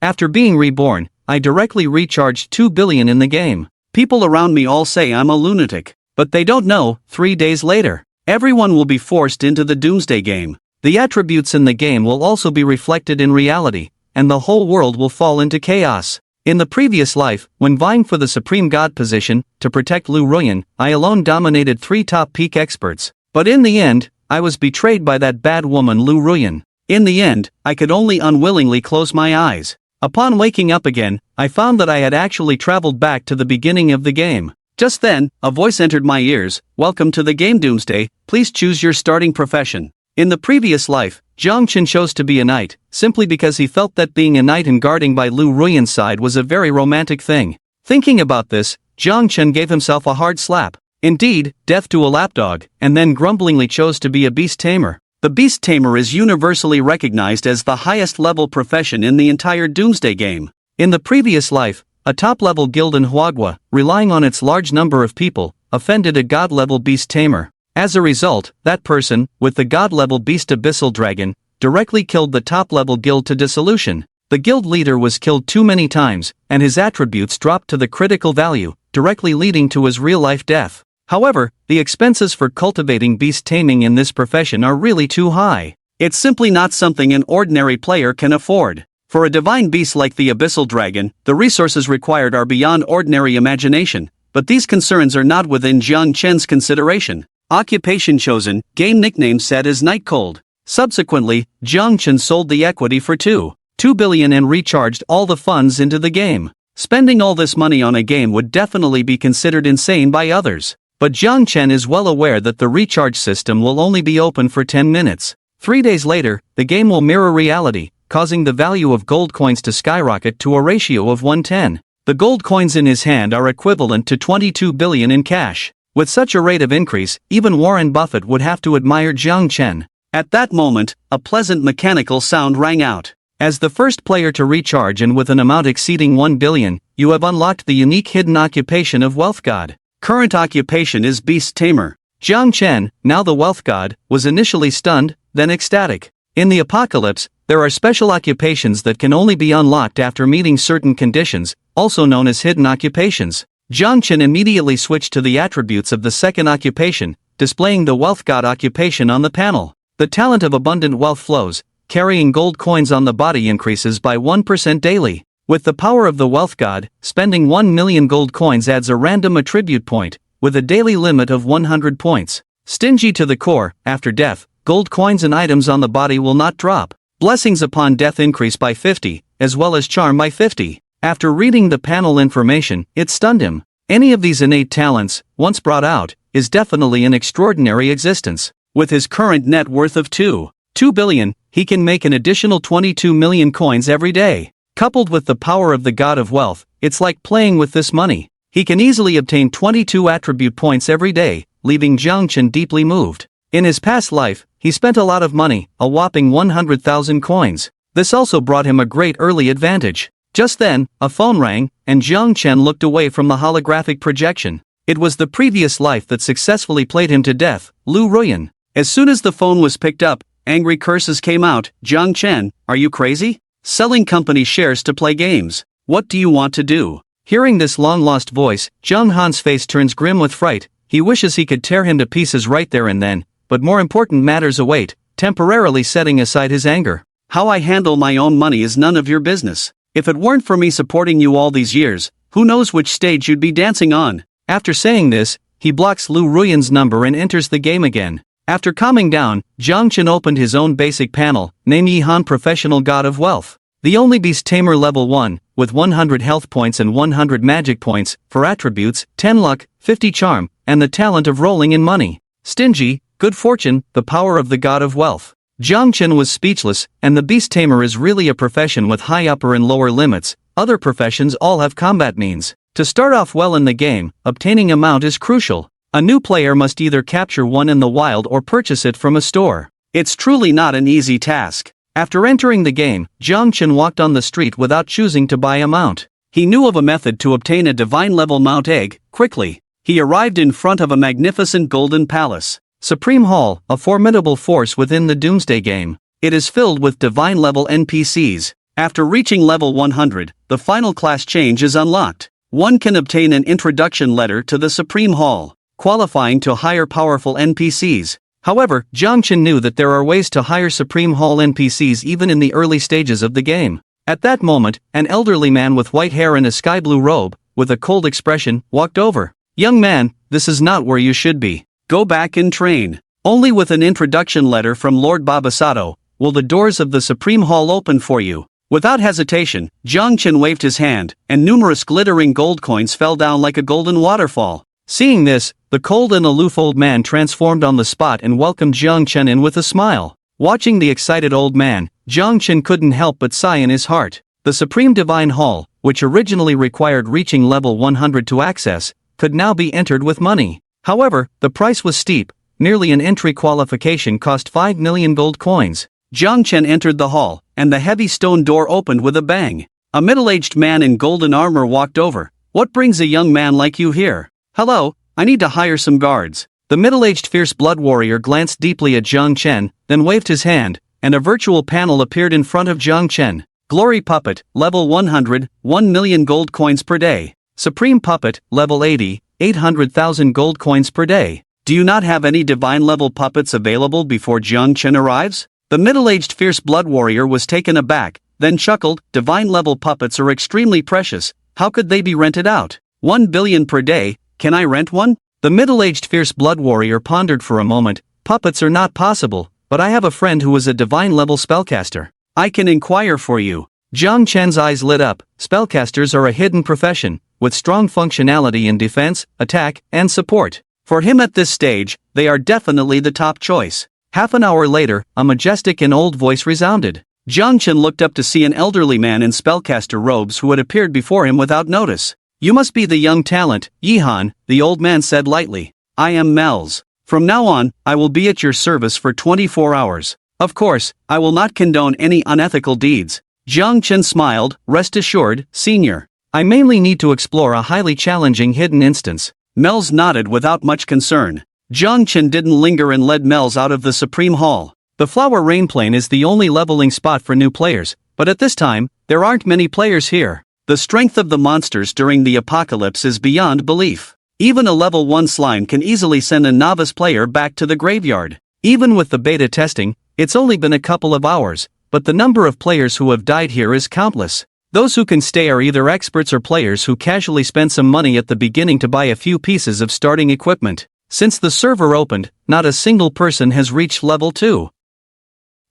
After being reborn, I directly recharged 2 billion in the game. People around me all say I'm a lunatic. But they don't know, 3 days later, everyone will be forced into the Doomsday game. The attributes in the game will also be reflected in reality, and the whole world will fall into chaos. In the previous life, when vying for the Supreme God position, to protect Lu Ruyan, I alone dominated 3 top peak experts. But in the end, I was betrayed by that bad woman Lu Ruyan. In the end, I could only unwillingly close my eyes. Upon waking up again, I found that I had actually traveled back to the beginning of the game. Just then, a voice entered my ears, "Welcome to the game Doomsday, please choose your starting profession." In the previous life, Jiang Chen chose to be a knight, simply because he felt that being a knight and guarding by Lu Ruyan's side was a very romantic thing. Thinking about this, Jiang Chen gave himself a hard slap. Indeed, death to a lapdog, and then grumblingly chose to be a beast tamer. The beast tamer is universally recognized as the highest level profession in the entire Doomsday game. In the previous life, a top-level guild in Huagua, relying on its large number of people, offended a god-level beast tamer. As a result, that person, with the god-level beast abyssal dragon, directly killed the top-level guild to dissolution. The guild leader was killed too many times, and his attributes dropped to the critical value, directly leading to his real-life death. However, the expenses for cultivating beast taming in this profession are really too high. It's simply not something an ordinary player can afford. For a divine beast like the abyssal dragon, the resources required are beyond ordinary imagination, but these concerns are not within Jiang Chen's consideration. Occupation chosen, game nickname set as Night Cold. Subsequently, Jiang Chen sold the equity for 2 billion and recharged all the funds into the game. Spending all this money on a game would definitely be considered insane by others. But Jiang Chen is well aware that the recharge system will only be open for 10 minutes. 3 days later, the game will mirror reality, causing the value of gold coins to skyrocket to a ratio of 1:10. The gold coins in his hand are equivalent to 22 billion in cash. With such a rate of increase, even Warren Buffett would have to admire Jiang Chen. At that moment, a pleasant mechanical sound rang out. As the first player to recharge and with an amount exceeding 1 billion, you have unlocked the unique hidden occupation of Wealth God. Current occupation is Beast Tamer. Jiang Chen, now the Wealth God, was initially stunned, then ecstatic. In the apocalypse, there are special occupations that can only be unlocked after meeting certain conditions, also known as hidden occupations. Jiang Chen immediately switched to the attributes of the second occupation, displaying the Wealth God occupation on the panel. The talent of abundant wealth flows, carrying gold coins on the body increases by 1% daily. With the power of the Wealth God, spending 1 million gold coins adds a random attribute point, with a daily limit of 100 points. Stingy to the core, after death, gold coins and items on the body will not drop. Blessings upon death increase by 50, as well as charm by 50. After reading the panel information, it stunned him. Any of these innate talents, once brought out, is definitely an extraordinary existence. With his current net worth of 2 billion, he can make an additional 22 million coins every day. Coupled with the power of the God of Wealth, it's like playing with this money. He can easily obtain 22 attribute points every day, leaving Jiang Chen deeply moved. In his past life, he spent a lot of money, a whopping 100,000 coins. This also brought him a great early advantage. Just then, a phone rang, and Jiang Chen looked away from the holographic projection. It was the previous life that successfully played him to death, Lu Ruyan. As soon as the phone was picked up, angry curses came out. "Jiang Chen, are you crazy? Selling company shares to play games. What do you want to do?" Hearing this long-lost voice, Jiang Han's face turns grim with fright. He wishes he could tear him to pieces right there and then, but more important matters await, temporarily setting aside his anger. "How I handle my own money is none of your business. If it weren't for me supporting you all these years, who knows which stage you'd be dancing on." After saying this, he blocks Lu Ruyan's number and enters the game again. After calming down, Jiang Chen opened his own basic panel, name Yi Han Professional God of Wealth. The only Beast Tamer level 1, with 100 health points and 100 magic points, for attributes, 10 luck, 50 charm, and the talent of rolling in money. Stingy, good fortune, the power of the God of Wealth. Jiang Chen was speechless, and the Beast Tamer is really a profession with high upper and lower limits. Other professions all have combat means. To start off well in the game, obtaining a mount is crucial. A new player must either capture one in the wild or purchase it from a store. It's truly not an easy task. After entering the game, Jiang Chen walked on the street without choosing to buy a mount. He knew of a method to obtain a divine level mount egg, quickly. He arrived in front of a magnificent golden palace. Supreme Hall, a formidable force within the Doomsday game. It is filled with divine level NPCs. After reaching level 100, the final class change is unlocked. One can obtain an introduction letter to the Supreme Hall, qualifying to hire powerful NPCs. However, Jiang Chen knew that there are ways to hire Supreme Hall NPCs even in the early stages of the game. At that moment, an elderly man with white hair and a sky blue robe, with a cold expression, walked over. "Young man, this is not where you should be. Go back and train. Only with an introduction letter from Lord Babasato will the doors of the Supreme Hall open for you." Without hesitation, Jiang Chen waved his hand, and numerous glittering gold coins fell down like a golden waterfall. Seeing this, the cold and aloof old man transformed on the spot and welcomed Jiang Chen in with a smile. Watching the excited old man, Jiang Chen couldn't help but sigh in his heart. The Supreme Divine Hall, which originally required reaching level 100 to access, could now be entered with money. However, the price was steep. Nearly an entry qualification cost 5 million gold coins. Jiang Chen entered the hall, and the heavy stone door opened with a bang. A middle-aged man in golden armor walked over. "What brings a young man like you here?" "Hello, I need to hire some guards." The middle-aged fierce blood warrior glanced deeply at Jiang Chen, then waved his hand, and a virtual panel appeared in front of Jiang Chen. Glory Puppet, level 100, 1 million gold coins per day. Supreme Puppet, level 80, 800,000 gold coins per day. Do you not have any divine level puppets available before Jiang Chen arrives? The middle-aged fierce blood warrior was taken aback, then chuckled. "Divine level puppets are extremely precious. How could they be rented out? 1 billion per day, can I rent one?" The middle-aged fierce blood warrior pondered for a moment. "Puppets are not possible, but I have a friend who is a divine level spellcaster. I can inquire for you." Jiang Chen's eyes lit up. Spellcasters are a hidden profession, with strong functionality in defense, attack, and support. For him at this stage, they are definitely the top choice. Half an hour later, a majestic and old voice resounded. Jiang Chen looked up to see an elderly man in spellcaster robes who had appeared before him without notice. "You must be the young talent, Yihan," the old man said lightly. "I am Mel's. From now on, I will be at your service for 24 hours. Of course, I will not condone any unethical deeds." Jiang Chen smiled. "Rest assured, senior. I mainly need to explore a highly challenging hidden instance." Mel's nodded without much concern. Jiang Chen didn't linger and led Mel's out of the Supreme Hall. The Flower Rain Plain is the only leveling spot for new players, but at this time, there aren't many players here. The strength of the monsters during the apocalypse is beyond belief. Even a level 1 slime can easily send a novice player back to the graveyard. Even with the beta testing, it's only been a couple of hours, but the number of players who have died here is countless. Those who can stay are either experts or players who casually spend some money at the beginning to buy a few pieces of starting equipment. Since the server opened, not a single person has reached level 2.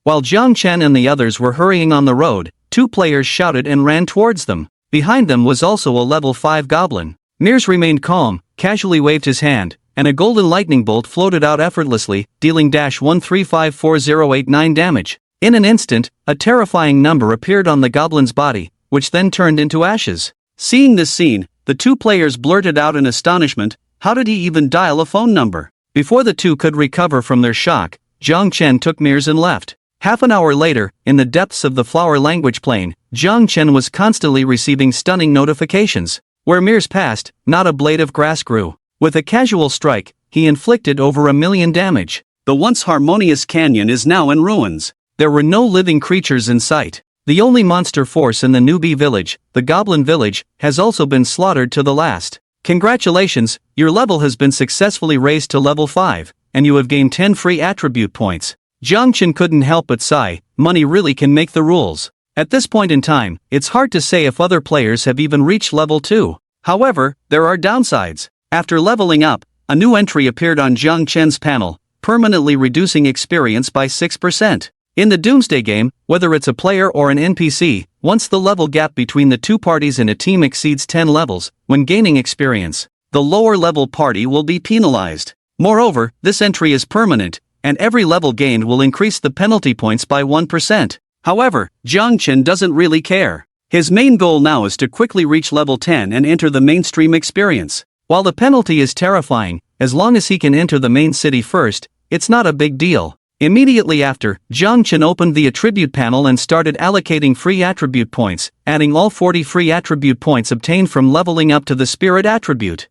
While Jiang Chen and the others were hurrying on the road, 2 players shouted and ran towards them. Behind them was also a level 5 goblin. Mears remained calm, casually waved his hand, and a golden lightning bolt floated out effortlessly, dealing -1354089 damage. In an instant, a terrifying number appeared on the goblin's body, which then turned into ashes. Seeing this scene, the 2 players blurted out in astonishment, "How did he even dial a phone number?" Before the 2 could recover from their shock, Jiang Chen took Mears and left. Half an hour later, in the depths of the flower language plane, Jiang Chen was constantly receiving stunning notifications. Where Mears passed, not a blade of grass grew. With a casual strike, he inflicted over 1 million damage. The once harmonious canyon is now in ruins. There were no living creatures in sight. The only monster force in the newbie village, the Goblin Village, has also been slaughtered to the last. Congratulations, your level has been successfully raised to level 5, and you have gained 10 free attribute points. Jiang Chen couldn't help but sigh. Money really can make the rules. At this point in time, it's hard to say if other players have even reached level 2. However, there are downsides. After leveling up, a new entry appeared on Jiang Chen's panel, permanently reducing experience by 6%. In the Doomsday game, whether it's a player or an NPC, once the level gap between the 2 parties in a team exceeds 10 levels, when gaining experience, the lower level party will be penalized. Moreover, this entry is permanent, and every level gained will increase the penalty points by 1%. However, Jiang Chen doesn't really care. His main goal now is to quickly reach level 10 and enter the mainstream experience. While the penalty is terrifying, as long as he can enter the main city first, it's not a big deal. Immediately after, Jiang Chen opened the attribute panel and started allocating free attribute points, adding all 40 free attribute points obtained from leveling up to the spirit attribute.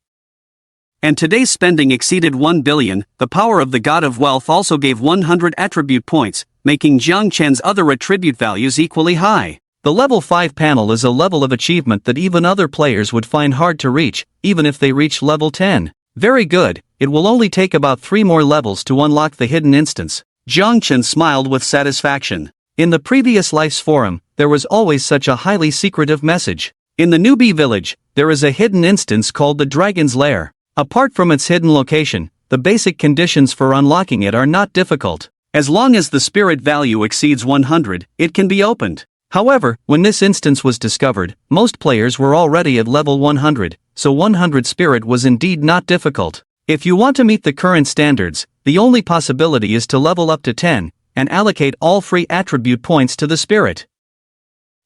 And today's spending exceeded 1 billion, the power of the God of Wealth also gave 100 attribute points, making Jiang Chen's other attribute values equally high. The level 5 panel is a level of achievement that even other players would find hard to reach, even if they reach level 10. Very good, it will only take about 3 more levels to unlock the hidden instance. Jiang Chen smiled with satisfaction. In the previous life's forum, there was always such a highly secretive message. In the newbie village, there is a hidden instance called the Dragon's Lair. Apart from its hidden location, the basic conditions for unlocking it are not difficult. As long as the spirit value exceeds 100, it can be opened. However, when this instance was discovered, most players were already at level 100, so 100 spirit was indeed not difficult. If you want to meet the current standards, the only possibility is to level up to 10, and allocate all free attribute points to the spirit.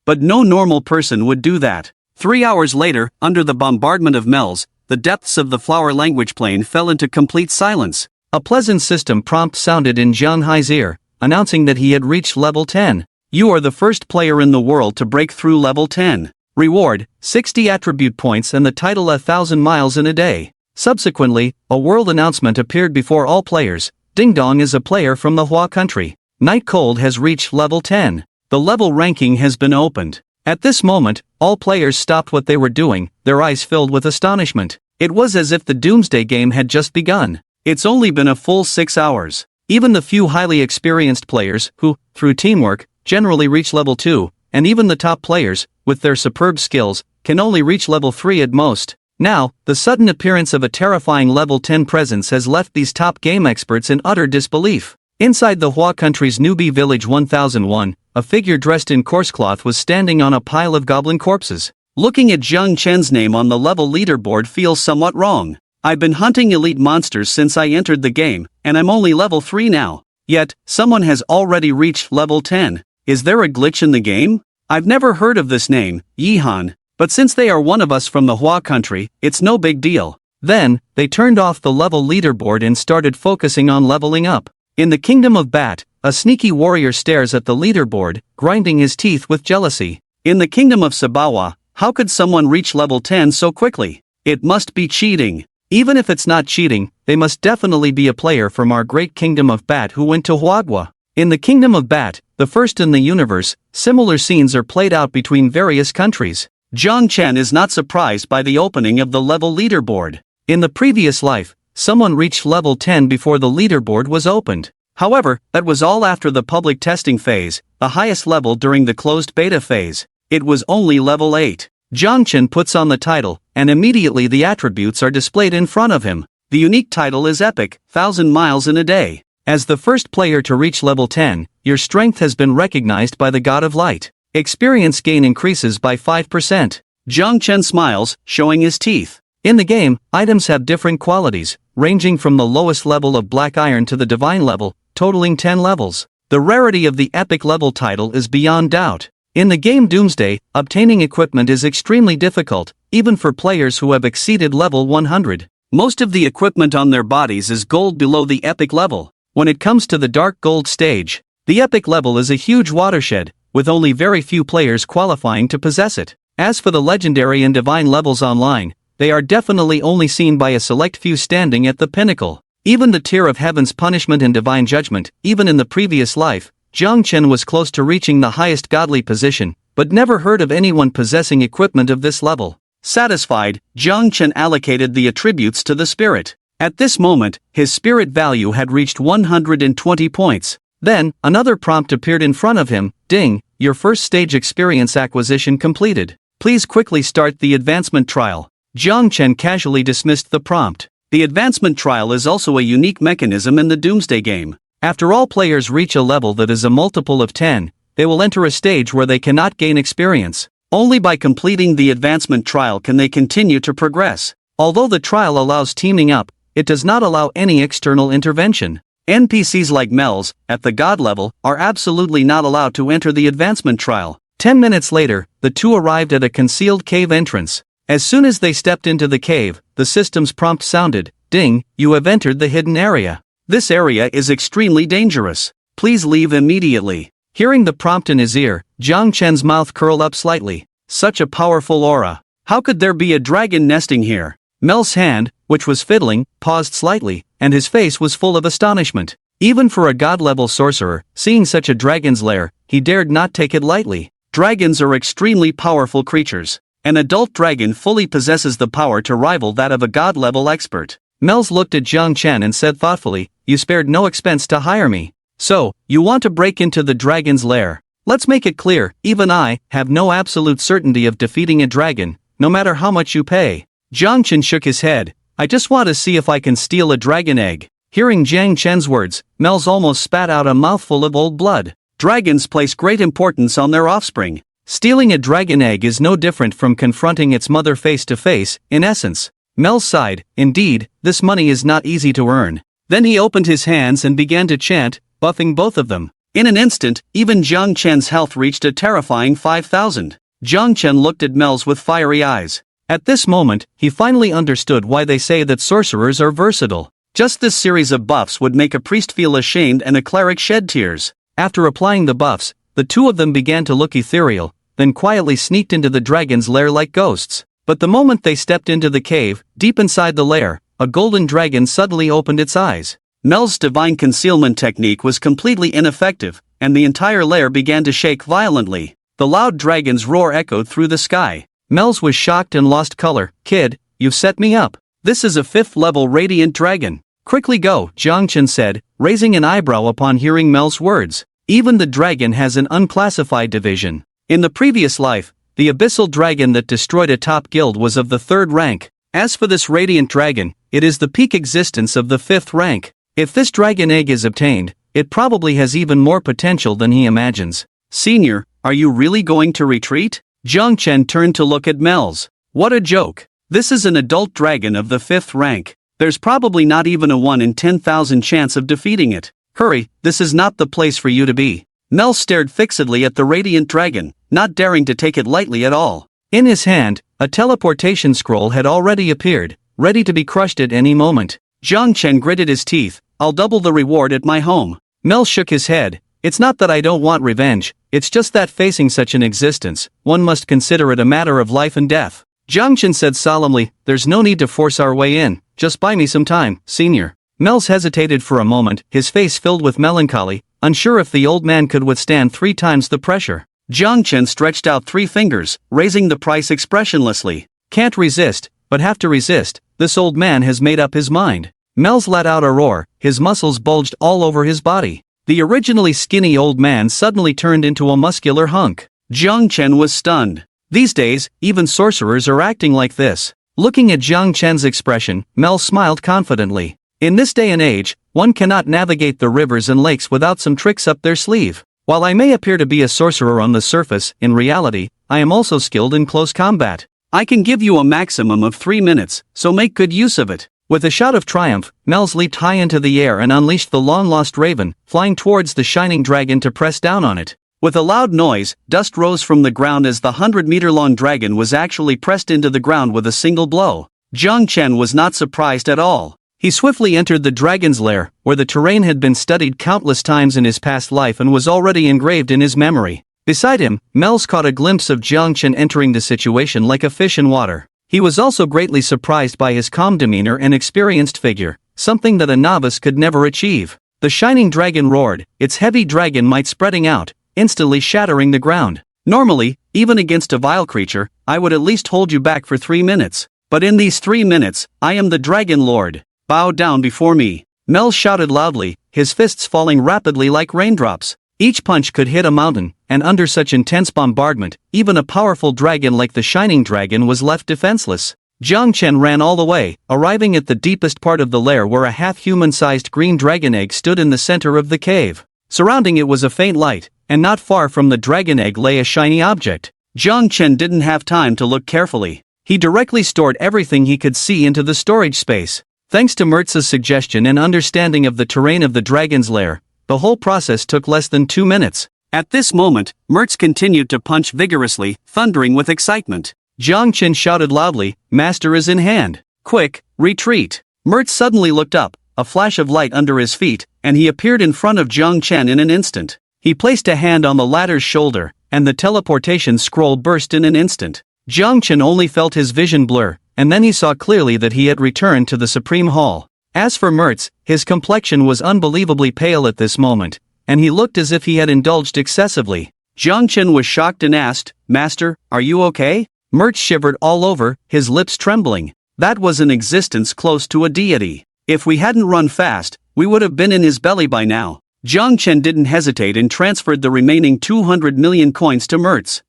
But no normal person would do that. 3 hours later, under the bombardment of Mel's, the depths of the flower language plane fell into complete silence. A pleasant system prompt sounded in Jiang Hai's ear, announcing that he had reached level 10. You are the first player in the world to break through level 10. Reward, 60 attribute points and the title 1,000 miles in a day. Subsequently, a world announcement appeared before all players. Ding Dong is a player from the Hua country. Night Cold has reached level 10. The level ranking has been opened. At this moment, all players stopped what they were doing, their eyes filled with astonishment. It was as if the Doomsday game had just begun. It's only been a full 6 hours. Even the few highly experienced players, who, through teamwork, generally reach level 2, and even the top players, with their superb skills, can only reach level 3 at most. Now, the sudden appearance of a terrifying level 10 presence has left these top game experts in utter disbelief. Inside the Hua country's newbie village 1001, a figure dressed in coarse cloth was standing on a pile of goblin corpses. Looking at Jiang Chen's name on the level leaderboard feels somewhat wrong. I've been hunting elite monsters since I entered the game, and I'm only level 3 now. Yet, someone has already reached level 10. Is there a glitch in the game? I've never heard of this name, Yihan, but since they are one of us from the Hua country, it's no big deal. Then, they turned off the level leaderboard and started focusing on leveling up. In the kingdom of Bat, a sneaky warrior stares at the leaderboard, grinding his teeth with jealousy. In the kingdom of Sabawa, how could someone reach level 10 so quickly? It must be cheating. Even if it's not cheating, they must definitely be a player from our great kingdom of Bat who went to Huagua. In the kingdom of Bat, the first in the universe, similar scenes are played out between various countries. Jiang Chen is not surprised by the opening of the level leaderboard. In the previous life, someone reached level 10 before the leaderboard was opened. However, that was all after the public testing phase, the highest level during the closed beta phase. It was only level 8. Jiang Chen puts on the title, and immediately the attributes are displayed in front of him. The unique title is Epic, 1,000 miles in a day. As the first player to reach level 10, your strength has been recognized by the God of Light. Experience gain increases by 5%. Jiang Chen smiles, showing his teeth. In the game, items have different qualities, ranging from the lowest level of black iron to the divine level, totaling 10 levels. The rarity of the epic level title is beyond doubt. In the game Doomsday, obtaining equipment is extremely difficult, even for players who have exceeded level 100. Most of the equipment on their bodies is gold below the epic level. When it comes to the dark gold stage, the epic level is a huge watershed, with only very few players qualifying to possess it. As for the legendary and divine levels online, they are definitely only seen by a select few standing at the pinnacle. Even the tier of Heaven's Punishment and Divine Judgment, even in the previous life, Jiang Chen was close to reaching the highest godly position, but never heard of anyone possessing equipment of this level. Satisfied, Jiang Chen allocated the attributes to the spirit. At this moment, his spirit value had reached 120 points. Then, another prompt appeared in front of him. Ding, your first stage experience acquisition completed. Please quickly start the advancement trial. Jiang Chen casually dismissed the prompt. The advancement trial is also a unique mechanism in the Doomsday game. After all players reach a level that is a multiple of 10, they will enter a stage where they cannot gain experience. Only by completing the advancement trial can they continue to progress. Although the trial allows teaming up, it does not allow any external intervention. NPCs like Mel's, at the god level, are absolutely not allowed to enter the advancement trial. 10 minutes later, the two arrived at a concealed cave entrance. As soon as they stepped into the cave, the system's prompt sounded. Ding, you have entered the hidden area. This area is extremely dangerous. Please leave immediately. Hearing the prompt in his ear, Jiang Chen's mouth curled up slightly. Such a powerful aura. How could there be a dragon nesting here? Mel's hand, which was fiddling, paused slightly, and his face was full of astonishment. Even for a god-level sorcerer, seeing such a dragon's lair, he dared not take it lightly. Dragons are extremely powerful creatures. An adult dragon fully possesses the power to rival that of a god-level expert. Mel's looked at Jiang Chen and said thoughtfully, "You spared no expense to hire me. So, you want to break into the dragon's lair? Let's make it clear, even I have no absolute certainty of defeating a dragon, no matter how much you pay." Jiang Chen shook his head. "I just want to see if I can steal a dragon egg." Hearing Jiang Chen's words, Mel's almost spat out a mouthful of old blood. Dragons place great importance on their offspring. Stealing a dragon egg is no different from confronting its mother face to face, in essence. Mel sighed. Indeed, this money is not easy to earn. Then he opened his hands and began to chant, buffing both of them. In an instant, even Jiang Chen's health reached a terrifying 5,000. Jiang Chen looked at Mel's with fiery eyes. At this moment, he finally understood why they say that sorcerers are versatile. Just this series of buffs would make a priest feel ashamed and a cleric shed tears. After applying the buffs, the two of them began to look ethereal, then quietly sneaked into the dragon's lair like ghosts. But the moment they stepped into the cave, deep inside the lair, a golden dragon suddenly opened its eyes. Mel's divine concealment technique was completely ineffective, and the entire lair began to shake violently. The loud dragon's roar echoed through the sky. Mel's was shocked and lost color. "Kid, you've set me up. This is a 5th-level radiant dragon." "Quickly go," Jiang Chen said, raising an eyebrow upon hearing Mel's words. Even the dragon has an unclassified division. In the previous life, the abyssal dragon that destroyed a top guild was of the 3rd rank. As for this radiant dragon, it is the peak existence of the 5th rank. If this dragon egg is obtained, it probably has even more potential than he imagines. "Senior, are you really going to retreat?" Jiang Chen turned to look at Mel's. "What a joke. This is an adult dragon of the 5th rank. There's probably not even a 1 in 10,000 chance of defeating it. Hurry, this is not the place for you to be." Mel stared fixedly at the radiant dragon, not daring to take it lightly at all. In his hand, a teleportation scroll had already appeared, ready to be crushed at any moment. Jiang Chen gritted his teeth. "I'll double the reward at my home." Mel shook his head. "It's not that I don't want revenge, it's just that facing such an existence, one must consider it a matter of life and death." Jiang Chen said solemnly, "There's no need to force our way in, just buy me some time, senior." Mel's hesitated for a moment, his face filled with melancholy, unsure if the old man could withstand 3 times the pressure. Jiang Chen stretched out 3 fingers, raising the price expressionlessly. "Can't resist, but have to resist, this old man has made up his mind." Mel's let out a roar, his muscles bulged all over his body. The originally skinny old man suddenly turned into a muscular hunk. Jiang Chen was stunned. These days, even sorcerers are acting like this. Looking at Jiang Chen's expression, Mel smiled confidently. In this day and age, one cannot navigate the rivers and lakes without some tricks up their sleeve. While I may appear to be a sorcerer on the surface, in reality, I am also skilled in close combat. I can give you a maximum of 3 minutes, so make good use of it. With a shout of triumph, Mel's leaped high into the air and unleashed the long-lost raven, flying towards the shining dragon to press down on it. With a loud noise, dust rose from the ground as the 100-meter-long dragon was actually pressed into the ground with a single blow. Jiang Chen was not surprised at all. He swiftly entered the dragon's lair, where the terrain had been studied countless times in his past life and was already engraved in his memory. Beside him, Mel's caught a glimpse of Jiang Chen entering the situation like a fish in water. He was also greatly surprised by his calm demeanor and experienced figure, something that a novice could never achieve. The shining dragon roared, its heavy dragon might spreading out, instantly shattering the ground. "Normally, even against a vile creature, I would at least hold you back for 3 minutes. But in these 3 minutes, I am the Dragon Lord. Bow down before me." Mel shouted loudly, his fists falling rapidly like raindrops. Each punch could hit a mountain, and under such intense bombardment, even a powerful dragon like the Shining Dragon was left defenseless. Jiang Chen ran all the way, arriving at the deepest part of the lair where a half-human-sized green dragon egg stood in the center of the cave. Surrounding it was a faint light, and not far from the dragon egg lay a shiny object. Jiang Chen didn't have time to look carefully. He directly stored everything he could see into the storage space. Thanks to Mertz's suggestion and understanding of the terrain of the dragon's lair, the whole process took less than 2 minutes. At this moment, Mertz continued to punch vigorously, thundering with excitement. Jiang Chen shouted loudly, "Master is in hand. Quick, retreat." Mertz suddenly looked up, a flash of light under his feet, and he appeared in front of Jiang Chen in an instant. He placed a hand on the latter's shoulder, and the teleportation scroll burst in an instant. Jiang Chen only felt his vision blur, and then he saw clearly that he had returned to the Supreme Hall. As for Mertz, his complexion was unbelievably pale at this moment, and he looked as if he had indulged excessively. Jiang Chen was shocked and asked, "Master, are you okay?" Mert shivered all over, his lips trembling. That was an existence close to a deity. If we hadn't run fast, we would have been in his belly by now. Jiang Chen didn't hesitate and transferred the remaining 200 million coins to Mertz.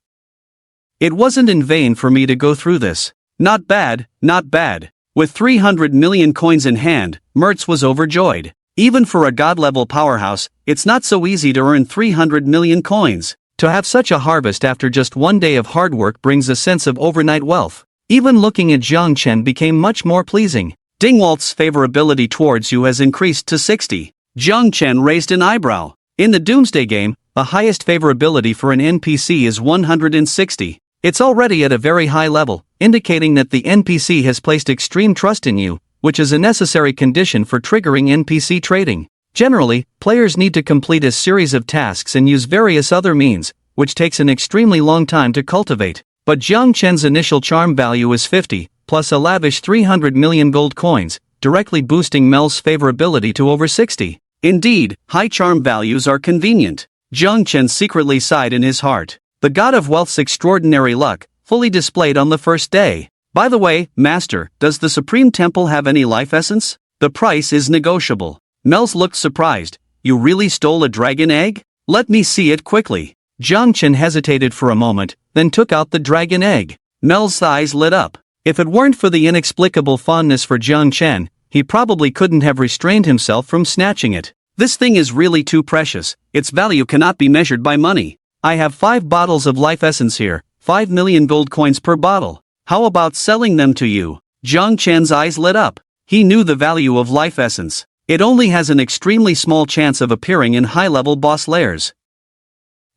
It wasn't in vain for me to go through this. Not bad, not bad. With 300 million coins in hand, Mertz was overjoyed. Even for a god-level powerhouse, it's not so easy to earn 300 million coins. To have such a harvest after just one day of hard work brings a sense of overnight wealth. Even looking at Jiang Chen became much more pleasing. Dingwalt's favorability towards you has increased to 60. Jiang Chen raised an eyebrow. In the Doomsday game, the highest favorability for an NPC is 160. It's already at a very high level, indicating that the NPC has placed extreme trust in you, which is a necessary condition for triggering NPC trading. Generally, players need to complete a series of tasks and use various other means, which takes an extremely long time to cultivate. But Jiang Chen's initial charm value is 50, plus a lavish 300 million gold coins, directly boosting Mel's favorability to over 60. Indeed, high charm values are convenient. Jiang Chen secretly sighed in his heart. The god of wealth's extraordinary luck, fully displayed on the first day. By the way, Master, does the Supreme Temple have any life essence? The price is negotiable. Mel's looked surprised. You really stole a dragon egg? Let me see it quickly. Jiang Chen hesitated for a moment, then took out the dragon egg. Mel's eyes lit up. If it weren't for the inexplicable fondness for Jiang Chen, he probably couldn't have restrained himself from snatching it. This thing is really too precious. Its value cannot be measured by money. I have 5 bottles of life essence here, 5 million gold coins per bottle. How about selling them to you? Jiang Chen's eyes lit up. He knew the value of life essence. It only has an extremely small chance of appearing in high-level boss lairs.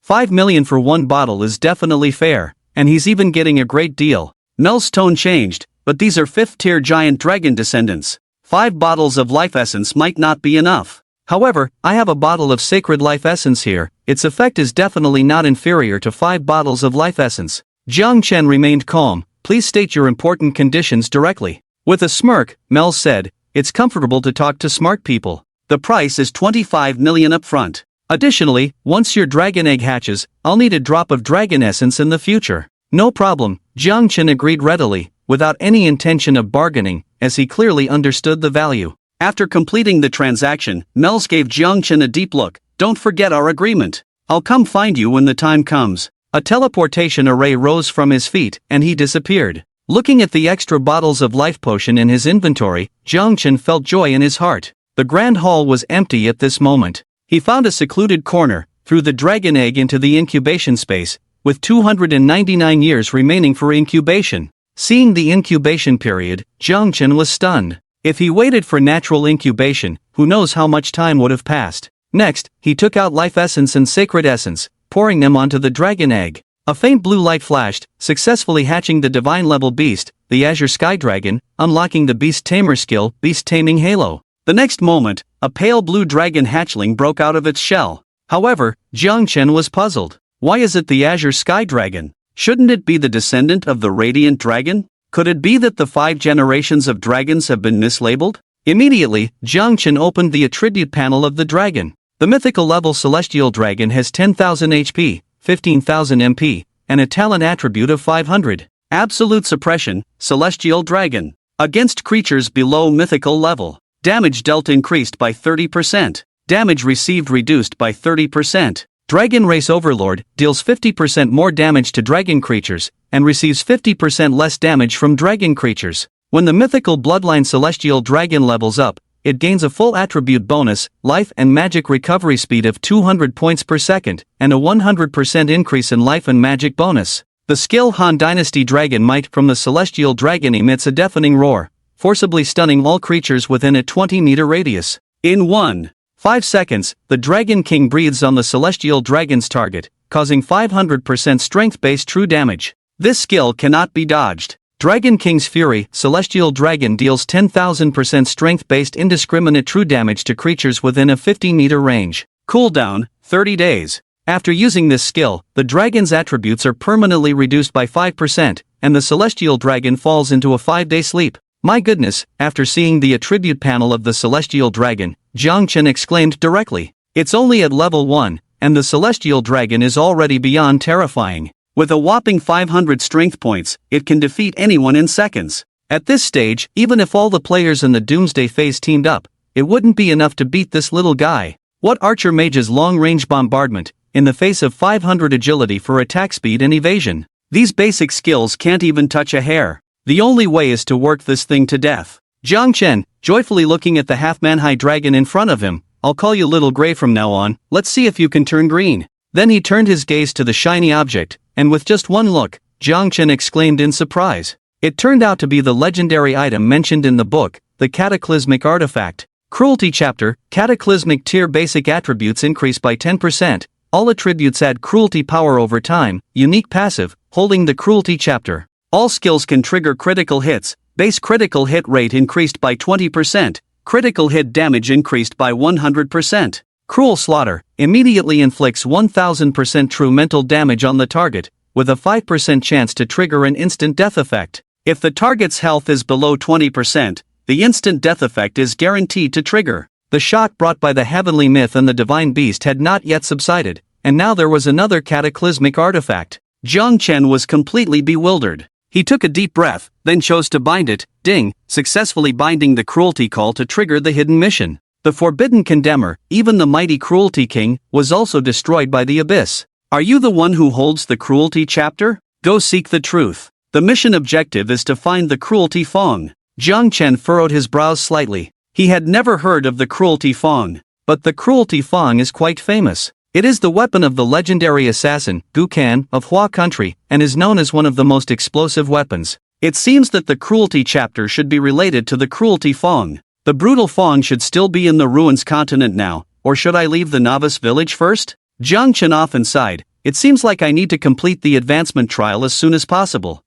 5 million for one bottle is definitely fair, and he's even getting a great deal. Mel's tone changed, but these are 5th-tier giant dragon descendants. 5 bottles of life essence might not be enough. However, I have a bottle of sacred life essence here. Its effect is definitely not inferior to 5 bottles of life essence. Jiang Chen remained calm. Please state your important conditions directly. With a smirk, Mel said, it's comfortable to talk to smart people. The price is 25 million upfront. Additionally, once your dragon egg hatches, I'll need a drop of dragon essence in the future. No problem, Jiang Chen agreed readily, without any intention of bargaining, as he clearly understood the value. After completing the transaction, Mels gave Jiang Chen a deep look. Don't forget our agreement. I'll come find you when the time comes. A teleportation array rose from his feet, and he disappeared. Looking at the extra bottles of life potion in his inventory, Jiang Chen felt joy in his heart. The grand hall was empty at this moment. He found a secluded corner, threw the dragon egg into the incubation space, with 299 years remaining for incubation. Seeing the incubation period, Jiang Chen was stunned. If he waited for natural incubation, who knows how much time would have passed. Next, he took out life essence and sacred essence, pouring them onto the dragon egg. A faint blue light flashed, successfully hatching the divine-level beast, the Azure Sky Dragon, unlocking the Beast Tamer skill, Beast Taming Halo. The next moment, a pale blue dragon hatchling broke out of its shell. However, Jiang Chen was puzzled. Why is it the Azure Sky Dragon? Shouldn't it be the descendant of the Radiant Dragon? Could it be that the 5 generations of dragons have been mislabeled? Immediately, Jiang Chen opened the attribute panel of the dragon. The mythical level Celestial Dragon has 10,000 HP, 15,000 MP, and a talent attribute of 500. Absolute Suppression, Celestial Dragon. Against creatures below mythical level. Damage dealt increased by 30%. Damage received reduced by 30%. Dragon Race Overlord deals 50% more damage to dragon creatures, and receives 50% less damage from dragon creatures. When the mythical bloodline Celestial Dragon levels up, it gains a full attribute bonus, life and magic recovery speed of 200 points per second, and a 100% increase in life and magic bonus. The skill Han Dynasty Dragon Might from the Celestial Dragon emits a deafening roar, forcibly stunning all creatures within a 20-meter radius. In 1.5 seconds, the Dragon King breathes on the Celestial Dragon's target, causing 500% strength-based true damage. This skill cannot be dodged. Dragon King's Fury, Celestial Dragon deals 10,000% strength-based indiscriminate true damage to creatures within a 50-meter range. Cooldown, 30 days. After using this skill, the dragon's attributes are permanently reduced by 5%, and the Celestial Dragon falls into a 5-day sleep. My goodness, after seeing the attribute panel of the Celestial Dragon, Jiang Chen exclaimed directly. It's only at level 1, and the celestial dragon is already beyond terrifying. With a whopping 500 strength points, it can defeat anyone in seconds. At this stage, even if all the players in the Doomsday phase teamed up, it wouldn't be enough to beat this little guy. What Archer Mage's long-range bombardment, in the face of 500 agility for attack speed and evasion? These basic skills can't even touch a hair. The only way is to work this thing to death. Jiang Chen, joyfully looking at the half-man-high dragon in front of him, "I'll call you Little Gray from now on, let's see if you can turn green." Then he turned his gaze to the shiny object, and with just one look, Jiang Chen exclaimed in surprise. It turned out to be the legendary item mentioned in the book, the Cataclysmic Artifact. Cruelty Chapter, Cataclysmic Tier Basic Attributes increase by 10%, all attributes add cruelty power over time, unique passive, holding the Cruelty Chapter. All skills can trigger critical hits, base critical hit rate increased by 20%, critical hit damage increased by 100%. Cruel Slaughter, immediately inflicts 1000% true mental damage on the target, with a 5% chance to trigger an instant death effect. If the target's health is below 20%, the instant death effect is guaranteed to trigger. The shock brought by the heavenly myth and the divine beast had not yet subsided, and now there was another cataclysmic artifact. Jiang Chen was completely bewildered. He took a deep breath, then chose to bind it, ding, successfully binding the cruelty call to trigger the hidden mission. The forbidden condemner, even the mighty Cruelty King, was also destroyed by the abyss. Are you the one who holds the Cruelty Chapter? Go seek the truth. The mission objective is to find the Cruelty Fong. Jiang Chen furrowed his brows slightly. He had never heard of the Cruelty Fong, but the Cruelty Fong is quite famous. It is the weapon of the legendary assassin, Gu Kan, of Hua Country, and is known as one of the most explosive weapons. It seems that the Cruelty Chapter should be related to the Cruelty Fong. The brutal Fong should still be in the ruins continent now, or should I leave the novice village first? Jiang Chen often sighed. It seems like I need to complete the advancement trial as soon as possible.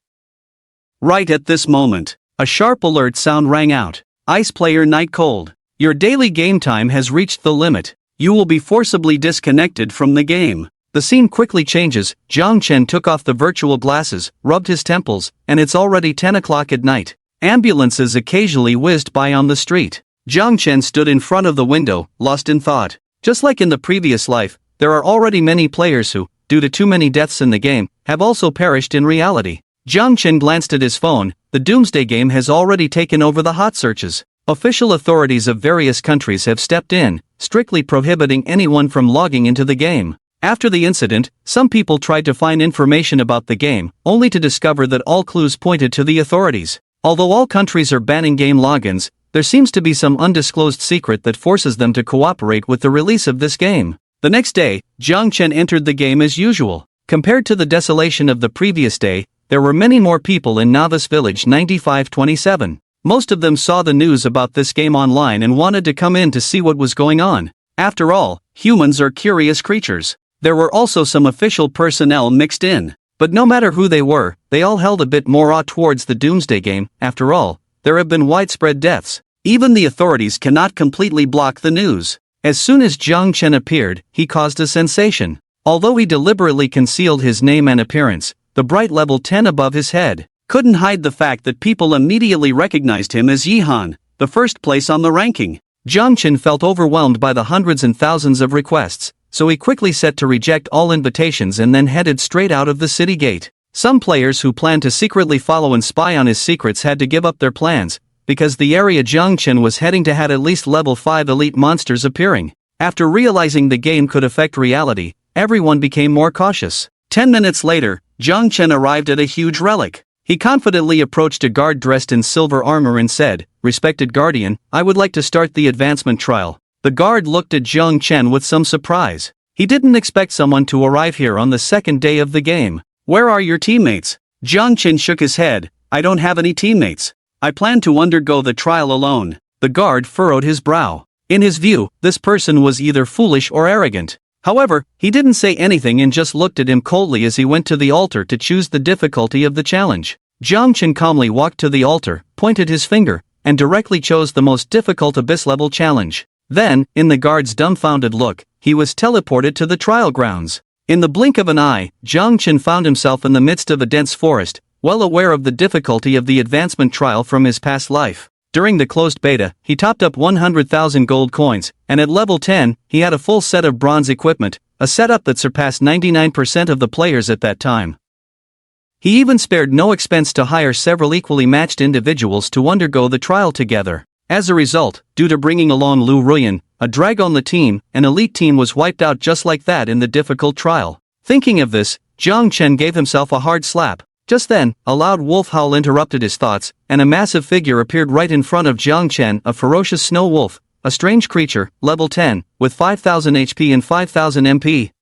Right at this moment, a sharp alert sound rang out. Ice Player Night Cold. Your daily game time has reached the limit. You will be forcibly disconnected from the game. The scene quickly changes. Jiang Chen took off the virtual glasses, rubbed his temples, and it's already 10 o'clock at night. Ambulances occasionally whizzed by on the street. Jiang Chen stood in front of the window, lost in thought. Just like in the previous life, there are already many players who, due to too many deaths in the game, have also perished in reality. Jiang Chen glanced at his phone. The Doomsday game has already taken over the hot searches. Official authorities of various countries have stepped in, strictly prohibiting anyone from logging into the game. After the incident, some people tried to find information about the game, only to discover that all clues pointed to the authorities. Although all countries are banning game logins, there seems to be some undisclosed secret that forces them to cooperate with the release of this game. The next day, Jiang Chen entered the game as usual. Compared to the desolation of the previous day, there were many more people in Novice Village 9527. Most of them saw the news about this game online and wanted to come in to see what was going on. After all, humans are curious creatures. There were also some official personnel mixed in. But no matter who they were, they all held a bit more awe towards the Doomsday game. After all, there have been widespread deaths. Even the authorities cannot completely block the news. As soon as Jiang Chen appeared, he caused a sensation. Although he deliberately concealed his name and appearance, the bright level 10 above his head couldn't hide the fact that people immediately recognized him as Yihan, the first place on the ranking. Jiang Chen felt overwhelmed by the hundreds and thousands of requests, so he quickly set to reject all invitations and then headed straight out of the city gate. Some players who planned to secretly follow and spy on his secrets had to give up their plans, because the area Jiang Chen was heading to had at least level 5 elite monsters appearing. After realizing the game could affect reality, everyone became more cautious. 10 minutes later, Jiang Chen arrived at a huge relic. He confidently approached a guard dressed in silver armor and said, "Respected Guardian, I would like to start the advancement trial." The guard looked at Jiang Chen with some surprise. He didn't expect someone to arrive here on the second day of the game. "Where are your teammates?" Jiang Chen shook his head. "I don't have any teammates. I plan to undergo the trial alone." The guard furrowed his brow. In his view, this person was either foolish or arrogant. However, he didn't say anything and just looked at him coldly as he went to the altar to choose the difficulty of the challenge. Jiang Chen calmly walked to the altar, pointed his finger, and directly chose the most difficult abyss-level challenge. Then, in the guard's dumbfounded look, he was teleported to the trial grounds. In the blink of an eye, Jiang Chen found himself in the midst of a dense forest, well aware of the difficulty of the advancement trial from his past life. During the closed beta, he topped up 100,000 gold coins, and at level 10, he had a full set of bronze equipment, a setup that surpassed 99% of the players at that time. He even spared no expense to hire several equally matched individuals to undergo the trial together. As a result, due to bringing along Lu Ruyan, a drag on the team, an elite team was wiped out just like that in the difficult trial. Thinking of this, Jiang Chen gave himself a hard slap. Just then, a loud wolf howl interrupted his thoughts, and a massive figure appeared right in front of Jiang Chen, a ferocious snow wolf, a strange creature, level 10, with 5,000 HP and 5,000 MP.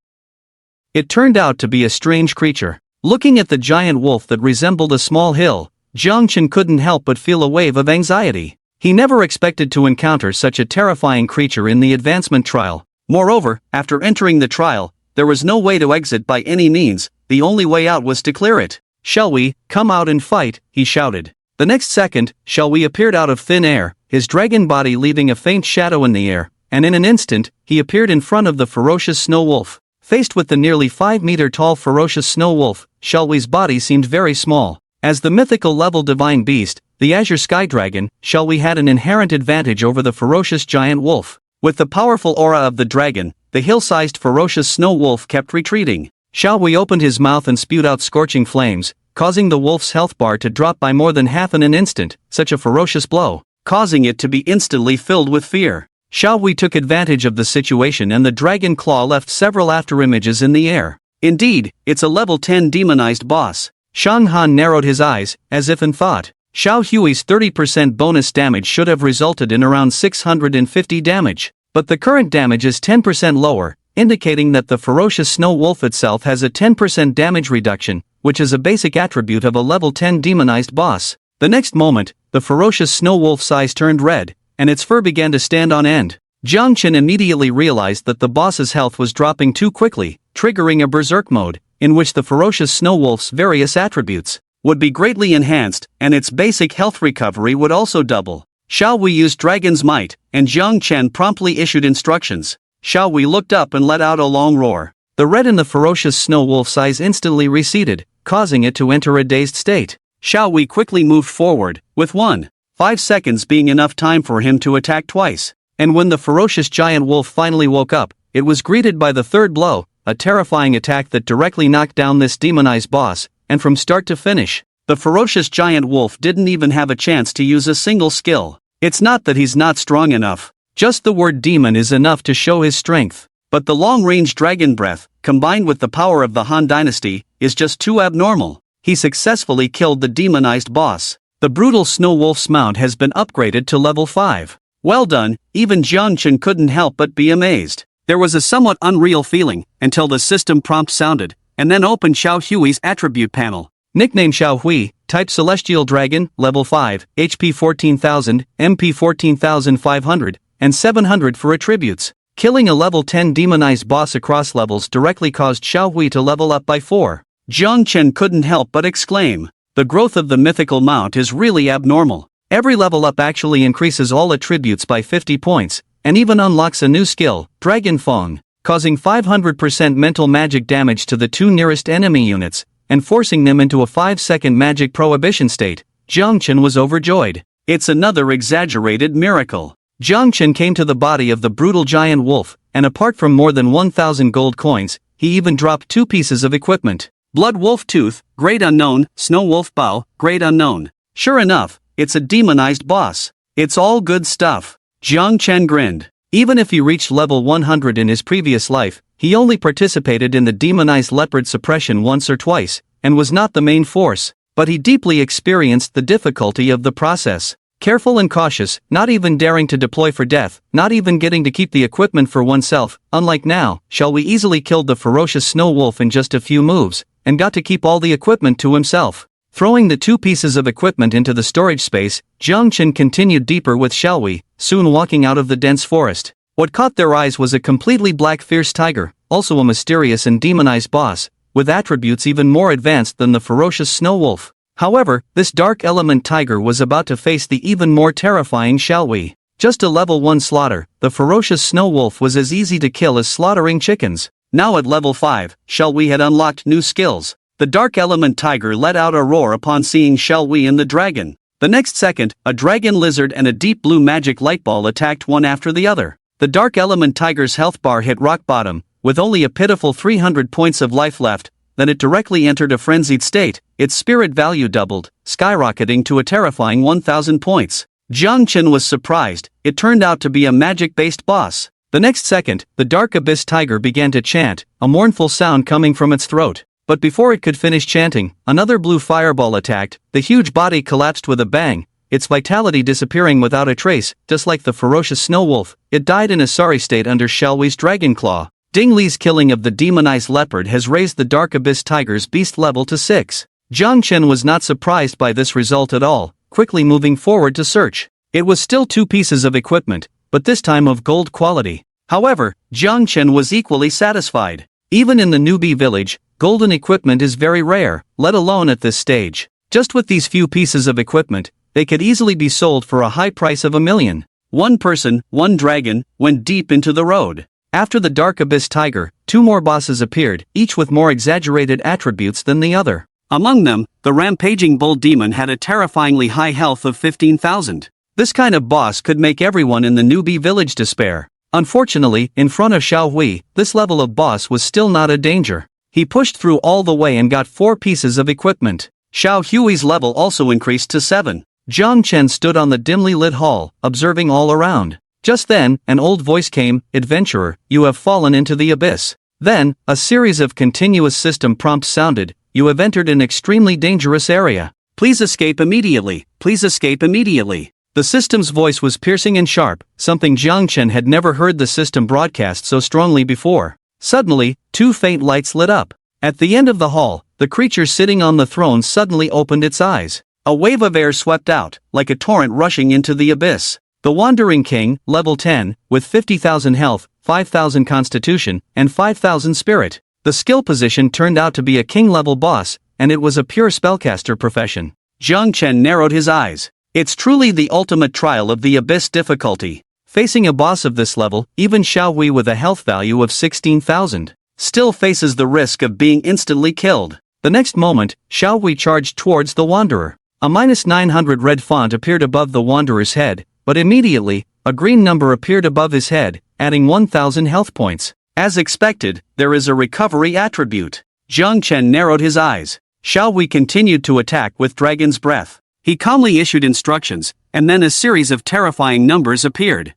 It turned out to be a strange creature. Looking at the giant wolf that resembled a small hill, Jiang Chen couldn't help but feel a wave of anxiety. He never expected to encounter such a terrifying creature in the advancement trial. Moreover, after entering the trial, there was no way to exit by any means, the only way out was to clear it. "Shall we, come out and fight?" he shouted. The next second, Shall We appeared out of thin air, his dragon body leaving a faint shadow in the air, and in an instant, he appeared in front of the ferocious snow wolf. Faced with the nearly 5-meter-tall ferocious snow wolf, Shall We's body seemed very small. As the mythical level divine beast, the Azure Sky Dragon, Shall We had an inherent advantage over the ferocious giant wolf. With the powerful aura of the dragon, the hill-sized ferocious snow wolf kept retreating. Shall We opened his mouth and spewed out scorching flames, causing the wolf's health bar to drop by more than half in an instant, such a ferocious blow, causing it to be instantly filled with fear. Shall We took advantage of the situation and the dragon claw left several afterimages in the air. Indeed, it's a level 10 demonized boss. Shang Han narrowed his eyes, as if in thought. Xiao Hui's 30% bonus damage should have resulted in around 650 damage, but the current damage is 10% lower, indicating that the ferocious snow wolf itself has a 10% damage reduction, which is a basic attribute of a level 10 demonized boss. The next moment, the ferocious snow wolf's eyes turned red, and its fur began to stand on end. Jiang Chen immediately realized that the boss's health was dropping too quickly, triggering a berserk mode, in which the ferocious snow wolf's various attributes would be greatly enhanced, and its basic health recovery would also double. Shall We use Dragon's Might, and Jiang Chen promptly issued instructions. Shall We looked up and let out a long roar. The red in the ferocious snow wolf's eyes instantly receded, causing it to enter a dazed state. Shall We quickly moved forward, with 5 seconds being enough time for him to attack twice. And when the ferocious giant wolf finally woke up, it was greeted by the third blow, a terrifying attack that directly knocked down this demonized boss, and from start to finish, the ferocious giant wolf didn't even have a chance to use a single skill. It's not that he's not strong enough, just the word demon is enough to show his strength. But the long-range dragon breath, combined with the power of the Han dynasty, is just too abnormal. He successfully killed the demonized boss. The brutal snow wolf's mount has been upgraded to level 5. Well done, even Jiang Chen couldn't help but be amazed. There was a somewhat unreal feeling, until the system prompt sounded, and then opened Xiao Hui's attribute panel. Nickname Xiao Hui, type Celestial Dragon, level 5, HP 14,000, MP 14,500, and 700 for attributes. Killing a level 10 demonized boss across levels directly caused Xiao Hui to level up by 4. Jiang Chen couldn't help but exclaim. The growth of the mythical mount is really abnormal. Every level up actually increases all attributes by 50 points, and even unlocks a new skill, Dragon Feng, causing 500% mental magic damage to the 2 nearest enemy units, and forcing them into a 5-second magic prohibition state. Jiang Chen was overjoyed. It's another exaggerated miracle. Jiang Chen came to the body of the brutal giant wolf, and apart from more than 1,000 gold coins, he even dropped 2 pieces of equipment. Blood Wolf Tooth, Great Unknown, Snow Wolf Bow, Great Unknown. Sure enough, it's a demonized boss. It's all good stuff. Jiang Chen grinned. Even if he reached level 100 in his previous life, he only participated in the demonized leopard suppression once or twice, and was not the main force, but he deeply experienced the difficulty of the process. Careful and cautious, not even daring to deploy for death, not even getting to keep the equipment for oneself. Unlike now, Shall We easily killed the ferocious snow wolf in just a few moves, and got to keep all the equipment to himself. Throwing the 2 pieces of equipment into the storage space, Jiang Chen continued deeper with Shall We, soon walking out of the dense forest. What caught their eyes was a completely black fierce tiger, also a mysterious and demonized boss, with attributes even more advanced than the ferocious snow wolf. However, this dark element tiger was about to face the even more terrifying Shall We. Just a level 1 slaughter, the ferocious snow wolf was as easy to kill as slaughtering chickens. Now at level 5, Shall We had unlocked new skills. The dark element tiger let out a roar upon seeing Shall We and the dragon. The next second, a dragon lizard and a deep blue magic light ball attacked one after the other. The dark element tiger's health bar hit rock bottom, with only a pitiful 300 points of life left. Then it directly entered a frenzied state, its spirit value doubled, skyrocketing to a terrifying 1,000 points. Jiang Chen was surprised, it turned out to be a magic-based boss. The next second, the dark abyss tiger began to chant, a mournful sound coming from its throat. But before it could finish chanting, another blue fireball attacked, the huge body collapsed with a bang, its vitality disappearing without a trace, just like the ferocious snow wolf. It died in a sorry state under Xiaohui's dragon claw. Ding Li's killing of the demonized leopard has raised the dark abyss tiger's beast level to 6. Jiang Chen was not surprised by this result at all, quickly moving forward to search. It was still 2 pieces of equipment, but this time of gold quality. However, Jiang Chen was equally satisfied. Even in the newbie village, golden equipment is very rare, let alone at this stage. Just with these few pieces of equipment, they could easily be sold for a high price of 1 million. One person, one dragon, went deep into the road. After the dark abyss tiger, 2 more bosses appeared, each with more exaggerated attributes than the other. Among them, the rampaging bull demon had a terrifyingly high health of 15,000. This kind of boss could make everyone in the newbie village despair. Unfortunately, in front of Xiaohui, this level of boss was still not a danger. He pushed through all the way and got 4 pieces of equipment. Xiaohui's level also increased to 7. Jiang Chen stood on the dimly lit hall, observing all around. Just then, an old voice came, "Adventurer, you have fallen into the abyss." Then, a series of continuous system prompts sounded, "You have entered an extremely dangerous area. Please escape immediately, please escape immediately." The system's voice was piercing and sharp, something Jiang Chen had never heard the system broadcast so strongly before. Suddenly, 2 faint lights lit up. At the end of the hall, the creature sitting on the throne suddenly opened its eyes. A wave of air swept out, like a torrent rushing into the abyss. The Wandering King, level 10, with 50,000 health, 5,000 constitution, and 5,000 spirit. The skill position turned out to be a king-level boss, and it was a pure spellcaster profession. Jiang Chen narrowed his eyes. It's truly the ultimate trial of the abyss difficulty. Facing a boss of this level, even Xiaohui with a health value of 16,000, still faces the risk of being instantly killed. The next moment, Xiaohui charged towards the Wanderer. A -900 red font appeared above the Wanderer's head, but immediately, a green number appeared above his head, adding 1,000 health points. As expected, there is a recovery attribute. Jiang Chen narrowed his eyes. Xiaohui continued to attack with Dragon's Breath. He calmly issued instructions, and then a series of terrifying numbers appeared.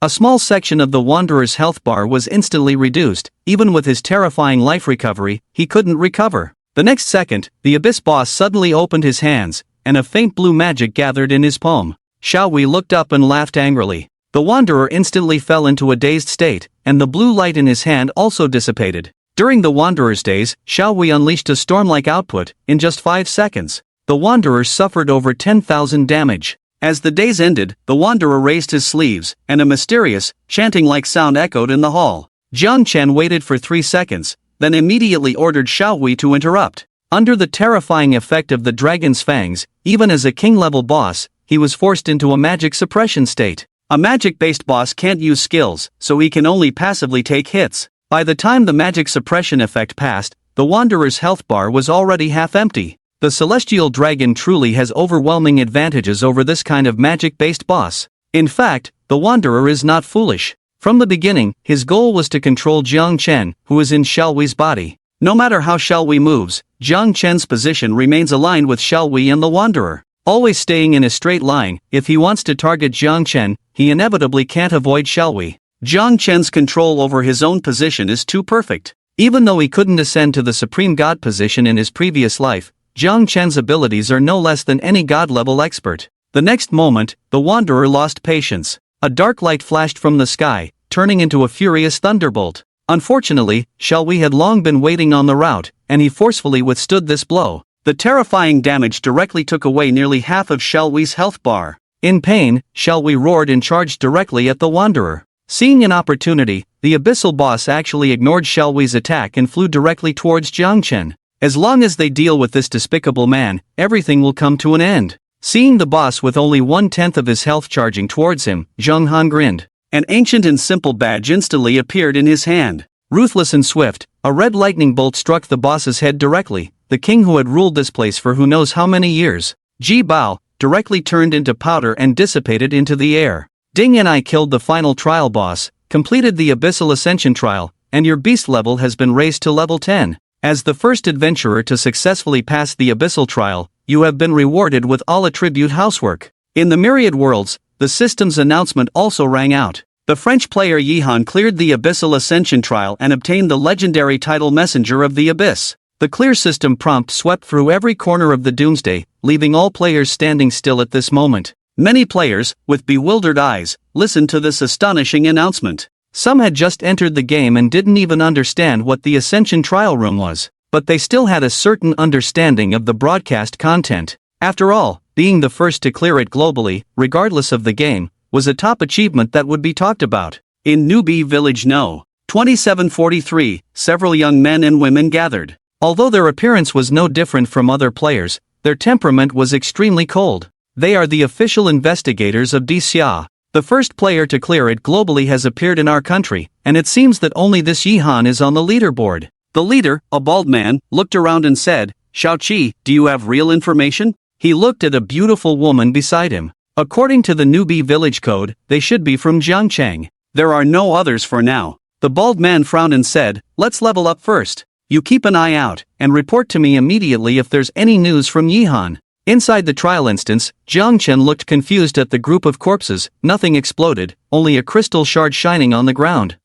A small section of the Wanderer's health bar was instantly reduced. Even with his terrifying life recovery, he couldn't recover. The next second, the Abyss boss suddenly opened his hands, and a faint blue magic gathered in his palm. Xiaohui looked up and laughed angrily. The Wanderer instantly fell into a dazed state, and the blue light in his hand also dissipated. During the Wanderer's days, Xiaohui unleashed a storm-like output, in just 5 seconds. The Wanderer suffered over 10,000 damage. As the days ended, the Wanderer raised his sleeves, and a mysterious, chanting-like sound echoed in the hall. Jiang Chen waited for 3 seconds, then immediately ordered Xiaohui to interrupt. Under the terrifying effect of the dragon's fangs, even as a king-level boss, he was forced into a magic suppression state. A magic-based boss can't use skills, so he can only passively take hits. By the time the magic suppression effect passed, the Wanderer's health bar was already half empty. The celestial dragon truly has overwhelming advantages over this kind of magic-based boss. In fact, the Wanderer is not foolish. From the beginning, his goal was to control Jiang Chen, who is in Xiaohui's body. No matter how Xiaohui moves, Jiang Chen's position remains aligned with Xiaohui and the Wanderer. Always staying in a straight line, if he wants to target Jiang Chen, he inevitably can't avoid Xiaohui. Jiang Chen's control over his own position is too perfect. Even though he couldn't ascend to the Supreme God position in his previous life, Jiang Chen's abilities are no less than any god-level expert. The next moment, the Wanderer lost patience. A dark light flashed from the sky, turning into a furious thunderbolt. Unfortunately, Xiaohui had long been waiting on the route, and he forcefully withstood this blow. The terrifying damage directly took away nearly half of Xiaohui's health bar. In pain, Xiaohui roared and charged directly at the Wanderer. Seeing an opportunity, the abyssal boss actually ignored Xiaohui's attack and flew directly towards Jiang Chen. As long as they deal with this despicable man, everything will come to an end. Seeing the boss with only 1/10 of his health charging towards him, Zheng Han grinned. An ancient and simple badge instantly appeared in his hand. Ruthless and swift, a red lightning bolt struck the boss's head directly, the king who had ruled this place for who knows how many years. Ji Bao, directly turned into powder and dissipated into the air. Ding and I killed the final trial boss, completed the Abyssal Ascension trial, and your beast level has been raised to level 10. As the first adventurer to successfully pass the Abyssal trial, you have been rewarded with all attribute housework. In the Myriad Worlds, the system's announcement also rang out. The French player Yihan cleared the Abyssal Ascension trial and obtained the legendary title Messenger of the Abyss. The clear system prompt swept through every corner of the Doomsday, leaving all players standing still at this moment. Many players, with bewildered eyes, listened to this astonishing announcement. Some had just entered the game and didn't even understand what the Ascension trial room was, but they still had a certain understanding of the broadcast content. After all, being the first to clear it globally, regardless of the game, was a top achievement that would be talked about. In Newbie Village No. 2743, several young men and women gathered. Although their appearance was no different from other players, their temperament was extremely cold. They are the official investigators of Xia. The first player to clear it globally has appeared in our country, and it seems that only this Yihan is on the leaderboard. The leader, a bald man, looked around and said, "Xiaoqi, do you have real information?" He looked at a beautiful woman beside him. According to the Newbie Village Code, they should be from Jiangcheng. There are no others for now. The bald man frowned and said, "Let's level up first. You keep an eye out, and report to me immediately if there's any news from Yihan." Inside the trial instance, Jiang Chen looked confused at the group of corpses. Nothing exploded, only a crystal shard shining on the ground.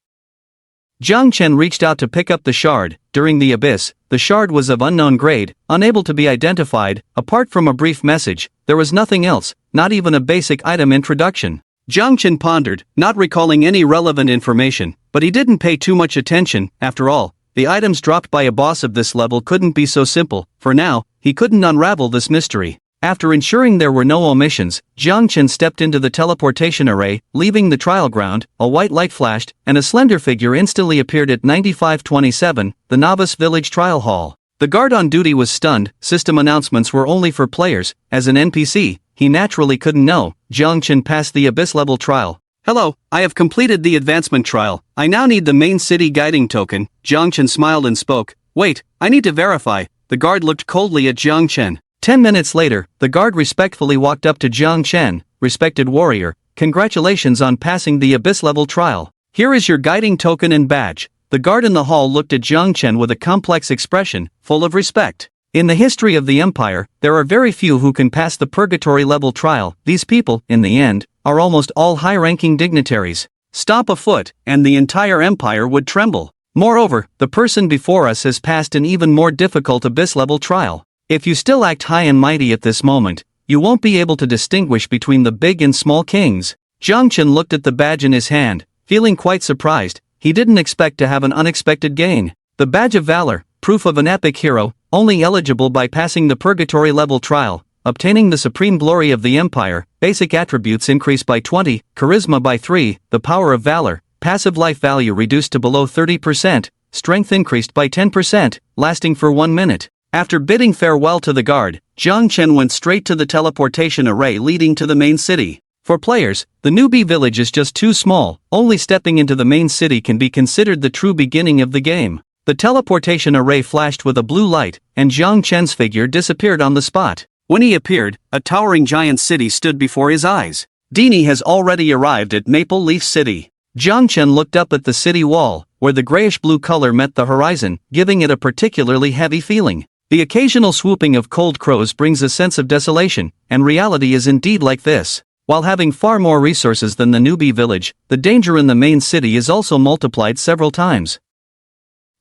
Jiang Chen reached out to pick up the shard. During the abyss, the shard was of unknown grade, unable to be identified. Apart from a brief message, there was nothing else, not even a basic item introduction. Jiang Chen pondered, not recalling any relevant information, but he didn't pay too much attention. After all, the items dropped by a boss of this level couldn't be so simple. For now, he couldn't unravel this mystery. After ensuring there were no omissions, Jiang Chen stepped into the teleportation array, leaving the trial ground. A white light flashed, and a slender figure instantly appeared at 9527, the Novice Village Trial Hall. The guard on duty was stunned. System announcements were only for players. As an NPC, he naturally couldn't know. Jiang Chen passed the Abyss level trial. "Hello, I have completed the advancement trial. I now need the main city guiding token." Jiang Chen smiled and spoke. "Wait, I need to verify." The guard looked coldly at Jiang Chen. 10 minutes later, the guard respectfully walked up to Jiang Chen. "Respected warrior, congratulations on passing the Abyss level trial. Here is your guiding token and badge." The guard in the hall looked at Jiang Chen with a complex expression, full of respect. In the history of the Empire, there are very few who can pass the Purgatory level trial. These people, in the end, are almost all high-ranking dignitaries. Stomp a foot, and the entire empire would tremble. Moreover, the person before us has passed an even more difficult Abyss-level trial. If you still act high and mighty at this moment, you won't be able to distinguish between the big and small kings. Jiang Chen looked at the badge in his hand, feeling quite surprised. He didn't expect to have an unexpected gain. The Badge of Valor, proof of an epic hero, only eligible by passing the Purgatory level trial, obtaining the supreme glory of the Empire. Basic attributes increased by 20, charisma by 3, the power of valor, passive life value reduced to below 30%, strength increased by 10%, lasting for 1 minute. After bidding farewell to the guard, Jiang Chen went straight to the teleportation array leading to the main city. For players, the newbie village is just too small. Only stepping into the main city can be considered the true beginning of the game. The teleportation array flashed with a blue light, and Jiang Chen's figure disappeared on the spot. When he appeared, a towering giant city stood before his eyes. Dini has already arrived at Maple Leaf City. Jiang Chen looked up at the city wall, where the grayish-blue color met the horizon, giving it a particularly heavy feeling. The occasional swooping of cold crows brings a sense of desolation, and reality is indeed like this. While having far more resources than the newbie village, the danger in the main city is also multiplied several times.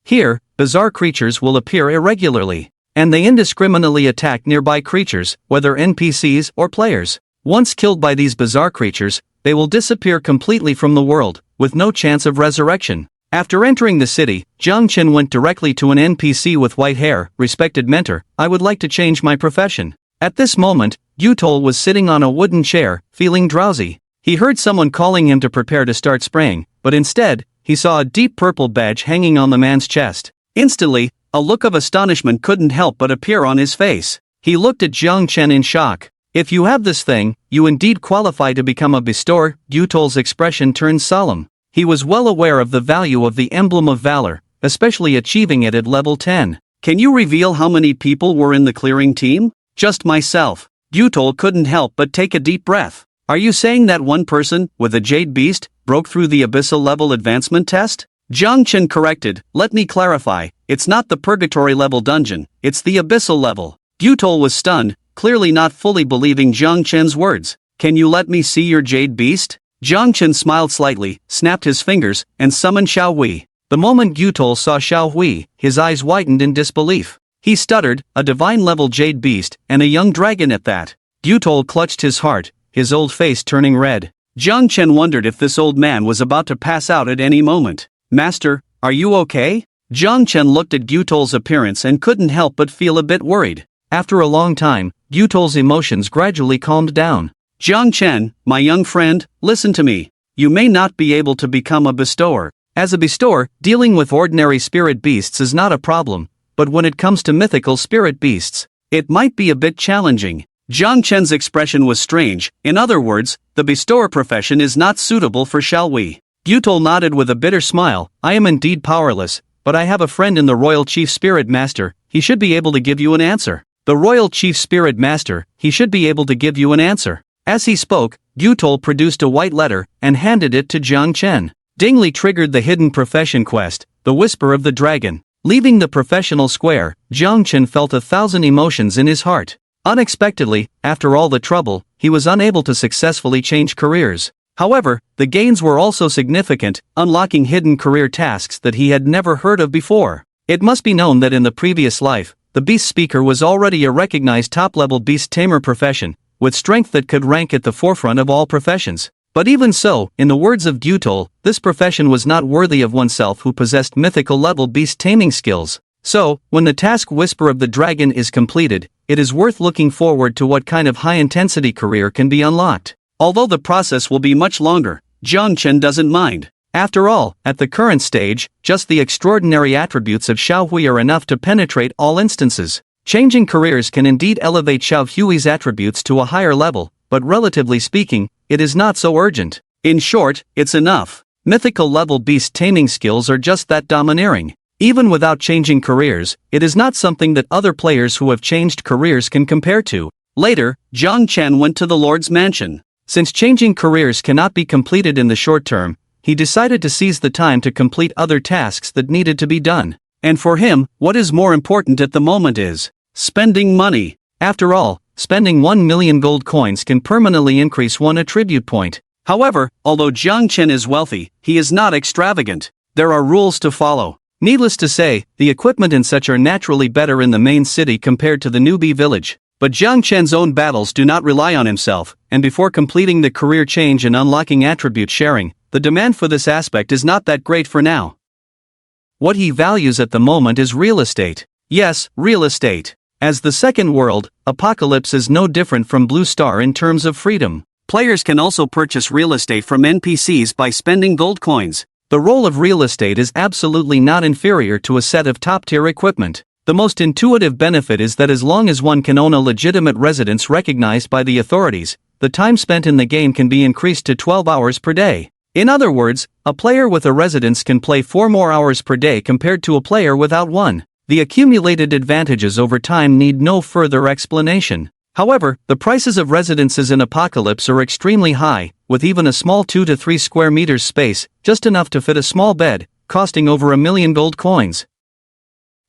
Here, bizarre creatures will appear irregularly, and they indiscriminately attack nearby creatures, whether NPCs or players. Once killed by these bizarre creatures, they will disappear completely from the world, with no chance of resurrection. After entering the city, Jiang Chen went directly to an NPC with white hair. "Respected mentor, I would like to change my profession." At this moment, Yutol was sitting on a wooden chair, feeling drowsy. He heard someone calling him to prepare to start spraying, but instead, he saw a deep purple badge hanging on the man's chest. Instantly, a look of astonishment couldn't help but appear on his face. He looked at Jiang Chen in shock. "If you have this thing, you indeed qualify to become a bestower." Yutol's expression turned solemn. He was well aware of the value of the Emblem of Valor, especially achieving it at level 10. "Can you reveal how many people were in the clearing team?" "Just myself. Gyutol couldn't help but take a deep breath. Are you saying that one person, with a jade beast, broke through the abyssal level advancement test? Jiang Chen corrected, let me clarify, it's not the purgatory level dungeon, it's the abyssal level. Gyutol was stunned, clearly not fully believing Jiang Chen's words. Can you let me see your jade beast? Jiang Chen smiled slightly, snapped his fingers, and summoned Xiao Hui. The moment Gyutol saw Xiao Hui, his eyes widened in disbelief. He stuttered, a divine-level jade beast, and a young dragon at that. Gyutol clutched his heart, his old face turning red. Jiang Chen wondered if this old man was about to pass out at any moment. Master, are you okay? Jiang Chen looked at Gyutol's appearance and couldn't help but feel a bit worried. After a long time, Gyutol's emotions gradually calmed down. Jiang Chen, my young friend, listen to me. You may not be able to become a bestower. As a bestower, dealing with ordinary spirit beasts is not a problem, but when it comes to mythical spirit beasts, it might be a bit challenging. Jiang Chen's expression was strange. In other words, the bestower profession is not suitable for Xiao Hui. Gyutol nodded with a bitter smile. I am indeed powerless, but I have a friend in the Royal Chief Spirit Master. He should be able to give you an answer. The Royal Chief Spirit Master, he should be able to give you an answer. As he spoke, Gyutol produced a white letter and handed it to Jiang Chen. Dingley triggered the hidden profession quest, the Whisper of the Dragon. Leaving the professional square, Jiang Chen felt 1,000 emotions in his heart. Unexpectedly, after all the trouble, he was unable to successfully change careers. However, the gains were also significant, unlocking hidden career tasks that he had never heard of before. It must be known that in the previous life, the beast speaker was already a recognized top-level beast tamer profession, with strength that could rank at the forefront of all professions. But even so, in the words of Gyutol, this profession was not worthy of oneself who possessed mythical-level beast taming skills. So, when the task Whisper of the Dragon is completed, it is worth looking forward to what kind of high-intensity career can be unlocked. Although the process will be much longer, Jiang Chen doesn't mind. After all, at the current stage, just the extraordinary attributes of Xiao Hui are enough to penetrate all instances. Changing careers can indeed elevate Xiao Hui's attributes to a higher level, but relatively speaking, it is not so urgent. In short, it's enough. Mythical-level beast taming skills are just that domineering. Even without changing careers, it is not something that other players who have changed careers can compare to. Later, Jiang Chen went to the Lord's mansion. Since changing careers cannot be completed in the short term, he decided to seize the time to complete other tasks that needed to be done. And for him, what is more important at the moment is spending money. After all, spending 1 million gold coins can permanently increase one attribute point. However, although Jiang Chen is wealthy, he is not extravagant. There are rules to follow. Needless to say, the equipment and such are naturally better in the main city compared to the newbie village. But Jiang Chen's own battles do not rely on himself, and before completing the career change and unlocking attribute sharing, the demand for this aspect is not that great for now. What he values at the moment is real estate. Yes, real estate. As the second world, Apocalypse is no different from Blue Star in terms of freedom. Players can also purchase real estate from NPCs by spending gold coins. The role of real estate is absolutely not inferior to a set of top-tier equipment. The most intuitive benefit is that as long as one can own a legitimate residence recognized by the authorities, the time spent in the game can be increased to 12 hours per day. In other words, a player with a residence can play 4 more hours per day compared to a player without one. The accumulated advantages over time need no further explanation. However, the prices of residences in Apocalypse are extremely high, with even a small 2 to 3 square meters space, just enough to fit a small bed, costing over 1 million gold coins.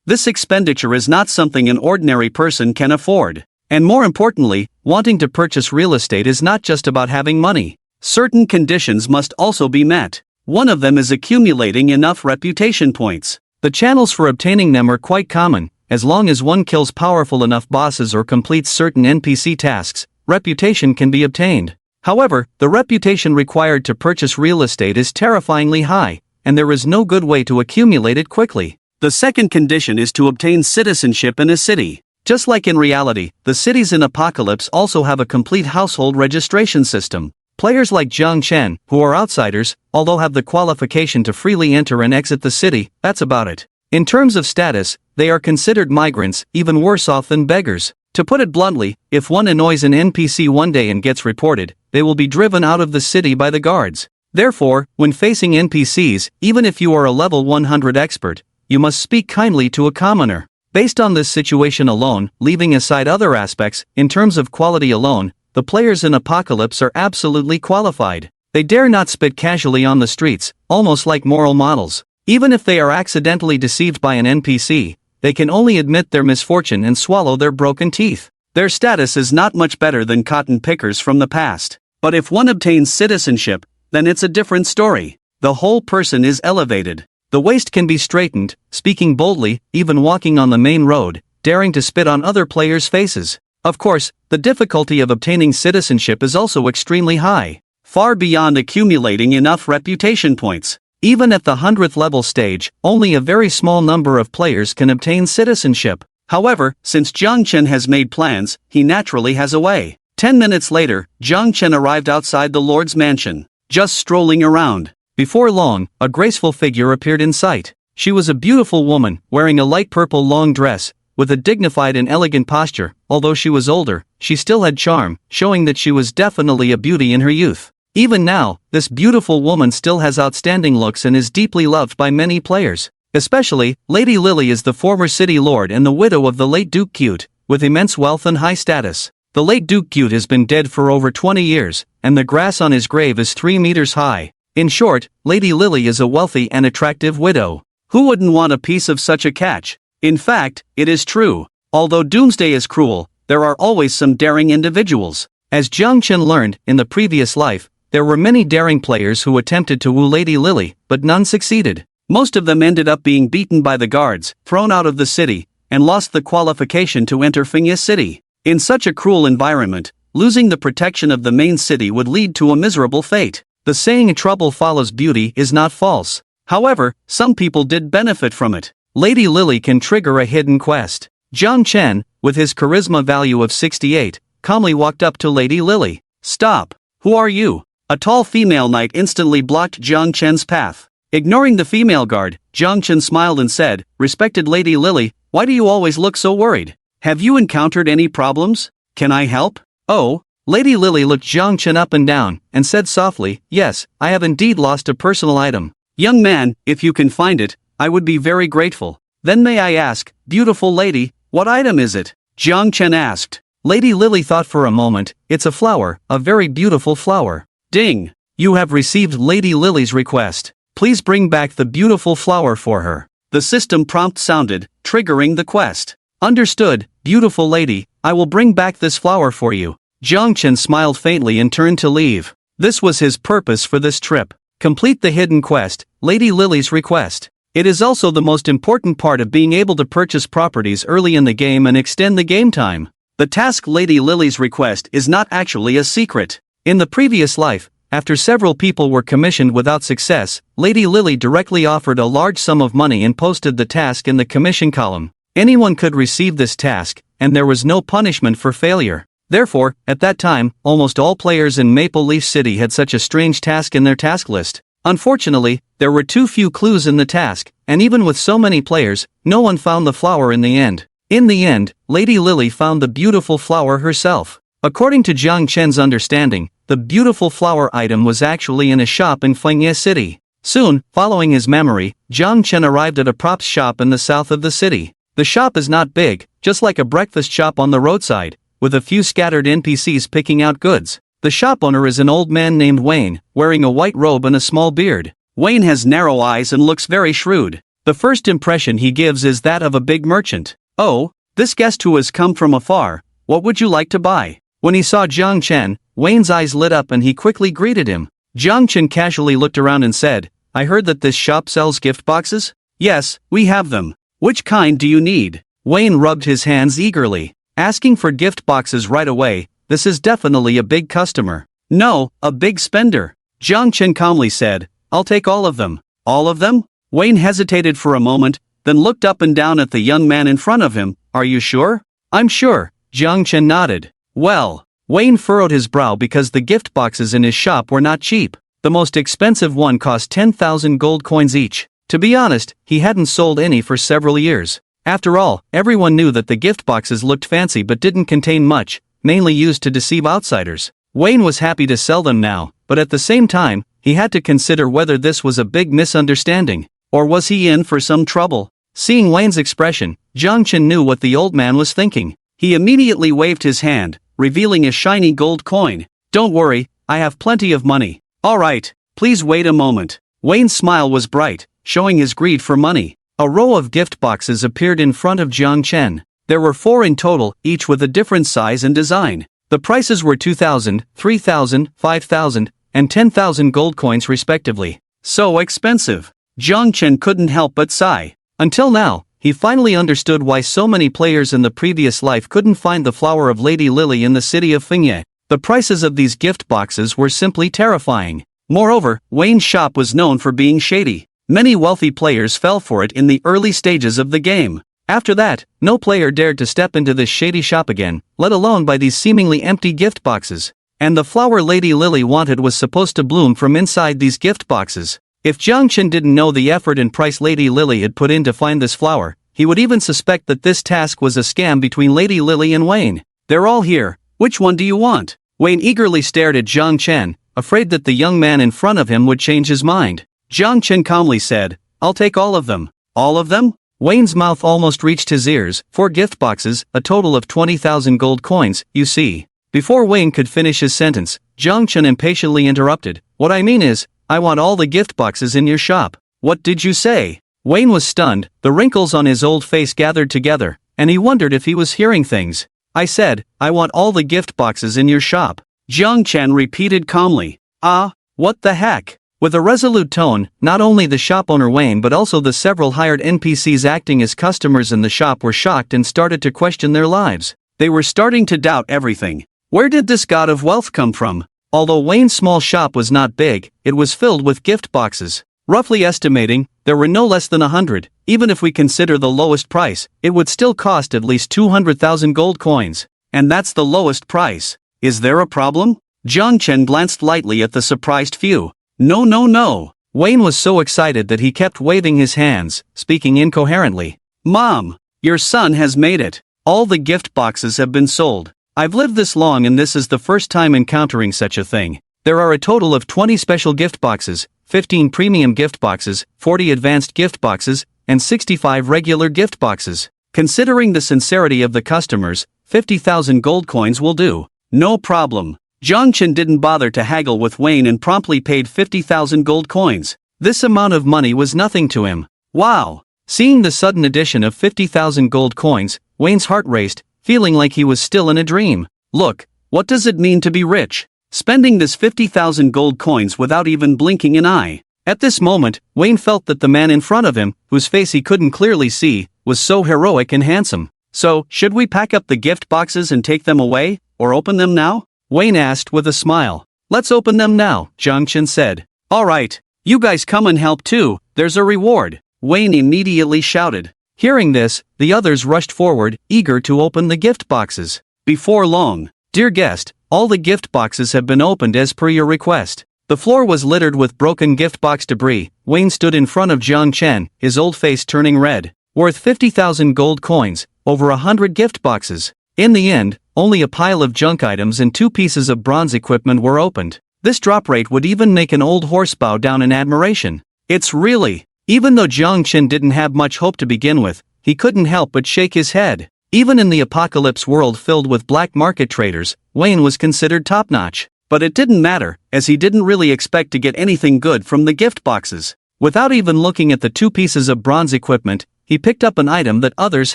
This expenditure is not something an ordinary person can afford. And more importantly, wanting to purchase real estate is not just about having money. Certain conditions must also be met. One of them is accumulating enough reputation points. The channels for obtaining them are quite common. As long as one kills powerful enough bosses or completes certain NPC tasks, reputation can be obtained. However, the reputation required to purchase real estate is terrifyingly high, and there is no good way to accumulate it quickly. The second condition is to obtain citizenship in a city. Just like in reality, the cities in Apocalypse also have a complete household registration system. Players like Jiang Chen, who are outsiders, although have the qualification to freely enter and exit the city, that's about it. In terms of status, they are considered migrants, even worse off than beggars. To put it bluntly, if one annoys an NPC one day and gets reported, they will be driven out of the city by the guards. Therefore, when facing NPCs, even if you are a level 100 expert, you must speak kindly to a commoner. Based on this situation alone, leaving aside other aspects, in terms of quality alone, the players in Apocalypse are absolutely qualified. They dare not spit casually on the streets, almost like moral models. Even if they are accidentally deceived by an NPC, they can only admit their misfortune and swallow their broken teeth. Their status is not much better than cotton pickers from the past. But if one obtains citizenship, then it's a different story. The whole person is elevated. The waist can be straightened, speaking boldly, even walking on the main road, daring to spit on other players' faces. Of course, the difficulty of obtaining citizenship is also extremely high, far beyond accumulating enough reputation points. Even at the 100th level stage, only a very small number of players can obtain citizenship. However, since Jiang Chen has made plans, he naturally has a way. 10 minutes later, Jiang Chen arrived outside the Lord's mansion, just strolling around. Before long, a graceful figure appeared in sight. She was a beautiful woman, wearing a light purple long dress, with a dignified and elegant posture. Although she was older, she still had charm, showing that she was definitely a beauty in her youth. Even now, this beautiful woman still has outstanding looks and is deeply loved by many players. Especially, Lady Lily is the former city lord and the widow of the late Duke Cute, with immense wealth and high status. The late Duke Cute has been dead for over 20 years, and the grass on his grave is 3 meters high. In short, Lady Lily is a wealthy and attractive widow. Who wouldn't want a piece of such a catch? In fact, it is true. Although Doomsday is cruel, there are always some daring individuals. As Jiang Chen learned, in the previous life, there were many daring players who attempted to woo Lady Lily, but none succeeded. Most of them ended up being beaten by the guards, thrown out of the city, and lost the qualification to enter Fingya City. In such a cruel environment, losing the protection of the main city would lead to a miserable fate. The saying trouble follows beauty is not false. However, some people did benefit from it. Lady Lily can trigger a hidden quest. Jiang Chen, with his charisma value of 68, calmly walked up to Lady Lily. "Stop! Who are you?" A tall female knight instantly blocked Jiang Chen's path. Ignoring the female guard, Jiang Chen smiled and said, "Respected Lady Lily, why do you always look so worried? Have you encountered any problems? Can I help?" "Oh." Lady Lily looked Jiang Chen up and down, and said softly, "Yes, I have indeed lost a personal item. Young man, if you can find it, I would be very grateful." "Then may I ask, beautiful lady, what item is it?" Jiang Chen asked. Lady Lily thought for a moment. "It's a flower, a very beautiful flower." Ding! You have received Lady Lily's request. Please bring back the beautiful flower for her. The system prompt sounded, triggering the quest. Understood, beautiful lady, I will bring back this flower for you. Jiang Chen smiled faintly and turned to leave. This was his purpose for this trip. Complete the hidden quest, Lady Lily's request. It is also the most important part of being able to purchase properties early in the game and extend the game time. The task Lady Lily's request is not actually a secret. In the previous life, after several people were commissioned without success, Lady Lily directly offered a large sum of money and posted the task in the commission column. Anyone could receive this task, and there was no punishment for failure. Therefore, at that time, almost all players in Maple Leaf City had such a strange task in their task list. Unfortunately, there were too few clues in the task, and even with so many players, no one found the flower in the end. In the end, Lady Lily found the beautiful flower herself. According to Jiang Chen's understanding, the beautiful flower item was actually in a shop in Fengye City. Soon, following his memory, Jiang Chen arrived at a props shop in the south of the city. The shop is not big, just like a breakfast shop on the roadside, with a few scattered NPCs picking out goods. The shop owner is an old man named Wayne, wearing a white robe and a small beard. Wayne has narrow eyes and looks very shrewd. The first impression he gives is that of a big merchant. "Oh, this guest who has come from afar, what would you like to buy?" When he saw Jiang Chen, Wayne's eyes lit up and he quickly greeted him. Jiang Chen casually looked around and said, "I heard that this shop sells gift boxes?" "Yes, we have them. Which kind do you need?" Wayne rubbed his hands eagerly. Asking for gift boxes right away, this is definitely a big customer. "No, a big spender." Jiang Chen calmly said, "I'll take all of them." "All of them?" Wayne hesitated for a moment, then looked up and down at the young man in front of him. "Are you sure?" "I'm sure," Jiang Chen nodded. "Well," Wayne furrowed his brow because the gift boxes in his shop were not cheap. The most expensive one cost 10,000 gold coins each. To be honest, he hadn't sold any for several years. After all, everyone knew that the gift boxes looked fancy but didn't contain much, mainly used to deceive outsiders. Wayne was happy to sell them now, but at the same time, he had to consider whether this was a big misunderstanding, or was he in for some trouble. Seeing Wayne's expression, Jiang Chen knew what the old man was thinking. He immediately waved his hand, revealing a shiny gold coin. "Don't worry, I have plenty of money." "Alright, please wait a moment." Wayne's smile was bright, showing his greed for money. A row of gift boxes appeared in front of Jiang Chen. There were 4 in total, each with a different size and design. The prices were 2,000, 3,000, 5,000, and 10,000 gold coins respectively. So expensive. Jiang Chen couldn't help but sigh. Until now, he finally understood why so many players in the previous life couldn't find the flower of Lady Lily in the city of Fengye. The prices of these gift boxes were simply terrifying. Moreover, Wayne's shop was known for being shady. Many wealthy players fell for it in the early stages of the game. After that, no player dared to step into this shady shop again, let alone buy these seemingly empty gift boxes. And the flower Lady Lily wanted was supposed to bloom from inside these gift boxes. If Jiang Chen didn't know the effort and price Lady Lily had put in to find this flower, he would even suspect that this task was a scam between Lady Lily and Wayne. "They're all here. Which one do you want?" Wayne eagerly stared at Jiang Chen, afraid that the young man in front of him would change his mind. Jiang Chen calmly said, "I'll take all of them." "All of them?" Wayne's mouth almost reached his ears. 4 gift boxes, a total of 20,000 gold coins, you see. Before Wayne could finish his sentence, Jiang Chen impatiently interrupted. "What I mean is, I want all the gift boxes in your shop." "What did you say?" Wayne was stunned, the wrinkles on his old face gathered together, and he wondered if he was hearing things. "I said, I want all the gift boxes in your shop," Jiang Chen repeated calmly. "Ah, what the heck?" With a resolute tone, not only the shop owner Wayne but also the several hired NPCs acting as customers in the shop were shocked and started to question their lives. They were starting to doubt everything. Where did this god of wealth come from? Although Wayne's small shop was not big, it was filled with gift boxes. Roughly estimating, there were no less than 100. Even if we consider the lowest price, it would still cost at least 200,000 gold coins. And that's the lowest price. Is there a problem? Jiang Chen glanced lightly at the surprised few. No, no, no. Wayne was so excited that he kept waving his hands, speaking incoherently. "Mom, your son has made it. All the gift boxes have been sold. I've lived this long and this is the first time encountering such a thing. There are a total of 20 special gift boxes, 15 premium gift boxes, 40 advanced gift boxes, and 65 regular gift boxes. Considering the sincerity of the customers, 50,000 gold coins will do." "No problem." Jiang Chen didn't bother to haggle with Wayne and promptly paid 50,000 gold coins. This amount of money was nothing to him. Wow! Seeing the sudden addition of 50,000 gold coins, Wayne's heart raced, feeling like he was still in a dream. Look, what does it mean to be rich? Spending this 50,000 gold coins without even blinking an eye. At this moment, Wayne felt that the man in front of him, whose face he couldn't clearly see, was so heroic and handsome. "So, should we pack up the gift boxes and take them away, or open them now?" Wayne asked with a smile. "Let's open them now," Jiang Chen said. "Alright, you guys come and help too, there's a reward," Wayne immediately shouted. Hearing this, the others rushed forward, eager to open the gift boxes. Before long, "Dear guest, all the gift boxes have been opened as per your request." The floor was littered with broken gift box debris. Wayne stood in front of Jiang Chen, his old face turning red. Worth 50,000 gold coins, over 100 gift boxes. In the end, only a pile of junk items and 2 pieces of bronze equipment were opened. This drop rate would even make an old horse bow down in admiration. It's really... Even though Jiang Chen didn't have much hope to begin with, he couldn't help but shake his head. Even in the apocalypse world filled with black market traders, Wayne was considered top-notch. But it didn't matter, as he didn't really expect to get anything good from the gift boxes. Without even looking at the 2 pieces of bronze equipment, he picked up an item that others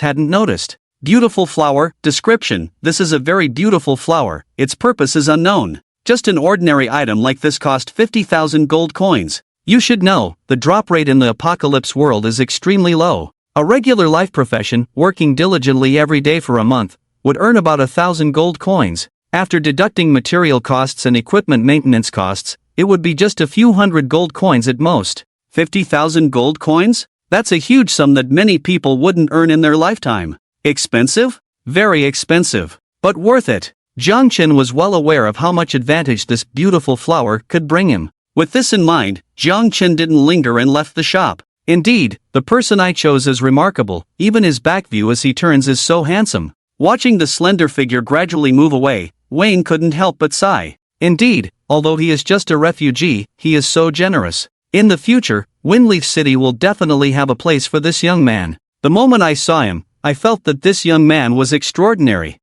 hadn't noticed. Beautiful flower. Description: this is a very beautiful flower, its purpose is unknown. Just an ordinary item like this cost 50,000 gold coins. You should know, the drop rate in the apocalypse world is extremely low. A regular life profession, working diligently every day for a month, would earn about 1,000 gold coins. After deducting material costs and equipment maintenance costs, it would be just a few hundred gold coins at most. 50,000 gold coins? That's a huge sum that many people wouldn't earn in their lifetime. Expensive? Very expensive. But worth it. Jiang Chen was well aware of how much advantage this beautiful flower could bring him. With this in mind, Jiang Chen didn't linger and left the shop. Indeed, the person I chose is remarkable, even his back view as he turns is so handsome. Watching the slender figure gradually move away, Wayne couldn't help but sigh. Indeed, although he is just a refugee, he is so generous. In the future, Windleaf City will definitely have a place for this young man. The moment I saw him, I felt that this young man was extraordinary.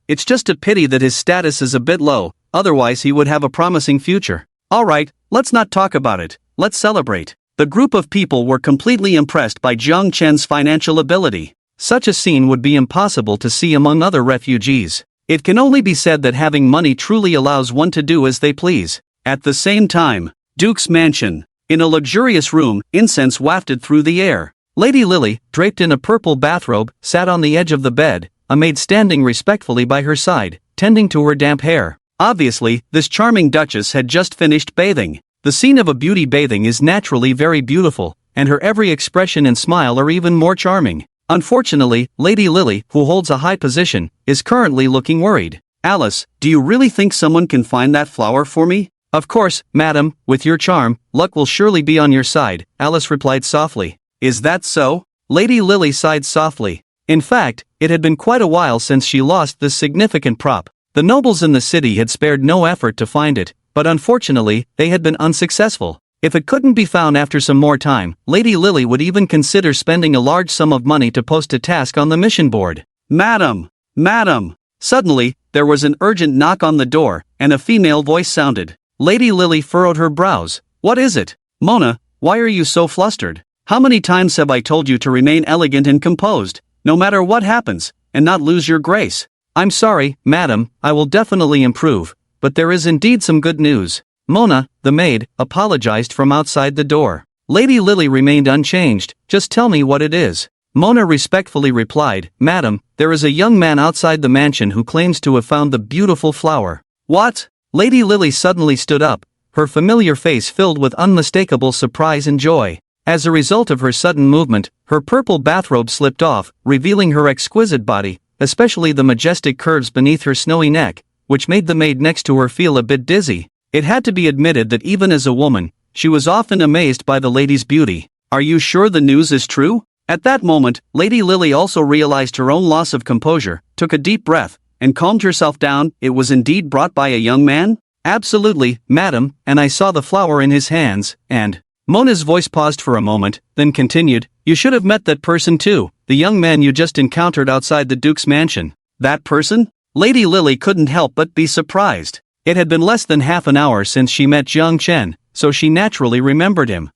It's just a pity that his status is a bit low, otherwise he would have a promising future. Alright, let's not talk about it, let's celebrate. The group of people were completely impressed by Jiang Chen's financial ability. Such a scene would be impossible to see among other refugees. It can only be said that having money truly allows one to do as they please. At the same time, Duke's mansion. In a luxurious room, incense wafted through the air. Lady Lily, draped in a purple bathrobe, sat on the edge of the bed, a maid standing respectfully by her side, tending to her damp hair. Obviously, this charming duchess had just finished bathing. The scene of a beauty bathing is naturally very beautiful, and her every expression and smile are even more charming. Unfortunately, Lady Lily, who holds a high position, is currently looking worried. Alice, do you really think someone can find that flower for me? Of course, madam, with your charm, luck will surely be on your side, Alice replied softly. Is that so? Lady Lily sighed softly. In fact, it had been quite a while since she lost this significant prop. The nobles in the city had spared no effort to find it, but unfortunately, they had been unsuccessful. If it couldn't be found after some more time, Lady Lily would even consider spending a large sum of money to post a task on the mission board. Madam! Madam! Suddenly, there was an urgent knock on the door, and a female voice sounded. Lady Lily furrowed her brows. What is it? Mona, why are you so flustered? How many times have I told you to remain elegant and composed, no matter what happens, and not lose your grace? I'm sorry, madam, I will definitely improve, but there is indeed some good news. Mona, the maid, apologized from outside the door. Lady Lily remained unchanged. Just tell me what it is. Mona respectfully replied, Madam, there is a young man outside the mansion who claims to have found the beautiful flower. What? Lady Lily suddenly stood up, her familiar face filled with unmistakable surprise and joy. As a result of her sudden movement, her purple bathrobe slipped off, revealing her exquisite body, especially the majestic curves beneath her snowy neck, which made the maid next to her feel a bit dizzy. It had to be admitted that even as a woman, she was often amazed by the lady's beauty. Are you sure the news is true? At that moment, Lady Lily also realized her own loss of composure, took a deep breath, and calmed herself down. It was indeed brought by a young man? Absolutely, madam, and I saw the flower in his hands, and... Mona's voice paused for a moment, then continued, You should have met that person too, the young man you just encountered outside the Duke's mansion. That person? Lady Lily couldn't help but be surprised. It had been less than half an hour since she met Jiang Chen, so she naturally remembered him.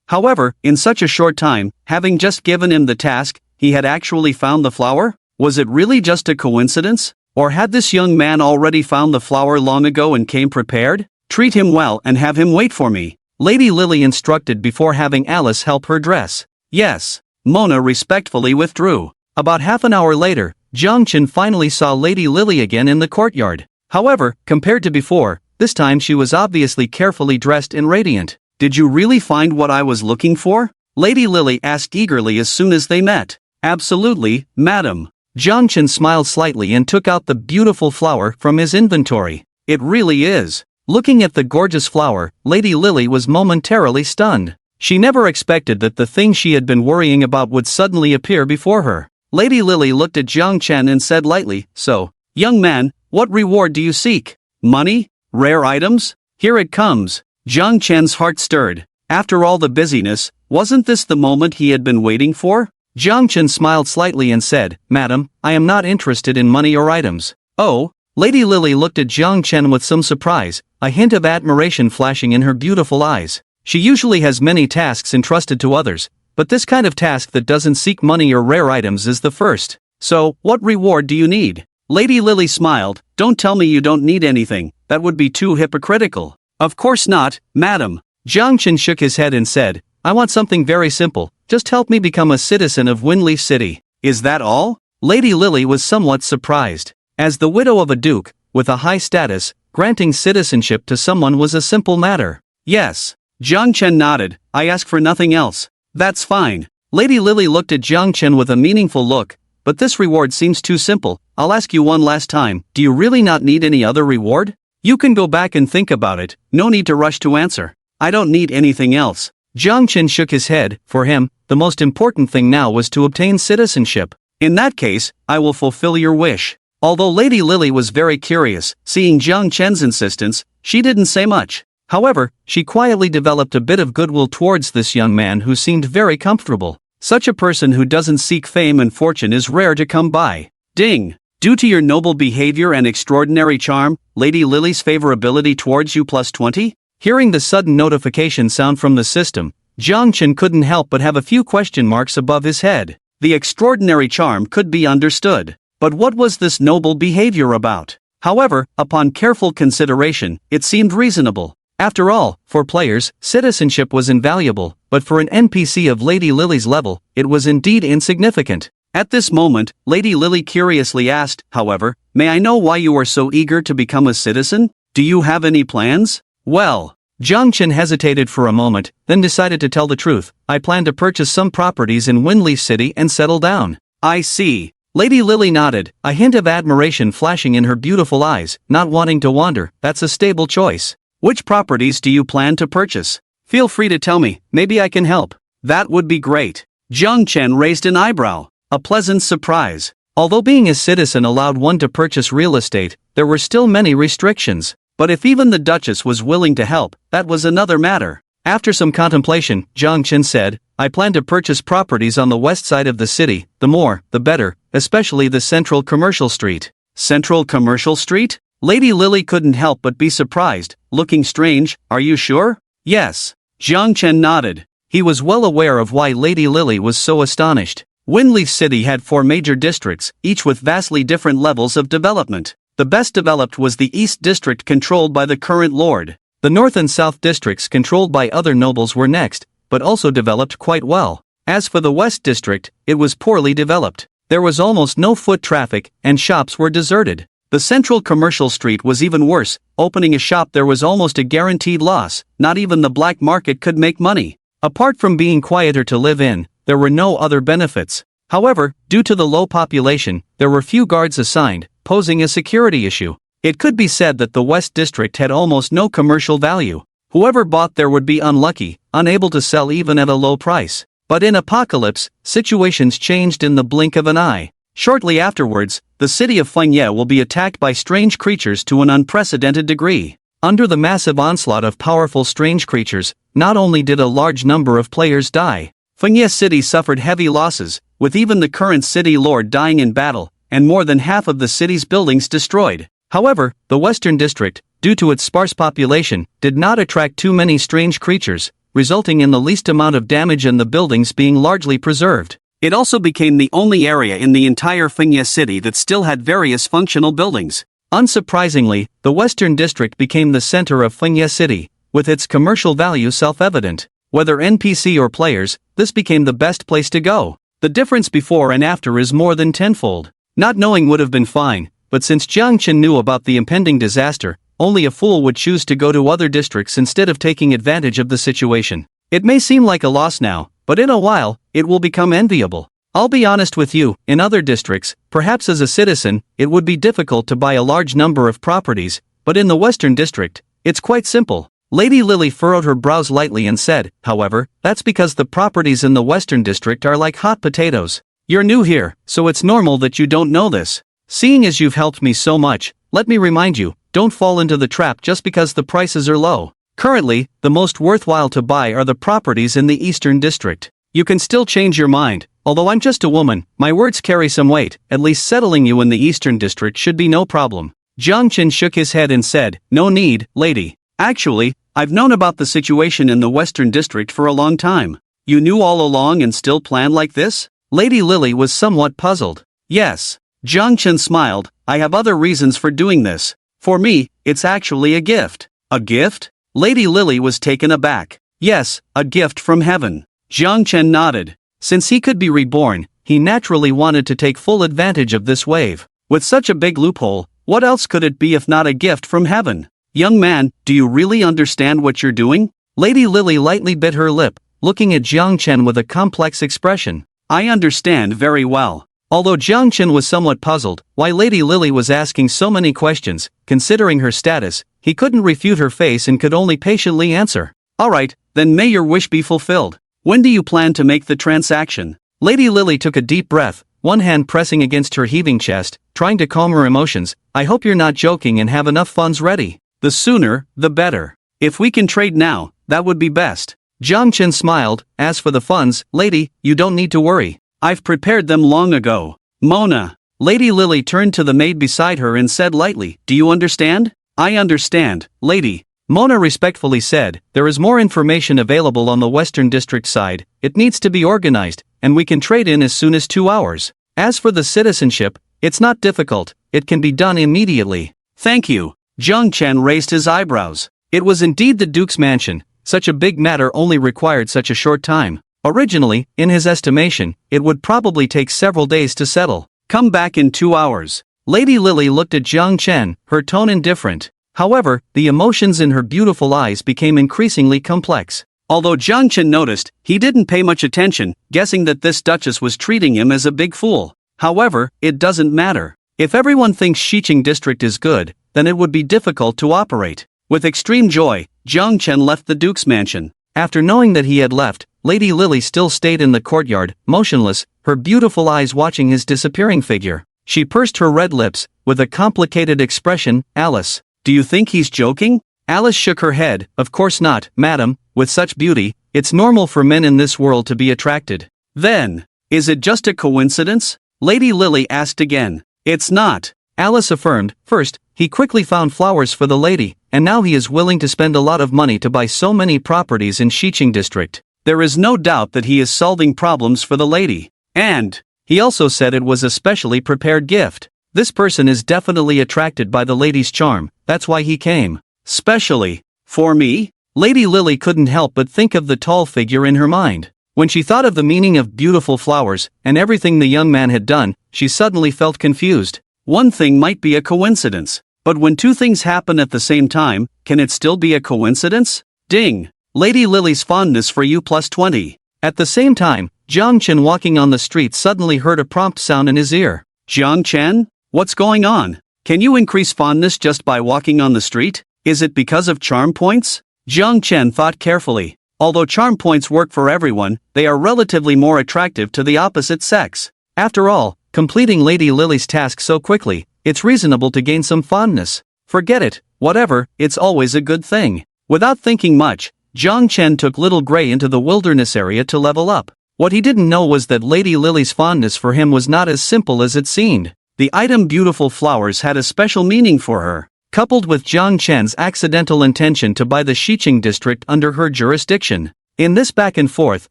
However, in such a short time, having just given him the task, he had actually found the flower? Was it really just a coincidence? Or had this young man already found the flower long ago and came prepared? Treat him well and have him wait for me, Lady Lily instructed before having Alice help her dress. Yes. Mona respectfully withdrew. About half an hour later, Jiang Chen finally saw Lady Lily again in the courtyard. However, compared to before, this time she was obviously carefully dressed and radiant. Did you really find what I was looking for? Lady Lily asked eagerly as soon as they met. Absolutely, madam. Jiang Chen smiled slightly and took out the beautiful flower from his inventory. It really is. Looking at the gorgeous flower, Lady Lily was momentarily stunned. She never expected that the thing she had been worrying about would suddenly appear before her. Lady Lily looked at Jiang Chen and said lightly, So, young man, what reward do you seek? Money? Rare items? Here it comes. Jiang Chen's heart stirred. After all the busyness, wasn't this the moment he had been waiting for? Jiang Chen smiled slightly and said, Madam, I am not interested in money or items. Oh? Lady Lily looked at Jiang Chen with some surprise, a hint of admiration flashing in her beautiful eyes. She usually has many tasks entrusted to others, but this kind of task that doesn't seek money or rare items is the first. So, what reward do you need? Lady Lily smiled. Don't tell me you don't need anything, that would be too hypocritical. Of course not, madam. Jiang Chen shook his head and said, I want something very simple, just help me become a citizen of Windleaf City. Is that all? Lady Lily was somewhat surprised. As the widow of a duke, with a high status, granting citizenship to someone was a simple matter. Yes. Jiang Chen nodded, I ask for nothing else. That's fine. Lady Lily looked at Jiang Chen with a meaningful look, but this reward seems too simple. I'll ask you one last time, do you really not need any other reward? You can go back and think about it, no need to rush to answer. I don't need anything else. Jiang Chen shook his head. For him, the most important thing now was to obtain citizenship. In that case, I will fulfill your wish. Although Lady Lily was very curious, seeing Jiang Chen's insistence, she didn't say much. However, she quietly developed a bit of goodwill towards this young man who seemed very comfortable. Such a person who doesn't seek fame and fortune is rare to come by. Ding! Due to your noble behavior and extraordinary charm, Lady Lily's favorability towards you plus 20? Hearing the sudden notification sound from the system, Jiang Chen couldn't help but have a few question marks above his head. The extraordinary charm could be understood. But what was this noble behavior about? However, upon careful consideration, it seemed reasonable. After all, for players, citizenship was invaluable, but for an NPC of Lady Lily's level, it was indeed insignificant. At this moment, Lady Lily curiously asked, however, "May I know why you are so eager to become a citizen? Do you have any plans?" Well, Jiang Chen hesitated for a moment, then decided to tell the truth. "I plan to purchase some properties in Windleaf City and settle down." "I see." Lady Lily nodded, a hint of admiration flashing in her beautiful eyes. "Not wanting to wander, that's a stable choice. Which properties do you plan to purchase? Feel free to tell me, maybe I can help." "That would be great." Jiang Chen raised an eyebrow. A pleasant surprise. Although being a citizen allowed one to purchase real estate, there were still many restrictions. But if even the Duchess was willing to help, that was another matter. After some contemplation, Jiang Chen said, "I plan to purchase properties on the west side of the city, the more, the better, especially the Central Commercial Street." Central Commercial Street? Lady Lily couldn't help but be surprised, looking strange. "Are you sure?" "Yes." Jiang Chen nodded. He was well aware of why Lady Lily was so astonished. Windleaf City had 4 major districts, each with vastly different levels of development. The best developed was the East District controlled by the current lord. The North and South districts controlled by other nobles were next, but also developed quite well. As for the West District, it was poorly developed. There was almost no foot traffic, and shops were deserted. The Central Commercial Street was even worse. Opening a shop there was almost a guaranteed loss. Not even the black market could make money. Apart from being quieter to live in, there were no other benefits. However, due to the low population, there were few guards assigned, posing a security issue. It could be said that the West District had almost no commercial value. Whoever bought there would be unlucky, unable to sell even at a low price. But in Apocalypse, situations changed in the blink of an eye. Shortly afterwards, the city of Fengye will be attacked by strange creatures to an unprecedented degree. Under the massive onslaught of powerful strange creatures, not only did a large number of players die, Fengye City suffered heavy losses, with even the current city lord dying in battle, and more than half of the city's buildings destroyed. However, the Western District, due to its sparse population, did not attract too many strange creatures, resulting in the least amount of damage and the buildings being largely preserved. It also became the only area in the entire Fengye City that still had various functional buildings. Unsurprisingly, the Western District became the center of Fengye City, with its commercial value self-evident. Whether NPC or players, this became the best place to go. The difference before and after is more than tenfold. Not knowing would have been fine, but since Jiang Chen knew about the impending disaster, only a fool would choose to go to other districts instead of taking advantage of the situation. It may seem like a loss now, but in a while, it will become enviable. I'll be honest with you, in other districts, perhaps as a citizen, it would be difficult to buy a large number of properties, but in the Western District, it's quite simple. Lady Lily furrowed her brows lightly and said, "However, that's because the properties in the Western District are like hot potatoes. You're new here, so it's normal that you don't know this. Seeing as you've helped me so much, let me remind you, don't fall into the trap just because the prices are low. Currently, the most worthwhile to buy are the properties in the Eastern District. You can still change your mind. Although I'm just a woman, my words carry some weight. At least settling you in the Eastern District should be no problem." Jiang Chen shook his head and said, "No need, lady. Actually, I've known about the situation in the Western District for a long time." "You knew all along and still planned like this?" Lady Lily was somewhat puzzled. "Yes." Jiang Chen smiled, "I have other reasons for doing this. For me, it's actually a gift." "A gift?" Lady Lily was taken aback. "Yes, a gift from heaven." Jiang Chen nodded. Since he could be reborn, he naturally wanted to take full advantage of this wave. With such a big loophole, what else could it be if not a gift from heaven? "Young man, do you really understand what you're doing?" Lady Lily lightly bit her lip, looking at Jiang Chen with a complex expression. "I understand very well." Although Jiang Chen was somewhat puzzled why Lady Lily was asking so many questions, considering her status, he couldn't refute her face and could only patiently answer. "All right, then may your wish be fulfilled. When do you plan to make the transaction?" Lady Lily took a deep breath, one hand pressing against her heaving chest, trying to calm her emotions. "I hope you're not joking and have enough funds ready. The sooner, the better. If we can trade now, that would be best." Jiang Chen smiled. As for the funds, lady, you don't need to worry. I've prepared them long ago. Mona. Lady Lily turned to the maid beside her and said lightly, do you understand? I understand, lady. Mona respectfully said, there is more information available on the Western District side, it needs to be organized, and we can trade in as soon as 2 hours. As for the citizenship, it's not difficult, it can be done immediately. Thank you. Jiang Chen raised his eyebrows. It was indeed the Duke's mansion, such a big matter only required such a short time. Originally, in his estimation, it would probably take several days to settle. Come back in 2 hours. Lady Lily looked at Jiang Chen, her tone indifferent. However, the emotions in her beautiful eyes became increasingly complex. Although Jiang Chen noticed, he didn't pay much attention, guessing that this duchess was treating him as a big fool. However, it doesn't matter. If everyone thinks Xiqing district is good, then it would be difficult to operate. With extreme joy, Jiang Chen left the Duke's mansion. After knowing that he had left, Lady Lily still stayed in the courtyard, motionless, her beautiful eyes watching his disappearing figure. She pursed her red lips, with a complicated expression. Alice, do you think he's joking? Alice shook her head. Of course not, madam, with such beauty, it's normal for men in this world to be attracted. Then, is it just a coincidence? Lady Lily asked again. It's not. Alice affirmed. First, he quickly found flowers for the lady, and now he is willing to spend a lot of money to buy so many properties in Xiqing district. There is no doubt that he is solving problems for the lady. And, he also said it was a specially prepared gift. This person is definitely attracted by the lady's charm, that's why he came. Specially, for me? Lady Lily couldn't help but think of the tall figure in her mind. When she thought of the meaning of beautiful flowers, and everything the young man had done, she suddenly felt confused. One thing might be a coincidence, but when two things happen at the same time, can it still be a coincidence? Ding! Lady Lily's fondness for you plus 20. At the same time, Jiang Chen walking on the street suddenly heard a prompt sound in his ear. Jiang Chen? What's going on? Can you increase fondness just by walking on the street? Is it because of charm points? Jiang Chen thought carefully. Although charm points work for everyone, they are relatively more attractive to the opposite sex. After all, completing Lady Lily's task so quickly, it's reasonable to gain some fondness. Forget it, whatever, it's always a good thing. Without thinking much, Jiang Chen took Little Gray into the wilderness area to level up. What he didn't know was that Lady Lily's fondness for him was not as simple as it seemed. The item beautiful flowers had a special meaning for her. Coupled with Jiang Chen's accidental intention to buy the Xiqing district under her jurisdiction. In this back and forth,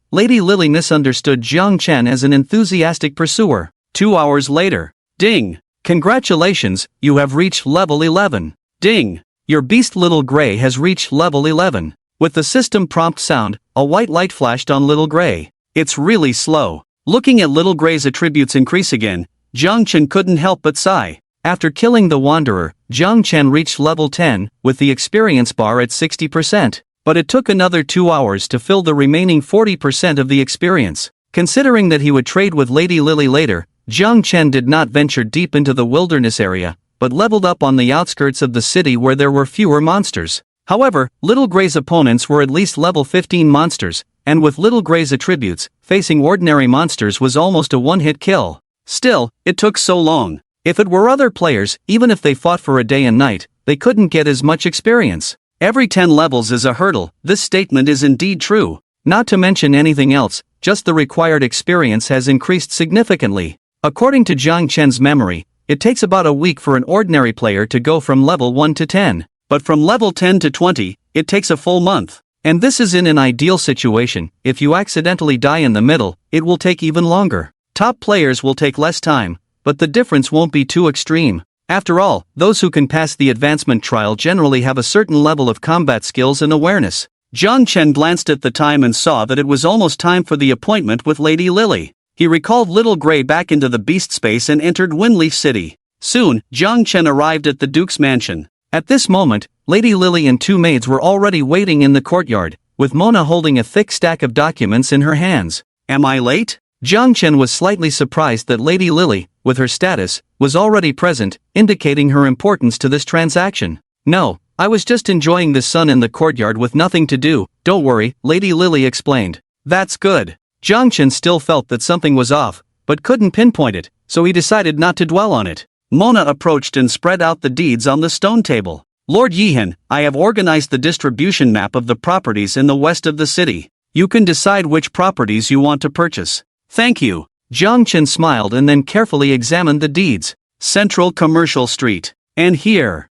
Lady Lily misunderstood Jiang Chen as an enthusiastic pursuer. 2 hours later. Ding! Congratulations, you have reached level 11. Ding! Your beast Little Gray has reached level 11. With the system prompt sound, a white light flashed on Little Gray. It's really slow. Looking at Little Gray's attributes increase again, Jiang Chen couldn't help but sigh. After killing the Wanderer, Jiang Chen reached level 10, with the experience bar at 60%. But it took another 2 hours to fill the remaining 40% of the experience. Considering that he would trade with Lady Lily later, Jiang Chen did not venture deep into the wilderness area, but leveled up on the outskirts of the city where there were fewer monsters. However, Little Gray's opponents were at least level 15 monsters, and with Little Gray's attributes, facing ordinary monsters was almost a one-hit kill. Still, it took so long. If it were other players, even if they fought for a day and night, they couldn't get as much experience. Every 10 levels is a hurdle. This statement is indeed true. Not to mention anything else, just the required experience has increased significantly. According to Jiang Chen's memory, it takes about a week for an ordinary player to go from level 1 to 10. But from level 10 to 20, it takes a full month. And this is in an ideal situation. If you accidentally die in the middle, it will take even longer. Top players will take less time, but the difference won't be too extreme. After all, those who can pass the advancement trial generally have a certain level of combat skills and awareness. Jiang Chen glanced at the time and saw that it was almost time for the appointment with Lady Lily. He recalled Little Gray back into the beast space and entered Windleaf City. Soon, Jiang Chen arrived at the Duke's mansion. At this moment, Lady Lily and two maids were already waiting in the courtyard, with Mona holding a thick stack of documents in her hands. Am I late? Jiang Chen was slightly surprised that Lady Lily, with her status, was already present, indicating her importance to this transaction. No, I was just enjoying the sun in the courtyard with nothing to do. Don't worry, Lady Lily explained. That's good. Jiang Chen still felt that something was off, but couldn't pinpoint it, so he decided not to dwell on it. Mona approached and spread out the deeds on the stone table. Lord Yihan, I have organized the distribution map of the properties in the west of the city. You can decide which properties you want to purchase. Thank you. Jiang Chen smiled and then carefully examined the deeds. Central Commercial Street. And here.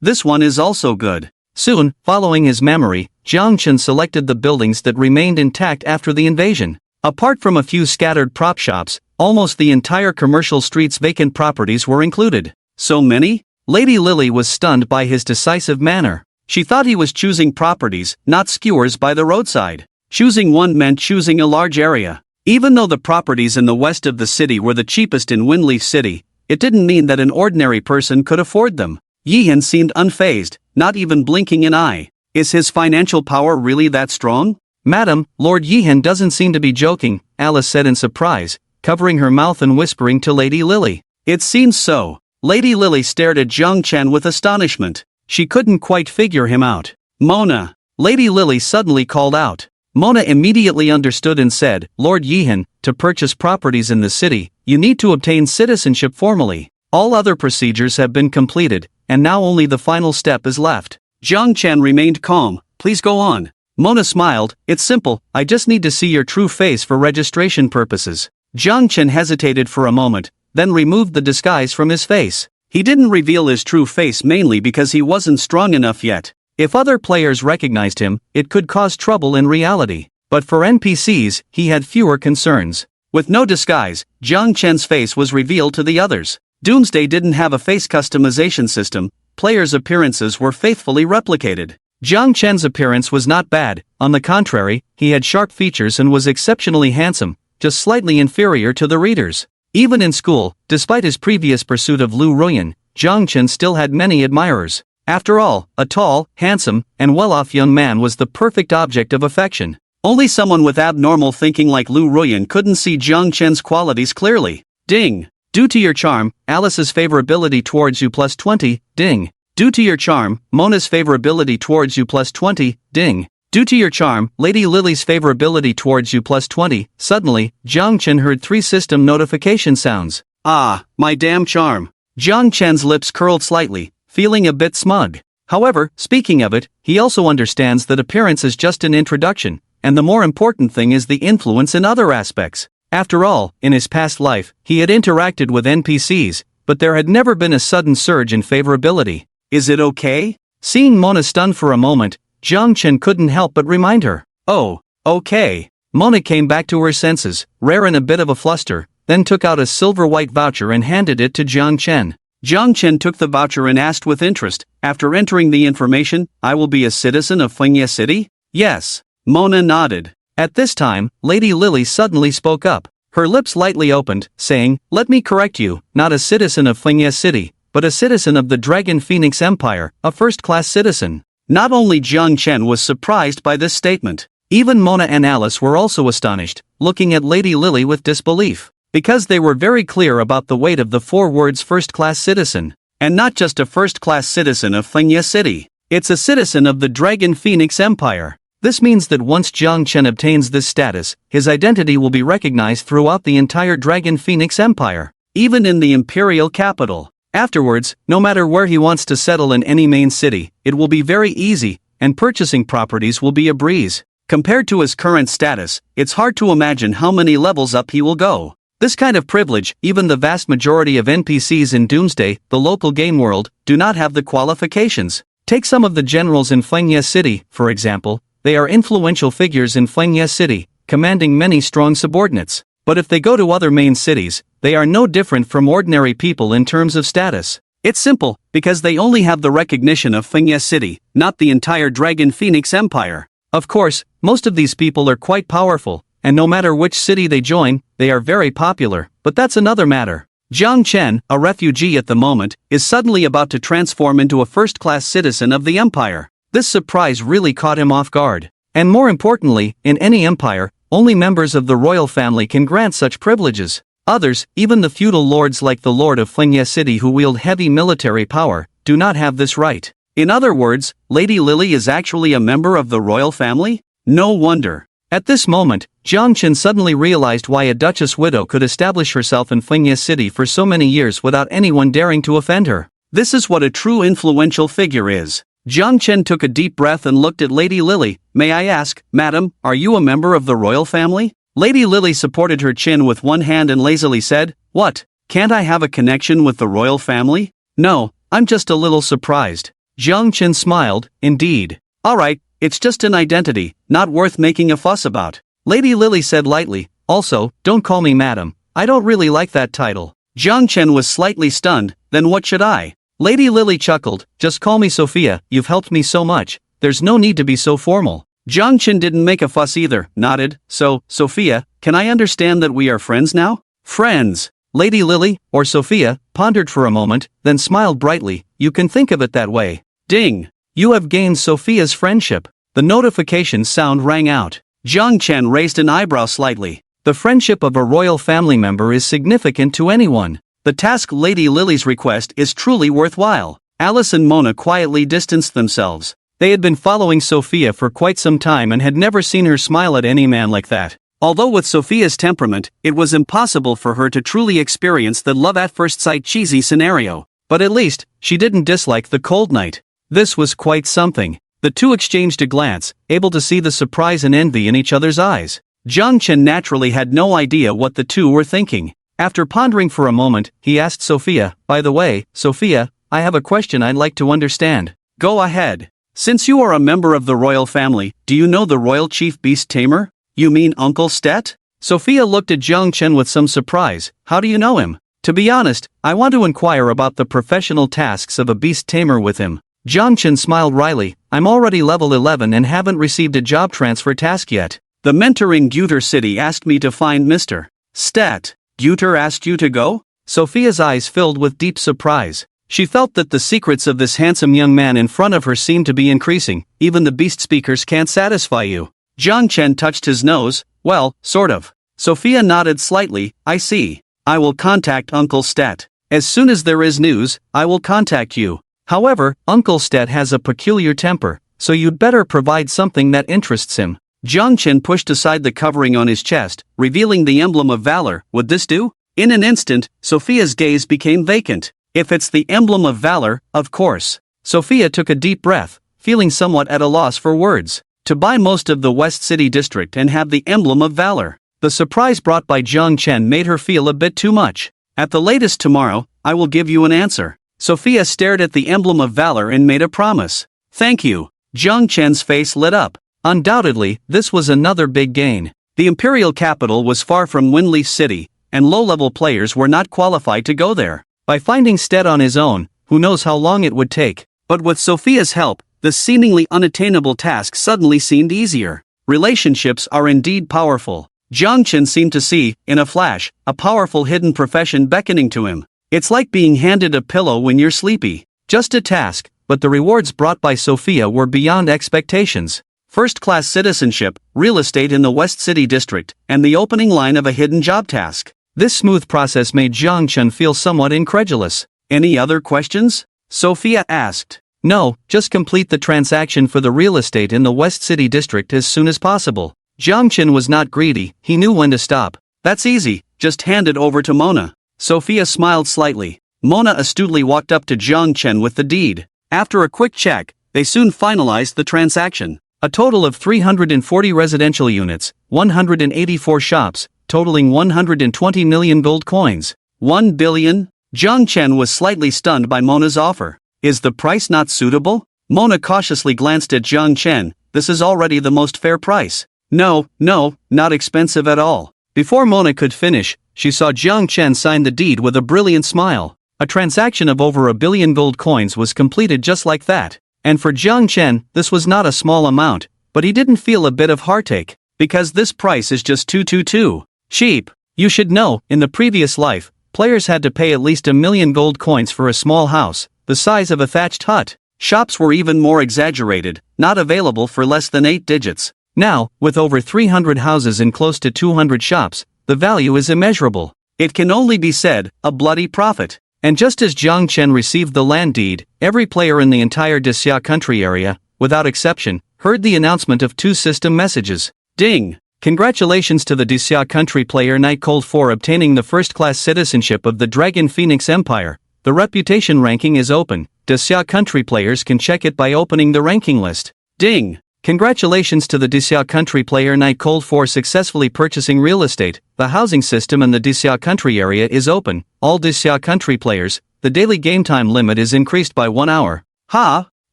This one is also good. Soon, following his memory, Jiang Chen selected the buildings that remained intact after the invasion. Apart from a few scattered prop shops, almost the entire commercial street's vacant properties were included. So many? Lady Lily was stunned by his decisive manner. She thought he was choosing properties, not skewers by the roadside. Choosing one meant choosing a large area. Even though the properties in the west of the city were the cheapest in Windleaf City, it didn't mean that an ordinary person could afford them. Yihan seemed unfazed, not even blinking an eye. Is his financial power really that strong? Madam, Lord Yihan doesn't seem to be joking, Alice said in surprise, covering her mouth and whispering to Lady Lily. It seems so. Lady Lily stared at Jiang Chen with astonishment. She couldn't quite figure him out. Mona! Lady Lily suddenly called out. Mona immediately understood and said, Lord Yihan, to purchase properties in the city, you need to obtain citizenship formally. All other procedures have been completed, and now only the final step is left. Jiang Chen remained calm. Please go on. Mona smiled. It's simple, I just need to see your true face for registration purposes. Jiang Chen hesitated for a moment, then removed the disguise from his face. He didn't reveal his true face mainly because he wasn't strong enough yet. If other players recognized him, it could cause trouble in reality. But for NPCs, he had fewer concerns. With no disguise, Jiang Chen's face was revealed to the others. Doomsday didn't have a face customization system, players' appearances were faithfully replicated. Jiang Chen's appearance was not bad, on the contrary, he had sharp features and was exceptionally handsome, just slightly inferior to the readers. Even in school, despite his previous pursuit of Lu Ruyan, Jiang Chen still had many admirers. After all, a tall, handsome, and well-off young man was the perfect object of affection. Only someone with abnormal thinking like Lu Ruyan couldn't see Jiang Chen's qualities clearly. Ding! Due to your charm, Alice's favorability towards you plus 20, ding. Due to your charm, Mona's favorability towards you plus 20, ding. Due to your charm, Lady Lily's favorability towards you plus 20, suddenly, Jiang Chen heard 3 system notification sounds. Ah, my damn charm. Jiang Chen's lips curled slightly, feeling a bit smug. However, speaking of it, he also understands that appearance is just an introduction, and the more important thing is the influence in other aspects. After all, in his past life, he had interacted with NPCs, but there had never been a sudden surge in favorability. Is it okay? Seeing Mona stunned for a moment, Jiang Chen couldn't help but remind her. Oh, okay. Mona came back to her senses, rare in a bit of a fluster, then took out a silver-white voucher and handed it to Jiang Chen. Jiang Chen took the voucher and asked with interest, after entering the information, I will be a citizen of Fengye City? Yes. Mona nodded. At this time, Lady Lily suddenly spoke up. Her lips lightly opened, saying, let me correct you, not a citizen of Fengye City, but a citizen of the Dragon Phoenix Empire, a first-class citizen. Not only Jiang Chen was surprised by this statement, even Mona and Alice were also astonished, looking at Lady Lily with disbelief. Because they were very clear about the weight of the 4 words first-class citizen. And not just a first-class citizen of Fengye City. It's a citizen of the Dragon Phoenix Empire. This means that once Jiang Chen obtains this status, his identity will be recognized throughout the entire Dragon Phoenix Empire, even in the imperial capital. Afterwards, no matter where he wants to settle in any main city, it will be very easy, and purchasing properties will be a breeze. Compared to his current status, it's hard to imagine how many levels up he will go. This kind of privilege, even the vast majority of NPCs in Doomsday, the local game world, do not have the qualifications. Take some of the generals in Fengye City, for example. They are influential figures in Fengye City, commanding many strong subordinates. But if they go to other main cities, they are no different from ordinary people in terms of status. It's simple, because they only have the recognition of Fengye City, not the entire Dragon Phoenix Empire. Of course, most of these people are quite powerful, and no matter which city they join, they are very popular, but that's another matter. Jiang Chen, a refugee at the moment, is suddenly about to transform into a first-class citizen of the empire. This surprise really caught him off guard. And more importantly, in any empire, only members of the royal family can grant such privileges. Others, even the feudal lords like the Lord of Fengye City who wield heavy military power, do not have this right. In other words, Lady Lily is actually a member of the royal family? No wonder. At this moment, Jiang Chen suddenly realized why a duchess widow could establish herself in Fengye City for so many years without anyone daring to offend her. This is what a true influential figure is. Jiang Chen took a deep breath and looked at Lady Lily. May I ask, madam, are you a member of the royal family? Lady Lily supported her chin with one hand and lazily said, what, can't I have a connection with the royal family? No, I'm just a little surprised. Jiang Chen smiled, indeed. Alright, it's just an identity, not worth making a fuss about. Lady Lily said lightly, also, don't call me madam, I don't really like that title. Jiang Chen was slightly stunned, then what should I? Lady Lily chuckled, just call me Sophia, you've helped me so much, there's no need to be so formal. Jiang Chen didn't make a fuss either, nodded, so, Sophia, can I understand that we are friends now? Friends. Lady Lily, or Sophia, pondered for a moment, then smiled brightly, you can think of it that way. Ding! You have gained Sophia's friendship. The notification sound rang out. Jiang Chen raised an eyebrow slightly. The friendship of a royal family member is significant to anyone. The task Lady Lily's request is truly worthwhile. Alice and Mona quietly distanced themselves. They had been following Sophia for quite some time and had never seen her smile at any man like that. Although with Sophia's temperament, it was impossible for her to truly experience the love-at-first-sight cheesy scenario. But at least, she didn't dislike the cold night. This was quite something. The two exchanged a glance, able to see the surprise and envy in each other's eyes. Jiang Chen naturally had no idea what the two were thinking. After pondering for a moment, he asked Sophia, by the way, Sophia, I have a question I'd like to understand. Go ahead. Since you are a member of the royal family, do you know the royal chief beast tamer? You mean Uncle Stet? Sophia looked at Jiang Chen with some surprise. How do you know him? To be honest, I want to inquire about the professional tasks of a beast tamer with him. Jiang Chen smiled wryly. I'm already level 11 and haven't received a job transfer task yet. The mentor in Guter City asked me to find Mr. Stet. Guter asked you to go? Sophia's eyes filled with deep surprise. She felt that the secrets of this handsome young man in front of her seemed to be increasing. Even the beast speakers can't satisfy you. Jiang Chen touched his nose. Well, sort of. Sophia nodded slightly. I see. I will contact Uncle Stet. As soon as there is news, I will contact you. However, Uncle Stet has a peculiar temper, so you'd better provide something that interests him. Jiang Chen pushed aside the covering on his chest, revealing the emblem of valor. Would this do? In an instant, Sophia's gaze became vacant. If it's the emblem of valor, of course. Sophia took a deep breath, feeling somewhat at a loss for words. To buy most of the West City district and have the emblem of valor. The surprise brought by Jiang Chen made her feel a bit too much. At the latest tomorrow, I will give you an answer. Sophia stared at the emblem of valor and made a promise. Thank you. Jiang Chen's face lit up. Undoubtedly, this was another big gain. The imperial capital was far from Winleaf City, and low-level players were not qualified to go there. By finding Stet on his own, who knows how long it would take. But with Sophia's help, the seemingly unattainable task suddenly seemed easier. Relationships are indeed powerful. Jiang Chen seemed to see, in a flash, a powerful hidden profession beckoning to him. It's like being handed a pillow when you're sleepy. Just a task, but the rewards brought by Sophia were beyond expectations. First-class citizenship, real estate in the West City district, and the opening line of a hidden job task. This smooth process made Jiang Chen feel somewhat incredulous. Any other questions? Sophia asked. No, just complete the transaction for the real estate in the West City district as soon as possible. Jiang Chen was not greedy, he knew when to stop. That's easy, just hand it over to Mona. Sophia smiled slightly. Mona astutely walked up to Jiang Chen with the deed. After a quick check, they soon finalized the transaction. A total of 340 residential units, 184 shops, totaling 120 million gold coins. 1 billion? Jiang Chen was slightly stunned by Mona's offer. Is the price not suitable? Mona cautiously glanced at Jiang Chen. This is already the most fair price. No, not expensive at all. Before Mona could finish, she saw Jiang Chen sign the deed with a brilliant smile. A transaction of over 1 billion gold coins was completed just like that. And for Jiang Chen, this was not a small amount, but he didn't feel a bit of heartache, because this price is just 222. Cheap. You should know, in the previous life, players had to pay at least 1 million gold coins for a small house, the size of a thatched hut. Shops were even more exaggerated, not available for less than 8 digits. Now, with over 300 houses and close to 200 shops, the value is immeasurable. It can only be said, a bloody profit. And just as Jiang Chen received the land deed, every player in the entire Dixia country area, without exception, heard the announcement of 2 system messages. Ding! Congratulations to the Dixia country player Night Cold for obtaining the first-class citizenship of the Dragon Phoenix Empire. The reputation ranking is open. Desya country players can check it by opening the ranking list. Ding! Congratulations to the Desya country player Night Cold for successfully purchasing real estate. The housing system in the Desya country area is open. All Desya country players, the daily game time limit is increased by 1 hour. Ha!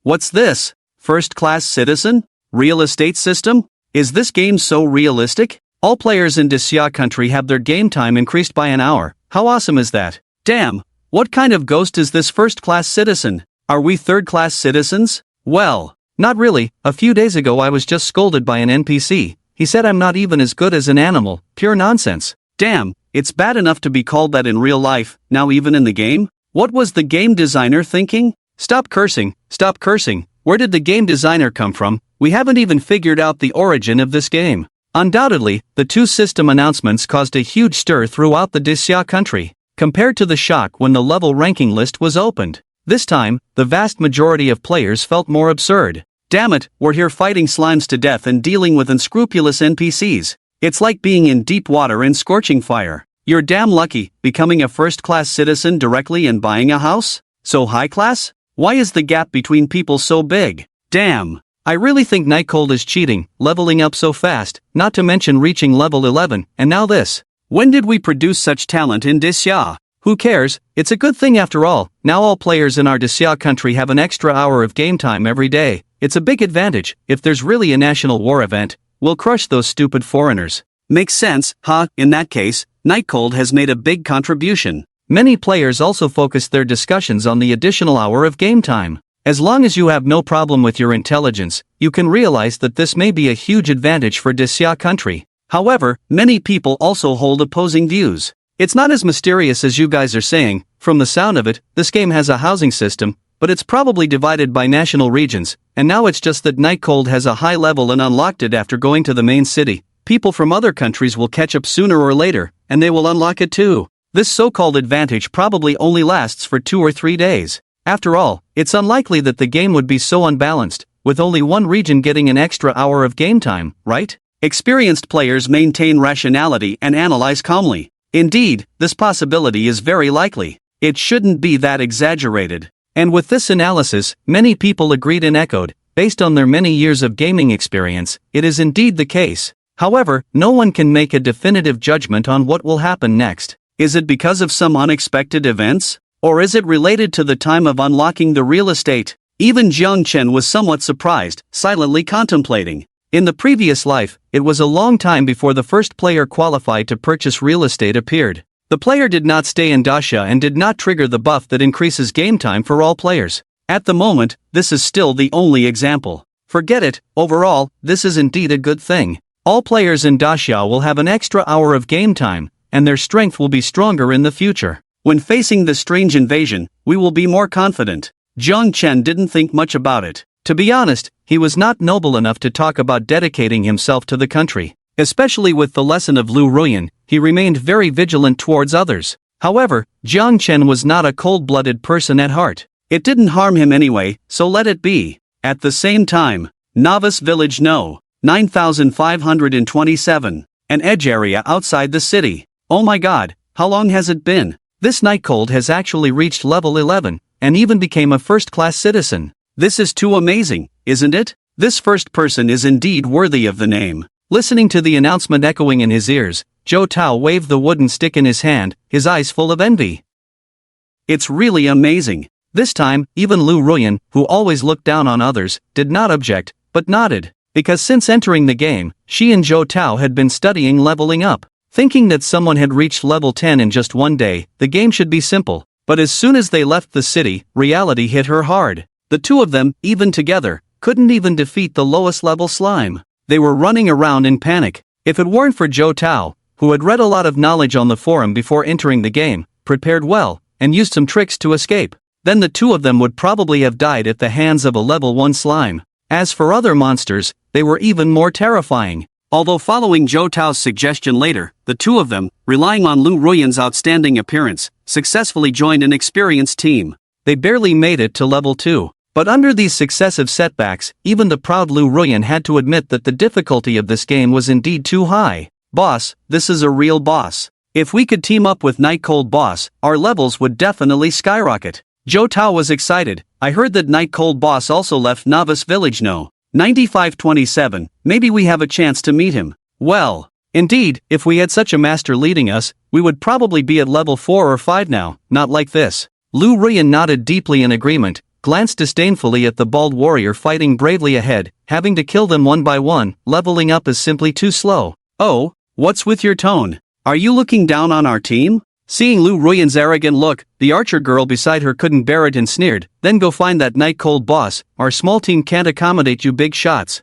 What's this? First-class citizen? Real estate system? Is this game so realistic? All players in Desya country have their game time increased by an hour. How awesome is that? Damn! What kind of ghost is this first-class citizen? Are we third-class citizens? Well, not really. A few days ago I was just scolded by an NPC. He said I'm not even as good as an animal. Pure nonsense. Damn, it's bad enough to be called that in real life, now even in the game? What was the game designer thinking? Stop cursing, stop cursing. Where did the game designer come from? We haven't even figured out the origin of this game. Undoubtedly, the two system announcements caused a huge stir throughout the Desya country, compared to the shock when the level ranking list was opened. This time, the vast majority of players felt more absurd. Damn it, we're here fighting slimes to death and dealing with unscrupulous NPCs. It's like being in deep water and scorching fire. You're damn lucky, becoming a first-class citizen directly and buying a house? So high class? Why is the gap between people so big? Damn. I really think Nightcold is cheating, leveling up so fast, not to mention reaching level 11, and now this. When did we produce such talent in Desya? Who cares? It's a good thing after all. Now all players in our Desya country have an extra hour of game time every day. It's a big advantage. If there's really a national war event, we'll crush those stupid foreigners. Makes sense, huh? In that case, Nightcold has made a big contribution. Many players also focus their discussions on the additional hour of game time. As long as you have no problem with your intelligence, you can realize that this may be a huge advantage for Desya country. However, many people also hold opposing views. It's not as mysterious as you guys are saying. From the sound of it, this game has a housing system, but it's probably divided by national regions, and now it's just that Nightcold has a high level and unlocked it after going to the main city. People from other countries will catch up sooner or later, and they will unlock it too. This so-called advantage probably only lasts for 2 or 3 days. After all, it's unlikely that the game would be so unbalanced, with only one region getting an extra hour of game time, right? Experienced players maintain rationality and analyze calmly. Indeed, this possibility is very likely. It shouldn't be that exaggerated. And with this analysis, many people agreed and echoed, based on their many years of gaming experience, it is indeed the case. However, no one can make a definitive judgment on what will happen next. Is it because of some unexpected events? Or is it related to the time of unlocking the real estate? Even Jiang Chen was somewhat surprised, silently contemplating. In the previous life, it was a long time before the first player qualified to purchase real estate appeared. The player did not stay in Dasha and did not trigger the buff that increases game time for all players. At the moment, this is still the only example. Forget it, overall, this is indeed a good thing. All players in Dasha will have an extra hour of game time, and their strength will be stronger in the future. When facing the strange invasion, we will be more confident. Jiang Chen didn't think much about it. To be honest, he was not noble enough to talk about dedicating himself to the country. Especially with the lesson of Lu Ruyan, he remained very vigilant towards others. However, Jiang Chen was not a cold-blooded person at heart. It didn't harm him anyway, so let it be. At the same time, Novice Village No. 9527. An edge area outside the city. Oh my god, how long has it been? This Nightcold has actually reached level 11, and even became a first-class citizen. This is too amazing, isn't it? This first person is indeed worthy of the name. Listening to the announcement echoing in his ears, Zhou Tao waved the wooden stick in his hand, his eyes full of envy. It's really amazing. This time, even Lu Ruyan, who always looked down on others, did not object, but nodded. Because since entering the game, she and Zhou Tao had been studying leveling up. Thinking that someone had reached level 10 in just one day, the game should be simple. But as soon as they left the city, reality hit her hard. The two of them, even together, couldn't even defeat the lowest level slime. They were running around in panic. If it weren't for Zhou Tao, who had read a lot of knowledge on the forum before entering the game, prepared well, and used some tricks to escape, then the two of them would probably have died at the hands of a level 1 slime. As for other monsters, they were even more terrifying. Although following Zhou Tao's suggestion later, the two of them, relying on Lu Ruyan's outstanding appearance, successfully joined an experienced team. They barely made it to level 2. But under these successive setbacks, even the proud Lu Ruyan had to admit that the difficulty of this game was indeed too high. Boss, this is a real boss. If we could team up with Night Cold Boss, our levels would definitely skyrocket. Zhou Tao was excited. I heard that Night Cold Boss also left Novice Village. No. 9527, maybe we have a chance to meet him. Well, indeed, if we had such a master leading us, we would probably be at level 4 or 5 now, not like this. Lu Ruyan nodded deeply in agreement, glanced disdainfully at the bald warrior fighting bravely ahead, having to kill them one by one. Leveling up is simply too slow. Oh, what's with your tone? Are you looking down on our team? Seeing Lu Ruyan's arrogant look, the archer girl beside her couldn't bear it and sneered, then go find that Night Cold Boss, our small team can't accommodate you big shots.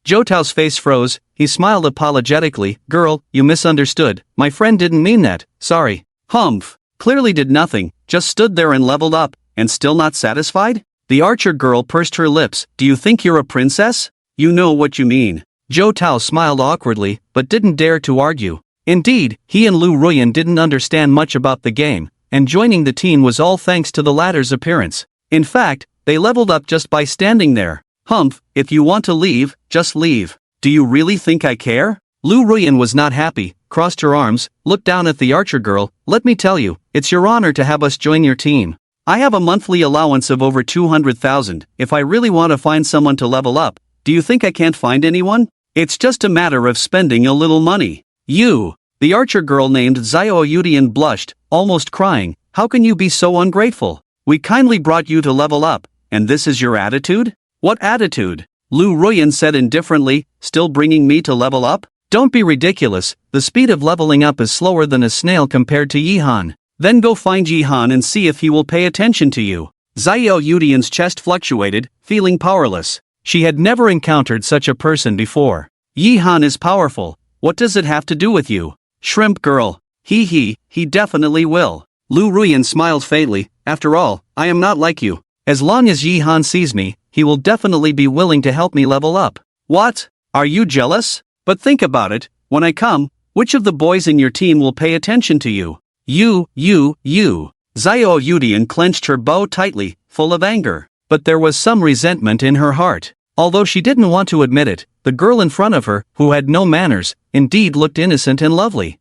Zhou Tao's face froze, he smiled apologetically, girl, you misunderstood, my friend didn't mean that, sorry. Humph, clearly did nothing, just stood there and leveled up, and still not satisfied? The archer girl pursed her lips, do you think you're a princess? You know what you mean. Zhou Tao smiled awkwardly, but didn't dare to argue. Indeed, he and Lu Ruyan didn't understand much about the game, and joining the team was all thanks to the latter's appearance. In fact, they leveled up just by standing there. Humph, if you want to leave, just leave. Do you really think I care? Lu Ruyan was not happy, crossed her arms, looked down at the archer girl. Let me tell you, it's your honor to have us join your team. I have a monthly allowance of over 200,000. If I really want to find someone to level up, do you think I can't find anyone? It's just a matter of spending a little money. You. The archer girl named Xiao Yudian blushed, almost crying. How can you be so ungrateful? We kindly brought you to level up, and this is your attitude? What attitude? Lu Ruyan said indifferently, still bringing me to level up? Don't be ridiculous, the speed of leveling up is slower than a snail compared to Yihan. Then go find Yihan and see if he will pay attention to you. Xiao Yudian's chest fluctuated, feeling powerless. She had never encountered such a person before. Yihan is powerful. What does it have to do with you? Shrimp girl. He definitely will. Lu Ruyan smiled faintly, after all, I am not like you. As long as Yihan sees me, he will definitely be willing to help me level up. What? Are you jealous? But think about it, when I come, which of the boys in your team will pay attention to you? You. Xiao Yudian clenched her bow tightly, full of anger. But there was some resentment in her heart. Although she didn't want to admit it, the girl in front of her, who had no manners, indeed looked innocent and lovely.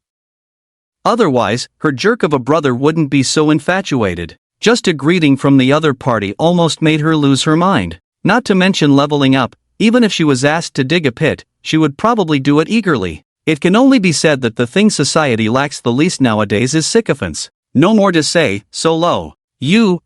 Otherwise, her jerk of a brother wouldn't be so infatuated. Just a greeting from the other party almost made her lose her mind. Not to mention leveling up, even if she was asked to dig a pit, she would probably do it eagerly. It can only be said that the thing society lacks the least nowadays is sycophants. No more to say, so low. You.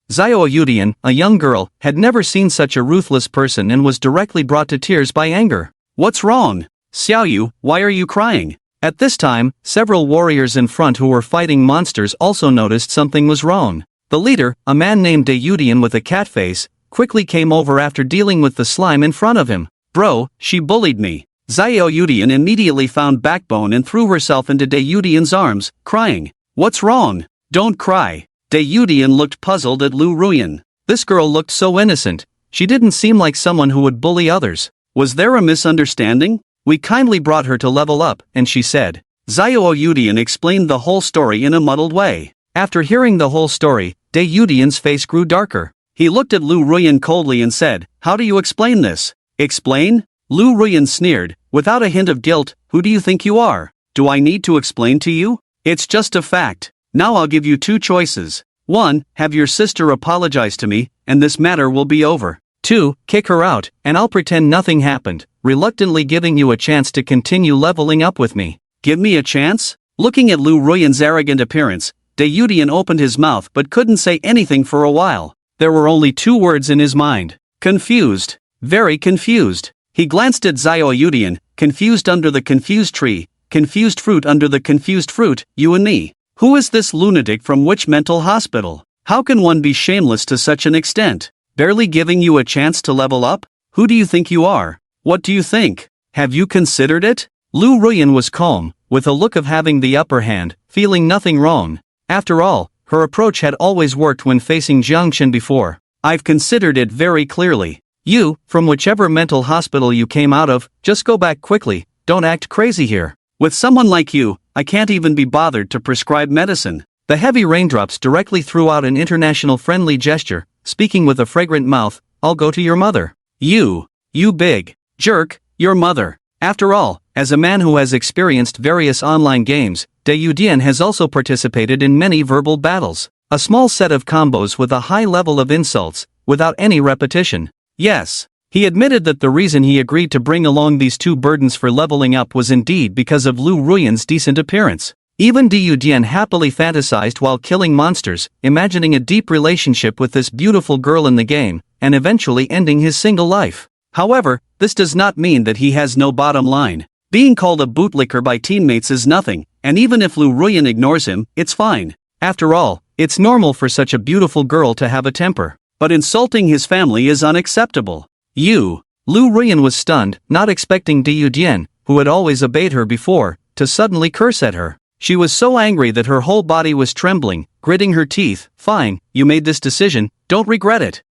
Xiao Yudian, a young girl, had never seen such a ruthless person and was directly brought to tears by anger. What's wrong? Xiaoyu, why are you crying? At this time, several warriors in front who were fighting monsters also noticed something was wrong. The leader, a man named De Yudian with a cat face, quickly came over after dealing with the slime in front of him. Bro, she bullied me. Xiao Yudian immediately found backbone and threw herself into De Yudian's arms, crying. What's wrong? Don't cry. De Yudian looked puzzled at Lu Ruyan. This girl looked so innocent. She didn't seem like someone who would bully others. Was there a misunderstanding? We kindly brought her to level up, and she said. Xiao Yudian explained the whole story in a muddled way. After hearing the whole story, De Yudian's face grew darker. He looked at Lu Ruyan coldly and said, how do you explain this? Explain? Lu Ruyan sneered, without a hint of guilt, who do you think you are? Do I need to explain to you? It's just a fact. Now I'll give you two choices. 1. Have your sister apologize to me, and this matter will be over. 2. Kick her out, and I'll pretend nothing happened, reluctantly giving you a chance to continue leveling up with me. Give me a chance? Looking at Lu Ruyan's arrogant appearance, De Yudian opened his mouth but couldn't say anything for a while. There were only two words in his mind. Confused. Very confused. He glanced at Xiao Yudian, confused under the confused tree, confused fruit under the confused fruit, you and me. Who is this lunatic from which mental hospital? How can one be shameless to such an extent? Barely giving you a chance to level up? Who do you think you are? What do you think? Have you considered it? Lu Ruyan was calm, with a look of having the upper hand, feeling nothing wrong. After all, her approach had always worked when facing Jiangchen before. I've considered it very clearly. You, from whichever mental hospital you came out of, just go back quickly, don't act crazy here. With someone like you, I can't even be bothered to prescribe medicine. The heavy raindrops directly threw out an international friendly gesture, speaking with a fragrant mouth, I'll go to your mother. You big jerk, your mother. After all, as a man who has experienced various online games, De Yudian has also participated in many verbal battles. A small set of combos with a high level of insults, without any repetition. Yes. He admitted that the reason he agreed to bring along these two burdens for leveling up was indeed because of Lu Ruyan's decent appearance. Even De Yudian happily fantasized while killing monsters, imagining a deep relationship with this beautiful girl in the game, and eventually ending his single life. However, this does not mean that he has no bottom line. Being called a bootlicker by teammates is nothing, and even if Lu Ruyan ignores him, it's fine. After all, it's normal for such a beautiful girl to have a temper. But insulting his family is unacceptable. Lu Ruyan was stunned, not expecting De Yudian, who had always obeyed her before, to suddenly curse at her. She was so angry that her whole body was trembling, gritting her teeth. Fine, you made this decision, don't regret it.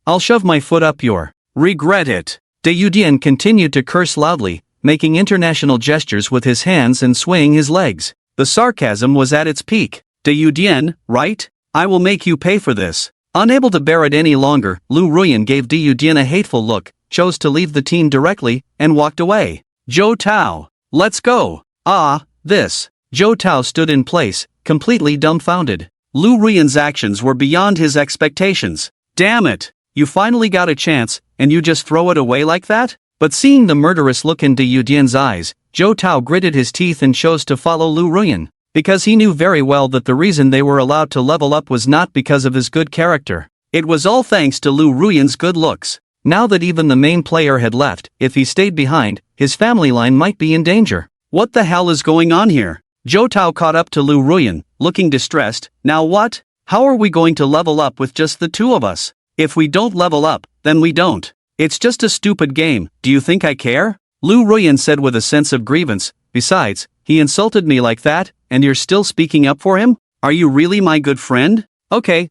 I'll shove my foot up your regret it. De Yudian continued to curse loudly, making international gestures with his hands and swaying his legs. The sarcasm was at its peak. De Yudian, right? I will make you pay for this. Unable to bear it any longer, Lu Ruyan gave De Yudian a hateful look, chose to leave the team directly, and walked away. Zhou Tao, let's go. Zhou Tao stood in place, completely dumbfounded. Lu Ruyan's actions were beyond his expectations. Damn it, you finally got a chance, and you just throw it away like that? But seeing the murderous look in De Yudian's eyes, Zhou Tao gritted his teeth and chose to follow Lu Ruyan. Because he knew very well that the reason they were allowed to level up was not because of his good character. It was all thanks to Lu Ruyan's good looks. Now that even the main player had left, if he stayed behind, his family line might be in danger. What the hell is going on here? Zhou Tao caught up to Lu Ruyan, looking distressed. Now what? How are we going to level up with just the two of us? If we don't level up, then we don't. It's just a stupid game, do you think I care? Lu Ruyan said with a sense of grievance. Besides, he insulted me like that, and you're still speaking up for him? Are you really my good friend? Okay,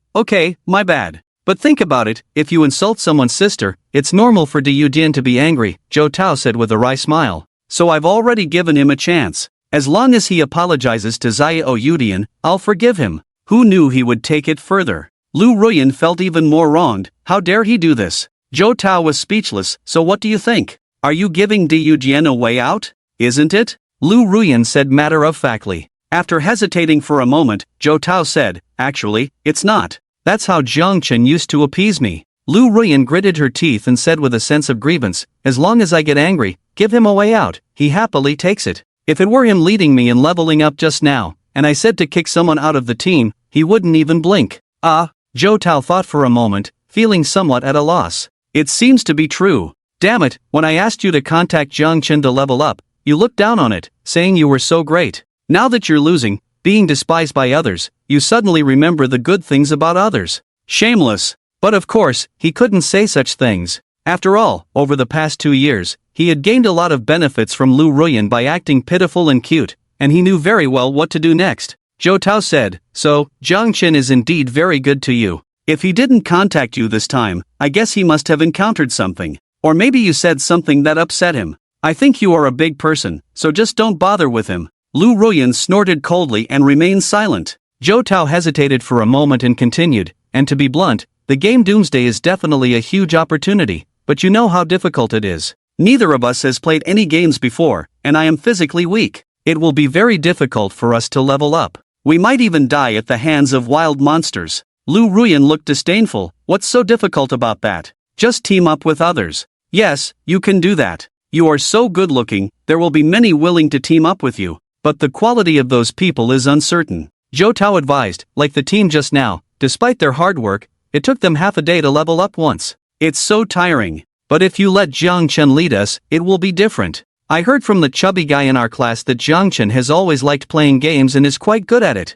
my bad. But think about it, if you insult someone's sister, it's normal for De Yudian to be angry, Zhou Tao said with a wry smile. So I've already given him a chance. As long as he apologizes to Xiao Yudian, I'll forgive him. Who knew he would take it further? Lu Ruyan felt even more wronged. How dare he do this? Zhou Tao was speechless. So what do you think? Are you giving De Yudian a way out? Isn't it? Lu Ruyan said matter-of-factly. After hesitating for a moment, Zhou Tao said, actually, it's not. That's how Jiang Chen used to appease me. Lu Ruyan gritted her teeth and said with a sense of grievance, as long as I get angry, give him a way out, he happily takes it. If it were him leading me in leveling up just now, and I said to kick someone out of the team, he wouldn't even blink. Zhou Tao thought for a moment, feeling somewhat at a loss. It seems to be true. Damn it, when I asked you to contact Jiang Chen to level up, you looked down on it, saying you were so great. Now that you're losing, being despised by others, you suddenly remember the good things about others. Shameless. But of course, he couldn't say such things. After all, over the past 2 years, he had gained a lot of benefits from Lu Ruyan by acting pitiful and cute, and he knew very well what to do next. Zhou Tao said, so, Jiang Chen is indeed very good to you. If he didn't contact you this time, I guess he must have encountered something. Or maybe you said something that upset him. I think you are a big person, so just don't bother with him. Lu Ruyan snorted coldly and remained silent. Zhou Tao hesitated for a moment and continued, and to be blunt, the game Doomsday is definitely a huge opportunity, but you know how difficult it is. Neither of us has played any games before, and I am physically weak. It will be very difficult for us to level up. We might even die at the hands of wild monsters. Lu Ruyan looked disdainful. What's so difficult about that? Just team up with others. Yes, you can do that. You are so good looking, there will be many willing to team up with you. But the quality of those people is uncertain. Zhou Tao advised, like the team just now, despite their hard work, it took them half a day to level up once. It's so tiring. But if you let Jiang Chen lead us, it will be different. I heard from the chubby guy in our class that Jiang Chen has always liked playing games and is quite good at it.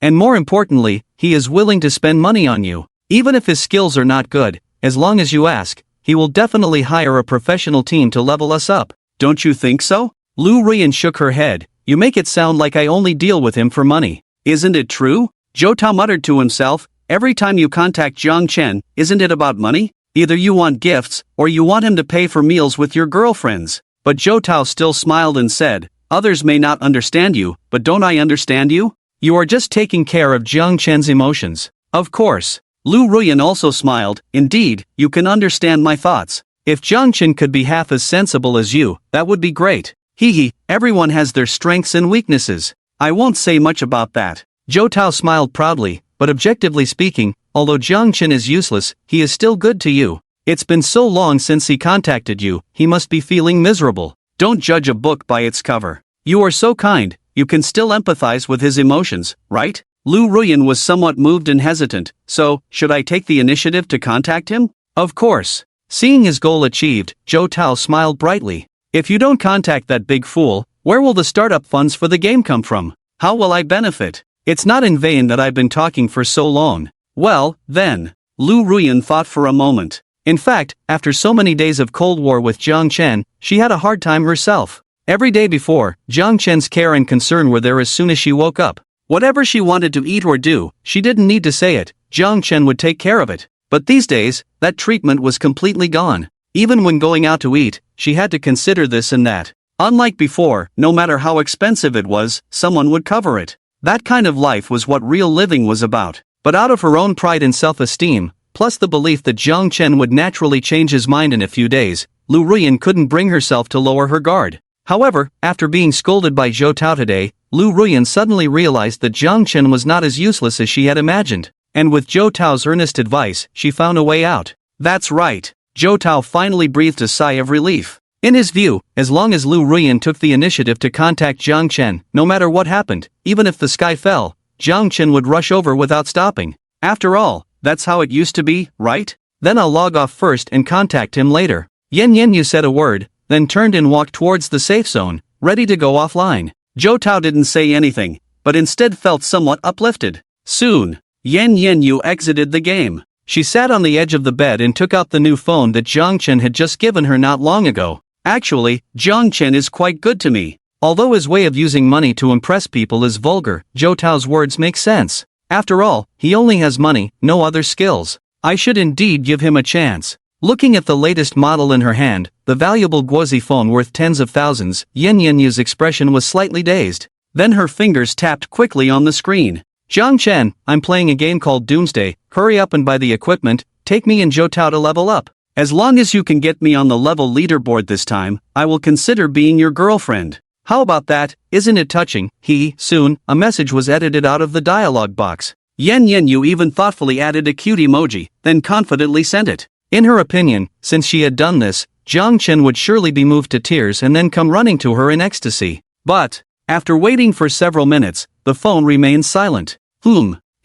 And more importantly, he is willing to spend money on you. Even if his skills are not good, as long as you ask, he will definitely hire a professional team to level us up. Don't you think so? Lu Ruyan shook her head. You make it sound like I only deal with him for money. Isn't it true? Zhou Tao muttered to himself. Every time you contact Jiang Chen, isn't it about money? Either you want gifts, or you want him to pay for meals with your girlfriends. But Zhou Tao still smiled and said, others may not understand you, but don't I understand you? You are just taking care of Jiang Chen's emotions. Of course. Lu Ruyan also smiled. Indeed, you can understand my thoughts. If Jiangchen could be half as sensible as you, that would be great. Hee, everyone has their strengths and weaknesses. I won't say much about that. Zhou Tao smiled proudly, but objectively speaking, although Jiangchen is useless, he is still good to you. It's been so long since he contacted you, he must be feeling miserable. Don't judge a book by its cover. You are so kind, you can still empathize with his emotions, right? Lu Ruyan was somewhat moved and hesitant, so, should I take the initiative to contact him? Of course. Seeing his goal achieved, Zhou Tao smiled brightly. If you don't contact that big fool, where will the startup funds for the game come from? How will I benefit? It's not in vain that I've been talking for so long. Well, then. Lu Ruyan thought for a moment. In fact, after so many days of Cold War with Jiang Chen, she had a hard time herself. Every day before, Jiang Chen's care and concern were there as soon as she woke up. Whatever she wanted to eat or do, she didn't need to say it, Jiang Chen would take care of it. But these days, that treatment was completely gone. Even when going out to eat, she had to consider this and that. Unlike before, no matter how expensive it was, someone would cover it. That kind of life was what real living was about. But out of her own pride and self-esteem, plus the belief that Jiang Chen would naturally change his mind in a few days, Lu Ruyan couldn't bring herself to lower her guard. However, after being scolded by Zhou Tao today, Lu Ruyan suddenly realized that Jiang Chen was not as useless as she had imagined. And with Zhou Tao's earnest advice, she found a way out. That's right. Zhou Tao finally breathed a sigh of relief. In his view, as long as Lu Ruyan took the initiative to contact Jiang Chen, no matter what happened, even if the sky fell, Jiang Chen would rush over without stopping. After all, that's how it used to be, right? Then I'll log off first and contact him later. Yen Yu said a word, then turned and walked towards the safe zone, ready to go offline. Zhou Tao didn't say anything, but instead felt somewhat uplifted. Soon, Yen Yu exited the game. She sat on the edge of the bed and took out the new phone that Jiang Chen had just given her not long ago. Actually, Jiang Chen is quite good to me. Although his way of using money to impress people is vulgar, Zhou Tao's words make sense. After all, he only has money, no other skills. I should indeed give him a chance. Looking at the latest model in her hand, the valuable Guozi phone worth tens of thousands, Yen Yu's expression was slightly dazed. Then her fingers tapped quickly on the screen. Jiang Chen, I'm playing a game called Doomsday, hurry up and buy the equipment, take me and Zhou Tao to level up. As long as you can get me on the level leaderboard this time, I will consider being your girlfriend. How about that, isn't it touching? Soon, a message was edited out of the dialog box. Yen Yu even thoughtfully added a cute emoji, then confidently sent it. In her opinion, since she had done this, Jiang Chen would surely be moved to tears and then come running to her in ecstasy. But, after waiting for several minutes, the phone remained silent.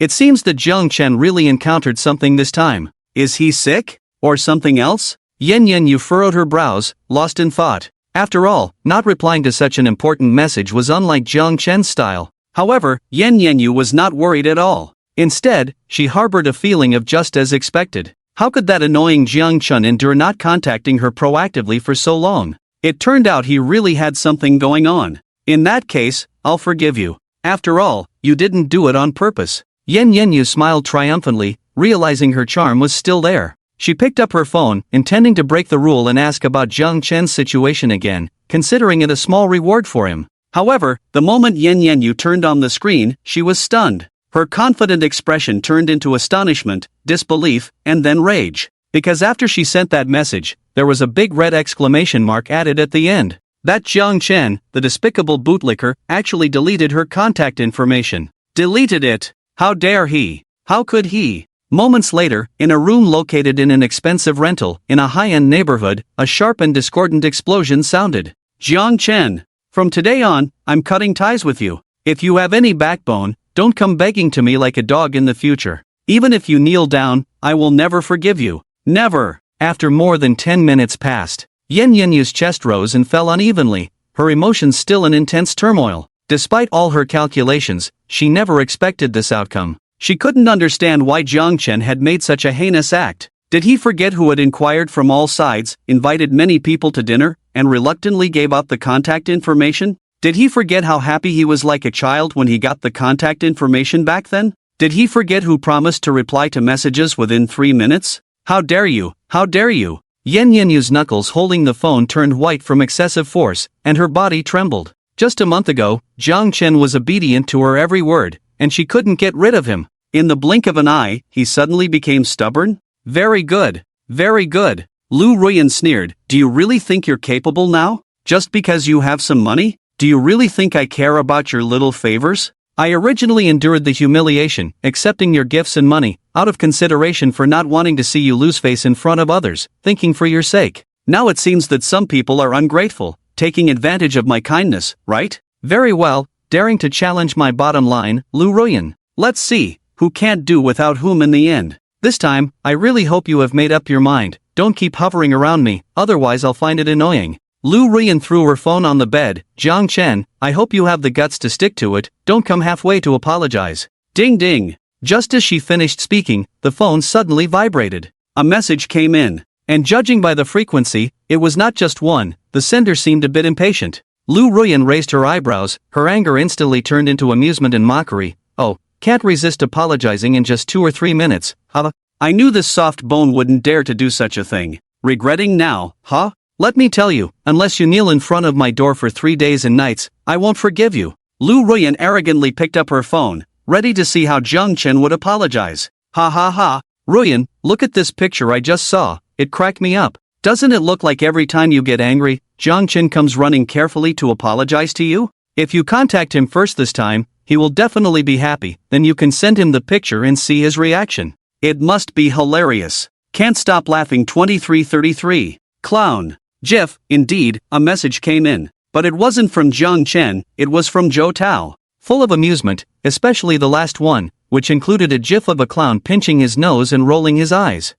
It seems that Jiang Chen really encountered something this time. Is he sick? Or something else? Yen Yu furrowed her brows, lost in thought. After all, not replying to such an important message was unlike Jiang Chen's style. However, Yen Yu was not worried at all. Instead, she harbored a feeling of just as expected. How could that annoying Jiang Chen endure not contacting her proactively for so long? It turned out he really had something going on. In that case, I'll forgive you. After all, you didn't do it on purpose. Yen Yu smiled triumphantly, realizing her charm was still there. She picked up her phone, intending to break the rule and ask about Jiang Chen's situation again, considering it a small reward for him. However, the moment Yen Yu turned on the screen, she was stunned. Her confident expression turned into astonishment, disbelief, and then rage. Because after she sent that message, there was a big red exclamation mark added at the end. That Jiang Chen, the despicable bootlicker, actually deleted her contact information. Deleted it! How dare he? How could he? Moments later, in a room located in an expensive rental, in a high-end neighborhood, a sharp and discordant explosion sounded. Jiang Chen! From today on, I'm cutting ties with you. If you have any backbone, don't come begging to me like a dog in the future. Even if you kneel down, I will never forgive you. Never! After more than 10 minutes passed, Yen Yu's chest rose and fell unevenly, her emotions still in intense turmoil. Despite all her calculations, she never expected this outcome. She couldn't understand why Jiang Chen had made such a heinous act. Did he forget who had inquired from all sides, invited many people to dinner, and reluctantly gave out the contact information? Did he forget how happy he was like a child when he got the contact information back then? Did he forget who promised to reply to messages within 3 minutes? How dare you? How dare you? Yen Yu's knuckles holding the phone turned white from excessive force, and her body trembled. Just a month ago, Jiang Chen was obedient to her every word, and she couldn't get rid of him. In the blink of an eye, he suddenly became stubborn? Very good. Very good. Lu Ruyan sneered, do you really think you're capable now? Just because you have some money? Do you really think I care about your little favors? I originally endured the humiliation, accepting your gifts and money, out of consideration for not wanting to see you lose face in front of others, thinking for your sake. Now it seems that some people are ungrateful, taking advantage of my kindness, right? Very well, daring to challenge my bottom line, Lu Ruyan. Let's see, who can't do without whom in the end. This time, I really hope you have made up your mind. Don't keep hovering around me, otherwise I'll find it annoying. Lu Ruyan threw her phone on the bed. Jiang Chen, I hope you have the guts to stick to it, don't come halfway to apologize. Ding ding. Just as she finished speaking, the phone suddenly vibrated. A message came in. And judging by the frequency, it was not just one. The sender seemed a bit impatient. Lu Ruyan raised her eyebrows, her anger instantly turned into amusement and mockery. Oh, can't resist apologizing in just 2 or 3 minutes, huh? I knew this soft bone wouldn't dare to do such a thing. Regretting now, huh? Let me tell you, unless you kneel in front of my door for 3 days and nights, I won't forgive you. Lu Ruyan arrogantly picked up her phone, ready to see how Jiang Chen would apologize. Ha ha ha. Ruyan, look at this picture I just saw, it cracked me up. Doesn't it look like every time you get angry, Jiang Chen comes running carefully to apologize to you? If you contact him first this time, he will definitely be happy, then you can send him the picture and see his reaction. It must be hilarious. Can't stop laughing 2333. Clown. GIF, indeed, a message came in. But it wasn't from Jiang Chen, it was from Zhou Tao. Full of amusement, especially the last one, which included a GIF of a clown pinching his nose and rolling his eyes.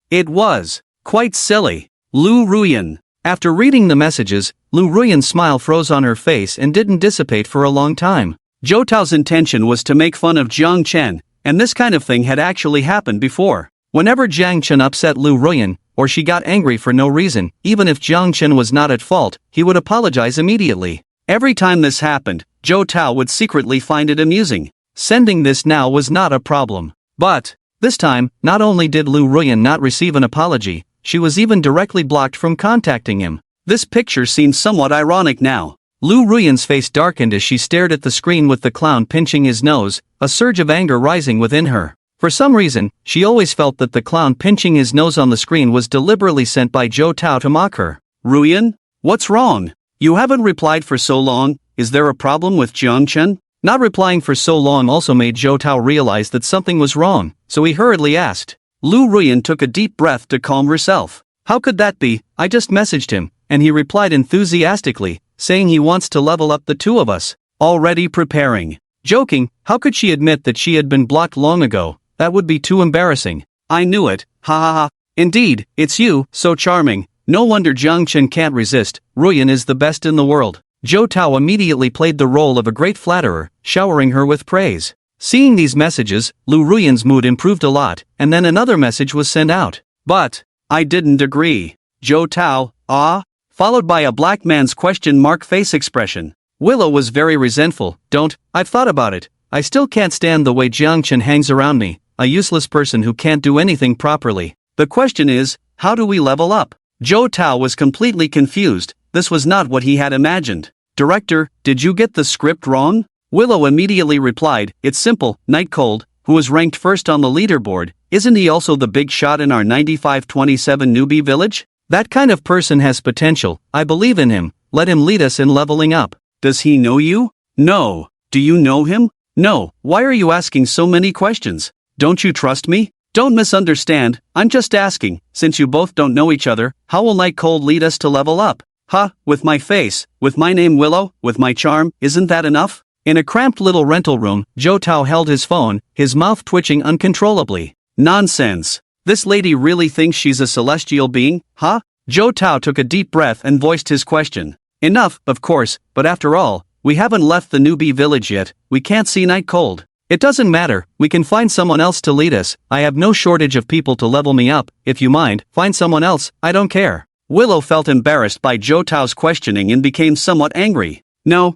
It was quite silly. Lu Ruyan. After reading the messages, Lu Ruyan's smile froze on her face and didn't dissipate for a long time. Zhou Tao's intention was to make fun of Jiang Chen, and this kind of thing had actually happened before. Whenever Jiang Chen upset Lu Ruyan, or she got angry for no reason, even if Jiang Chen was not at fault, he would apologize immediately. Every time this happened, Zhou Tao would secretly find it amusing. Sending this now was not a problem. But this time, not only did Lu Ruyan not receive an apology, she was even directly blocked from contacting him. This picture seems somewhat ironic now. Lu Ruyan's face darkened as she stared at the screen with the clown pinching his nose, a surge of anger rising within her. For some reason, she always felt that the clown pinching his nose on the screen was deliberately sent by Zhou Tao to mock her. Ruyan? What's wrong? You haven't replied for so long, is there a problem with Jiang Chen? Not replying for so long also made Zhou Tao realize that something was wrong, so he hurriedly asked. Lu Ruyan took a deep breath to calm herself. How could that be? I just messaged him, and he replied enthusiastically, saying he wants to level up the two of us. Already preparing. Joking, how could she admit that she had been blocked long ago? That would be too embarrassing. I knew it, ha ha ha. Indeed, it's you, so charming. No wonder Jiang Chen can't resist, Ruyan is the best in the world. Zhou Tao immediately played the role of a great flatterer, showering her with praise. Seeing these messages, Lu Ruyan's mood improved a lot, and then another message was sent out. But I didn't agree. Zhou Tao, ah? Followed by a black man's question mark face expression. Willow was very resentful. I've thought about it. I still can't stand the way Jiang Chen hangs around me. A useless person who can't do anything properly. The question is, how do we level up? Zhou Tao was completely confused. This was not what he had imagined. Director, did you get the script wrong? Willow immediately replied, it's simple, Night Cold, who was ranked first on the leaderboard, isn't he also the big shot in our 9527 newbie village? That kind of person has potential, I believe in him, let him lead us in leveling up. Does he know you? No. Do you know him? No. Why are you asking so many questions? Don't you trust me? Don't misunderstand, I'm just asking, since you both don't know each other, how will Night Cold lead us to level up? With my face, with my name Willow, with my charm, isn't that enough? In a cramped little rental room, Zhou Tao held his phone, his mouth twitching uncontrollably. Nonsense. This lady really thinks she's a celestial being, Zhou Tao took a deep breath and voiced his question. Enough, of course, but after all, we haven't left the newbie village yet, we can't see Night Cold. It doesn't matter, we can find someone else to lead us, I have no shortage of people to level me up, if you mind, find someone else, I don't care. Willow felt embarrassed by Zhou Tao's questioning and became somewhat angry. No,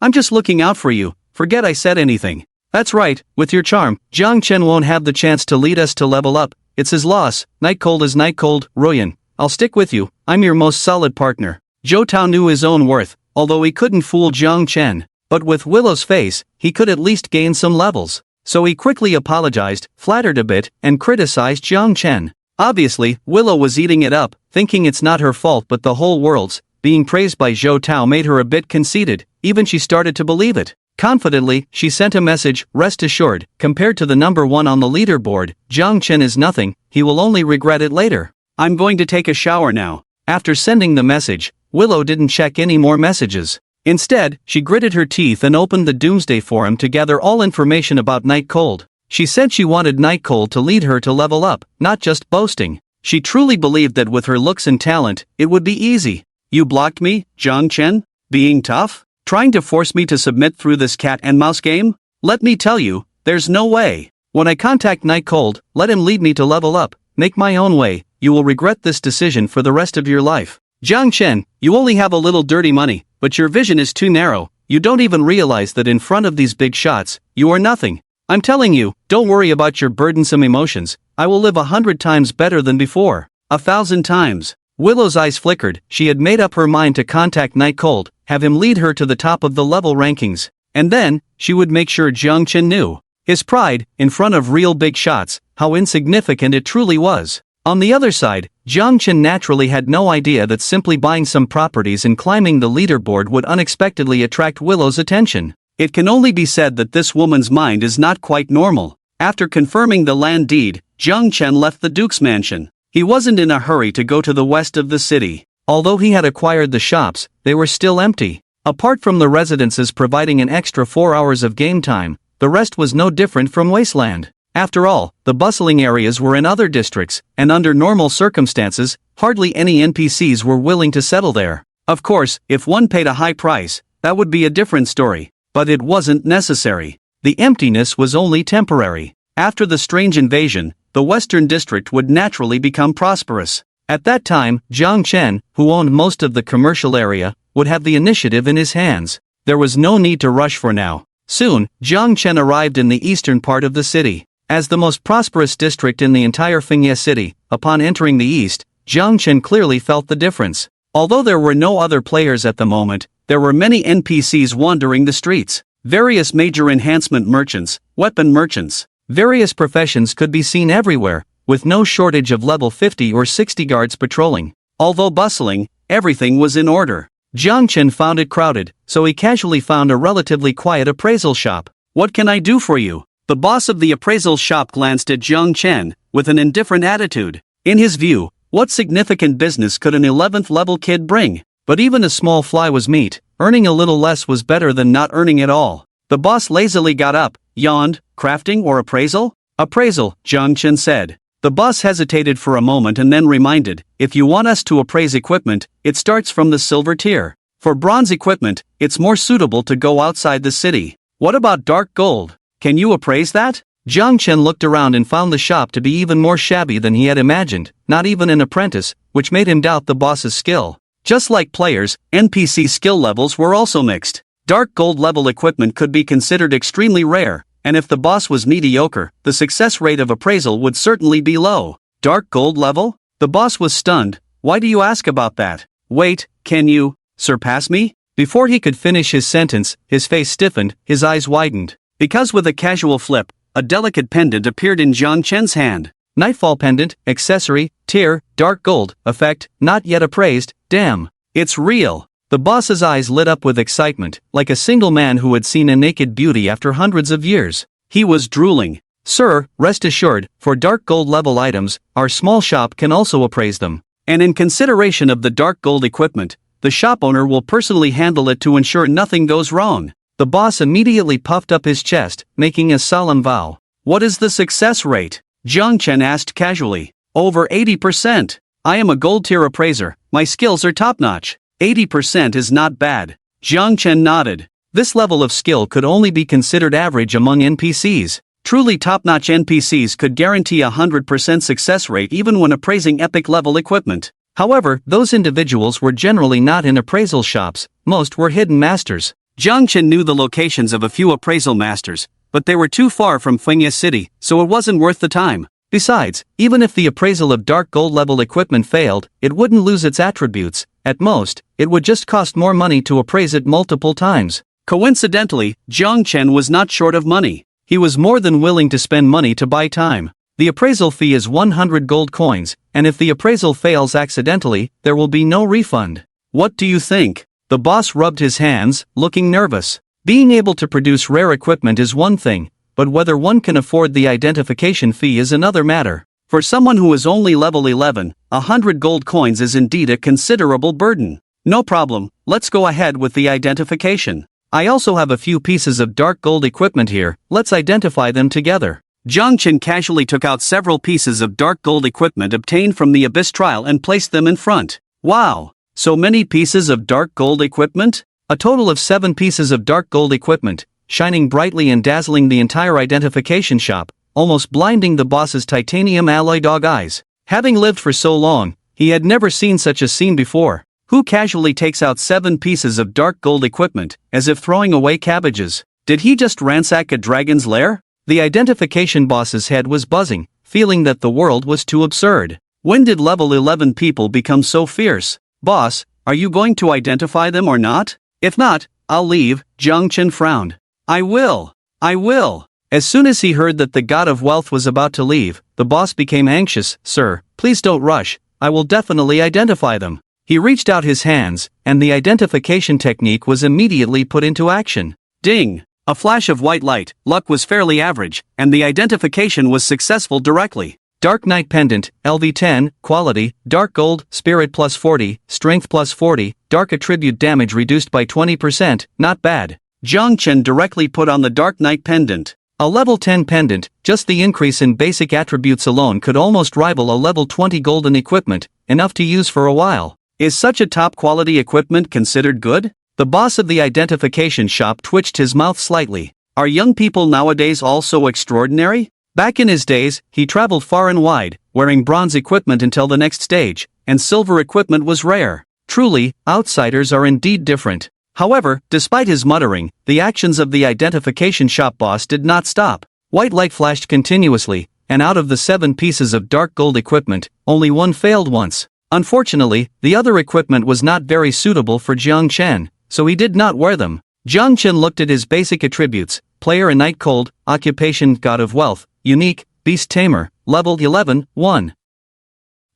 I'm just looking out for you, forget I said anything. That's right, with your charm, Jiang Chen won't have the chance to lead us to level up, it's his loss, Night Cold is Night Cold, Ruyan. I'll stick with you, I'm your most solid partner. Zhou Tao knew his own worth, although he couldn't fool Jiang Chen. But with Willow's face, he could at least gain some levels. So he quickly apologized, flattered a bit, and criticized Jiang Chen. Obviously, Willow was eating it up, thinking it's not her fault but the whole world's. Being praised by Zhou Tao made her a bit conceited, even she started to believe it. Confidently, she sent a message, rest assured, compared to the number 1 on the leaderboard, Jiang Chen is nothing, he will only regret it later. I'm going to take a shower now. After sending the message, Willow didn't check any more messages. Instead, she gritted her teeth and opened the Doomsday Forum to gather all information about Night Cold. She said she wanted Night Cold to lead her to level up, not just boasting. She truly believed that with her looks and talent, it would be easy. You blocked me, Jiang Chen? Being tough? Trying to force me to submit through this cat and mouse game? Let me tell you, there's no way. When I contact Night Cold, let him lead me to level up, make my own way, you will regret this decision for the rest of your life. Jiang Chen, you only have a little dirty money, but your vision is too narrow, you don't even realize that in front of these big shots, you are nothing. I'm telling you, don't worry about your burdensome emotions, I will live 100 times better than before. 1,000 times. Willow's eyes flickered, she had made up her mind to contact Night Cold, have him lead her to the top of the level rankings, and then, she would make sure Jiang Chen knew. His pride, in front of real big shots, how insignificant it truly was. On the other side, Jiang Chen naturally had no idea that simply buying some properties and climbing the leaderboard would unexpectedly attract Willow's attention. It can only be said that this woman's mind is not quite normal. After confirming the land deed, Jiang Chen left the Duke's mansion. He wasn't in a hurry to go to the west of the city. Although he had acquired the shops, they were still empty. Apart from the residences providing an extra 4 hours of game time, the rest was no different from wasteland. After all, the bustling areas were in other districts, and under normal circumstances, hardly any NPCs were willing to settle there. Of course, if one paid a high price, that would be a different story. But it wasn't necessary. The emptiness was only temporary. After the strange invasion, the Western District would naturally become prosperous. At that time, Jiang Chen, who owned most of the commercial area, would have the initiative in his hands. There was no need to rush for now. Soon, Jiang Chen arrived in the eastern part of the city. As the most prosperous district in the entire Fengye city, upon entering the east, Jiang Chen clearly felt the difference. Although there were no other players at the moment, there were many NPCs wandering the streets. Various major enhancement merchants, weapon merchants, various professions could be seen everywhere, with no shortage of level 50 or 60 guards patrolling. Although bustling, everything was in order. Jiang Chen found it crowded, so he casually found a relatively quiet appraisal shop. What can I do for you? The boss of the appraisal shop glanced at Jiang Chen, with an indifferent attitude. In his view, what significant business could an 11th level kid bring? But even a small fly was meat, earning a little less was better than not earning at all. The boss lazily got up, yawned, crafting or appraisal? Appraisal, Jiang Chen said. The boss hesitated for a moment and then reminded, if you want us to appraise equipment, it starts from the silver tier. For bronze equipment, it's more suitable to go outside the city. What about dark gold? Can you appraise that? Jiang Chen looked around and found the shop to be even more shabby than he had imagined, not even an apprentice, which made him doubt the boss's skill. Just like players, NPC skill levels were also mixed. Dark gold level equipment could be considered extremely rare, and if the boss was mediocre, the success rate of appraisal would certainly be low. Dark gold level? The boss was stunned. Why do you ask about that? Wait, can you surpass me? Before he could finish his sentence, his face stiffened, his eyes widened. Because with a casual flip, a delicate pendant appeared in Jiang Chen's hand. Nightfall pendant, accessory, tier, dark gold, effect, not yet appraised, damn. It's real. The boss's eyes lit up with excitement, like a single man who had seen a naked beauty after hundreds of years. He was drooling. Sir, rest assured, for dark gold level items, our small shop can also appraise them. And in consideration of the dark gold equipment, the shop owner will personally handle it to ensure nothing goes wrong. The boss immediately puffed up his chest, making a solemn vow. What is the success rate? Jiang Chen asked casually. Over 80%. I am a gold tier appraiser, my skills are top-notch. 80% is not bad. Jiang Chen nodded. This level of skill could only be considered average among NPCs. Truly top-notch NPCs could guarantee a 100% success rate even when appraising epic-level equipment. However, those individuals were generally not in appraisal shops, most were hidden masters. Jiang Chen knew the locations of a few appraisal masters, but they were too far from Fengye City, so it wasn't worth the time. Besides, even if the appraisal of dark gold level equipment failed, it wouldn't lose its attributes. At most, it would just cost more money to appraise it multiple times. Coincidentally, Jiang Chen was not short of money. He was more than willing to spend money to buy time. The appraisal fee is 100 gold coins, and if the appraisal fails accidentally, there will be no refund. What do you think? The boss rubbed his hands, looking nervous. Being able to produce rare equipment is one thing, but whether one can afford the identification fee is another matter. For someone who is only level 11, 100 gold coins is indeed a considerable burden. No problem, let's go ahead with the identification. I also have a few pieces of dark gold equipment here, let's identify them together. Jiang Chen casually took out several pieces of dark gold equipment obtained from the Abyss trial and placed them in front. Wow! So many pieces of dark gold equipment? A total of 7 pieces of dark gold equipment, shining brightly and dazzling the entire identification shop, almost blinding the boss's titanium alloy dog eyes. Having lived for so long, he had never seen such a scene before. Who casually takes out 7 pieces of dark gold equipment, as if throwing away cabbages? Did he just ransack a dragon's lair? The identification boss's head was buzzing, feeling that the world was too absurd. When did level 11 people become so fierce? Boss, are you going to identify them or not? If not, I'll leave, Jiang Chen frowned. I will. As soon as he heard that the god of wealth was about to leave, the boss became anxious. Sir, please don't rush, I will definitely identify them. He reached out his hands, and the identification technique was immediately put into action. Ding! A flash of white light, luck was fairly average, and the identification was successful directly. Dark Knight Pendant, LV10, Quality, Dark Gold, Spirit plus 40, Strength plus 40, Dark Attribute Damage reduced by 20%, not bad. Jiang Chen directly put on the Dark Knight Pendant. A level 10 pendant, just the increase in basic attributes alone could almost rival a level 20 golden equipment, enough to use for a while. Is such a top quality equipment considered good? The boss of the identification shop twitched his mouth slightly. Are young people nowadays all so extraordinary? Back in his days, he traveled far and wide, wearing bronze equipment until the next stage, and silver equipment was rare. Truly, outsiders are indeed different. However, despite his muttering, the actions of the identification shop boss did not stop. White light flashed continuously, and out of the 7 pieces of dark gold equipment, only one failed once. Unfortunately, the other equipment was not very suitable for Jiang Chen, so he did not wear them. Jiang Chen looked at his basic attributes: player a night cold, occupation god of wealth, unique, beast tamer, level 11, 1.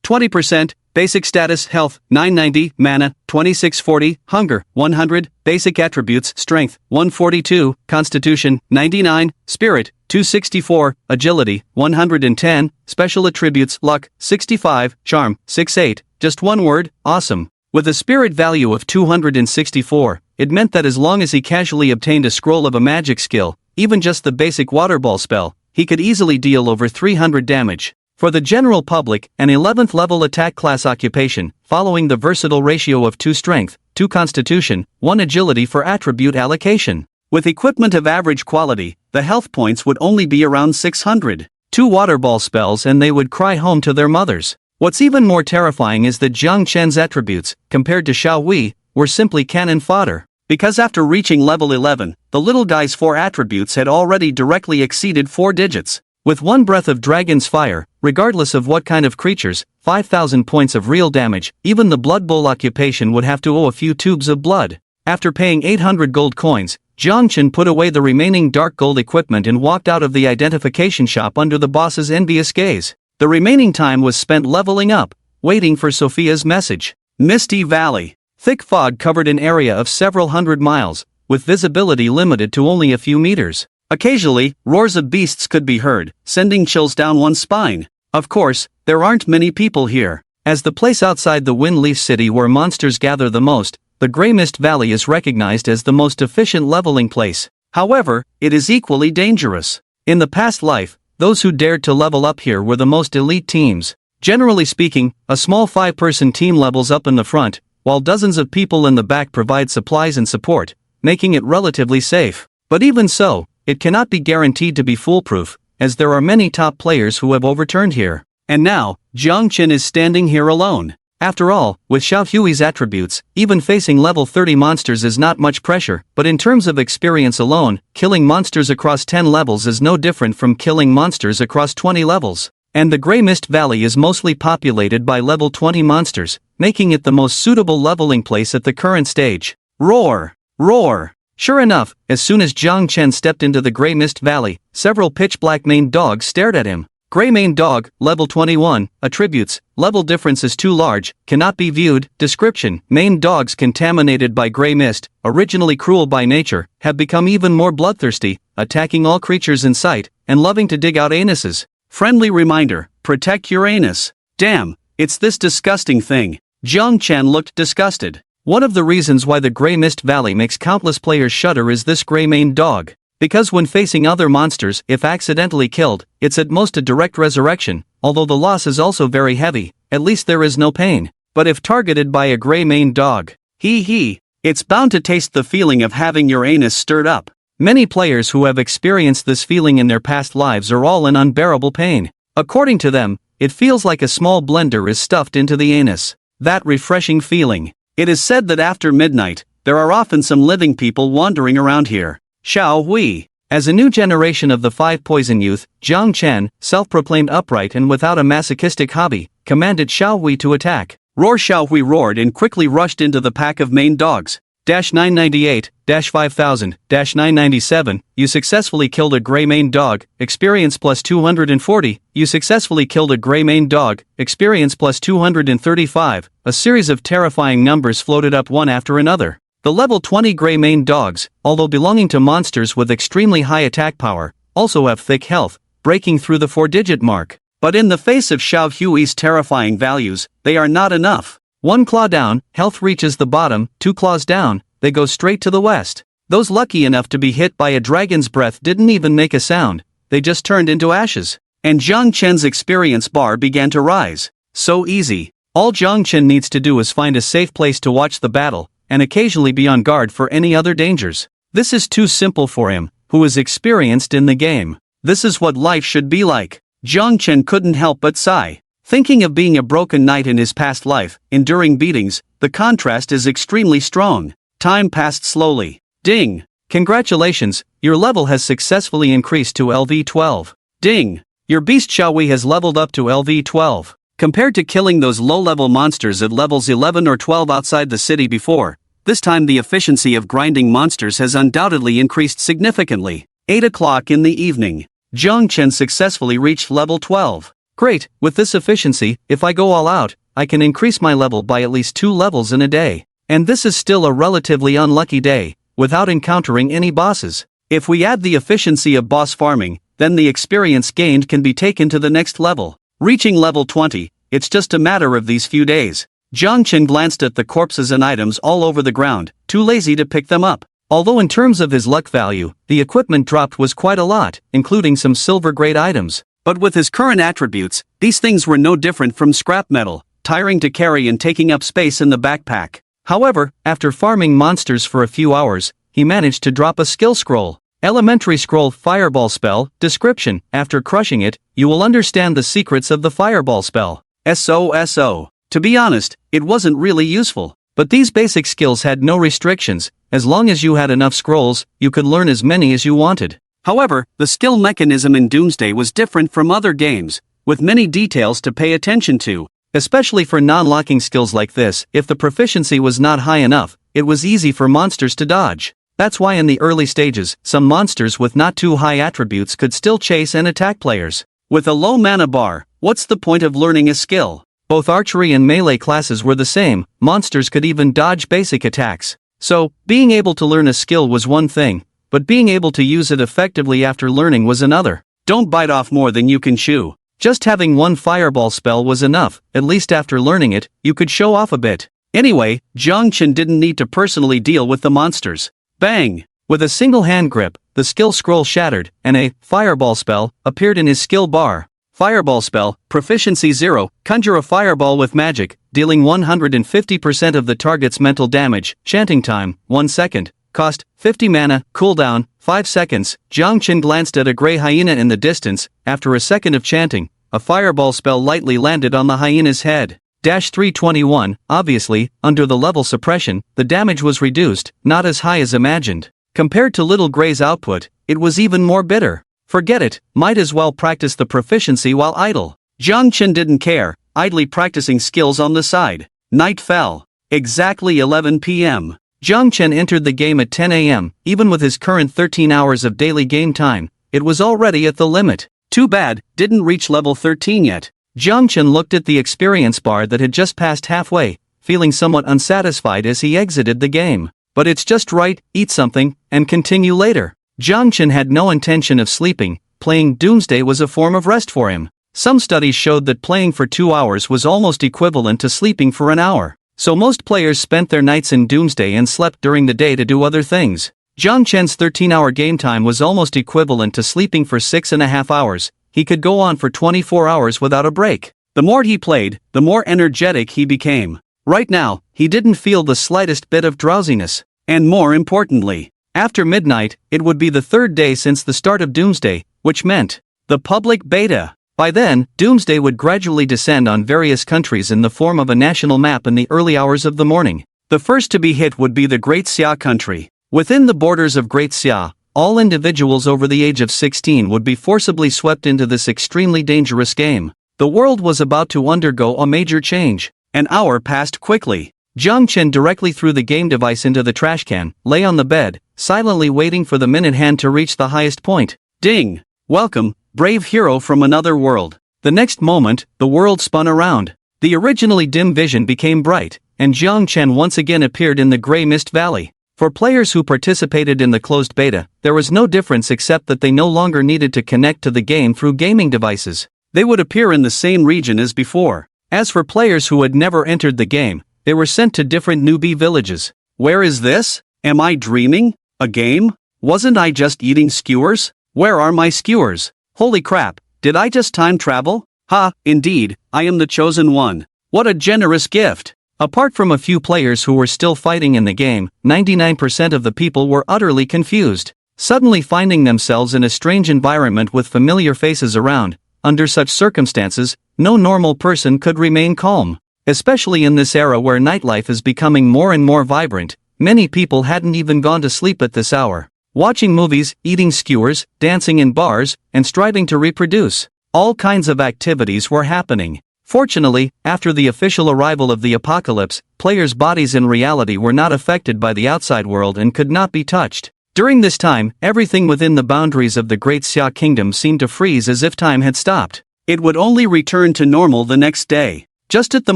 20%, basic status health, 990, mana, 2640, hunger, 100, basic attributes strength, 142, constitution, 99, spirit, 264, agility, 110, special attributes luck, 65, charm, 68, just one word, awesome. With a spirit value of 264, it meant that as long as he casually obtained a scroll of a magic skill, even just the basic water ball spell, he could easily deal over 300 damage. For the general public, an 11th level attack class occupation, following the versatile ratio of 2 strength, 2 constitution, 1 agility for attribute allocation. With equipment of average quality, the health points would only be around 600. 2 water ball spells and they would cry home to their mothers. What's even more terrifying is that Jiang Chen's attributes, compared to Xiao Wei, were simply cannon fodder. Because after reaching level 11, the little guy's 4 attributes had already directly exceeded 4 digits. With 1 breath of dragon's fire, regardless of what kind of creatures, 5,000 points of real damage, even the Blood Bowl occupation would have to owe a few tubes of blood. After paying 800 gold coins, Jiang Chen put away the remaining dark gold equipment and walked out of the identification shop under the boss's envious gaze. The remaining time was spent leveling up, waiting for Sophia's message. Misty Valley. Thick fog covered an area of several hundred miles, with visibility limited to only a few meters. Occasionally, roars of beasts could be heard, sending chills down one's spine. Of course, there aren't many people here. As the place outside the Windleaf City where monsters gather the most, the Grey Mist Valley is recognized as the most efficient leveling place. However, it is equally dangerous. In the past life, those who dared to level up here were the most elite teams. Generally speaking, a small 5-person team levels up in the front, while dozens of people in the back provide supplies and support, making it relatively safe. But even so, it cannot be guaranteed to be foolproof, as there are many top players who have overturned here. And now, Jiang Chen is standing here alone. After all, with Xiao Hui's attributes, even facing level 30 monsters is not much pressure, but in terms of experience alone, killing monsters across 10 levels is no different from killing monsters across 20 levels. And the Grey Mist Valley is mostly populated by level 20 monsters, making it the most suitable leveling place at the current stage. Roar! Roar! Sure enough, as soon as Jiang Chen stepped into the Grey Mist Valley, several pitch-black maned dogs stared at him. Gray Mane Dog, level 21, attributes, level difference is too large, cannot be viewed. Description: Mane dogs contaminated by gray mist, originally cruel by nature, have become even more bloodthirsty, attacking all creatures in sight, and loving to dig out anuses. Friendly reminder, protect your anus. Damn, it's this disgusting thing. Jiang Chen looked disgusted. One of the reasons why the Grey Mist Valley makes countless players shudder is this gray maned dog. Because when facing other monsters, if accidentally killed, it's at most a direct resurrection, although the loss is also very heavy, at least there is no pain. But if targeted by a gray maned dog, it's bound to taste the feeling of having your anus stirred up. Many players who have experienced this feeling in their past lives are all in unbearable pain. According to them, it feels like a small blender is stuffed into the anus. That refreshing feeling. It is said that after midnight, there are often some living people wandering around here. Xiao Hui. As a new generation of the five poison youth, Jiang Chen, self-proclaimed upright and without a masochistic hobby, commanded Xiao Hui to attack. Roar! Xiao Hui roared and quickly rushed into the pack of maned dogs. 998, 5000, 997, you successfully killed a gray maned dog, experience plus 240, you successfully killed a gray maned dog, experience plus 235, a series of terrifying numbers floated up one after another. The level 20 gray maned dogs, although belonging to monsters with extremely high attack power, also have thick health, breaking through the 4-digit mark. But in the face of Xiao Hui's terrifying values, they are not enough. 1 claw down, health reaches the bottom, 2 claws down, they go straight to the west. Those lucky enough to be hit by a dragon's breath didn't even make a sound, they just turned into ashes. And Jiang Chen's experience bar began to rise. So easy. All Jiang Chen needs to do is find a safe place to watch the battle, and occasionally be on guard for any other dangers. This is too simple for him, who is experienced in the game. This is what life should be like. Jiang Chen couldn't help but sigh. Thinking of being a broken knight in his past life, enduring beatings, the contrast is extremely strong. Time passed slowly. Ding! Congratulations, your level has successfully increased to LV12. Ding! Your beast Xiaohui has leveled up to LV12. Compared to killing those low-level monsters at levels 11 or 12 outside the city before, this time the efficiency of grinding monsters has undoubtedly increased significantly. 8 o'clock in the evening. Jiang Chen successfully reached level 12. Great, with this efficiency, if I go all out, I can increase my level by at least 2 levels in a day. And this is still a relatively unlucky day, without encountering any bosses. If we add the efficiency of boss farming, then the experience gained can be taken to the next level. Reaching level 20, it's just a matter of these few days. Jiang Chen glanced at the corpses and items all over the ground, too lazy to pick them up. Although in terms of his luck value, the equipment dropped was quite a lot, including some silver-grade items. But with his current attributes, these things were no different from scrap metal, tiring to carry and taking up space in the backpack. However, after farming monsters for a few hours, he managed to drop a skill scroll. Elementary scroll Fireball spell, description, after crushing it, you will understand the secrets of the Fireball spell. SOSO. To be honest, it wasn't really useful. But these basic skills had no restrictions, as long as you had enough scrolls, you could learn as many as you wanted. However, the skill mechanism in Doomsday was different from other games, with many details to pay attention to. Especially for non-locking skills like this, if the proficiency was not high enough, it was easy for monsters to dodge. That's why in the early stages, some monsters with not too high attributes could still chase and attack players. With a low mana bar, what's the point of learning a skill? Both archery and melee classes were the same, monsters could even dodge basic attacks. So, being able to learn a skill was one thing, but being able to use it effectively after learning was another. Don't bite off more than you can chew. Just having one Fireball spell was enough, at least after learning it, you could show off a bit. Anyway, Jiang Chen didn't need to personally deal with the monsters. Bang! With a single hand grip, the skill scroll shattered, and a Fireball spell appeared in his skill bar. Fireball spell, proficiency 0, conjure a fireball with magic, dealing 150% of the target's mental damage, chanting time, 1 second, cost, 50 mana, cooldown, 5 seconds. Jiang Chen glanced at a gray hyena in the distance. After a second of chanting, a fireball spell lightly landed on the hyena's head. 321, obviously, under the level suppression, the damage was reduced, not as high as imagined. Compared to Little Gray's output, it was even more bitter. Forget it, might as well practice the proficiency while idle. Jiang Chen didn't care, idly practicing skills on the side. Night fell. Exactly 11 p.m. Jiang Chen entered the game at 10 a.m., even with his current 13 hours of daily game time, it was already at the limit. Too bad, didn't reach level 13 yet. Jiangchen looked at the experience bar that had just passed halfway, feeling somewhat unsatisfied as he exited the game. But it's just right, eat something, and continue later. Jiangchen had no intention of sleeping. Playing Doomsday was a form of rest for him. Some studies showed that playing for 2 hours was almost equivalent to sleeping for an hour. So most players spent their nights in Doomsday and slept during the day to do other things. Jiangchen's 13-hour game time was almost equivalent to sleeping for 6.5 hours. He could go on for 24 hours without a break. The more he played, the more energetic he became. Right now, he didn't feel the slightest bit of drowsiness. And more importantly, after midnight, it would be the third day since the start of Doomsday, which meant the public beta. By then, Doomsday would gradually descend on various countries in the form of a national map in the early hours of the morning. The first to be hit would be the Great Xia country. Within the borders of Great Xia, all individuals over the age of 16 would be forcibly swept into this extremely dangerous game. The world was about to undergo a major change. An hour passed quickly. Jiang Chen directly threw the game device into the trash can, lay on the bed, silently waiting for the minute hand to reach the highest point. Ding! Welcome, brave hero from another world. The next moment, the world spun around. The originally dim vision became bright, and Jiang Chen once again appeared in the gray mist valley. For players who participated in the closed beta, there was no difference except that they no longer needed to connect to the game through gaming devices. They would appear in the same region as before. As for players who had never entered the game, they were sent to different newbie villages. Where is this? Am I dreaming? A game? Wasn't I just eating skewers? Where are my skewers? Holy crap, did I just time travel? Ha, indeed, I am the chosen one. What a generous gift! Apart from a few players who were still fighting in the game, 99% of the people were utterly confused. Suddenly finding themselves in a strange environment with familiar faces around, under such circumstances, no normal person could remain calm. Especially in this era where nightlife is becoming more and more vibrant, many people hadn't even gone to sleep at this hour. Watching movies, eating skewers, dancing in bars, and striving to reproduce. All kinds of activities were happening. Fortunately, after the official arrival of the apocalypse, players' bodies in reality were not affected by the outside world and could not be touched. During this time, everything within the boundaries of the Great Xia Kingdom seemed to freeze as if time had stopped. It would only return to normal the next day. Just at the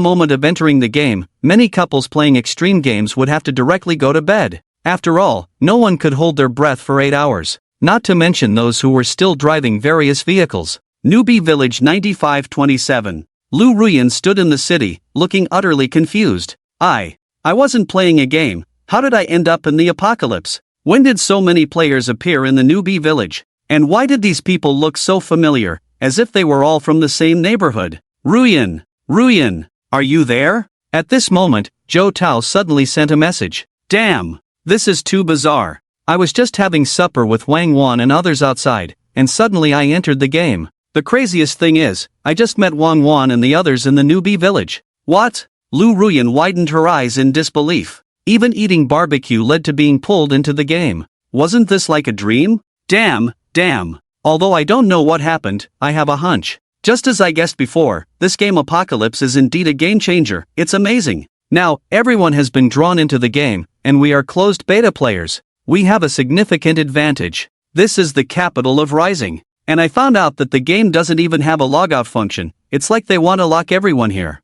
moment of entering the game, many couples playing extreme games would have to directly go to bed. After all, no one could hold their breath for 8 hours, not to mention those who were still driving various vehicles. Newbie Village 9527. Lu Ruyan stood in the city, looking utterly confused. I wasn't playing a game. How did I end up in the apocalypse? When did so many players appear in the newbie village? And why did these people look so familiar, as if they were all from the same neighborhood? Ruyan, are you there? At this moment, Zhou Tao suddenly sent a message. Damn, this is too bizarre. I was just having supper with Wang Wan and others outside, and suddenly I entered the game. The craziest thing is, I just met Wang Wan and the others in the newbie village. What? Lu Ruyan widened her eyes in disbelief. Even eating barbecue led to being pulled into the game. Wasn't this like a dream? Damn. Although I don't know what happened, I have a hunch. Just as I guessed before, this game Apocalypse is indeed a game changer. It's amazing. Now, everyone has been drawn into the game, and we are closed beta players. We have a significant advantage. This is the capital of Rising. And I found out that the game doesn't even have a logout function. It's like they want to lock everyone here.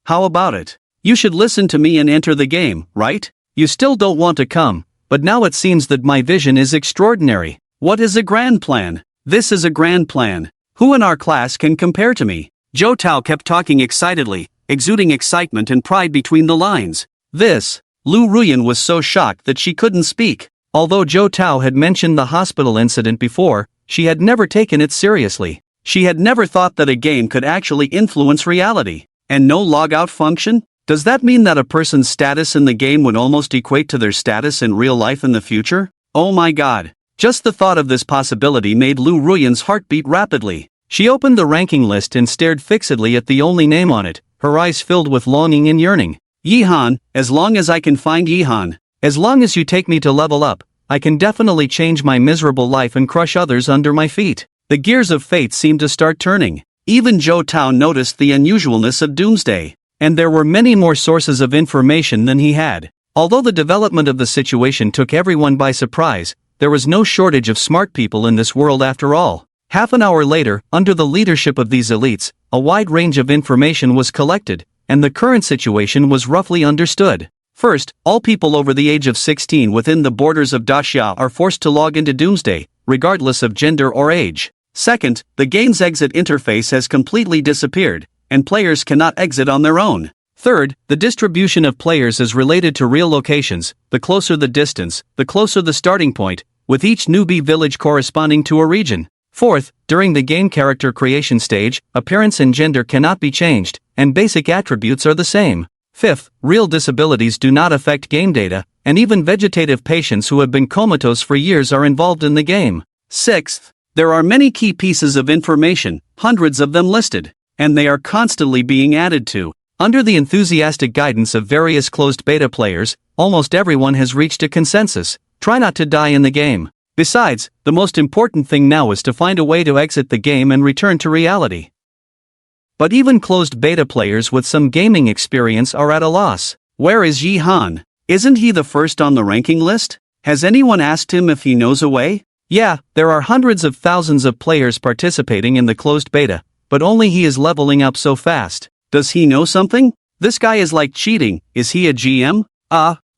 How about it? You should listen to me and enter the game, right? You still don't want to come, but now it seems that my vision is extraordinary. What is a grand plan? This is a grand plan. Who in our class can compare to me? Zhou Tao kept talking excitedly, exuding excitement and pride between the lines. Lu Ruyan was so shocked that she couldn't speak. Although Zhou Tao had mentioned the hospital incident before, she had never taken it seriously. She had never thought that a game could actually influence reality. And no logout function? Does that mean that a person's status in the game would almost equate to their status in real life in the future? Oh my god. Just the thought of this possibility made Lu Ruyan's heart beat rapidly. She opened the ranking list and stared fixedly at the only name on it, her eyes filled with longing and yearning. Yihan, as long as I can find Yihan. As long as you take me to level up, I can definitely change my miserable life and crush others under my feet. The gears of fate seemed to start turning. Even Zhou Tao noticed the unusualness of Doomsday. And there were many more sources of information than he had. Although the development of the situation took everyone by surprise, there was no shortage of smart people in this world after all. Half an hour later, under the leadership of these elites, a wide range of information was collected, and the current situation was roughly understood. First, all people over the age of 16 within the borders of Daxia are forced to log into Doomsday, regardless of gender or age. Second, the game's exit interface has completely disappeared, and players cannot exit on their own. Third, the distribution of players is related to real locations. The closer the distance, the closer the starting point, with each newbie village corresponding to a region. Fourth, during the game character creation stage, appearance and gender cannot be changed, and basic attributes are the same. Fifth, real disabilities do not affect game data, and even vegetative patients who have been comatose for years are involved in the game. Sixth, there are many key pieces of information, hundreds of them listed, and they are constantly being added to. Under the enthusiastic guidance of various closed beta players, almost everyone has reached a consensus: try not to die in the game. Besides, the most important thing now is to find a way to exit the game and return to reality. But even closed beta players with some gaming experience are at a loss. Where is Yi Han? Isn't he the first on the ranking list? Has anyone asked him if he knows a way? Yeah, there are hundreds of thousands of players participating in the closed beta, but only he is leveling up so fast. Does he know something? This guy is like cheating. Is he a GM?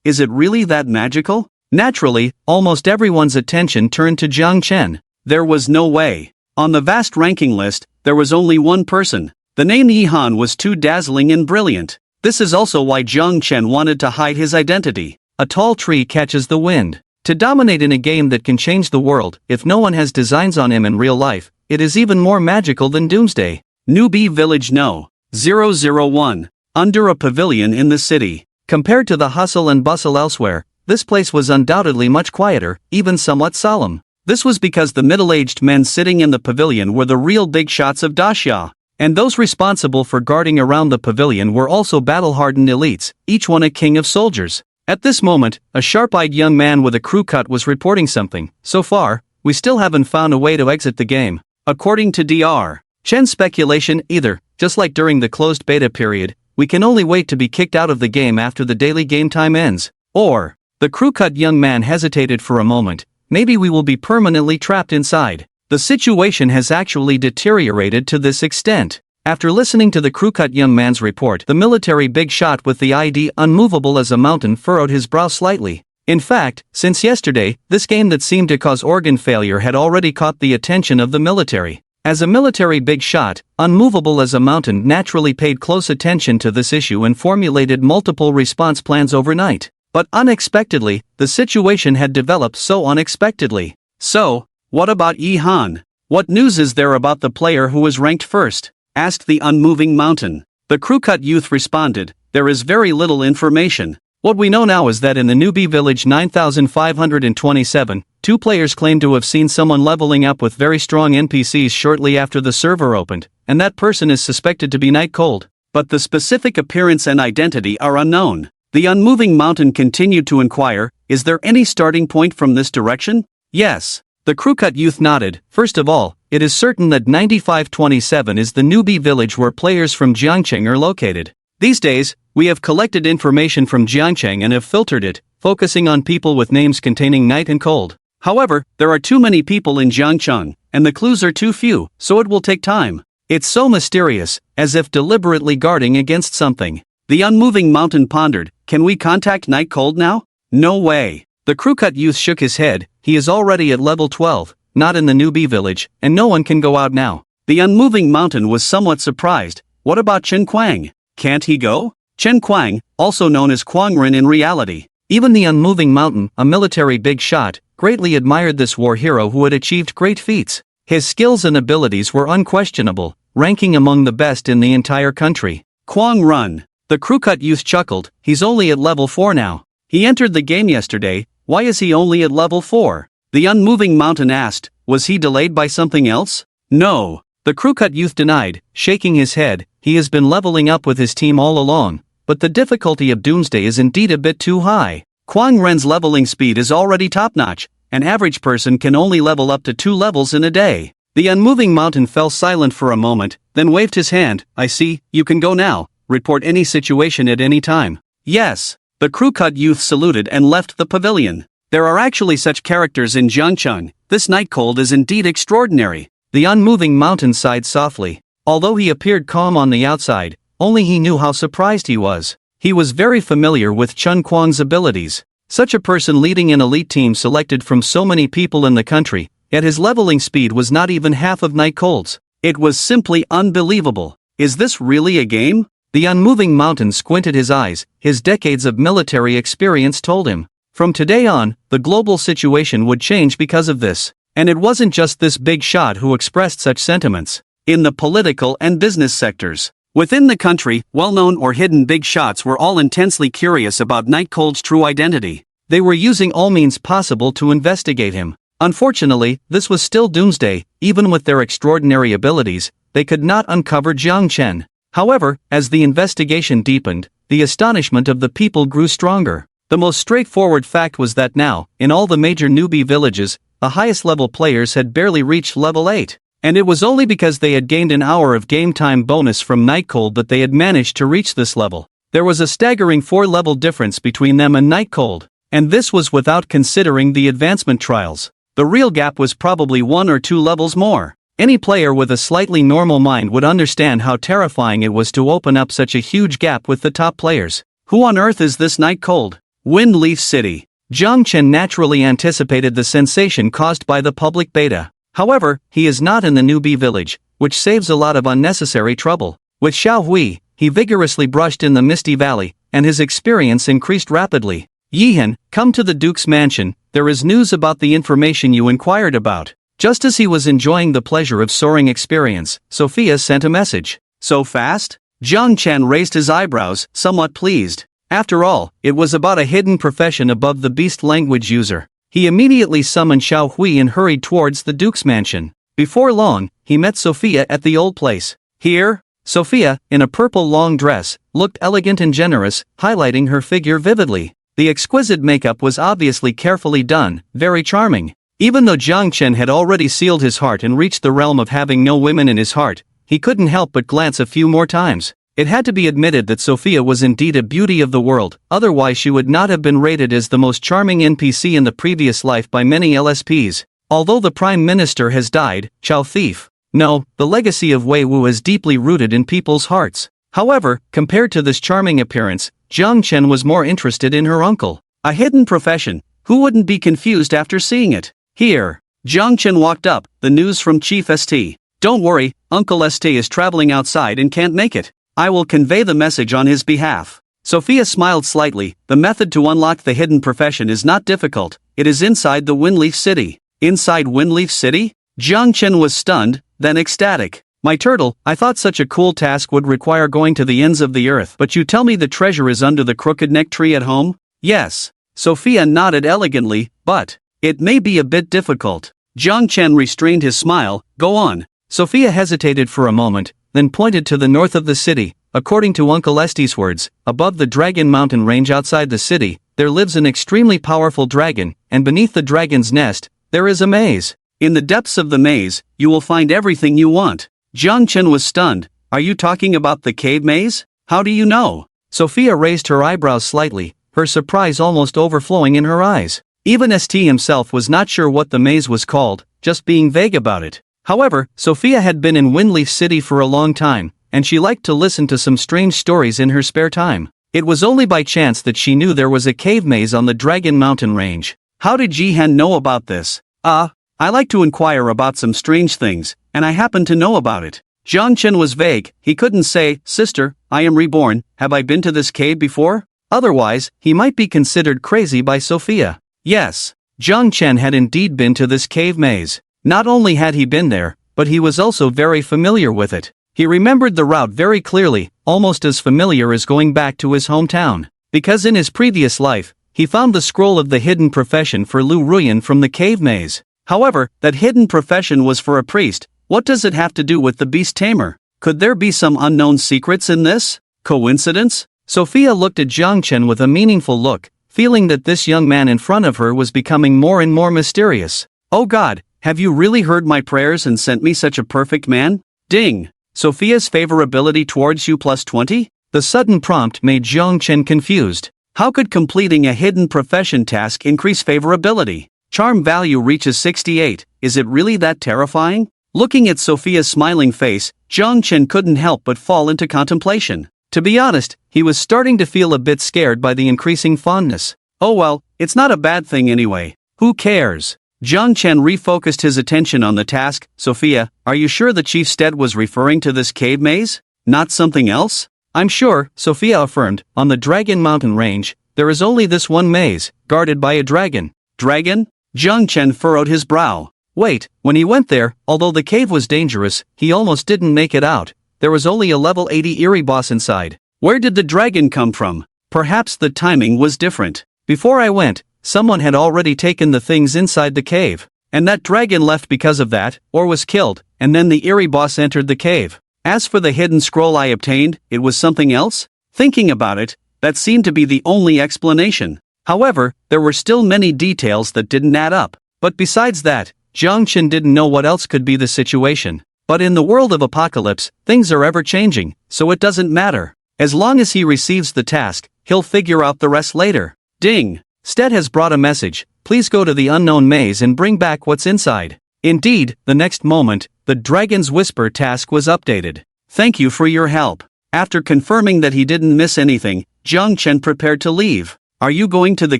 Is it really that magical? Naturally, almost everyone's attention turned to Jiang Chen. There was no way. On the vast ranking list, there was only one person. The name Yi Han was too dazzling and brilliant. This is also why Jiang Chen wanted to hide his identity. A tall tree catches the wind. To dominate in a game that can change the world, if no one has designs on him in real life, it is even more magical than Doomsday. Newbie Village No. 001. Under a pavilion in the city. Compared to the hustle and bustle elsewhere, this place was undoubtedly much quieter, even somewhat solemn. This was because the middle-aged men sitting in the pavilion were the real big shots of Daxia, and those responsible for guarding around the pavilion were also battle-hardened elites, each one a king of soldiers. At this moment, a sharp-eyed young man with a crew cut was reporting something. So far, we still haven't found a way to exit the game. According to Dr. Chen's speculation, either, just like during the closed beta period, we can only wait to be kicked out of the game after the daily game time ends, or, the crew-cut young man hesitated for a moment, maybe we will be permanently trapped inside. The situation has actually deteriorated to this extent. After listening to the crew-cut young man's report, the military big shot with the ID unmovable as a mountain furrowed his brow slightly. In fact, since yesterday, this game that seemed to cause organ failure had already caught the attention of the military. As a military big shot, unmovable as a mountain naturally paid close attention to this issue and formulated multiple response plans overnight. But unexpectedly, the situation had developed so unexpectedly. So, what about Yi Han? What news is there about the player who was ranked first? Asked the unmoving mountain. The crew-cut youth responded, there is very little information. What we know now is that in the newbie village 9527, 2 players claim to have seen someone leveling up with very strong NPCs shortly after the server opened, and that person is suspected to be Night Cold. But the specific appearance and identity are unknown. The unmoving mountain continued to inquire, is there any starting point from this direction? Yes. The crew-cut youth nodded. First of all, it is certain that 9527 is the newbie village where players from Jiangcheng are located. These days, we have collected information from Jiangcheng and have filtered it, focusing on people with names containing night and cold. However, there are too many people in Jiangcheng, and the clues are too few, so it will take time. It's so mysterious, as if deliberately guarding against something. The unmoving mountain pondered, can we contact Night Cold now? No way. The crew-cut youth shook his head, he is already at level 12, not in the newbie village, and no one can go out now. The unmoving mountain was somewhat surprised. What about Chen Kuang? Can't he go? Chen Kuang, also known as Kuangren in reality. Even the unmoving mountain, a military big shot, greatly admired this war hero who had achieved great feats. His skills and abilities were unquestionable, ranking among the best in the entire country. Kuang Run. The crew-cut youth chuckled, he's only at level 4 now. He entered the game yesterday, why is he only at level 4? The unmoving mountain asked, was he delayed by something else? No. The crew-cut youth denied, shaking his head, he has been leveling up with his team all along, but the difficulty of Doomsday is indeed a bit too high. Kuang Ren's leveling speed is already top-notch, an average person can only level up to 2 levels in a day. The unmoving mountain fell silent for a moment, then waved his hand, I see, you can go now. Report any situation at any time. Yes. The crew-cut youth saluted and left the pavilion. There are actually such characters in Jiangcheng. This Night Cold is indeed extraordinary. The unmoving mountain sighed softly. Although he appeared calm on the outside, only he knew how surprised he was. He was very familiar with Chun Kwang's abilities. Such a person leading an elite team selected from so many people in the country, yet his leveling speed was not even half of Night Cold's. It was simply unbelievable. Is this really a game? The unmoving mountain squinted his eyes, his decades of military experience told him. From today on, the global situation would change because of this. And it wasn't just this big shot who expressed such sentiments. In the political and business sectors within the country, well-known or hidden big shots were all intensely curious about Night Cold's true identity. They were using all means possible to investigate him. Unfortunately, this was still doomsday. Even with their extraordinary abilities, they could not uncover Jiang Chen. However, as the investigation deepened, the astonishment of the people grew stronger. The most straightforward fact was that now, in all the major newbie villages, the highest level players had barely reached level 8. And it was only because they had gained an hour of game time bonus from Night Cold that they had managed to reach this level. There was a staggering 4-level difference between them and Night Cold. And this was without considering the advancement trials. The real gap was probably 1 or 2 levels more. Any player with a slightly normal mind would understand how terrifying it was to open up such a huge gap with the top players. Who on earth is this Night Cold? Windleaf City. Jiang Chen naturally anticipated the sensation caused by the public beta. However, he is not in the newbie village, which saves a lot of unnecessary trouble. With Xiao Hui, he vigorously brushed in the Misty Valley, and his experience increased rapidly. Yihan, come to the Duke's mansion, there is news about the information you inquired about. Just as he was enjoying the pleasure of soaring experience, Sophia sent a message. So fast? Jiang Chen raised his eyebrows, somewhat pleased. After all, it was about a hidden profession above the beast language user. He immediately summoned Xiao Hui and hurried towards the Duke's mansion. Before long, he met Sophia at the old place. Here? Sophia, in a purple long dress, looked elegant and generous, highlighting her figure vividly. The exquisite makeup was obviously carefully done, very charming. Even though Jiang Chen had already sealed his heart and reached the realm of having no women in his heart, he couldn't help but glance a few more times. It had to be admitted that Sophia was indeed a beauty of the world, otherwise she would not have been rated as the most charming NPC in the previous life by many LSPs. Although the Prime Minister has died, Chao Thief. No, the legacy of Wei Wu is deeply rooted in people's hearts. However, compared to this charming appearance, Jiang Chen was more interested in her uncle. A hidden profession, who wouldn't be confused after seeing it? Here. Jiang Chen walked up, the news from Chief ST. Don't worry, Uncle ST is traveling outside and can't make it. I will convey the message on his behalf. Sophia smiled slightly. The method to unlock the hidden profession is not difficult. It is inside the Windleaf City. Inside Windleaf City? Jiang Chen was stunned, then ecstatic. My turtle, I thought such a cool task would require going to the ends of the earth, but you tell me the treasure is under the crooked neck tree at home? Yes. Sophia nodded elegantly, but it may be a bit difficult. Jiang Chen restrained his smile. Go on. Sophia hesitated for a moment, then pointed to the north of the city. According to Uncle Esti's words, above the Dragon Mountain range outside the city, there lives an extremely powerful dragon, and beneath the dragon's nest, there is a maze. In the depths of the maze, you will find everything you want. Jiang Chen was stunned. Are you talking about the cave maze? How do you know? Sophia raised her eyebrows slightly, her surprise almost overflowing in her eyes. Even ST himself was not sure what the maze was called, just being vague about it. However, Sophia had been in Windleaf City for a long time, and she liked to listen to some strange stories in her spare time. It was only by chance that she knew there was a cave maze on the Dragon Mountain range. How did Jihan know about this? I like to inquire about some strange things, and I happen to know about it. Jiang Chen was vague. He couldn't say, Sister, I am reborn, have I been to this cave before? Otherwise, he might be considered crazy by Sophia. Yes, Jiang Chen had indeed been to this cave maze. Not only had he been there, but he was also very familiar with it. He remembered the route very clearly, almost as familiar as going back to his hometown. Because in his previous life, he found the scroll of the hidden profession for Lu Ruyan from the cave maze. However, that hidden profession was for a priest. What does it have to do with the beast tamer? Could there be some unknown secrets in this? Coincidence? Sophia looked at Jiang Chen with a meaningful look, feeling that this young man in front of her was becoming more and more mysterious. Oh God, have you really heard my prayers and sent me such a perfect man? Ding! Sophia's favorability towards you plus 20? The sudden prompt made Jiang Chen confused. How could completing a hidden profession task increase favorability? Charm value reaches 68, is it really that terrifying? Looking at Sophia's smiling face, Zhang Chen couldn't help but fall into contemplation. To be honest, he was starting to feel a bit scared by the increasing fondness. Oh well, it's not a bad thing anyway. Who cares? Zhang Chen refocused his attention on the task. Sophia, are you sure the chief Stead was referring to this cave maze? Not something else? I'm sure, Sophia affirmed. On the Dragon Mountain range, there is only this one maze, guarded by a dragon. Dragon? Zhang Chen furrowed his brow. Wait, when he went there, although the cave was dangerous, he almost didn't make it out. There was only a level 80 eerie boss inside. Where did the dragon come from? Perhaps the timing was different. Before I went, someone had already taken the things inside the cave. And that dragon left because of that, or was killed, and then the eerie boss entered the cave. As for the hidden scroll I obtained, it was something else? Thinking about it, that seemed to be the only explanation. However, there were still many details that didn't add up. But besides that, Zhang Chen didn't know what else could be the situation. But in the world of apocalypse, things are ever changing, so it doesn't matter. As long as he receives the task, he'll figure out the rest later. Ding! Stead has brought a message. Please go to the unknown maze and bring back what's inside. Indeed, the next moment, the Dragon's Whisper task was updated. Thank you for your help. After confirming that he didn't miss anything, Zhang Chen prepared to leave. Are you going to the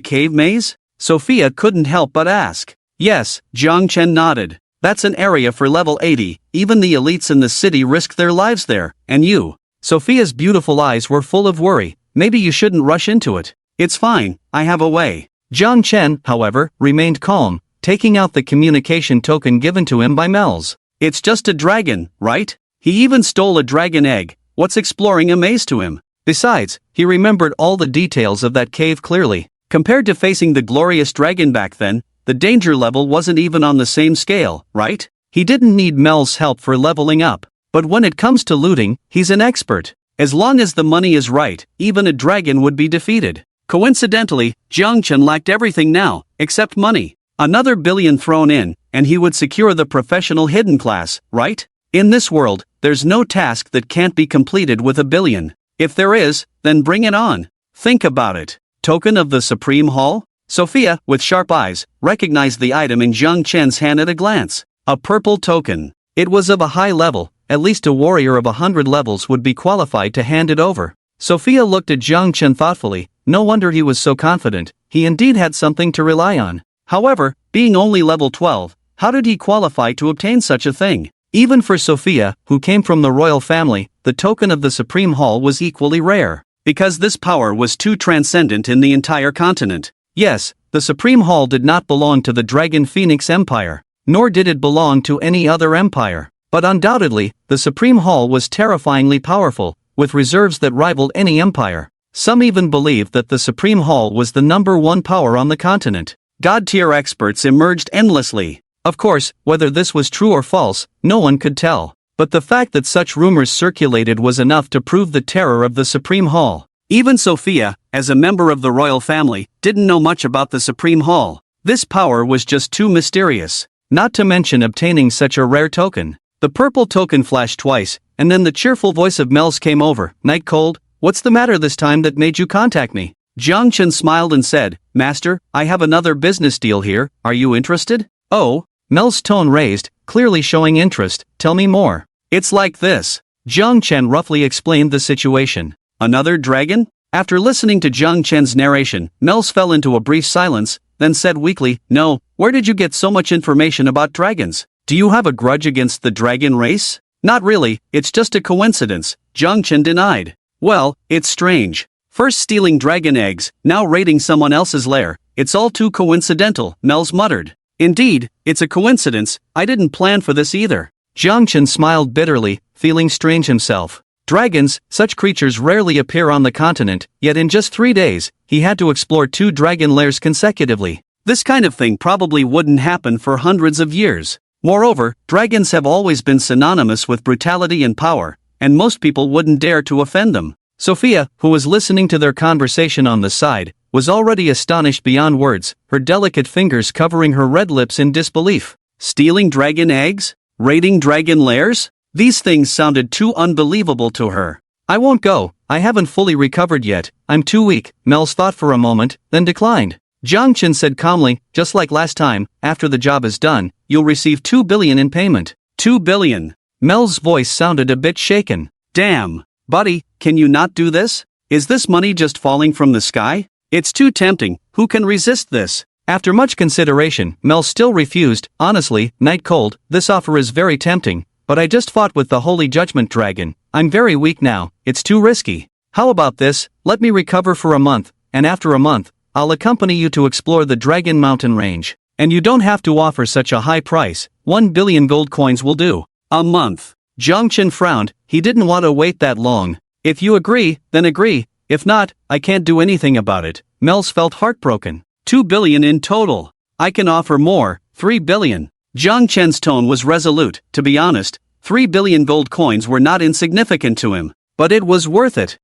cave maze? Sophia couldn't help but ask. Yes, Zhang Chen nodded. That's an area for level 80, even the elites in the city risk their lives there, and you. Sophia's beautiful eyes were full of worry. Maybe you shouldn't rush into it. It's fine, I have a way. Zhang Chen, however, remained calm, taking out the communication token given to him by Mel's. It's just a dragon, right? He even stole a dragon egg. What's exploring a maze to him? Besides, he remembered all the details of that cave clearly. Compared to facing the glorious dragon back then, the danger level wasn't even on the same scale, right? He didn't need Mel's help for leveling up. But when it comes to looting, he's an expert. As long as the money is right, even a dragon would be defeated. Coincidentally, Zhang Chen lacked everything now, except money. Another billion thrown in, and he would secure the professional hidden class, right? In this world, there's no task that can't be completed with a billion. If there is, then bring it on. Think about it. Token of the Supreme Hall? Sophia, with sharp eyes, recognized the item in Zhang Chen's hand at a glance. A purple token. It was of a high level, at least a warrior of 100 levels would be qualified to hand it over. Sophia looked at Zhang Chen thoughtfully. No wonder he was so confident, he indeed had something to rely on. However, being only level 12, how did he qualify to obtain such a thing? Even for Sophia, who came from the royal family, the token of the Supreme Hall was equally rare. Because this power was too transcendent in the entire continent. Yes, the Supreme Hall did not belong to the Dragon Phoenix Empire, nor did it belong to any other empire. But undoubtedly, the Supreme Hall was terrifyingly powerful, with reserves that rivaled any empire. Some even believed that the Supreme Hall was the #1 power on the continent. God-tier experts emerged endlessly. Of course, whether this was true or false, no one could tell. But the fact that such rumors circulated was enough to prove the terror of the Supreme Hall. Even Sophia, as a member of the royal family, didn't know much about the Supreme Hall. This power was just too mysterious. Not to mention obtaining such a rare token. The purple token flashed twice, and then the cheerful voice of Mel's came over. Night Cold, what's the matter this time that made you contact me? Zhang Chen smiled and said, Master, I have another business deal here, are you interested? Oh, Mel's tone raised, clearly showing interest, tell me more. It's like this. Zhang Chen roughly explained the situation. Another dragon? After listening to Zhang Chen's narration, Mel's fell into a brief silence, then said weakly, No, where did you get so much information about dragons? Do you have a grudge against the dragon race? Not really, it's just a coincidence, Zhang Chen denied. Well, it's strange. First stealing dragon eggs, now raiding someone else's lair, it's all too coincidental, Mel's muttered. Indeed, it's a coincidence, I didn't plan for this either. Zhang Chen smiled bitterly, feeling strange himself. Dragons, such creatures rarely appear on the continent, yet in just 3 days, he had to explore 2 dragon lairs consecutively. This kind of thing probably wouldn't happen for hundreds of years. Moreover, dragons have always been synonymous with brutality and power, and most people wouldn't dare to offend them. Sophia, who was listening to their conversation on the side, was already astonished beyond words, her delicate fingers covering her red lips in disbelief. Stealing dragon eggs? Raiding dragon lairs? These things sounded too unbelievable to her. I won't go, I haven't fully recovered yet, I'm too weak, Mel's thought for a moment, then declined. Zhang Chen said calmly, just like last time, after the job is done, you'll receive 2 billion in payment. 2 billion. Mel's voice sounded a bit shaken. Damn. Buddy, can you not do this? Is this money just falling from the sky? It's too tempting, who can resist this? After much consideration, Mel still refused. Honestly, Night Cold, this offer is very tempting, but I just fought with the Holy Judgment Dragon. I'm very weak now, it's too risky. How about this, let me recover for a month, and after a month, I'll accompany you to explore the Dragon Mountain Range. And you don't have to offer such a high price, 1 billion gold coins will do. A month. Jiang Chen frowned, he didn't want to wait that long. If you agree, then agree, if not, I can't do anything about it. Mels felt heartbroken. 2 billion in total. I can offer more, 3 billion. Jiang Chen's tone was resolute. To be honest, 3 billion gold coins were not insignificant to him. But it was worth it.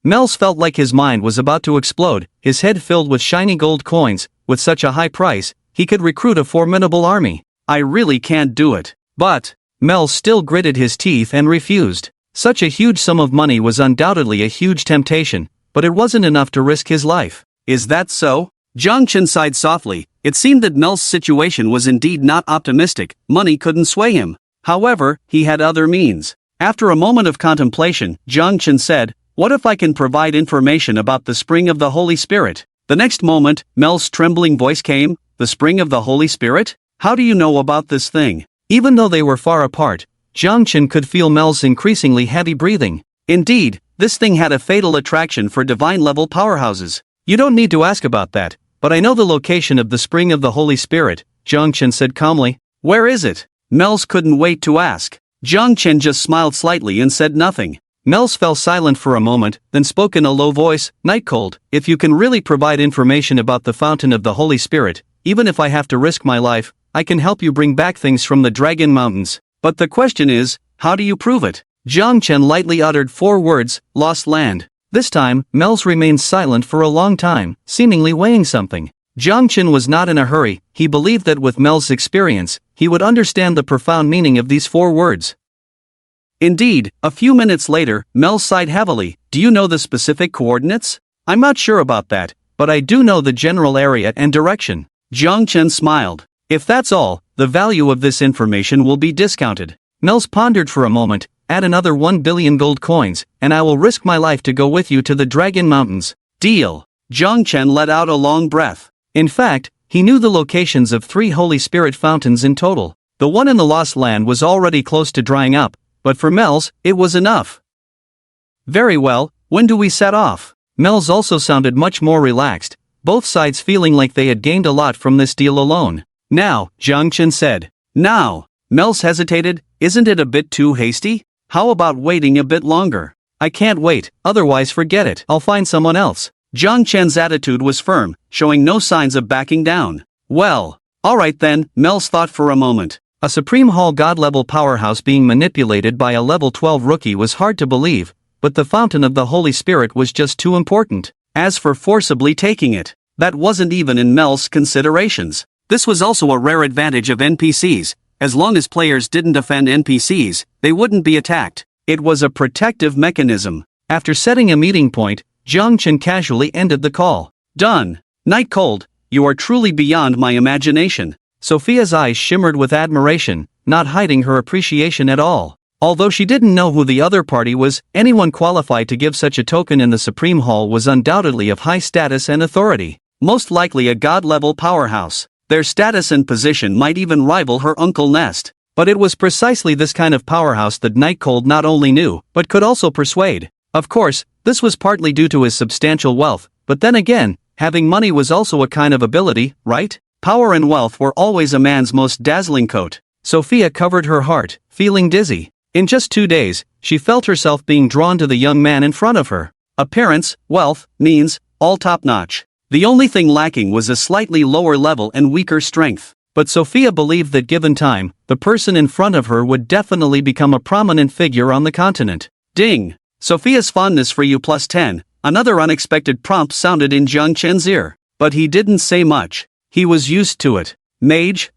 Mels felt like his mind was about to explode, his head filled with shiny gold coins. With such a high price, he could recruit a formidable army. I really can't do it. But, Mel still gritted his teeth and refused. Such a huge sum of money was undoubtedly a huge temptation, but it wasn't enough to risk his life. Is that so? Jiang Chen sighed softly. It seemed that Mel's situation was indeed not optimistic. Money couldn't sway him. However, he had other means. After a moment of contemplation, Jiang Chen said, "What if I can provide information about the spring of the Holy Spirit?" The next moment, Mel's trembling voice came, "The spring of the Holy Spirit? How do you know about this thing?" Even though they were far apart, Jiang Chen could feel Mel's increasingly heavy breathing. Indeed, this thing had a fatal attraction for divine-level powerhouses. You don't need to ask about that, but I know the location of the spring of the Holy Spirit, Jiang Chen said calmly. Where is it? Mels couldn't wait to ask. Jiang Chen just smiled slightly and said nothing. Mels fell silent for a moment, then spoke in a low voice, "Nightcold, if you can really provide information about the fountain of the Holy Spirit, even if I have to risk my life, I can help you bring back things from the Dragon Mountains. But the question is, how do you prove it?" Jiang Chen lightly uttered 4 words, "Lost Land." This time, Mels remained silent for a long time, seemingly weighing something. Jiang Chen was not in a hurry. He believed that with Mel's experience, he would understand the profound meaning of these 4 words. Indeed, a few minutes later, Mel sighed heavily. "Do you know the specific coordinates?" "I'm not sure about that, but I do know the general area and direction." Jiang Chen smiled. "If that's all, the value of this information will be discounted." Mels pondered for a moment. "Add another 1 billion gold coins, and I will risk my life to go with you to the Dragon Mountains." "Deal." Jiang Chen let out a long breath. In fact, he knew the locations of 3 Holy Spirit fountains in total. The one in the Lost Land was already close to drying up, but for Mels, it was enough. "Very well, when do we set off?" Mels also sounded much more relaxed, both sides feeling like they had gained a lot from this deal alone. "Now," Jiang Chen said. "Now." Mels hesitated. "Isn't it a bit too hasty? How about waiting a bit longer?" "I can't wait, otherwise forget it. I'll find someone else." Jiang Chen's attitude was firm, showing no signs of backing down. "Well, alright then," Mels thought for a moment. A Supreme Hall God-level powerhouse being manipulated by a level 12 rookie was hard to believe, but the fountain of the Holy Spirit was just too important. As for forcibly taking it, that wasn't even in Mel's considerations. This was also a rare advantage of NPCs. As long as players didn't offend NPCs, they wouldn't be attacked. It was a protective mechanism. After setting a meeting point, Jiang Chen casually ended the call. "Done. Night Cold, you are truly beyond my imagination." Sophia's eyes shimmered with admiration, not hiding her appreciation at all. Although she didn't know who the other party was, anyone qualified to give such a token in the Supreme Hall was undoubtedly of high status and authority. Most likely a god-level powerhouse. Their status and position might even rival her Uncle Nest. But it was precisely this kind of powerhouse that Nightcold not only knew, but could also persuade. Of course, this was partly due to his substantial wealth, but then again, having money was also a kind of ability, right? Power and wealth were always a man's most dazzling coat. Sophia covered her heart, feeling dizzy. In just 2 days, she felt herself being drawn to the young man in front of her. Appearance, wealth, means, all top-notch. The only thing lacking was a slightly lower level and weaker strength. But Sophia believed that given time, the person in front of her would definitely become a prominent figure on the continent. Ding! Sophia's fondness for you +10, another unexpected prompt sounded in Jiang Chen's ear. But he didn't say much. He was used to it. Mage.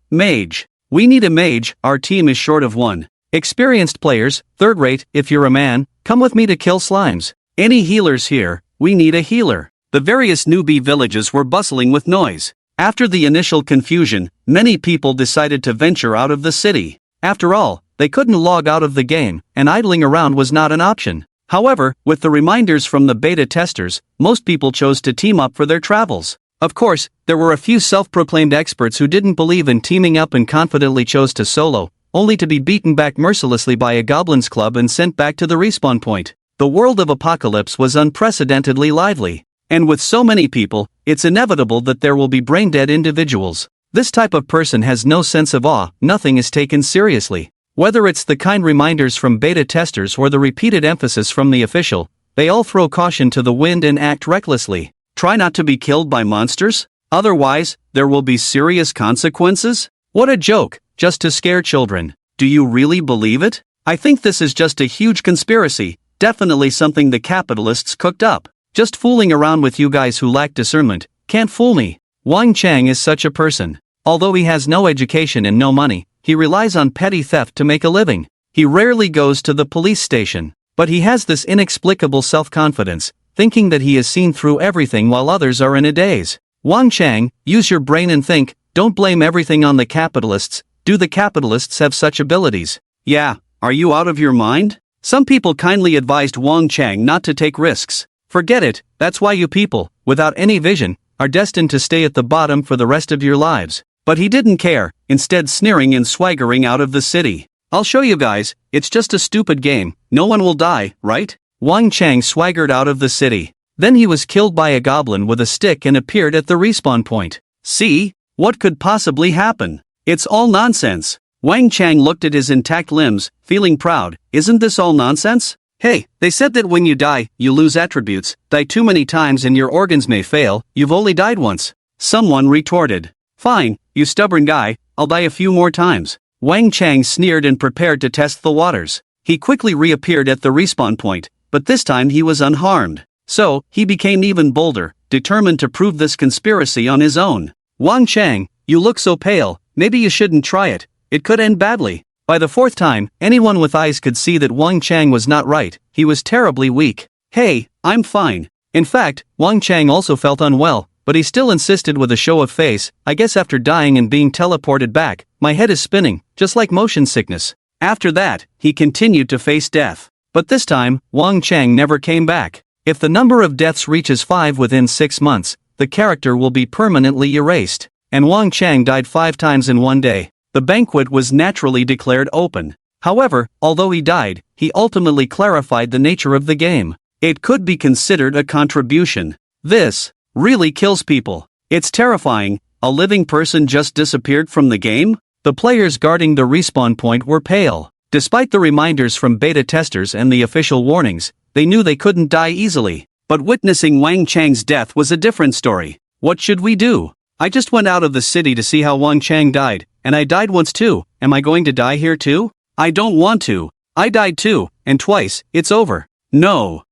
We need a mage, our team is short of one. Experienced players, third rate, if you're a man, come with me to kill slimes. Any healers here, we need a healer. The various newbie villages were bustling with noise. After the initial confusion, many people decided to venture out of the city. After all, they couldn't log out of the game, and idling around was not an option. However, with the reminders from the beta testers, most people chose to team up for their travels. Of course, there were a few self-proclaimed experts who didn't believe in teaming up and confidently chose to solo, only to be beaten back mercilessly by a goblins club and sent back to the respawn point. The world of Apocalypse was unprecedentedly lively. And with so many people, it's inevitable that there will be brain-dead individuals. This type of person has no sense of awe, nothing is taken seriously. Whether it's the kind reminders from beta testers or the repeated emphasis from the official, they all throw caution to the wind and act recklessly. Try not to be killed by monsters? Otherwise, there will be serious consequences? What a joke, just to scare children. Do you really believe it? I think this is just a huge conspiracy, definitely something the capitalists cooked up. Just fooling around with you guys who lack discernment, can't fool me. Wang Chang is such a person. Although he has no education and no money, he relies on petty theft to make a living. He rarely goes to the police station, but he has this inexplicable self-confidence, thinking that he has seen through everything while others are in a daze. Wang Chang, use your brain and think, don't blame everything on the capitalists. Do the capitalists have such abilities? Yeah, are you out of your mind? Some people kindly advised Wang Chang not to take risks. Forget it, that's why you people, without any vision, are destined to stay at the bottom for the rest of your lives. But he didn't care, instead sneering and swaggering out of the city. I'll show you guys, it's just a stupid game, no one will die, right? Wang Chang swaggered out of the city. Then he was killed by a goblin with a stick and appeared at the respawn point. See? What could possibly happen? It's all nonsense. Wang Chang looked at his intact limbs, feeling proud. Isn't this all nonsense? Hey, they said that when you die, you lose attributes, die too many times and your organs may fail, you've only died once. Someone retorted. Fine, you stubborn guy, I'll die a few more times. Wang Chang sneered and prepared to test the waters. He quickly reappeared at the respawn point, but this time he was unharmed. So, he became even bolder, determined to prove this conspiracy on his own. Wang Chang, you look so pale, maybe you shouldn't try it, it could end badly. By the fourth time, anyone with eyes could see that Wang Chang was not right, he was terribly weak. Hey, I'm fine. In fact, Wang Chang also felt unwell, but he still insisted with a show of face, I guess after dying and being teleported back, my head is spinning, just like motion sickness. After that, he continued to face death. But this time, Wang Chang never came back. If the number of deaths reaches 5 within 6 months, the character will be permanently erased. And Wang Chang died 5 times in one day. The banquet was naturally declared open. However, although he died, he ultimately clarified the nature of the game. It could be considered a contribution. This really kills people. It's terrifying. A living person just disappeared from the game? The players guarding the respawn point were pale. Despite the reminders from beta testers and the official warnings, they knew they couldn't die easily. But witnessing Wang Chang's death was a different story. What should we do? I just went out of the city to see how Wang Chang died, and I died once too. Am I going to die here too? I don't want to. I died too, and twice, it's over. No,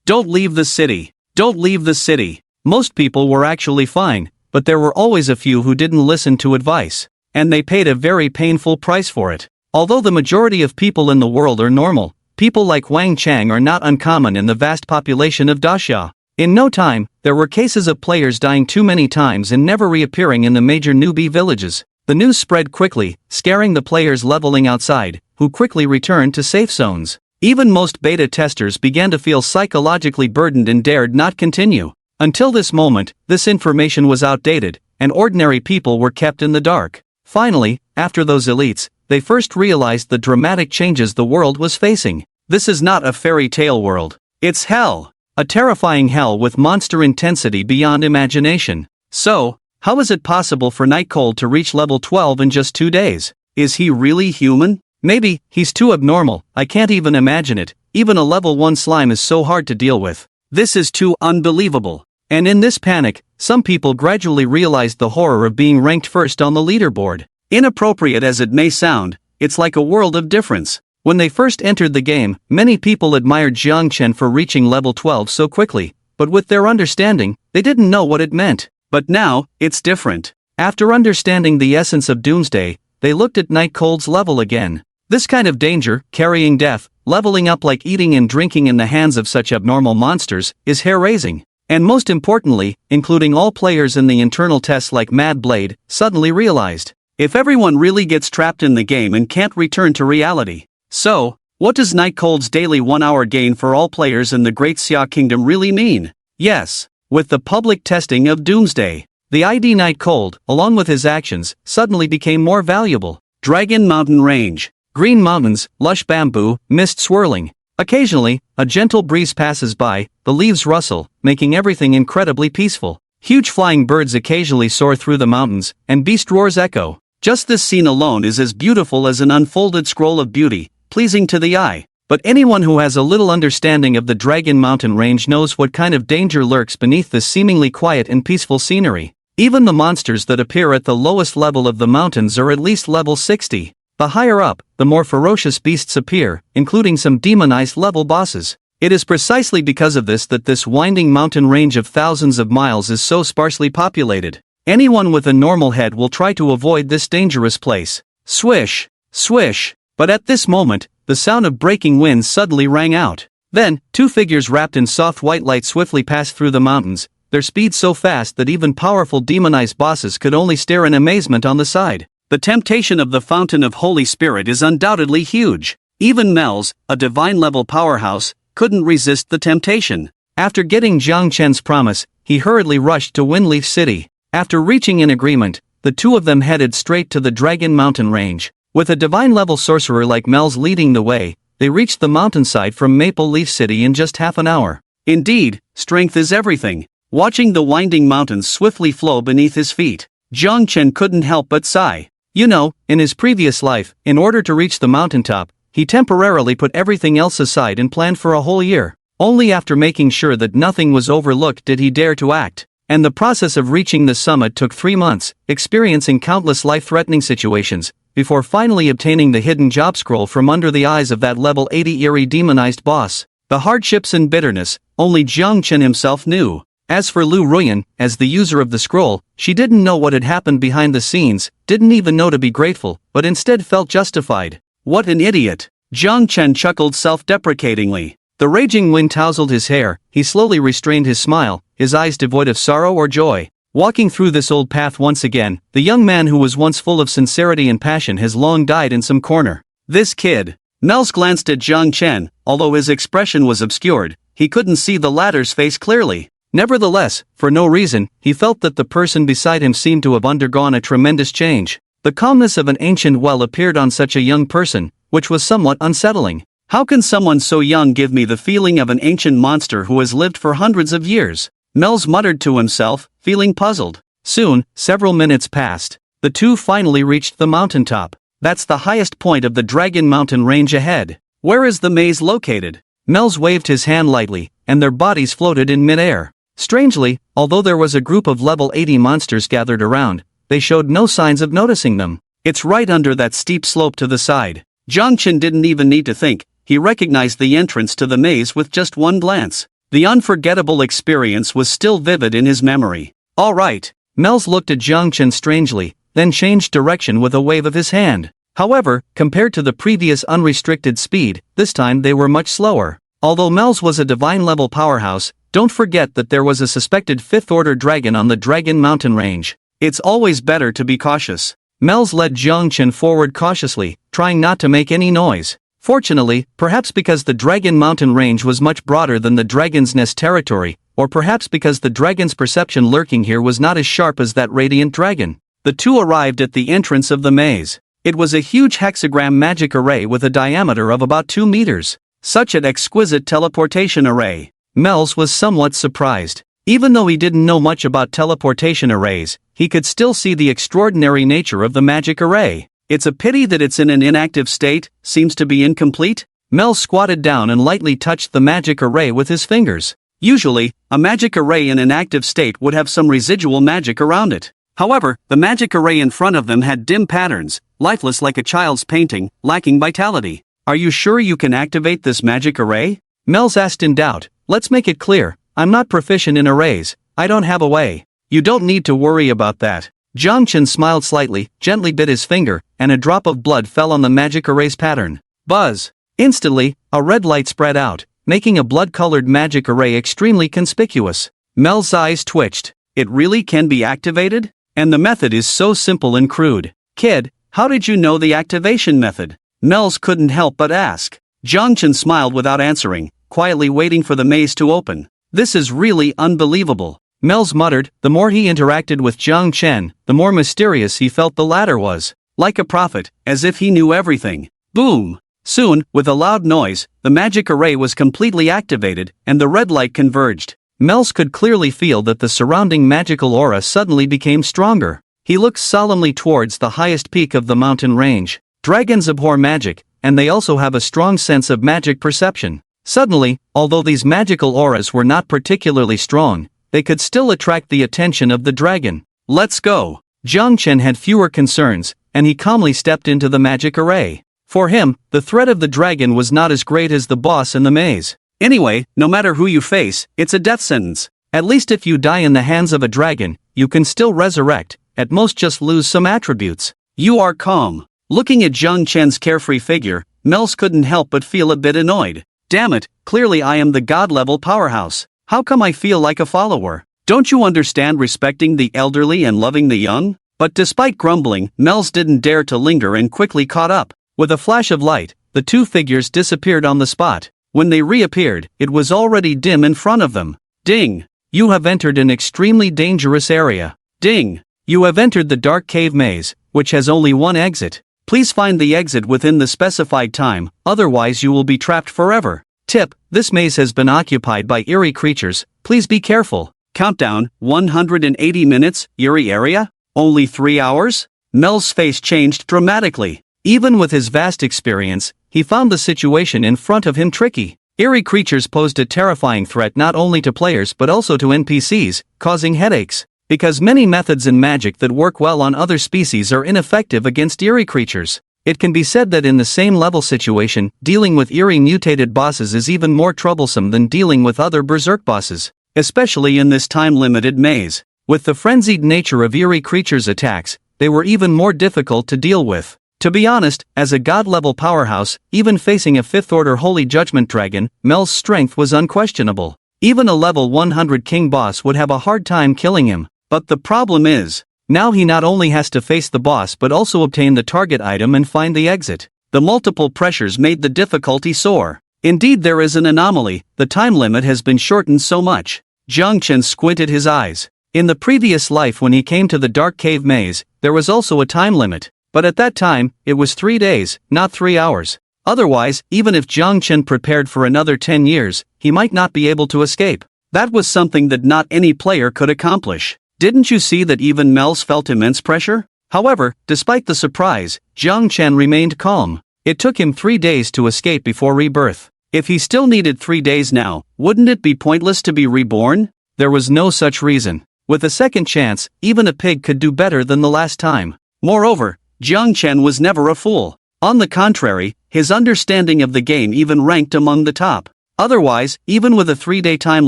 don't leave the city. Don't leave the city. Most people were actually fine, but there were always a few who didn't listen to advice. And they paid a very painful price for it. Although the majority of people in the world are normal, people like Wang Chang are not uncommon in the vast population of Daxia. In no time, there were cases of players dying too many times and never reappearing in the major newbie villages. The news spread quickly, scaring the players leveling outside, who quickly returned to safe zones. Even most beta testers began to feel psychologically burdened and dared not continue. Until this moment, this information was outdated, and ordinary people were kept in the dark. Finally, after those elites, they first realized the dramatic changes the world was facing. This is not a fairy tale world. It's hell. A terrifying hell with monster intensity beyond imagination. So, how is it possible for Nightcold to reach level 12 in just 2 days? Is he really human? Maybe, he's too abnormal, I can't even imagine it. Even a level 1 slime is so hard to deal with. This is too unbelievable. And in this panic, some people gradually realized the horror of being ranked first on the leaderboard. Inappropriate as it may sound, it's like a world of difference. When they first entered the game, many people admired Jiang Chen for reaching level 12 so quickly, but with their understanding, they didn't know what it meant. But now, it's different. After understanding the essence of Doomsday, they looked at Nightcold's level again. This kind of danger, carrying death, leveling up like eating and drinking in the hands of such abnormal monsters, is hair-raising. And most importantly, including all players in the internal tests like Mad Blade, suddenly realized. If everyone really gets trapped in the game and can't return to reality. So, what does Night Cold's daily 1-hour gain for all players in the Great Xia Kingdom really mean? Yes, with the public testing of Doomsday, the ID Night Cold, along with his actions, suddenly became more valuable. Dragon Mountain Range. Green mountains, lush bamboo, mist swirling. Occasionally, a gentle breeze passes by, the leaves rustle, making everything incredibly peaceful. Huge flying birds occasionally soar through the mountains, and beast roars echo. Just this scene alone is as beautiful as an unfolded scroll of beauty, pleasing to the eye. But anyone who has a little understanding of the Dragon Mountain Range knows what kind of danger lurks beneath this seemingly quiet and peaceful scenery. Even the monsters that appear at the lowest level of the mountains are at least level 60. The higher up, the more ferocious beasts appear, including some demonized level bosses. It is precisely because of this that this winding mountain range of thousands of miles is so sparsely populated. Anyone with a normal head will try to avoid this dangerous place. Swish, swish. But at this moment, the sound of breaking winds suddenly rang out. Then, two figures wrapped in soft white light swiftly passed through the mountains, their speed so fast that even powerful demonized bosses could only stare in amazement on the side. The temptation of the Fountain of Holy Spirit is undoubtedly huge. Even Mel's, a divine-level powerhouse, couldn't resist the temptation. After getting Jiang Chen's promise, he hurriedly rushed to Windleaf City. After reaching an agreement, the two of them headed straight to the Dragon Mountain Range. With a divine-level sorcerer like Mel's leading the way, they reached the mountainside from Maple Leaf City in just half an hour. Indeed, strength is everything. Watching the winding mountains swiftly flow beneath his feet, Jiang Chen couldn't help but sigh. You know, in his previous life, in order to reach the mountaintop, he temporarily put everything else aside and planned for a whole year. Only after making sure that nothing was overlooked did he dare to act. And the process of reaching the summit took 3 months, experiencing countless life-threatening situations, before finally obtaining the hidden job scroll from under the eyes of that level 80 eerie demonized boss. The hardships and bitterness, only Jiang Chen himself knew. As for Lu Ruyan, as the user of the scroll, she didn't know what had happened behind the scenes, didn't even know to be grateful, but instead felt justified. What an idiot! Jiang Chen chuckled self-deprecatingly. The raging wind tousled his hair, he slowly restrained his smile, his eyes devoid of sorrow or joy. Walking through this old path once again, the young man who was once full of sincerity and passion has long died in some corner. This kid. Mel's glanced at Jiang Chen, although his expression was obscured, he couldn't see the latter's face clearly. Nevertheless, for no reason, he felt that the person beside him seemed to have undergone a tremendous change. The calmness of an ancient well appeared on such a young person, which was somewhat unsettling. How can someone so young give me the feeling of an ancient monster who has lived for hundreds of years? Mel's muttered to himself, feeling puzzled. Soon, several minutes passed. The two finally reached the mountaintop. That's the highest point of the Dragon Mountain Range ahead. Where is the maze located? Mel's waved his hand lightly, and their bodies floated in midair. Strangely, although there was a group of level 80 monsters gathered around, they showed no signs of noticing them. It's right under that steep slope to the side. Jiang Chen didn't even need to think, he recognized the entrance to the maze with just one glance. The unforgettable experience was still vivid in his memory. All right. Mel's looked at Jiang Chen strangely, then changed direction with a wave of his hand. However, compared to the previous unrestricted speed, this time they were much slower. Although Mel's was a divine-level powerhouse, don't forget that there was a suspected 5th-order dragon on the Dragon Mountain Range. It's always better to be cautious. Mel's led Jiang Chen forward cautiously, trying not to make any noise. Fortunately, perhaps because the Dragon Mountain Range was much broader than the Dragon's Nest territory, or perhaps because the dragon's perception lurking here was not as sharp as that radiant dragon, the two arrived at the entrance of the maze. It was a huge hexagram magic array with a diameter of about 2 meters. Such an exquisite teleportation array. Mel's was somewhat surprised. Even though he didn't know much about teleportation arrays, he could still see the extraordinary nature of the magic array. It's a pity that it's in an inactive state, seems to be incomplete. Mel squatted down and lightly touched the magic array with his fingers. Usually, a magic array in an active state would have some residual magic around it. However, the magic array in front of them had dim patterns, lifeless like a child's painting, lacking vitality. Are you sure you can activate this magic array? Mel's asked in doubt. Let's make it clear, I'm not proficient in arrays, I don't have a way. You don't need to worry about that. Jiang Chen smiled slightly, gently bit his finger, and a drop of blood fell on the magic array's pattern. Buzz! Instantly, a red light spread out, making a blood-colored magic array extremely conspicuous. Mel's eyes twitched. It really can be activated? And the method is so simple and crude. Kid, how did you know the activation method? Mel's couldn't help but ask. Jiang Chen smiled without answering, quietly waiting for the maze to open. This is really unbelievable. Mel's muttered. The more he interacted with Jiang Chen, the more mysterious he felt the latter was. Like a prophet, as if he knew everything. Boom! Soon, with a loud noise, the magic array was completely activated, and the red light converged. Mels could clearly feel that the surrounding magical aura suddenly became stronger. He looked solemnly towards the highest peak of the mountain range. Dragons abhor magic, and they also have a strong sense of magic perception. Suddenly, although these magical auras were not particularly strong, they could still attract the attention of the dragon. Let's go! Jiang Chen had fewer concerns, and he calmly stepped into the magic array. For him, the threat of the dragon was not as great as the boss in the maze. Anyway, no matter who you face, it's a death sentence. At least if you die in the hands of a dragon, you can still resurrect, at most just lose some attributes. You are calm. Looking at Jiang Chen's carefree figure, Mels couldn't help but feel a bit annoyed. Damn it, clearly I am the god-level powerhouse. How come I feel like a follower? Don't you understand respecting the elderly and loving the young? But despite grumbling, Mels didn't dare to linger and quickly caught up. With a flash of light, the two figures disappeared on the spot. When they reappeared, it was already dim in front of them. Ding! You have entered an extremely dangerous area. Ding! You have entered the dark cave maze, which has only one exit. Please find the exit within the specified time, otherwise you will be trapped forever. Tip: this maze has been occupied by eerie creatures, please be careful. Countdown: 180 minutes, eerie area? Only 3 hours? Mel's face changed dramatically. Even with his vast experience, he found the situation in front of him tricky. Eerie creatures posed a terrifying threat not only to players but also to NPCs, causing headaches. Because many methods in magic that work well on other species are ineffective against eerie creatures. It can be said that in the same level situation, dealing with eerie mutated bosses is even more troublesome than dealing with other berserk bosses, especially in this time-limited maze. With the frenzied nature of eerie creatures' attacks, they were even more difficult to deal with. To be honest, as a god-level powerhouse, even facing a 5th-order Holy Judgment Dragon, Mel's strength was unquestionable. Even a level 100 king boss would have a hard time killing him. But the problem is, now he not only has to face the boss but also obtain the target item and find the exit. The multiple pressures made the difficulty soar. Indeed, there is an anomaly, the time limit has been shortened so much. Jiang Chen squinted his eyes. In the previous life when he came to the dark cave maze, there was also a time limit. But at that time, it was 3 days, not 3 hours. Otherwise, even if Jiang Chen prepared for another 10 years, he might not be able to escape. That was something that not any player could accomplish. Didn't you see that even Mels felt immense pressure? However, despite the surprise, Jiang Chen remained calm. It took him 3 days to escape before rebirth. If he still needed 3 days now, wouldn't it be pointless to be reborn? There was no such reason. With a second chance, even a pig could do better than the last time. Moreover, Jiang Chen was never a fool. On the contrary, his understanding of the game even ranked among the top. Otherwise, even with a 3-day time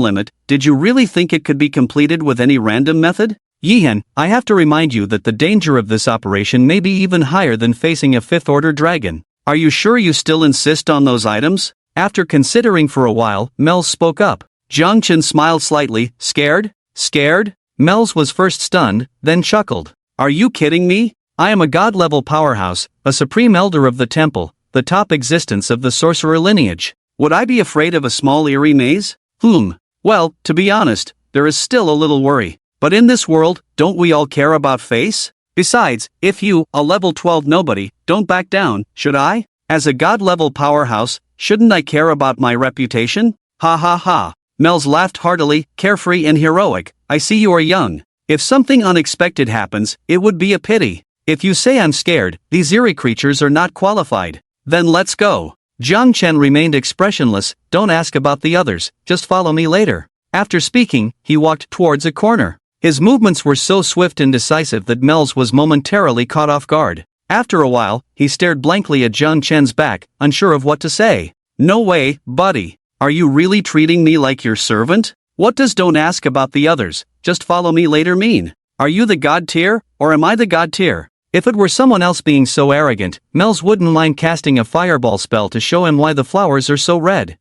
limit, did you really think it could be completed with any random method? Yihan, I have to remind you that the danger of this operation may be even higher than facing a 5th-order dragon. Are you sure you still insist on those items? After considering for a while, Mels spoke up. Jiang Chen smiled slightly. Scared? Scared? Mels was first stunned, then chuckled. Are you kidding me? I am a god-level powerhouse, a supreme elder of the temple, the top existence of the sorcerer lineage. Would I be afraid of a small eerie maze? Well, to be honest, there is still a little worry. But in this world, don't we all care about face? Besides, if you, a level 12 nobody, don't back down, should I? As a god-level powerhouse, shouldn't I care about my reputation? Ha ha ha. Mels laughed heartily, carefree and heroic. I see you are young. If something unexpected happens, it would be a pity. If you say I'm scared, these eerie creatures are not qualified. Then let's go. Jiang Chen remained expressionless. Don't ask about the others, just follow me later. After speaking, he walked towards a corner. His movements were so swift and decisive that Mels was momentarily caught off guard. After a while, he stared blankly at Jiang Chen's back, unsure of what to say. No way, buddy. Are you really treating me like your servant? What does don't ask about the others, just follow me later mean? Are you the god tier, or am I the god tier? If it were someone else being so arrogant, Mels wouldn't mind casting a fireball spell to show him why the flowers are so red.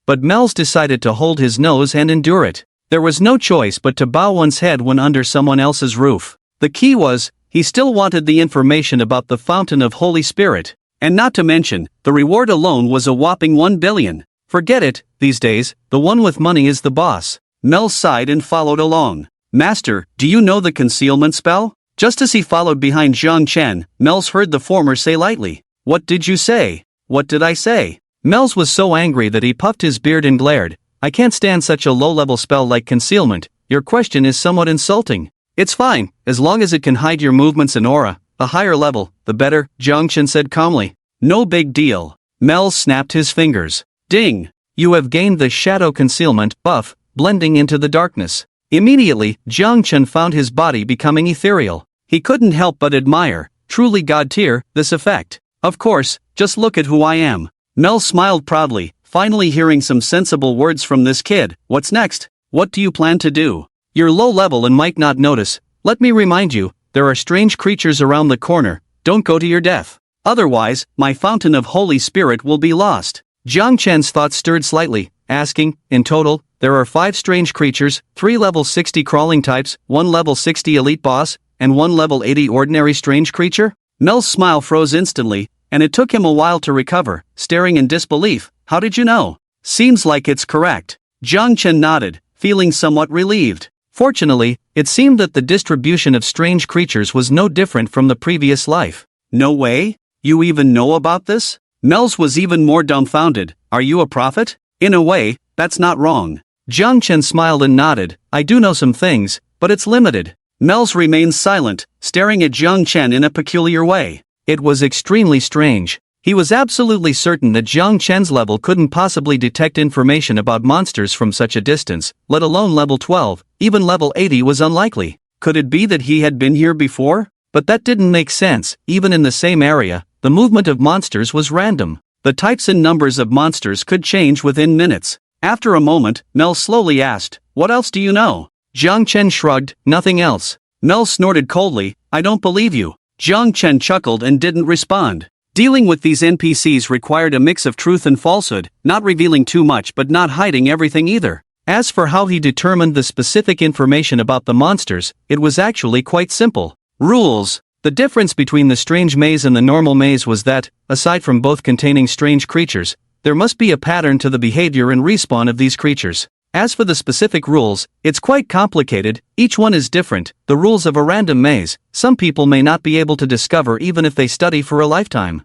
But Mels decided to hold his nose and endure it. There was no choice but to bow one's head when under someone else's roof. The key was, he still wanted the information about the Fountain of Holy Spirit. And not to mention, the reward alone was a whopping 1 billion. Forget it, these days, the one with money is the boss. Mel sighed and followed along. Master, do you know the concealment spell? Just as he followed behind Zhang Chen, Mels heard the former say lightly, "What did you say? What did I say?" Mels was so angry that he puffed his beard and glared. "I can't stand such a low-level spell like concealment. Your question is somewhat insulting." "It's fine, as long as it can hide your movements and aura. The higher level, the better," Zhang Chen said calmly. "No big deal." Mels snapped his fingers. Ding! "You have gained the shadow concealment buff, blending into the darkness." Immediately, Zhang Chen found his body becoming ethereal. He couldn't help but admire, truly god tier, this effect. "Of course, just look at who I am." Mel smiled proudly, finally hearing some sensible words from this kid. "What's next? What do you plan to do? You're low level and might not notice. Let me remind you, there are strange creatures around the corner. Don't go to your death. Otherwise, my Fountain of Holy Spirit will be lost." Zhang Chen's thoughts stirred slightly, asking, "In total, there are 5 strange creatures, 3 level 60 crawling types, 1 level 60 elite boss, and 1 level 80 ordinary strange creature?" Mel's smile froze instantly, and it took him a while to recover, staring in disbelief. "How did you know?" "Seems like it's correct." Zhang Chen nodded, feeling somewhat relieved. Fortunately, it seemed that the distribution of strange creatures was no different from the previous life. "No way? You even know about this?" Mels was even more dumbfounded. "Are you a prophet?" "In a way, that's not wrong." Zhang Chen smiled and nodded. "I do know some things, but it's limited." Mels remained silent, staring at Zhang Chen in a peculiar way. It was extremely strange. He was absolutely certain that Zhang Chen's level couldn't possibly detect information about monsters from such a distance, let alone level 12, even level 80 was unlikely. Could it be that he had been here before? But that didn't make sense. Even in the same area, the movement of monsters was random. The types and numbers of monsters could change within minutes. After a moment, Mel slowly asked, "What else do you know?" Zhang Chen shrugged, "Nothing else." Mel snorted coldly, "I don't believe you." Zhang Chen chuckled and didn't respond. Dealing with these NPCs required a mix of truth and falsehood, not revealing too much but not hiding everything either. As for how he determined the specific information about the monsters, it was actually quite simple. Rules. The difference between the strange maze and the normal maze was that, aside from both containing strange creatures, there must be a pattern to the behavior and respawn of these creatures. As for the specific rules, it's quite complicated, each one is different. The rules of a random maze, some people may not be able to discover even if they study for a lifetime.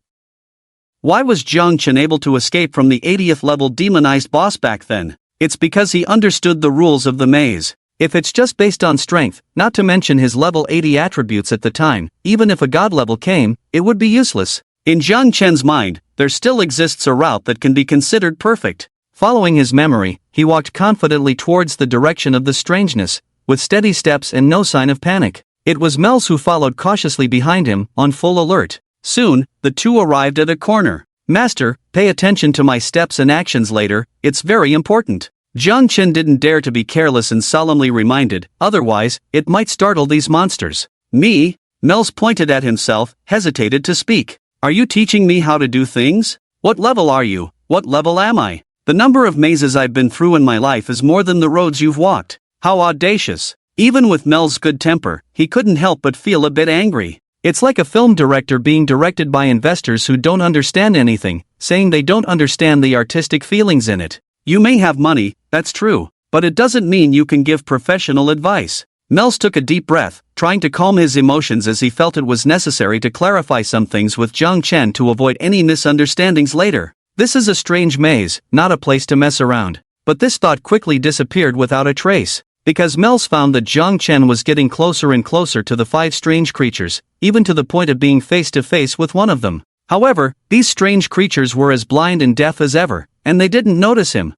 Why was Zhang Chen able to escape from the 80th level demonized boss back then? It's because he understood the rules of the maze. If it's just based on strength, not to mention his level 80 attributes at the time, even if a god level came, it would be useless. In Zhang Chen's mind, there still exists a route that can be considered perfect. Following his memory, he walked confidently towards the direction of the strangeness, with steady steps and no sign of panic. It was Mels who followed cautiously behind him, on full alert. Soon, the two arrived at a corner. "Master, pay attention to my steps and actions later, it's very important." Zhang Chen didn't dare to be careless and solemnly reminded, otherwise, it might startle these monsters. "Me?" Mels pointed at himself, hesitated to speak. "Are you teaching me how to do things? What level are you? What level am I? The number of mazes I've been through in my life is more than the roads you've walked." How audacious. Even with Mel's good temper, he couldn't help but feel a bit angry. It's like a film director being directed by investors who don't understand anything, saying they don't understand the artistic feelings in it. You may have money, that's true, but it doesn't mean you can give professional advice. Mels took a deep breath, trying to calm his emotions as he felt it was necessary to clarify some things with Zhang Chen to avoid any misunderstandings later. This is a strange maze, not a place to mess around. But this thought quickly disappeared without a trace, because Mels found that Zhang Chen was getting closer and closer to the 5 strange creatures, even to the point of being face to face with one of them. However, these strange creatures were as blind and deaf as ever, and they didn't notice him.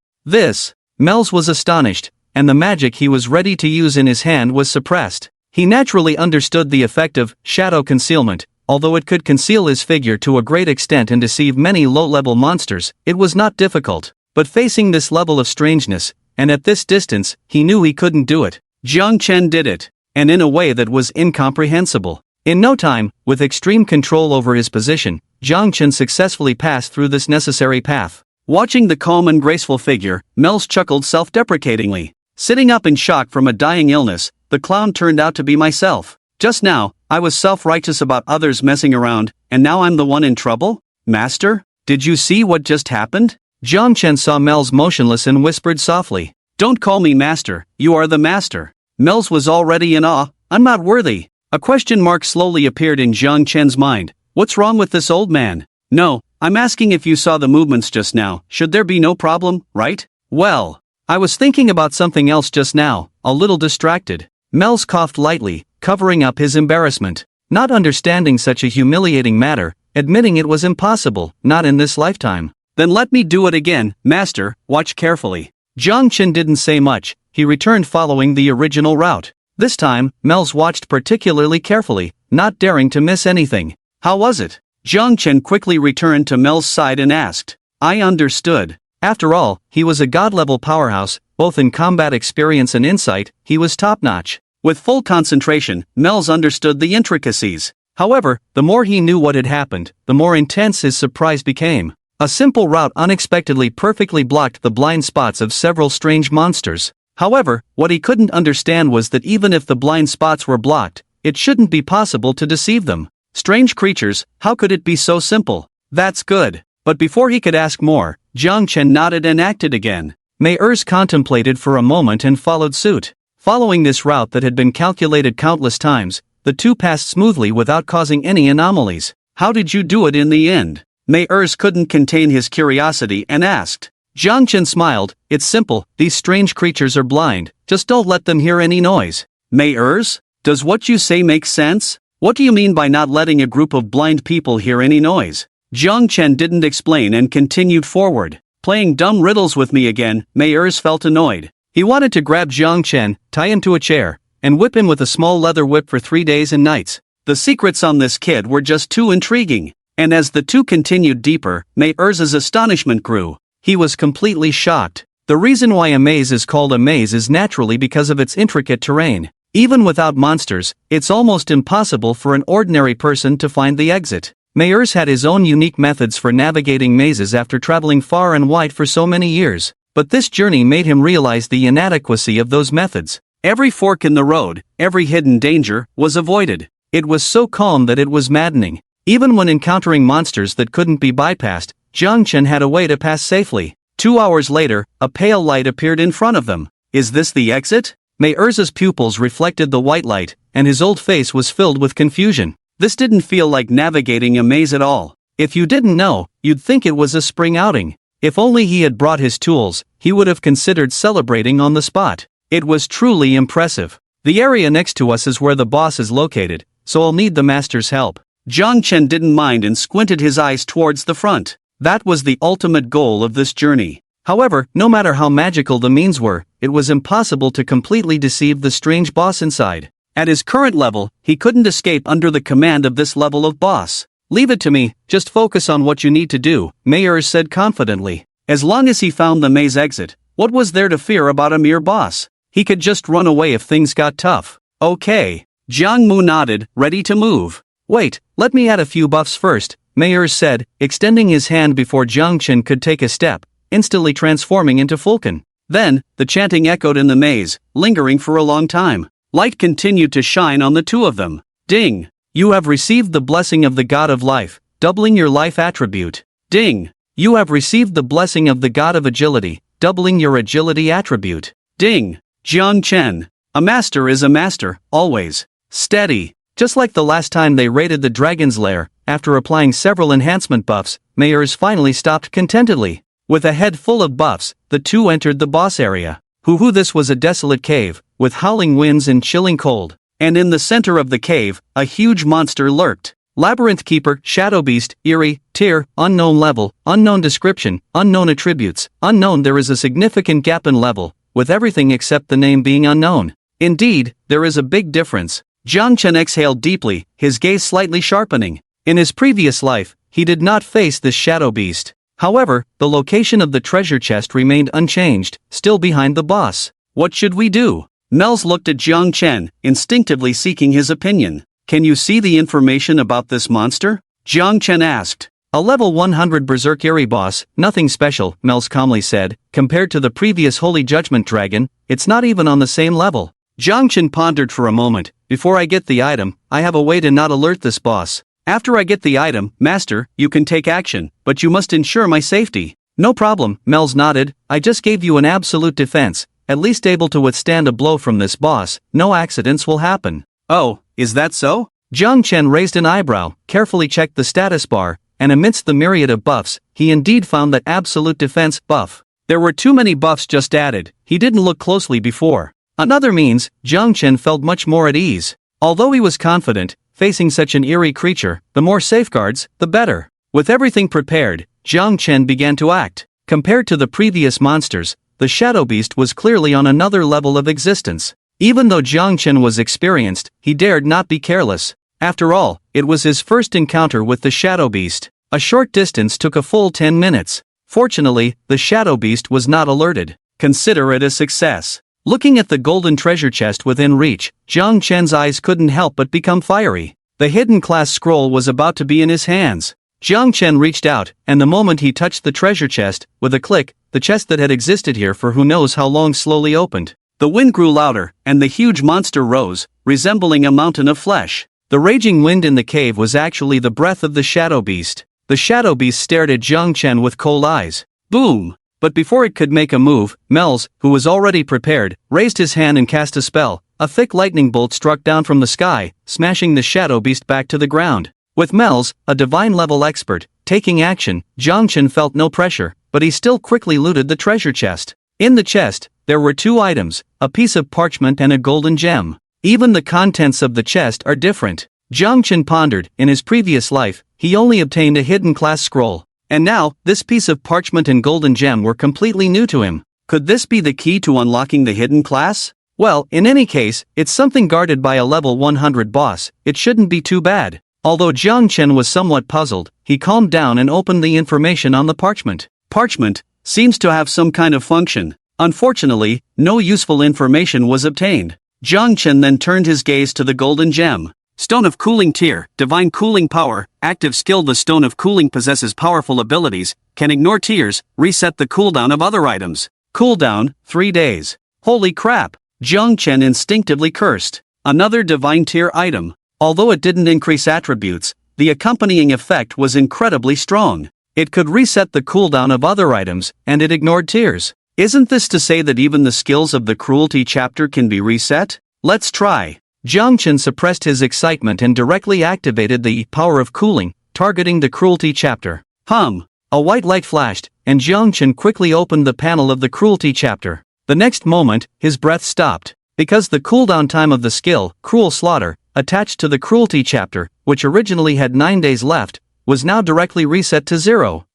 Mels was astonished, and the magic he was ready to use in his hand was suppressed. He naturally understood the effect of shadow concealment. Although it could conceal his figure to a great extent and deceive many low-level monsters, it was not difficult. But facing this level of strangeness, and at this distance, he knew he couldn't do it. Zhang Chen did it, and in a way that was incomprehensible. In no time, with extreme control over his position, Zhang Chen successfully passed through this necessary path. Watching the calm and graceful figure, Mels chuckled self-deprecatingly. Sitting up in shock from a dying illness, the clown turned out to be myself. Just now, I was self-righteous about others messing around, and now I'm the one in trouble? Master? Did you see what just happened? Jiang Chen saw Mel's motionless and whispered softly. Don't call me master, you are the master. Mel's was already in awe. I'm not worthy. A question mark slowly appeared in Jiang Chen's mind. What's wrong with this old man? No, I'm asking if you saw the movements just now. Should there be no problem, right? Well, I was thinking about something else just now, a little distracted. Mel's coughed lightly, covering up his embarrassment. Not understanding such a humiliating matter, admitting it was impossible, not in this lifetime. Then let me do it again, master, watch carefully. Jiang Chen didn't say much, he returned following the original route. This time, Mel's watched particularly carefully, not daring to miss anything. How was it? Jiang Chen quickly returned to Mel's side and asked. I understood. After all, he was a god-level powerhouse, both in combat experience and insight, he was top-notch. With full concentration, Mel's understood the intricacies. However, the more he knew what had happened, the more intense his surprise became. A simple route unexpectedly perfectly blocked the blind spots of several strange monsters. However, what he couldn't understand was that even if the blind spots were blocked, it shouldn't be possible to deceive them. Strange creatures, how could it be so simple? That's good. But before he could ask more, Jiang Chen nodded and acted again. Mei Er's contemplated for a moment and followed suit. Following this route that had been calculated countless times, the two passed smoothly without causing any anomalies. How did you do it in the end? Mei Er's couldn't contain his curiosity and asked. Jiang Chen smiled, it's simple, these strange creatures are blind, just don't let them hear any noise. Mei Er's? Does what you say make sense? What do you mean by not letting a group of blind people hear any noise? Jiang Chen didn't explain and continued forward. Playing dumb riddles with me again, Mei Er's felt annoyed. He wanted to grab Jiang Chen, tie him to a chair, and whip him with a small leather whip for 3 days and nights. The secrets on this kid were just too intriguing. And as the two continued deeper, Mei Er's astonishment grew. He was completely shocked. The reason why a maze is called a maze is naturally because of its intricate terrain. Even without monsters, it's almost impossible for an ordinary person to find the exit. Mei Er's had his own unique methods for navigating mazes after traveling far and wide for so many years. But this journey made him realize the inadequacy of those methods. Every fork in the road, every hidden danger, was avoided. It was so calm that it was maddening. Even when encountering monsters that couldn't be bypassed, Jiang Chen had a way to pass safely. 2 hours later, a pale light appeared in front of them. Is this the exit? Mei Er's pupils reflected the white light, and his old face was filled with confusion. This didn't feel like navigating a maze at all. If you didn't know, you'd think it was a spring outing. If only he had brought his tools, he would have considered celebrating on the spot. It was truly impressive. The area next to us is where the boss is located, so I'll need the master's help. Jiang Chen didn't mind and squinted his eyes towards the front. That was the ultimate goal of this journey. However, no matter how magical the means were, it was impossible to completely deceive the strange boss inside. At his current level, he couldn't escape under the command of this level of boss. Leave it to me, just focus on what you need to do, Mei Er said confidently. As long as he found the maze exit, what was there to fear about a mere boss? He could just run away if things got tough. Okay. Jiang Mu nodded, ready to move. Wait, let me add a few buffs first, Mei Er said, extending his hand before Jiang Chen could take a step, instantly transforming into Fulkin. Then, the chanting echoed in the maze, lingering for a long time. Light continued to shine on the two of them. Ding! You have received the blessing of the God of life, doubling your life attribute. Ding! You have received the blessing of the God of agility, doubling your agility attribute. Ding! Jiang Chen. A master is a master, always. Steady. Just like the last time they raided the dragon's lair, after applying several enhancement buffs, Mei Er's finally stopped contentedly. With a head full of buffs, the two entered the boss area. This was a desolate cave, with howling winds and chilling cold. And in the center of the cave, a huge monster lurked. Labyrinth Keeper, Shadow Beast, Eerie, Tier, Unknown Level, Unknown Description, Unknown Attributes, Unknown. There is a significant gap in level, with everything except the name being unknown. Indeed, there is a big difference. Jiang Chen exhaled deeply, his gaze slightly sharpening. In his previous life, he did not face this shadow beast. However, the location of the treasure chest remained unchanged, still behind the boss. What should we do? Mel's looked at Jiang Chen, instinctively seeking his opinion. Can you see the information about this monster? Jiang Chen asked. A level 100 Berserk Eerie boss, nothing special, Mel's calmly said. Compared to the previous Holy Judgment Dragon, it's not even on the same level. Jiang Chen pondered for a moment, before I get the item, I have a way to not alert this boss. After I get the item, Master, you can take action, but you must ensure my safety. No problem, Mel's nodded, I just gave you an absolute defense, at least able to withstand a blow from this boss, no accidents will happen. Oh, is that so? Jiang Chen raised an eyebrow, carefully checked the status bar, and amidst the myriad of buffs, he indeed found that absolute defense buff. There were too many buffs just added, he didn't look closely before. Another means, Jiang Chen felt much more at ease. Although he was confident, facing such an eerie creature, the more safeguards, the better. With everything prepared, Jiang Chen began to act. Compared to the previous monsters, the Shadow Beast was clearly on another level of existence. Even though Jiang Chen was experienced, he dared not be careless. After all, it was his first encounter with the Shadow Beast. A short distance took a full 10 minutes. Fortunately, the Shadow Beast was not alerted. Consider it a success. Looking at the golden treasure chest within reach, Jiang Chen's eyes couldn't help but become fiery. The hidden class scroll was about to be in his hands. Jiang Chen reached out, and the moment he touched the treasure chest, with a click, the chest that had existed here for who knows how long slowly opened. The wind grew louder, and the huge monster rose, resembling a mountain of flesh. The raging wind in the cave was actually the breath of the Shadow Beast. The Shadow Beast stared at Jiang Chen with cold eyes. Boom! But before it could make a move, Mel's, who was already prepared, raised his hand and cast a spell. A thick lightning bolt struck down from the sky, smashing the Shadow Beast back to the ground. With Mel's, a divine-level expert, taking action, Jiang Chen felt no pressure, but he still quickly looted the treasure chest. In the chest, there were two items, a piece of parchment and a golden gem. Even the contents of the chest are different. Jiang Chen pondered, in his previous life, he only obtained a hidden class scroll. And now, this piece of parchment and golden gem were completely new to him. Could this be the key to unlocking the hidden class? Well, in any case, it's something guarded by a level 100 boss, it shouldn't be too bad. Although Jiang Chen was somewhat puzzled, he calmed down and opened the information on the parchment. Parchment seems to have some kind of function. Unfortunately, no useful information was obtained. Jiang Chen then turned his gaze to the golden gem. Stone of Cooling Tier, Divine Cooling Power, Active Skill. The Stone of Cooling possesses powerful abilities, can ignore tears, reset the cooldown of other items. Cooldown, 3 days. Holy crap! Jiang Chen instinctively cursed. Another Divine Tier item. Although it didn't increase attributes, the accompanying effect was incredibly strong. It could reset the cooldown of other items, and it ignored tears. Isn't this to say that even the skills of the Cruelty chapter can be reset? Let's try. Jiang Chen suppressed his excitement and directly activated the power of cooling, targeting the Cruelty chapter. A white light flashed, and Jiang Chen quickly opened the panel of the Cruelty chapter. The next moment, his breath stopped. Because the cooldown time of the skill, Cruel Slaughter, attached to the Cruelty chapter, which originally had 9 days left, was now directly reset to 0.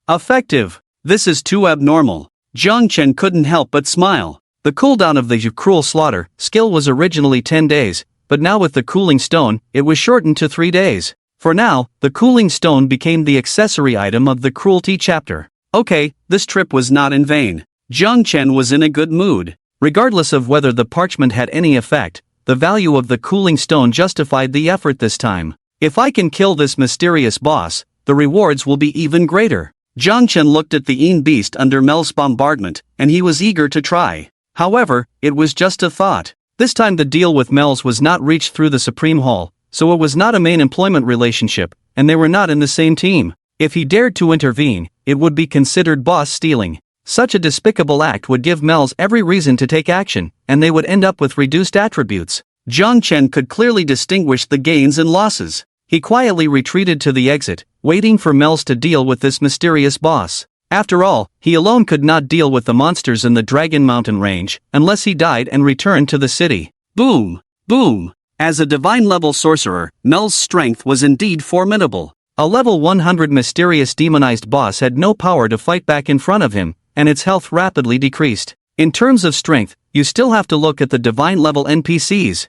Effective. This is too abnormal. Jiang Chen couldn't help but smile. The cooldown of the Cruel Slaughter skill was originally 10 days, but now with the Cooling Stone, it was shortened to 3 days. For now, the Cooling Stone became the accessory item of the Cruelty chapter. Okay, this trip was not in vain. Jiang Chen was in a good mood. Regardless of whether the parchment had any effect, the value of the Cooling Stone justified the effort this time. If I can kill this mysterious boss, the rewards will be even greater. Jiang Chen looked at the Een Beast under Mel's bombardment, and he was eager to try. However, it was just a thought. This time the deal with Mel's was not reached through the Supreme Hall, so it was not a main employment relationship, and they were not in the same team. If he dared to intervene, it would be considered boss stealing. Such a despicable act would give Mel's every reason to take action, and they would end up with reduced attributes. Jiang Chen could clearly distinguish the gains and losses. He quietly retreated to the exit, waiting for Mel's to deal with this mysterious boss. After all, he alone could not deal with the monsters in the Dragon Mountain range, unless he died and returned to the city. Boom! Boom! As a divine-level sorcerer, Mel's strength was indeed formidable. A level 100 mysterious demonized boss had no power to fight back in front of him, and its health rapidly decreased. In terms of strength, you still have to look at the divine-level NPCs.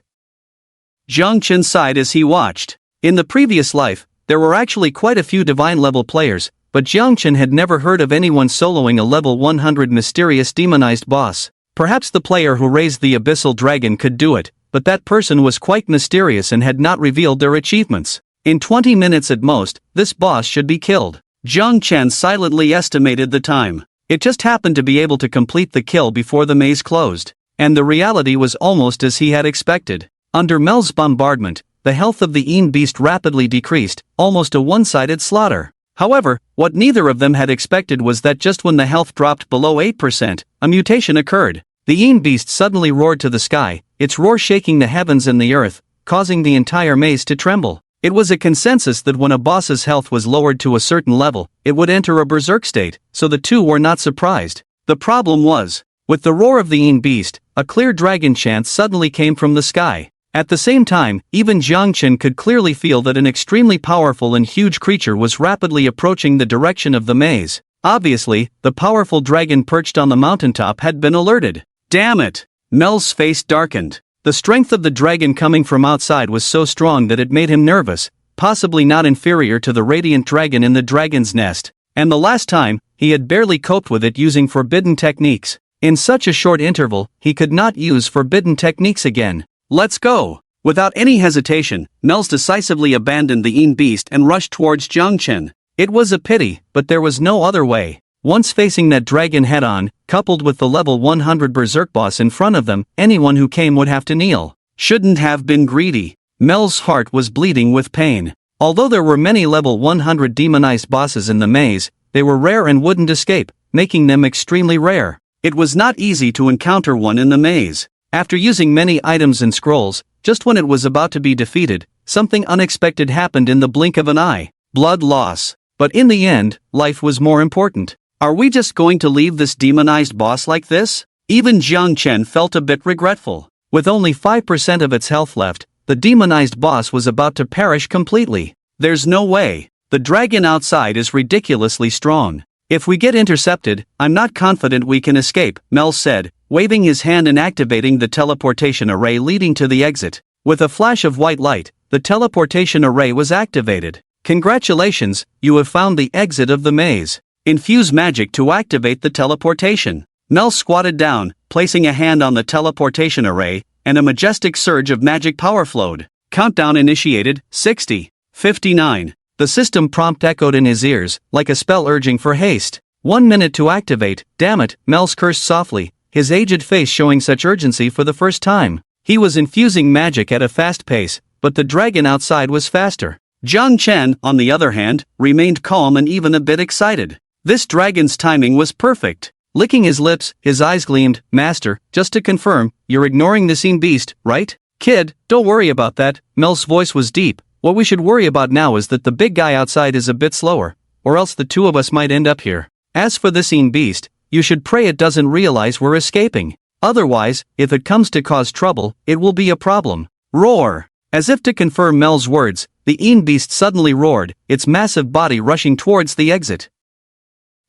Jiang Chen sighed as he watched. In the previous life, there were actually quite a few divine-level players, but Jiang Chen had never heard of anyone soloing a level 100 mysterious demonized boss. Perhaps the player who raised the Abyssal Dragon could do it, but that person was quite mysterious and had not revealed their achievements. In 20 minutes at most, this boss should be killed. Jiang Chen silently estimated the time. It just happened to be able to complete the kill before the maze closed. And the reality was almost as he had expected. Under Mel's bombardment, the health of the Een beast rapidly decreased, almost a one-sided slaughter. However, what neither of them had expected was that just when the health dropped below 8%, a mutation occurred. The Een beast suddenly roared to the sky, its roar shaking the heavens and the earth, causing the entire maze to tremble. It was a consensus that when a boss's health was lowered to a certain level, it would enter a berserk state, so the two were not surprised. The problem was, with the roar of the Een beast, a clear dragon chant suddenly came from the sky. At the same time, even Jiang Chen could clearly feel that an extremely powerful and huge creature was rapidly approaching the direction of the maze. Obviously, the powerful dragon perched on the mountaintop had been alerted. Damn it! Mel's face darkened. The strength of the dragon coming from outside was so strong that it made him nervous, possibly not inferior to the radiant dragon in the dragon's nest. And the last time, he had barely coped with it using forbidden techniques. In such a short interval, he could not use forbidden techniques again. Let's go! Without any hesitation, Mel's decisively abandoned the Een beast and rushed towards Jiang Chen. It was a pity, but there was no other way. Once facing that dragon head-on, coupled with the level 100 berserk boss in front of them, anyone who came would have to kneel. Shouldn't have been greedy. Mel's heart was bleeding with pain. Although there were many level 100 demonized bosses in the maze, they were rare and wouldn't escape, making them extremely rare. It was not easy to encounter one in the maze. After using many items and scrolls, just when it was about to be defeated, something unexpected happened in the blink of an eye. Blood loss. But in the end, life was more important. Are we just going to leave this demonized boss like this? Even Jiang Chen felt a bit regretful. With only 5% of its health left, the demonized boss was about to perish completely. There's no way. The dragon outside is ridiculously strong. If we get intercepted, I'm not confident we can escape, Mel said, waving his hand and activating the teleportation array leading to the exit. With a flash of white light, the teleportation array was activated. Congratulations, you have found the exit of the maze. Infuse magic to activate the teleportation. Mel squatted down, placing a hand on the teleportation array, and a majestic surge of magic power flowed. Countdown initiated, 60, 59. The system prompt echoed in his ears, like a spell urging for haste. 1 minute to activate, damn it, Mel's cursed softly, his aged face showing such urgency for the first time. He was infusing magic at a fast pace, but the dragon outside was faster. Jiang Chen, on the other hand, remained calm and even a bit excited. This dragon's timing was perfect. Licking his lips, his eyes gleamed. Master, just to confirm, you're ignoring the Een beast, right? Kid, don't worry about that. Mel's voice was deep. What we should worry about now is that the big guy outside is a bit slower, or else the two of us might end up here. As for this Een beast, you should pray it doesn't realize we're escaping. Otherwise, if it comes to cause trouble, it will be a problem. Roar! As if to confirm Mel's words, the Een beast suddenly roared, its massive body rushing towards the exit.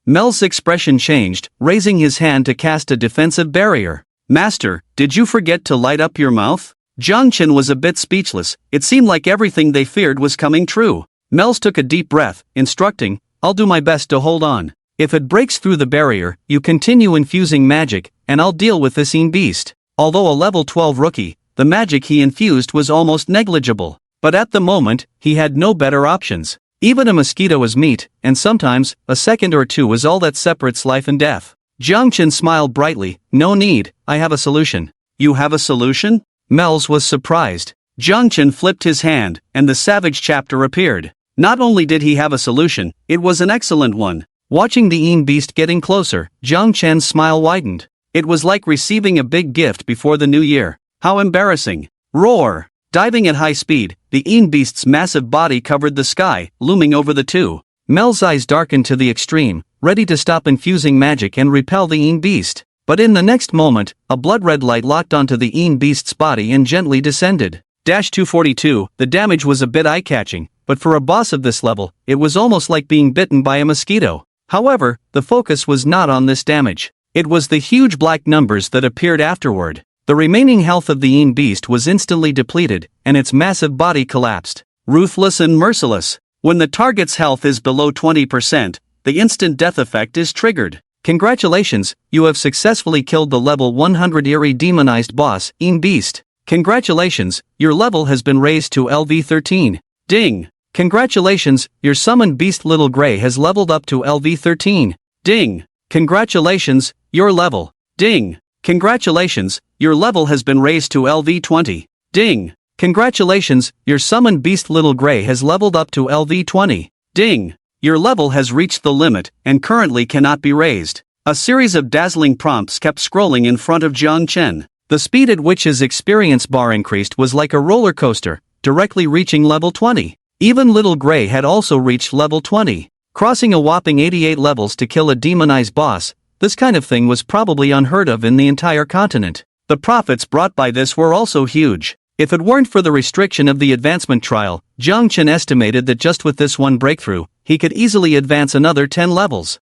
Mel's expression changed, raising his hand to cast a defensive barrier. Master, did you forget to light up your mouth? Jiang Chen was a bit speechless. It seemed like everything they feared was coming true. Mels took a deep breath, instructing, I'll do my best to hold on. If it breaks through the barrier, you continue infusing magic, and I'll deal with this Een beast. Although a level 12 rookie, the magic he infused was almost negligible. But at the moment, he had no better options. Even a mosquito is meat, and sometimes, a second or two is all that separates life and death. Jiang Chen smiled brightly, no need, I have a solution. You have a solution? Mels was surprised. Jiang Chen flipped his hand, and the savage chapter appeared. Not only did he have a solution, it was an excellent one. Watching the Een beast getting closer, Jiang Chen's smile widened. It was like receiving a big gift before the new year. How embarrassing. Roar! Diving at high speed, the Een beast's massive body covered the sky, looming over the two. Mel's eyes darkened to the extreme, ready to stop infusing magic and repel the Een beast. But in the next moment, a blood-red light locked onto the Een beast's body and gently descended. 242, the damage was a bit eye-catching, but for a boss of this level, it was almost like being bitten by a mosquito. However, the focus was not on this damage. It was the huge black numbers that appeared afterward. The remaining health of the Een beast was instantly depleted, and its massive body collapsed. Ruthless and merciless. When the target's health is below 20%, the instant death effect is triggered. Congratulations, you have successfully killed the level 100 eerie demonized boss, Een beast. Congratulations, your level has been raised to LV 13. Ding! Congratulations, your summoned beast Little Grey has leveled up to LV 13. Ding! Congratulations, your level. Ding! Congratulations, your level has been raised to LV 20. Ding! Congratulations, your summoned beast Little Grey has leveled up to LV20. Ding! Your level has reached the limit, and currently cannot be raised. A series of dazzling prompts kept scrolling in front of Jiang Chen. The speed at which his experience bar increased was like a roller coaster, directly reaching level 20. Even Little Grey had also reached level 20. Crossing a whopping 88 levels to kill a demonized boss, this kind of thing was probably unheard of in the entire continent. The profits brought by this were also huge. If it weren't for the restriction of the advancement trial, Jiang Chen estimated that just with this one breakthrough, he could easily advance another 10 levels.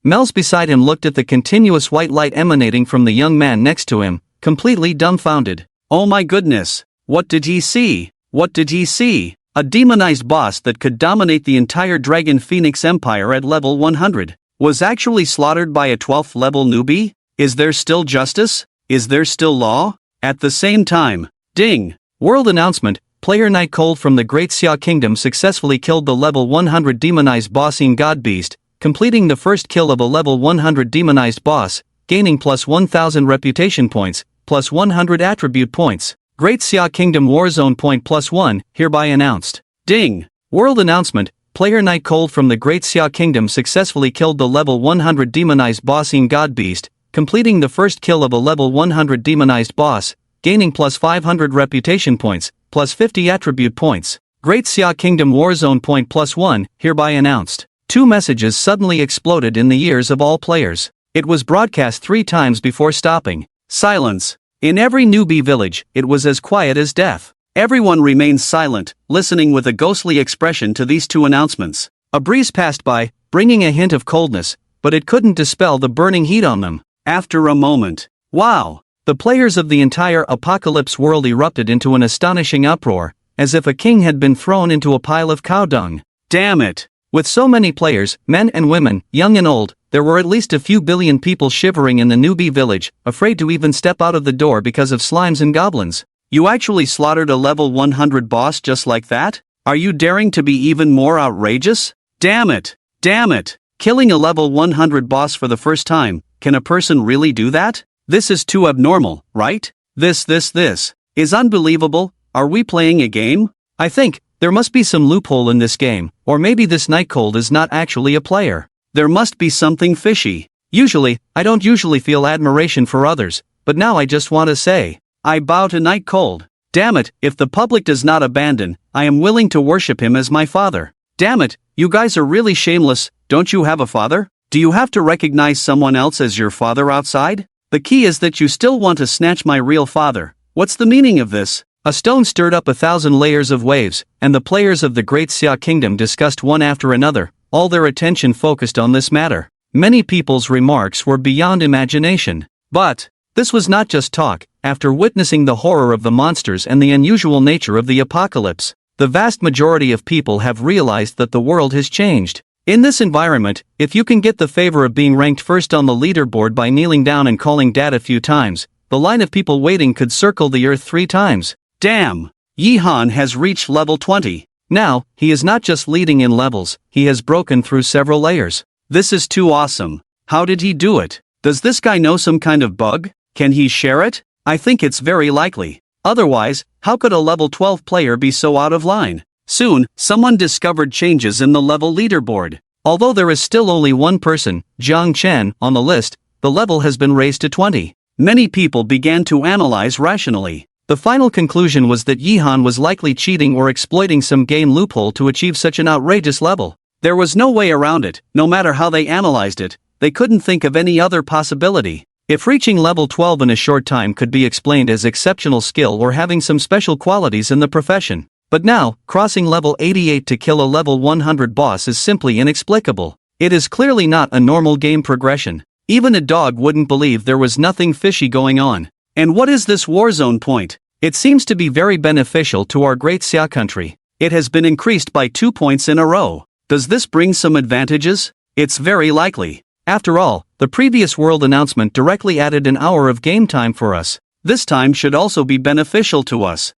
Mel's beside him looked at the continuous white light emanating from the young man next to him, completely dumbfounded. Oh my goodness! What did he see? What did he see? A demonized boss that could dominate the entire Dragon Phoenix Empire at level 100, was actually slaughtered by a 12th level newbie? Is there still justice? Is there still law? At the same time, ding! World announcement, player Night Cold from the Great Xia Kingdom successfully killed the level 100 demonized bossing God Beast, completing the first kill of a level 100 demonized boss, gaining plus 1000 reputation points, plus 100 attribute points. Great Xia Kingdom Warzone point plus 1, hereby announced. Ding! World announcement, player Night Cold from the Great Xia Kingdom successfully killed the level 100 demonized bossing God Beast, completing the first kill of a level 100 demonized boss, gaining plus 500 reputation points, plus 50 attribute points. Great Xia Kingdom Warzone point plus 1, hereby announced. 2 messages suddenly exploded in the ears of all players. It was broadcast 3 times before stopping. Silence. In every newbie village, it was as quiet as death. Everyone remained silent, listening with a ghostly expression to these 2 announcements. A breeze passed by, bringing a hint of coldness, but it couldn't dispel the burning heat on them. After a moment, wow! The players of the entire apocalypse world erupted into an astonishing uproar, as if a king had been thrown into a pile of cow dung. Damn it! With so many players, men and women, young and old, there were at least a few billion people shivering in the newbie village, afraid to even step out of the door because of slimes and goblins. You actually slaughtered a level 100 boss just like that? Are you daring to be even more outrageous? Damn it! Damn it! Killing a level 100 boss for the first time, can a person really do that? This is too abnormal, right? This is unbelievable. Are we playing a game? I think there must be some loophole in this game, or maybe this Night Cold is not actually a player. There must be something fishy. I don't usually feel admiration for others, but now I just want to say, I bow to Night Cold. Damn it, if the public does not abandon, I am willing to worship him as my father. Damn it, you guys are really shameless. Don't you have a father? Do you have to recognize someone else as your father outside? The key is that you still want to snatch my real father. What's the meaning of this? A stone stirred up 1,000 layers of waves, and the players of the Great Xia Kingdom discussed one after another, all their attention focused on this matter. Many people's remarks were beyond imagination. But this was not just talk. After witnessing the horror of the monsters and the unusual nature of the apocalypse, the vast majority of people have realized that the world has changed. In this environment, if you can get the favor of being ranked first on the leaderboard by kneeling down and calling dad a few times, the line of people waiting could circle the earth 3 times. Damn! Yihan has reached level 20. Now, he is not just leading in levels, he has broken through several layers. This is too awesome. How did he do it? Does this guy know some kind of bug? Can he share it? I think it's very likely. Otherwise, how could a level 12 player be so out of line? Soon, someone discovered changes in the level leaderboard. Although there is still only one person, Jiang Chen, on the list, the level has been raised to 20. Many people began to analyze rationally. The final conclusion was that Yihan was likely cheating or exploiting some game loophole to achieve such an outrageous level. There was no way around it. No matter how they analyzed it, they couldn't think of any other possibility. If reaching level 12 in a short time could be explained as exceptional skill or having some special qualities in the profession. But now, crossing level 88 to kill a level 100 boss is simply inexplicable. It is clearly not a normal game progression. Even a dog wouldn't believe there was nothing fishy going on. And what is this Warzone point? It seems to be very beneficial to our Great Xia country. It has been increased by 2 points in a row. Does this bring some advantages? It's very likely. After all, the previous world announcement directly added an hour of game time for us. This time should also be beneficial to us.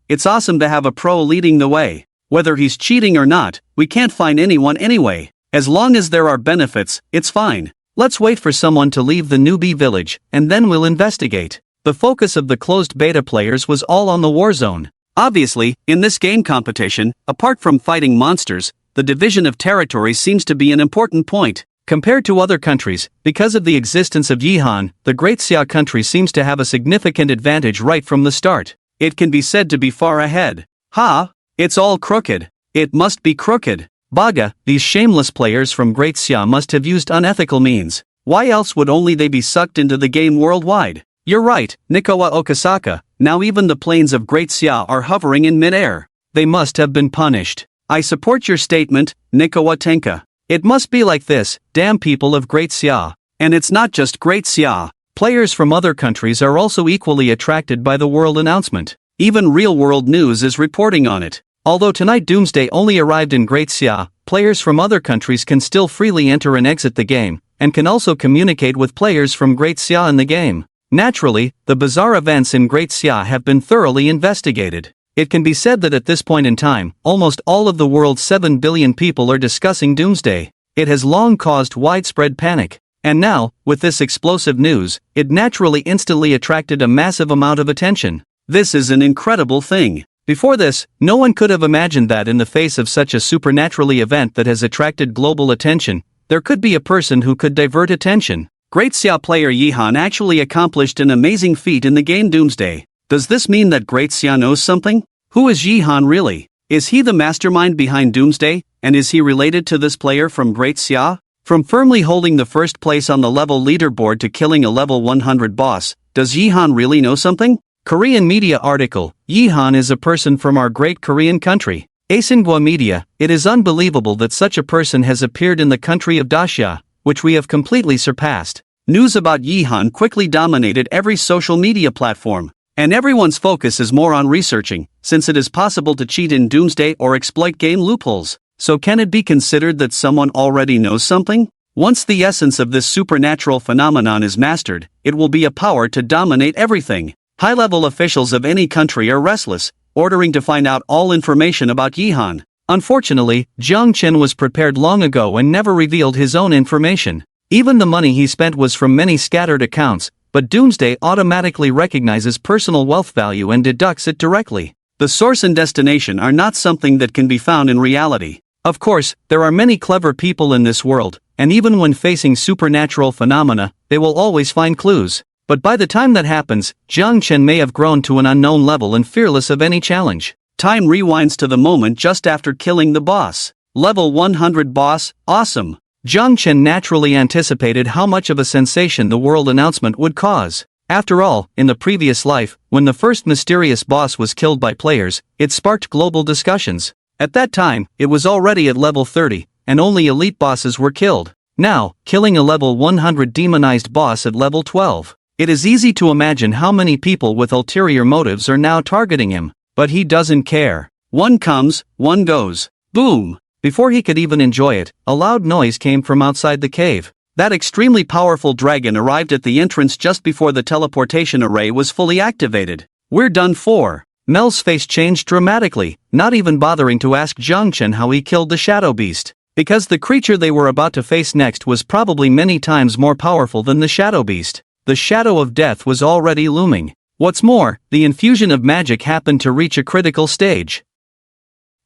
It's awesome to have a pro leading the way. Whether he's cheating or not, we can't find anyone anyway. As long as there are benefits, it's fine. Let's wait for someone to leave the newbie village, and then we'll investigate. The focus of the closed beta players was all on the war zone. Obviously, in this game competition, apart from fighting monsters, the division of territories seems to be an important point. Compared to other countries, because of the existence of Yihan, the Great Xia country seems to have a significant advantage right from the start. It can be said to be far ahead. Ha! It's all crooked. It must be crooked. Baga, these shameless players from Great Xia must have used unethical means. Why else would only they be sucked into the game worldwide? You're right, Nikowa Okasaka, now even the planes of Great Xia are hovering in mid-air. They must have been punished. I support your statement, Nikowa Tenka. It must be like this, damn people of Great Xia. And it's not just Great Xia. Players from other countries are also equally attracted by the world announcement. Even real-world news is reporting on it. Although tonight Doomsday only arrived in Great Xia, players from other countries can still freely enter and exit the game, and can also communicate with players from Great Xia in the game. Naturally, the bizarre events in Great Xia have been thoroughly investigated. It can be said that at this point in time, almost all of the world's 7 billion people are discussing Doomsday. It has long caused widespread panic. And now, with this explosive news, it naturally instantly attracted a massive amount of attention. This is an incredible thing. Before this, no one could have imagined that in the face of such a supernaturally event that has attracted global attention, there could be a person who could divert attention. Great Xia player Yihan actually accomplished an amazing feat in the game Doomsday. Does this mean that Great Xia knows something? Who is Yihan really? Is he the mastermind behind Doomsday, and is he related to this player from Great Xia? From firmly holding the first place on the level leaderboard to killing a level 100 boss, does Yihan really know something? Korean media article, Yihan is a person from our great Korean country. Asingwa Media, it is unbelievable that such a person has appeared in the country of Dacia, which we have completely surpassed. News about Yihan quickly dominated every social media platform, and everyone's focus is more on researching, since it is possible to cheat in Doomsday or exploit game loopholes. So can it be considered that someone already knows something? Once the essence of this supernatural phenomenon is mastered, it will be a power to dominate everything. High-level officials of any country are restless, ordering to find out all information about Yihan. Unfortunately, Jiang Chen was prepared long ago and never revealed his own information. Even the money he spent was from many scattered accounts, but Doomsday automatically recognizes personal wealth value and deducts it directly. The source and destination are not something that can be found in reality. Of course, there are many clever people in this world, and even when facing supernatural phenomena, they will always find clues. But by the time that happens, Jiang Chen may have grown to an unknown level and fearless of any challenge. Time rewinds to the moment just after killing the boss. Level 100 boss, awesome. Jiang Chen naturally anticipated how much of a sensation the world announcement would cause. After all, in the previous life, when the first mysterious boss was killed by players, it sparked global discussions. At that time, it was already at level 30, and only elite bosses were killed. Now, killing a level 100 demonized boss at level 12. It is easy to imagine how many people with ulterior motives are now targeting him, but he doesn't care. One comes, one goes. Boom! Before he could even enjoy it, a loud noise came from outside the cave. That extremely powerful dragon arrived at the entrance just before the teleportation array was fully activated. We're done for. Mel's face changed dramatically, not even bothering to ask Jiang Chen how he killed the shadow beast. Because the creature they were about to face next was probably many times more powerful than the shadow beast. The shadow of death was already looming. What's more, the infusion of magic happened to reach a critical stage.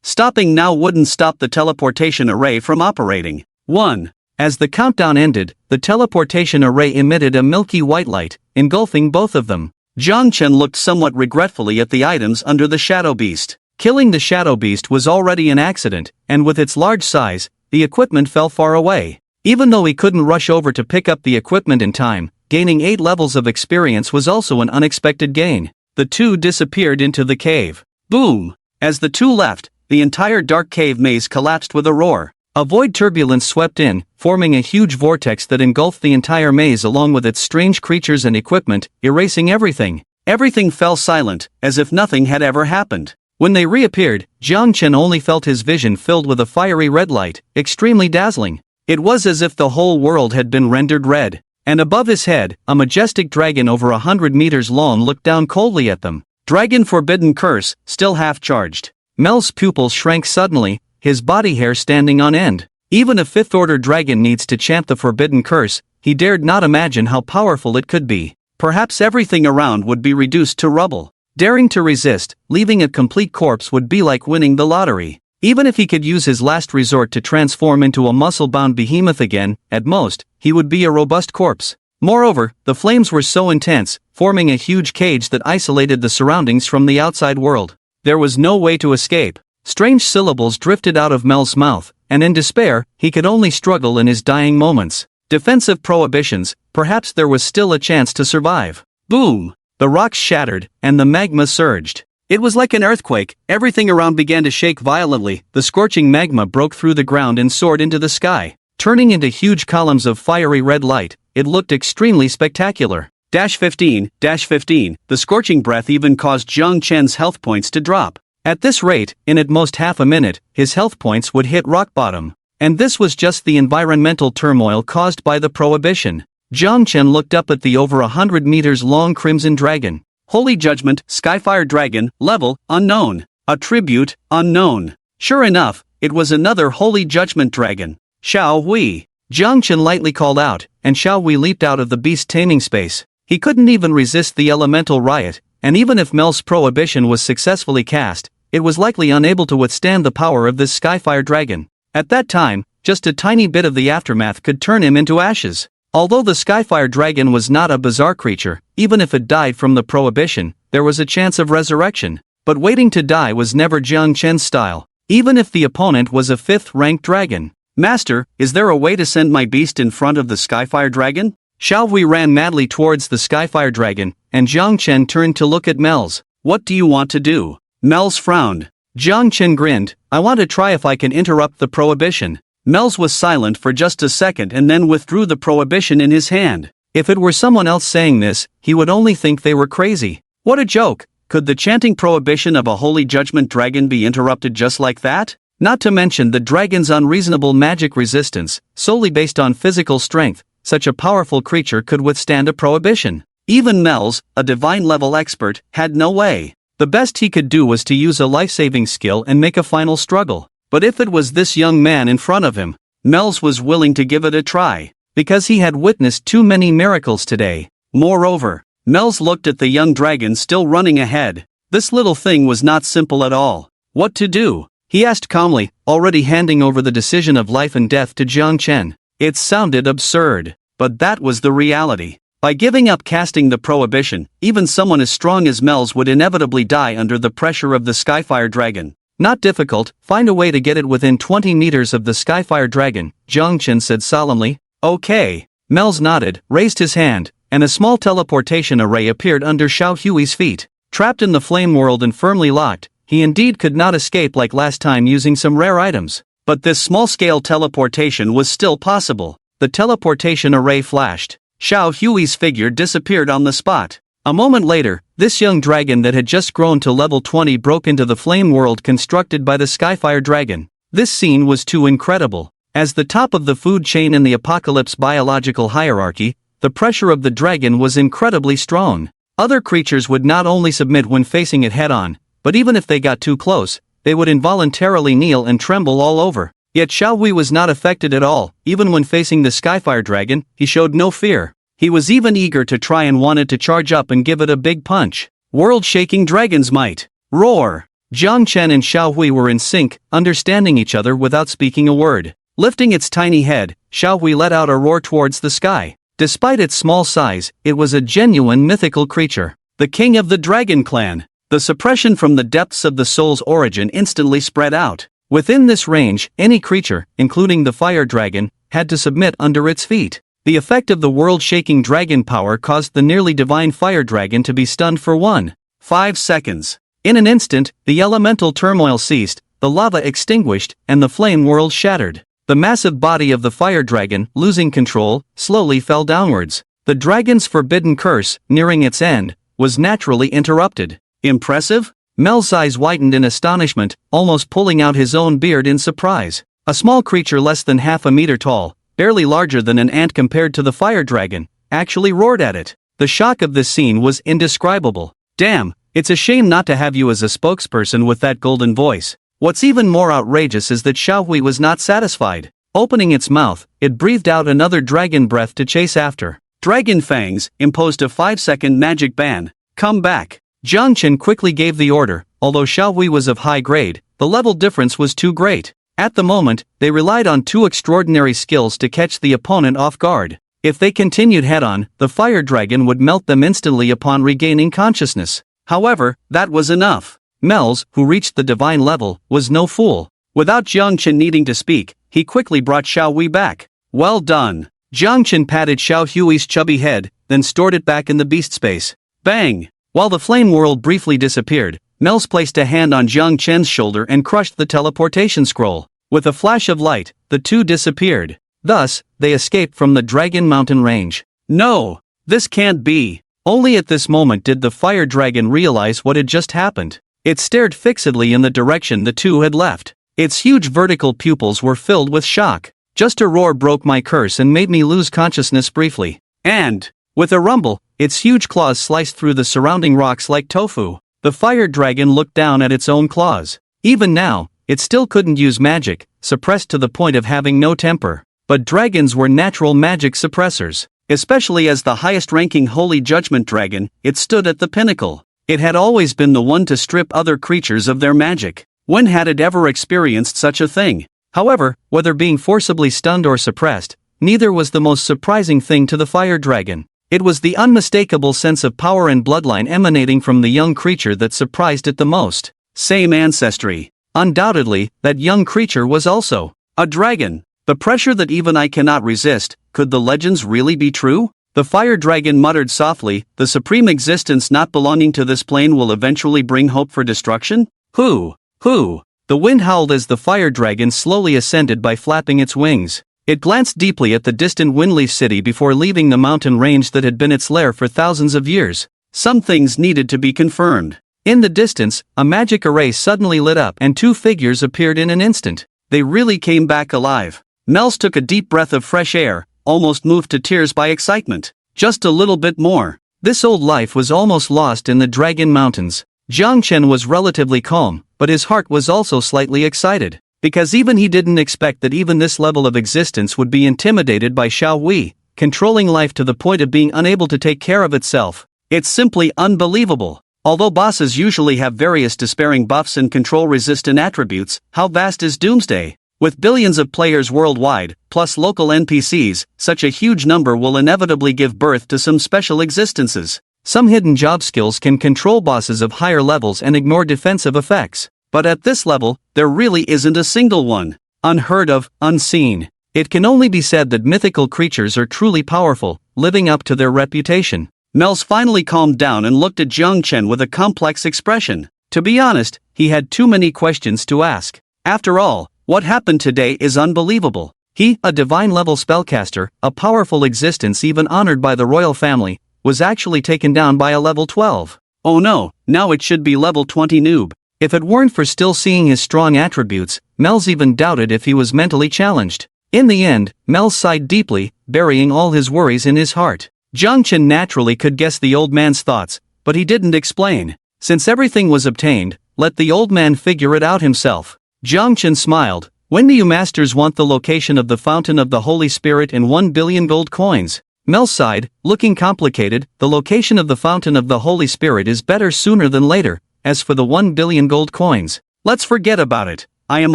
Stopping now wouldn't stop the teleportation array from operating. 1. As the countdown ended, the teleportation array emitted a milky white light, engulfing both of them. Jiang Chen looked somewhat regretfully at the items under the shadow beast. Killing the shadow beast was already an accident, and with its large size, the equipment fell far away. Even though he couldn't rush over to pick up the equipment in time, gaining 8 levels of experience was also an unexpected gain. The two disappeared into the cave. Boom! As the two left, the entire dark cave maze collapsed with a roar. A void turbulence swept in, forming a huge vortex that engulfed the entire maze along with its strange creatures and equipment, erasing everything. Everything fell silent, as if nothing had ever happened. When they reappeared, Jiang Chen only felt his vision filled with a fiery red light, extremely dazzling. It was as if the whole world had been rendered red. And above his head, a majestic dragon over 100 meters long looked down coldly at them. Dragon Forbidden Curse, still half-charged. Mel's pupils shrank suddenly, his body hair standing on end. Even a 5th-order dragon needs to chant the Forbidden Curse, he dared not imagine how powerful it could be. perhaps everything around would be reduced to rubble. Daring to resist, leaving a complete corpse would be like winning the lottery. Even if he could use his last resort to transform into a muscle-bound behemoth again, at most, he would be a robust corpse. Moreover, the flames were so intense, forming a huge cage that isolated the surroundings from the outside world. There was no way to escape. Strange syllables drifted out of Mel's mouth, and in despair, he could only struggle in his dying moments. Defensive prohibitions, perhaps there was still a chance to survive. Boom! The rocks shattered, and the magma surged. It was like an earthquake, everything around began to shake violently, the scorching magma broke through the ground and soared into the sky. Turning into huge columns of fiery red light, it looked extremely spectacular. 15, the scorching breath even caused Jiang Chen's health points to drop. At this rate, in at most half a minute, his health points would hit rock bottom. And this was just the environmental turmoil caused by the prohibition. Jiang Chen looked up at the over 100 meters long crimson dragon. Holy Judgment, Skyfire Dragon, level, unknown. Attribute, unknown. Sure enough, it was another Holy Judgment Dragon. Xiao Hui. Jiang Chen lightly called out, and Xiao Hui leaped out of the beast taming space. He couldn't even resist the elemental riot, and even if Mel's prohibition was successfully cast, it was likely unable to withstand the power of this Skyfire Dragon. At that time, just a tiny bit of the aftermath could turn him into ashes. Although the Skyfire Dragon was not a bizarre creature, even if it died from the prohibition, there was a chance of resurrection. But waiting to die was never Jiang Chen's style, even if the opponent was a 5th-ranked dragon. Master, is there a way to send my beast in front of the Skyfire Dragon? Xiao Hui ran madly towards the Skyfire Dragon, and Jiang Chen turned to look at Mel's. What do you want to do? Mel's frowned. Jiang Chen grinned. I want to try if I can interrupt the prohibition. Mel's was silent for just a second and then withdrew the prohibition in his hand. If it were someone else saying this, he would only think they were crazy. What a joke! Could the chanting prohibition of a Holy Judgment Dragon be interrupted just like that? Not to mention the dragon's unreasonable magic resistance, solely based on physical strength, such a powerful creature could withstand a prohibition. Even Mel's, a divine-level expert, had no way. The best he could do was to use a life-saving skill and make a final struggle. But if it was this young man in front of him, Mel's was willing to give it a try, because he had witnessed too many miracles today. Moreover, Mel's looked at the young dragon still running ahead. This little thing was not simple at all. What to do? He asked calmly, already handing over the decision of life and death to Jiang Chen. It sounded absurd, but that was the reality. By giving up casting the prohibition, even someone as strong as Mel's would inevitably die under the pressure of the Skyfire Dragon. Not difficult, find a way to get it within 20 meters of the Skyfire Dragon, Jiang Chen said solemnly. Okay. Mel's nodded, raised his hand, and a small teleportation array appeared under Xiao Hui's feet. Trapped in the flame world and firmly locked, he indeed could not escape like last time using some rare items. But this small-scale teleportation was still possible. The teleportation array flashed. Xiao Hui's figure disappeared on the spot. A moment later, this young dragon that had just grown to level 20 broke into the flame world constructed by the Skyfire Dragon. This scene was too incredible. As the top of the food chain in the Apocalypse biological hierarchy, the pressure of the dragon was incredibly strong. Other creatures would not only submit when facing it head-on, but even if they got too close, they would involuntarily kneel and tremble all over. Yet Xiao Hui was not affected at all. Even when facing the Skyfire Dragon, he showed no fear. He was even eager to try and wanted to charge up and give it a big punch. World-shaking dragon's might. Roar! Jiang Chen and Xiao Hui were in sync, understanding each other without speaking a word. Lifting its tiny head, Xiao Hui let out a roar towards the sky. Despite its small size, it was a genuine mythical creature. The king of the dragon clan. The suppression from the depths of the soul's origin instantly spread out. Within this range, any creature, including the fire dragon, had to submit under its feet. The effect of the world-shaking dragon power caused the nearly divine fire dragon to be stunned for 1.5 seconds. In an instant, the elemental turmoil ceased, the lava extinguished, and the flame world shattered. The massive body of the fire dragon, losing control, slowly fell downwards. The dragon's forbidden curse, nearing its end, was naturally interrupted. Impressive? Mel's eyes widened in astonishment, almost pulling out his own beard in surprise. A small creature less than half a meter tall, barely larger than an ant compared to the fire dragon, actually roared at it. The shock of this scene was indescribable. Damn, it's a shame not to have you as a spokesperson with that golden voice. What's even more outrageous is that Xiao Hui was not satisfied. Opening its mouth, it breathed out another dragon breath to chase after. Dragon Fangs imposed a 5-second magic ban. Come back. Jiang Chen quickly gave the order. Although Xiaowei was of high grade, the level difference was too great. At the moment, they relied on two extraordinary skills to catch the opponent off guard. If they continued head-on, the fire dragon would melt them instantly upon regaining consciousness. However, that was enough. Mels, who reached the divine level, was no fool. Without Jiang Chen needing to speak, he quickly brought Xiaowei back. Well done. Jiang Chen patted Xiao Hui's chubby head, then stored it back in the beast space. Bang! While the flame world briefly disappeared, Mels placed a hand on Jiang Chen's shoulder and crushed the teleportation scroll. With a flash of light, the two disappeared. Thus, they escaped from the Dragon Mountain range. No! This can't be! Only at this moment did the fire dragon realize what had just happened. It stared fixedly in the direction the two had left. Its huge vertical pupils were filled with shock. Just a roar broke my curse and made me lose consciousness briefly. And, with a rumble, its huge claws sliced through the surrounding rocks like tofu. The fire dragon looked down at its own claws. Even now, it still couldn't use magic, suppressed to the point of having no temper. But dragons were natural magic suppressors. Especially as the highest-ranking Holy Judgment Dragon, it stood at the pinnacle. It had always been the one to strip other creatures of their magic. When had it ever experienced such a thing? However, whether being forcibly stunned or suppressed, neither was the most surprising thing to the fire dragon. It was the unmistakable sense of power and bloodline emanating from the young creature that surprised it the most. Same ancestry. Undoubtedly, that young creature was also a dragon. The pressure that even I cannot resist. Could the legends really be true? The fire dragon muttered softly, the supreme existence not belonging to this plane will eventually bring hope for destruction? Who? The wind howled as the fire dragon slowly ascended by flapping its wings. It glanced deeply at the distant Windleaf city before leaving the mountain range that had been its lair for thousands of years. Some things needed to be confirmed. In the distance, a magic array suddenly lit up and two figures appeared in an instant. They really came back alive. Mels took a deep breath of fresh air, almost moved to tears by excitement. Just a little bit more. This old life was almost lost in the Dragon Mountains. Jiang Chen was relatively calm, but his heart was also slightly excited. Because even he didn't expect that even this level of existence would be intimidated by Xiaowei, controlling life to the point of being unable to take care of itself. It's simply unbelievable. Although bosses usually have various despairing buffs and control-resistant attributes, how vast is Doomsday? With billions of players worldwide, plus local NPCs, such a huge number will inevitably give birth to some special existences. Some hidden job skills can control bosses of higher levels and ignore defensive effects. But at this level, there really isn't a single one. Unheard of, unseen. It can only be said that mythical creatures are truly powerful, living up to their reputation. Mels finally calmed down and looked at Jiang Chen with a complex expression. To be honest, he had too many questions to ask. After all, what happened today is unbelievable. He, a divine-level spellcaster, a powerful existence even honored by the royal family, was actually taken down by a level 12. Oh no, now it should be level 20 noob. If it weren't for still seeing his strong attributes, Mels even doubted if he was mentally challenged. In the end, Mels sighed deeply, burying all his worries in his heart. Jiang Chen naturally could guess the old man's thoughts, but he didn't explain. Since everything was obtained, let the old man figure it out himself. Jiang Chen smiled. When do you masters want the location of the Fountain of the Holy Spirit and 1 billion gold coins? Mels sighed, looking complicated. The location of the Fountain of the Holy Spirit is better sooner than later. As for the 1 billion gold coins, let's forget about it. I am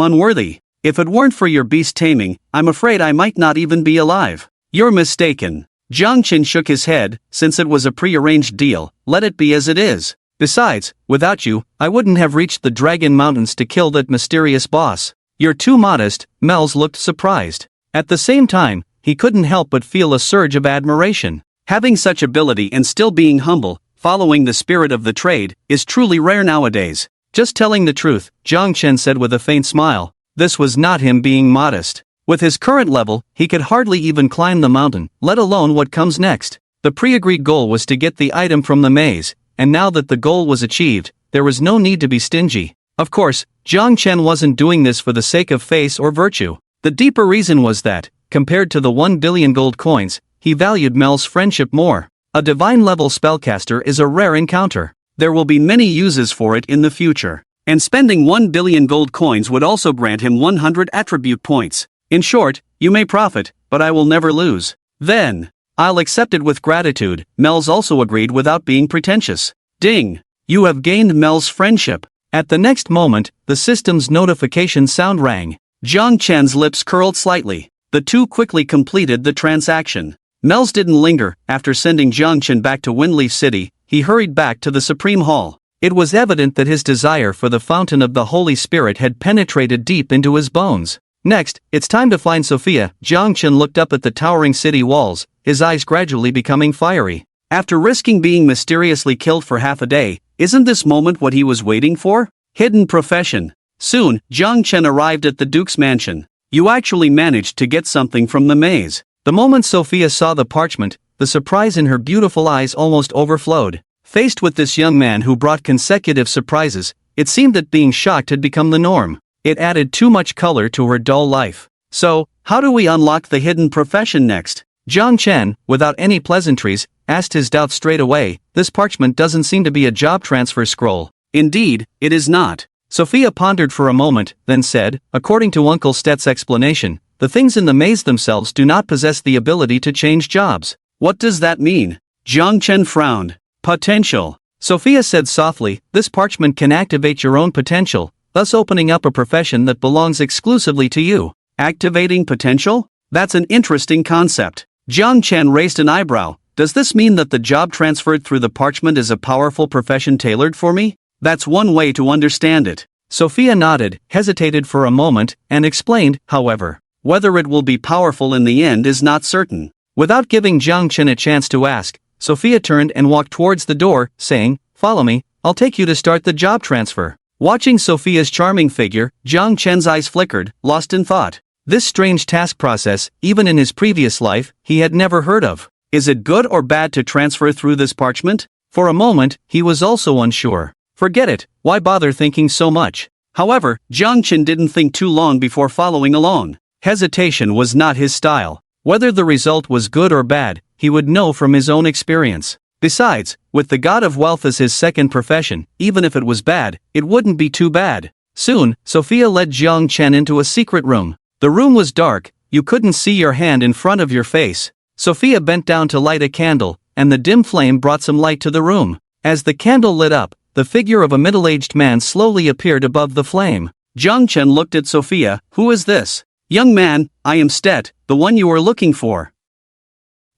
unworthy. If it weren't for your beast taming, I'm afraid I might not even be alive. You're mistaken. Jiang Chen shook his head. Since it was a pre-arranged deal, let it be as it is. Besides, without you, I wouldn't have reached the Dragon Mountains to kill that mysterious boss. You're too modest. Mels looked surprised. At the same time, he couldn't help but feel a surge of admiration. Having such ability and still being humble, following the spirit of the trade, is truly rare nowadays. Just telling the truth, Jiang Chen said with a faint smile. This was not him being modest. With his current level, he could hardly even climb the mountain, let alone what comes next. The pre-agreed goal was to get the item from the maze, and now that the goal was achieved, there was no need to be stingy. Of course, Jiang Chen wasn't doing this for the sake of face or virtue. The deeper reason was that, compared to the 1 billion gold coins, he valued Mel's friendship more. A divine-level spellcaster is a rare encounter. There will be many uses for it in the future. And spending 1 billion gold coins would also grant him 100 attribute points. In short, you may profit, but I will never lose. Then, I'll accept it with gratitude, Mel's also agreed without being pretentious. Ding! You have gained Mel's friendship. At the next moment, the system's notification sound rang. Jiang Chen's lips curled slightly. The two quickly completed the transaction. Mel's didn't linger. After sending Jiang Chen back to Windleaf City, he hurried back to the Supreme Hall. It was evident that his desire for the Fountain of the Holy Spirit had penetrated deep into his bones. Next, it's time to find Sophia. Jiang Chen looked up at the towering city walls, his eyes gradually becoming fiery. After risking being mysteriously killed for half a day, isn't this moment what he was waiting for? Hidden profession. Soon, Jiang Chen arrived at the Duke's mansion. You actually managed to get something from the maze. The moment Sophia saw the parchment, the surprise in her beautiful eyes almost overflowed. Faced with this young man who brought consecutive surprises, it seemed that being shocked had become the norm. It added too much color to her dull life. So, how do we unlock the hidden profession next? Jiang Chen, without any pleasantries, asked his doubts straight away. This parchment doesn't seem to be a job transfer scroll. Indeed, it is not. Sophia pondered for a moment, then said, according to Uncle Stet's explanation, the things in the maze themselves do not possess the ability to change jobs. What does that mean? Jiang Chen frowned. Potential. Sophia said softly, this parchment can activate your own potential, thus opening up a profession that belongs exclusively to you. Activating potential? That's an interesting concept. Jiang Chen raised an eyebrow. Does this mean that the job transferred through the parchment is a powerful profession tailored for me? That's one way to understand it. Sophia nodded, hesitated for a moment, and explained, however. Whether it will be powerful in the end is not certain. Without giving Jiang Chen a chance to ask, Sophia turned and walked towards the door, saying, follow me, I'll take you to start the job transfer. Watching Sophia's charming figure, Jiang Chen's eyes flickered, lost in thought. This strange task process, even in his previous life, he had never heard of. Is it good or bad to transfer through this parchment? For a moment, he was also unsure. Forget it, why bother thinking so much? However, Jiang Chen didn't think too long before following along. Hesitation was not his style. Whether the result was good or bad, he would know from his own experience. Besides, with the god of wealth as his second profession, even if it was bad, it wouldn't be too bad. Soon, Sophia led Jiang Chen into a secret room. The room was dark, you couldn't see your hand in front of your face. Sophia bent down to light a candle, and the dim flame brought some light to the room. As the candle lit up, the figure of a middle-aged man slowly appeared above the flame. Jiang Chen looked at Sophia. Who is this? Young man, I am Stet, the one you were looking for.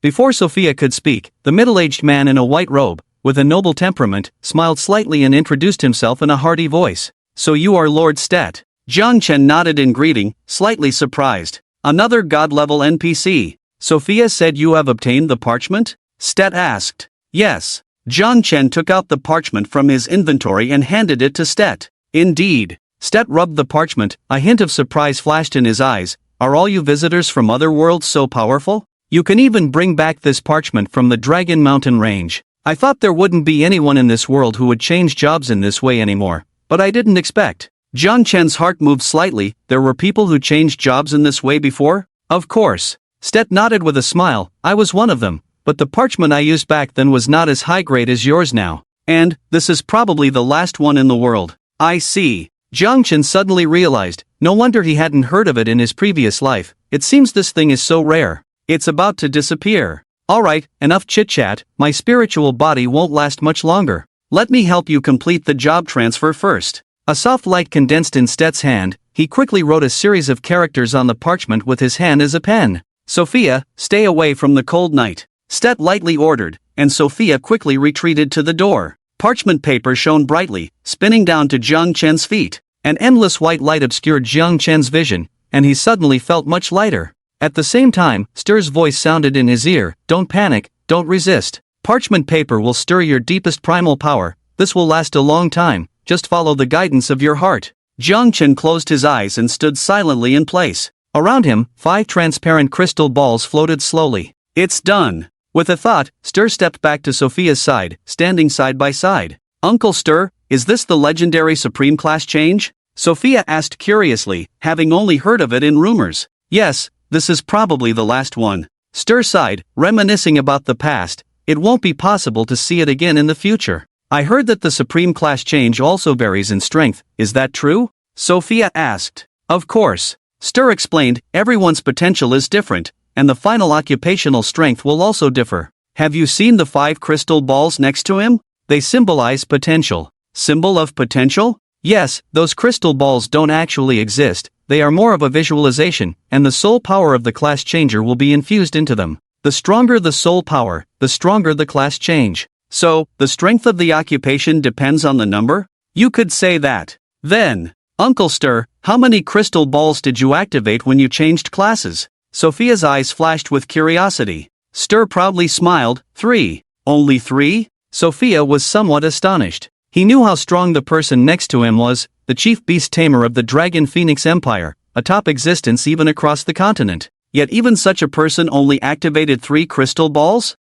Before Sophia could speak, the middle-aged man in a white robe, with a noble temperament, smiled slightly and introduced himself in a hearty voice. So you are Lord Stet. Jiang Chen nodded in greeting, slightly surprised. Another god-level NPC. Sophia said you have obtained the parchment? Stet asked. Yes. Jiang Chen took out the parchment from his inventory and handed it to Stet. Indeed. Stet rubbed the parchment, a hint of surprise flashed in his eyes. Are all you visitors from other worlds so powerful? You can even bring back this parchment from the Dragon Mountain range. I thought there wouldn't be anyone in this world who would change jobs in this way anymore, but I didn't expect. Jiang Chen's heart moved slightly. There were people who changed jobs in this way before? Of course. Stet nodded with a smile. I was one of them, but the parchment I used back then was not as high grade as yours now. And, this is probably the last one in the world. I see. Jiang Chen suddenly realized, no wonder he hadn't heard of it in his previous life. It seems this thing is so rare. It's about to disappear. Alright, enough chit-chat, my spiritual body won't last much longer. Let me help you complete the job transfer first. A soft light condensed in Stet's hand. He quickly wrote a series of characters on the parchment with his hand as a pen. Sophia, stay away from the cold night. Stet lightly ordered, and Sophia quickly retreated to the door. Parchment paper shone brightly, spinning down to Jiang Chen's feet. An endless white light obscured Jiang Chen's vision, and he suddenly felt much lighter. At the same time, Stir's voice sounded in his ear. Don't panic, don't resist. Parchment paper will stir your deepest primal power. This will last a long time. Just follow the guidance of your heart. Jiang Chen closed his eyes and stood silently in place. Around him, 5 transparent crystal balls floated slowly. It's done. With a thought, Stir stepped back to Sophia's side, standing side by side. Uncle Stir, is this the legendary Supreme class change? Sophia asked curiously, having only heard of it in rumors. Yes, this is probably the last one. Stir sighed, reminiscing about the past. It won't be possible to see it again in the future. I heard that the Supreme class change also varies in strength. Is that true? Sophia asked. Of course. Stir explained, everyone's potential is different. and the final occupational strength will also differ. Have you seen the 5 crystal balls next to him? They symbolize potential. Symbol of potential? Yes, those crystal balls don't actually exist, they are more of a visualization, and the soul power of the class changer will be infused into them. The stronger the soul power, the stronger the class change. So, the strength of the occupation depends on the number? You could say that. Then, Uncle Stir, how many crystal balls did you activate when you changed classes? Sophia's eyes flashed with curiosity. Stir proudly smiled. 3. Only 3? Sophia was somewhat astonished. He knew how strong the person next to him was, the chief beast tamer of the Dragon Phoenix Empire, a top existence even across the continent. Yet even such a person only activated 3 crystal balls?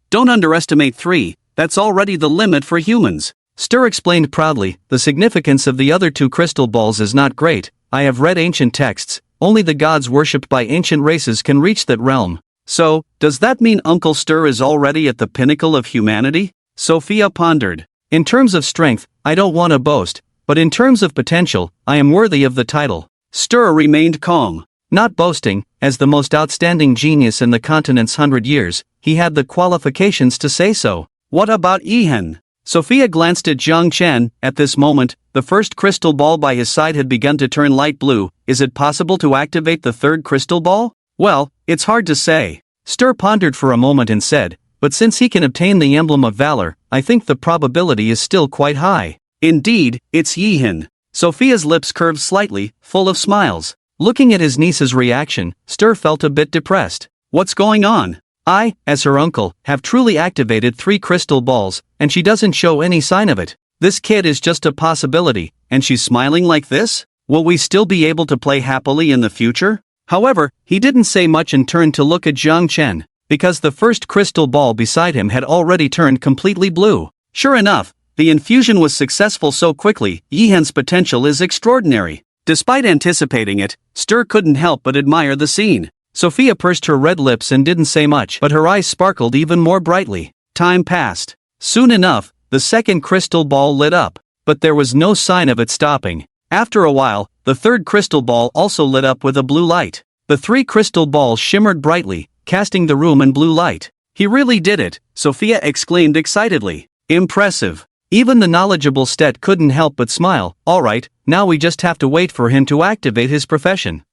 Don't underestimate 3, that's already the limit for humans. Stir explained proudly, the significance of the other 2 crystal balls is not great. I have read ancient texts, only the gods worshipped by ancient races can reach that realm. So, does that mean Uncle Stir is already at the pinnacle of humanity? Sophia pondered. In terms of strength, I don't want to boast, but in terms of potential, I am worthy of the title. Stir remained calm. Not boasting, as the most outstanding genius in the continent's 100 years, he had the qualifications to say so. What about Yihen? Sophia glanced at Jiang Chen. At this moment, the first crystal ball by his side had begun to turn light blue. Is it possible to activate the 3rd crystal ball? Well, it's hard to say. Stir pondered for a moment and said, but since he can obtain the emblem of valor, I think the probability is still quite high. Indeed, it's Yihen. Sophia's lips curved slightly, full of smiles. Looking at his niece's reaction, Stir felt a bit depressed. What's going on? I, as her uncle, have truly activated 3 crystal balls, and she doesn't show any sign of it. This kid is just a possibility, and she's smiling like this? Will we still be able to play happily in the future? However, he didn't say much and turned to look at Jiang Chen, because the first crystal ball beside him had already turned completely blue. Sure enough, the infusion was successful so quickly. Yihen's potential is extraordinary. Despite anticipating it, Stir couldn't help but admire the scene. Sophia pursed her red lips and didn't say much, but her eyes sparkled even more brightly. Time passed. Soon enough, the second crystal ball lit up, but there was no sign of it stopping. After a while, the 3rd crystal ball also lit up with a blue light. The 3 crystal balls shimmered brightly, casting the room in blue light. He really did it, Sophia exclaimed excitedly. Impressive. Even the knowledgeable Stet couldn't help but smile. Alright, now we just have to wait for him to activate his profession.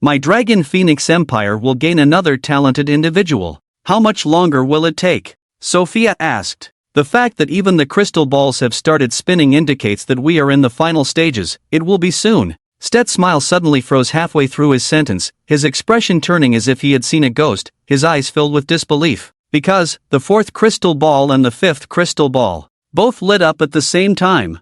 My Dragon Phoenix Empire will gain another talented individual. How much longer will it take? Sophia asked. The fact that even the crystal balls have started spinning indicates that we are in the final stages. It will be soon. Stet's smile suddenly froze halfway through his sentence, his expression turning as if he had seen a ghost, his eyes filled with disbelief. Because, the 4th crystal ball and the 5th crystal ball both lit up at the same time.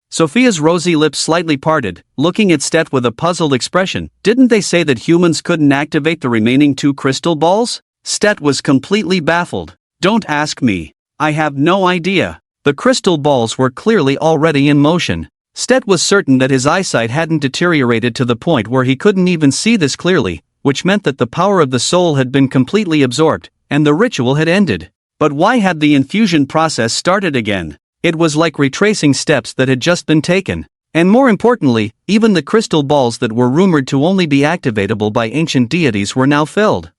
Sophia's rosy lips slightly parted, looking at Stet with a puzzled expression. Didn't they say that humans couldn't activate the remaining 2 crystal balls? Stet was completely baffled. Don't ask me. I have no idea. The crystal balls were clearly already in motion. Stet was certain that his eyesight hadn't deteriorated to the point where he couldn't even see this clearly, which meant that the power of the soul had been completely absorbed, and the ritual had ended. But why had the infusion process started again? It was like retracing steps that had just been taken. And more importantly, even the crystal balls that were rumored to only be activatable by ancient deities were now filled.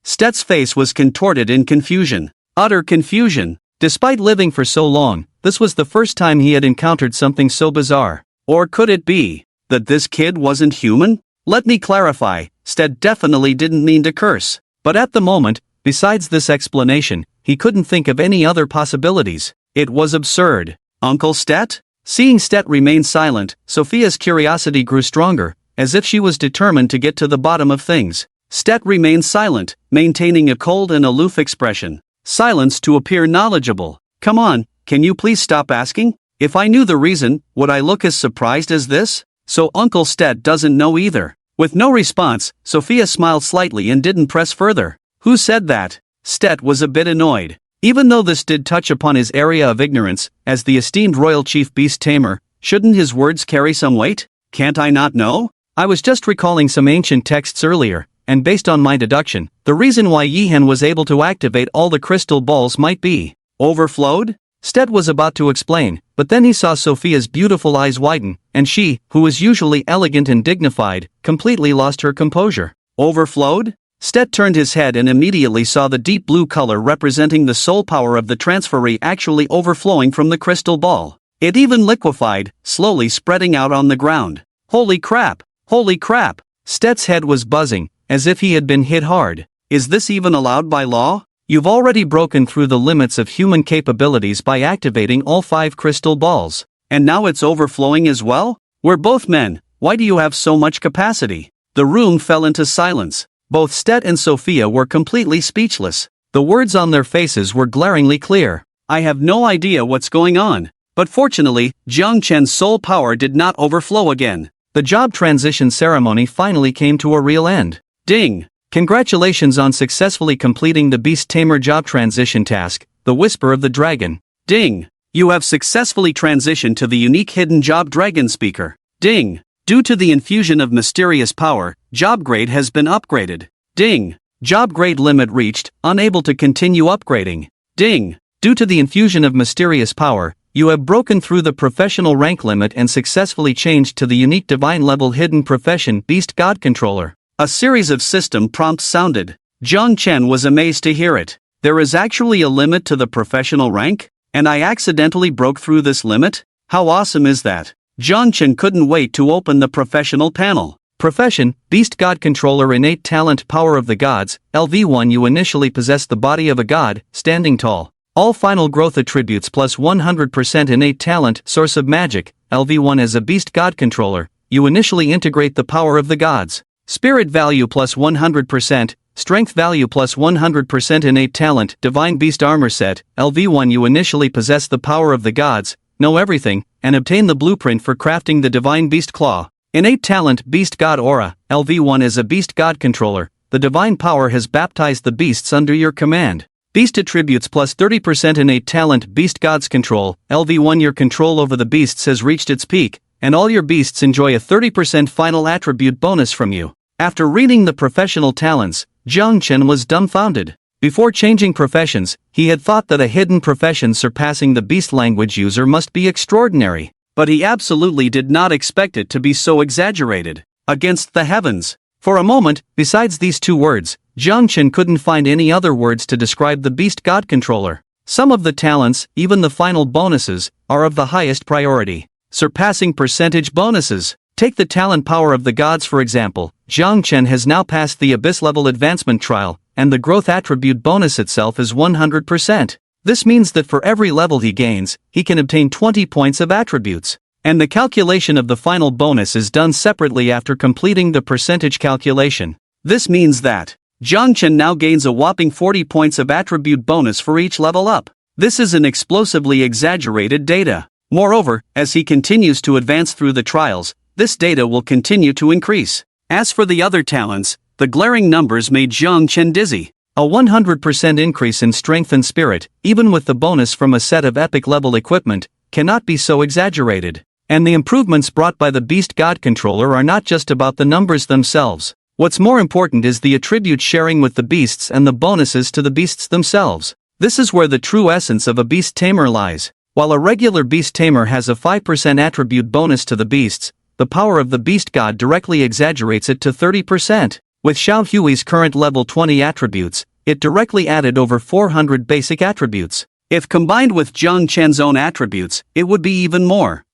Stet's face was contorted in confusion. Utter confusion. Despite living for so long, this was the first time he had encountered something so bizarre. Or could it be that this kid wasn't human? Let me clarify, Stet definitely didn't mean to curse. But at the moment, besides this explanation, he couldn't think of any other possibilities. It was absurd. Uncle Stet? Seeing Stet remain silent, Sophia's curiosity grew stronger, as if she was determined to get to the bottom of things. Stet remained silent, maintaining a cold and aloof expression. Silence to appear knowledgeable. Come on, can you please stop asking? If I knew the reason, would I look as surprised as this? So Uncle Stet doesn't know either. With no response, Sophia smiled slightly and didn't press further. Who said that? Stet was a bit annoyed. Even though this did touch upon his area of ignorance, as the esteemed royal chief beast tamer, shouldn't his words carry some weight? Can't I not know? I was just recalling some ancient texts earlier, and based on my deduction, the reason why Yihen was able to activate all the crystal balls might be overflowed? Stet was about to explain, but then he saw Sophia's beautiful eyes widen, and she, who was usually elegant and dignified, completely lost her composure. Overflowed? Stet turned his head and immediately saw the deep blue color representing the soul power of the transferee actually overflowing from the crystal ball. It even liquefied, slowly spreading out on the ground. Holy crap! Holy crap! Stet's head was buzzing, as if he had been hit hard. Is this even allowed by law? You've already broken through the limits of human capabilities by activating all 5 crystal balls. And now it's overflowing as well? We're both men, why do you have so much capacity? The room fell into silence. Both Stet and Sophia were completely speechless. The words on their faces were glaringly clear. I have no idea what's going on. But fortunately, Jiang Chen's soul power did not overflow again. The job transition ceremony finally came to a real end. Ding! Congratulations on successfully completing the Beast Tamer job transition task, the Whisper of the Dragon. Ding! You have successfully transitioned to the unique hidden job Dragon Speaker. Ding! Due to the infusion of mysterious power, job grade has been upgraded. Ding! Job grade limit reached, unable to continue upgrading. Ding! Due to the infusion of mysterious power, you have broken through the professional rank limit and successfully changed to the unique divine level hidden profession Beast God Controller. A series of system prompts sounded. Jiang Chen was amazed to hear it. There is actually a limit to the professional rank? And I accidentally broke through this limit? How awesome is that? Jiang Chen couldn't wait to open the professional panel. Profession, Beast God Controller Innate Talent Power of the Gods, LV1 You initially possess the body of a god, standing tall. All final growth attributes plus 100% innate talent, source of magic, LV1 as a Beast God Controller, you initially integrate the power of the gods. Spirit value plus 100%, strength value plus 100% innate talent, Divine Beast Armor Set, LV1 You initially possess the power of the gods, know everything, and obtain the blueprint for crafting the Divine Beast Claw. Innate talent Beast God Aura, LV1 as a Beast God Controller, the divine power has baptized the beasts under your command. Beast attributes plus 30% innate talent Beast God's Control, LV1 Your control over the beasts has reached its peak, and all your beasts enjoy a 30% final attribute bonus from you. After reading the professional talents, Jiang Chen was dumbfounded. Before changing professions, he had thought that a hidden profession surpassing the beast language user must be extraordinary. But he absolutely did not expect it to be so exaggerated. Against the heavens. For a moment, besides these 2 words, Jiang Chen couldn't find any other words to describe the Beast God Controller. Some of the talents, even the final bonuses, are of the highest priority. Surpassing percentage bonuses. Take the talent power of the gods for example. Jiang Chen has now passed the Abyss level advancement trial, and the growth attribute bonus itself is 100%. This means that for every level he gains, he can obtain 20 points of attributes. And the calculation of the final bonus is done separately after completing the percentage calculation. This means that Jiang Chen now gains a whopping 40 points of attribute bonus for each level up. This is an explosively exaggerated data. Moreover, as he continues to advance through the trials, this data will continue to increase. As for the other talents, the glaring numbers made Jiang Chen dizzy. A 100% increase in strength and spirit, even with the bonus from a set of epic level equipment, cannot be so exaggerated. And the improvements brought by the Beast God Controller are not just about the numbers themselves. What's more important is the attribute sharing with the beasts and the bonuses to the beasts themselves. This is where the true essence of a beast tamer lies. While a regular beast tamer has a 5% attribute bonus to the beasts, the power of the beast god directly exaggerates it to 30%. With Xiao Hui's current level 20 attributes, it directly added over 400 basic attributes. If combined with Jiang Chen's own attributes, it would be even more.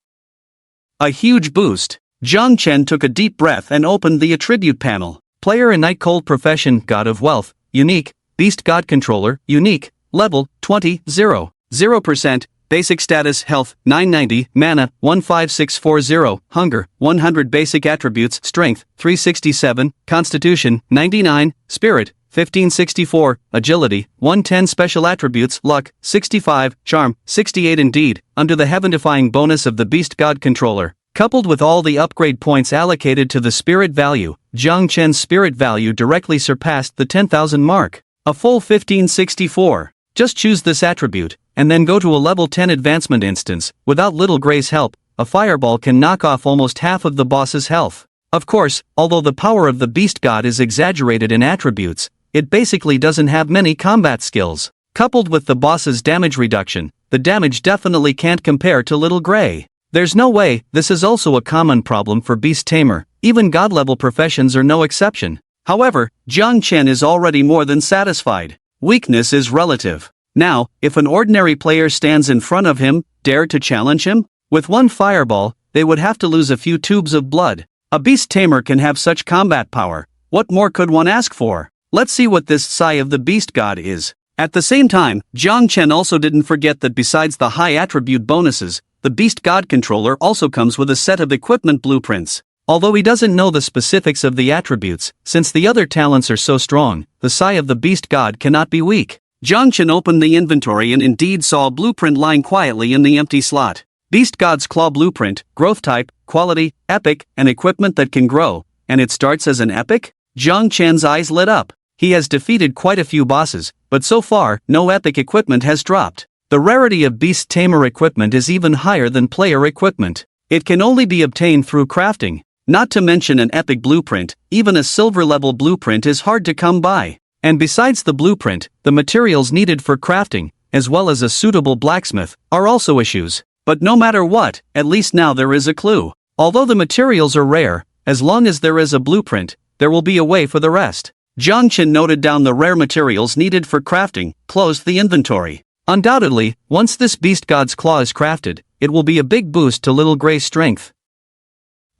A huge boost. Jiang Chen took a deep breath and opened the attribute panel. Player in Night Cold Profession, God of Wealth, Unique, Beast God Controller, Unique, Level, 20, 0, 0%, Basic Status, Health, 990, Mana, 15640, Hunger, 100 Basic Attributes, Strength, 367, Constitution, 99, Spirit, 1564, Agility, 110 Special Attributes, Luck, 65, Charm, 68 Indeed, under the heaven-defying bonus of the Beast God Controller. Coupled with all the upgrade points allocated to the spirit value, Jiang Chen's spirit value directly surpassed the 10,000 mark. A full 1564. Just choose this attribute, and then go to a level 10 advancement instance. Without Little Gray's help, a fireball can knock off almost half of the boss's health. Of course, although the power of the Beast God is exaggerated in attributes, it basically doesn't have many combat skills. Coupled with the boss's damage reduction, the damage definitely can't compare to Little Gray. There's no way. This is also a common problem for Beast Tamer, even god-level professions are no exception. However, Jiang Chen is already more than satisfied. Weakness is relative. Now, if an ordinary player stands in front of him, dare to challenge him? With one fireball, they would have to lose a few tubes of blood. A beast tamer can have such combat power. What more could one ask for? Let's see what this Sai of the Beast God is. At the same time, Jiang Chen also didn't forget that besides the high attribute bonuses, the Beast God controller also comes with a set of equipment blueprints. Although he doesn't know the specifics of the attributes, since the other talents are so strong, the Sai of the Beast God cannot be weak. Jiang Chen opened the inventory and indeed saw a blueprint lying quietly in the empty slot. Beast God's Claw Blueprint, Growth Type, Quality, Epic, and Equipment that can grow. And it starts as an epic? Jiang Chen's eyes lit up. He has defeated quite a few bosses, but so far, no epic equipment has dropped. The rarity of Beast Tamer equipment is even higher than player equipment. It can only be obtained through crafting. Not to mention an epic blueprint, even a silver-level blueprint is hard to come by. And besides the blueprint, the materials needed for crafting, as well as a suitable blacksmith, are also issues. But no matter what, at least now there is a clue. Although the materials are rare, as long as there is a blueprint, there will be a way for the rest. Jiang Chen noted down the rare materials needed for crafting, closed the inventory. Undoubtedly, once this Beast God's Claw is crafted, it will be a big boost to Little Grey's strength.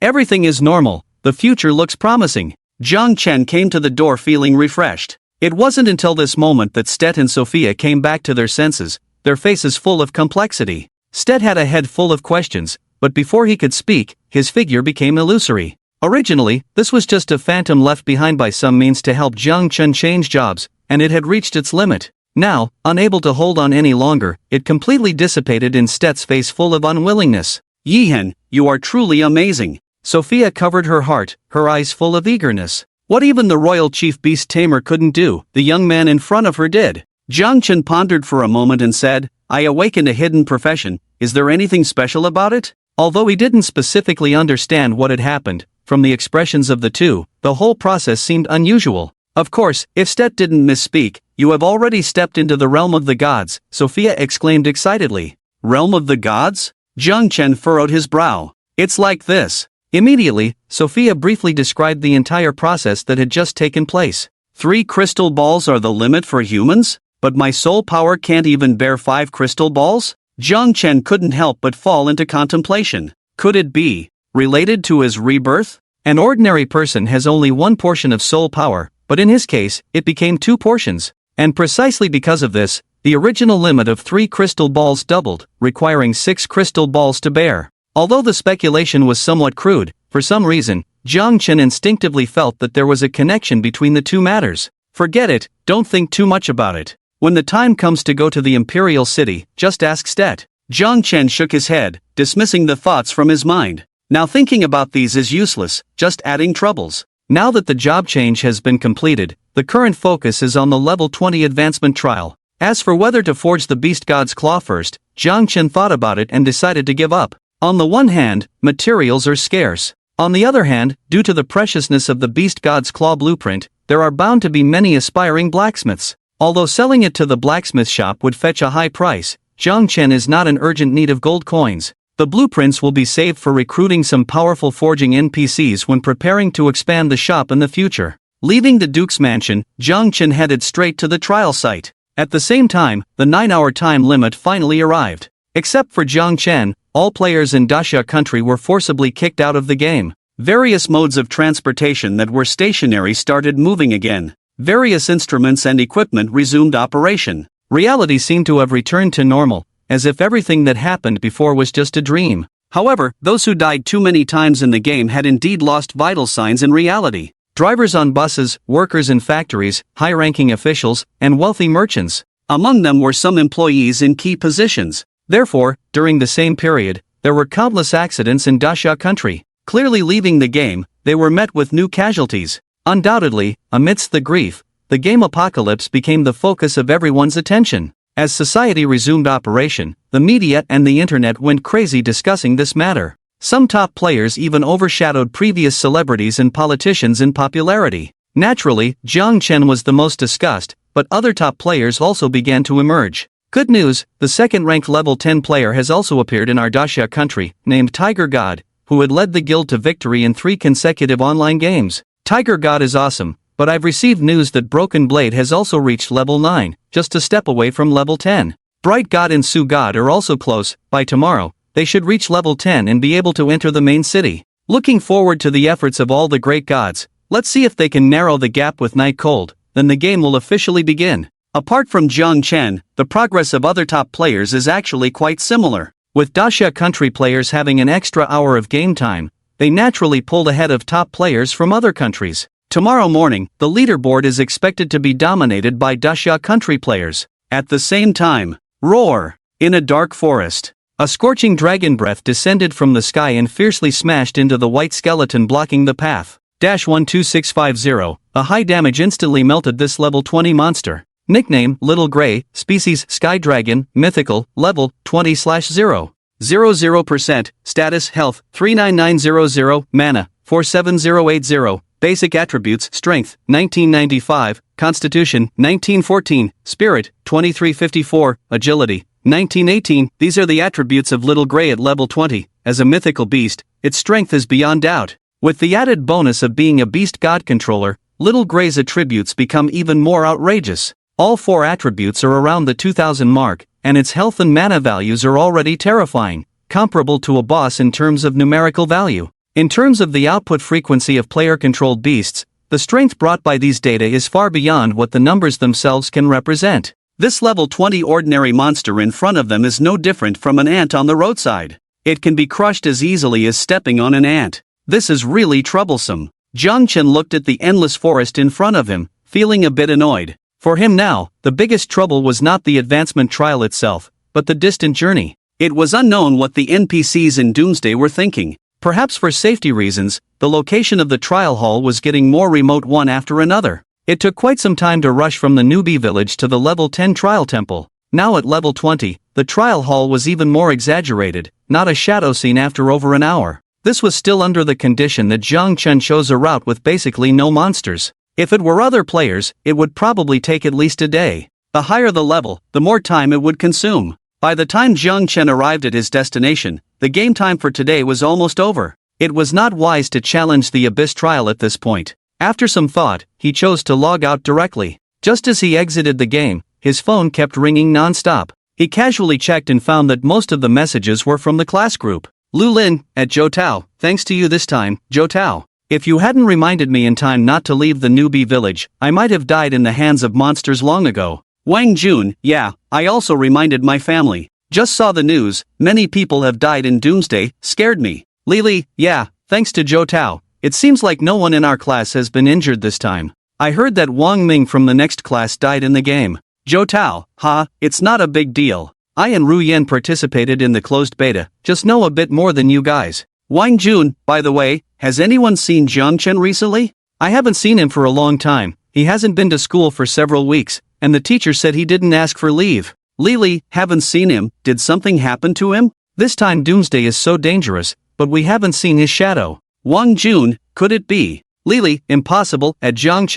Everything is normal, the future looks promising. Jiang Chen came to the door feeling refreshed. It wasn't until this moment that Stet and Sophia came back to their senses, their faces full of complexity. Stet had a head full of questions, but before he could speak, his figure became illusory. Originally, this was just a phantom left behind by some means to help Jiang Chen change jobs, and it had reached its limit. Now, unable to hold on any longer, it completely dissipated in Stet's face full of unwillingness. Yihen, you are truly amazing. Sophia covered her heart, her eyes full of eagerness. What even the royal chief beast tamer couldn't do, the young man in front of her did. Jiang Chen pondered for a moment and said, I awakened a hidden profession, is there anything special about it? Although he didn't specifically understand what had happened, from the expressions of the two, the whole process seemed unusual. Of course, if Stet didn't misspeak, you have already stepped into the realm of the gods, Sophia exclaimed excitedly. Realm of the gods? Jiang Chen furrowed his brow. It's like this. Immediately, Sophia briefly described the entire process that had just taken place. 3 crystal balls are the limit for humans? But my soul power can't even bear 5 crystal balls? Jiang Chen couldn't help but fall into contemplation. Could it be related to his rebirth? An ordinary person has only 1 portion of soul power, but in his case, it became 2 portions. And precisely because of this, the original limit of 3 crystal balls doubled, requiring 6 crystal balls to bear. Although the speculation was somewhat crude, for some reason, Jiang Chen instinctively felt that there was a connection between the two matters. Forget it, don't think too much about it. When the time comes to go to the Imperial City, just ask Stet. Jiang Chen shook his head, dismissing the thoughts from his mind. Now thinking about these is useless, just adding troubles. Now that the job change has been completed, the current focus is on the level 20 advancement trial. As for whether to forge the Beast God's Claw first, Jiang Chen thought about it and decided to give up. On the one hand, materials are scarce. On the other hand, due to the preciousness of the Beast God's Claw blueprint, there are bound to be many aspiring blacksmiths. Although selling it to the blacksmith shop would fetch a high price, Jiang Chen is not in urgent need of gold coins. The blueprints will be saved for recruiting some powerful forging NPCs when preparing to expand the shop in the future. Leaving the Duke's mansion, Jiang Chen headed straight to the trial site. At the same time, the 9-hour time limit finally arrived. Except for Jiang Chen, all players in Daxia country were forcibly kicked out of the game. Various modes of transportation that were stationary started moving again. Various instruments and equipment resumed operation. Reality seemed to have returned to normal, as if everything that happened before was just a dream. However, those who died too many times in the game had indeed lost vital signs in reality. Drivers on buses, workers in factories, high-ranking officials, and wealthy merchants. Among them were some employees in key positions. Therefore, during the same period, there were countless accidents in Daxia country. Clearly leaving the game, they were met with new casualties. Undoubtedly, amidst the grief, the game apocalypse became the focus of everyone's attention. As society resumed operation, the media and the internet went crazy discussing this matter. Some top players even overshadowed previous celebrities and politicians in popularity. Naturally, Jiang Chen was the most discussed, but other top players also began to emerge. Good news, the second-ranked level 10 player has also appeared in our Daxia country, named Tiger God, who had led the guild to victory in 3 consecutive online games. Tiger God is awesome, but I've received news that Broken Blade has also reached level 9, just a step away from level 10. Bright God and Sue God are also close. By tomorrow, they should reach level 10 and be able to enter the main city. Looking forward to the efforts of all the great gods. Let's see if they can narrow the gap with Night Cold, then the game will officially begin. Apart from Jiang Chen, the progress of other top players is actually quite similar. With Daxia country players having an extra hour of game time, they naturally pulled ahead of top players from other countries. Tomorrow morning, the leaderboard is expected to be dominated by Daxia country players. At the same time, roar! In a dark forest, a scorching dragon breath descended from the sky and fiercely smashed into the white skeleton blocking the path. 12650, a high damage instantly melted this level 20 monster. Nickname, Little Grey, species, Sky Dragon, mythical, level, 20/0. 00%, status, health, 39900, mana, 47080, basic attributes, strength, 1995, constitution, 1914, spirit, 2354, agility, 1918. These are the attributes of Little Grey at level 20. As a mythical beast, its strength is beyond doubt. With the added bonus of being a beast god controller, Little Grey's attributes become even more outrageous. All 4 attributes are around the 2000 mark, and its health and mana values are already terrifying, comparable to a boss in terms of numerical value. In terms of the output frequency of player-controlled beasts, the strength brought by these data is far beyond what the numbers themselves can represent. This level 20 ordinary monster in front of them is no different from an ant on the roadside. It can be crushed as easily as stepping on an ant. This is really troublesome. Jiang Chen looked at the endless forest in front of him, feeling a bit annoyed. For him now, the biggest trouble was not the advancement trial itself, but the distant journey. It was unknown what the NPCs in Doomsday were thinking. Perhaps for safety reasons, the location of the trial hall was getting more remote one after another. It took quite some time to rush from the newbie village to the level 10 trial temple. Now at level 20, the trial hall was even more exaggerated, not a shadow scene after over an hour. This was still under the condition that Jiang Chen chose a route with basically no monsters. If it were other players, it would probably take at least a day. The higher the level, the more time it would consume. By the time Jiang Chen arrived at his destination, the game time for today was almost over. It was not wise to challenge the Abyss trial at this point. After some thought, he chose to log out directly. Just as he exited the game, his phone kept ringing non-stop. He casually checked and found that most of the messages were from the class group. Lu Lin, at Zhou Tao, thanks to you this time, Zhou Tao. If you hadn't reminded me in time not to leave the newbie village, I might have died in the hands of monsters long ago. Wang Jun, yeah, I also reminded my family. Just saw the news, many people have died in Doomsday, scared me. Lili, yeah, thanks to Zhou Tao, it seems like no one in our class has been injured this time. I heard that Wang Ming from the next class died in the game. Zhou Tao, it's not a big deal. I and Ru Yen participated in the closed beta, just know a bit more than you guys. Wang Jun, by the way, has anyone seen Jiang Chen recently? I haven't seen him for a long time. He hasn't been to school for several weeks, and the teacher said he didn't ask for leave. Lili, haven't seen him, did something happen to him? This time Doomsday is so dangerous, but we haven't seen his shadow. Wang Jun, could it be? Lili, impossible, at Jiang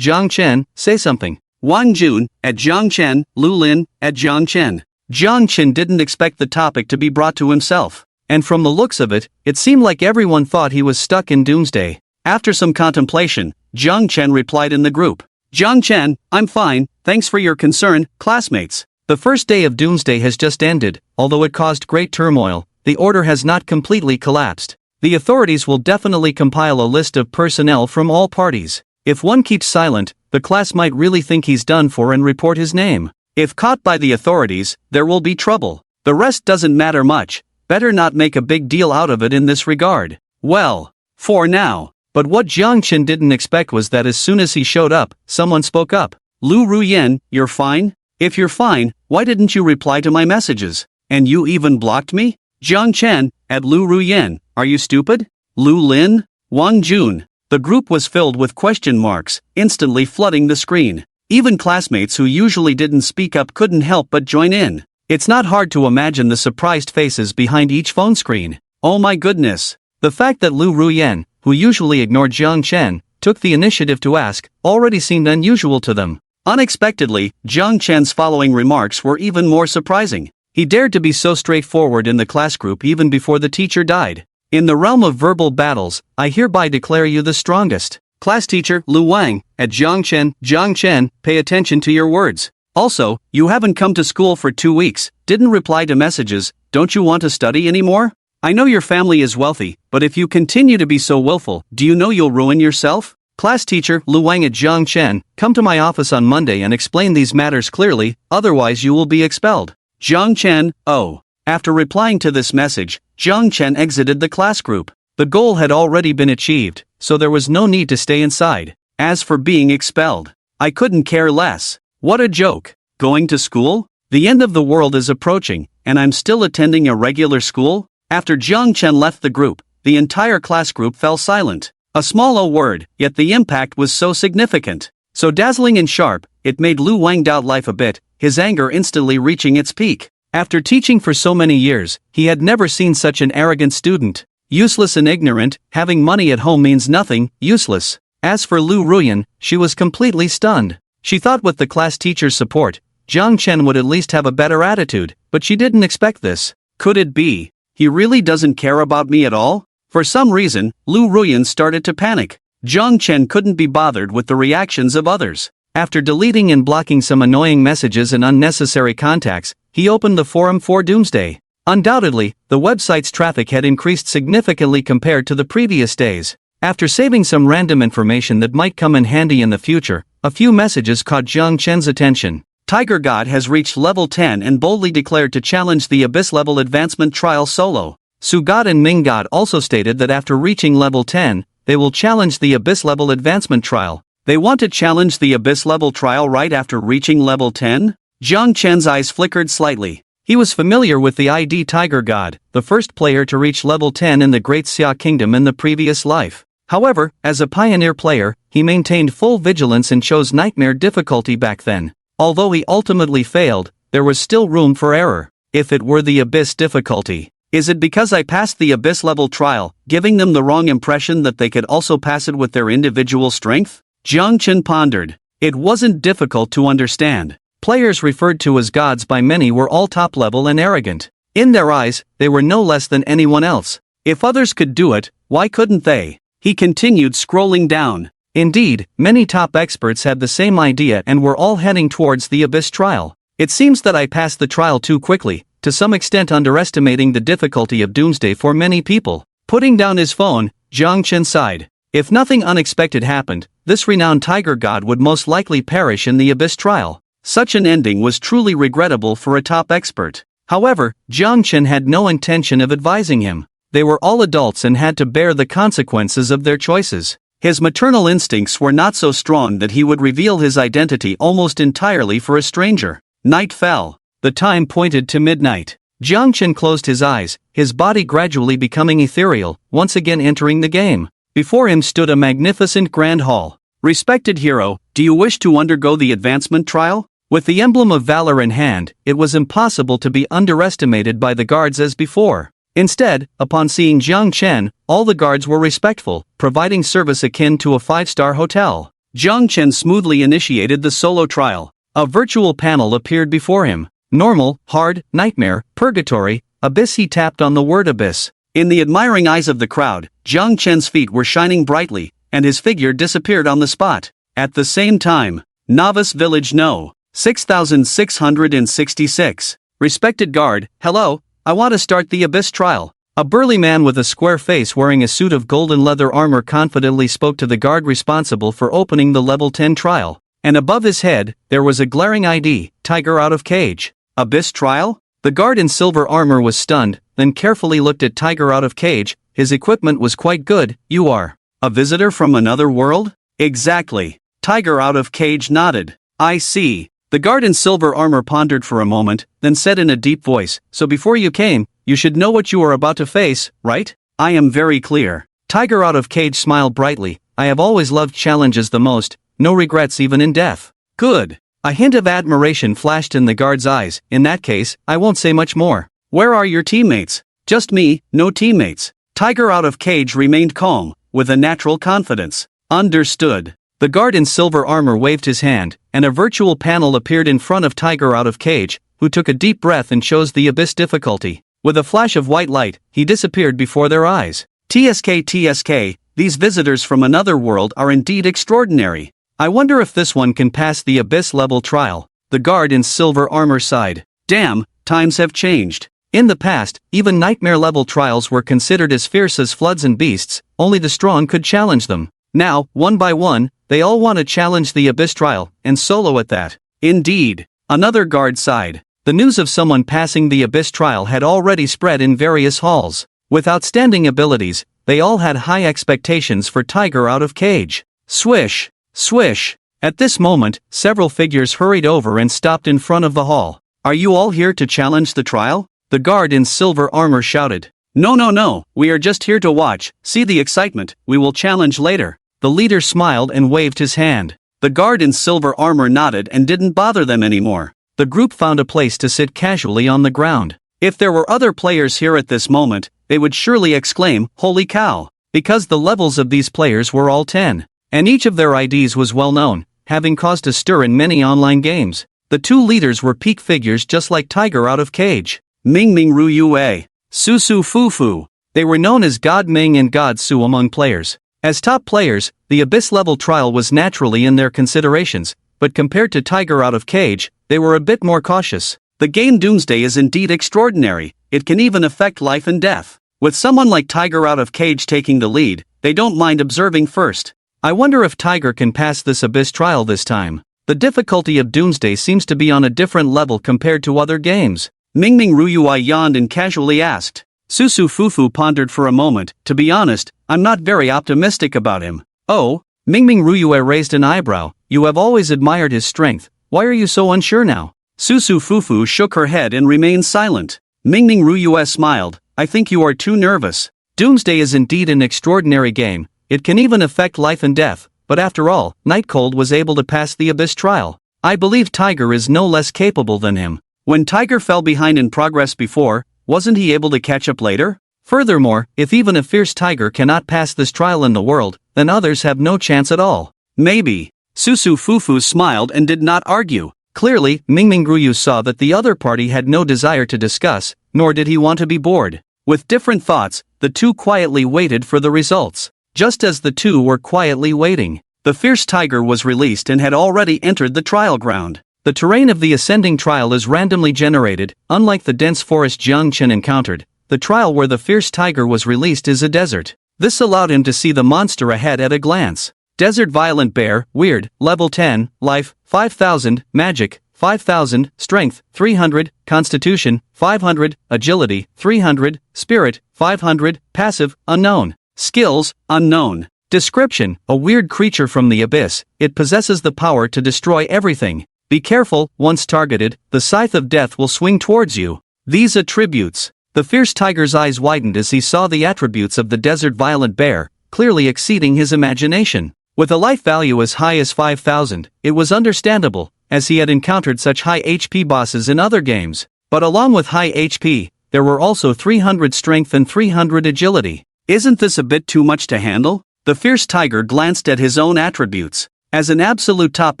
Chen, say something. Wang Jun, at Jiang Chen, Lu Lin, at Jiang Chen. Jiang Chen didn't expect the topic to be brought to himself. And from the looks of it, it seemed like everyone thought he was stuck in Doomsday. After some contemplation, Jiang Chen replied in the group. Jiang Chen, I'm fine, thanks for your concern, classmates. The first day of Doomsday has just ended, although it caused great turmoil, the order has not completely collapsed. The authorities will definitely compile a list of personnel from all parties. If one keeps silent, the class might really think he's done for and report his name. If caught by the authorities, there will be trouble. The rest doesn't matter much. Better not make a big deal out of it in this regard. Well, for now. But what Jiang Chen didn't expect was that as soon as he showed up, someone spoke up. Lu Ruyen, you're fine? If you're fine, why didn't you reply to my messages? And you even blocked me? Jiang Chen, at Lu Ruyen, are you stupid? Lu Lin? Wang Jun. The group was filled with question marks, instantly flooding the screen. Even classmates who usually didn't speak up couldn't help but join in. It's not hard to imagine the surprised faces behind each phone screen. Oh my goodness. The fact that Lu Ruyen, who usually ignored Jiang Chen, took the initiative to ask, already seemed unusual to them. Unexpectedly, Jiang Chen's following remarks were even more surprising. He dared to be so straightforward in the class group even before the teacher died. In the realm of verbal battles, I hereby declare you the strongest. Class teacher, Lu Wang, at Zhangchen, pay attention to your words. Also, you haven't come to school for 2 weeks, didn't reply to messages, don't you want to study anymore? I know your family is wealthy, but if you continue to be so willful, do you know you'll ruin yourself? Class teacher, Lu Wang at Zhangchen, come to my office on Monday and explain these matters clearly, otherwise you will be expelled. Zhangchen, oh. After replying to this message, Zhangchen exited the class group. The goal had already been achieved, so there was no need to stay inside. As for being expelled, I couldn't care less. What a joke. Going to school? The end of the world is approaching, and I'm still attending a regular school? After Zhangchen left the group, the entire class group fell silent. A small word, yet the impact was so significant. So dazzling and sharp, it made Lu Wang doubt life a bit, his anger instantly reaching its peak. After teaching for so many years, he had never seen such an arrogant student. Useless and ignorant, having money at home means nothing, useless. As for Lu Ruyan, she was completely stunned. She thought with the class teacher's support, Zhangchen would at least have a better attitude, but she didn't expect this. Could it be? He really doesn't care about me at all? For some reason, Lu Ruyan started to panic. Zhangchen couldn't be bothered with the reactions of others. After deleting and blocking some annoying messages and unnecessary contacts, he opened the forum for Doomsday. Undoubtedly, the website's traffic had increased significantly compared to the previous days. After saving some random information that might come in handy in the future, a few messages caught Zhangchen's attention. Tiger God has reached level 10 and boldly declared to challenge the Abyss level advancement trial solo. Su God and Ming God also stated that after reaching level 10, they will challenge the Abyss level advancement trial. They want to challenge the Abyss level trial right after reaching level 10? Zhangchen's eyes flickered slightly. He was familiar with the ID Tiger God, the first player to reach level 10 in the Great Xia Kingdom in the previous life. However, as a pioneer player, he maintained full vigilance and chose nightmare difficulty back then. Although he ultimately failed, there was still room for error. If it were the Abyss difficulty, is it because I passed the Abyss level trial, giving them the wrong impression that they could also pass it with their individual strength? Zhangchen pondered. It wasn't difficult to understand. Players referred to as gods by many were all top level and arrogant. In their eyes, they were no less than anyone else. If others could do it, why couldn't they? He continued scrolling down. Indeed, many top experts had the same idea and were all heading towards the Abyss trial. It seems that I passed the trial too quickly, to some extent underestimating the difficulty of Doomsday for many people. Putting down his phone, Zhangchen sighed. If nothing unexpected happened, this renowned Tiger God would most likely perish in the Abyss trial. Such an ending was truly regrettable for a top expert. However, Zhangchen had no intention of advising him. They were all adults and had to bear the consequences of their choices. His maternal instincts were not so strong that he would reveal his identity almost entirely for a stranger. Night fell. The time pointed to midnight. Zhangchen closed his eyes, his body gradually becoming ethereal, once again entering the game. Before him stood a magnificent grand hall. Respected hero, do you wish to undergo the advancement trial? With the emblem of valor in hand, it was impossible to be underestimated by the guards as before. Instead, upon seeing Zhangchen, all the guards were respectful, providing service akin to a 5-star hotel. Zhangchen smoothly initiated the solo trial. A virtual panel appeared before him. Normal, hard, nightmare, purgatory, abyss. He tapped on the word abyss. In the admiring eyes of the crowd, Zhangchen's feet were shining brightly, and his figure disappeared on the spot. At the same time, Novice Village No. 6666. Respected guard, hello. I want to start the Abyss trial. A burly man with a square face wearing a suit of golden leather armor confidently spoke to the guard responsible for opening the level 10 trial. And above his head, there was a glaring ID, Tiger out of cage. Abyss trial? The guard in silver armor was stunned, then carefully looked at Tiger out of cage. His equipment was quite good. You are a visitor from another world? Exactly. Tiger out of cage nodded. I see. The guard in silver armor pondered for a moment, then said in a deep voice, so before you came, you should know what you are about to face, right? I am very clear. Tiger out of cage smiled brightly. I have always loved challenges the most, no regrets even in death. Good. A hint of admiration flashed in the guard's eyes. In that case, I won't say much more. Where are your teammates? Just me, no teammates. Tiger out of cage remained calm, with a natural confidence. Understood. The guard in silver armor waved his hand, and a virtual panel appeared in front of Tiger out of cage, who took a deep breath and chose the abyss difficulty. With a flash of white light, he disappeared before their eyes. TSK, these visitors from another world are indeed extraordinary. I wonder if this one can pass the abyss level trial. The guard in silver armor sighed. Damn, times have changed. In the past, even nightmare level trials were considered as fierce as floods and beasts, only the strong could challenge them. Now, one by one, they all want to challenge the abyss trial, and solo at that. Indeed. Another guard sighed. The news of someone passing the abyss trial had already spread in various halls. With outstanding abilities, they all had high expectations for Tiger out of cage. Swish! Swish! At this moment, several figures hurried over and stopped in front of the hall. Are you all here to challenge the trial? The guard in silver armor shouted. No, we are just here to watch, see the excitement, we will challenge later. The leader smiled and waved his hand. The guard in silver armor nodded and didn't bother them anymore. The group found a place to sit casually on the ground. If there were other players here at this moment, they would surely exclaim, "Holy cow!" Because the levels of these players were all 10. And each of their IDs was well known, having caused a stir in many online games. The two leaders were peak figures just like Tiger out of cage. Ming Ming Ru Yue. Su Su Fu Fu. They were known as God Ming and God Su among players. As top players, the Abyss level trial was naturally in their considerations, but compared to Tiger out of cage, they were a bit more cautious. The game Doomsday is indeed extraordinary, it can even affect life and death. With someone like Tiger out of cage taking the lead, they don't mind observing first. I wonder if Tiger can pass this Abyss trial this time. The difficulty of Doomsday seems to be on a different level compared to other games. Ming Ming Ruyui yawned and casually asked. Susu Fufu pondered for a moment. To be honest, I'm not very optimistic about him. Oh? Ming Ming Ruyue raised an eyebrow. You have always admired his strength. Why are you so unsure now? Susu Fufu shook her head and remained silent. Ming Ming Ruyue smiled. I think you are too nervous. Doomsday is indeed an extraordinary game. It can even affect life and death. But after all, Nightcold was able to pass the Abyss trial. I believe Tiger is no less capable than him. When Tiger fell behind in progress before, wasn't he able to catch up later? Furthermore, if even a fierce Tiger cannot pass this trial in the world, then others have no chance at all. Maybe. Susu Fufu smiled and did not argue. Clearly, Ming Ming Ruyu saw that the other party had no desire to discuss, nor did he want to be bored. With different thoughts, the two quietly waited for the results. Just as the two were quietly waiting, the fierce Tiger was released and had already entered the trial ground. The terrain of the ascending trial is randomly generated, unlike the dense forest Jiang Chen encountered. The trial where the fierce Tiger was released is a desert. This allowed him to see the monster ahead at a glance. Desert Violent Bear, Weird, Level 10, Life, 5000, Magic, 5000, Strength, 300, Constitution, 500, Agility, 300, Spirit, 500, Passive, Unknown. Skills, Unknown. Description, a weird creature from the abyss, it possesses the power to destroy everything. Be careful, once targeted, the scythe of death will swing towards you. These attributes. The fierce Tiger's eyes widened as he saw the attributes of the Desert Violent Bear, clearly exceeding his imagination. With a life value as high as 5000, it was understandable, as he had encountered such high HP bosses in other games. But along with high HP, there were also 300 strength and 300 agility. Isn't this a bit too much to handle? The fierce Tiger glanced at his own attributes. As an absolute top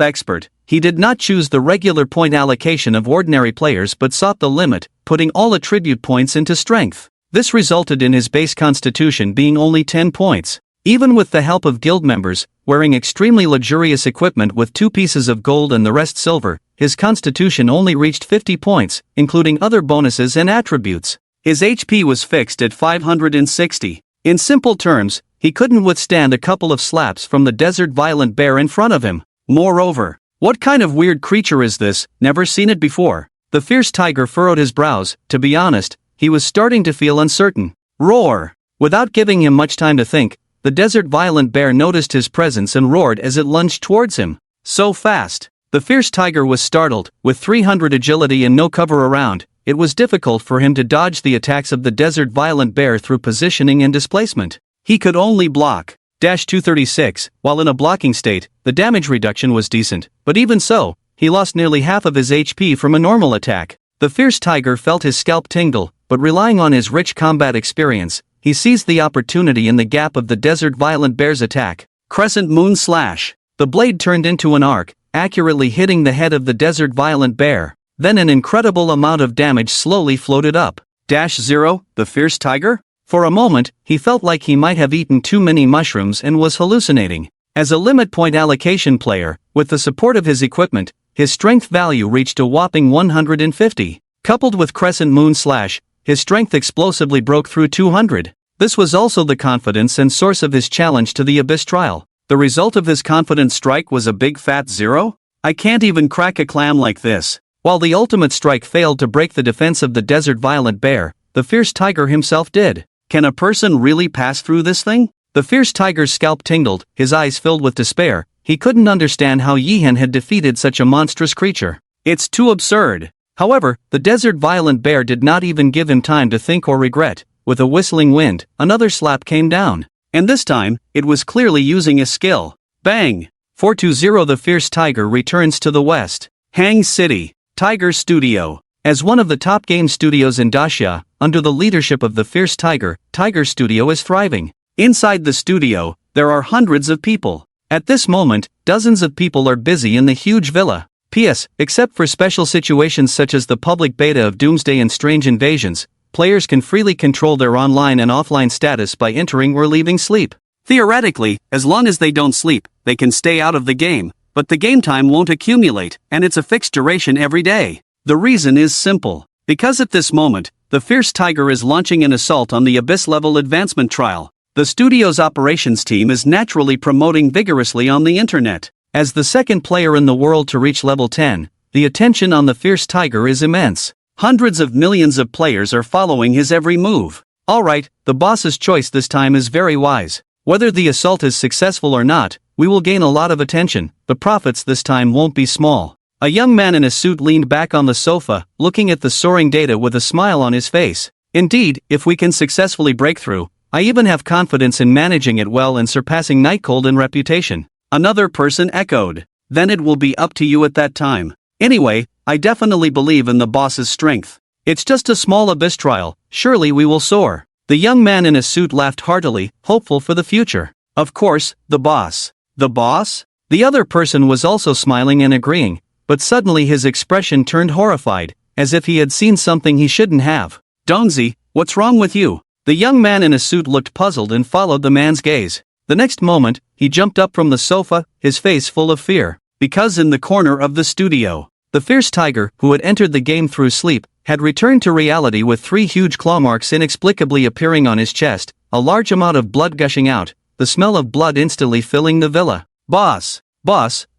expert, he did not choose the regular point allocation of ordinary players but sought the limit, putting all attribute points into strength. This resulted in his base constitution being only 10 points. Even with the help of guild members, wearing extremely luxurious equipment with 2 pieces of gold and the rest silver, his constitution only reached 50 points, including other bonuses and attributes. His HP was fixed at 560. In simple terms, he couldn't withstand a couple of slaps from the Desert Violent Bear in front of him. Moreover, what kind of weird creature is this? Never seen it before. The fierce Tiger furrowed his brows. To be honest, he was starting to feel uncertain. Roar! Without giving him much time to think, the Desert Violent Bear noticed his presence and roared as it lunged towards him. So fast! The fierce Tiger was startled. With 300 agility and no cover around, it was difficult for him to dodge the attacks of the Desert Violent Bear through positioning and displacement. He could only block. 236, while in a blocking state, the damage reduction was decent, but even so, he lost nearly half of his HP from a normal attack. The fierce Tiger felt his scalp tingle, but relying on his rich combat experience, he seized the opportunity in the gap of the Desert Violent Bear's attack. Crescent Moon Slash. The blade turned into an arc, accurately hitting the head of the Desert Violent Bear. Then an incredible amount of damage slowly floated up. 0, the fierce Tiger? For a moment, he felt like he might have eaten too many mushrooms and was hallucinating. As a limit point allocation player, with the support of his equipment, his strength value reached a whopping 150. Coupled with Crescent Moon Slash, his strength explosively broke through 200. This was also the confidence and source of his challenge to the Abyss trial. The result of his confidence strike was a big fat 0? I can't even crack a clam like this. While the ultimate strike failed to break the defense of the desert violent bear, the fierce tiger himself did. Can a person really pass through this thing? The fierce tiger's scalp tingled, his eyes filled with despair. He couldn't understand how Yihan had defeated such a monstrous creature. It's too absurd. However, the desert violent bear did not even give him time to think or regret. With a whistling wind, another slap came down. And this time, it was clearly using his skill. Bang! 420. The fierce tiger returns to the west. Hang City, Tiger Studio. As one of the top game studios in Dacia, under the leadership of the fierce tiger, Tiger Studio is thriving. Inside the studio, there are hundreds of people. At this moment, dozens of people are busy in the huge villa. P.S. Except for special situations such as the public beta of Doomsday and Strange Invasions, players can freely control their online and offline status by entering or leaving sleep. Theoretically, as long as they don't sleep, they can stay out of the game, but the game time won't accumulate, and it's a fixed duration every day. The reason is simple. Because at this moment, the fierce tiger is launching an assault on the Abyss level advancement trial. The studio's operations team is naturally promoting vigorously on the internet. As the second player in the world to reach level 10, the attention on the fierce tiger is immense. Hundreds of millions of players are following his every move. Alright, the boss's choice this time is very wise. Whether the assault is successful or not, we will gain a lot of attention. The profits this time won't be small. A young man in a suit leaned back on the sofa, looking at the soaring data with a smile on his face. Indeed, if we can successfully break through, I even have confidence in managing it well and surpassing Nightcold in reputation. Another person echoed. Then it will be up to you at that time. Anyway, I definitely believe in the boss's strength. It's just a small abyss trial, surely we will soar. The young man in a suit laughed heartily, hopeful for the future. Of course, the boss. The boss? The other person was also smiling and agreeing, but suddenly his expression turned horrified, as if he had seen something he shouldn't have. Donzi, what's wrong with you? The young man in a suit looked puzzled and followed the man's gaze. The next moment, he jumped up from the sofa, his face full of fear. Because in the corner of the studio, the fierce tiger, who had entered the game through sleep, had returned to reality with 3 huge claw marks inexplicably appearing on his chest, a large amount of blood gushing out, the smell of blood instantly filling the villa. Boss,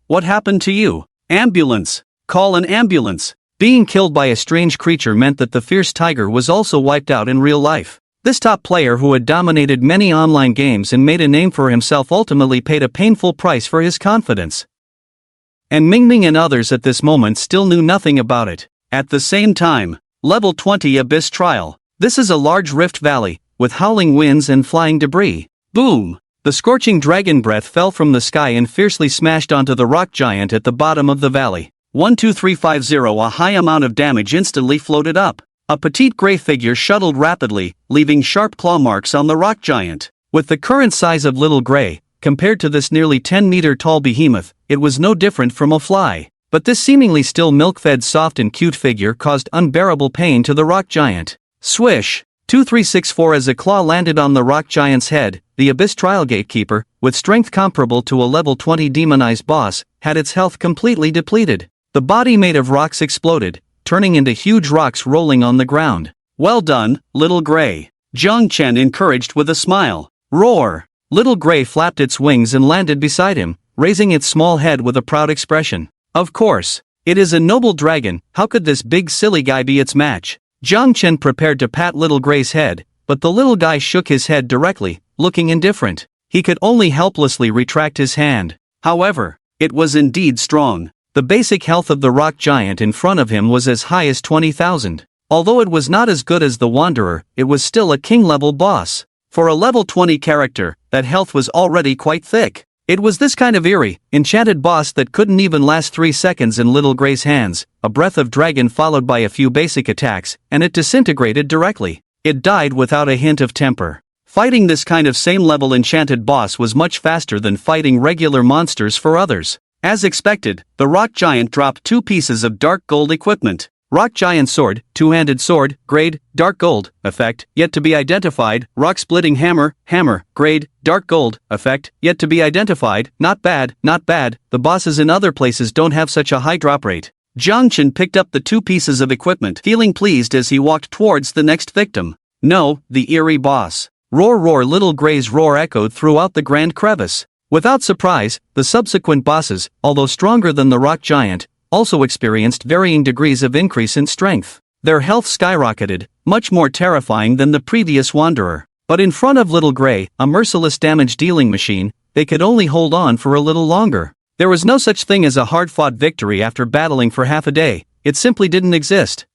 what happened to you? Ambulance! Call an ambulance! Being killed by a strange creature meant that the fierce tiger was also wiped out in real life. This top player who had dominated many online games and made a name for himself ultimately paid a painful price for his confidence. And Mingming and others at this moment still knew nothing about it. At the same time, level 20 Abyss Trial. This is a large rift valley, with howling winds and flying debris. Boom! The scorching dragon breath fell from the sky and fiercely smashed onto the rock giant at the bottom of the valley. 12350. A high amount of damage instantly floated up. A petite gray figure shuttled rapidly, leaving sharp claw marks on the rock giant. With the current size of Little Gray, compared to this nearly 10-meter tall behemoth, it was no different from a fly. But this seemingly still milk-fed soft and cute figure caused unbearable pain to the rock giant. Swish! 2364. As a claw landed on the rock giant's head, the Abyss Trial Gatekeeper, with strength comparable to a level 20 demonized boss, had its health completely depleted. The body made of rocks exploded, turning into huge rocks rolling on the ground. Well done, Little Gray. Zhang Chen encouraged with a smile. Roar! Little Gray flapped its wings and landed beside him, raising its small head with a proud expression. Of course. It is a noble dragon, how could this big silly guy be its match? Zhang Chen prepared to pat Little Gray's head, but the little guy shook his head directly, looking indifferent. He could only helplessly retract his hand. However, it was indeed strong. The basic health of the rock giant in front of him was as high as 20,000. Although it was not as good as the Wanderer, it was still a king-level boss. For a level 20 character, that health was already quite thick. It was this kind of eerie, enchanted boss that couldn't even last 3 seconds in Little Gray's hands, a breath of dragon followed by a few basic attacks, and it disintegrated directly. It died without a hint of temper. Fighting this kind of same-level enchanted boss was much faster than fighting regular monsters for others. As expected, the rock giant dropped 2 pieces of dark gold equipment. Rock giant sword, two-handed sword, grade, dark gold, effect, yet to be identified. Rock splitting hammer, hammer, grade, dark gold, effect, yet to be identified. Not bad, not bad. The bosses in other places don't have such a high drop rate. Jiang Chen picked up the two pieces of equipment, feeling pleased as he walked towards the next victim. No, the eerie boss. Roar roar, Little Gray's roar echoed throughout the grand crevice. Without surprise, the subsequent bosses, although stronger than the rock giant, also experienced varying degrees of increase in strength. Their health skyrocketed, much more terrifying than the previous wanderer. But in front of Little Gray, a merciless damage-dealing machine, they could only hold on for a little longer. There was no such thing as a hard-fought victory after battling for half a day. It simply didn't exist.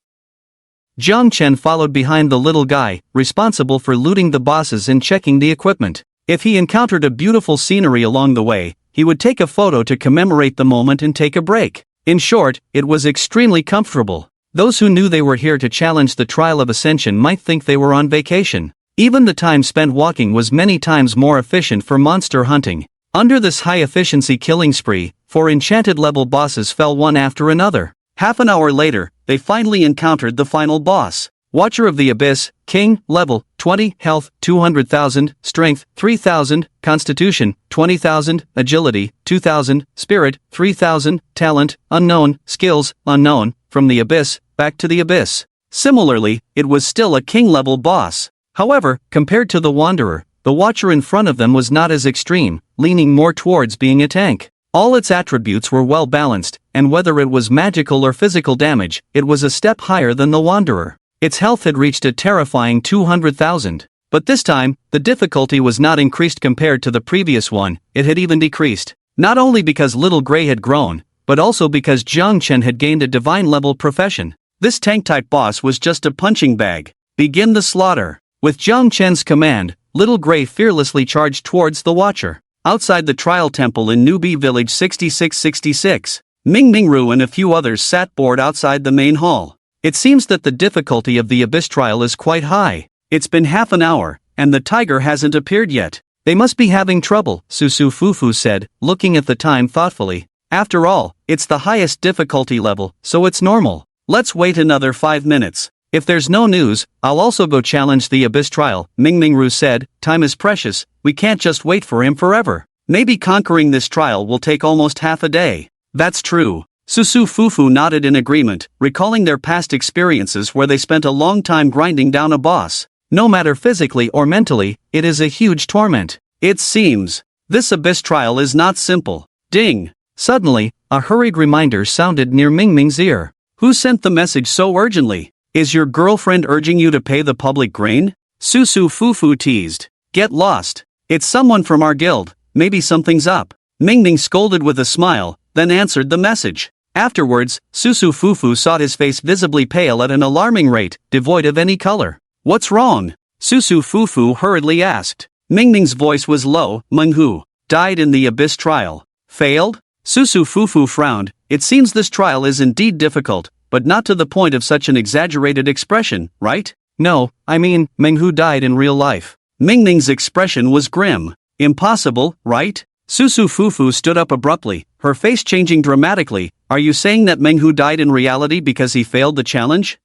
Jiang Chen followed behind the little guy, responsible for looting the bosses and checking the equipment. If he encountered a beautiful scenery along the way, he would take a photo to commemorate the moment and take a break. In short, it was extremely comfortable. Those who knew they were here to challenge the Trial of Ascension might think they were on vacation. Even the time spent walking was many times more efficient for monster hunting. Under this high-efficiency killing spree, 4 enchanted-level bosses fell one after another. Half an hour later, they finally encountered the final boss. Watcher of the Abyss, King, level, 20, health, 200,000, strength, 3,000, constitution, 20,000, agility, 2,000, spirit, 3,000, talent, unknown, skills, unknown, from the Abyss, back to the Abyss. Similarly, it was still a king-level boss. However, compared to the Wanderer, the Watcher in front of them was not as extreme, leaning more towards being a tank. All its attributes were well balanced, and whether it was magical or physical damage, it was a step higher than the Wanderer. Its health had reached a terrifying 200,000. But this time, the difficulty was not increased compared to the previous one, it had even decreased. Not only because Little Gray had grown, but also because Jiang Chen had gained a divine-level profession. This tank-type boss was just a punching bag. Begin the slaughter. With Jiang Chen's command, Little Gray fearlessly charged towards the Watcher. Outside the Trial Temple in Newbie Village 6666, Ming Mingru and a few others sat bored outside the main hall. It seems that the difficulty of the Abyss trial is quite high. It's been half an hour, and the tiger hasn't appeared yet. They must be having trouble, Susu Fufu said, looking at the time thoughtfully. After all, it's the highest difficulty level, so it's normal. Let's wait another 5 minutes. If there's no news, I'll also go challenge the Abyss trial, Ming Mingru said. Time is precious, we can't just wait for him forever. Maybe conquering this trial will take almost half a day. That's true. Susu Fufu nodded in agreement, recalling their past experiences where they spent a long time grinding down a boss. No matter physically or mentally, it is a huge torment. It seems. This Abyss trial is not simple. Ding! Suddenly, a hurried reminder sounded near Ming Ming's ear. Who sent the message so urgently? Is your girlfriend urging you to pay the public grain? Susu Fufu teased. Get lost. It's someone from our guild, maybe something's up. Ming Ming scolded with a smile, then answered the message. Afterwards, Susu Fufu sought his face visibly pale at an alarming rate, devoid of any color. What's wrong? Susu Fufu hurriedly asked. Ming Ming's voice was low. Menghu died in the Abyss trial. Failed? Susu Fufu frowned. It seems this trial is indeed difficult, but not to the point of such an exaggerated expression, right? No, I mean, Menghu died in real life. Ming Ming's expression was grim. Impossible, right? Susu Fufu stood up abruptly, her face changing dramatically. Are you saying that Menghu died in reality because he failed the challenge?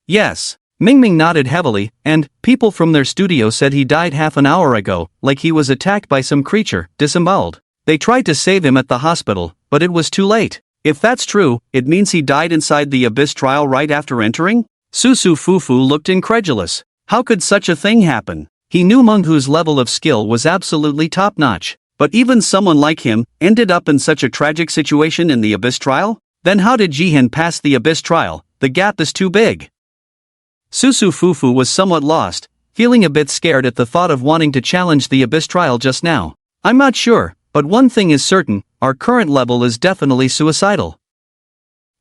Yes. Ming Ming nodded heavily, and people from their studio said he died half an hour ago, like he was attacked by some creature, disemboweled. They tried to save him at the hospital, but it was too late. If that's true, it means he died inside the Abyss trial right after entering? Susu Fufu looked incredulous. How could such a thing happen? He knew Menghu's level of skill was absolutely top-notch. But even someone like him ended up in such a tragic situation in the Abyss trial? Then how did Jihen pass the Abyss trial? The gap is too big. Susu Fufu was somewhat lost, feeling a bit scared at the thought of wanting to challenge the Abyss trial just now. I'm not sure, but one thing is certain, our current level is definitely suicidal.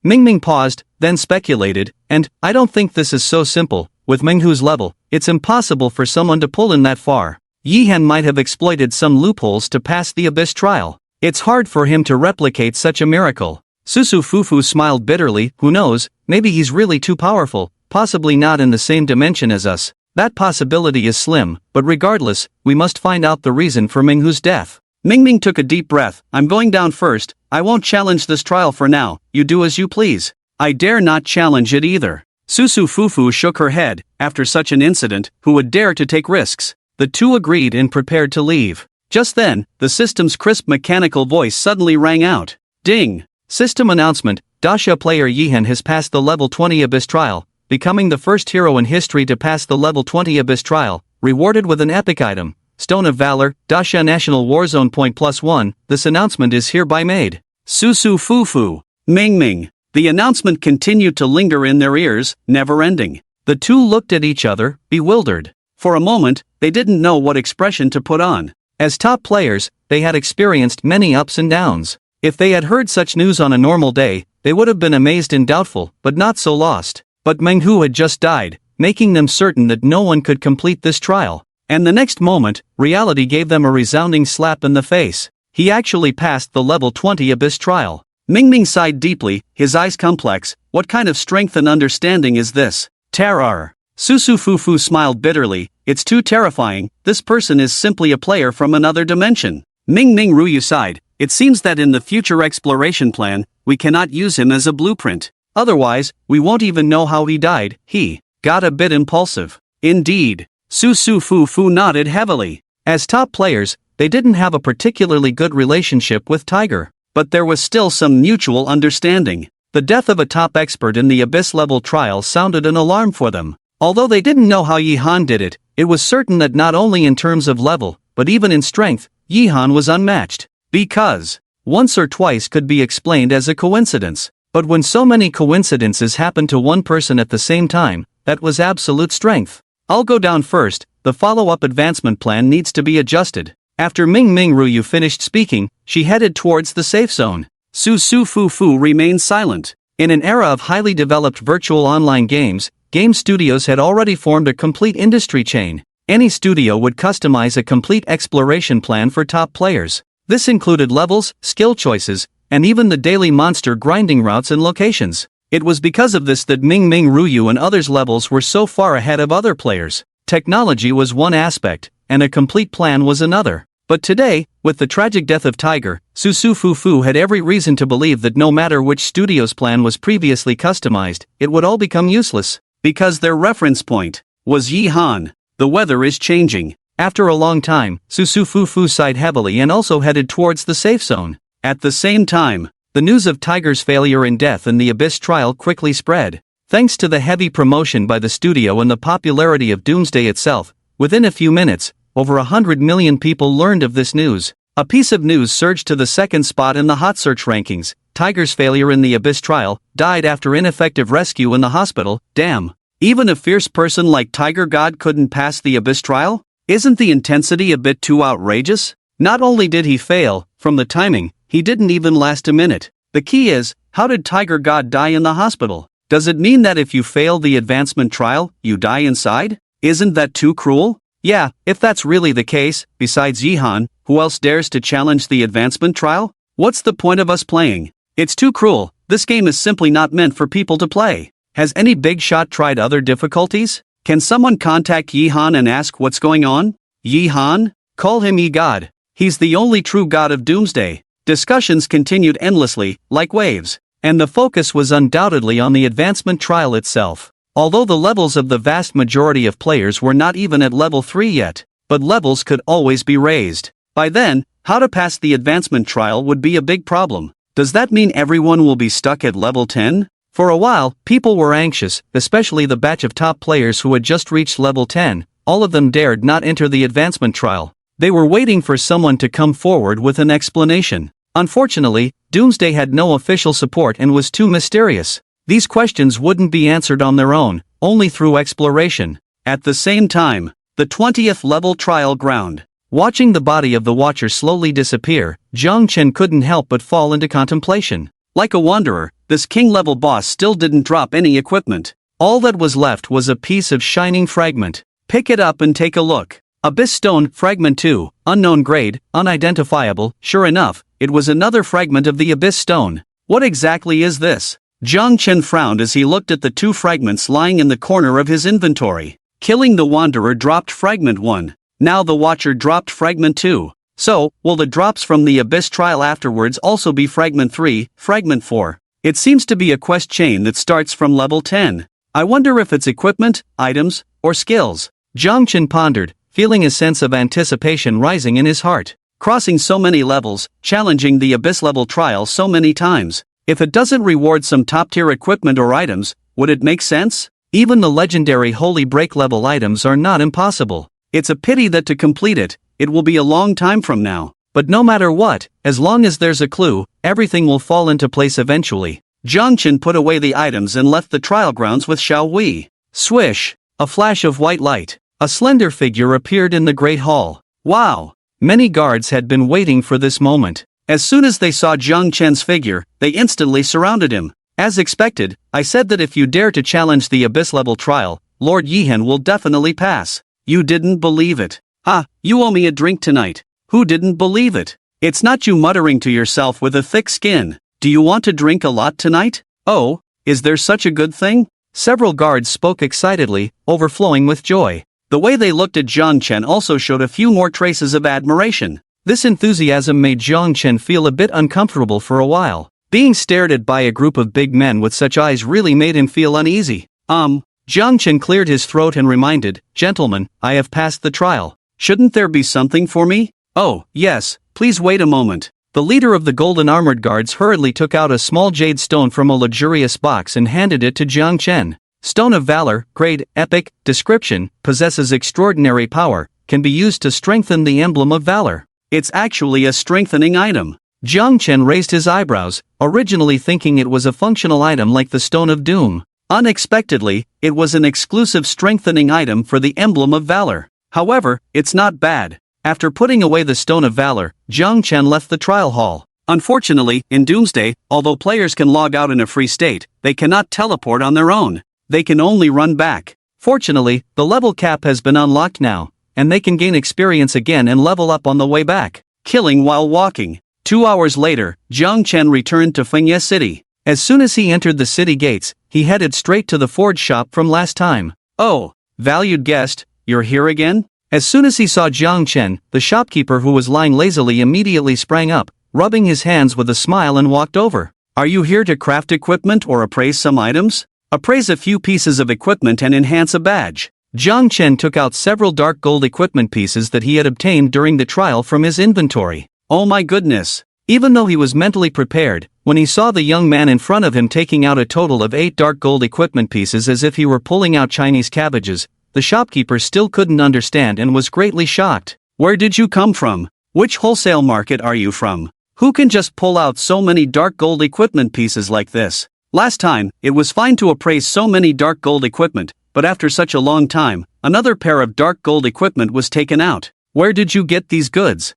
Ming Ming paused, then speculated, and I don't think this is so simple. With Menghu's level, it's impossible for someone to pull him that far. Yihan might have exploited some loopholes to pass the Abyss trial. It's hard for him to replicate such a miracle. Susu Fufu smiled bitterly. Who knows, maybe he's really too powerful, possibly not in the same dimension as us. That possibility is slim, but regardless, we must find out the reason for Menghu's death. Ming Ming took a deep breath. I'm going down first. I won't challenge this trial for now, you do as you please. I dare not challenge it either. Susu Fufu shook her head. After such an incident, who would dare to take risks? The two agreed and prepared to leave. Just then, the system's crisp mechanical voice suddenly rang out. Ding! System announcement, Dasha player Yihan has passed the level 20 Abyss trial, becoming the first hero in history to pass the level 20 Abyss trial, rewarded with an epic item, Stone of Valor, Dasha National Warzone Point +1, this announcement is hereby made. Susu Fufu. Ming Ming. The announcement continued to linger in their ears, never ending. The two looked at each other, bewildered. For a moment, they didn't know what expression to put on. As top players, they had experienced many ups and downs. If they had heard such news on a normal day, they would have been amazed and doubtful, but not so lost. But Menghu had just died, making them certain that no one could complete this trial. And the next moment, reality gave them a resounding slap in the face. He actually passed the level 20 Abyss trial. Mingming sighed deeply, his eyes complex. What kind of strength and understanding is this? Terror. Susu Fufu smiled bitterly. It's too terrifying, this person is simply a player from another dimension. Ming Ruyu sighed. It seems that in the future exploration plan, we cannot use him as a blueprint. Otherwise, we won't even know how he died. He got a bit impulsive. Indeed. Susu Fufu nodded heavily. As top players, they didn't have a particularly good relationship with Tiger. But there was still some mutual understanding. The death of a top expert in the Abyss level trial sounded an alarm for them. Although they didn't know how Yihan did it, it was certain that not only in terms of level, but even in strength, Yihan was unmatched. Because once or twice could be explained as a coincidence. But when so many coincidences happen to one person at the same time, that was absolute strength. I'll go down first, the follow-up advancement plan needs to be adjusted. After Ming Ruyu finished speaking, she headed towards the safe zone. Susu Fufu remained silent. In an era of highly developed virtual online games, game studios had already formed a complete industry chain. Any studio would customize a complete exploration plan for top players. This included levels, skill choices, and even the daily monster grinding routes and locations. It was because of this that Ming Ruyu and others' levels were so far ahead of other players. Technology was one aspect, and a complete plan was another. But today, with the tragic death of Tiger, Susu Fufu had every reason to believe that no matter which studio's plan was previously customized, it would all become useless. Because their reference point was Yihan. The weather is changing. After a long time, Susu Fufu sighed heavily and also headed towards the safe zone. At the same time, the news of Tiger's failure and death in the Abyss trial quickly spread. Thanks to the heavy promotion by the studio and the popularity of Doomsday itself, within a few minutes, over 100 million people learned of this news. A piece of news surged to the second spot in the hot search rankings. Tiger's failure in the Abyss trial, died after ineffective rescue in the hospital. Damn. Even a fierce person like Tiger God couldn't pass the Abyss trial? Isn't the intensity a bit too outrageous? Not only did he fail, from the timing, he didn't even last a minute. The key is, how did Tiger God die in the hospital? Does it mean that if you fail the advancement trial, you die inside? Isn't that too cruel? Yeah, if that's really the case, besides Yihan, who else dares to challenge the advancement trial? What's the point of us playing? It's too cruel, this game is simply not meant for people to play. Has any big shot tried other difficulties? Can someone contact Yihan and ask what's going on? Yihan? Call him Yi-God. He's the only true god of Doomsday. Discussions continued endlessly, like waves. And the focus was undoubtedly on the advancement trial itself. Although the levels of the vast majority of players were not even at level 3 yet, but levels could always be raised. By then, how to pass the advancement trial would be a big problem. Does that mean everyone will be stuck at level 10? For a while, people were anxious, especially the batch of top players who had just reached level 10. All of them dared not enter the advancement trial. They were waiting for someone to come forward with an explanation. Unfortunately, Doomsday had no official support and was too mysterious. These questions wouldn't be answered on their own, only through exploration. At the same time, the 20th level trial ground. Watching the body of the Watcher slowly disappear, Zhang Chen couldn't help but fall into contemplation. Like a wanderer, this king-level boss still didn't drop any equipment. All that was left was a piece of shining fragment. Pick it up and take a look. Abyss Stone, Fragment 2, unknown grade, unidentifiable. Sure enough, it was another fragment of the Abyss Stone. What exactly is this? Zhang Chen frowned as he looked at the two fragments lying in the corner of his inventory. Killing the Wanderer dropped Fragment 1. Now the Watcher dropped Fragment 2. So, will the drops from the Abyss trial afterwards also be Fragment 3, Fragment 4? It seems to be a quest chain that starts from level 10. I wonder if it's equipment, items, or skills. Jiang Chen pondered, feeling a sense of anticipation rising in his heart. Crossing so many levels, challenging the abyss level trial so many times. If it doesn't reward some top-tier equipment or items, would it make sense? Even the legendary Holy Break level items are not impossible. It's a pity that to complete it, it will be a long time from now. But no matter what, as long as there's a clue, everything will fall into place eventually. Jiang Chen put away the items and left the trial grounds with Xiao Wei. Swish! A flash of white light. A slender figure appeared in the great hall. Wow! Many guards had been waiting for this moment. As soon as they saw Jiang Chen's figure, they instantly surrounded him. As expected, I said that if you dare to challenge the abyss level trial, Lord Yihan will definitely pass. You didn't believe it. Ah, you owe me a drink tonight. Who didn't believe it? It's not you muttering to yourself with a thick skin. Do you want to drink a lot tonight? Oh, is there such a good thing? Several guards spoke excitedly, overflowing with joy. The way they looked at Jiang Chen also showed a few more traces of admiration. This enthusiasm made Jiang Chen feel a bit uncomfortable for a while. Being stared at by a group of big men with such eyes really made him feel uneasy. Jiang Chen cleared his throat and reminded, "Gentlemen, I have passed the trial. Shouldn't there be something for me?" "Oh, yes, please wait a moment." The leader of the golden armored guards hurriedly took out a small jade stone from a luxurious box and handed it to Jiang Chen. Stone of Valor, grade, epic, description, possesses extraordinary power, can be used to strengthen the emblem of valor. It's actually a strengthening item. Jiang Chen raised his eyebrows, originally thinking it was a functional item like the Stone of Doom. Unexpectedly, it was an exclusive strengthening item for the emblem of valor. However, it's not bad. After putting away the Stone of Valor, Jiang Chen left the trial hall. Unfortunately, in Doomsday, although players can log out in a free state, they cannot teleport on their own. They can only run back. Fortunately, the level cap has been unlocked now, and they can gain experience again and level up on the way back. Killing while walking. 2 hours later, Jiang Chen returned to Fengye City. As soon as he entered the city gates, he headed straight to the forge shop from last time. "Oh, valued guest, you're here again?" As soon as he saw Jiang Chen, the shopkeeper who was lying lazily immediately sprang up, rubbing his hands with a smile and walked over. "Are you here to craft equipment or appraise some items?" "Appraise a few pieces of equipment and enhance a badge." Jiang Chen took out several dark gold equipment pieces that he had obtained during the trial from his inventory. Oh my goodness! Even though he was mentally prepared, when he saw the young man in front of him taking out a total of 8 dark gold equipment pieces as if he were pulling out Chinese cabbages, the shopkeeper still couldn't understand and was greatly shocked. "Where did you come from? Which wholesale market are you from? Who can just pull out so many dark gold equipment pieces like this?" Last time, it was fine to appraise so many dark gold equipment, but after such a long time, another pair of dark gold equipment was taken out. "Where did you get these goods?"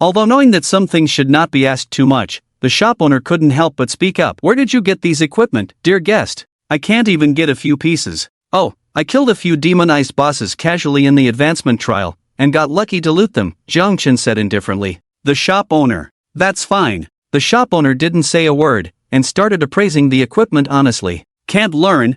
Although knowing that some things should not be asked too much, the shop owner couldn't help but speak up. "Where did you get these equipment, dear guest? I can't even get a few pieces." "Oh, I killed a few demonized bosses casually in the advancement trial, and got lucky to loot them," Jiang Chen said indifferently. The shop owner. "That's fine." The shop owner didn't say a word, and started appraising the equipment honestly. Can't learn.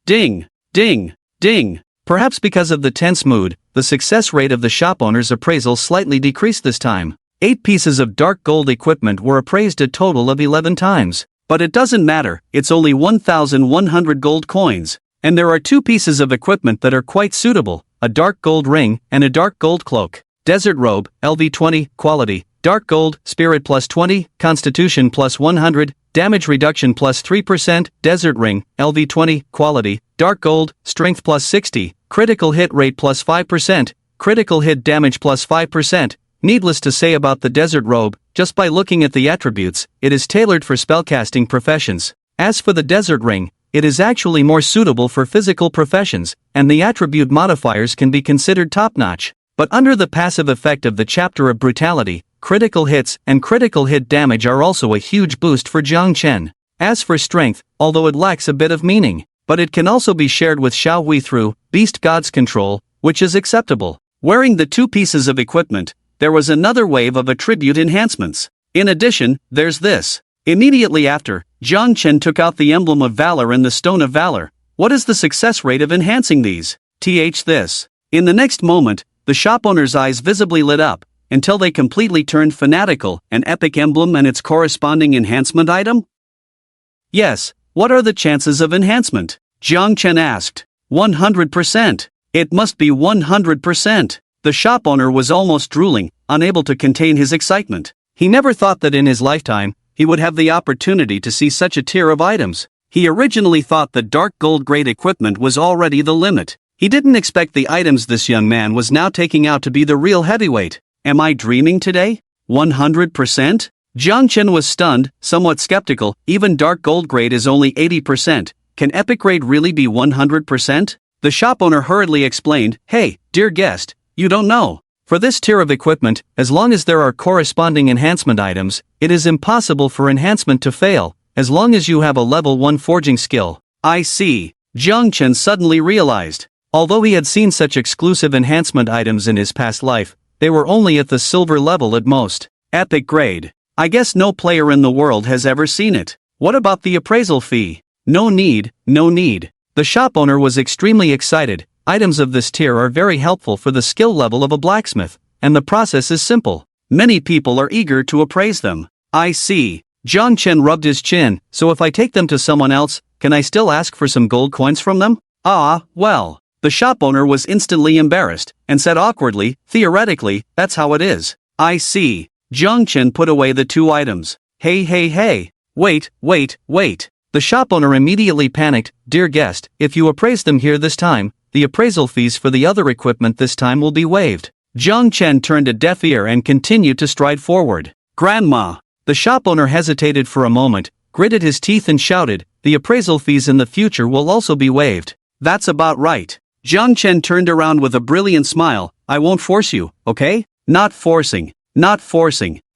Ding, ding, ding. Perhaps because of the tense mood, the success rate of the shop owner's appraisal slightly decreased this time. 8 pieces of dark gold equipment were appraised a total of 11 times. But it doesn't matter, it's only 1,100 gold coins. And there are 2 pieces of equipment that are quite suitable, a dark gold ring and a dark gold cloak. Desert robe, LV20, quality. Dark gold, spirit plus 20, constitution plus 100, damage reduction plus 3%, desert ring, LV20, quality. Dark gold, strength plus 60, critical hit rate plus 5%, critical hit damage plus 5%. Needless to say about the desert robe, just by looking at the attributes, it is tailored for spellcasting professions. As for the desert ring, it is actually more suitable for physical professions, and the attribute modifiers can be considered top-notch. But under the passive effect of the chapter of brutality, critical hits and critical hit damage are also a huge boost for Jiang Chen. As for strength, although it lacks a bit of meaning, but it can also be shared with Xiao Wei through Beast God's Control, which is acceptable. Wearing the 2 pieces of equipment, there was another wave of attribute enhancements. In addition, there's this. Immediately after, Jiang Chen took out the Emblem of Valor and the Stone of Valor. What is the success rate of enhancing these? This. In the next moment, the shop owner's eyes visibly lit up, until they completely turned fanatical. An epic emblem and its corresponding enhancement item? Yes, what are the chances of enhancement? Jiang Chen asked. 100%. It must be 100%. The shop owner was almost drooling, unable to contain his excitement. He never thought that in his lifetime, he would have the opportunity to see such a tier of items. He originally thought that dark gold grade equipment was already the limit. He didn't expect the items this young man was now taking out to be the real heavyweight. Am I dreaming today? 100%? Jiang Chen was stunned, somewhat skeptical. Even dark gold grade is only 80%. Can epic grade really be 100%? The shop owner hurriedly explained, "Hey, dear guest, you don't know. For this tier of equipment, as long as there are corresponding enhancement items, it is impossible for enhancement to fail, as long as you have a level 1 forging skill." I see. Jiang Chen suddenly realized. Although he had seen such exclusive enhancement items in his past life, they were only at the silver level at most. Epic grade. I guess no player in the world has ever seen it. What about the appraisal fee? No need, no need. The shop owner was extremely excited. Items of this tier are very helpful for the skill level of a blacksmith, and the process is simple. Many people are eager to appraise them. I see. Jiang Chen rubbed his chin. So if I take them to someone else, can I still ask for some gold coins from them? Ah, well. The shop owner was instantly embarrassed, and said awkwardly, "Theoretically, that's how it is." I see. Jiang Chen put away the 2 items. Hey. Wait. The shop owner immediately panicked. "Dear guest, if you appraise them here this time, the appraisal fees for the other equipment this time will be waived." Jiang Chen turned a deaf ear and continued to stride forward. "Grandma." The shop owner hesitated for a moment, gritted his teeth and shouted, "The appraisal fees in the future will also be waived." "That's about right." Jiang Chen turned around with a brilliant smile. "I won't force you, okay? Not forcing.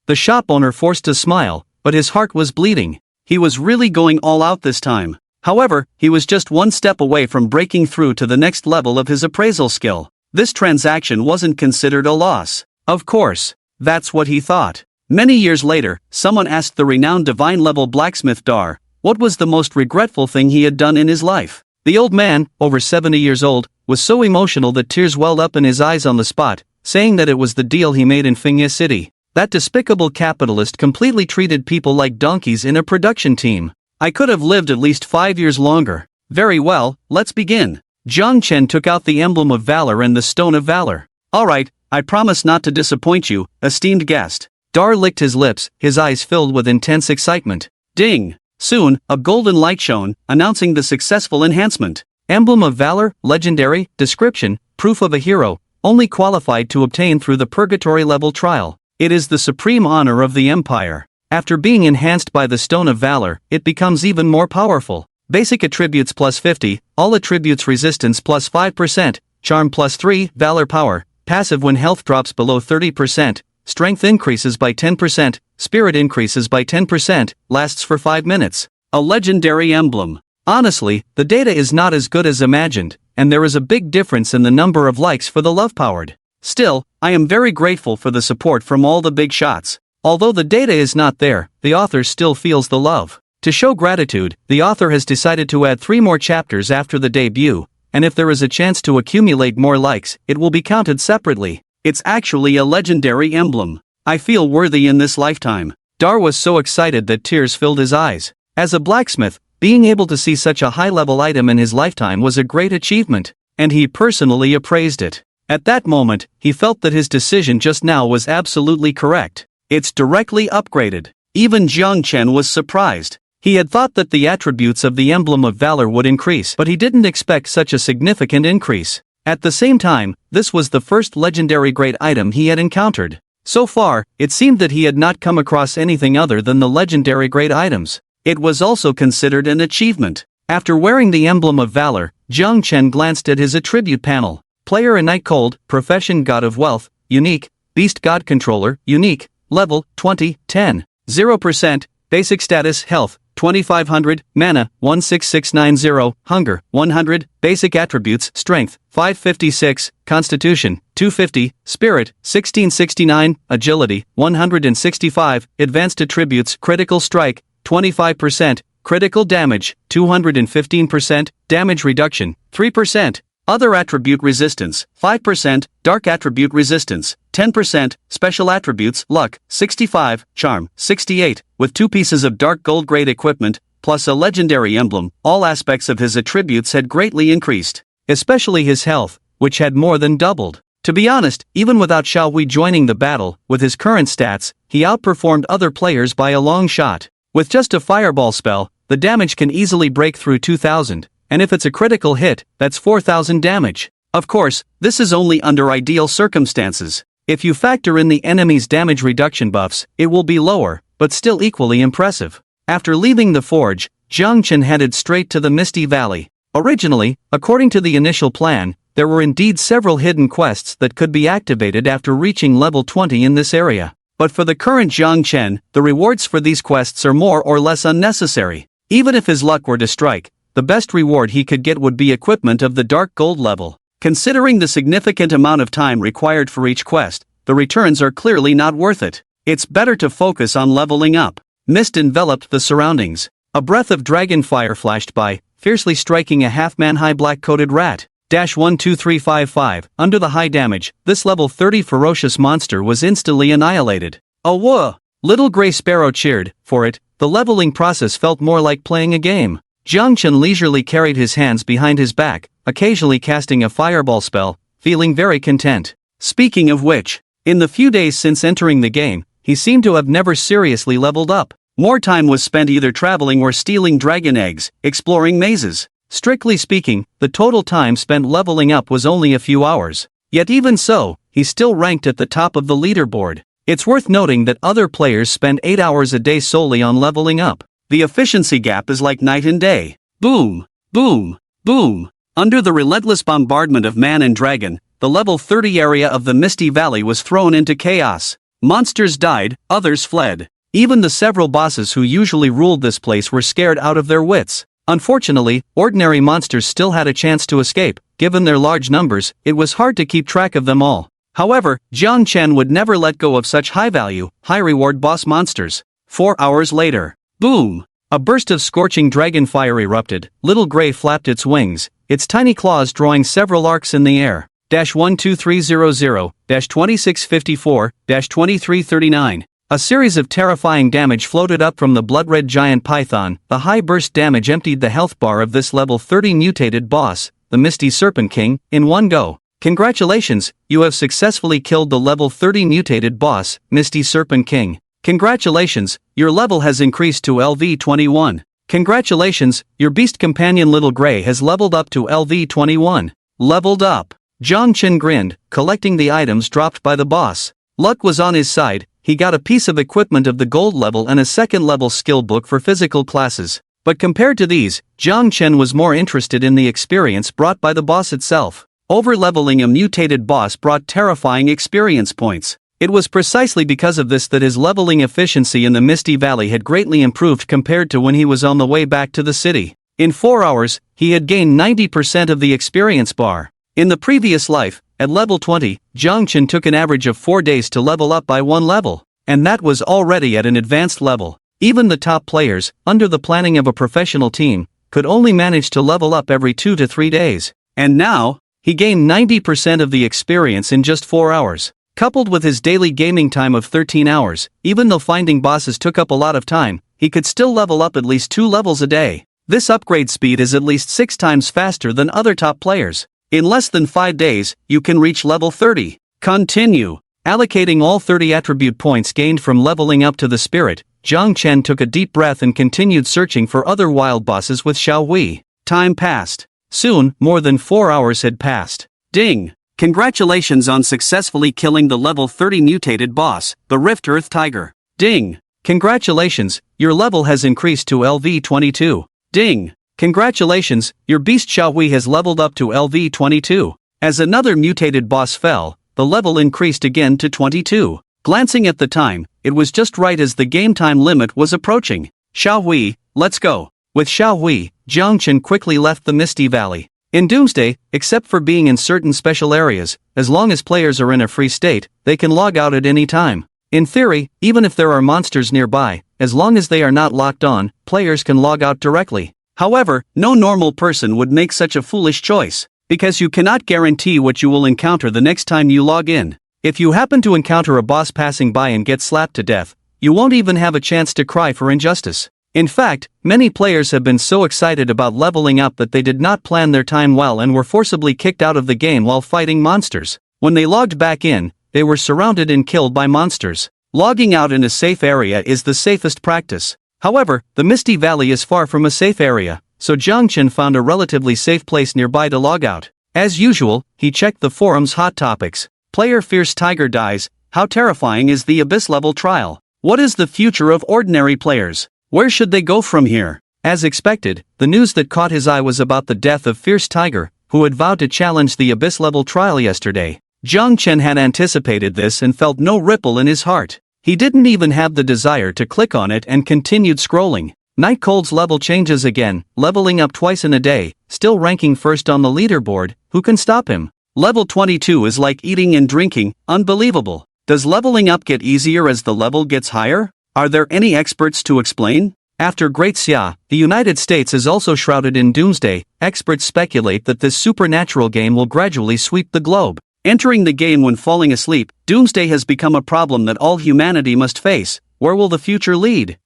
The shop owner forced a smile, but his heart was bleeding. He was really going all out this time. However, he was just one step away from breaking through to the next level of his appraisal skill. This transaction wasn't considered a loss. Of course. That's what he thought. Many years later, someone asked the renowned divine-level blacksmith Dar, what was the most regretful thing he had done in his life. The old man, over 70 years old, was so emotional that tears welled up in his eyes on the spot, saying that it was the deal he made in Fingya City. That despicable capitalist completely treated people like donkeys in a production team. I could have lived at least 5 years longer. Very well, let's begin. Jiang Chen took out the emblem of valor and the stone of valor. Alright, I promise not to disappoint you, esteemed guest. Dar licked his lips, his eyes filled with intense excitement. Ding! Soon, a golden light shone, announcing the successful enhancement. Emblem of valor, legendary, description, proof of a hero, only qualified to obtain through the purgatory level trial. It is the supreme honor of the empire. After being enhanced by the stone of valor, it becomes even more powerful. Basic attributes plus 50, all attributes resistance plus 5%, charm plus 3, valor power, passive when health drops below 30%, strength increases by 10%, spirit increases by 10%, lasts for 5 minutes. A legendary emblem. Honestly, the data is not as good as imagined, and there is a big difference in the number of likes for the love-powered. Still, I am very grateful for the support from all the big shots. Although the data is not there, the author still feels the love. To show gratitude, the author has decided to add 3 more chapters after the debut, and if there is a chance to accumulate more likes, it will be counted separately. It's actually a legendary emblem. I feel worthy in this lifetime. Dar was so excited that tears filled his eyes. As a blacksmith, being able to see such a high-level item in his lifetime was a great achievement, and he personally appraised it. At that moment, he felt that his decision just now was absolutely correct. It's directly upgraded. Even Jiang Chen was surprised. He had thought that the attributes of the emblem of valor would increase, but he didn't expect such a significant increase. At the same time, this was the first legendary grade item he had encountered. So far, it seemed that he had not come across anything other than the legendary grade items. It was also considered an achievement. After wearing the emblem of valor, Jiang Chen glanced at his attribute panel. Player a Night Cold, profession God of Wealth, unique, Beast God Controller, unique, level, 20, 10, 0%, basic status health, 2500, mana, 16690, hunger, 100, basic attributes strength, 556, constitution, 250, spirit, 1669, agility, 165, advanced attributes critical strike, 25%, critical damage, 215%, damage reduction, 3%, other attribute resistance, 5%, dark attribute resistance, 10%, special attributes luck, 65, charm, 68, with 2 pieces of dark gold grade equipment, plus a legendary emblem, all aspects of his attributes had greatly increased, especially his health, which had more than doubled. To be honest, even without Xiaohui joining the battle, with his current stats, he outperformed other players by a long shot. With just a fireball spell, the damage can easily break through 2000, and if it's a critical hit, that's 4000 damage. Of course, this is only under ideal circumstances. If you factor in the enemy's damage reduction buffs, it will be lower, but still equally impressive. After leaving the forge, Jiang Chen headed straight to the Misty Valley. Originally, according to the initial plan, there were indeed several hidden quests that could be activated after reaching level 20 in this area. But for the current Jiang Chen, the rewards for these quests are more or less unnecessary. Even if his luck were to strike, the best reward he could get would be equipment of the Dark Gold level. Considering the significant amount of time required for each quest, the returns are clearly not worth it. It's better to focus on leveling up. Mist enveloped the surroundings. A breath of dragon fire flashed by, fiercely striking a half-man-high black-coated rat. 12355. Under the high damage, this level 30 ferocious monster was instantly annihilated. Oh whoa! Little Gray Sparrow cheered. For it, the leveling process felt more like playing a game. Jiang Chen leisurely carried his hands behind his back, occasionally casting a fireball spell, feeling very content. Speaking of which, in the few days since entering the game, he seemed to have never seriously leveled up. More time was spent either traveling or stealing dragon eggs, exploring mazes. Strictly speaking, the total time spent leveling up was only a few hours. Yet even so, he still ranked at the top of the leaderboard. It's worth noting that other players spend 8 hours a day solely on leveling up. The efficiency gap is like night and day. Boom, boom, boom. Under the relentless bombardment of man and dragon, the level 30 area of the Misty Valley was thrown into chaos. Monsters died, others fled. Even the several bosses who usually ruled this place were scared out of their wits. Unfortunately, ordinary monsters still had a chance to escape. Given their large numbers, it was hard to keep track of them all. However, Jiang Chen would never let go of such high-value, high-reward boss monsters. 4 hours later. Boom! A burst of scorching dragon fire erupted. Little Gray flapped its wings, its tiny claws drawing several arcs in the air. 12300, 2654, 2339. A series of terrifying damage floated up from the blood-red giant python. The high burst damage emptied the health bar of this level 30 mutated boss, the Misty Serpent King, in one go. Congratulations, you have successfully killed the level 30 mutated boss, Misty Serpent King. Congratulations, your level has increased to LV 21. Congratulations, your beast companion Little Gray has leveled up to LV 21. Leveled up. Jiang Chen grinned, collecting the items dropped by the boss. Luck was on his side. He got a piece of equipment of the gold level and a second-level skill book for physical classes. But compared to these, Jiang Chen was more interested in the experience brought by the boss itself. Over-leveling a mutated boss brought terrifying experience points. It was precisely because of this that his leveling efficiency in the Misty Valley had greatly improved compared to when he was on the way back to the city. In 4 hours, he had gained 90% of the experience bar. In the previous life, at level 20, Jiang Chen took an average of 4 days to level up by 1 level, and that was already at an advanced level. Even the top players, under the planning of a professional team, could only manage to level up every 2 to 3 days. And now, he gained 90% of the experience in just 4 hours. Coupled with his daily gaming time of 13 hours, even though finding bosses took up a lot of time, he could still level up at least 2 levels a day. This upgrade speed is at least 6 times faster than other top players. In less than 5 days, you can reach level 30. Continue. Allocating all 30 attribute points gained from leveling up to the spirit, Jiang Chen took a deep breath and continued searching for other wild bosses with Xiaohui. Time passed. Soon, more than 4 hours had passed. Ding! Congratulations on successfully killing the level 30 mutated boss, the Rift Earth Tiger. Ding! Congratulations, your level has increased to LV 22. Ding! Congratulations, your beast Xiaohui has leveled up to LV 22. As another mutated boss fell, the level increased again to 22. Glancing at the time, it was just right as the game time limit was approaching. Xiaohui, let's go. With Xiaohui, Jiang Chen quickly left the Misty Valley. In Doomsday, except for being in certain special areas, as long as players are in a free state, they can log out at any time. In theory, even if there are monsters nearby, as long as they are not locked on, players can log out directly. However, no normal person would make such a foolish choice, because you cannot guarantee what you will encounter the next time you log in. If you happen to encounter a boss passing by and get slapped to death, you won't even have a chance to cry for injustice. In fact, many players have been so excited about leveling up that they did not plan their time well and were forcibly kicked out of the game while fighting monsters. When they logged back in, they were surrounded and killed by monsters. Logging out in a safe area is the safest practice. However, the Misty Valley is far from a safe area, so Jiang Chen found a relatively safe place nearby to log out. As usual, he checked the forum's hot topics. Player Fierce Tiger dies. How terrifying is the Abyss level trial? What is the future of ordinary players? Where should they go from here? As expected, the news that caught his eye was about the death of Fierce Tiger, who had vowed to challenge the Abyss level trial yesterday. Jiang Chen had anticipated this and felt no ripple in his heart. He didn't even have the desire to click on it and continued scrolling. Night Cold's level changes again, leveling up twice in a day, still ranking first on the leaderboard. Who can stop him? Level 22 is like eating and drinking, unbelievable. Does leveling up get easier as the level gets higher? Are there any experts to explain? After Great Xia, the United States is also shrouded in doomsday. Experts speculate that this supernatural game will gradually sweep the globe. Entering the game when falling asleep, doomsday has become a problem that all humanity must face. Where will the future lead?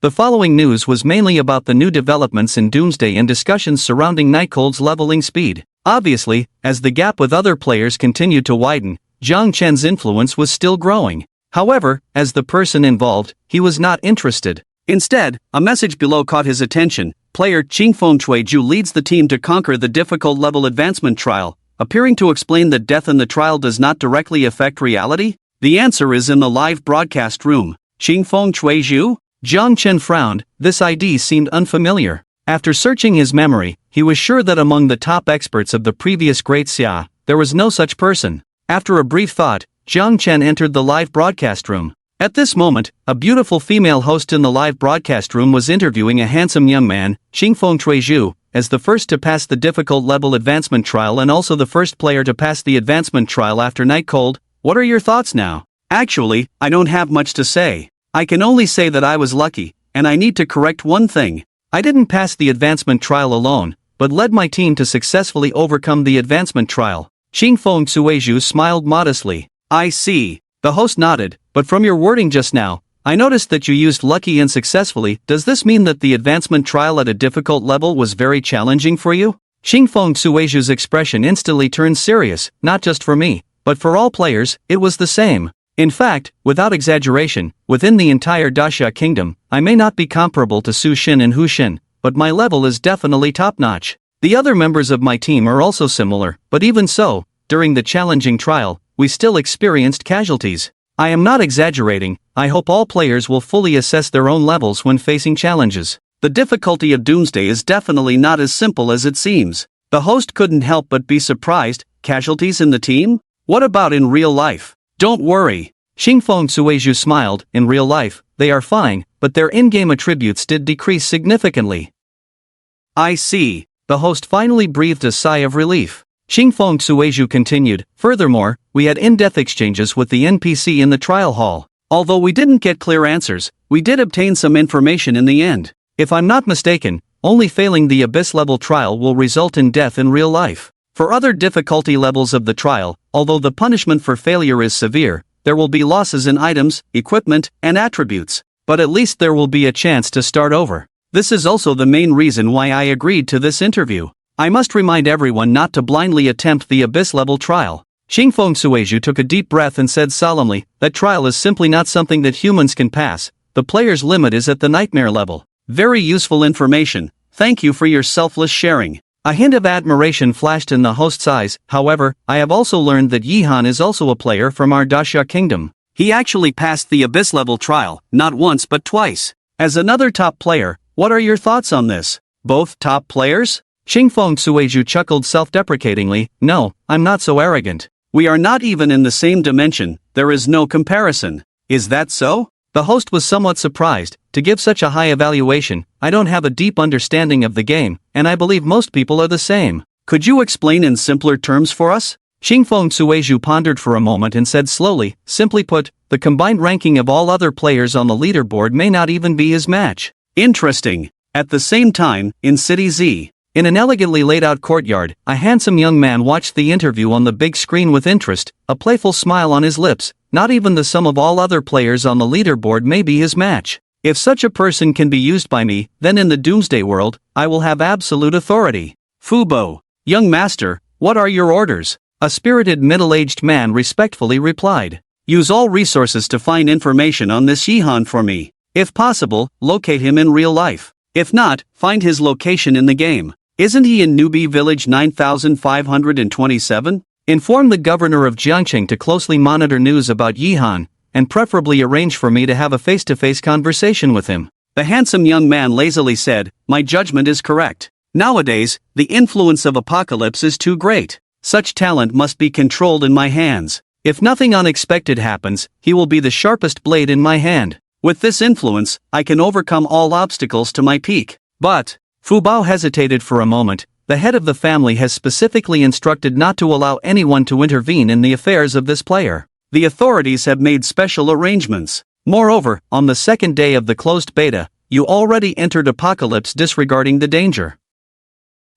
The following news was mainly about the new developments in doomsday and discussions surrounding Nightcold's leveling speed. Obviously, as the gap with other players continued to widen, Jiang Chen's influence was still growing. However, as the person involved, he was not interested. Instead, a message below caught his attention. Player Qingfeng Chuiju leads the team to conquer the difficult level advancement trial, appearing to explain that death in the trial does not directly affect reality. The answer is in the live broadcast room. Qingfeng Chuiju? Jiang Chen frowned. This ID seemed unfamiliar. After searching his memory, he was sure that among the top experts of the previous Great Xia, there was no such person. After a brief thought, Jiang Chen entered the live broadcast room. At this moment, a beautiful female host in the live broadcast room was interviewing a handsome young man, Qingfeng Chuiju, as the first to pass the difficult level advancement trial and also the first player to pass the advancement trial after Night Cold. What are your thoughts now? Actually, I don't have much to say. I can only say that I was lucky, and I need to correct one thing. I didn't pass the advancement trial alone, but led my team to successfully overcome the advancement trial. Qingfeng Chuiju smiled modestly. I see. The host nodded, but from your wording just now, I noticed that you used lucky and successfully. Does this mean that the advancement trial at a difficult level was very challenging for you? Qingfeng Chuiju's expression instantly turned serious. Not just for me, but for all players, it was the same. In fact, without exaggeration, within the entire Daxia Kingdom, I may not be comparable to Su Xin and Hu Xin, but my level is definitely top-notch. The other members of my team are also similar, but even so, during the challenging trial, we still experienced casualties. I am not exaggerating. I hope all players will fully assess their own levels when facing challenges. The difficulty of Doomsday is definitely not as simple as it seems. The host couldn't help but be surprised. Casualties in the team? What about in real life? Don't worry. Qingfeng Chuiju smiled. In real life, they are fine, but their in-game attributes did decrease significantly. I see. The host finally breathed a sigh of relief. Qingfeng Chuiju continued. Furthermore, we had in-depth exchanges with the NPC in the trial hall. Although we didn't get clear answers, we did obtain some information in the end. If I'm not mistaken, only failing the Abyss level trial will result in death in real life. For other difficulty levels of the trial, although the punishment for failure is severe, there will be losses in items, equipment, and attributes. But at least there will be a chance to start over. This is also the main reason why I agreed to this interview. I must remind everyone not to blindly attempt the Abyss level trial. Qingfeng Chuiju took a deep breath and said solemnly, that trial is simply not something that humans can pass. The player's limit is at the nightmare level. Very useful information. Thank you for your selfless sharing. A hint of admiration flashed in the host's eyes. However, I have also learned that Yihan is also a player from our Daxia Kingdom. He actually passed the Abyss level trial, not once but twice. As another top player, what are your thoughts on this? Both top players? Qingfeng Chuiju chuckled self-deprecatingly. No, I'm not so arrogant. We are not even in the same dimension. There is no comparison. Is that so? The host was somewhat surprised. To give such a high evaluation, I don't have a deep understanding of the game, and I believe most people are the same. Could you explain in simpler terms for us? Qingfeng Chuiju pondered for a moment and said slowly, simply put, the combined ranking of all other players on the leaderboard may not even be his match. Interesting. At the same time, in City Z, in an elegantly laid-out courtyard, a handsome young man watched the interview on the big screen with interest, a playful smile on his lips. Not even the sum of all other players on the leaderboard may be his match. If such a person can be used by me, then in the Doomsday world, I will have absolute authority. Fubo. Young master, what are your orders? A spirited middle-aged man respectfully replied. Use all resources to find information on this Yihan for me. If possible, locate him in real life. If not, find his location in the game. Isn't he in Newbie Village 9527? Inform the governor of Jiangqing to closely monitor news about Yihan, and preferably arrange for me to have a face-to-face conversation with him. The handsome young man lazily said, my judgment is correct. Nowadays, the influence of Apocalypse is too great. Such talent must be controlled in my hands. If nothing unexpected happens, he will be the sharpest blade in my hand. With this influence, I can overcome all obstacles to my peak. But, Fu Bao hesitated for a moment. The head of the family has specifically instructed not to allow anyone to intervene in the affairs of this player. The authorities have made special arrangements. Moreover, on the second day of the closed beta, you already entered Apocalypse disregarding the danger.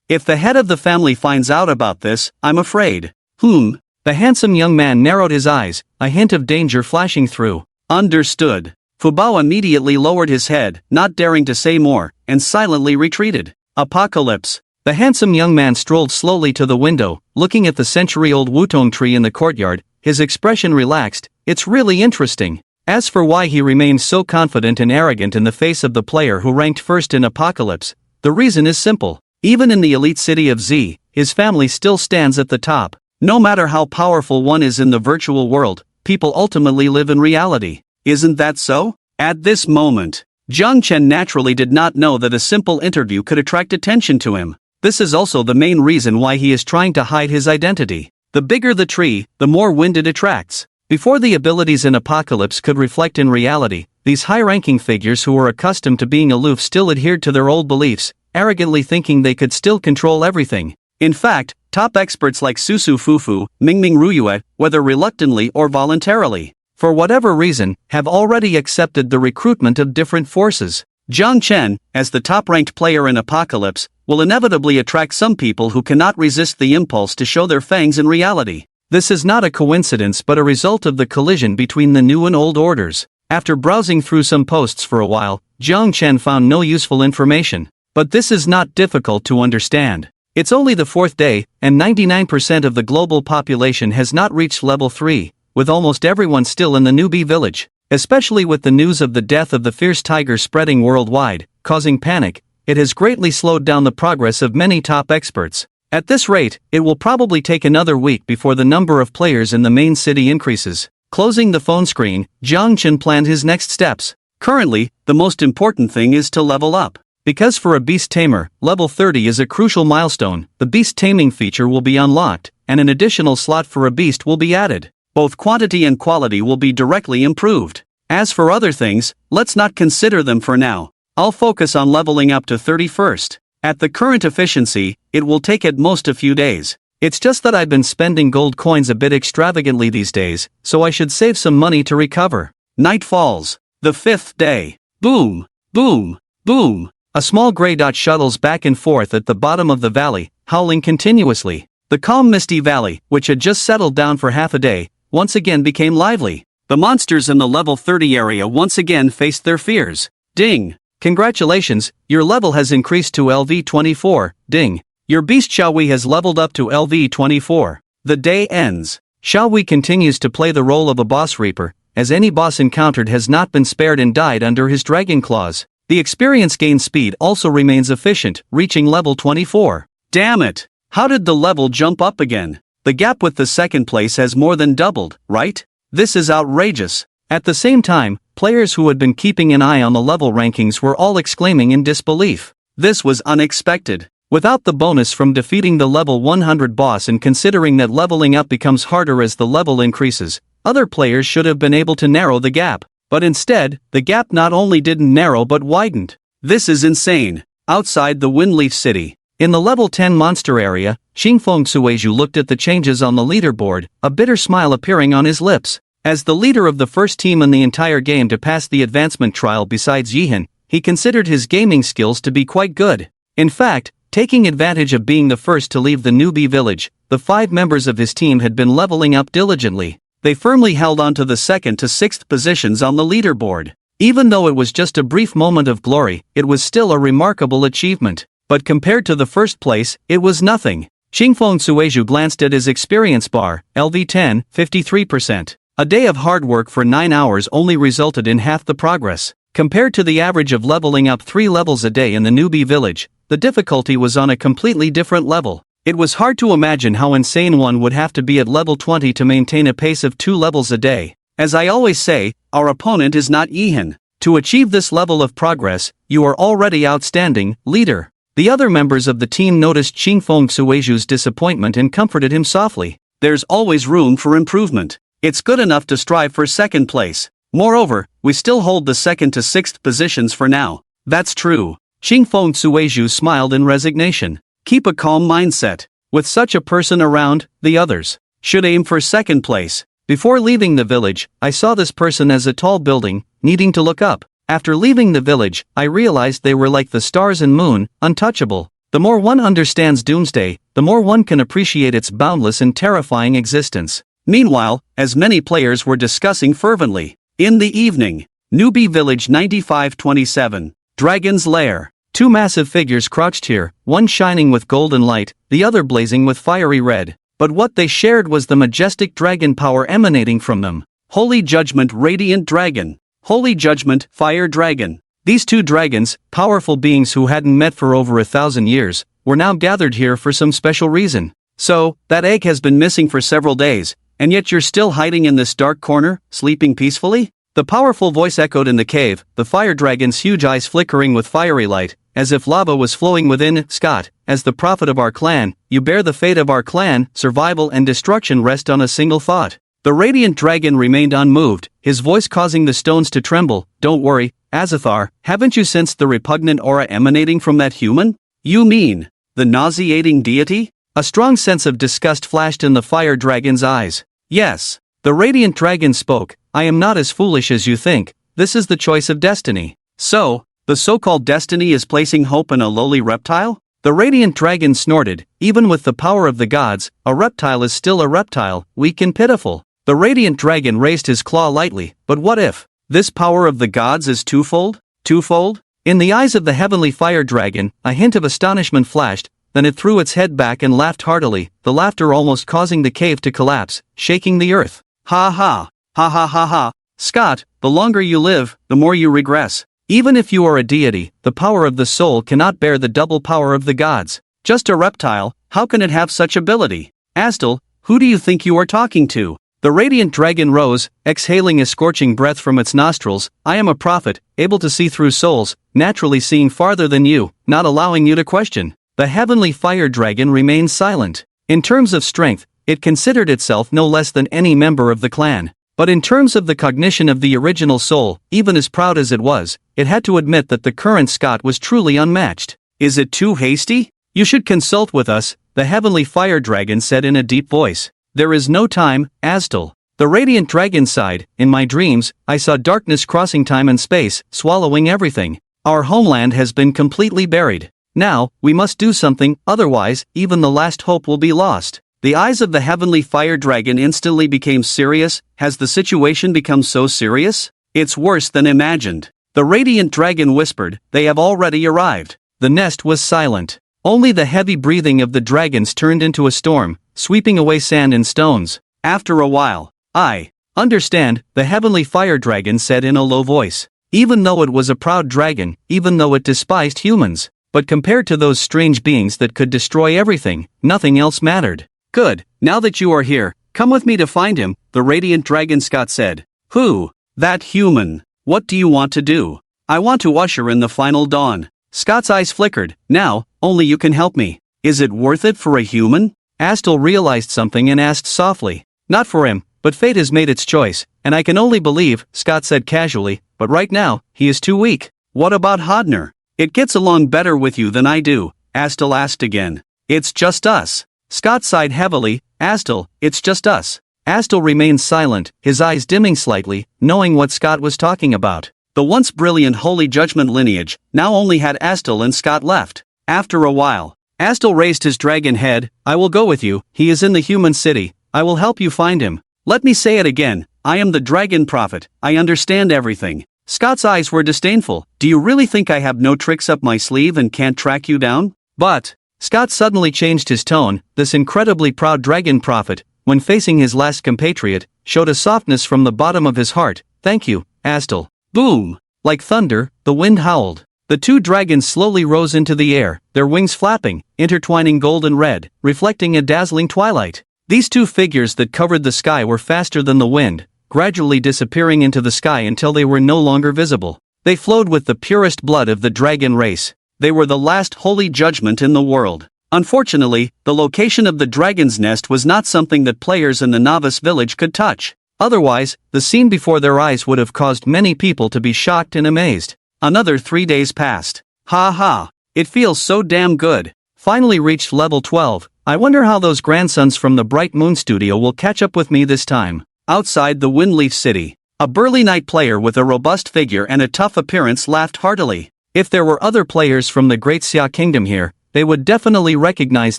If the head of the family finds out about this, I'm afraid. The handsome young man narrowed his eyes, a hint of danger flashing through. Understood. Fu Bao immediately lowered his head, not daring to say more, and silently retreated. Apocalypse. The handsome young man strolled slowly to the window, looking at the century-old wutong tree in the courtyard, his expression relaxed. It's really interesting. As for why he remained so confident and arrogant in the face of the player who ranked first in Apocalypse, the reason is simple. Even in the elite city of Z, his family still stands at the top. No matter how powerful one is in the virtual world, people ultimately live in reality. Isn't that so? At this moment, Zhang Chen naturally did not know that a simple interview could attract attention to him. This is also the main reason why he is trying to hide his identity. The bigger the tree, the more wind it attracts. Before the abilities in Apocalypse could reflect in reality, these high-ranking figures who were accustomed to being aloof still adhered to their old beliefs, arrogantly thinking they could still control everything. In fact, top experts like Susu Fufu, Mingming Ruyue, whether reluctantly or voluntarily, for whatever reason, have already accepted the recruitment of different forces. Zhang Chen, as the top-ranked player in Apocalypse, will inevitably attract some people who cannot resist the impulse to show their fangs in reality. This is not a coincidence but a result of the collision between the new and old orders. After browsing through some posts for a while, Zhang Chen found no useful information. But this is not difficult to understand. It's only the 4th day, and 99% of the global population has not reached level 3, with almost everyone still in the newbie village. Especially with the news of the death of the fierce tiger spreading worldwide, causing panic, it has greatly slowed down the progress of many top experts. At this rate, it will probably take another week before the number of players in the main city increases. Closing the phone screen, Zhang Chen planned his next steps. Currently, the most important thing is to level up. Because for a beast tamer, level 30 is a crucial milestone, the beast taming feature will be unlocked, and an additional slot for a beast will be added. Both quantity and quality will be directly improved. As for other things, let's not consider them for now. I'll focus on leveling up to 30 first. At the current efficiency, it will take at most a few days. It's just that I've been spending gold coins a bit extravagantly these days, so I should save some money to recover. Night falls. The 5th day. Boom, boom, boom. A small gray dot shuttles back and forth at the bottom of the valley, howling continuously. The calm misty valley, which had just settled down for half a day, once again became lively. The monsters in the level 30 area once again faced their fears. Ding! Congratulations, your level has increased to LV24, ding. Your beast Xiaowei has leveled up to LV24. The day ends. Xiaowei continues to play the role of a boss reaper, as any boss encountered has not been spared and died under his dragon claws. The experience gain speed also remains efficient, reaching level 24. Damn it! How did the level jump up again? The gap with the second place has more than doubled, right? This is outrageous. At the same time, players who had been keeping an eye on the level rankings were all exclaiming in disbelief. This was unexpected. Without the bonus from defeating the level 100 boss and considering that leveling up becomes harder as the level increases, other players should have been able to narrow the gap. But instead, the gap not only didn't narrow but widened. This is insane. Outside the Windleaf City, in the level 10 monster area, Xingfeng Sueju looked at the changes on the leaderboard, a bitter smile appearing on his lips. As the leader of the first team in the entire game to pass the advancement trial besides Yihan, he considered his gaming skills to be quite good. In fact, taking advantage of being the first to leave the newbie village, the 5 members of his team had been leveling up diligently. They firmly held on to the 2nd to 6th positions on the leaderboard. Even though it was just a brief moment of glory, it was still a remarkable achievement. But compared to the first place, it was nothing. Qingfeng Sueju glanced at his experience bar, LV10, 53%. A day of hard work for 9 hours only resulted in half the progress. Compared to the average of leveling up 3 levels a day in the newbie village, the difficulty was on a completely different level. It was hard to imagine how insane one would have to be at level 20 to maintain a pace of 2 levels a day. As I always say, our opponent is not Yihan. To achieve this level of progress, you are already outstanding, leader. The other members of the team noticed Qingfeng Sueju's disappointment and comforted him softly. There's always room for improvement. It's good enough to strive for second place. Moreover, we still hold the 2nd to 6th positions for now. That's true. Qingfeng Sueju smiled in resignation. Keep a calm mindset. With such a person around, the others should aim for second place. Before leaving the village, I saw this person as a tall building, needing to look up. After leaving the village, I realized they were like the stars and moon, untouchable. The more one understands Doomsday, the more one can appreciate its boundless and terrifying existence. Meanwhile, as many players were discussing fervently, in the evening, Newbie Village 9527, Dragon's Lair. 2 massive figures crouched here, one shining with golden light, the other blazing with fiery red. But what they shared was the majestic dragon power emanating from them. Holy Judgment Radiant Dragon. Holy Judgment Fire Dragon. These 2 dragons, powerful beings who hadn't met for over 1,000 years, were now gathered here for some special reason. So, that egg has been missing for several days, and yet you're still hiding in this dark corner, sleeping peacefully? The powerful voice echoed in the cave, the fire dragon's huge eyes flickering with fiery light, as if lava was flowing within. Scott, as the prophet of our clan, you bear the fate of our clan. Survival and destruction rest on a single thought. The radiant dragon remained unmoved, his voice causing the stones to tremble. Don't worry, Azathar, haven't you sensed the repugnant aura emanating from that human? You mean the nauseating deity? A strong sense of disgust flashed in the fire dragon's eyes. Yes. The radiant dragon spoke. I am not as foolish as you think. This is the choice of destiny. So, the so-called destiny is placing hope in a lowly reptile? The radiant dragon snorted. Even with the power of the gods, a reptile is still a reptile, weak and pitiful. The radiant dragon raised his claw lightly. But what if this power of the gods is twofold? Twofold? In the eyes of the heavenly fire dragon, a hint of astonishment flashed, then it threw its head back and laughed heartily, the laughter almost causing the cave to collapse, shaking the earth. Ha ha. Ha ha ha ha. Scott, the longer you live, the more you regress. Even if you are a deity, the power of the soul cannot bear the double power of the gods. Just a reptile, how can it have such ability? Astal, who do you think you are talking to? The radiant dragon rose, exhaling a scorching breath from its nostrils. I am a prophet, able to see through souls, naturally seeing farther than you, not allowing you to question. The heavenly fire dragon remained silent. In terms of strength, it considered itself no less than any member of the clan. But in terms of the cognition of the original soul, even as proud as it was, it had to admit that the current Scott was truly unmatched. Is it too hasty? You should consult with us, the heavenly fire dragon said in a deep voice. There is no time, Astal. The radiant dragon sighed. In my dreams, I saw darkness crossing time and space, swallowing everything. Our homeland has been completely buried. Now, we must do something, otherwise, even the last hope will be lost. The eyes of the heavenly fire dragon instantly became serious. Has the situation become so serious? It's worse than imagined. The radiant dragon whispered, they have already arrived. The nest was silent. Only the heavy breathing of the dragons turned into a storm, sweeping away sand and stones. After a while, I understand, the heavenly fire dragon said in a low voice. Even though it was a proud dragon, even though it despised humans, but compared to those strange beings that could destroy everything, nothing else mattered. Good, now that you are here, come with me to find him, the radiant dragon Scott said. Who? That human. What do you want to do? I want to usher in the final dawn. Scott's eyes flickered. Now, only you can help me. Is it worth it for a human? Astal realized something and asked softly. Not for him, but fate has made its choice, and I can only believe, Scott said casually, but right now, he is too weak. What about Hodner? It gets along better with you than I do, Astal asked again. It's just us. Scott sighed heavily. Astal, it's just us. Astal remained silent, his eyes dimming slightly, knowing what Scott was talking about. The once brilliant Holy Judgment lineage now only had Astal and Scott left. After a while, Astal raised his dragon head. I will go with you, he is in the human city, I will help you find him. Let me say it again, I am the dragon prophet, I understand everything. Scott's eyes were disdainful. Do you really think I have no tricks up my sleeve and can't track you down? But, Scott suddenly changed his tone. This incredibly proud dragon prophet, when facing his last compatriot, showed a softness from the bottom of his heart. Thank you, Astel. Boom! Like thunder, the wind howled. The two dragons slowly rose into the air, their wings flapping, intertwining gold and red, reflecting a dazzling twilight. These two figures that covered the sky were faster than the wind, gradually disappearing into the sky until they were no longer visible. They flowed with the purest blood of the dragon race. They were the last holy judgment in the world. Unfortunately, the location of the dragon's nest was not something that players in the novice village could touch. Otherwise, the scene before their eyes would have caused many people to be shocked and amazed. Another 3 days passed. Ha ha! It feels so damn good. Finally reached level 12. I wonder how those grandsons from the Bright Moon Studio will catch up with me this time. Outside the Windleaf City, a burly knight player with a robust figure and a tough appearance laughed heartily. If there were other players from the Great Xia Kingdom here, they would definitely recognize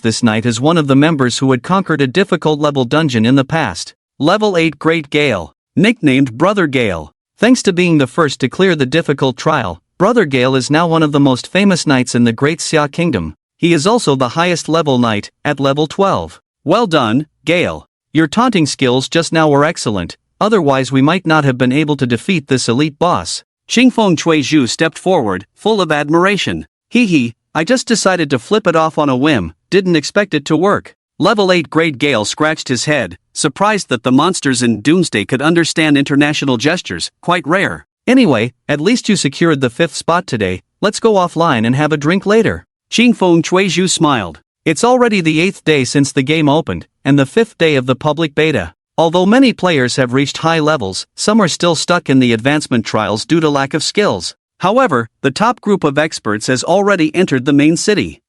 this knight as one of the members who had conquered a difficult level dungeon in the past. Level 8 Great Gale, nicknamed Brother Gale. Thanks to being the first to clear the difficult trial, Brother Gale is now one of the most famous knights in the Great Xia Kingdom. He is also the highest level knight, at level 12. Well done, Gale. Your taunting skills just now were excellent, otherwise we might not have been able to defeat this elite boss. Qingfeng Chuizhu stepped forward, full of admiration. Hee, I just decided to flip it off on a whim, didn't expect it to work. Level 8 Great Gale scratched his head, surprised that the monsters in Doomsday could understand international gestures, quite rare. Anyway, at least you secured the 5th spot today, let's go offline and have a drink later. Qingfeng Chuizhu smiled. It's already the 8th day since the game opened, and the 5th day of the public beta. Although many players have reached high levels, some are still stuck in the advancement trials due to lack of skills. However, the top group of experts has already entered the main city.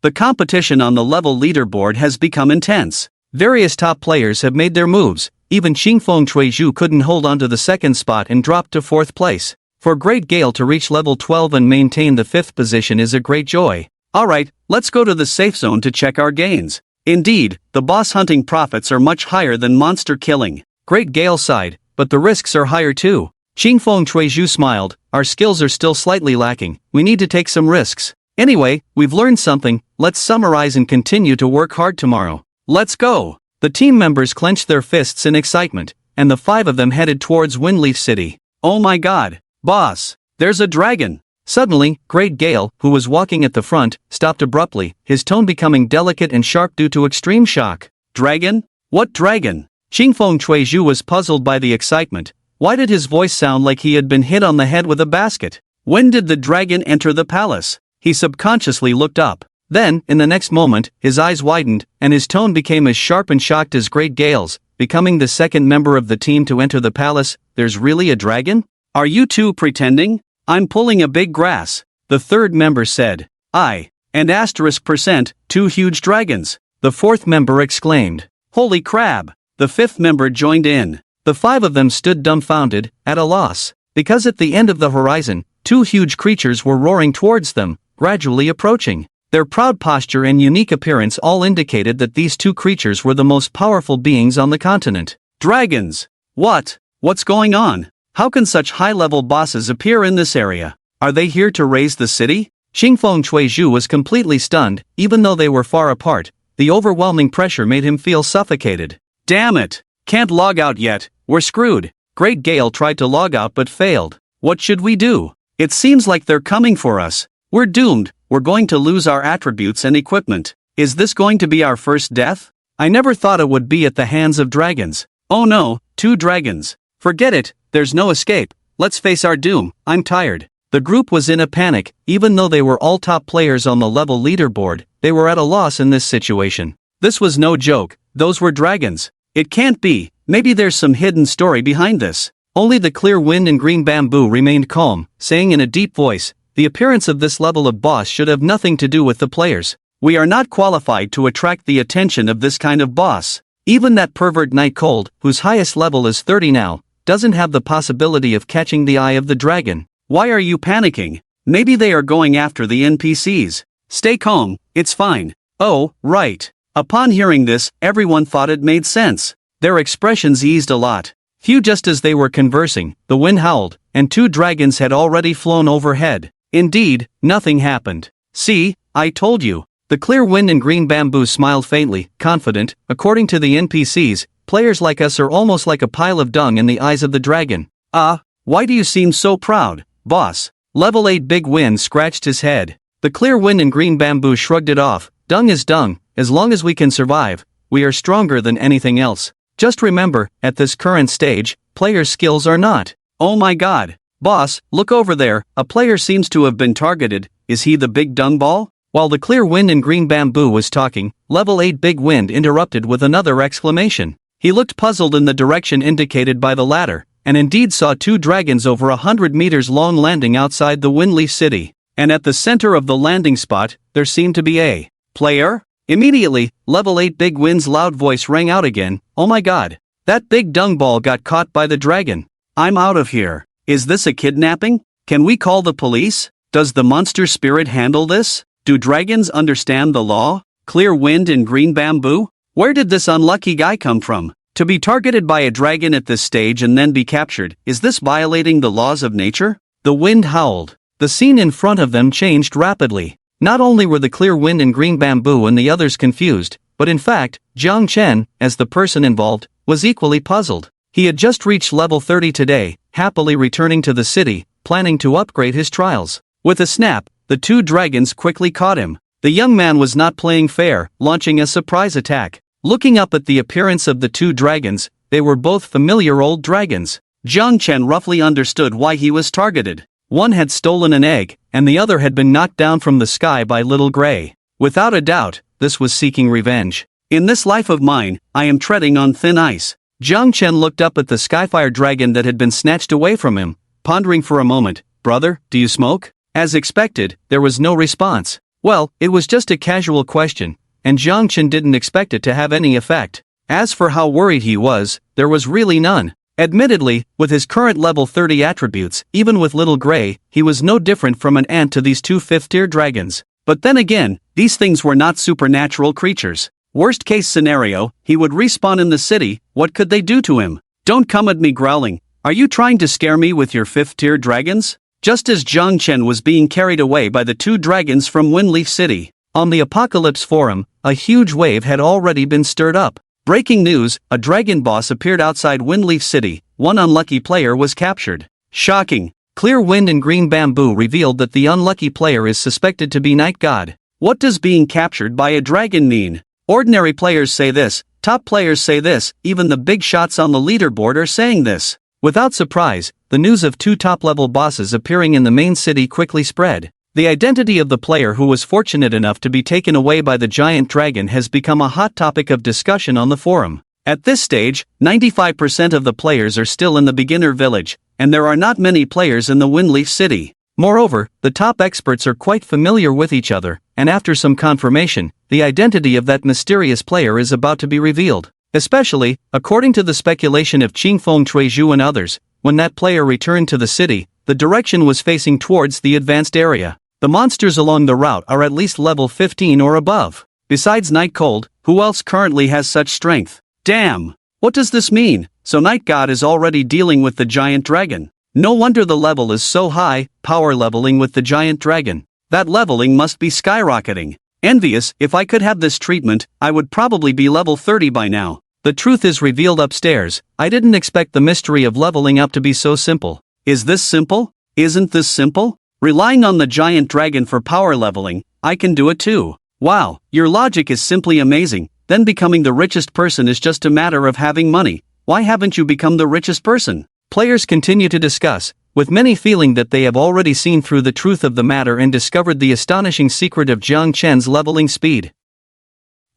The competition on the level leaderboard has become intense. Various top players have made their moves, even Qingfeng Chuizhu couldn't hold on to the 2nd spot and dropped to 4th place. For Great Gale to reach level 12 and maintain the 5th position is a great joy. Alright, let's go to the safe zone to check our gains. Indeed, the boss hunting profits are much higher than monster killing. Great Gale sighed, but the risks are higher too. Qingfeng Chuizhu smiled. Our skills are still slightly lacking, we need to take some risks. Anyway, we've learned something, let's summarize and continue to work hard tomorrow. Let's go! The team members clenched their fists in excitement, and the 5 of them headed towards Windleaf City. Oh my god, boss, there's a dragon! Suddenly, Great Gale, who was walking at the front, stopped abruptly, his tone becoming delicate and sharp due to extreme shock. Dragon? What dragon? Qingfeng Chuizhu was puzzled by the excitement. Why did his voice sound like he had been hit on the head with a basket? When did the dragon enter the palace? He subconsciously looked up. Then, in the next moment, his eyes widened, and his tone became as sharp and shocked as Great Gale's, becoming the 2nd member of the team to enter the palace. There's really a dragon? Are you two pretending? I'm pulling a big grass, the 3rd member said. And %, 2 huge dragons, the 4th member exclaimed. Holy crab! The 5th member joined in. The 5 of them stood dumbfounded, at a loss, because at the end of the horizon, 2 huge creatures were roaring towards them, gradually approaching. Their proud posture and unique appearance all indicated that these 2 creatures were the most powerful beings on the continent. Dragons! What's going on? How can such high-level bosses appear in this area? Are they here to raise the city? Qingfeng Chuizhu was completely stunned, even though they were far apart. The overwhelming pressure made him feel suffocated. Damn it! Can't log out yet, we're screwed. Great Gale tried to log out but failed. What should we do? It seems like they're coming for us. We're doomed, we're going to lose our attributes and equipment. Is this going to be our first death? I never thought it would be at the hands of dragons. Oh no, 2 dragons. Forget it, there's no escape, let's face our doom, I'm tired. The group was in a panic, even though they were all top players on the level leaderboard, they were at a loss in this situation. This was no joke, those were dragons. It can't be, maybe there's some hidden story behind this. Only the clear wind and green bamboo remained calm, saying in a deep voice, the appearance of this level of boss should have nothing to do with the players. We are not qualified to attract the attention of this kind of boss. Even that pervert Night Cold, whose highest level is 30 now, doesn't have the possibility of catching the eye of the dragon. Why are you panicking? Maybe they are going after the NPCs. Stay calm, it's fine. Oh, right. Upon hearing this, everyone thought it made sense. Their expressions eased a lot. Phew! Just as they were conversing, the wind howled, and 2 dragons had already flown overhead. Indeed, nothing happened. See, I told you. The clear wind and green bamboo smiled faintly, confident. According to the NPCs, players like us are almost like a pile of dung in the eyes of the dragon. Why do you seem so proud, boss? Level 8 Big Wind scratched his head. The clear wind and green bamboo shrugged it off. Dung is dung. As long as we can survive, we are stronger than anything else. Just remember, at this current stage, players' skills are not. Oh my god. Boss, look over there, a player seems to have been targeted. Is he the big dung ball? While the clear wind and green bamboo was talking, level 8 Big Wind interrupted with another exclamation. He looked puzzled in the direction indicated by the ladder, and indeed saw 2 dragons over 100 meters long landing outside the Windleaf City. And at the center of the landing spot, there seemed to be a player? Immediately, level 8 Big Wind's loud voice rang out again. Oh my god. That big dung ball got caught by the dragon. I'm out of here. Is this a kidnapping? Can we call the police? Does the monster spirit handle this? Do dragons understand the law? Clear wind and green bamboo? Where did this unlucky guy come from? To be targeted by a dragon at this stage and then be captured, is this violating the laws of nature? The wind howled. The scene in front of them changed rapidly. Not only were the clear wind and green bamboo and the others confused, but in fact, Jiang Chen, as the person involved, was equally puzzled. He had just reached level 30 today, happily returning to the city, planning to upgrade his trials. With a snap, the 2 dragons quickly caught him. The young man was not playing fair, launching a surprise attack. Looking up at the appearance of the 2 dragons, they were both familiar old dragons. Jiang Chen roughly understood why he was targeted. One had stolen an egg, and the other had been knocked down from the sky by Little Gray. Without a doubt, this was seeking revenge. In this life of mine, I am treading on thin ice. Jiang Chen looked up at the Skyfire dragon that had been snatched away from him, pondering for a moment. Brother, do you smoke? As expected, there was no response. Well, it was just a casual question, and Jiang Chen didn't expect it to have any effect. As for how worried he was, there was really none. Admittedly, with his current level 30 attributes, even with Little Gray, he was no different from an ant to these 2 fifth-tier dragons. But then again, these things were not supernatural creatures. Worst case scenario, he would respawn in the city. What could they do to him? Don't come at me growling. Are you trying to scare me with your 5th-tier dragons? Just as Jiang Chen was being carried away by the 2 dragons from Windleaf City, on the Apocalypse Forum, a huge wave had already been stirred up. Breaking news, a dragon boss appeared outside Windleaf City. One unlucky player was captured. Shocking. Clear wind and green bamboo revealed that the unlucky player is suspected to be Night God. What does being captured by a dragon mean? Ordinary players say this, top players say this, even the big shots on the leaderboard are saying this. Without surprise, the news of 2 top-level bosses appearing in the main city quickly spread. The identity of the player who was fortunate enough to be taken away by the giant dragon has become a hot topic of discussion on the forum. At this stage, 95% of the players are still in the beginner village, and there are not many players in the Windleaf City. Moreover, the top experts are quite familiar with each other, and after some confirmation, the identity of that mysterious player is about to be revealed. Especially, according to the speculation of Qingfeng Chuizhu and others, when that player returned to the city, the direction was facing towards the advanced area. The monsters along the route are at least level 15 or above. Besides Night Cold, who else currently has such strength? Damn! What does this mean? So Night God is already dealing with the giant dragon. No wonder the level is so high, power leveling with the giant dragon. That leveling must be skyrocketing. Envious. If I could have this treatment, I would probably be level 30 by now. The truth is revealed upstairs. I didn't expect the mystery of leveling up to be so simple. Is this simple? Isn't this simple? Relying on the giant dragon for power leveling, I can do it too. Wow, your logic is simply amazing. Then becoming the richest person is just a matter of having money. Why haven't you become the richest person? Players continue to discuss, with many feeling that they have already seen through the truth of the matter and discovered the astonishing secret of Jiang Chen's leveling speed.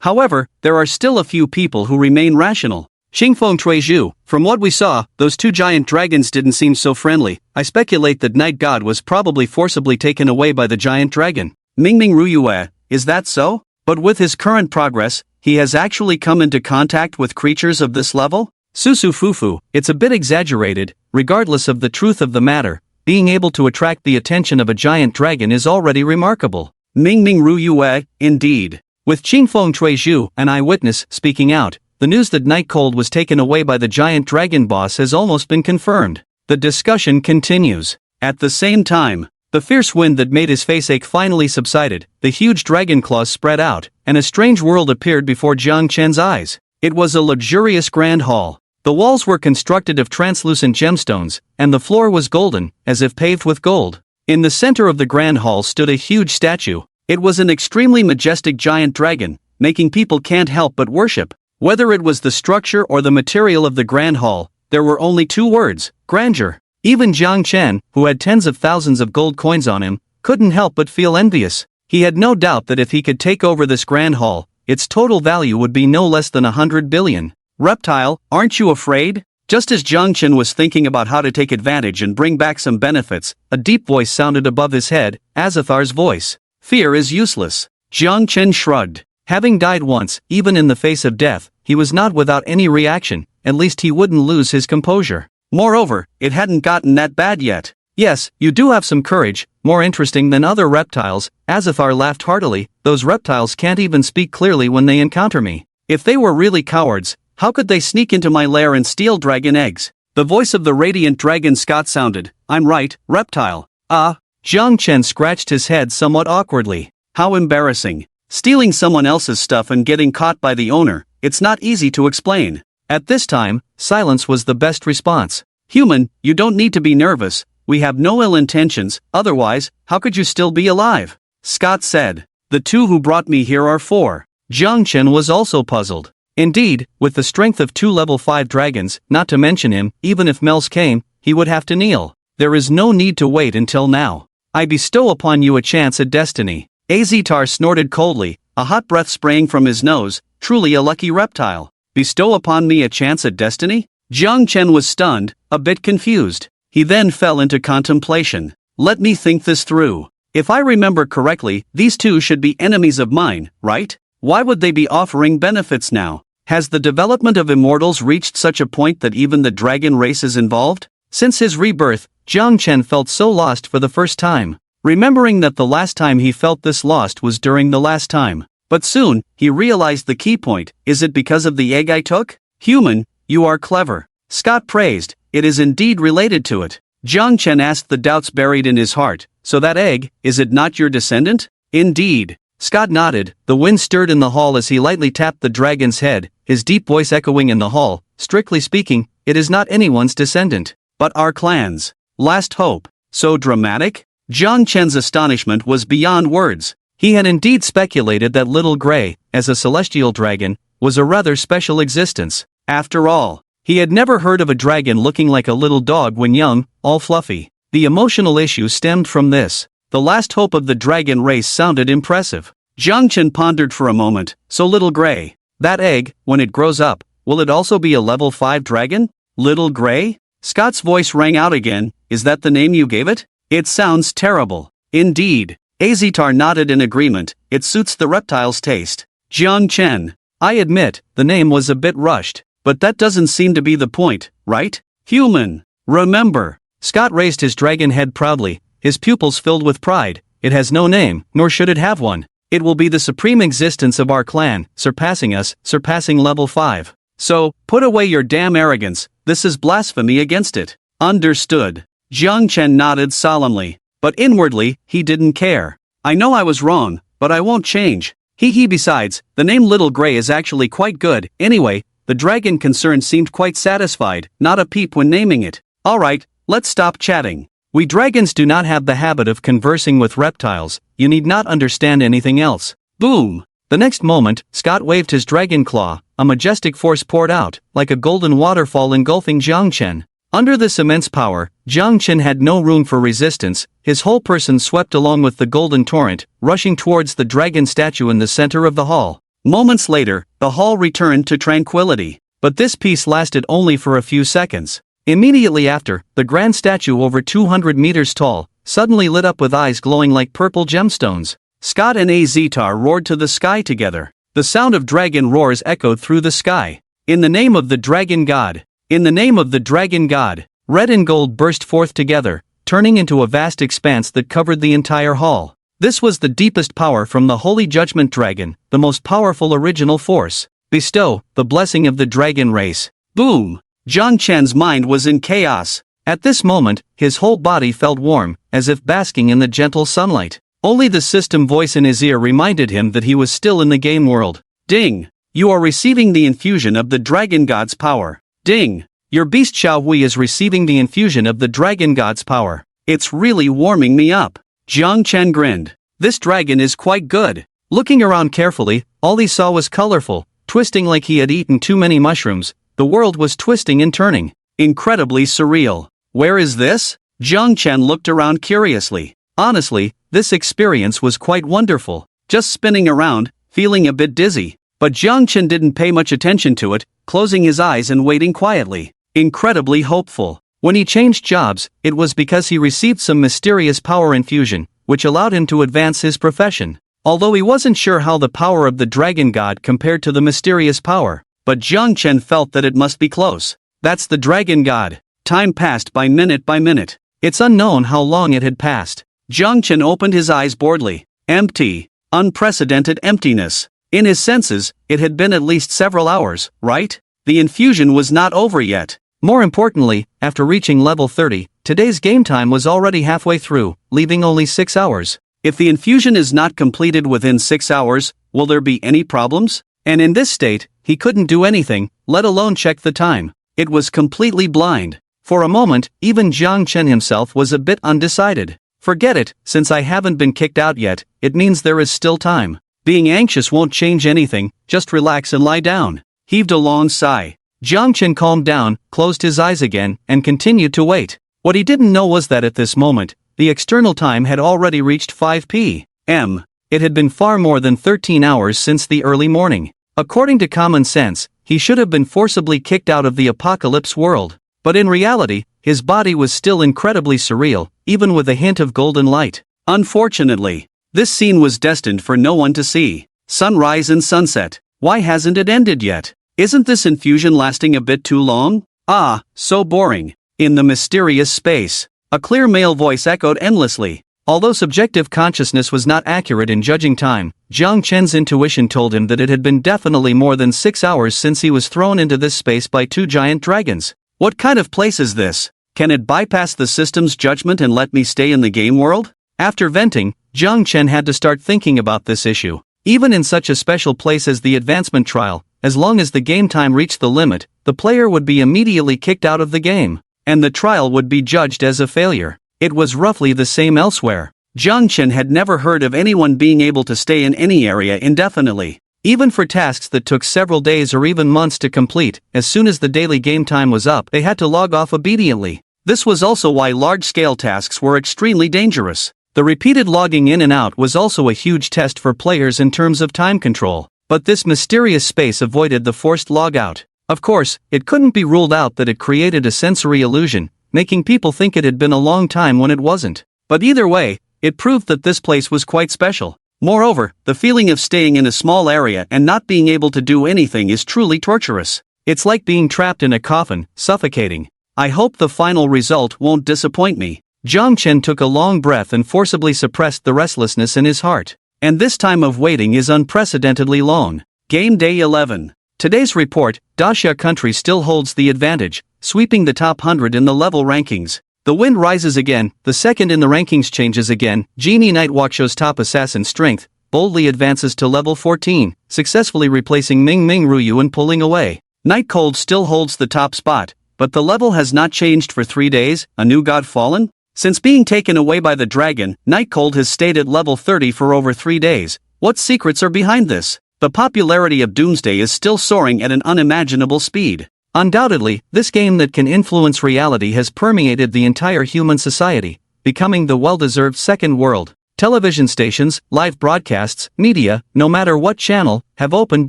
However, there are still a few people who remain rational. Qingfeng Chuizhu, from what we saw, those 2 giant dragons didn't seem so friendly. I speculate that Night God was probably forcibly taken away by the giant dragon. Mingming Ruyue, is that so? But with his current progress, he has actually come into contact with creatures of this level? Susu Fufu, it's a bit exaggerated. Regardless of the truth of the matter, being able to attract the attention of a giant dragon is already remarkable. Mingming Ruyue, indeed. With Qingfeng Chuizhu, an eyewitness, speaking out, the news that Nightcold was taken away by the giant dragon boss has almost been confirmed. The discussion continues. At the same time, the fierce wind that made his face ache finally subsided, the huge dragon claws spread out, and a strange world appeared before Jiang Chen's eyes. It was a luxurious grand hall. The walls were constructed of translucent gemstones, and the floor was golden, as if paved with gold. In the center of the grand hall stood a huge statue. It was an extremely majestic giant dragon, making people can't help but worship. Whether it was the structure or the material of the grand hall, there were only two words: grandeur. Even Jiang Chen, who had tens of thousands of gold coins on him, couldn't help but feel envious. He had no doubt that if he could take over this grand hall, its total value would be no less than 100 billion. Reptile, aren't you afraid? Just as Jiang Chen was thinking about how to take advantage and bring back some benefits, a deep voice sounded above his head, Azathar's voice. Fear is useless. Jiang Chen shrugged. Having died once, even in the face of death, he was not without any reaction, at least he wouldn't lose his composure. Moreover, it hadn't gotten that bad yet. Yes, you do have some courage, more interesting than other reptiles. Azathar laughed heartily. Those reptiles can't even speak clearly when they encounter me. If they were really cowards, how could they sneak into my lair and steal dragon eggs? The voice of the radiant dragon Scott sounded. I'm right, reptile. Jiang Chen scratched his head somewhat awkwardly. How embarrassing. Stealing someone else's stuff and getting caught by the owner, it's not easy to explain. At this time, silence was the best response. Human, you don't need to be nervous, we have no ill intentions, otherwise, how could you still be alive? Scott said. The two who brought me here are four. Jiang Chen was also puzzled. Indeed, with the strength of two level 5 dragons, not to mention him, even if Mels came, he would have to kneel. There is no need to wait until now. I bestow upon you a chance at destiny. Azatar snorted coldly, a hot breath spraying from his nose, truly a lucky reptile. Bestow upon me a chance at destiny? Jiang Chen was stunned, a bit confused. He then fell into contemplation. Let me think this through. If I remember correctly, these two should be enemies of mine, right? Why would they be offering benefits now? Has the development of immortals reached such a point that even the dragon race is involved? Since his rebirth, Jiang Chen felt so lost for the first time. Remembering that the last time he felt this lost was during the last time. But soon, he realized the key point. Is it because of the egg I took? Human, you are clever. Scott praised. It is indeed related to it. Jiang Chen asked the doubts buried in his heart. So that egg, is it not your descendant? Indeed. Scott nodded. The wind stirred in the hall as he lightly tapped the dragon's head, his deep voice echoing in the hall. Strictly speaking, it is not anyone's descendant, but our clan's. Last hope. So dramatic? Jiang Chen's astonishment was beyond words. He had indeed speculated that Little Grey, as a celestial dragon, was a rather special existence. After all, he had never heard of a dragon looking like a little dog when young, all fluffy. The emotional issue stemmed from this. The last hope of the dragon race sounded impressive. Jiang Chen pondered for a moment. So Little Grey, that egg, when it grows up, will it also be a level 5 dragon? Little Grey? Scott's voice rang out again. Is that the name you gave it? It sounds terrible. Indeed. Azatar nodded in agreement. It suits the reptile's taste. Jiang Chen. I admit, the name was a bit rushed, but that doesn't seem to be the point, right? Human. Remember. Scott raised his dragon head proudly, his pupils filled with pride. It has no name, nor should it have one. It will be the supreme existence of our clan, surpassing us, surpassing level 5. So, put away your damn arrogance, this is blasphemy against it. Understood. Jiang Chen nodded solemnly. But inwardly, he didn't care. I know I was wrong, but I won't change. Besides, the name Little Grey is actually quite good. Anyway, the dragon concerned seemed quite satisfied, not a peep when naming it. Alright, let's stop chatting. We dragons do not have the habit of conversing with reptiles, you need not understand anything else. Boom! The next moment, Scott waved his dragon claw, a majestic force poured out, like a golden waterfall engulfing Jiang Chen. Under this immense power, Jiang Chen had no room for resistance, his whole person swept along with the golden torrent, rushing towards the dragon statue in the center of the hall. Moments later, the hall returned to tranquility. But this peace lasted only for a few seconds. Immediately after, the grand statue over 200 meters tall, suddenly lit up with eyes glowing like purple gemstones. Scott and Azatar roared to the sky together. The sound of dragon roars echoed through the sky. In the name of the dragon god! In the name of the dragon god! Red and gold burst forth together, turning into a vast expanse that covered the entire hall. This was the deepest power from the Holy Judgment Dragon, the most powerful original force. Bestow the blessing of the dragon race. Boom! Jiang Chen's mind was in chaos. At this moment, his whole body felt warm, as if basking in the gentle sunlight. Only the system voice in his ear reminded him that he was still in the game world. Ding! You are receiving the infusion of the dragon god's power. Ding! Your beast Xiao Hui is receiving the infusion of the dragon god's power. It's really warming me up. Jiang Chen grinned. This dragon is quite good. Looking around carefully, all he saw was colorful, twisting like he had eaten too many mushrooms. The world was twisting and turning. Incredibly surreal. Where is this? Jiang Chen looked around curiously. Honestly, this experience was quite wonderful. Just spinning around, feeling a bit dizzy. But Jiang Chen didn't pay much attention to it, closing his eyes and waiting quietly. Incredibly hopeful. When he changed jobs, it was because he received some mysterious power infusion, which allowed him to advance his profession. Although he wasn't sure how the power of the dragon god compared to the mysterious power, but Jiang Chen felt that it must be close. That's the dragon god. Time passed by minute. It's unknown how long it had passed. Jiang Chen opened his eyes boredly. Empty. Unprecedented emptiness. In his senses, it had been at least several hours, right? The infusion was not over yet. More importantly, after reaching level 30, today's game time was already halfway through, leaving only 6 hours. If the infusion is not completed within 6 hours, will there be any problems? And in this state, he couldn't do anything, let alone check the time. It was completely blind. For a moment, even Jiang Chen himself was a bit undecided. Forget it, since I haven't been kicked out yet, it means there is still time. Being anxious won't change anything, just relax and lie down. Heaved a long sigh. Jiang Chen calmed down, closed his eyes again, and continued to wait. What he didn't know was that at this moment, the external time had already reached 5 p.m. It had been far more than 13 hours since the early morning. According to common sense, he should have been forcibly kicked out of the apocalypse world. But in reality, his body was still incredibly surreal, even with a hint of golden light. Unfortunately, this scene was destined for no one to see. Sunrise and sunset. Why hasn't it ended yet? Isn't this infusion lasting a bit too long? Ah, so boring. In the mysterious space, a clear male voice echoed endlessly. Although subjective consciousness was not accurate in judging time, Jiang Chen's intuition told him that it had been definitely more than 6 hours since he was thrown into this space by 2 giant dragons. What kind of place is this? Can it bypass the system's judgment and let me stay in the game world? After venting, Jiang Chen had to start thinking about this issue. Even in such a special place as the advancement trial, as long as the game time reached the limit, the player would be immediately kicked out of the game, and the trial would be judged as a failure. It was roughly the same elsewhere. Jiang Chen had never heard of anyone being able to stay in any area indefinitely. Even for tasks that took several days or even months to complete, as soon as the daily game time was up, they had to log off obediently. This was also why large-scale tasks were extremely dangerous. The repeated logging in and out was also a huge test for players in terms of time control, but this mysterious space avoided the forced logout. Of course, it couldn't be ruled out that it created a sensory illusion, making people think it had been a long time when it wasn't. But either way, it proved that this place was quite special. Moreover, the feeling of staying in a small area and not being able to do anything is truly torturous. It's like being trapped in a coffin, suffocating. I hope the final result won't disappoint me. Jiang Chen took a long breath and forcibly suppressed the restlessness in his heart. And this time of waiting is unprecedentedly long. Game Day 11. Today's report, Daxia country still holds the advantage, sweeping the top 100 in the level rankings. The wind rises again, the second in the rankings changes again. Genie Nightwatch's top assassin strength boldly advances to level 14, successfully replacing Ming Ming Ruyu and pulling away. Night Cold still holds the top spot, but the level has not changed for 3 days. A new god fallen? Since being taken away by the dragon, Night Cold has stayed at level 30 for over 3 days. What secrets are behind this? The popularity of Doomsday is still soaring at an unimaginable speed. Undoubtedly, this game that can influence reality has permeated the entire human society, becoming the well-deserved second world. Television stations, live broadcasts, media, no matter what channel, have opened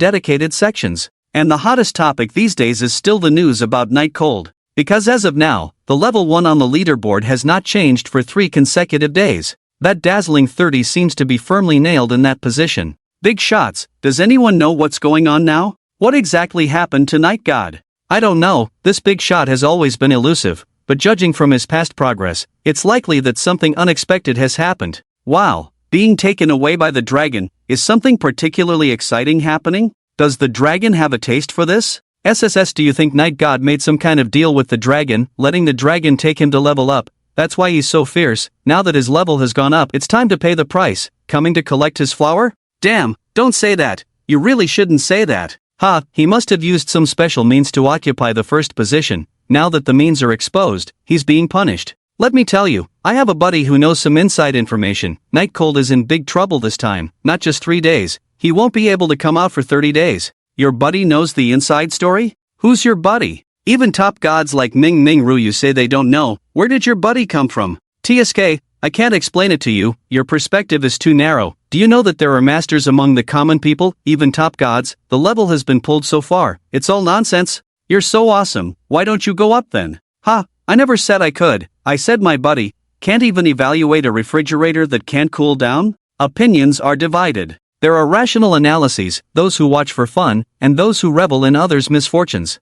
dedicated sections. And the hottest topic these days is still the news about Night Cold. Because as of now, the level 1 on the leaderboard has not changed for 3 consecutive days. That dazzling 30 seems to be firmly nailed in that position. Big shots. Does anyone know what's going on now? What exactly happened to Night God? I don't know. This big shot has always been elusive, but judging from his past progress, it's likely that something unexpected has happened. Wow, being taken away by the dragon, is something particularly exciting happening? Does the dragon have a taste for this? SSS, do you think Night God made some kind of deal with the dragon, letting the dragon take him to level up? That's why he's so fierce. Now that his level has gone up, it's time to pay the price. Coming to collect his flower? Damn, don't say that. You really shouldn't say that. Ha, he must have used some special means to occupy the first position. Now that the means are exposed, he's being punished. Let me tell you, I have a buddy who knows some inside information. Night Cold is in big trouble this time, not just 3 days. He won't be able to come out for 30 days. Your buddy knows the inside story? Who's your buddy? Even top gods like Ming Ming Ru you say they don't know. Where did your buddy come from? TSK, I can't explain it to you, your perspective is too narrow. Do you know that there are masters among the common people, even top gods? The level has been pulled so far, it's all nonsense. You're so awesome, why don't you go up then? Ha, I never said I could, I said my buddy can't even evaluate a refrigerator that can't cool down? Opinions are divided. There are rational analyses, those who watch for fun, and those who revel in others' misfortunes.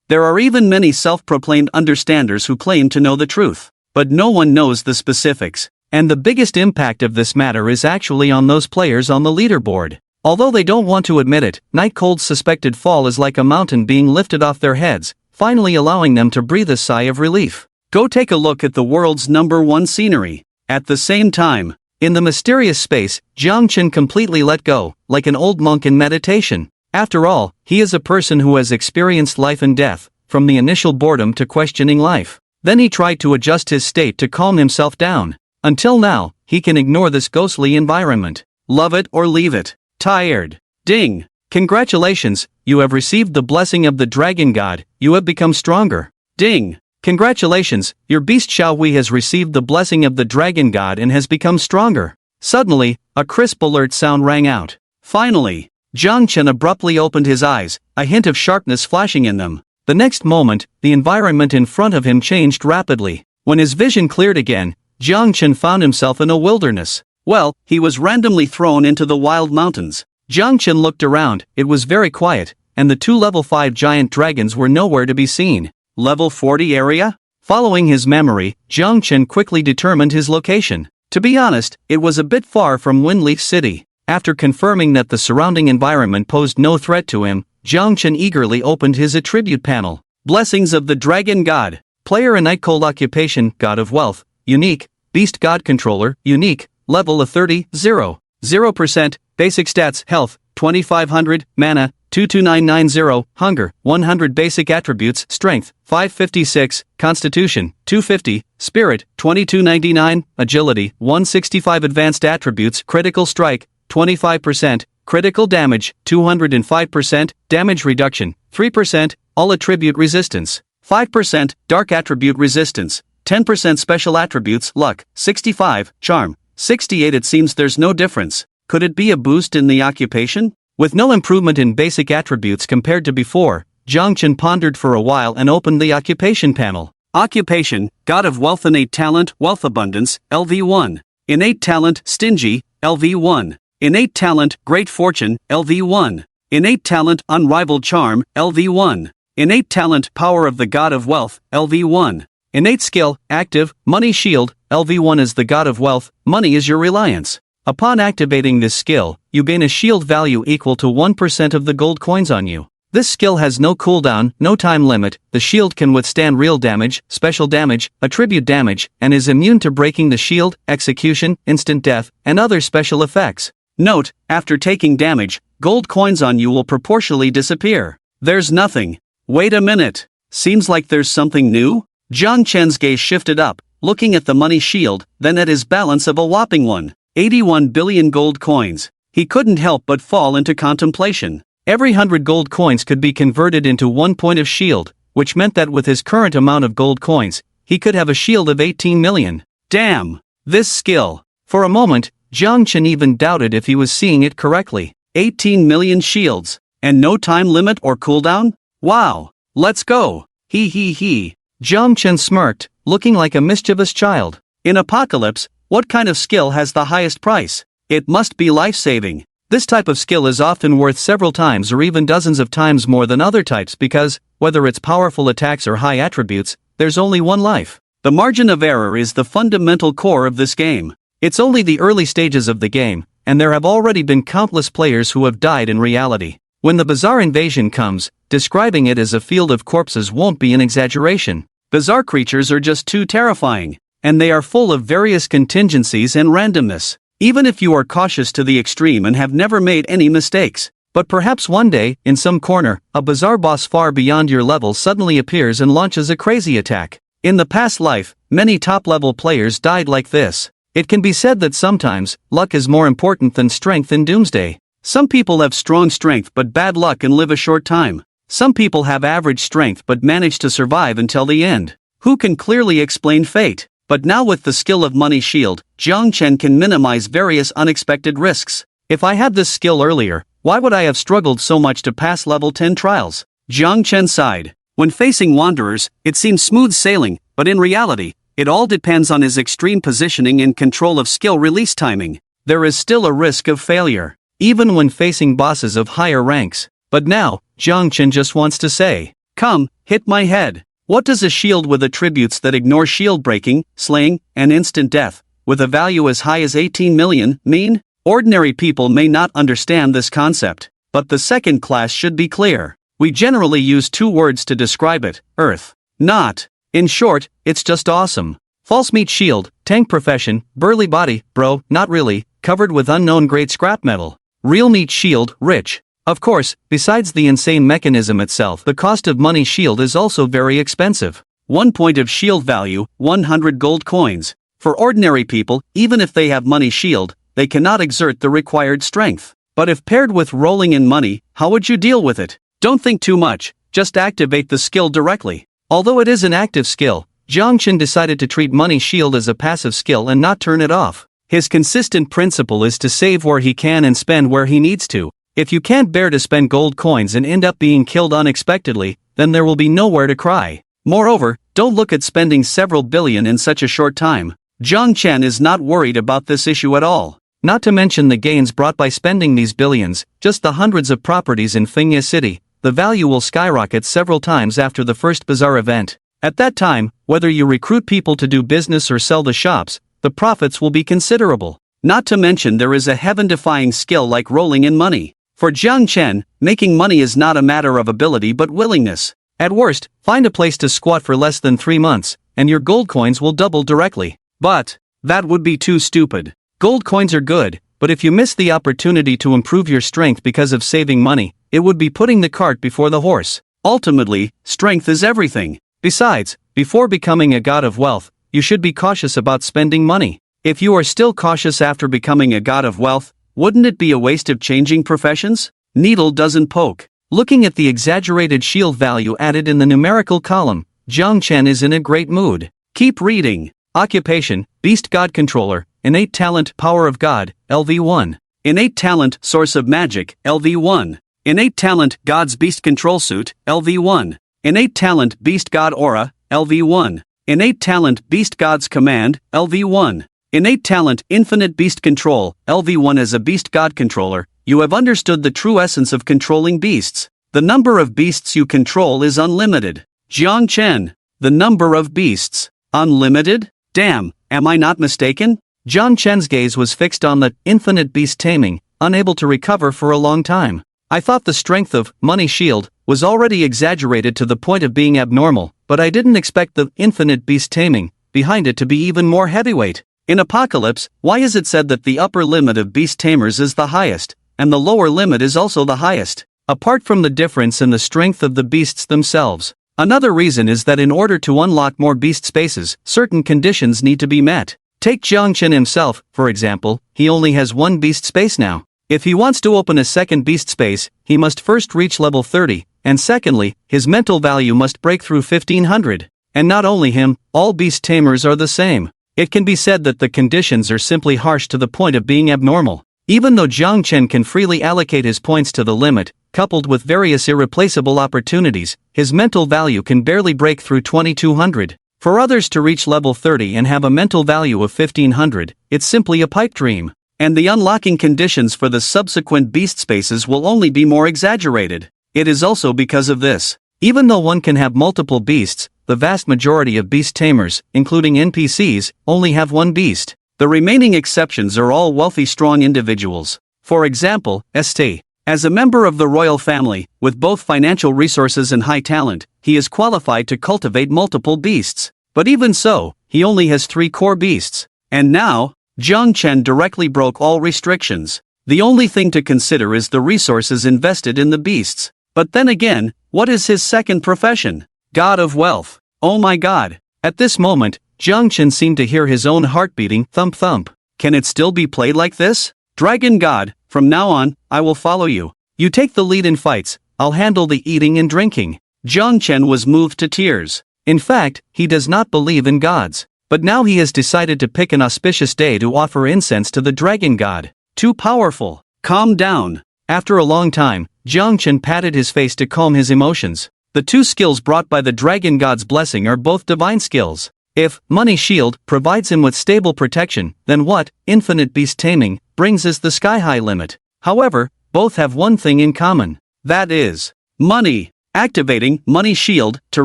There are even many self-proclaimed understanders who claim to know the truth. But no one knows the specifics, and the biggest impact of this matter is actually on those players on the leaderboard. Although they don't want to admit it, Night Cold's suspected fall is like a mountain being lifted off their heads, finally allowing them to breathe a sigh of relief. Go take a look at the world's #1 scenery. At the same time, in the mysterious space, Jiang Chen completely let go, like an old monk in meditation. After all, he is a person who has experienced life and death, from the initial boredom to questioning life. Then he tried to adjust his state to calm himself down. Until now, he can ignore this ghostly environment. Love it or leave it. Tired. Ding. Congratulations, you have received the blessing of the dragon god, you have become stronger. Ding. Congratulations, your beast Xiaohui has received the blessing of the dragon god and has become stronger. Suddenly, a crisp alert sound rang out. Finally, Jiang Chen abruptly opened his eyes, a hint of sharpness flashing in them. The next moment, the environment in front of him changed rapidly. When his vision cleared again, Jiang Chen found himself in a wilderness. Well, he was randomly thrown into the wild mountains. Jiang Chen looked around, it was very quiet, and the 2 level 5 giant dragons were nowhere to be seen. Level 40 area? Following his memory, Jiang Chen quickly determined his location. To be honest, it was a bit far from Windleaf City. After confirming that the surrounding environment posed no threat to him, Jiang Chen eagerly opened his attribute panel. Blessings of the Dragon God. Player in Night Cold occupation, God of Wealth. Unique. Beast God Controller. Unique. Level of 30, 0%. Basic stats, health, 2500, mana, 22990, hunger, 100 basic attributes, strength, 556, constitution, 250, spirit, 2299, agility, 165 advanced attributes, critical strike, 25%, critical damage, 205%, damage reduction, 3%, all attribute resistance, 5%, dark attribute resistance, 10% special attributes, luck, 65, charm, 68. It seems there's no difference. Could it be a boost in the occupation? With no improvement in basic attributes compared to before, Jiang Chen pondered for a while and opened the occupation panel. Occupation, God of Wealth. Innate talent, Wealth Abundance, LV1. Innate talent, Stingy, LV1. Innate talent, Great Fortune, LV1. Innate talent, Unrivaled Charm, LV1. Innate talent, Power of the God of Wealth, LV1. Innate skill, Active, Money Shield, LV1 is the God of Wealth, money is your reliance. Upon activating this skill, you gain a shield value equal to 1% of the gold coins on you. This skill has no cooldown, no time limit, the shield can withstand real damage, special damage, attribute damage, and is immune to breaking the shield, execution, instant death, and other special effects. Note, after taking damage, gold coins on you will proportionally disappear. There's nothing. Wait a minute. Seems like there's something new? Jiang Chen's gaze shifted up, looking at the money shield, then at his balance of a whopping 81 billion gold coins. He couldn't help but fall into contemplation. Every 100 gold coins could be converted into 1 point of shield, which meant that with his current amount of gold coins, he could have a shield of 18 million. Damn! This skill! For a moment, Jiang Chen even doubted if he was seeing it correctly. 18 million shields, and no time limit or cooldown? Wow! Let's go! He. Jiang Chen smirked, looking like a mischievous child. In Apocalypse, what kind of skill has the highest price? It must be life-saving. This type of skill is often worth several times or even dozens of times more than other types because, whether it's powerful attacks or high attributes, there's only one life. The margin of error is the fundamental core of this game. It's only the early stages of the game, and there have already been countless players who have died in reality. When the bizarre invasion comes, describing it as a field of corpses won't be an exaggeration. Bizarre creatures are just too terrifying, and they are full of various contingencies and randomness. Even if you are cautious to the extreme and have never made any mistakes. But perhaps one day, in some corner, a bizarre boss far beyond your level suddenly appears and launches a crazy attack. In the past life, many top-level players died like this. It can be said that sometimes, luck is more important than strength in Doomsday. Some people have strong strength but bad luck and live a short time. Some people have average strength but manage to survive until the end. Who can clearly explain fate? But now with the skill of Money Shield, Jiang Chen can minimize various unexpected risks. If I had this skill earlier, why would I have struggled so much to pass level 10 trials? Jiang Chen sighed. When facing Wanderers, it seems smooth sailing, but in reality, it all depends on his extreme positioning and control of skill release timing. There is still a risk of failure, even when facing bosses of higher ranks. But now, Jiang Chen just wants to say, "Come, hit my head." What does a shield with attributes that ignore shield breaking, slaying, and instant death, with a value as high as 18 million, mean? Ordinary people may not understand this concept, but the second class should be clear. We generally use two words to describe it: earth, not. In short, it's just awesome. False meat shield, tank profession, burly body, bro, not really, covered with unknown grade scrap metal. Real meat shield, rich. Of course, besides the insane mechanism itself, the cost of Money Shield is also very expensive. 1 point of shield value, 100 gold coins. For ordinary people, even if they have Money Shield, they cannot exert the required strength. But if paired with rolling in money, how would you deal with it? Don't think too much, just activate the skill directly. Although it is an active skill, Jiang Chen decided to treat Money Shield as a passive skill and not turn it off. His consistent principle is to save where he can and spend where he needs to. If you can't bear to spend gold coins and end up being killed unexpectedly, then there will be nowhere to cry. Moreover, don't look at spending several billion in such a short time. Jiang Chen is not worried about this issue at all. Not to mention the gains brought by spending these billions, just the hundreds of properties in Fengya City, the value will skyrocket several times after the first bazaar event. At that time, whether you recruit people to do business or sell the shops, the profits will be considerable. Not to mention there is a heaven-defying skill like rolling in money. For Jiang Chen, making money is not a matter of ability but willingness. At worst, find a place to squat for less than 3 months, and your gold coins will double directly. But that would be too stupid. Gold coins are good, but if you miss the opportunity to improve your strength because of saving money, it would be putting the cart before the horse. Ultimately, strength is everything. Besides, before becoming a god of wealth, you should be cautious about spending money. If you are still cautious after becoming a god of wealth, wouldn't it be a waste of changing professions? Needle doesn't poke. Looking at the exaggerated shield value added in the numerical column, Jiang Chen is in a great mood. Keep reading. Occupation, Beast God Controller, Innate Talent Power of God, LV1. Innate Talent Source of Magic, LV1. Innate Talent God's Beast Control Suit, LV1. Innate Talent Beast God Aura, LV1. Innate Talent Beast God's Command, LV1. Innate Talent Infinite Beast Control, LV1. As a Beast God Controller, you have understood the true essence of controlling beasts. The number of beasts you control is unlimited. Jiang Chen. The number of beasts. Unlimited? Damn, am I not mistaken? Jiang Chen's gaze was fixed on the infinite beast taming, unable to recover for a long time. I thought the strength of Money Shield was already exaggerated to the point of being abnormal, but I didn't expect the infinite beast taming behind it to be even more heavyweight. In Apocalypse, why is it said that the upper limit of beast tamers is the highest, and the lower limit is also the highest, apart from the difference in the strength of the beasts themselves? Another reason is that in order to unlock more beast spaces, certain conditions need to be met. Take Jiang Chen himself, for example, he only has 1 beast space now. If he wants to open a second beast space, he must first reach level 30, and secondly, his mental value must break through 1500. And not only him, all beast tamers are the same. It can be said that the conditions are simply harsh to the point of being abnormal. Even though Jiang Chen can freely allocate his points to the limit, coupled with various irreplaceable opportunities, his mental value can barely break through 2200. For others to reach level 30 and have a mental value of 1500, it's simply a pipe dream. And the unlocking conditions for the subsequent beast spaces will only be more exaggerated. It is also because of this. Even though one can have multiple beasts, the vast majority of beast tamers, including NPCs, only have 1 beast. The remaining exceptions are all wealthy strong individuals. For example, St. As a member of the royal family, with both financial resources and high talent, he is qualified to cultivate multiple beasts. But even so, he only has 3 core beasts. And now, Jiang Chen directly broke all restrictions. The only thing to consider is the resources invested in the beasts. But then again, what is his second profession? God of wealth. Oh my god. At this moment, Jiang Chen seemed to hear his own heart beating, thump thump. Can it still be played like this? Dragon God, from now on, I will follow you. You take the lead in fights, I'll handle the eating and drinking. Jiang Chen was moved to tears. In fact, he does not believe in gods. But now he has decided to pick an auspicious day to offer incense to the dragon god. Too powerful. Calm down. After a long time, Jiang Chen patted his face to calm his emotions. The 2 skills brought by the dragon god's blessing are both divine skills. If Money Shield provides him with stable protection, then what Infinite Beast Taming brings is the sky-high limit. However, both have one thing in common. That is money. Activating Money Shield to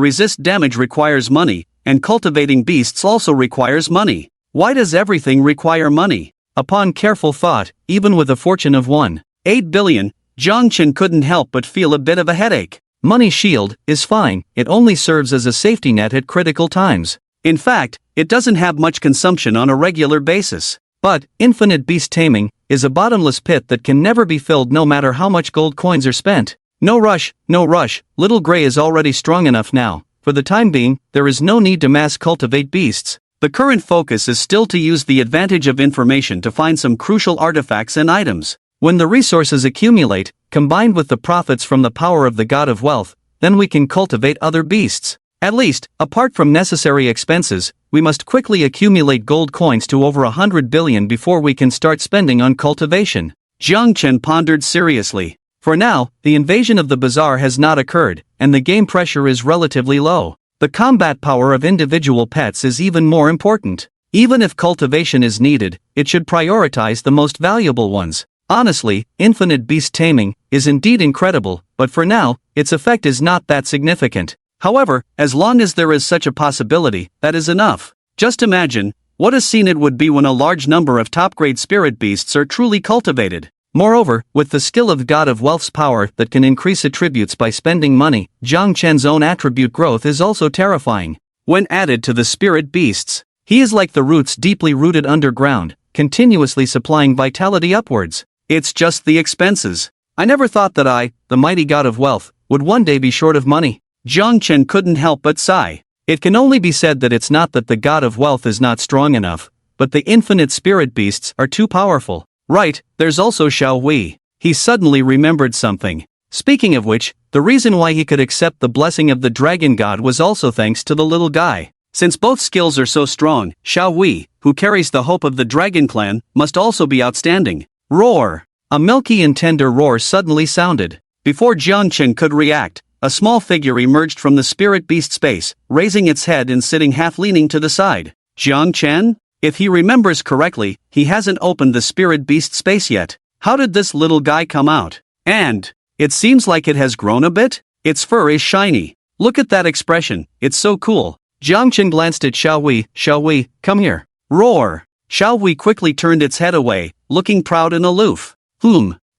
resist damage requires money, and cultivating beasts also requires money. Why does everything require money? Upon careful thought, even with a fortune of 1.8 billion, Jiang Chen couldn't help but feel a bit of a headache. Money Shield is fine, it only serves as a safety net at critical times. In fact, it doesn't have much consumption on a regular basis. But Infinite Beast Taming is a bottomless pit that can never be filled no matter how much gold coins are spent. No rush, no rush, Little Grey is already strong enough now. For the time being, there is no need to mass cultivate beasts. The current focus is still to use the advantage of information to find some crucial artifacts and items. When the resources accumulate, combined with the profits from the power of the God of Wealth, then we can cultivate other beasts. At least, apart from necessary expenses, we must quickly accumulate gold coins to over 100 billion before we can start spending on cultivation. Jiang Chen pondered seriously. For now, the invasion of the bazaar has not occurred, and the game pressure is relatively low. The combat power of individual pets is even more important. Even if cultivation is needed, it should prioritize the most valuable ones. Honestly, Infinite Beast Taming is indeed incredible, but for now, its effect is not that significant. However, as long as there is such a possibility, that is enough. Just imagine what a scene it would be when a large number of top-grade spirit beasts are truly cultivated. Moreover, with the skill of God of Wealth's power that can increase attributes by spending money, Jiang Chen's own attribute growth is also terrifying. When added to the spirit beasts, he is like the roots deeply rooted underground, continuously supplying vitality upwards. It's just the expenses. I never thought that I, the mighty God of Wealth, would one day be short of money. Jiang Chen couldn't help but sigh. It can only be said that it's not that the God of Wealth is not strong enough, but the infinite spirit beasts are too powerful. Right, there's also Xiao Wei. He suddenly remembered something. Speaking of which, the reason why he could accept the blessing of the dragon god was also thanks to the little guy. Since both skills are so strong, Xiao Wei, who carries the hope of the dragon clan, must also be outstanding. Roar! A milky and tender roar suddenly sounded. Before Jiang Chen could react, a small figure emerged from the spirit beast space, raising its head and sitting half-leaning to the side. Jiang Chen? If he remembers correctly, he hasn't opened the spirit beast space yet. How did this little guy come out? And it seems like it has grown a bit? Its fur is shiny. Look at that expression, it's so cool. Jiang Chen glanced at Xiao Wei. Xiao Wei, come here. Roar! Xiao Wei quickly turned its head away, looking proud and aloof.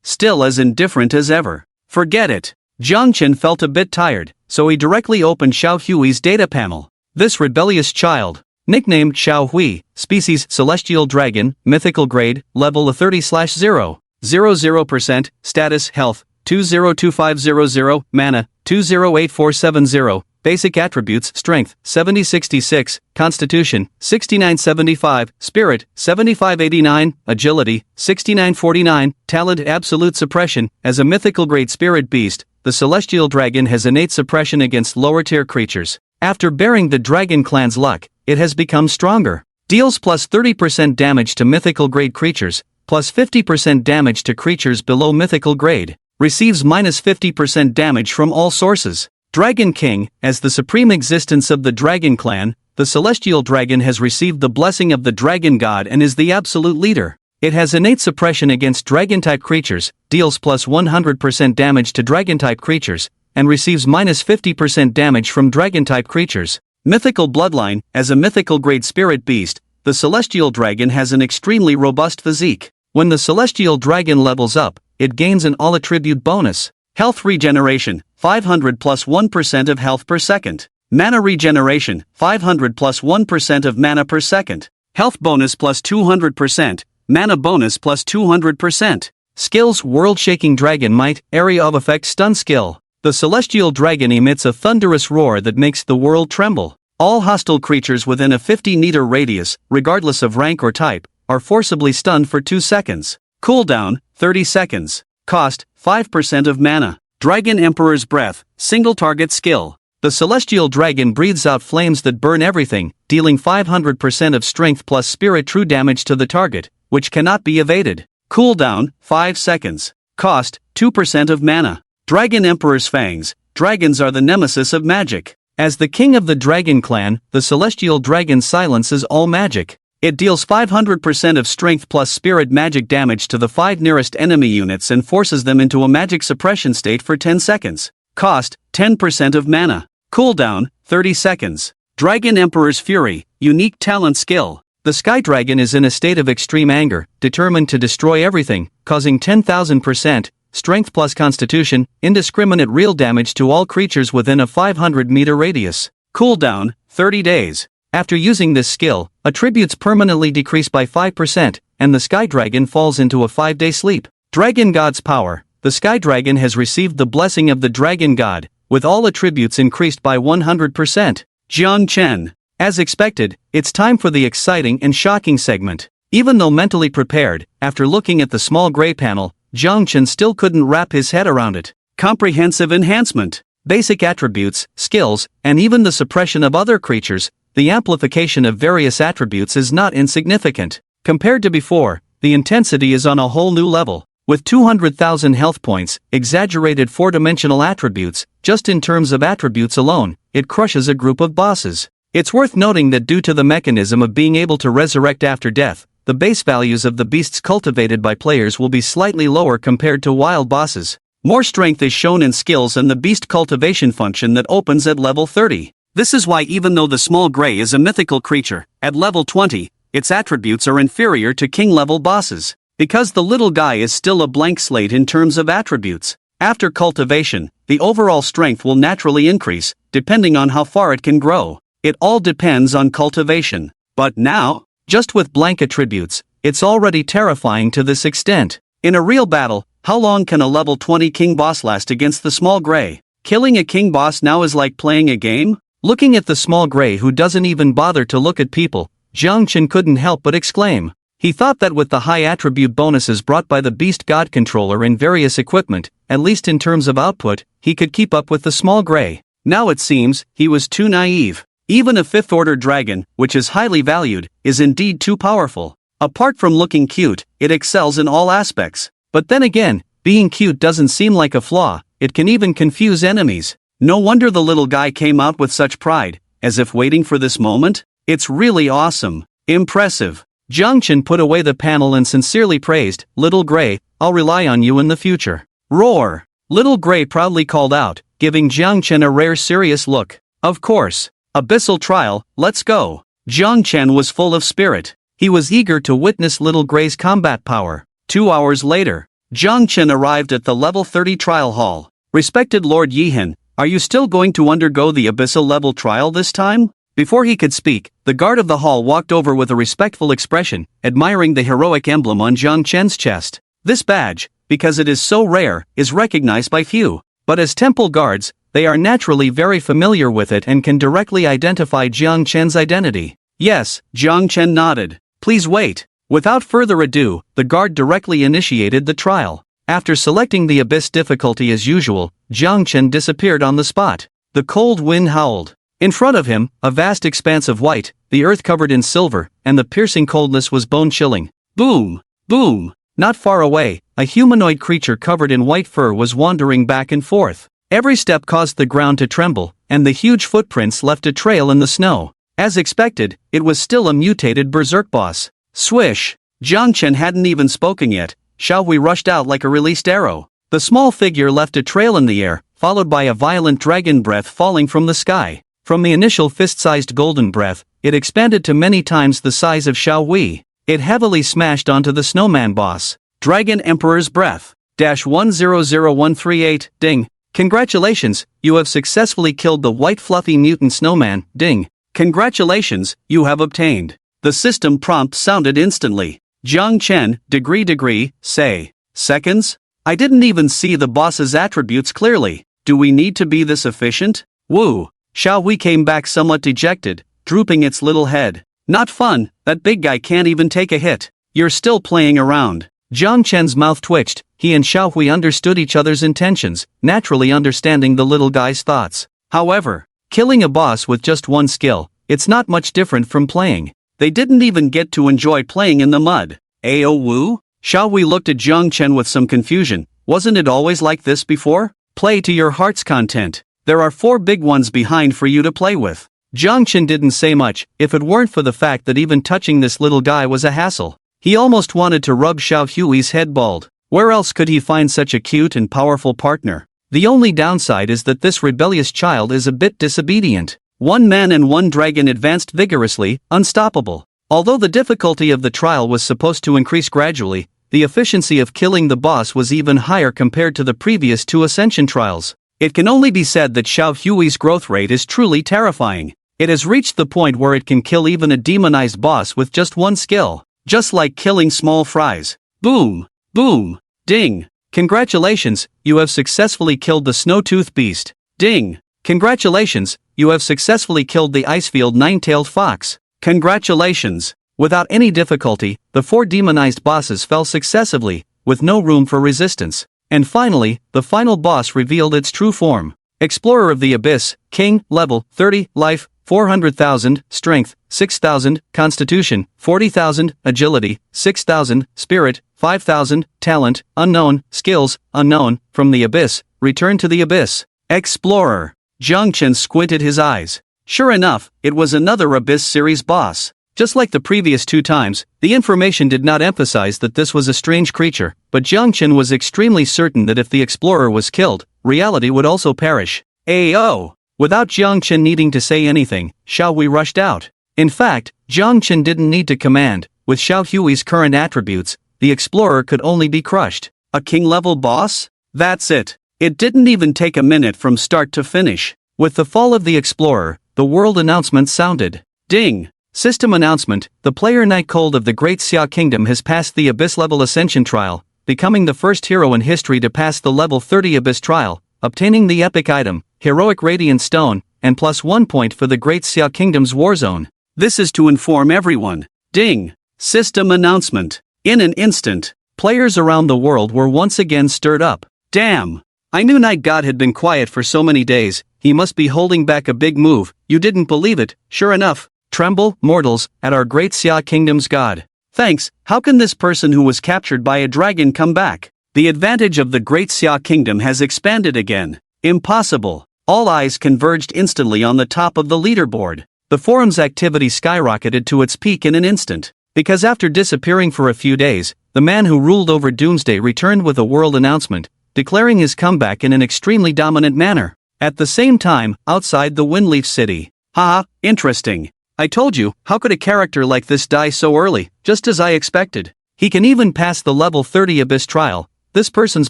Still as indifferent as ever. Forget it. Jiang Chen felt a bit tired, so he directly opened Xiao Hui's data panel. This rebellious child, nicknamed Xiao Hui, species Celestial Dragon, mythical grade, level 30/0, 00%, status health, 202500, mana, 208470, basic attributes strength, 7066, constitution, 6975, spirit, 7589, agility, 6949, talent absolute suppression. As a mythical grade spirit beast, the Celestial Dragon has innate suppression against lower-tier creatures. After bearing the Dragon Clan's luck, it has become stronger. Deals plus 30% damage to mythical grade creatures, plus 50% damage to creatures below mythical grade. Receives minus 50% damage from all sources. Dragon King, as the supreme existence of the Dragon Clan, the Celestial Dragon has received the blessing of the Dragon God and is the absolute leader. It has innate suppression against Dragon-type creatures, deals plus 100% damage to Dragon-type creatures, and receives minus 50% damage from Dragon-type creatures. Mythical Bloodline, as a mythical grade spirit beast, the Celestial Dragon has an extremely robust physique. When the Celestial Dragon levels up, it gains an all-attribute bonus. Health regeneration, 500 plus 1% of health per second. Mana regeneration, 500 plus 1% of mana per second. Health bonus plus 200%, mana bonus plus 200%. Skills: World-Shaking Dragon Might, Area of Effect Stun Skill. The celestial dragon emits a thunderous roar that makes the world tremble. All hostile creatures within a 50-meter radius, regardless of rank or type, are forcibly stunned for 2 seconds. Cooldown, 30 seconds. Cost, 5% of mana. Dragon Emperor's Breath, Single Target Skill. The celestial dragon breathes out flames that burn everything, dealing 500% of strength plus spirit true damage to the target, which cannot be evaded. Cooldown, 5 seconds. Cost, 2% of mana. Dragon Emperor's Fangs. Dragons are the nemesis of magic. As the king of the dragon clan, the celestial dragon silences all magic. It deals 500% of strength plus spirit magic damage to the 5 nearest enemy units and forces them into a magic suppression state for 10 seconds. Cost, 10% of mana. Cooldown, 30 seconds. Dragon Emperor's Fury, Unique Talent Skill. The Sky Dragon is in a state of extreme anger, determined to destroy everything, causing 10,000%, strength plus constitution, indiscriminate real damage to all creatures within a 500-meter radius. Cooldown, 30 days. After using this skill, attributes permanently decrease by 5%, and the Sky Dragon falls into a 5-day sleep. Dragon God's Power. The Sky Dragon has received the blessing of the Dragon God, with all attributes increased by 100%. Jiang Chen. As expected, it's time for the exciting and shocking segment. Even though mentally prepared, after looking at the small gray panel, Jiang Chen still couldn't wrap his head around it. Comprehensive enhancement. Basic attributes, skills, and even the suppression of other creatures. The amplification of various attributes is not insignificant. Compared to before, the intensity is on a whole new level. With 200,000 health points, exaggerated 4-dimensional attributes, just in terms of attributes alone, it crushes a group of bosses. It's worth noting that due to the mechanism of being able to resurrect after death, the base values of the beasts cultivated by players will be slightly lower compared to wild bosses. More strength is shown in skills and the beast cultivation function that opens at level 30. This is why even though the small gray is a mythical creature, at level 20, its attributes are inferior to king-level bosses. Because the little guy is still a blank slate in terms of attributes. After cultivation, the overall strength will naturally increase, depending on how far it can grow. It all depends on cultivation. But now, just with blank attributes, it's already terrifying to this extent. In a real battle, how long can a level 20 king boss last against the small gray? Killing a king boss now is like playing a game? Looking at the small gray who doesn't even bother to look at people, Jiang Chen couldn't help but exclaim. He thought that with the high attribute bonuses brought by the Beast God Controller and various equipment, at least in terms of output, he could keep up with the small gray. Now it seems, he was too naive. Even a 5th-order dragon, which is highly valued, is indeed too powerful. Apart from looking cute, it excels in all aspects. But then again, being cute doesn't seem like a flaw, it can even confuse enemies. No wonder the little guy came out with such pride, as if waiting for this moment. It's really awesome. Impressive. Jiang Chen put away the panel and sincerely praised, "Little Gray, I'll rely on you in the future." Roar! Little Gray proudly called out, giving Jiang Chen a rare serious look. Of course. Abyssal Trial, let's go. Jiang Chen was full of spirit. He was eager to witness Little Gray's combat power. 2 hours later, Jiang Chen arrived at the level 30 trial hall. Respected Lord Yihan, are you still going to undergo the Abyssal level trial this time? Before he could speak, the guard of the hall walked over with a respectful expression, admiring the heroic emblem on Jiang Chen's chest. This badge, because it is so rare, is recognized by few. But as temple guards, they are naturally very familiar with it and can directly identify Jiang Chen's identity. Yes, Jiang Chen nodded. Please wait. Without further ado, the guard directly initiated the trial. After selecting the abyss difficulty as usual, Jiang Chen disappeared on the spot. The cold wind howled. In front of him, a vast expanse of white, the earth covered in silver, and the piercing coldness was bone-chilling. Boom! Boom! Not far away, a humanoid creature covered in white fur was wandering back and forth. Every step caused the ground to tremble, and the huge footprints left a trail in the snow. As expected, it was still a mutated berserk boss. Swish! Jiang Chen hadn't even spoken yet. Xiao Hui rushed out like a released arrow. The small figure left a trail in the air, followed by a violent dragon breath falling from the sky. From the initial fist-sized golden breath, it expanded to many times the size of Xiao Hui. It heavily smashed onto the snowman boss. Dragon Emperor's Breath. 100138, ding. Congratulations, you have successfully killed the white fluffy mutant snowman, ding. Congratulations, you have obtained. The system prompt sounded instantly. Jiang Chen, degree, say. Seconds? I didn't even see the boss's attributes clearly. Do we need to be this efficient? Woo. Xiao Hui came back somewhat dejected, drooping its little head. Not fun, that big guy can't even take a hit. You're still playing around. Jiang Chen's mouth twitched. He and Xiao Hui understood each other's intentions, naturally understanding the little guy's thoughts. However, killing a boss with just one skill, it's not much different from playing. They didn't even get to enjoy playing in the mud. Ayo Wu? Xiao Hui looked at Jiang Chen with some confusion. Wasn't it always like this before? Play to your heart's content. There are 4 big ones behind for you to play with. Jiang Chen didn't say much, if it weren't for the fact that even touching this little guy was a hassle. He almost wanted to rub Xiao Hui's head bald. Where else could he find such a cute and powerful partner? The only downside is that this rebellious child is a bit disobedient. 1 man and 1 dragon advanced vigorously, unstoppable. Although the difficulty of the trial was supposed to increase gradually, the efficiency of killing the boss was even higher compared to the previous 2 ascension trials. It can only be said that Xiao Hui's growth rate is truly terrifying. It has reached the point where it can kill even a demonized boss with just 1 skill. Just like killing small fries. Boom! Boom! Ding! Congratulations, you have successfully killed the Snow-Tooth Beast. Ding! Congratulations, you have successfully killed the Icefield Nine-Tailed Fox. Congratulations! Without any difficulty, the 4 demonized bosses fell successively, with no room for resistance. And finally, the final boss revealed its true form. Explorer of the Abyss, King, level 30, life, 400,000, strength, 6,000, constitution, 40,000, agility, 6,000, spirit, 5,000, talent, unknown, skills, unknown, from the abyss, return to the abyss. Explorer. Jiang Chen squinted his eyes. Sure enough, it was another Abyss series boss. Just like the previous 2 times, the information did not emphasize that this was a strange creature, but Jiang Chen was extremely certain that if the explorer was killed, reality would also perish. Ayo! Without Jiang Chen needing to say anything, Xiao Hui rushed out. In fact, Jiang Chen didn't need to command. With Xiao Hui's current attributes, the explorer could only be crushed. A king-level boss? That's it. It didn't even take a minute from start to finish. With the fall of the explorer, the world announcement sounded. Ding! System announcement, the player Night Cold of the Great Xia Kingdom has passed the Abyss level Ascension trial, becoming the first hero in history to pass the level 30 Abyss trial, obtaining the epic item, Heroic Radiant Stone, and +1 point for the Great Xia Kingdom's Warzone. This is to inform everyone. Ding! System announcement. In an instant, players around the world were once again stirred up. Damn! I knew Night God had been quiet for so many days, he must be holding back a big move. You didn't believe it, sure enough. Tremble, mortals, at our Great Xia Kingdom's God. Thanks, how can this person who was captured by a dragon come back? The advantage of the Great Xia Kingdom has expanded again. Impossible. All eyes converged instantly on the top of the leaderboard. The forum's activity skyrocketed to its peak in an instant. Because after disappearing for a few days, the man who ruled over Doomsday returned with a world announcement, declaring his comeback in an extremely dominant manner. At the same time, outside the Windleaf City. Haha, interesting. I told you, how could a character like this die so early, just as I expected? He can even pass the level 30 Abyss trial. This person's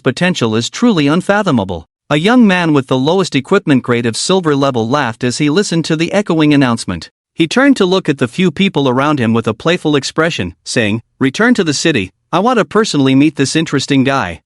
potential is truly unfathomable. A young man with the lowest equipment grade of silver level laughed as he listened to the echoing announcement. He turned to look at the few people around him with a playful expression, saying, "Return to the city, I want to personally meet this interesting guy.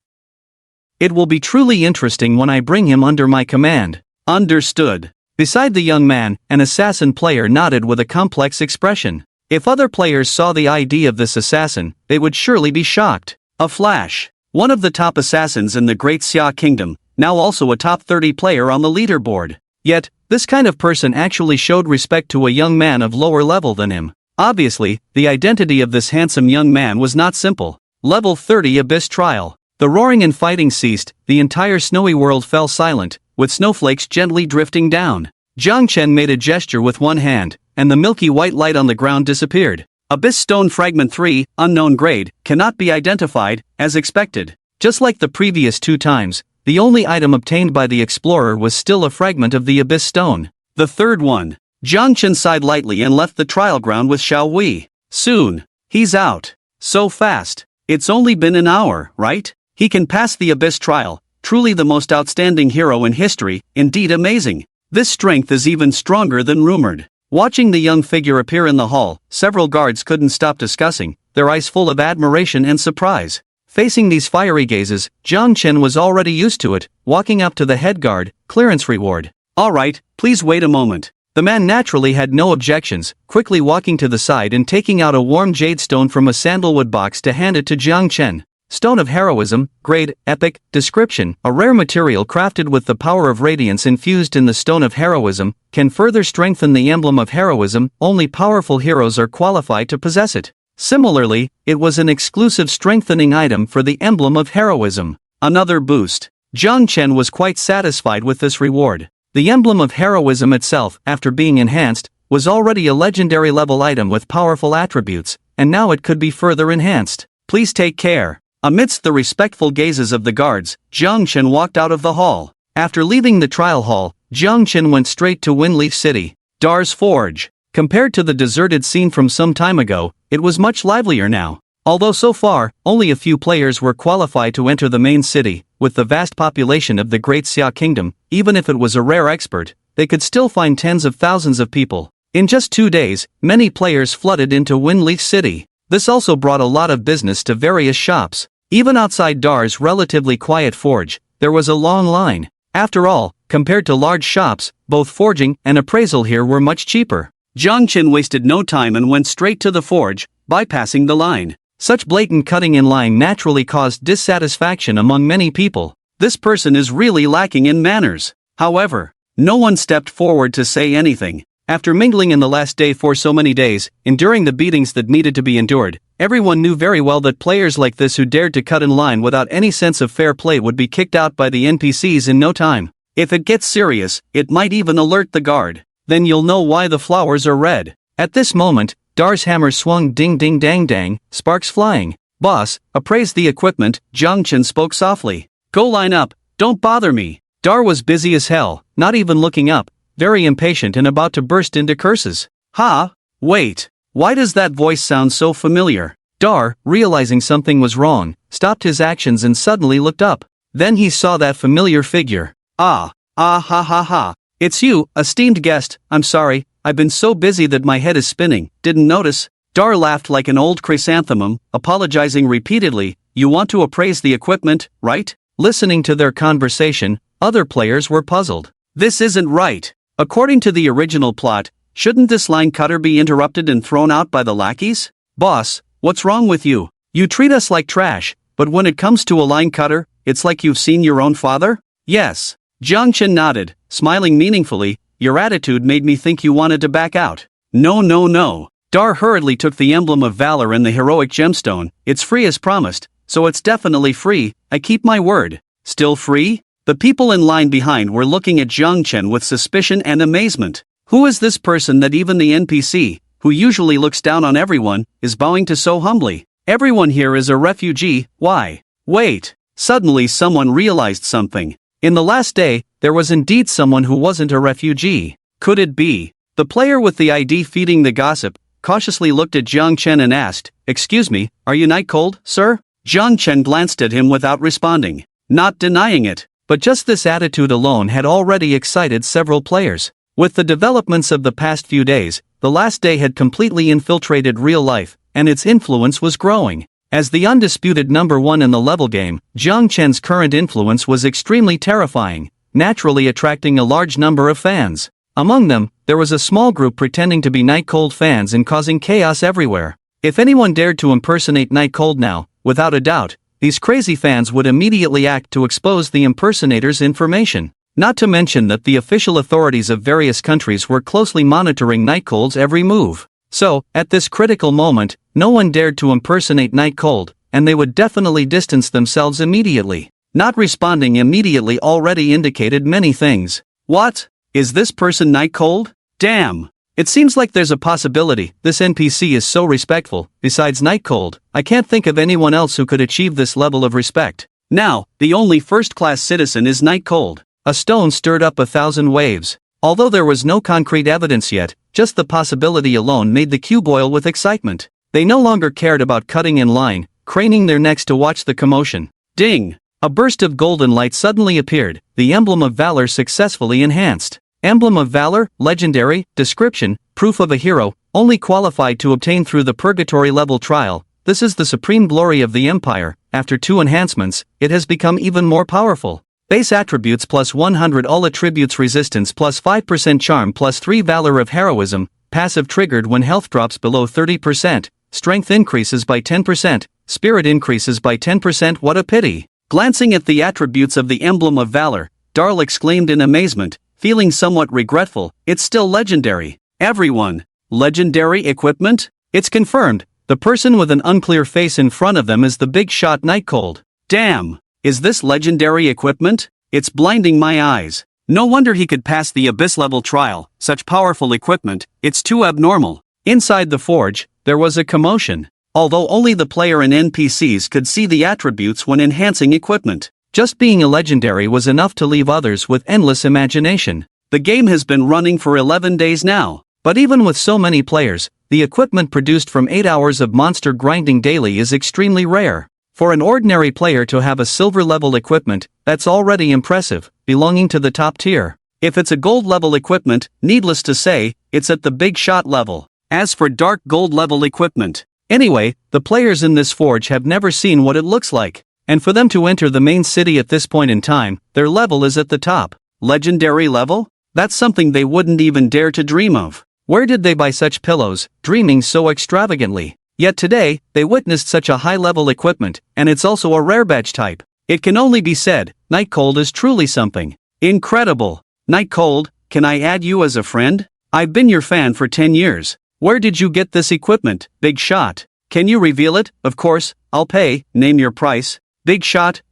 It will be truly interesting when I bring him under my command." Understood. Beside the young man, an assassin player nodded with a complex expression. If other players saw the ID of this assassin, they would surely be shocked. A flash. One of the top assassins in the Great Xia Kingdom, now also a top 30 player on the leaderboard. Yet, this kind of person actually showed respect to a young man of lower level than him. Obviously, the identity of this handsome young man was not simple. Level 30 Abyss Trial. The roaring and fighting ceased, the entire snowy world fell silent, with snowflakes gently drifting down. Jiang Chen made a gesture with one hand, and the milky white light on the ground disappeared. Abyss Stone Fragment 3, unknown grade, cannot be identified, as expected. Just like the previous 2 times, the only item obtained by the explorer was still a fragment of the Abyss Stone. The third one. Jiang Chen sighed lightly and left the trial ground with Xiao Hui. Soon. He's out. So fast. It's only been an hour, right? He can pass the Abyss trial, truly the most outstanding hero in history, indeed amazing. This strength is even stronger than rumored. Watching the young figure appear in the hall, several guards couldn't stop discussing, their eyes full of admiration and surprise. Facing these fiery gazes, Jiang Chen was already used to it, walking up to the head guard, clearance reward. Alright, please wait a moment. The man naturally had no objections, quickly walking to the side and taking out a warm jade stone from a sandalwood box to hand it to Jiang Chen. Stone of Heroism, grade, epic, description, a rare material crafted with the power of radiance infused in the Stone of Heroism, can further strengthen the emblem of heroism, only powerful heroes are qualified to possess it. Similarly, it was an exclusive strengthening item for the emblem of heroism. Another boost. Jiang Chen was quite satisfied with this reward. The emblem of heroism itself, after being enhanced, was already a legendary level item with powerful attributes, and now it could be further enhanced. Please take care. Amidst the respectful gazes of the guards, Jiang Chen walked out of the hall. After leaving the trial hall, Jiang Chen went straight to Windleaf City. Dar's Forge. Compared to the deserted scene from some time ago, it was much livelier now. Although so far, only a few players were qualified to enter the main city, with the vast population of the Great Xia Kingdom, even if it was a rare expert, they could still find tens of thousands of people. In just 2 days, many players flooded into Windleaf City. This also brought a lot of business to various shops. Even outside Dar's relatively quiet forge, there was a long line. After all, compared to large shops, both forging and appraisal here were much cheaper. Jiang Chen wasted no time and went straight to the forge, bypassing the line. Such blatant cutting in line naturally caused dissatisfaction among many people. This person is really lacking in manners. However, no one stepped forward to say anything. After mingling in the last day for so many days, enduring the beatings that needed to be endured, everyone knew very well that players like this who dared to cut in line without any sense of fair play would be kicked out by the NPCs in no time. If it gets serious, it might even alert the guard. Then you'll know why the flowers are red. At this moment, Dar's hammer swung ding ding dang dang, sparks flying. Boss, appraise the equipment, Jiang Chen spoke softly. Go line up, don't bother me. Dar was busy as hell, not even looking up, very impatient and about to burst into curses. Ha! Wait, why does that voice sound so familiar? Dar, realizing something was wrong, stopped his actions and suddenly looked up. Then he saw that familiar figure. Ha ha. It's you, esteemed guest, I'm sorry, I've been so busy that my head is spinning, didn't notice. Dar laughed like an old chrysanthemum, apologizing repeatedly. You want to appraise the equipment, right? Listening to their conversation, other players were puzzled. This isn't right. According to the original plot, shouldn't this line cutter be interrupted and thrown out by the lackeys? Boss, what's wrong with you? You treat us like trash, but when it comes to a line cutter, it's like you've seen your own father? Yes. Jiang Chen nodded, smiling meaningfully. Your attitude made me think you wanted to back out. No. Dar hurriedly took the emblem of valor and the heroic gemstone. It's free as promised, so it's definitely free, I keep my word. Still free? The people in line behind were looking at Jiang Chen with suspicion and amazement. Who is this person that even the NPC, who usually looks down on everyone, is bowing to so humbly? Everyone here is a refugee, why? Wait. Suddenly someone realized something. In the last day, there was indeed someone who wasn't a refugee. Could it be? The player with the ID feeding the gossip cautiously looked at Jiang Chen and asked, Excuse me, are you night cold, sir? Jiang Chen glanced at him without responding, not denying it. But just this attitude alone had already excited several players. With the developments of the past few days, the last day had completely infiltrated real life, and its influence was growing. As the undisputed number one in the level game, Jiang Chen's current influence was extremely terrifying, naturally attracting a large number of fans. Among them, there was a small group pretending to be Night Cold fans and causing chaos everywhere. If anyone dared to impersonate Night Cold now, without a doubt, these crazy fans would immediately act to expose the impersonator's information. Not to mention that the official authorities of various countries were closely monitoring Night Cold's every move. So, at this critical moment, no one dared to impersonate Night Cold, and they would definitely distance themselves immediately. Not responding immediately already indicated many things. What? Is this person Night Cold? Damn! It seems like there's a possibility. This NPC is so respectful. Besides Night Cold, I can't think of anyone else who could achieve this level of respect. Now, the only first-class citizen is Night Cold. A stone stirred up 1,000 waves. Although there was no concrete evidence yet, just the possibility alone made the queue boil with excitement. They no longer cared about cutting in line, craning their necks to watch the commotion. Ding! A burst of golden light suddenly appeared, the emblem of valor successfully enhanced. Emblem of valor, legendary, description, proof of a hero, only qualified to obtain through the purgatory level trial. This is the supreme glory of the empire. After 2 enhancements, it has become even more powerful. Base attributes plus 100 all attributes resistance plus 5% charm plus 3 valor of heroism, passive triggered when health drops below 30%, strength increases by 10%, spirit increases by 10%. What a pity! Glancing at the attributes of the emblem of valor, Darl exclaimed in amazement, feeling somewhat regretful. It's still legendary. Everyone. Legendary equipment? It's confirmed. The person with an unclear face in front of them is the big shot Nightcold. Damn! Is this legendary equipment? It's blinding my eyes. No wonder he could pass the abyss level trial. Such powerful equipment, it's too abnormal. Inside the forge, there was a commotion. Although only the player and NPCs could see the attributes when enhancing equipment, just being a legendary was enough to leave others with endless imagination. The game has been running for 11 days now, but even with so many players, the equipment produced from 8 hours of monster grinding daily is extremely rare. For an ordinary player to have a silver level equipment, that's already impressive, belonging to the top tier. If it's a gold level equipment, needless to say, it's at the big shot level. As for dark gold level equipment, anyway, the players in this forge have never seen what it looks like, and for them to enter the main city at this point in time, their level is at the top. Legendary level? That's something they wouldn't even dare to dream of. Where did they buy such pillows, dreaming so extravagantly? Yet today, they witnessed such a high-level equipment, and it's also a rare badge type. It can only be said, Nightcold is truly something. Incredible. Nightcold, can I add you as a friend? I've been your fan for 10 years. Where did you get this equipment, big shot? Can you reveal it? Of course, I'll pay, name your price. Big shot,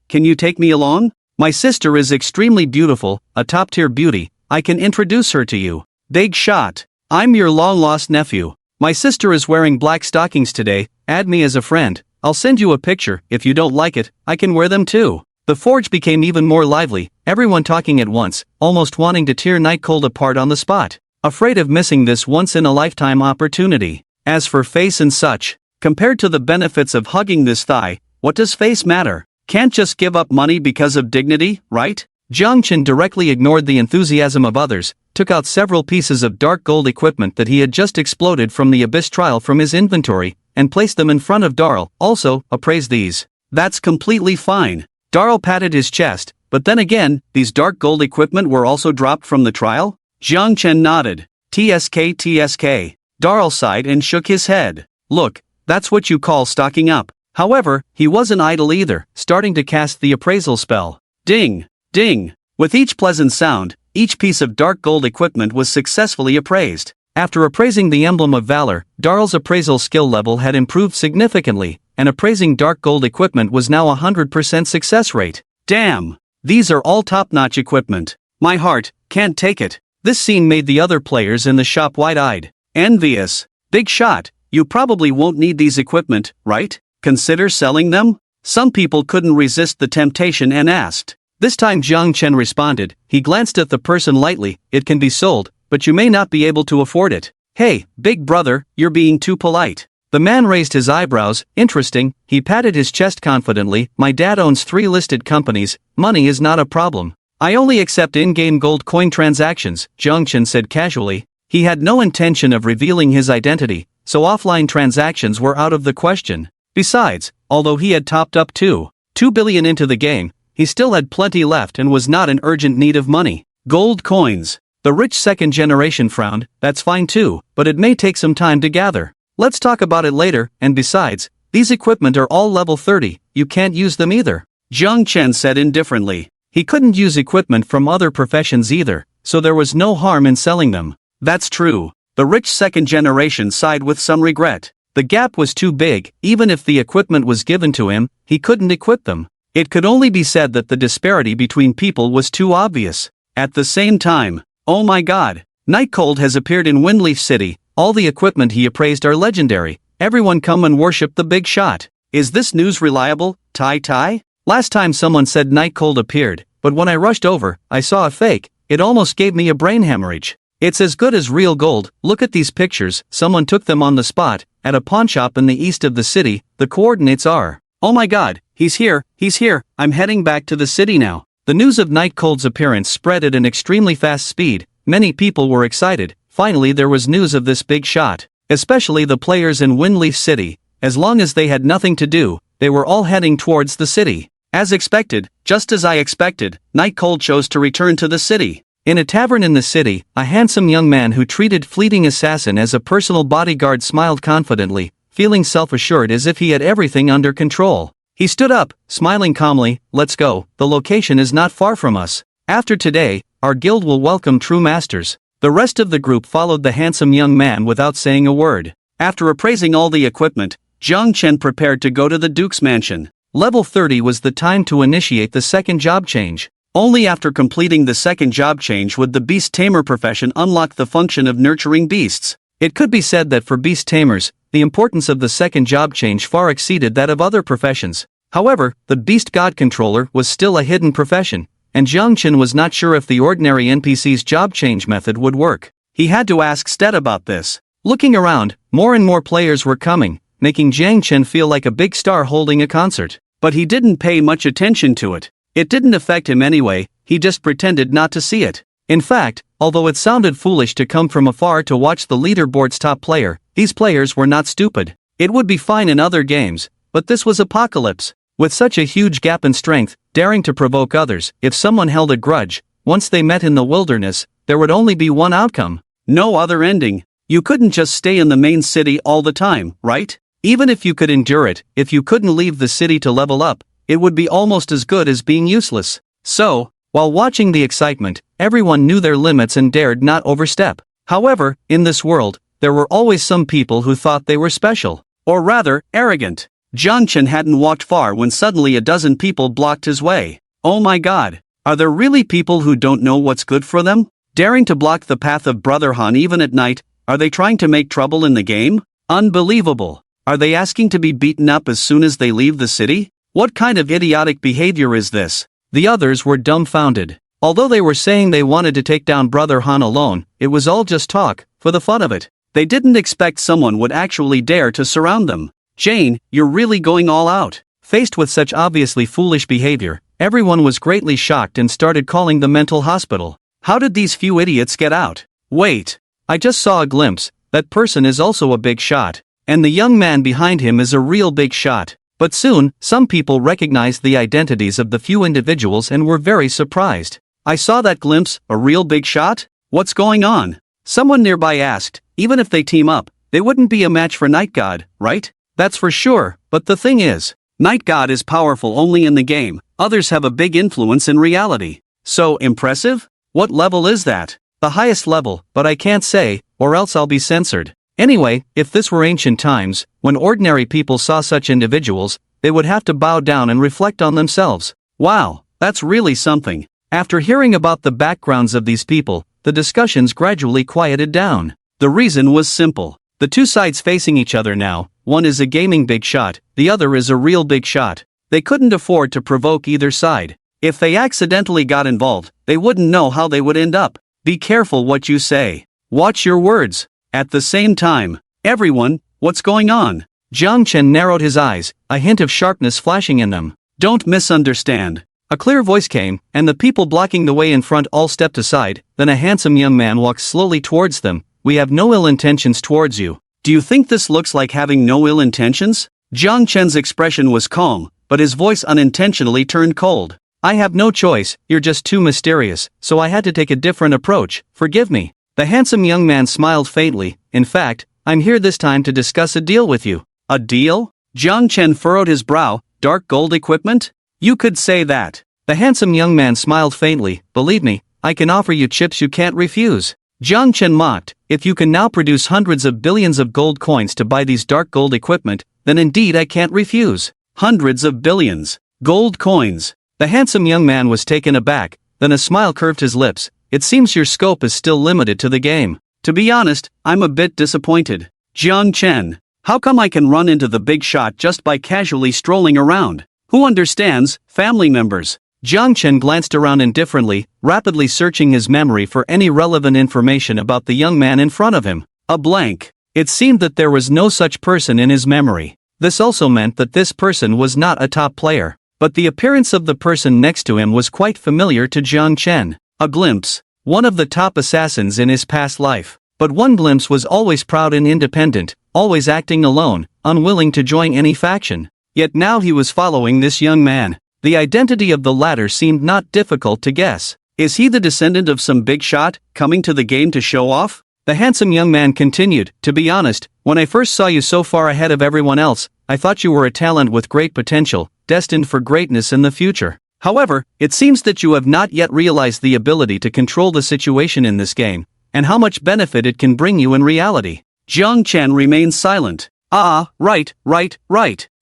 can you take me along? My sister is extremely beautiful, a top-tier beauty, I can introduce her to you. Big shot, I'm your long-lost nephew. My sister is wearing black stockings today, add me as a friend, I'll send you a picture, if you don't like it, I can wear them too. The forge became even more lively, everyone talking at once, almost wanting to tear Nightcold apart on the spot. Afraid of missing this once-in-a-lifetime opportunity. As for face and such, compared to the benefits of hugging this thigh, what does face matter? Can't just give up money because of dignity, right? Jiang Chen directly ignored the enthusiasm of others, took out several pieces of dark gold equipment that he had just exploded from the abyss trial from his inventory, and placed them in front of Darl. Also, appraise these. That's completely fine. Darl patted his chest, but then again, these dark gold equipment were also dropped from the trial? Jiang Chen nodded. TSK. Darl sighed and shook his head. Look, that's what you call stocking up. However, he wasn't idle either, starting to cast the appraisal spell. Ding! Ding! With each pleasant sound, each piece of dark gold equipment was successfully appraised. After appraising the emblem of valor, Darl's appraisal skill level had improved significantly, and appraising dark gold equipment was now 100% success rate. Damn! These are all top-notch equipment. My heart can't take it. This scene made the other players in the shop wide-eyed. Envious. Big shot, you probably won't need these equipment, right? Consider selling them? Some people couldn't resist the temptation and asked. This time Jiang Chen responded, he glanced at the person lightly, it can be sold, but you may not be able to afford it. Hey, big brother, you're being too polite. The man raised his eyebrows, interesting, he patted his chest confidently, my dad owns 3 listed companies, money is not a problem. I only accept in-game gold coin transactions, Jiang Chen said casually. He had no intention of revealing his identity, so offline transactions were out of the question. Besides, although he had topped up 2 billion into the game, he still had plenty left and was not in urgent need of money. Gold coins. The rich second generation frowned, that's fine too, but it may take some time to gather. Let's talk about it later, and besides, these equipment are all level 30, you can't use them either. Jiang Chen said indifferently. He couldn't use equipment from other professions either, so there was no harm in selling them. That's true. The rich second generation sighed with some regret. The gap was too big, even if the equipment was given to him, he couldn't equip them. It could only be said that the disparity between people was too obvious. At the same time, oh my god, Nightcold has appeared in Windleaf City, all the equipment he appraised are legendary, everyone come and worship the big shot. Is this news reliable, Tai? Last time someone said Nightcold appeared, but when I rushed over, I saw a fake, it almost gave me a brain hemorrhage. It's as good as real gold, look at these pictures, someone took them on the spot, at a pawnshop in the east of the city, the coordinates are. Oh my god, he's here, I'm heading back to the city now. The news of Night Cold's appearance spread at an extremely fast speed. Many people were excited. Finally there was news of this big shot. Especially the players in Windleaf City. As long as they had nothing to do, they were all heading towards the city. As expected, just as I expected, Night Cold chose to return to the city. In a tavern in the city, a handsome young man who treated fleeting assassin as a personal bodyguard smiled confidently, feeling self-assured as if he had everything under control. He stood up, smiling calmly. Let's go, the location is not far from us. After today, our guild will welcome true masters. The rest of the group followed the handsome young man without saying a word. After appraising all the equipment, Jiang Chen prepared to go to the Duke's mansion. Level 30 was the time to initiate the second job change. Only after completing the second job change would the beast tamer profession unlock the function of nurturing beasts. It could be said that for beast tamers, the importance of the second job change far exceeded that of other professions. However, the beast god controller was still a hidden profession, and Jiang Chen was not sure if the ordinary NPC's job change method would work. He had to ask Stead about this. Looking around, more and more players were coming, making Jiang Chen feel like a big star holding a concert. But he didn't pay much attention to it. It didn't affect him anyway, he just pretended not to see it. In fact, although it sounded foolish to come from afar to watch the leaderboard's top player, these players were not stupid. It would be fine in other games, but this was Apocalypse. With such a huge gap in strength, daring to provoke others, if someone held a grudge, once they met in the wilderness, there would only be one outcome. No other ending. You couldn't just stay in the main city all the time, right? Even if you could endure it, if you couldn't leave the city to level up, it would be almost as good as being useless. So, while watching the excitement, everyone knew their limits and dared not overstep. However, in this world, there were always some people who thought they were special. Or rather, arrogant. Jiang Chen hadn't walked far when suddenly a dozen people blocked his way. Oh my god, are there really people who don't know what's good for them? Daring to block the path of Brother Han even at night, are they trying to make trouble in the game? Unbelievable. Are they asking to be beaten up as soon as they leave the city? What kind of idiotic behavior is this? The others were dumbfounded. Although they were saying they wanted to take down Brother Han alone, it was all just talk, for the fun of it. They didn't expect someone would actually dare to surround them. Jane, you're really going all out. Faced with such obviously foolish behavior, everyone was greatly shocked and started calling the mental hospital. How did these few idiots get out? Wait. I just saw a glimpse. That person is also a big shot. And the young man behind him is a real big shot. But soon, some people recognized the identities of the few individuals and were very surprised. I saw that glimpse, a real big shot? What's going on? Someone nearby asked. Even if they team up, they wouldn't be a match for Night God, right? That's for sure, but the thing is, Night God is powerful only in the game, others have a big influence in reality. So, impressive? What level is that? The highest level, but I can't say, or else I'll be censored. Anyway, if this were ancient times, when ordinary people saw such individuals, they would have to bow down and reflect on themselves. Wow, that's really something. After hearing about the backgrounds of these people, the discussions gradually quieted down. The reason was simple. The two sides facing each other now, one is a gaming big shot, the other is a real big shot. They couldn't afford to provoke either side. If they accidentally got involved, they wouldn't know how they would end up. Be careful what you say. Watch your words. At the same time, everyone, what's going on? Jiang Chen narrowed his eyes, a hint of sharpness flashing in them. Don't misunderstand. A clear voice came, and the people blocking the way in front all stepped aside. Then a handsome young man walked slowly towards them. We have no ill intentions towards you. Do you think this looks like having no ill intentions? Jiang Chen's expression was calm, but his voice unintentionally turned cold. I have no choice, you're just too mysterious, so I had to take a different approach, forgive me. The handsome young man smiled faintly. In fact, I'm here this time to discuss a deal with you. A deal? Jiang Chen furrowed his brow. Dark gold equipment? You could say that. The handsome young man smiled faintly. Believe me, I can offer you chips you can't refuse. Jiang Chen mocked. If you can now produce hundreds of billions of gold coins to buy these dark gold equipment, then indeed I can't refuse. Hundreds of billions. Gold coins. The handsome young man was taken aback, then a smile curved his lips. It seems your scope is still limited to the game. To be honest, I'm a bit disappointed. Jiang Chen, how come I can run into the big shot just by casually strolling around? Who understands? Family members. Jiang Chen glanced around indifferently, rapidly searching his memory for any relevant information about the young man in front of him. A blank. It seemed that there was no such person in his memory. This also meant that this person was not a top player. But the appearance of the person next to him was quite familiar to Jiang Chen. A glimpse. One of the top assassins in his past life. But one glimpse was always proud and independent, always acting alone, unwilling to join any faction. Yet now he was following this young man. The identity of the latter seemed not difficult to guess. Is he the descendant of some big shot, coming to the game to show off? The handsome young man continued, to be honest, when I first saw you so far ahead of everyone else, I thought you were a talent with great potential, destined for greatness in the future. However, it seems that you have not yet realized the ability to control the situation in this game, and how much benefit it can bring you in reality. Jiang Chen remained silent. Right.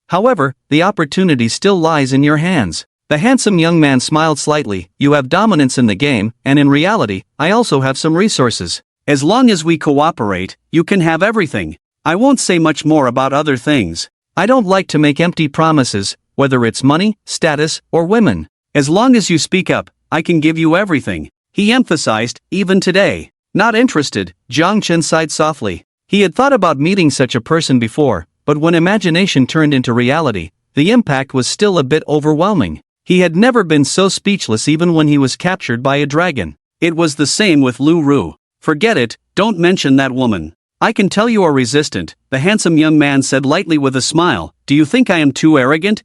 However, the opportunity still lies in your hands. The handsome young man smiled slightly. You have dominance in the game, and in reality, I also have some resources. As long as we cooperate, you can have everything. I won't say much more about other things. I don't like to make empty promises, whether it's money, status, or women. As long as you speak up, I can give you everything. He emphasized, even today. Not interested, Jiang Chen sighed softly. He had thought about meeting such a person before, but when imagination turned into reality, the impact was still a bit overwhelming. He had never been so speechless even when he was captured by a dragon. It was the same with Lu Ru. Forget it, don't mention that woman. I can tell you are resistant, the handsome young man said lightly with a smile. Do you think I am too arrogant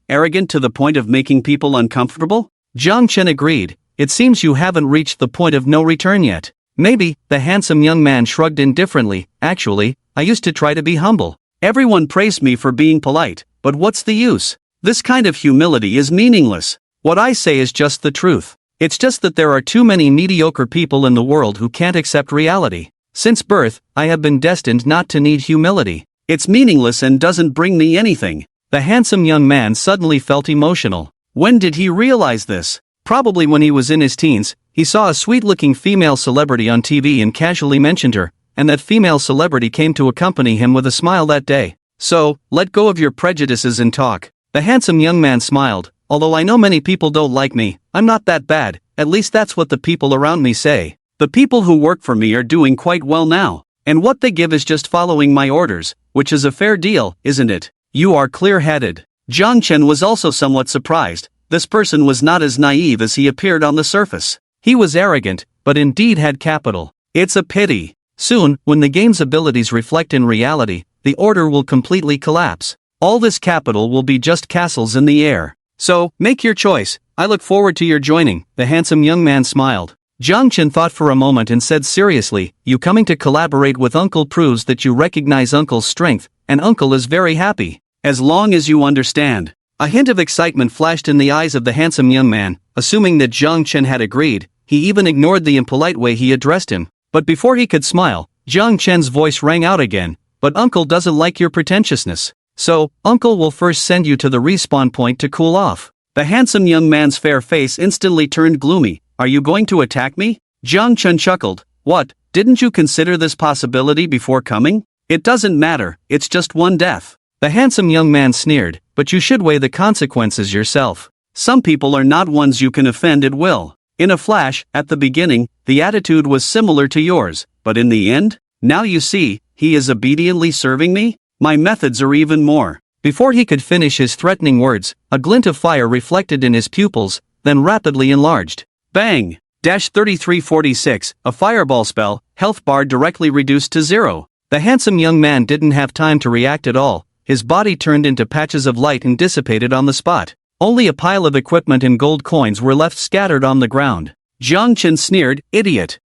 to the point of making people uncomfortable? Jiang Chen agreed. It seems you haven't reached the point of no return yet. Maybe, the handsome young man shrugged indifferently. Actually, I used to try to be humble. Everyone praised me for being polite, but what's the use? This kind of humility is meaningless. What I say is just the truth. It's just that there are too many mediocre people in the world who can't accept reality. Since birth, I have been destined not to need humility. It's meaningless and doesn't bring me anything. The handsome young man suddenly felt emotional. When did he realize this? Probably when he was in his teens. He saw a sweet-looking female celebrity on TV and casually mentioned her, and that female celebrity came to accompany him with a smile that day. So, let go of your prejudices and talk. The handsome young man smiled. Although I know many people don't like me, I'm not that bad, at least that's what the people around me say. The people who work for me are doing quite well now, and what they give is just following my orders, which is a fair deal, isn't it? You are clear-headed. Jiang Chen was also somewhat surprised. This person was not as naive as he appeared on the surface. He was arrogant, but indeed had capital. It's a pity. Soon, when the game's abilities reflect in reality, the order will completely collapse. All this capital will be just castles in the air. So, make your choice. I look forward to your joining, the handsome young man smiled. Jiang Chen thought for a moment and said seriously, you coming to collaborate with Uncle proves that you recognize Uncle's strength, and Uncle is very happy. As long as you understand. A hint of excitement flashed in the eyes of the handsome young man. Assuming that Jiang Chen had agreed, he even ignored the impolite way he addressed him. But before he could smile, Jiang Chen's voice rang out again. But Uncle doesn't like your pretentiousness. So, Uncle will first send you to the respawn point to cool off. The handsome young man's fair face instantly turned gloomy. Are you going to attack me? Jiang Chen chuckled. What, didn't you consider this possibility before coming? It doesn't matter, it's just one death. The handsome young man sneered, but you should weigh the consequences yourself. Some people are not ones you can offend at will. In a flash, at the beginning, the attitude was similar to yours, but in the end? Now you see, he is obediently serving me? My methods are even more. Before he could finish his threatening words, a glint of fire reflected in his pupils, then rapidly enlarged. Bang! 3346, a fireball spell, health bar directly reduced to 0. The handsome young man didn't have time to react at all. His body turned into patches of light and dissipated on the spot. Only a pile of equipment and gold coins were left scattered on the ground. Jiang Chen sneered, idiot.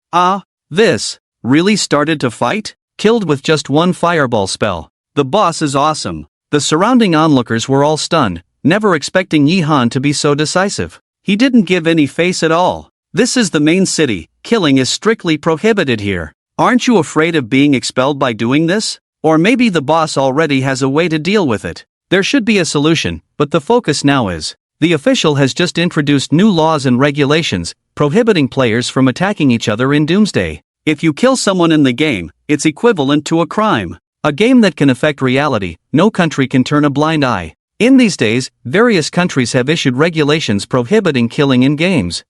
This really started to fight? Killed with just one fireball spell. The boss is awesome. The surrounding onlookers were all stunned, never expecting Yi Han to be so decisive. He didn't give any face at all. This is the main city, killing is strictly prohibited here. Aren't you afraid of being expelled by doing this? Or maybe the boss already has a way to deal with it. There should be a solution, but the focus now is, the official has just introduced new laws and regulations, prohibiting players from attacking each other in Doomsday. If you kill someone in the game, it's equivalent to a crime. A game that can affect reality, no country can turn a blind eye. In these days, various countries have issued regulations prohibiting killing in games.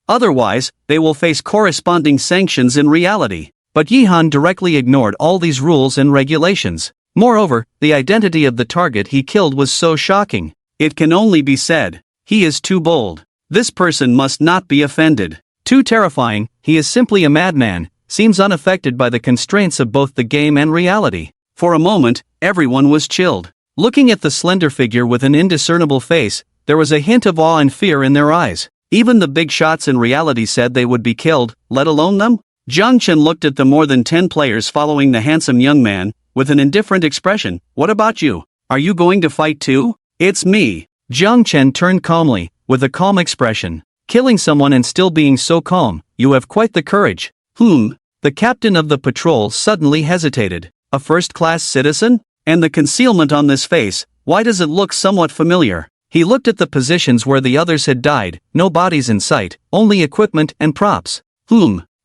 Otherwise, they will face corresponding sanctions in reality. But Yi Han directly ignored all these rules and regulations. Moreover, the identity of the target he killed was so shocking. It can only be said, he is too bold. This person must not be offended. Too terrifying, he is simply a madman, seems unaffected by the constraints of both the game and reality. For a moment, everyone was chilled. Looking at the slender figure with an indiscernible face, there was a hint of awe and fear in their eyes. Even the big shots in reality said they would be killed, let alone them? Jiang Chen looked at the more than 10 players following the handsome young man, with an indifferent expression. What about you? Are you going to fight too? It's me. Jiang Chen turned calmly, with a calm expression. Killing someone and still being so calm, you have quite the courage. The captain of the patrol suddenly hesitated. A first-class citizen? And the concealment on this face, why does it look somewhat familiar? He looked at the positions where the others had died, no bodies in sight, only equipment and props.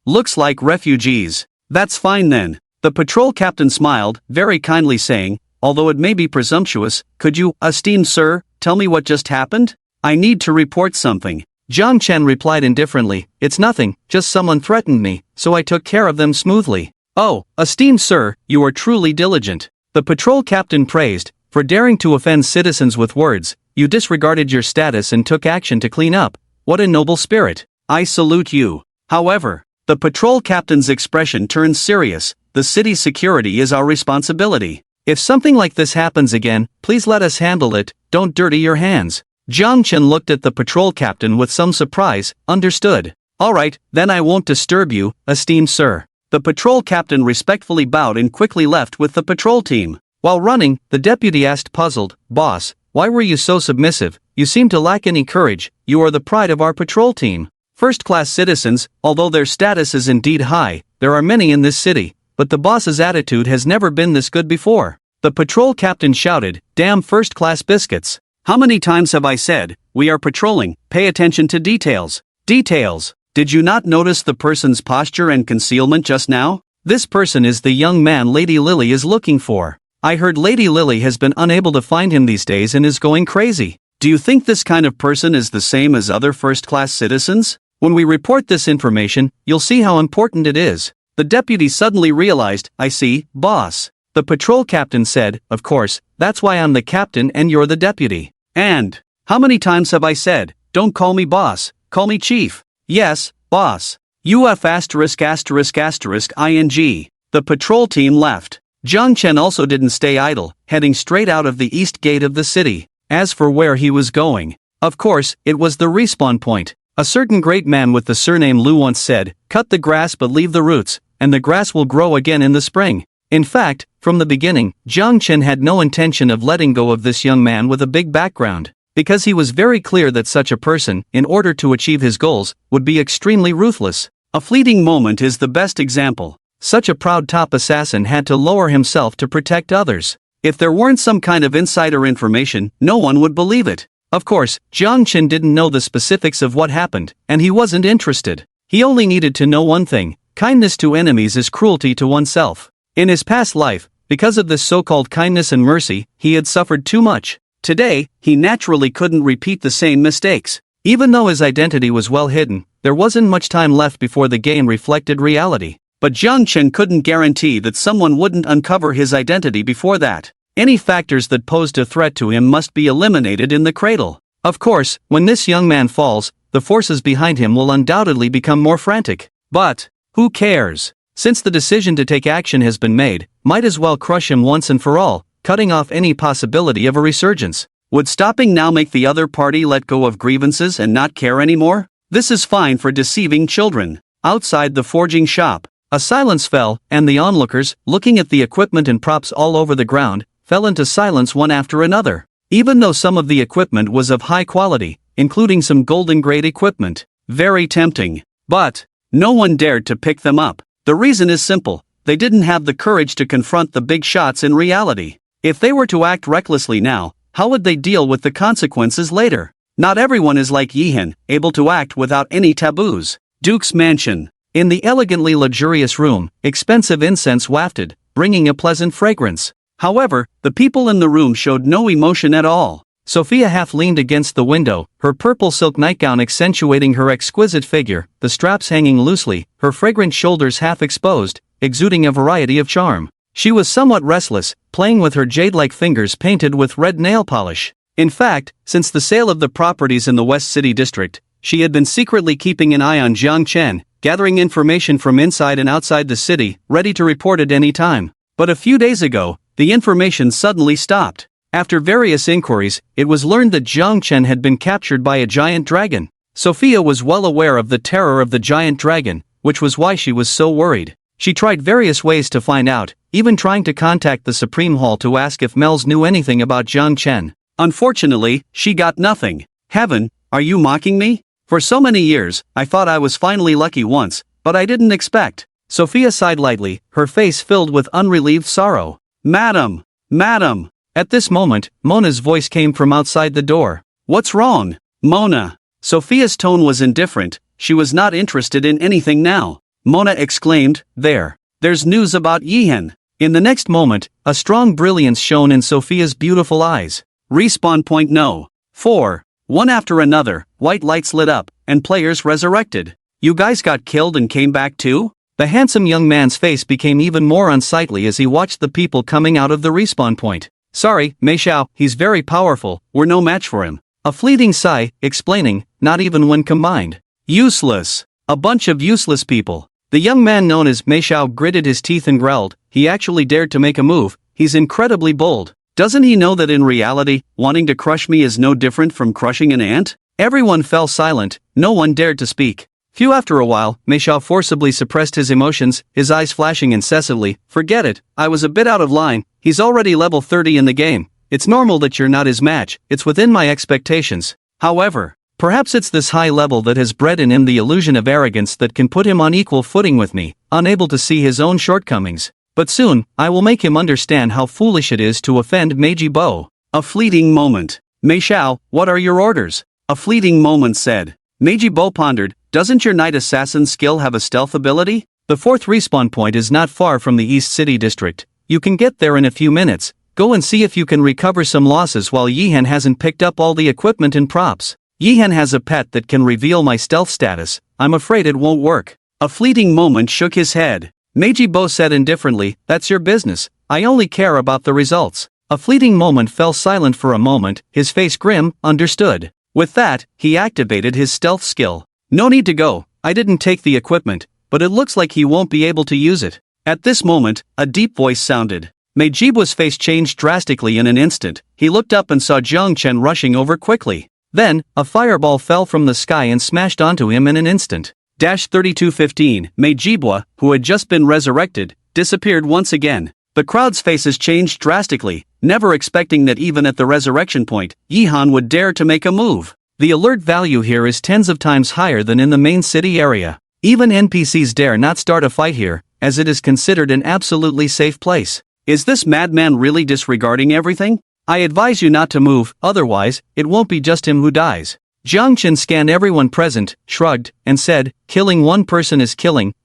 Looks like refugees. That's fine then. The patrol captain smiled, very kindly saying, although it may be presumptuous, could you, esteemed sir, tell me what just happened? I need to report something. Jiang Chen replied indifferently, it's nothing, just someone threatened me, so I took care of them smoothly. Oh, esteemed sir, you are truly diligent. The patrol captain praised, for daring to offend citizens with words, you disregarded your status and took action to clean up. What a noble spirit. I salute you. However, the patrol captain's expression turned serious. The city's security is our responsibility. If something like this happens again, please let us handle it, don't dirty your hands. Jiang Chen looked at the patrol captain with some surprise. Understood. Alright, then I won't disturb you, esteemed sir. The patrol captain respectfully bowed and quickly left with the patrol team. While running, the deputy asked puzzled, Boss, why were you so submissive? You seem to lack any courage. You are the pride of our patrol team. First-class citizens, although their status is indeed high, there are many in this city, but the boss's attitude has never been this good before. The patrol captain shouted, damn first-class biscuits. How many times have I said, we are patrolling, pay attention to details. Details. Did you not notice the person's posture and concealment just now? This person is the young man Lady Lily is looking for. I heard Lady Lily has been unable to find him these days and is going crazy. Do you think this kind of person is the same as other first-class citizens? When we report this information, you'll see how important it is. The deputy suddenly realized, I see, boss. The patrol captain said, of course, that's why I'm the captain and you're the deputy. And, how many times have I said, don't call me boss, call me chief. Yes, boss. UF asterisk asterisk asterisk ing. The patrol team left. Jiang Chen also didn't stay idle, heading straight out of the east gate of the city. As for where he was going, of course, it was the respawn point. A certain great man with the surname Lu once said, cut the grass but leave the roots, and the grass will grow again in the spring. In fact, from the beginning, Jiang Chen had no intention of letting go of this young man with a big background, because he was very clear that such a person, in order to achieve his goals, would be extremely ruthless. A fleeting moment is the best example. Such a proud top assassin had to lower himself to protect others. If there weren't some kind of insider information, no one would believe it. Of course, Jiang Chen didn't know the specifics of what happened, and he wasn't interested. He only needed to know one thing: kindness to enemies is cruelty to oneself. In his past life, because of this so-called kindness and mercy, he had suffered too much. Today, he naturally couldn't repeat the same mistakes. Even though his identity was well hidden, there wasn't much time left before the game reflected reality. But Jiang Chen couldn't guarantee that someone wouldn't uncover his identity before that. Any factors that posed a threat to him must be eliminated in the cradle. Of course, when this young man falls, the forces behind him will undoubtedly become more frantic. But, who cares? Since the decision to take action has been made, might as well crush him once and for all, cutting off any possibility of a resurgence. Would stopping now make the other party let go of grievances and not care anymore? This is fine for deceiving children. Outside the forging shop, a silence fell, and the onlookers, looking at the equipment and props all over the ground, fell into silence one after another. Even though some of the equipment was of high quality, including some golden-grade equipment, very tempting, but no one dared to pick them up. The reason is simple: they didn't have the courage to confront the big shots in reality. If they were to act recklessly now, how would they deal with the consequences later? Not everyone is like Yihan, able to act without any taboos. Duke's mansion. In the elegantly luxurious room, expensive incense wafted, bringing a pleasant fragrance. However, the people in the room showed no emotion at all. Sophia half leaned against the window, her purple silk nightgown accentuating her exquisite figure, the straps hanging loosely, her fragrant shoulders half exposed, exuding a variety of charm. She was somewhat restless, playing with her jade-like fingers painted with red nail polish. In fact, since the sale of the properties in the West City District, she had been secretly keeping an eye on Jiang Chen, gathering information from inside and outside the city, ready to report at any time. But a few days ago, the information suddenly stopped. After various inquiries, it was learned that Jiang Chen had been captured by a giant dragon. Sophia was well aware of the terror of the giant dragon, which was why she was so worried. She tried various ways to find out, even trying to contact the Supreme Hall to ask if Mel's knew anything about Jiang Chen. Unfortunately, she got nothing. Heaven, are you mocking me? For so many years, I thought I was finally lucky once, but I didn't expect. Sophia sighed lightly, her face filled with unrelieved sorrow. Madam! Madam! At this moment, Mona's voice came from outside the door. What's wrong? Mona! Sophia's tone was indifferent, she was not interested in anything now. Mona exclaimed, There's news about Yihan. In the next moment, a strong brilliance shone in Sophia's beautiful eyes. Respawn point no. 4. One after another, white lights lit up, and players resurrected. You guys got killed and came back too? The handsome young man's face became even more unsightly as he watched the people coming out of the respawn point. Sorry, Mei Xiao, he's very powerful, we're no match for him. A fleeting sigh, explaining, not even when combined. Useless. A bunch of useless people. The young man known as Mei Xiao gritted his teeth and growled, he actually dared to make a move, he's incredibly bold. Doesn't he know that in reality, wanting to crush me is no different from crushing an ant? Everyone fell silent, no one dared to speak. Few after a while, Mei Xiao forcibly suppressed his emotions, his eyes flashing incessantly. Forget it, I was a bit out of line, he's already level 30 in the game. It's normal that you're not his match, it's within my expectations. However, perhaps it's this high level that has bred in him the illusion of arrogance that can put him on equal footing with me, unable to see his own shortcomings. But soon, I will make him understand how foolish it is to offend Meiji Bo. A fleeting moment. Mei Xiao, what are your orders? A fleeting moment said. Meiji Bo pondered, doesn't your Night Assassin skill have a stealth ability? The fourth respawn point is not far from the East City District. You can get there in a few minutes. Go and see if you can recover some losses while Yihan hasn't picked up all the equipment and props. Yihan has a pet that can reveal my stealth status. I'm afraid it won't work. A fleeting moment shook his head. Meiji Bo said indifferently, that's your business. I only care about the results. A fleeting moment fell silent for a moment, his face grim, understood. With that, he activated his stealth skill. No need to go, I didn't take the equipment, but it looks like he won't be able to use it. At this moment, a deep voice sounded. Meijibo's face changed drastically in an instant. He looked up and saw Jiang Chen rushing over quickly. Then, a fireball fell from the sky and smashed onto him in an instant. 3215, Meijibo, who had just been resurrected, disappeared once again. The crowd's faces changed drastically, never expecting that even at the resurrection point, Yihan would dare to make a move. The alert value here is tens of times higher than in the main city area. Even NPCs dare not start a fight here, as it is considered an absolutely safe place. Is this madman really disregarding everything? I advise you not to move, otherwise, it won't be just him who dies. Jiang Chen scanned everyone present, shrugged, and said, killing one person is killing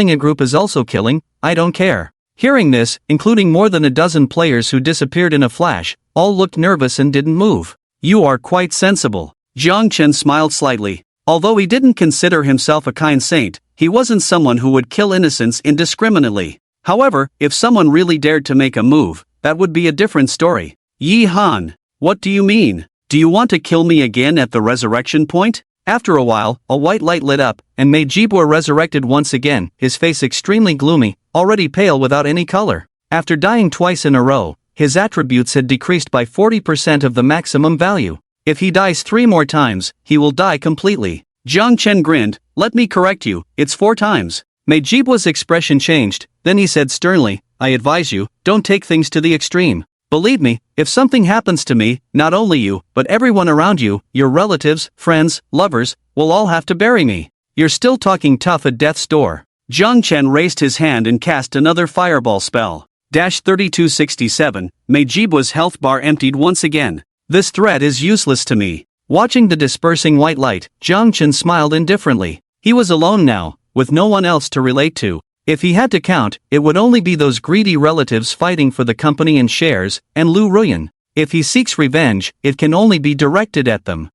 a group is also killing, I don't care. Hearing this, including more than a dozen players who disappeared in a flash, all looked nervous and didn't move. You are quite sensible. Jiang Chen smiled slightly. Although he didn't consider himself a kind saint, he wasn't someone who would kill innocents indiscriminately. However, if someone really dared to make a move, that would be a different story. Yi Han, what do you mean? Do you want to kill me again at the resurrection point? After a while, a white light lit up, and Meijibo resurrected once again, his face extremely gloomy, already pale without any color. After dying twice in a row, his attributes had decreased by 40% of the maximum value. If he dies 3 more times, he will die completely. Jiang Chen grinned, let me correct you, it's 4 times. Meijibo's expression changed, then he said sternly, I advise you, don't take things to the extreme. Believe me, if something happens to me, not only you, but everyone around you, your relatives, friends, lovers, will all have to bury me. You're still talking tough at death's door. Jiang Chen raised his hand and cast another fireball spell. 3267, Meijibo's health bar emptied once again. This threat is useless to me. Watching the dispersing white light, Jiang Chen smiled indifferently. He was alone now, with no one else to relate to. If he had to count, it would only be those greedy relatives fighting for the company and shares, and Lu Ruyan. If he seeks revenge, it can only be directed at them.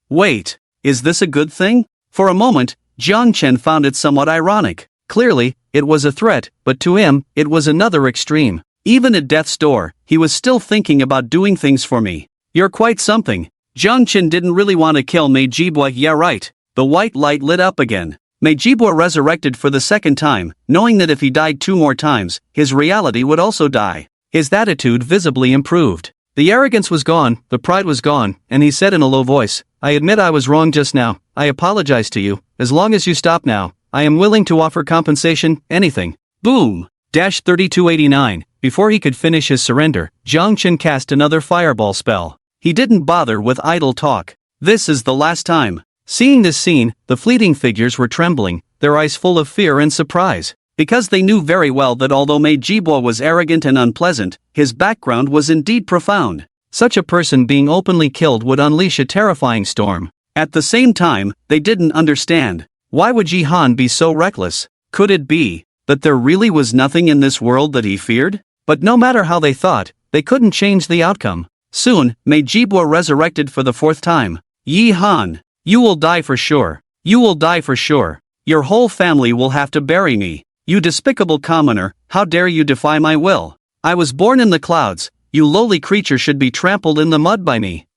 Wait, is this a good thing? For a moment, Jiang Chen found it somewhat ironic. Clearly, it was a threat, but to him, it was another extreme. Even at death's door, he was still thinking about doing things for me. You're quite something. Jiang Qin didn't really want to kill Mei Jibua, yeah right. The white light lit up again. Mei Jibua resurrected for the second time, knowing that if he died 2 more times, his reality would also die. His attitude visibly improved. The arrogance was gone, the pride was gone, and he said in a low voice, I admit I was wrong just now, I apologize to you, as long as you stop now, I am willing to offer compensation, anything. Boom! 3289. Before he could finish his surrender, Jiang Qin cast another fireball spell. He didn't bother with idle talk. This is the last time. Seeing this scene, the fleeting figures were trembling, their eyes full of fear and surprise. Because they knew very well that although Mei Jibua was arrogant and unpleasant, his background was indeed profound. Such a person being openly killed would unleash a terrifying storm. At the same time, they didn't understand. Why would Ji Han be so reckless? Could it be that there really was nothing in this world that he feared? But no matter how they thought, they couldn't change the outcome. Soon, Mei Jibua resurrected for the 4th time. Yi Han, you will die for sure. You will die for sure. Your whole family will have to bury me. You despicable commoner, how dare you defy my will? I was born in the clouds, you lowly creature should be trampled in the mud by me.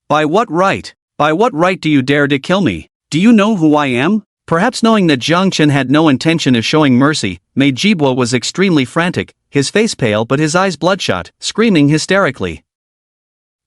By what right? By what right do you dare to kill me? Do you know who I am? Perhaps knowing that Jiang Qin had no intention of showing mercy, Mei Jibua was extremely frantic, his face pale but his eyes bloodshot, screaming hysterically.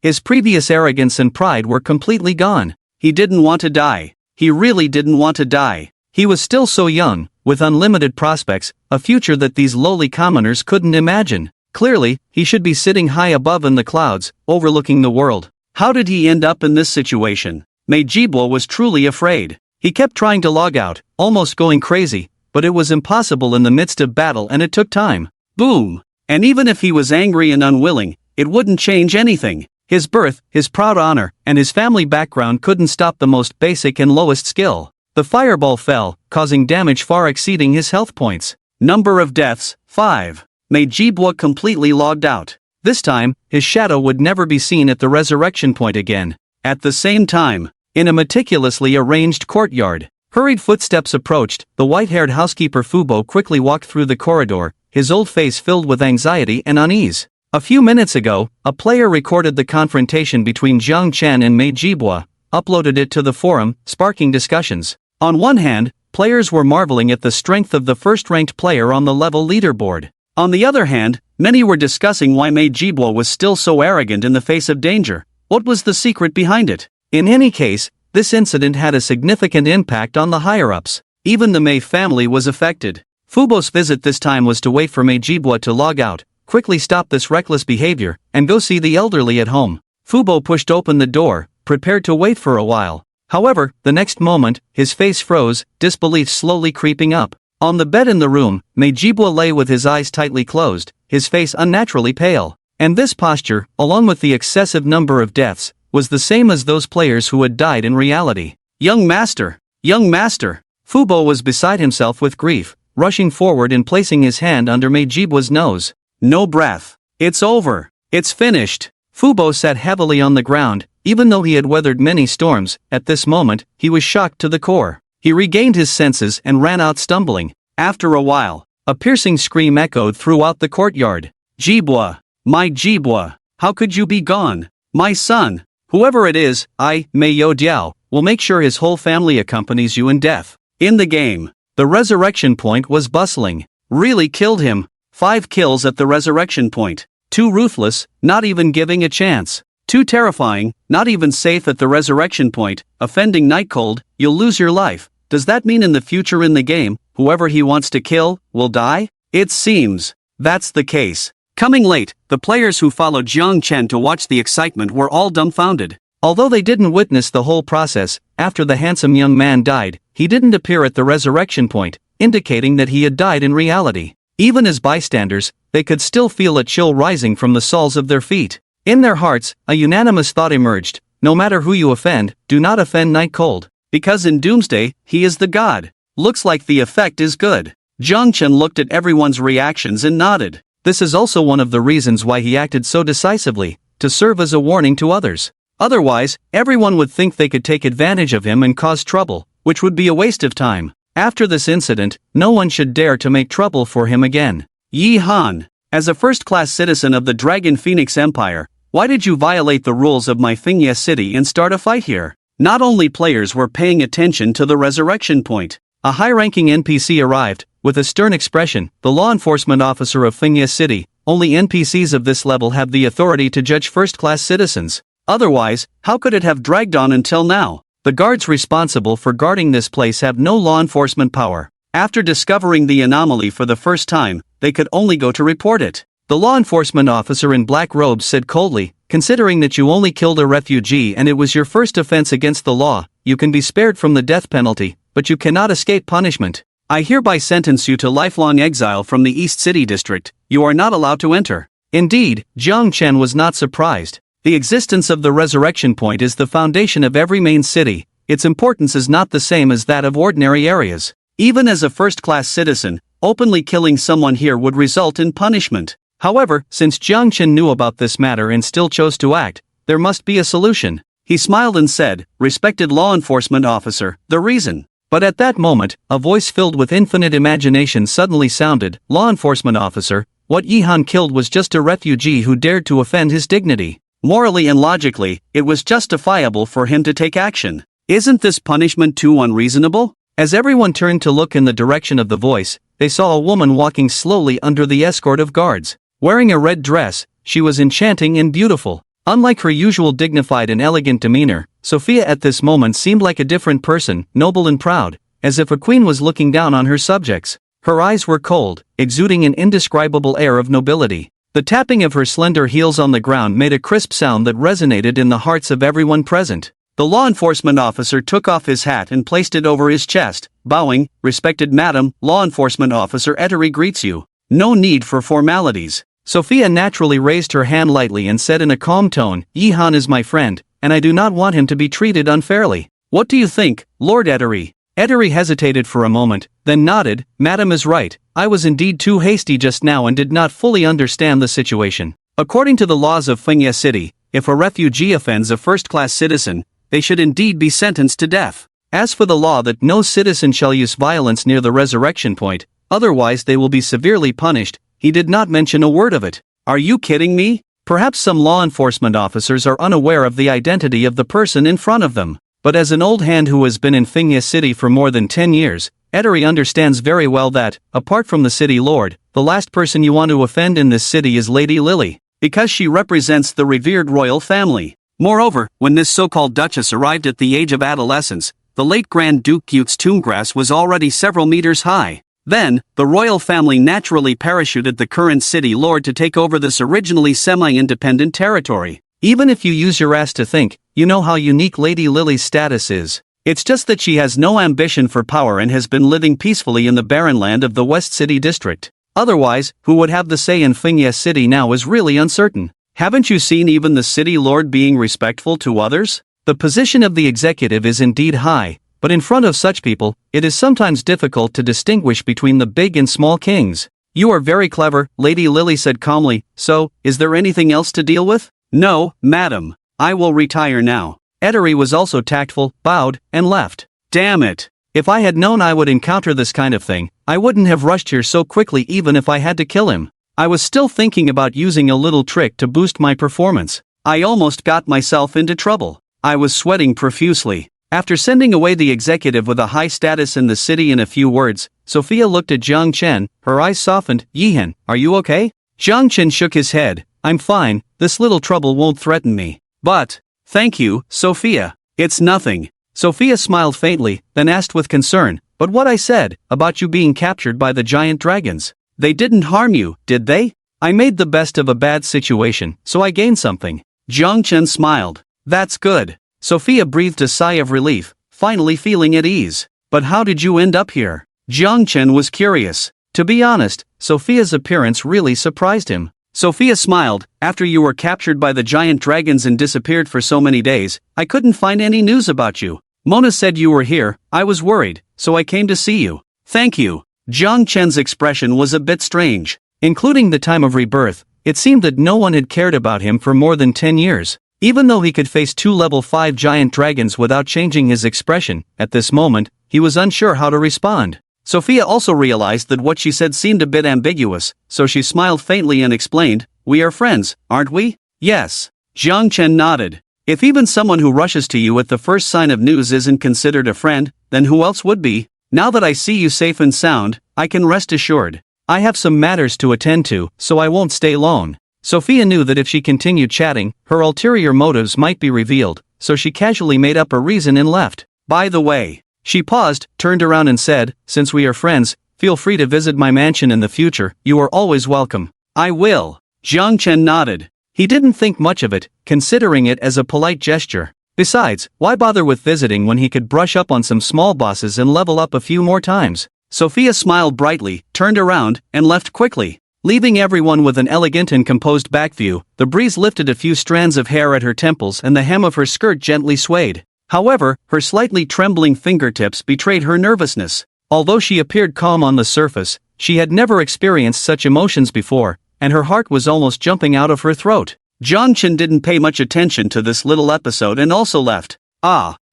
His previous arrogance and pride were completely gone. He didn't want to die. He really didn't want to die. He was still so young, with unlimited prospects, a future that these lowly commoners couldn't imagine. Clearly, he should be sitting high above in the clouds, overlooking the world. How did he end up in this situation? Mei Jibua was truly afraid. He kept trying to log out, almost going crazy, but it was impossible in the midst of battle and it took time. Boom! And even if he was angry and unwilling, it wouldn't change anything. His birth, his proud honor, and his family background couldn't stop the most basic and lowest skill. The fireball fell, causing damage far exceeding his health points. Number of deaths, 5. Mei Jibua completely logged out. This time, his shadow would never be seen at the resurrection point again. At the same time, in a meticulously arranged courtyard, hurried footsteps approached. The white-haired housekeeper Fubo quickly walked through the corridor, his old face filled with anxiety and unease. A few minutes ago, a player recorded the confrontation between Jiang Qin and Mei Jibua, uploaded it to the forum, sparking discussions. On one hand, players were marveling at the strength of the first-ranked player on the level leaderboard. On the other hand, many were discussing why Mei Jibua was still so arrogant in the face of danger. What was the secret behind it? In any case, this incident had a significant impact on the higher-ups. Even the Mei family was affected. Fubo's visit this time was to wait for Mei Jibua to log out, quickly stop this reckless behavior, and go see the elderly at home. Fubo pushed open the door, prepared to wait for a while. However, the next moment, his face froze, disbelief slowly creeping up. On the bed in the room, Mei Jibua lay with his eyes tightly closed, his face unnaturally pale. And this posture, along with the excessive number of deaths, was the same as those players who had died in reality. Young master! Young master! Fubo was beside himself with grief, rushing forward and placing his hand under Mei Jibua's nose. No breath. It's over. It's finished. Fubo sat heavily on the ground. Even though he had weathered many storms, at this moment, he was shocked to the core. He regained his senses and ran out stumbling. After a while, a piercing scream echoed throughout the courtyard. Jibua! My Jibua! How could you be gone? My son! Whoever it is, Mei Yo Diao, will make sure his whole family accompanies you in death. In the game, the resurrection point was bustling. Really killed him. 5 kills at the resurrection point. Too ruthless, not even giving a chance. Too terrifying, not even safe at the resurrection point, offending Nightcold, you'll lose your life. Does that mean in the future in the game, whoever he wants to kill, will die? It seems that's the case. Coming late, the players who followed Jiang Qin to watch the excitement were all dumbfounded. Although they didn't witness the whole process, after the handsome young man died, he didn't appear at the resurrection point, indicating that he had died in reality. Even as bystanders, they could still feel a chill rising from the soles of their feet. In their hearts, a unanimous thought emerged: no matter who you offend, do not offend Nightcold. Because in Doomsday, he is the god. Looks like the effect is good. Jiang Qin looked at everyone's reactions and nodded. This is also one of the reasons why he acted so decisively, to serve as a warning to others. Otherwise, everyone would think they could take advantage of him and cause trouble, which would be a waste of time. After this incident, no one should dare to make trouble for him again. Yi Han, As a first-class citizen of the Dragon Phoenix Empire, why did you violate the rules of my Fingya city and start a fight here? Not only players were paying attention to the resurrection point. A high-ranking NPC arrived, with a stern expression, the law enforcement officer of Fingya City. Only NPCs of this level have the authority to judge first-class citizens. Otherwise, how could it have dragged on until now? The guards responsible for guarding this place have no law enforcement power. After discovering the anomaly for the first time, they could only go to report it. The law enforcement officer in black robes said coldly, considering that you only killed a refugee and it was your first offense against the law, you can be spared from the death penalty, but you cannot escape punishment. I hereby sentence you to lifelong exile from the East City District. You are not allowed to enter. Indeed, Jiang Chen was not surprised. The existence of the resurrection point is the foundation of every main city. Its importance is not the same as that of ordinary areas. Even as a first-class citizen, openly killing someone here would result in punishment. However, since Jiang Chen knew about this matter and still chose to act, there must be a solution. He smiled and said, "Respected law enforcement officer, the reason." But at that moment, a voice filled with infinite imagination suddenly sounded, "Law enforcement officer, what Yihan killed was just a refugee who dared to offend his dignity. Morally and logically, it was justifiable for him to take action. Isn't this punishment too unreasonable?" As everyone turned to look in the direction of the voice, they saw a woman walking slowly under the escort of guards. Wearing a red dress, she was enchanting and beautiful. Unlike her usual dignified and elegant demeanor, Sophia at this moment seemed like a different person, noble and proud, as if a queen was looking down on her subjects. Her eyes were cold, exuding an indescribable air of nobility. The tapping of her slender heels on the ground made a crisp sound that resonated in the hearts of everyone present. The law enforcement officer took off his hat and placed it over his chest, bowing, "Respected Madam, Law Enforcement Officer Etteri greets you. No need for formalities." Sophia naturally raised her hand lightly and said in a calm tone, "Yihan is my friend, and I do not want him to be treated unfairly. What do you think, Lord Etteri?" Etteri hesitated for a moment, then nodded, "Madam is right, I was indeed too hasty just now and did not fully understand the situation. According to the laws of Fingya City, if a refugee offends a first-class citizen, they should indeed be sentenced to death. As for the law that no citizen shall use violence near the resurrection point, otherwise they will be severely punished, he did not mention a word of it. Are you kidding me? Perhaps some law enforcement officers are unaware of the identity of the person in front of them. But as an old hand who has been in Fingya City for more than 10 years, Etteri understands very well that, apart from the city lord, the last person you want to offend in this city is Lady Lily, because she represents the revered royal family. Moreover, when this so-called duchess arrived at the age of adolescence, the late Grand Duke Gyute's tomb grass was already several meters high. Then, the royal family naturally parachuted the current city lord to take over this originally semi-independent territory. Even if you use your ass to think, you know how unique Lady Lily's status is. It's just that she has no ambition for power and has been living peacefully in the barren land of the West City District. Otherwise, who would have the say in Fingya City now is really uncertain. Haven't you seen even the city lord being respectful to others? The position of the executive is indeed high, but in front of such people, it is sometimes difficult to distinguish between the big and small kings. You are very clever, Lady Lily said calmly, so, is there anything else to deal with? No, madam. I will retire now. Etteri was also tactful, bowed, and left. Damn it. If I had known I would encounter this kind of thing, I wouldn't have rushed here so quickly even if I had to kill him. I was still thinking about using a little trick to boost my performance. I almost got myself into trouble. I was sweating profusely. After sending away the executive with a high status in the city in a few words, Sophia looked at Jiang Chen, her eyes softened. Yihan, are you okay? Jiang Chen shook his head. I'm fine, this little trouble won't threaten me. But, thank you, Sophia. It's nothing. Sophia smiled faintly, then asked with concern, but what I said, about you being captured by the giant dragons? They didn't harm you, did they? I made the best of a bad situation, so I gained something. Jiang Chen smiled. That's good. Sophia breathed a sigh of relief, finally feeling at ease. But how did you end up here? Jiang Chen was curious. To be honest, Sophia's appearance really surprised him. Sophia smiled. After you were captured by the giant dragons and disappeared for so many days, I couldn't find any news about you. Mona said you were here, I was worried, so I came to see you. Thank you. Jiang Chen's expression was a bit strange. Including the time of rebirth, it seemed that no one had cared about him for more than 10 years. Even though he could face 2 level 5 giant dragons without changing his expression, at this moment, he was unsure how to respond. Sophia also realized that what she said seemed a bit ambiguous, so she smiled faintly and explained, "We are friends, aren't we?" "Yes." Jiang Chen nodded. "If even someone who rushes to you at the first sign of news isn't considered a friend, then who else would be? Now that I see you safe and sound, I can rest assured. I have some matters to attend to, so I won't stay long." Sophia knew that if she continued chatting, her ulterior motives might be revealed, so she casually made up a reason and left. "By the way," she paused, turned around and said, "since we are friends, feel free to visit my mansion in the future, you are always welcome." "I will." Jiang Chen nodded. He didn't think much of it, considering it as a polite gesture. Besides, why bother with visiting when he could brush up on some small bosses and level up a few more times? Sophia smiled brightly, turned around, and left quickly. Leaving everyone with an elegant and composed back view, the breeze lifted a few strands of hair at her temples and the hem of her skirt gently swayed. However, her slightly trembling fingertips betrayed her nervousness. Although she appeared calm on the surface, she had never experienced such emotions before, and her heart was almost jumping out of her throat. Jiang Chen didn't pay much attention to this little episode and also left.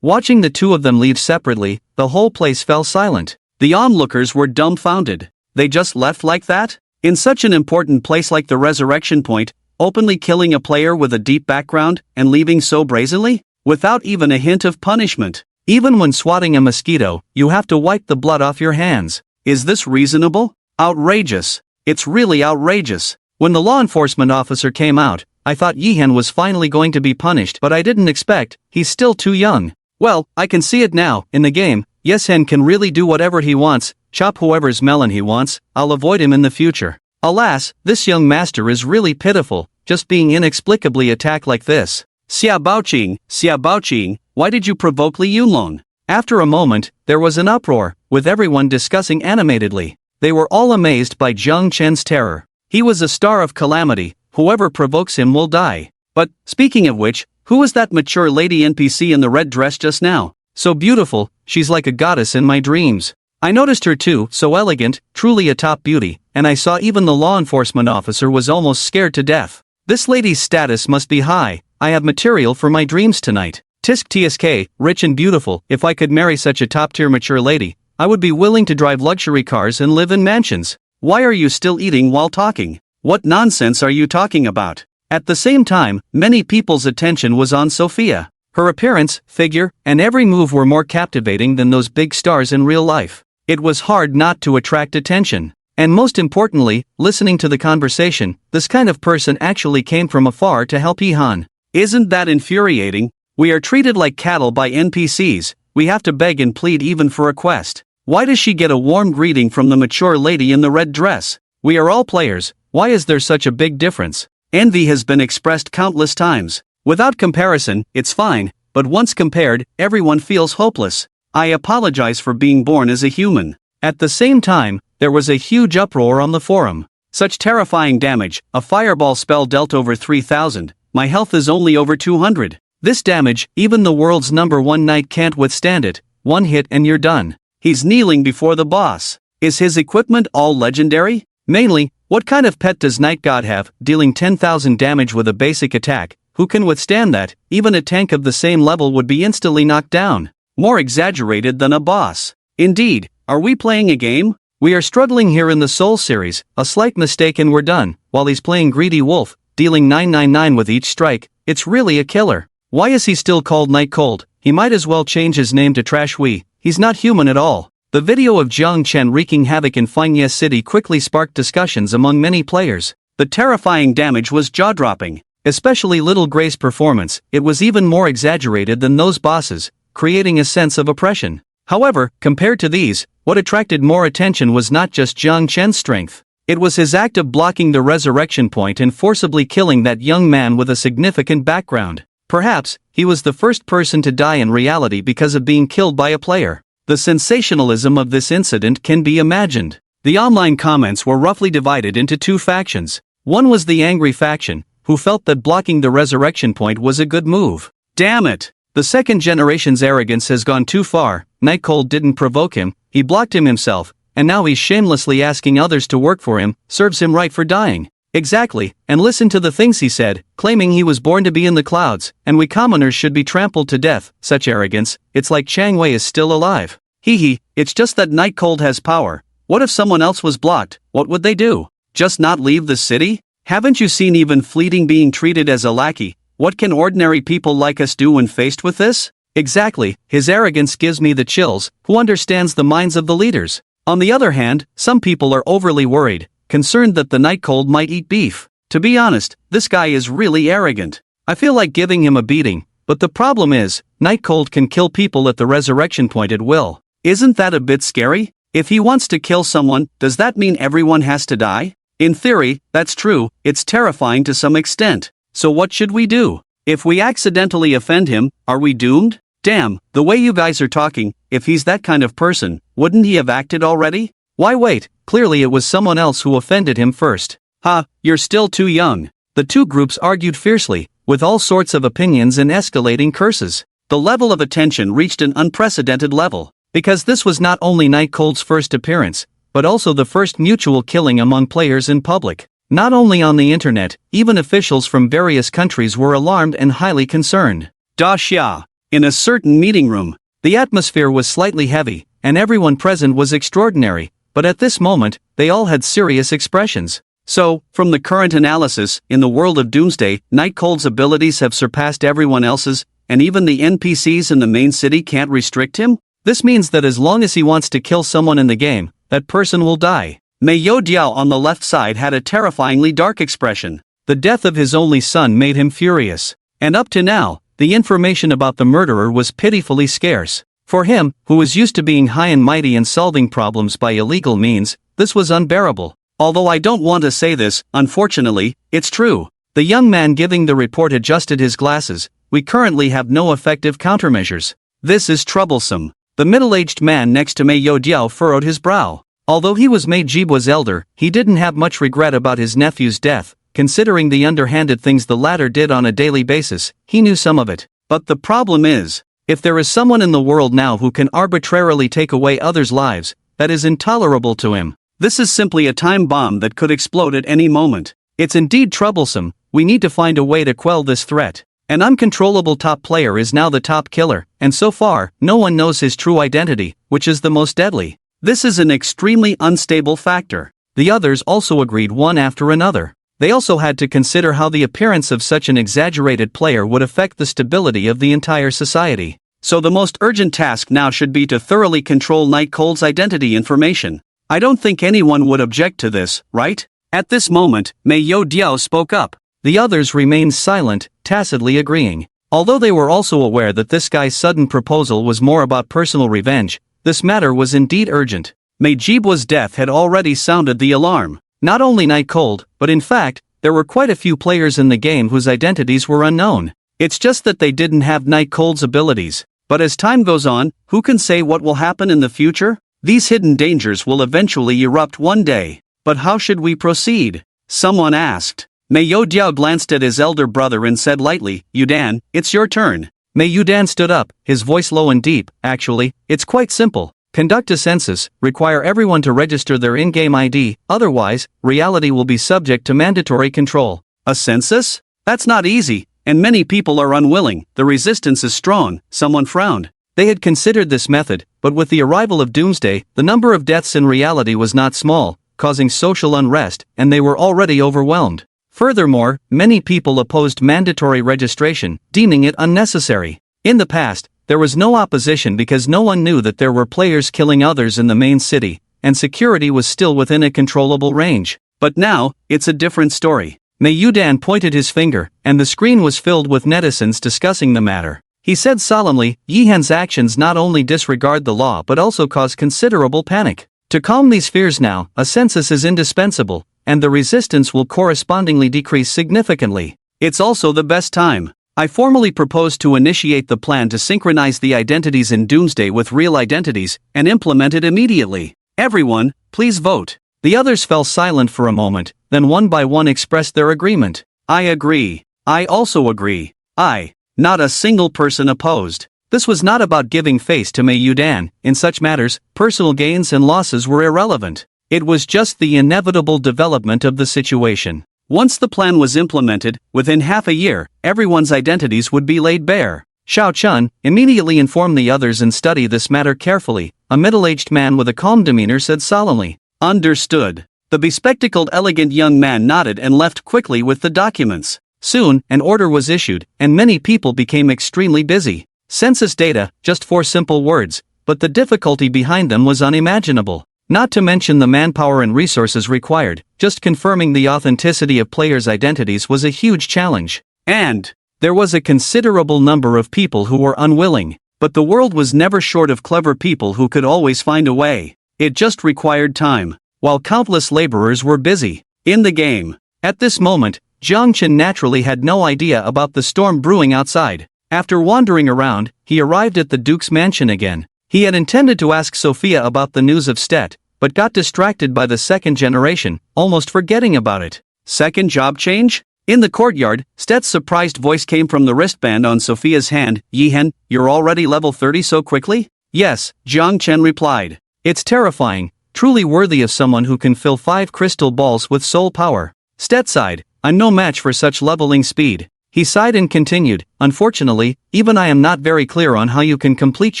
Watching the two of them leave separately, the whole place fell silent. The onlookers were dumbfounded. They just left like that? In such an important place like the Resurrection Point, openly killing a player with a deep background and leaving so brazenly? Without even a hint of punishment. Even when swatting a mosquito, you have to wipe the blood off your hands. Is this reasonable? Outrageous. It's really outrageous. When the law enforcement officer came out, I thought Yihan was finally going to be punished, but I didn't expect, he's still too young. Well, I can see it now, in the game, Yihan can really do whatever he wants, chop whoever's melon he wants, I'll avoid him in the future. Alas, this young master is really pitiful, just being inexplicably attacked like this. Xia Baoqing, why did you provoke Li Yunlong? After a moment, there was an uproar, with everyone discussing animatedly. They were all amazed by Jiang Chen's terror. He was a star of calamity, whoever provokes him will die. But, speaking of which, who was that mature lady NPC in the red dress just now? So beautiful, she's like a goddess in my dreams. I noticed her too, so elegant, truly a top beauty, and I saw even the law enforcement officer was almost scared to death. This lady's status must be high, I have material for my dreams tonight. Tisk tsk, rich and beautiful, if I could marry such a top-tier mature lady, I would be willing to drive luxury cars and live in mansions. Why are you still eating while talking? What nonsense are you talking about? At the same time, many people's attention was on Sophia. Her appearance, figure, and every move were more captivating than those big stars in real life. It was hard not to attract attention. And most importantly, listening to the conversation, this kind of person actually came from afar to help Yihan. Isn't that infuriating? We are treated like cattle by NPCs, we have to beg and plead even for a quest. Why does she get a warm greeting from the mature lady in the red dress? We are all players, why is there such a big difference? Envy has been expressed countless times. Without comparison, it's fine, but once compared, everyone feels hopeless. I apologize for being born as a human. At the same time, there was a huge uproar on the forum. Such terrifying damage, a fireball spell dealt over 3,000, my health is only over 200. This damage, even the world's #1 knight can't withstand it, one hit and you're done. He's kneeling before the boss. Is his equipment all legendary? Mainly, what kind of pet does Knight God have, dealing 10,000 damage with a basic attack? Who can withstand that? Even a tank of the same level would be instantly knocked down. More exaggerated than a boss. Indeed, are we playing a game? We are struggling here in the Soul series, a slight mistake and we're done, while he's playing Greedy Wolf, dealing 999 with each strike, it's really a killer. Why is he still called Night Cold? He might as well change his name to Trash Wee, he's not human at all. The video of Jiang Chen wreaking havoc in Fengye City quickly sparked discussions among many players. The terrifying damage was jaw-dropping. Especially Little Gray's performance, it was even more exaggerated than those bosses, creating a sense of oppression. However, compared to these, what attracted more attention was not just Jiang Chen's strength. It was his act of blocking the resurrection point and forcibly killing that young man with a significant background. Perhaps, he was the first person to die in reality because of being killed by a player. The sensationalism of this incident can be imagined. The online comments were roughly divided into two factions. One was the angry faction, who felt that blocking the resurrection point was a good move. Damn it! The second generation's arrogance has gone too far. Night Cold didn't provoke him, he blocked him himself, and now he's shamelessly asking others to work for him, serves him right for dying. Exactly, and listen to the things he said, claiming he was born to be in the clouds, and we commoners should be trampled to death. Such arrogance, it's like Chang Wei is still alive. Hee hee, it's just that Night Cold has power. What if someone else was blocked? What would they do? Just not leave the city? Haven't you seen even Fleeting being treated as a lackey? What can ordinary people like us do when faced with this? Exactly, his arrogance gives me the chills. Who understands the minds of the leaders? On the other hand, some people are overly worried, concerned that the Night Cold might eat beef. To be honest, this guy is really arrogant. I feel like giving him a beating, but the problem is, Night Cold can kill people at the resurrection point at will. Isn't that a bit scary? If he wants to kill someone, does that mean everyone has to die? In theory, that's true. It's terrifying to some extent. So what should we do? If we accidentally offend him, are we doomed? Damn, the way you guys are talking, if he's that kind of person, wouldn't he have acted already? Why wait? Clearly it was someone else who offended him first. Ha, you're still too young. The two groups argued fiercely, with all sorts of opinions and escalating curses. The level of attention reached an unprecedented level, because this was not only Night Cold's first appearance, but also the first mutual killing among players in public. Not only on the internet, even officials from various countries were alarmed and highly concerned. Da Xia. In a certain meeting room, the atmosphere was slightly heavy, and everyone present was extraordinary, but at this moment, they all had serious expressions. So, from the current analysis, in the world of Doomsday, Night Cold's abilities have surpassed everyone else's, and even the NPCs in the main city can't restrict him? This means that as long as he wants to kill someone in the game, that person will die. Mei Diao on the left side had a terrifyingly dark expression. The death of his only son made him furious. And up to now, the information about the murderer was pitifully scarce. For him, who was used to being high and mighty and solving problems by illegal means, this was unbearable. Although I don't want to say this, unfortunately, it's true. The young man giving the report adjusted his glasses. We currently have no effective countermeasures. This is troublesome. The middle-aged man next to Mei Diao furrowed his brow. Although he was Mei Jibwa's elder, he didn't have much regret about his nephew's death. Considering the underhanded things the latter did on a daily basis, he knew some of it. But the problem is, if there is someone in the world now who can arbitrarily take away others' lives, that is intolerable to him. This is simply a time bomb that could explode at any moment. It's indeed troublesome. We need to find a way to quell this threat. An uncontrollable top player is now the top killer, and so far, no one knows his true identity, which is the most deadly. This is an extremely unstable factor. The others also agreed one after another. They also had to consider how the appearance of such an exaggerated player would affect the stability of the entire society. So the most urgent task now should be to thoroughly control Night Cold's identity information. I don't think anyone would object to this, right? At this moment, Mei Diao spoke up. The others remained silent, tacitly agreeing. Although they were also aware that this guy's sudden proposal was more about personal revenge, this matter was indeed urgent. Mei Jibwa's death had already sounded the alarm. Not only Night Cold, but in fact, there were quite a few players in the game whose identities were unknown. It's just that they didn't have Night Cold's abilities. But as time goes on, who can say what will happen in the future? These hidden dangers will eventually erupt one day. But how should we proceed? Someone asked. Mei Diao glanced at his elder brother and said lightly, Yudan, it's your turn. Mei Yudan stood up, his voice low and deep. Actually, it's quite simple. Conduct a census, require everyone to register their in-game ID, otherwise, reality will be subject to mandatory control. A census? That's not easy, and many people are unwilling. The resistance is strong. Someone frowned. They had considered this method, but with the arrival of Doomsday, the number of deaths in reality was not small, causing social unrest, and they were already overwhelmed. Furthermore, many people opposed mandatory registration, deeming it unnecessary. In the past, there was no opposition because no one knew that there were players killing others in the main city, and security was still within a controllable range. But now, it's a different story. Mei Yudan pointed his finger, and the screen was filled with netizens discussing the matter. He said solemnly, Yihan's actions not only disregard the law but also cause considerable panic. To calm these fears now, a census is indispensable, and the resistance will correspondingly decrease significantly. It's also the best time. I formally propose to initiate the plan to synchronize the identities in Doomsday with real identities, and implement it immediately. Everyone, please vote. The others fell silent for a moment, then one by one expressed their agreement. I agree. I also agree. Not a single person opposed. This was not about giving face to Mei Yudan. In such matters, personal gains and losses were irrelevant. It was just the inevitable development of the situation. Once the plan was implemented, within half a year, everyone's identities would be laid bare. Xiao Chun, immediately inform the others and study this matter carefully, a middle-aged man with a calm demeanor said solemnly. Understood. The bespectacled elegant young man nodded and left quickly with the documents. Soon, an order was issued, and many people became extremely busy. Census data, just 4 simple words, but the difficulty behind them was unimaginable. Not to mention the manpower and resources required, just confirming the authenticity of players' identities was a huge challenge. And there was a considerable number of people who were unwilling, but the world was never short of clever people who could always find a way. It just required time, while countless laborers were busy in the game. At this moment, Jiang Chen naturally had no idea about the storm brewing outside. After wandering around, he arrived at the Duke's mansion again. He had intended to ask Sophia about the news of Stet, but got distracted by the second generation, almost forgetting about it. Second job change? In the courtyard, Stet's surprised voice came from the wristband on Sophia's hand. Yihen, you're already level 30 so quickly? Yes, Jiang Chen replied. It's terrifying, truly worthy of someone who can fill 5 crystal balls with soul power. Stet sighed, I'm no match for such leveling speed. He sighed and continued, unfortunately, even I am not very clear on how you can complete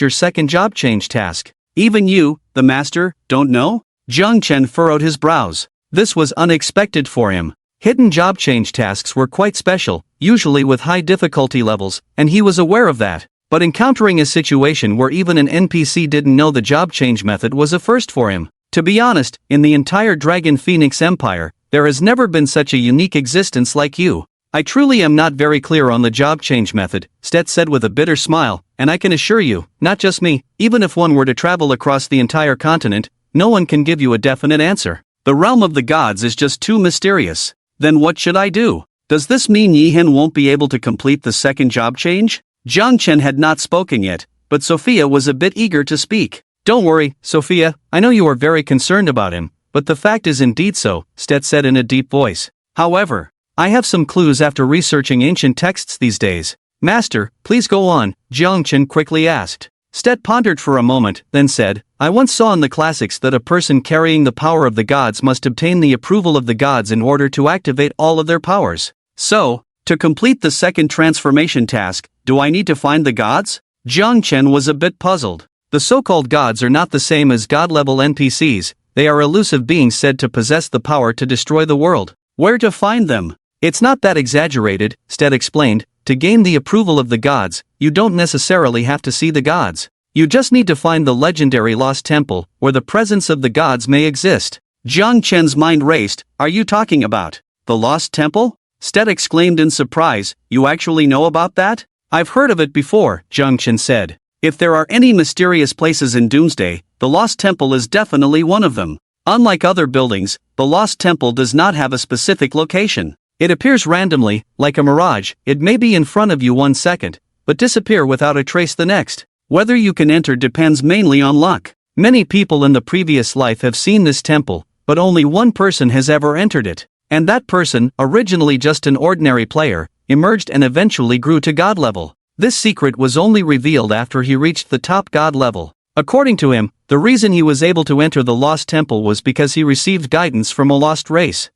your second job change task. Even you, the master, don't know? Jiang Chen furrowed his brows. This was unexpected for him. Hidden job change tasks were quite special, usually with high difficulty levels, and he was aware of that. But encountering a situation where even an NPC didn't know the job change method was a first for him. To be honest, in the entire Dragon Phoenix Empire, there has never been such a unique existence like you. I truly am not very clear on the job change method, Stet said with a bitter smile, and I can assure you, not just me, even if one were to travel across the entire continent, no one can give you a definite answer. The realm of the gods is just too mysterious. Then what should I do? Does this mean Yihen won't be able to complete the second job change? Jiang Chen had not spoken yet, but Sophia was a bit eager to speak. Don't worry, Sophia, I know you are very concerned about him, but the fact is indeed so, Stet said in a deep voice. However, I have some clues after researching ancient texts these days. Master, please go on, Jiang Chen quickly asked. Stet pondered for a moment, then said, I once saw in the classics that a person carrying the power of the gods must obtain the approval of the gods in order to activate all of their powers. So, to complete the second transformation task, do I need to find the gods? Jiang Chen was a bit puzzled. The so-called gods are not the same as god-level NPCs, they are elusive beings said to possess the power to destroy the world. Where to find them? It's not that exaggerated, Stet explained. To gain the approval of the gods, you don't necessarily have to see the gods. You just need to find the legendary Lost Temple, where the presence of the gods may exist. Jiang Chen's mind raced. Are you talking about the Lost Temple? Stet exclaimed in surprise. You actually know about that? I've heard of it before, Jiang Chen said. If there are any mysterious places in Doomsday, the Lost Temple is definitely one of them. Unlike other buildings, the Lost Temple does not have a specific location. It appears randomly, like a mirage. It may be in front of you 1 second, but disappear without a trace the next. Whether you can enter depends mainly on luck. Many people in the previous life have seen this temple, but only one person has ever entered it. And that person, originally just an ordinary player, emerged and eventually grew to god level. This secret was only revealed after he reached the top god level. According to him, the reason he was able to enter the Lost Temple was because he received guidance from a lost race.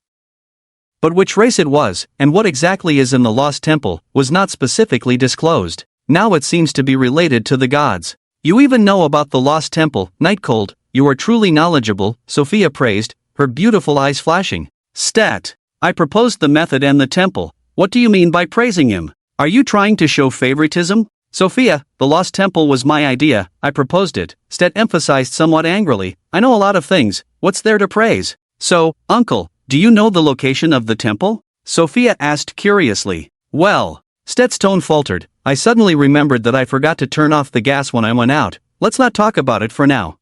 But which race it was, and what exactly is in the Lost Temple, was not specifically disclosed. Now it seems to be related to the gods. You even know about the Lost Temple, Nightcold. You are truly knowledgeable, Sophia praised, her beautiful eyes flashing. Stat. I proposed the method and the temple. What do you mean by praising him? Are you trying to show favoritism? Sophia, the Lost Temple was my idea, I proposed it, Stet emphasized somewhat angrily. I know a lot of things, what's there to praise? So, uncle, do you know the location of the temple? Sophia asked curiously. Well, Stet's tone faltered. I suddenly remembered that I forgot to turn off the gas when I went out. Let's not talk about it for now.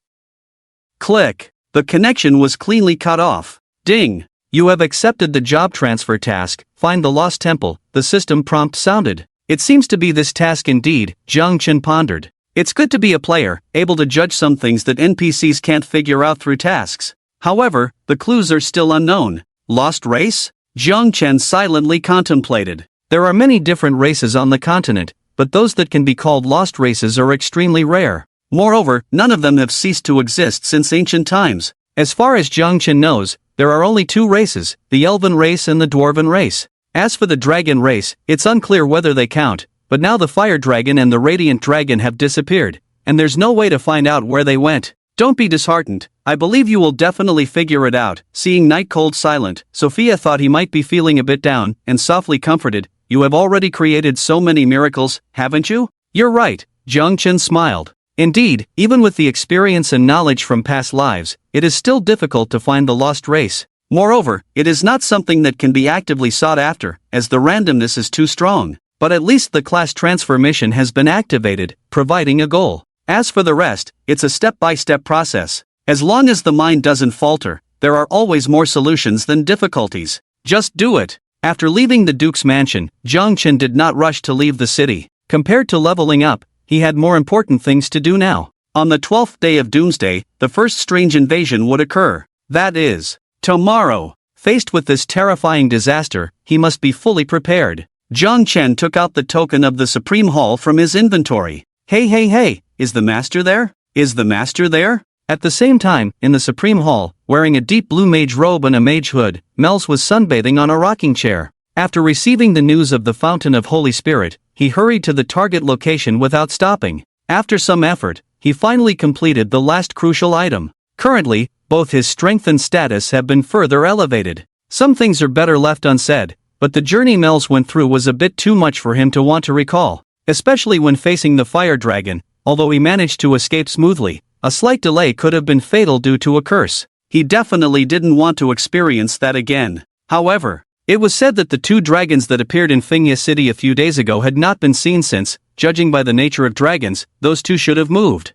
Click. The connection was cleanly cut off. Ding. You have accepted the job transfer task. Find the Lost Temple, the system prompt sounded. It seems to be this task indeed, Jiang Chen pondered. It's good to be a player, able to judge some things that NPCs can't figure out through tasks. However, the clues are still unknown. Lost race? Jiang Chen silently contemplated. There are many different races on the continent, but those that can be called lost races are extremely rare. Moreover, none of them have ceased to exist since ancient times. As far as Jiang Chen knows, there are only 2 races, the Elven race and the Dwarven race. As for the Dragon race, it's unclear whether they count, but now the fire dragon and the radiant dragon have disappeared, and there's no way to find out where they went. Don't be disheartened, I believe you will definitely figure it out. Seeing Night Cold silent, Sophia thought he might be feeling a bit down, and softly comforted, you have already created so many miracles, haven't you? You're right, Jiang Chen smiled. Indeed, even with the experience and knowledge from past lives, it is still difficult to find the lost race. Moreover, it is not something that can be actively sought after, as the randomness is too strong. But at least the class transfer mission has been activated, providing a goal. As for the rest, it's a step-by-step process. As long as the mind doesn't falter, there are always more solutions than difficulties. Just do it. After leaving the Duke's mansion, Jiang Chen did not rush to leave the city. Compared to leveling up, he had more important things to do now. On the 12th day of Doomsday, the first strange invasion would occur. That is, tomorrow. Faced with this terrifying disaster, he must be fully prepared. Jiang Chen took out the token of the Supreme Hall from his inventory. Hey, is the master there? Is the master there? At the same time, in the Supreme Hall, wearing a deep blue mage robe and a mage hood, Mels was sunbathing on a rocking chair. After receiving the news of the Fountain of Holy Spirit, he hurried to the target location without stopping. After some effort, he finally completed the last crucial item. Currently, both his strength and status have been further elevated. Some things are better left unsaid, but the journey Mels went through was a bit too much for him to want to recall. Especially when facing the fire dragon, although he managed to escape smoothly, a slight delay could have been fatal due to a curse. He definitely didn't want to experience that again. However, it was said that the two dragons that appeared in Fingya City a few days ago had not been seen since, judging by the nature of dragons, those two should have moved.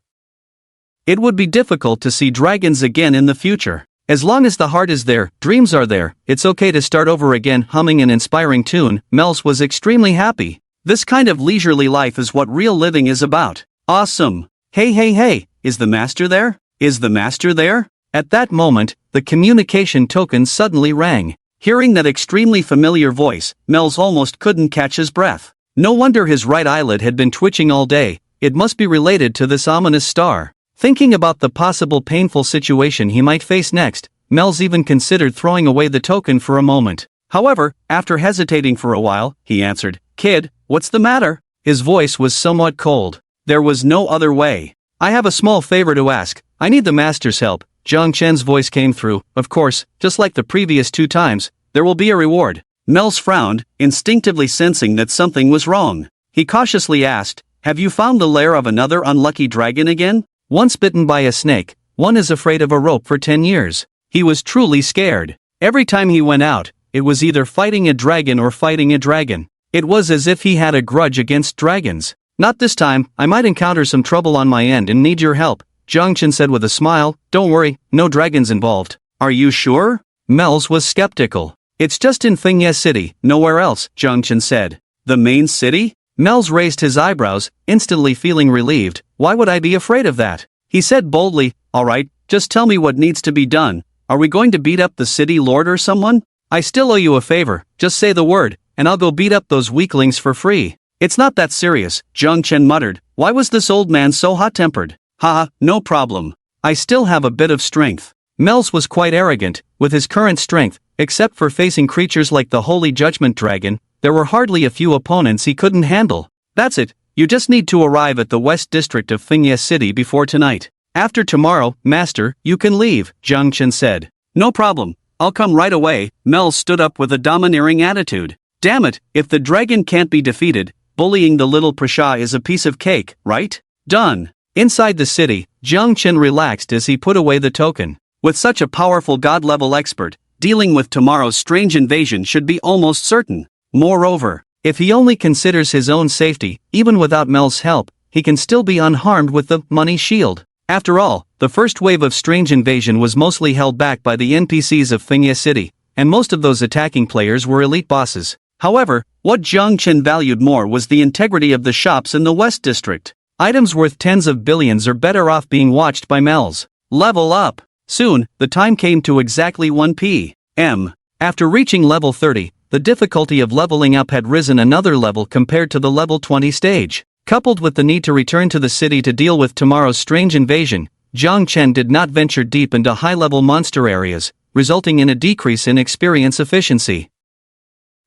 It would be difficult to see dragons again in the future. As long as the heart is there, dreams are there, it's okay to start over again. Humming an inspiring tune, Mels was extremely happy. This kind of leisurely life is what real living is about. Awesome. Hey, is the master there? Is the master there? At that moment, the communication token suddenly rang. Hearing that extremely familiar voice, Mels almost couldn't catch his breath. No wonder his right eyelid had been twitching all day, it must be related to this ominous star. Thinking about the possible painful situation he might face next, Mels even considered throwing away the token for a moment. However, after hesitating for a while, he answered, Kid, what's the matter? His voice was somewhat cold. There was no other way. I have a small favor to ask. I need the master's help. Jiang Chen's voice came through. Of course, just like the previous 2 times, there will be a reward. Mels frowned, instinctively sensing that something was wrong. He cautiously asked, have you found the lair of another unlucky dragon again? Once bitten by a snake, one is afraid of a rope for 10 years. He was truly scared. Every time he went out, it was either fighting a dragon or fighting a dragon. It was as if he had a grudge against dragons. Not this time, I might encounter some trouble on my end and need your help, Jiang Chen said with a smile. Don't worry, no dragons involved. Are you sure? Mels was skeptical. It's just in Fingya City, nowhere else, Jiang Chen said. The main city? Mels raised his eyebrows, instantly feeling relieved. Why would I be afraid of that? He said boldly, alright, just tell me what needs to be done. Are we going to beat up the city lord or someone? I still owe you a favor, just say the word, and I'll go beat up those weaklings for free. It's not that serious, Jiang Chen muttered. Why was this old man so hot-tempered? Haha, no problem. I still have a bit of strength. Mels was quite arrogant. With his current strength, except for facing creatures like the Holy Judgment Dragon, there were hardly a few opponents he couldn't handle. That's it, you just need to arrive at the West District of Fingya City before tonight. After tomorrow, Master, you can leave, Jiang Chen said. No problem, I'll come right away. Mels stood up with a domineering attitude. Damn it, if the dragon can't be defeated, bullying the little Prasha is a piece of cake, right? Done. Inside the city, Jiang Chen relaxed as he put away the token. With such a powerful god-level expert, dealing with tomorrow's strange invasion should be almost certain. Moreover, if he only considers his own safety, even without Mel's help, he can still be unharmed with the money shield. After all, the first wave of strange invasion was mostly held back by the NPCs of Fingya City, and most of those attacking players were elite bosses. However, what Jiang Chen valued more was the integrity of the shops in the West District. Items worth tens of billions are better off being watched by Mels. Level up! Soon, the time came to exactly 1 p.m. After reaching level 30, the difficulty of leveling up had risen another level compared to the level 20 stage. Coupled with the need to return to the city to deal with tomorrow's strange invasion, Jiang Chen did not venture deep into high-level monster areas, resulting in a decrease in experience efficiency.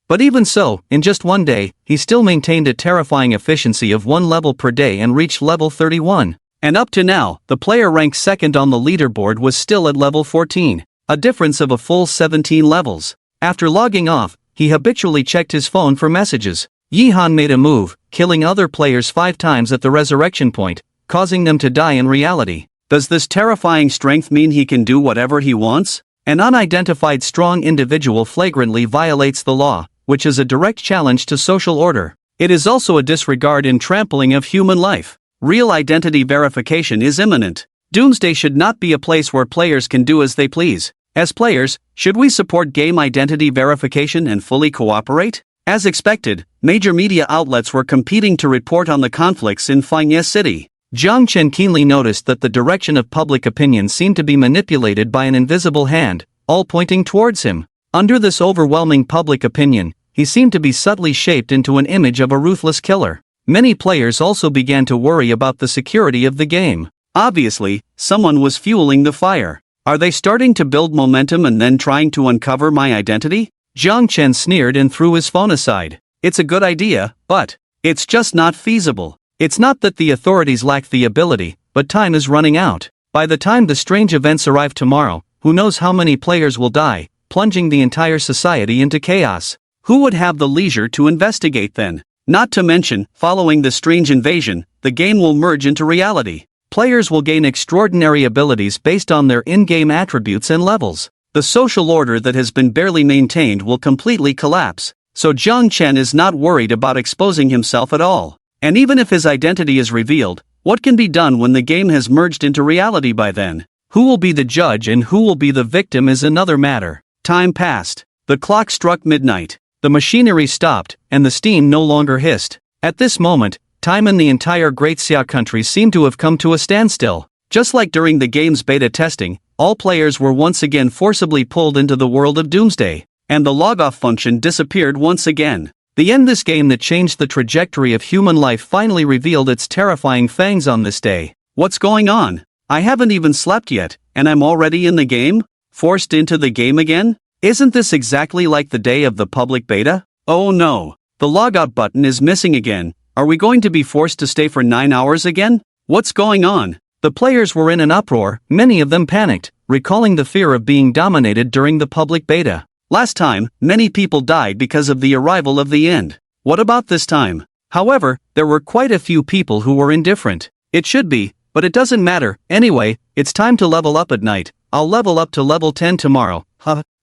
But even so, in just one day, he still maintained a terrifying efficiency of 1 level per day and reached level 31. And up to now, the player ranked second on the leaderboard was still at level 14, a difference of a full 17 levels. After logging off, he habitually checked his phone for messages. Yihan made a move, killing other players 5 times at the resurrection point, causing them to die in reality. Does this terrifying strength mean he can do whatever he wants? An unidentified strong individual flagrantly violates the law, which is a direct challenge to social order. It is also a disregard and trampling of human life. Real identity verification is imminent. Doomsday should not be a place where players can do as they please. As players, should we support game identity verification and fully cooperate? As expected, major media outlets were competing to report on the conflicts in Fangye City. Jiang Chen keenly noticed that the direction of public opinion seemed to be manipulated by an invisible hand, all pointing towards him. Under this overwhelming public opinion, he seemed to be subtly shaped into an image of a ruthless killer. Many players also began to worry about the security of the game. Obviously, someone was fueling the fire. Are they starting to build momentum and then trying to uncover my identity? Jiang Chen sneered and threw his phone aside. It's a good idea, but it's just not feasible. It's not that the authorities lack the ability, but time is running out. By the time the strange events arrive tomorrow, who knows how many players will die, plunging the entire society into chaos. Who would have the leisure to investigate then? Not to mention, following the strange invasion, the game will merge into reality. Players will gain extraordinary abilities based on their in-game attributes and levels. The social order that has been barely maintained will completely collapse, so Jiang Chen is not worried about exposing himself at all. And even if his identity is revealed, what can be done when the game has merged into reality by then? Who will be the judge and who will be the victim is another matter. Time passed. The clock struck midnight. The machinery stopped, and the steam no longer hissed. At this moment, time in the entire Great Xia country seemed to have come to a standstill. Just like during the game's beta testing, all players were once again forcibly pulled into the world of Doomsday, and the log-off function disappeared once again. The end this game that changed the trajectory of human life finally revealed its terrifying fangs on this day. What's going on? I haven't even slept yet, and I'm already in the game? Forced into the game again? Isn't this exactly like the day of the public beta? Oh no, the logout button is missing again. Are we going to be forced to stay for 9 hours again? What's going on? The players were in an uproar, many of them panicked, recalling the fear of being dominated during the public beta. Last time, many people died because of the arrival of the end. What about this time? However, there were quite a few people who were indifferent. It should be, but it doesn't matter. Anyway, it's time to level up at night. I'll level up to level 10 tomorrow.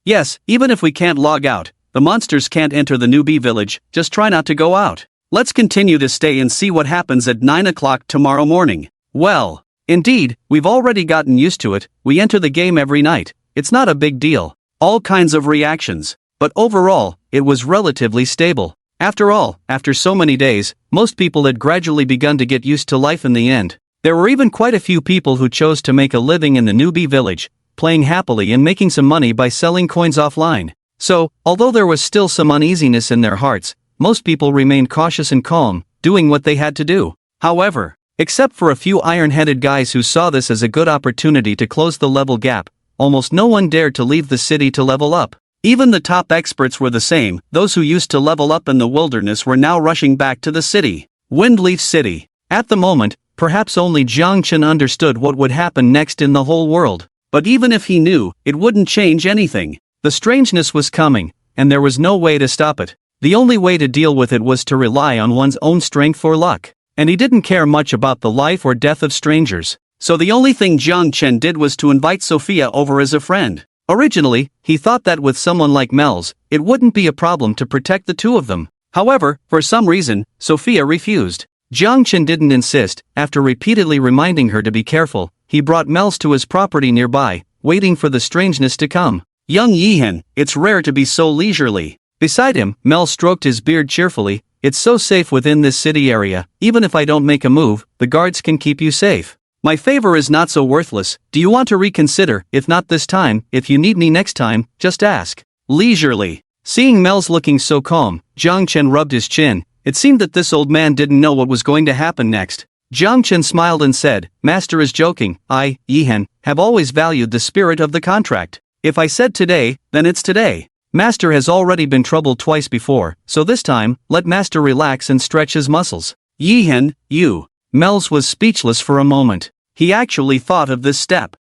Yes, even if we can't log out, the monsters can't enter the newbie village, just try not to go out. Let's continue to stay and see what happens at 9 o'clock tomorrow morning. Well, indeed, we've already gotten used to it. We enter the game every night. It's not a big deal. All kinds of reactions. But overall, it was relatively stable. After all, after so many days, most people had gradually begun to get used to life in the end. There were even quite a few people who chose to make a living in the newbie village, playing happily and making some money by selling coins offline. So, although there was still some uneasiness in their hearts, most people remained cautious and calm, doing what they had to do. However, except for a few iron-headed guys who saw this as a good opportunity to close the level gap, almost no one dared to leave the city to level up. Even the top experts were the same. Those who used to level up in the wilderness were now rushing back to the city. Windleaf City. At the moment, perhaps only Jiang Chen understood what would happen next in the whole world. But even if he knew, it wouldn't change anything. The strangeness was coming, and there was no way to stop it. The only way to deal with it was to rely on one's own strength or luck. And he didn't care much about the life or death of strangers. So the only thing Jiang Chen did was to invite Sophia over as a friend. Originally, he thought that with someone like Mel's, it wouldn't be a problem to protect the two of them. However, for some reason, Sophia refused. Jiang Chen didn't insist. After repeatedly reminding her to be careful, he brought Mel's to his property nearby, waiting for the strangeness to come. Young Yihen, it's rare to be so leisurely. Beside him, Mel stroked his beard cheerfully. It's so safe within this city area. Even if I don't make a move, the guards can keep you safe. My favor is not so worthless. Do you want to reconsider? If not this time, if you need me next time, just ask. Leisurely. Seeing Mel's looking so calm, Jiang Chen rubbed his chin. It seemed that this old man didn't know what was going to happen next. Jiang Chen smiled and said, Master is joking. I, Yihen, have always valued the spirit of the contract. If I said today, then it's today. Master has already been troubled twice before, so this time, let Master relax and stretch his muscles. Yihen, you. Mel's was speechless for a moment. He actually thought of this step.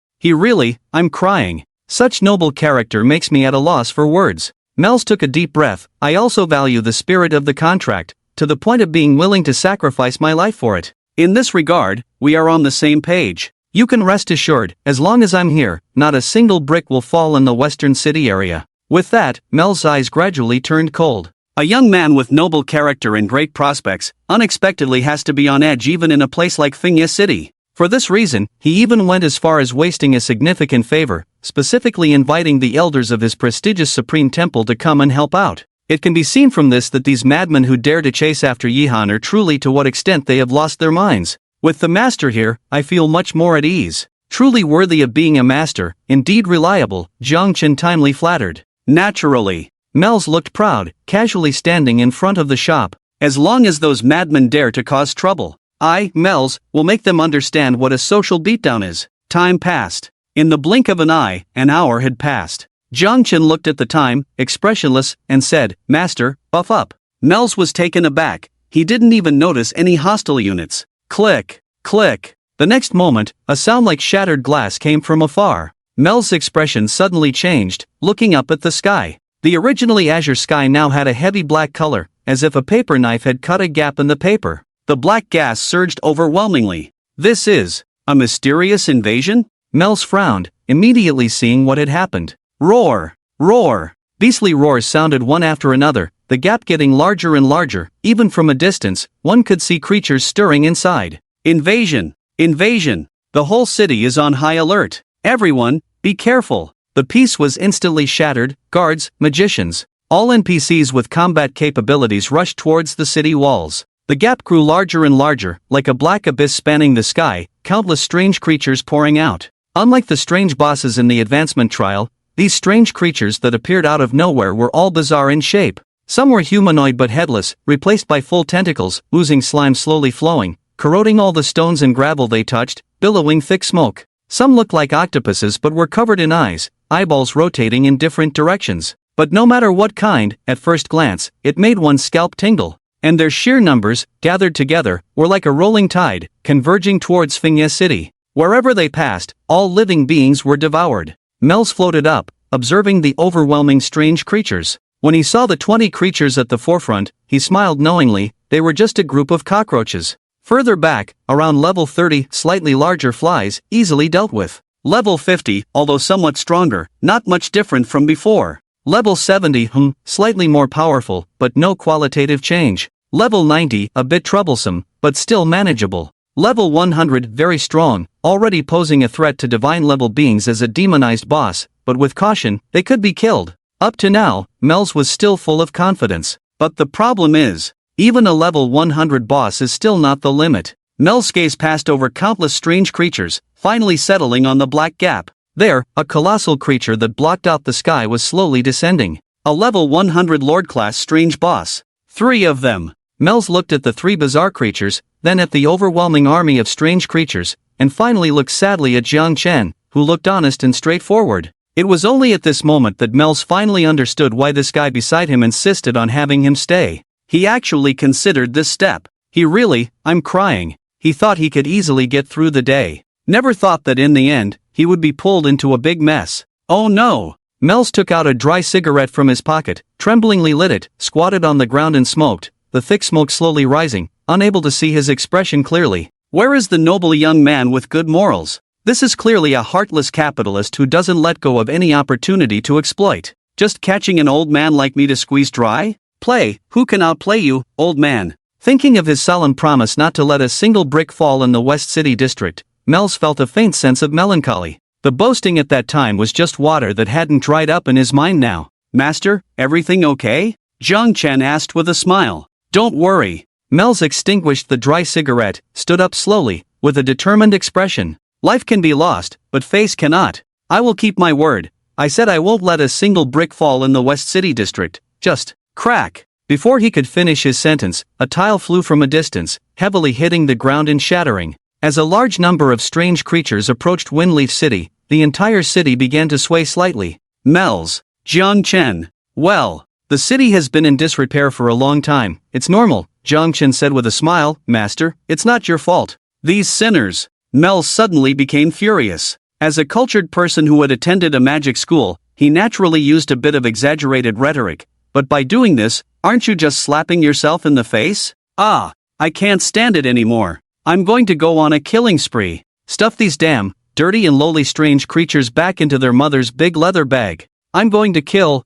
I'm crying. Such noble character makes me at a loss for words. Mel's took a deep breath. I also value the spirit of the contract, to the point of being willing to sacrifice my life for it. In this regard, we are on the same page. You can rest assured, as long as I'm here, not a single brick will fall in the western city area. With that, Mel's eyes gradually turned cold. A young man with noble character and great prospects, unexpectedly has to be on edge even in a place like Fingya City. For this reason, he even went as far as wasting a significant favor, specifically inviting the elders of his prestigious Supreme Temple to come and help out. It can be seen from this that these madmen who dare to chase after Yihan are truly to what extent they have lost their minds. With the master here, I feel much more at ease. Truly worthy of being a master, indeed reliable, Jiang Chen timely flattered. Naturally. Mel's looked proud, casually standing in front of the shop. As long as those madmen dare to cause trouble, I, Mel's, will make them understand what a social beatdown is. Time passed. In the blink of an eye, an hour had passed. Jiang Chen looked at the time, expressionless, and said, Master, buff up. Mel's was taken aback. He didn't even notice any hostile units. Click, click. The next moment, a sound like shattered glass came from afar. Mel's expression suddenly changed, looking up at the sky. The originally azure sky now had a heavy black color, as if a paper knife had cut a gap in the paper. The black gas surged overwhelmingly. This is a mysterious invasion? Mel's frowned, immediately seeing what had happened. Roar! Roar! Beastly roars sounded one after another, the gap getting larger and larger. Even from a distance, one could see creatures stirring inside. Invasion! Invasion! The whole city is on high alert. Everyone, be careful. The peace was instantly shattered. Guards, magicians, all NPCs with combat capabilities rushed towards the city walls. The gap grew larger and larger, like a black abyss spanning the sky, countless strange creatures pouring out. Unlike the strange bosses in the advancement trial, these strange creatures that appeared out of nowhere were all bizarre in shape. Some were humanoid but headless, replaced by full tentacles, oozing slime slowly flowing, corroding all the stones and gravel they touched, billowing thick smoke. Some looked like octopuses but were covered in eyes, eyeballs rotating in different directions. But no matter what kind, at first glance, it made one's scalp tingle. And their sheer numbers, gathered together, were like a rolling tide, converging towards Fingya City. Wherever they passed, all living beings were devoured. Mel's floated up, observing the overwhelming strange creatures. When he saw the 20 creatures at the forefront, he smiled knowingly. They were just a group of cockroaches. Further back, around level 30, slightly larger flies, easily dealt with. Level 50, although somewhat stronger, not much different from before. Level 70, slightly more powerful, but no qualitative change. Level 90, a bit troublesome, but still manageable. Level 100, very strong, already posing a threat to divine-level beings as a demonized boss, but with caution, they could be killed. Up to now, Mel's was still full of confidence. But the problem is, even a level 100 boss is still not the limit. Mel's gaze passed over countless strange creatures, finally settling on the black gap. There, a colossal creature that blocked out the sky was slowly descending. A level 100 Lord-class strange boss. 3 of them. Mel's looked at the 3 bizarre creatures, then at the overwhelming army of strange creatures, and finally looked sadly at Jiang Chen, who looked honest and straightforward. It was only at this moment that Mel's finally understood why this guy beside him insisted on having him stay. He actually considered this step. I'm crying. He thought he could easily get through the day. Never thought that in the end, he would be pulled into a big mess. Oh no! Mel's took out a dry cigarette from his pocket, tremblingly lit it, squatted on the ground and smoked, the thick smoke slowly rising, unable to see his expression clearly. Where is the noble young man with good morals? This is clearly a heartless capitalist who doesn't let go of any opportunity to exploit. Just catching an old man like me to squeeze dry? Play, who can outplay you, old man? Thinking of his solemn promise not to let a single brick fall in the West City district, Mel's felt a faint sense of melancholy. The boasting at that time was just water that hadn't dried up in his mind now. Master, everything okay? Jiang Chen asked with a smile. Don't worry. Mel's extinguished the dry cigarette, stood up slowly, with a determined expression. Life can be lost, but face cannot. I will keep my word. I said I won't let a single brick fall in the West City district. Just crack. Before he could finish his sentence, a tile flew from a distance, heavily hitting the ground and shattering. As a large number of strange creatures approached Windleaf City, the entire city began to sway slightly. Mel's, Jiang Chen, Well, the city has been in disrepair for a long time. It's normal, Jiang Chen said with a smile. Master, it's not your fault. These sinners. Mel suddenly became furious. As a cultured person who had attended a magic school, he naturally used a bit of exaggerated rhetoric. But by doing this, aren't you just slapping yourself in the face? Ah, I can't stand it anymore. I'm going to go on a killing spree. Stuff these damn, dirty and lowly strange creatures back into their mother's big leather bag. I'm going to kill.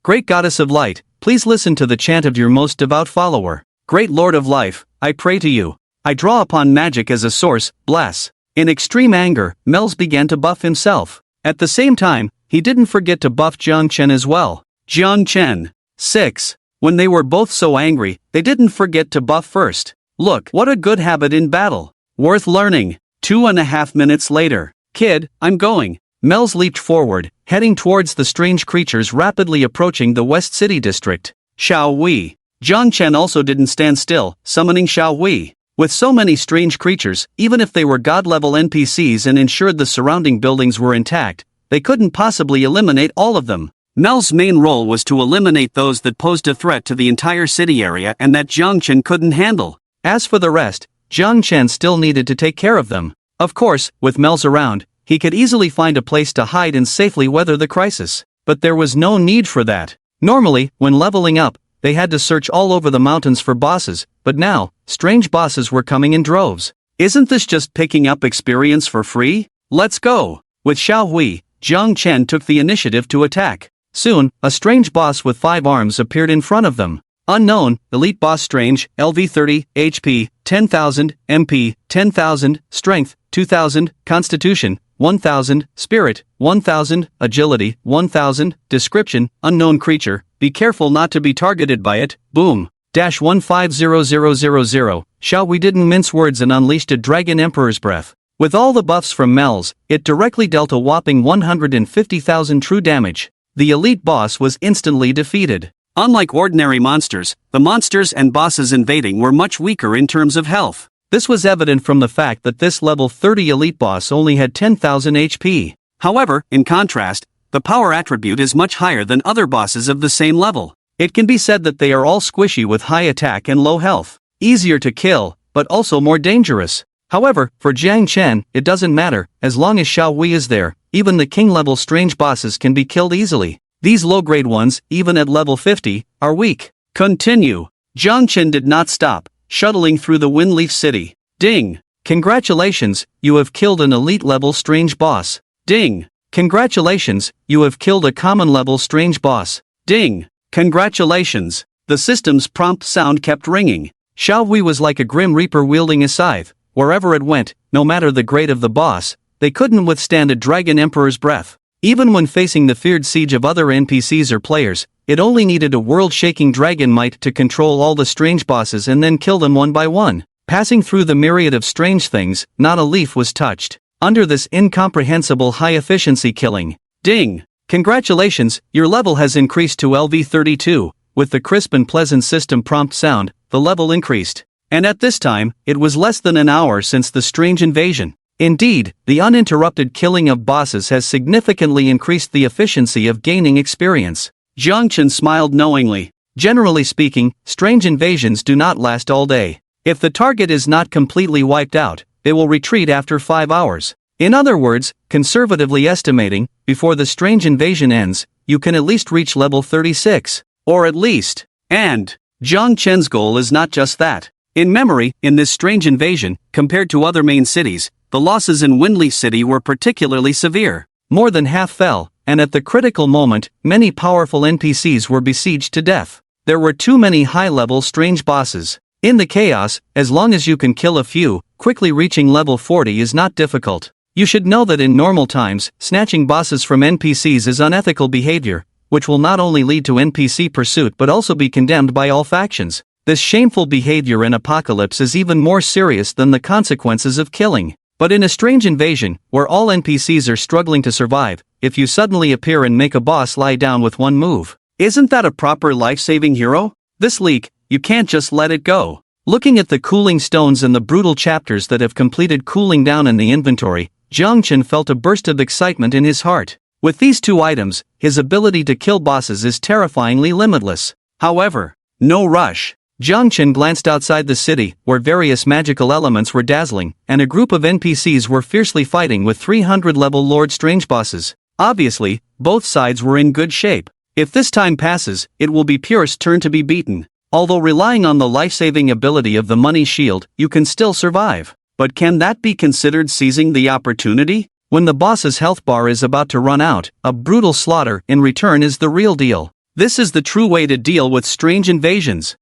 Great goddess of light, please listen to the chant of your most devout follower. Great lord of life, I pray to you. I draw upon magic as a source, bless. In extreme anger, Mel's began to buff himself. At the same time, he didn't forget to buff Jiang Chen as well. Jiang Chen. 6. When they were both so angry, they didn't forget to buff first. Look, what a good habit in battle. Worth learning. 2.5 minutes later. Kid, I'm going. Mel's leaped forward, heading towards the strange creatures rapidly approaching the West City district. Xiao Wei. Jiang Chen also didn't stand still, summoning Xiao Wei. With so many strange creatures, even if they were god-level NPCs and ensured the surrounding buildings were intact, they couldn't possibly eliminate all of them. Mel's main role was to eliminate those that posed a threat to the entire city area and that Jiang Chen couldn't handle. As for the rest, Jiang Chen still needed to take care of them. Of course, with Mel's around, he could easily find a place to hide and safely weather the crisis. But there was no need for that. Normally, when leveling up, they had to search all over the mountains for bosses, but now, strange bosses were coming in droves. Isn't this just picking up experience for free? Let's go! With Xiao Hui, Jiang Chen took the initiative to attack. Soon, a strange boss with 5 arms appeared in front of them. Unknown, Elite Boss Strange, LV 30, HP, 10,000, MP, 10,000, Strength, 2,000, Constitution, 1,000, Spirit, 1,000, Agility, 1,000, Description, Unknown Creature, be careful not to be targeted by it, boom. Dash 150000. Xiao Wei didn't mince words and unleashed a Dragon Emperor's Breath. With all the buffs from Mel's, it directly dealt a whopping 150,000 true damage. The elite boss was instantly defeated. Unlike ordinary monsters, the monsters and bosses invading were much weaker in terms of health. This was evident from the fact that this level 30 elite boss only had 10,000 HP. However, in contrast, the power attribute is much higher than other bosses of the same level. It can be said that they are all squishy with high attack and low health. Easier to kill, but also more dangerous. However, for Jiang Chen, it doesn't matter, as long as Xiao Wei is there, even the king-level strange bosses can be killed easily. These low-grade ones, even at level 50, are weak. Continue. Jiang Chen did not stop, shuttling through the Windleaf City. Ding! Congratulations, you have killed an elite-level strange boss. Ding! Congratulations, you have killed a common-level strange boss. Ding! Congratulations! The system's prompt sound kept ringing. Xiao Wei was like a grim reaper wielding a scythe. Wherever it went, no matter the grade of the boss, they couldn't withstand a Dragon Emperor's breath. Even when facing the feared siege of other NPCs or players, it only needed a world-shaking dragon might to control all the strange bosses and then kill them one by one. Passing through the myriad of strange things, not a leaf was touched. Under this incomprehensible high-efficiency killing. Ding! Congratulations, your level has increased to LV 32. With the crisp and pleasant system prompt sound, the level increased. And at this time, it was less than an hour since the strange invasion. Indeed, the uninterrupted killing of bosses has significantly increased the efficiency of gaining experience. Jiang Chen smiled knowingly. Generally speaking, strange invasions do not last all day. If the target is not completely wiped out, they will retreat after 5 hours. In other words, conservatively estimating, before the strange invasion ends, you can at least reach level 36. Or at least. And Jiang Chen's goal is not just that. In memory, in this strange invasion, compared to other main cities, the losses in Windleaf City were particularly severe. More than half fell, and at the critical moment, many powerful NPCs were besieged to death. There were too many high-level strange bosses. In the chaos, as long as you can kill a few, quickly reaching level 40 is not difficult. You should know that in normal times, snatching bosses from NPCs is unethical behavior, which will not only lead to NPC pursuit but also be condemned by all factions. This shameful behavior in Apocalypse is even more serious than the consequences of killing. But in a strange invasion, where all NPCs are struggling to survive, if you suddenly appear and make a boss lie down with one move, isn't that a proper life-saving hero? This leak, you can't just let it go. Looking at the cooling stones and the brutal chapters that have completed cooling down in the inventory, Jiang Chen felt a burst of excitement in his heart. With these two items, his ability to kill bosses is terrifyingly limitless. However, no rush. Jiang Chen glanced outside the city, where various magical elements were dazzling, and a group of NPCs were fiercely fighting with 300-level Lord Strange bosses. Obviously, both sides were in good shape. If this time passes, it will be Pure's turn to be beaten. Although relying on the life-saving ability of the money shield, you can still survive. But can that be considered seizing the opportunity? When the boss's health bar is about to run out, a brutal slaughter in return is the real deal. This is the true way to deal with strange invasions.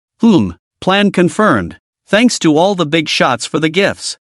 Plan confirmed. Thanks to all the big shots for the gifts.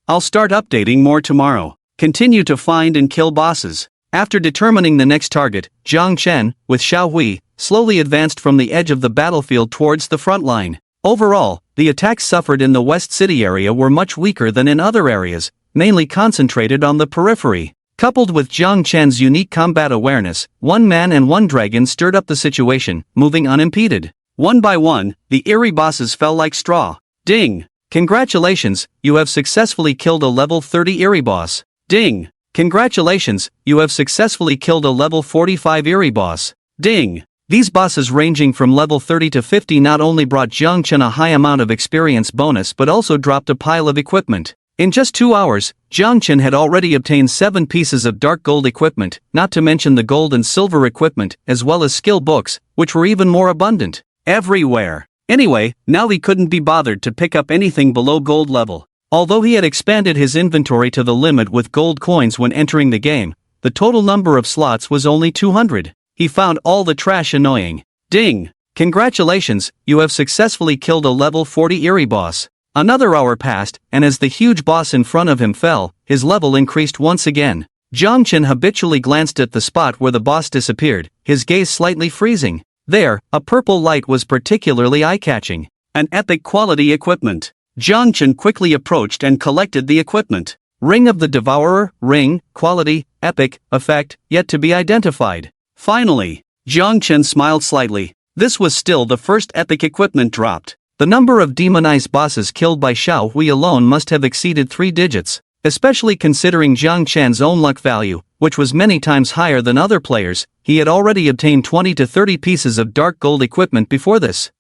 I'll start updating more tomorrow. Continue to find and kill bosses. After determining the next target, Jiang Chen, with Xiao Hui, slowly advanced from the edge of the battlefield towards the front line. Overall, the attacks suffered in the West City area were much weaker than in other areas, mainly concentrated on the periphery. Coupled with Jiang Chen's unique combat awareness, one man and one dragon stirred up the situation, moving unimpeded. One by one, the eerie bosses fell like straw. Ding! Congratulations, you have successfully killed a level 30 eerie boss. Ding! Congratulations, you have successfully killed a level 45 eerie boss. Ding! These bosses ranging from level 30 to 50 not only brought Jiang Chen a high amount of experience bonus but also dropped a pile of equipment. In just 2 hours, Jiang Chen had already obtained 7 pieces of dark gold equipment, not to mention the gold and silver equipment, as well as skill books, which were even more abundant. Everywhere. Anyway, now he couldn't be bothered to pick up anything below gold level. Although he had expanded his inventory to the limit with gold coins when entering the game, the total number of slots was only 200. He found all the trash annoying. Ding! Congratulations, you have successfully killed a level 40 eerie boss. Another hour passed, and as the huge boss in front of him fell, his level increased once again. Jiang Chen habitually glanced at the spot where the boss disappeared, his gaze slightly freezing. There, a purple light was particularly eye-catching. An epic quality equipment. Jiang Chen quickly approached and collected the equipment. Ring of the Devourer, ring, quality, epic, effect, yet to be identified. Finally, Jiang Chen smiled slightly. This was still the first epic equipment dropped. The number of demonized bosses killed by Xiao Hui alone must have exceeded 3 digits, especially considering Jiang Chen's own luck value, which was many times higher than other players. He had already obtained 20 to 30 pieces of dark gold equipment before this.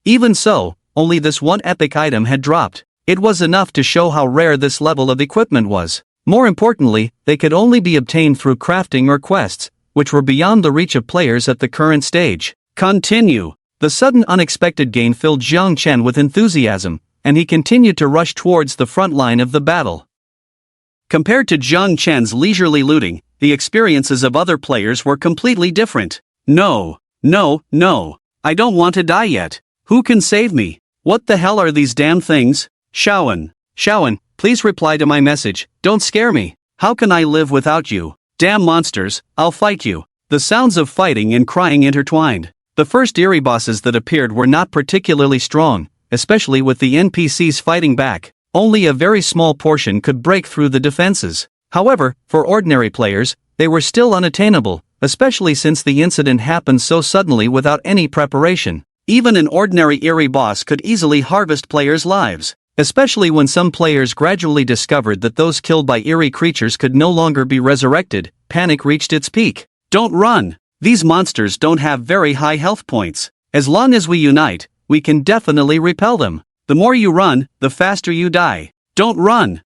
Even so, only this one epic item had dropped. It was enough to show how rare this level of equipment was. More importantly, they could only be obtained through crafting or quests, which were beyond the reach of players at the current stage. Continue. The sudden unexpected gain filled Jiang Chen with enthusiasm, and he continued to rush towards the front line of the battle. Compared to Jiang Chen's leisurely looting, the experiences of other players were completely different. No, I don't want to die yet. Who can save me? What the hell are these damn things? Shaoan, please reply to my message, don't scare me. How can I live without you? Damn monsters, I'll fight you. The sounds of fighting and crying intertwined. The first eerie bosses that appeared were not particularly strong, especially with the NPCs fighting back. Only a very small portion could break through the defenses. However, for ordinary players, they were still unattainable, especially since the incident happened so suddenly without any preparation. Even an ordinary eerie boss could easily harvest players' lives, especially when some players gradually discovered that those killed by eerie creatures could no longer be resurrected. Panic reached its peak. Don't run! These monsters don't have very high health points. As long as we unite, we can definitely repel them. The more you run, the faster you die. Don't run!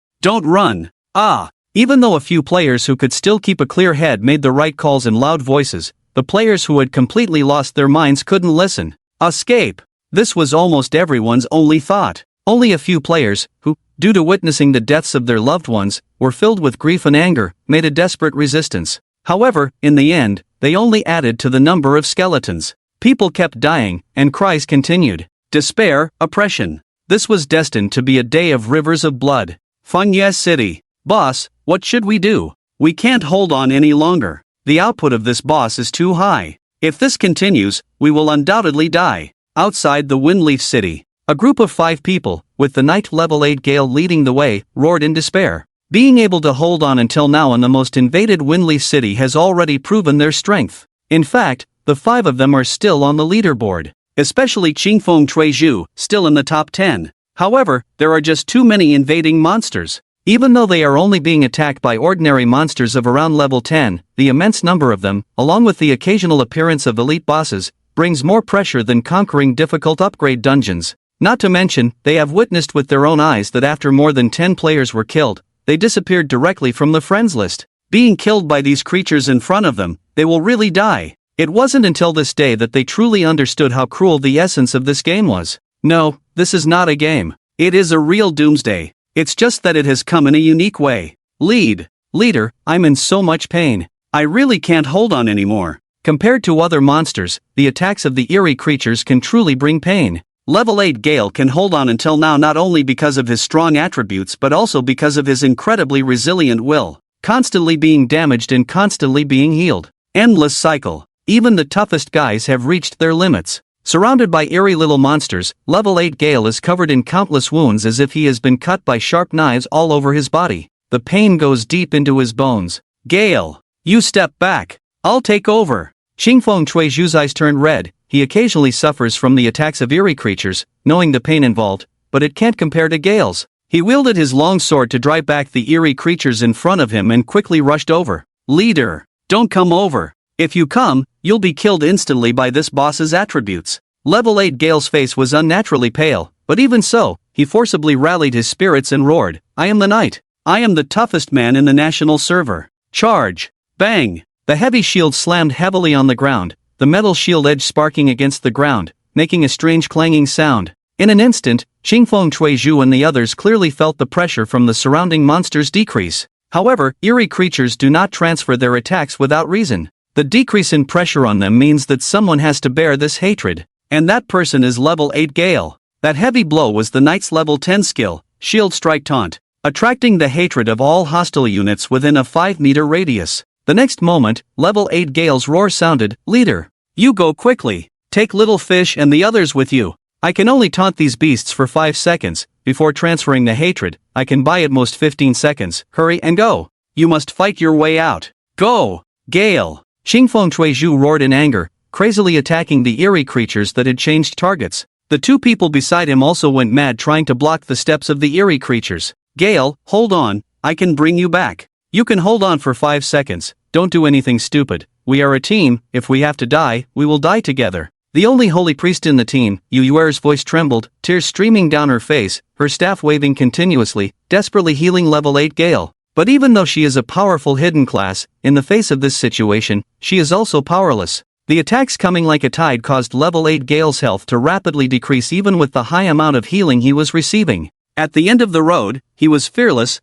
Even though a few players who could still keep a clear head made the right calls in loud voices, the players who had completely lost their minds couldn't listen. Escape! This was almost everyone's only thought. Only a few players, who, due to witnessing the deaths of their loved ones, were filled with grief and anger, made a desperate resistance. However, in the end, they only added to the number of skeletons. People kept dying, and cries continued. Despair, oppression. This was destined to be a day of rivers of blood. Fengye City. Boss, what should we do? We can't hold on any longer. The output of this boss is too high. If this continues, we will undoubtedly die. Outside the Windleaf City, a group of 5 people, with the Knight level 8 Gale leading the way, roared in despair. Being able to hold on until now in the most invaded Windleaf City has already proven their strength. In fact, the 5 of them are still on the leaderboard, especially Qingfeng Tuizhu, still in the top 10. However, there are just too many invading monsters. Even though they are only being attacked by ordinary monsters of around level 10, the immense number of them, along with the occasional appearance of elite bosses, brings more pressure than conquering difficult upgrade dungeons. Not to mention, they have witnessed with their own eyes that after more than 10 players were killed, they disappeared directly from the friends list. Being killed by these creatures in front of them, they will really die. It wasn't until this day that they truly understood how cruel the essence of this game was. No, this is not a game. It is a real doomsday. It's just that it has come in a unique way. Leader, I'm in so much pain. I really can't hold on anymore. Compared to other monsters, the attacks of the eerie creatures can truly bring pain. Level 8 Gale can hold on until now not only because of his strong attributes but also because of his incredibly resilient will. Constantly being damaged and constantly being healed. Endless cycle. Even the toughest guys have reached their limits. Surrounded by eerie little monsters, level 8 Gale is covered in countless wounds as if he has been cut by sharp knives all over his body. The pain goes deep into his bones. Gale, you step back. I'll take over. Qingfeng Chuizhu's eyes turned red. He occasionally suffers from the attacks of eerie creatures, knowing the pain involved, but it can't compare to Gale's. He wielded his long sword to drive back the eerie creatures in front of him and quickly rushed over. Leader, don't come over. If you come, you'll be killed instantly by this boss's attributes. Level 8 Gale's face was unnaturally pale, but even so, he forcibly rallied his spirits and roared, I am the knight. I am the toughest man in the national server. Charge! Bang! The heavy shield slammed heavily on the ground, the metal shield edge sparking against the ground, making a strange clanging sound. In an instant, Qingfeng Chuizhu and the others clearly felt the pressure from the surrounding monsters decrease. However, eerie creatures do not transfer their attacks without reason. The decrease in pressure on them means that someone has to bear this hatred, and that person is level 8 Gale. That heavy blow was the knight's level 10 skill, Shield Strike Taunt, attracting the hatred of all hostile units within a 5-meter radius. The next moment, level 8 Gale's roar sounded, Leader, you go quickly, take Little Fish and the others with you. I can only taunt these beasts for 5 seconds, before transferring the hatred, I can buy at most 15 seconds, hurry and go. You must fight your way out. Go, Gale. Qingfeng Chuizhu roared in anger, crazily attacking the eerie creatures that had changed targets. The two people beside him also went mad trying to block the steps of the eerie creatures. Gale, hold on, I can bring you back. You can hold on for 5 seconds, don't do anything stupid. We are a team, if we have to die, we will die together. The only holy priest in the team, Yu Yuer's voice trembled, tears streaming down her face, her staff waving continuously, desperately healing level 8 Gale. But even though she is a powerful hidden class, in the face of this situation, she is also powerless. The attacks coming like a tide caused level 8 Gale's health to rapidly decrease even with the high amount of healing he was receiving. At the end of the road, he was fearless,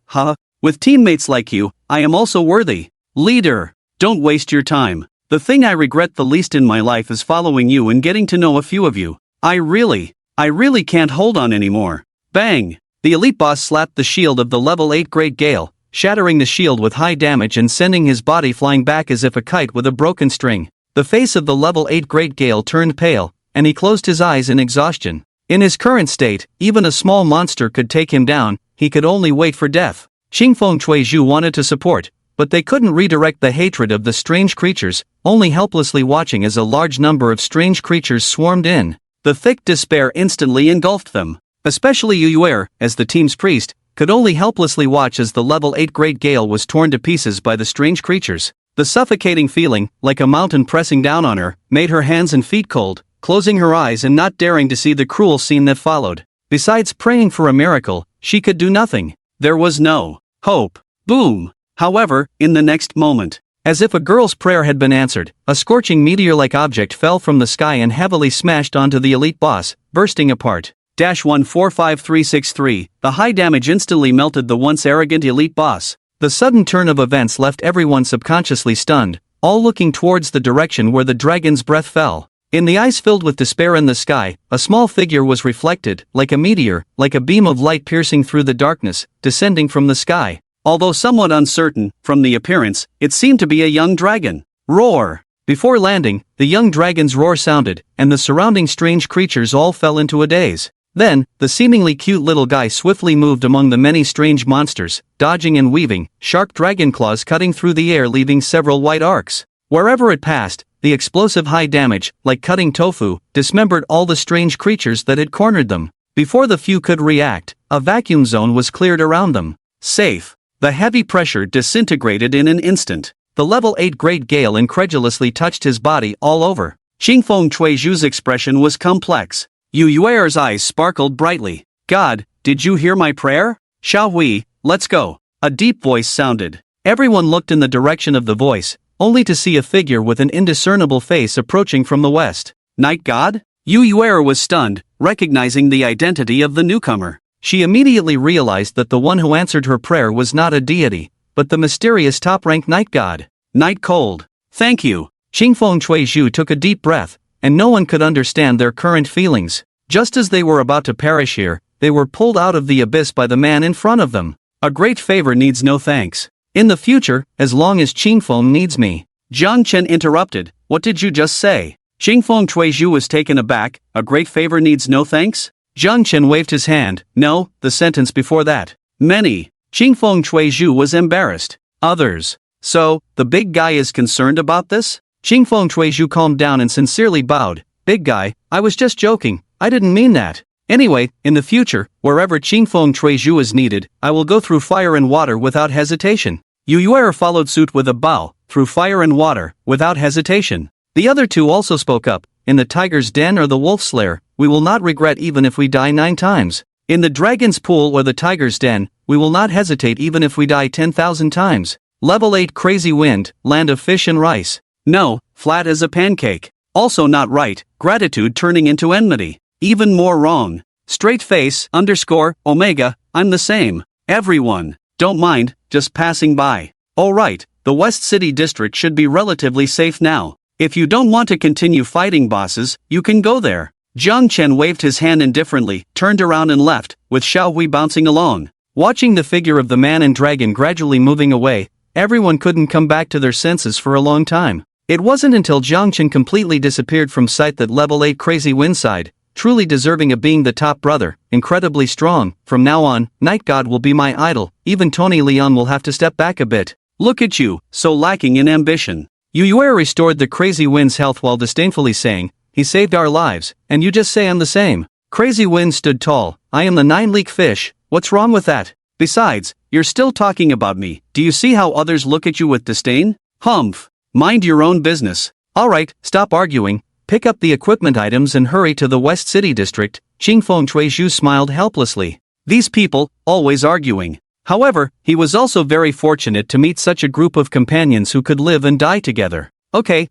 with teammates like you, I am also worthy. Leader, don't waste your time. The thing I regret the least in my life is following you and getting to know a few of you. I really can't hold on anymore. Bang! The elite boss slapped the shield of the level 8 Great Gale, shattering the shield with high damage and sending his body flying back as if a kite with a broken string. The face of the level 8 Great Gale turned pale, and he closed his eyes in exhaustion. In his current state, even a small monster could take him down, he could only wait for death. Qingfeng Chuizhu wanted to support, but they couldn't redirect the hatred of the strange creatures, only helplessly watching as a large number of strange creatures swarmed in. The thick despair instantly engulfed them. Especially Yu Yuer, as the team's priest, could only helplessly watch as the level 8 Great Gale was torn to pieces by the strange creatures. The suffocating feeling, like a mountain pressing down on her, made her hands and feet cold, closing her eyes and not daring to see the cruel scene that followed. Besides praying for a miracle, she could do nothing. There was no hope. Boom! However, in the next moment, as if a girl's prayer had been answered, a scorching meteor-like object fell from the sky and heavily smashed onto the elite boss, bursting apart. 145363, the high damage instantly melted the once arrogant elite boss. The sudden turn of events left everyone subconsciously stunned, all looking towards the direction where the dragon's breath fell. In the eyes filled with despair in the sky, a small figure was reflected, like a meteor, like a beam of light piercing through the darkness, descending from the sky. Although somewhat uncertain, from the appearance, it seemed to be a young dragon. Roar! Before landing, the young dragon's roar sounded, and the surrounding strange creatures all fell into a daze. Then, the seemingly cute little guy swiftly moved among the many strange monsters, dodging and weaving, sharp dragon claws cutting through the air leaving several white arcs. Wherever it passed, the explosive high damage, like cutting tofu, dismembered all the strange creatures that had cornered them. Before the few could react, a vacuum zone was cleared around them. Safe. The heavy pressure disintegrated in an instant. The level 8 Great Gale incredulously touched his body all over. Qingfeng Chuizhu's expression was complex. Yu Yuer's eyes sparkled brightly. God, did you hear my prayer? Xiao Hui, let's go. A deep voice sounded. Everyone looked in the direction of the voice, only to see a figure with an indiscernible face approaching from the west. Night God? Yu Yuer was stunned, recognizing the identity of the newcomer. She immediately realized that the one who answered her prayer was not a deity, but the mysterious top-ranked night god. Night Cold. Thank you. Qingfeng Chuizhu took a deep breath, and no one could understand their current feelings. Just as they were about to perish here, they were pulled out of the abyss by the man in front of them. A great favor needs no thanks. In the future, as long as Qingfeng needs me. Jiang Chen interrupted, what did you just say? Qingfeng Chuizhu was taken aback, a great favor needs no thanks? Jiang Chen waved his hand, no, the sentence before that. Many. Qingfeng Chuizhu was embarrassed. Others. So, the big guy is concerned about this? Qingfeng Chuizhu calmed down and sincerely bowed. Big guy, I was just joking, I didn't mean that. Anyway, in the future, wherever Qingfeng Chuizhu is needed, I will go through fire and water without hesitation. Yu Yuer followed suit with a bow, through fire and water, without hesitation. The other two also spoke up, in the tiger's den or the wolf's lair, we will not regret even if we die 9 times. In the dragon's pool or the tiger's den, we will not hesitate even if we die 10,000 times. Level 8 Crazy Wind, Land of Fish and Rice. No, flat as a pancake. Also not right, gratitude turning into enmity. Even more wrong. Straight face, underscore, omega, I'm the same. Everyone. Don't mind, just passing by. Alright, the West City District should be relatively safe now. If you don't want to continue fighting bosses, you can go there. Jiang Chen waved his hand indifferently, turned around and left, with Xiao Hui bouncing along. Watching the figure of the man and dragon gradually moving away, everyone couldn't come back to their senses for a long time. It wasn't until Jiang Chen completely disappeared from sight that level 8 Crazy Wind sighed, truly deserving of being the top brother, incredibly strong. From now on, Night God will be my idol, even Tony Leon will have to step back a bit. Look at you, so lacking in ambition. Yu Yuer restored the Crazy Wind's health while disdainfully saying, he saved our lives, and you just say I'm the same. Crazy Wind stood tall, I am the 9-leek fish, what's wrong with that? Besides, you're still talking about me, do you see how others look at you with disdain? Humph. Mind your own business. Alright, stop arguing, pick up the equipment items and hurry to the West City District. Qingfeng Chuizhu smiled helplessly. These people, always arguing. However, he was also very fortunate to meet such a group of companions who could live and die together. Okay,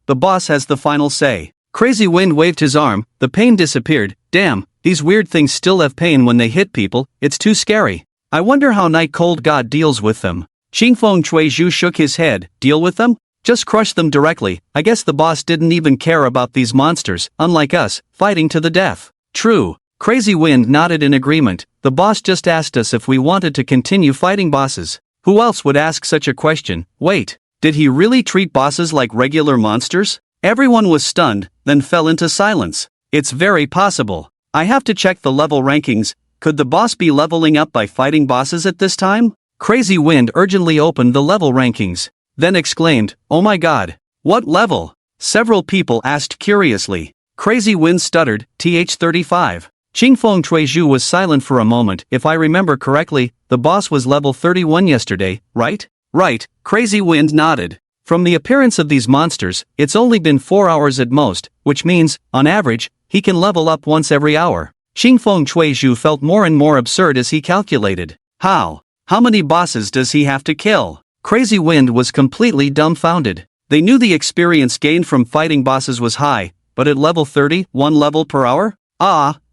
the boss has the final say. Crazy Wind waved his arm, the pain disappeared. Damn, these weird things still have pain when they hit people, it's too scary. I wonder how Night Cold God deals with them. Qingfeng Chuizhu shook his head, deal with them? Just crush them directly. I guess the boss didn't even care about these monsters, unlike us, fighting to the death. True. Crazy Wind nodded in agreement. The boss just asked us if we wanted to continue fighting bosses. Who else would ask such a question? Wait, did he really treat bosses like regular monsters? Everyone was stunned, then fell into silence. It's very possible. I have to check the level rankings. Could the boss be leveling up by fighting bosses at this time? Crazy Wind urgently opened the level rankings. Then exclaimed, oh my god. What level? Several people asked curiously. Crazy Wind stuttered, TH35. Qingfeng Chuizhu was silent for a moment. If I remember correctly, the boss was level 31 yesterday, right? Right, Crazy Wind nodded. From the appearance of these monsters, it's only been 4 hours at most, which means, on average, he can level up once every hour. Qingfeng Chuizhu felt more and more absurd as he calculated. How? How many bosses does he have to kill? Crazy Wind was completely dumbfounded. They knew the experience gained from fighting bosses was high, but at level 30, 1 level per hour?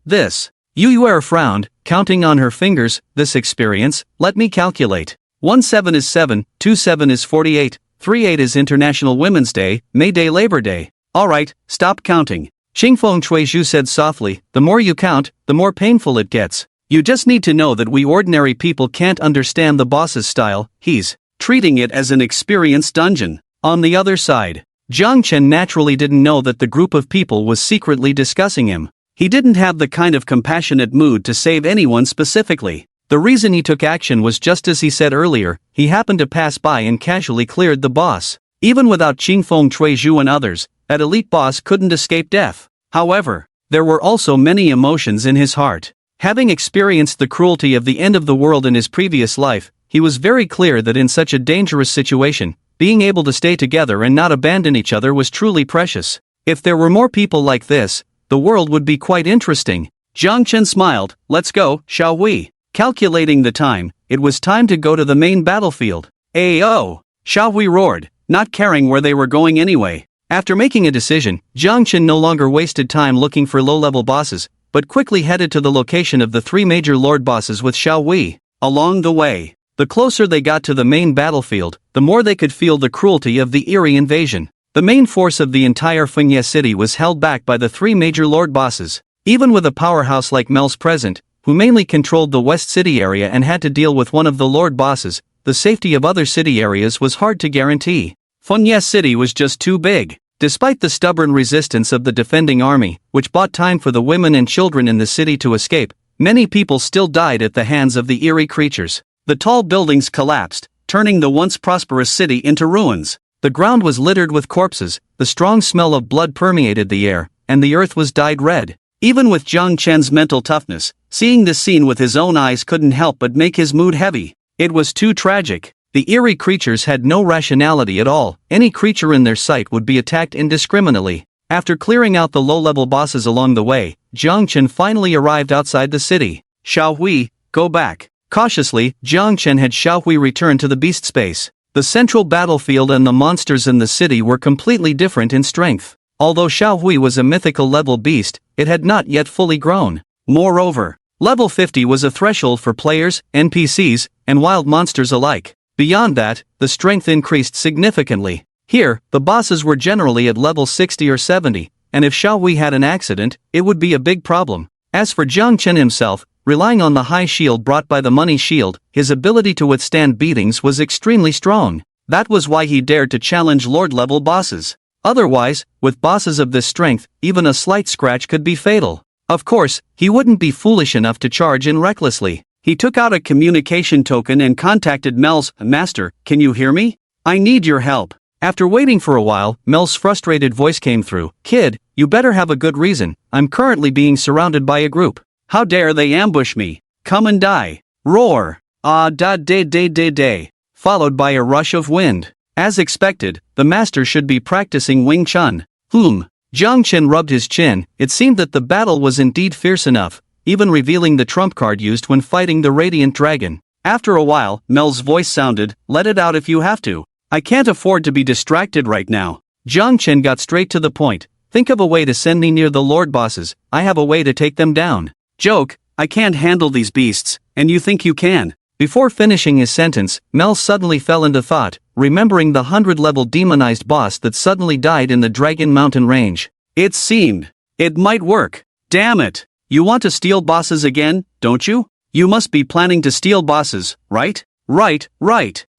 This. Yu Yuer frowned, counting on her fingers, this experience, let me calculate. 17 is 7, 27 is 48, 38 is International Women's Day, May Day Labor Day. Alright, stop counting. Qingfeng Chuizhu said softly, the more you count, the more painful it gets. You just need to know that we ordinary people can't understand the boss's style, he's treating it as an experienced dungeon. On the other side, Jiang Chen naturally didn't know that the group of people was secretly discussing him. He didn't have the kind of compassionate mood to save anyone specifically. The reason he took action was just as he said earlier, he happened to pass by and casually cleared the boss. Even without Qingfeng Chuizhu and others, that elite boss couldn't escape death. However, there were also many emotions in his heart. Having experienced the cruelty of the end of the world in his previous life, he was very clear that in such a dangerous situation, being able to stay together and not abandon each other was truly precious. If there were more people like this, the world would be quite interesting. Jiang Chen smiled. Let's go, shall we? Calculating the time, it was time to go to the main battlefield. Ayo! Shall we roared, not caring where they were going anyway. After making a decision, Jiang Chen no longer wasted time looking for low-level bosses, but quickly headed to the location of the 3 major lord bosses with Xiao Wei. Along the way, the closer they got to the main battlefield, the more they could feel the cruelty of the eerie invasion. The main force of the entire Fengye city was held back by the 3 major lord bosses. Even with a powerhouse like Mel's present, who mainly controlled the West City area and had to deal with one of the lord bosses, the safety of other city areas was hard to guarantee. Fengye city was just too big. Despite the stubborn resistance of the defending army, which bought time for the women and children in the city to escape, many people still died at the hands of the eerie creatures. The tall buildings collapsed, turning the once prosperous city into ruins. The ground was littered with corpses, the strong smell of blood permeated the air, and the earth was dyed red. Even with Jiang Chen's mental toughness, seeing this scene with his own eyes couldn't help but make his mood heavy. It was too tragic. The eerie creatures had no rationality at all. Any creature in their sight would be attacked indiscriminately. After clearing out the low-level bosses along the way, Jiang Chen finally arrived outside the city. Xiao Hui, go back. Cautiously, Jiang Chen had Xiao Hui return to the beast space. The central battlefield and the monsters in the city were completely different in strength. Although Xiao Hui was a mythical level beast, it had not yet fully grown. Moreover, level 50 was a threshold for players, NPCs, and wild monsters alike. Beyond that, the strength increased significantly. Here, the bosses were generally at level 60 or 70, and if Xiao Hui had an accident, it would be a big problem. As for Jiang Chen himself, relying on the high shield brought by the money shield, his ability to withstand beatings was extremely strong. That was why he dared to challenge lord-level bosses. Otherwise, with bosses of this strength, even a slight scratch could be fatal. Of course, he wouldn't be foolish enough to charge in recklessly. He took out a communication token and contacted Mel's master. Can you hear me? I need your help. After waiting for a while, Mel's frustrated voice came through. Kid, you better have a good reason. I'm currently being surrounded by a group. How dare they ambush me? Come and die. Roar. Ah da day day day day. Followed by a rush of wind. As expected, the master should be practicing Wing Chun. Jiang Chen rubbed his chin. It seemed that the battle was indeed fierce enough, even revealing the trump card used when fighting the Radiant Dragon. After a while, Mel's voice sounded, let it out if you have to. I can't afford to be distracted right now. Jiang Chen got straight to the point. Think of a way to send me near the lord bosses. I have a way to take them down. Joke, I can't handle these beasts, and you think you can? Before finishing his sentence, Mel suddenly fell into thought, remembering the 100-level demonized boss that suddenly died in the Dragon Mountain range. It seemed. It might work. Damn it. You want to steal bosses again, don't you? You must be planning to steal bosses, right? Right.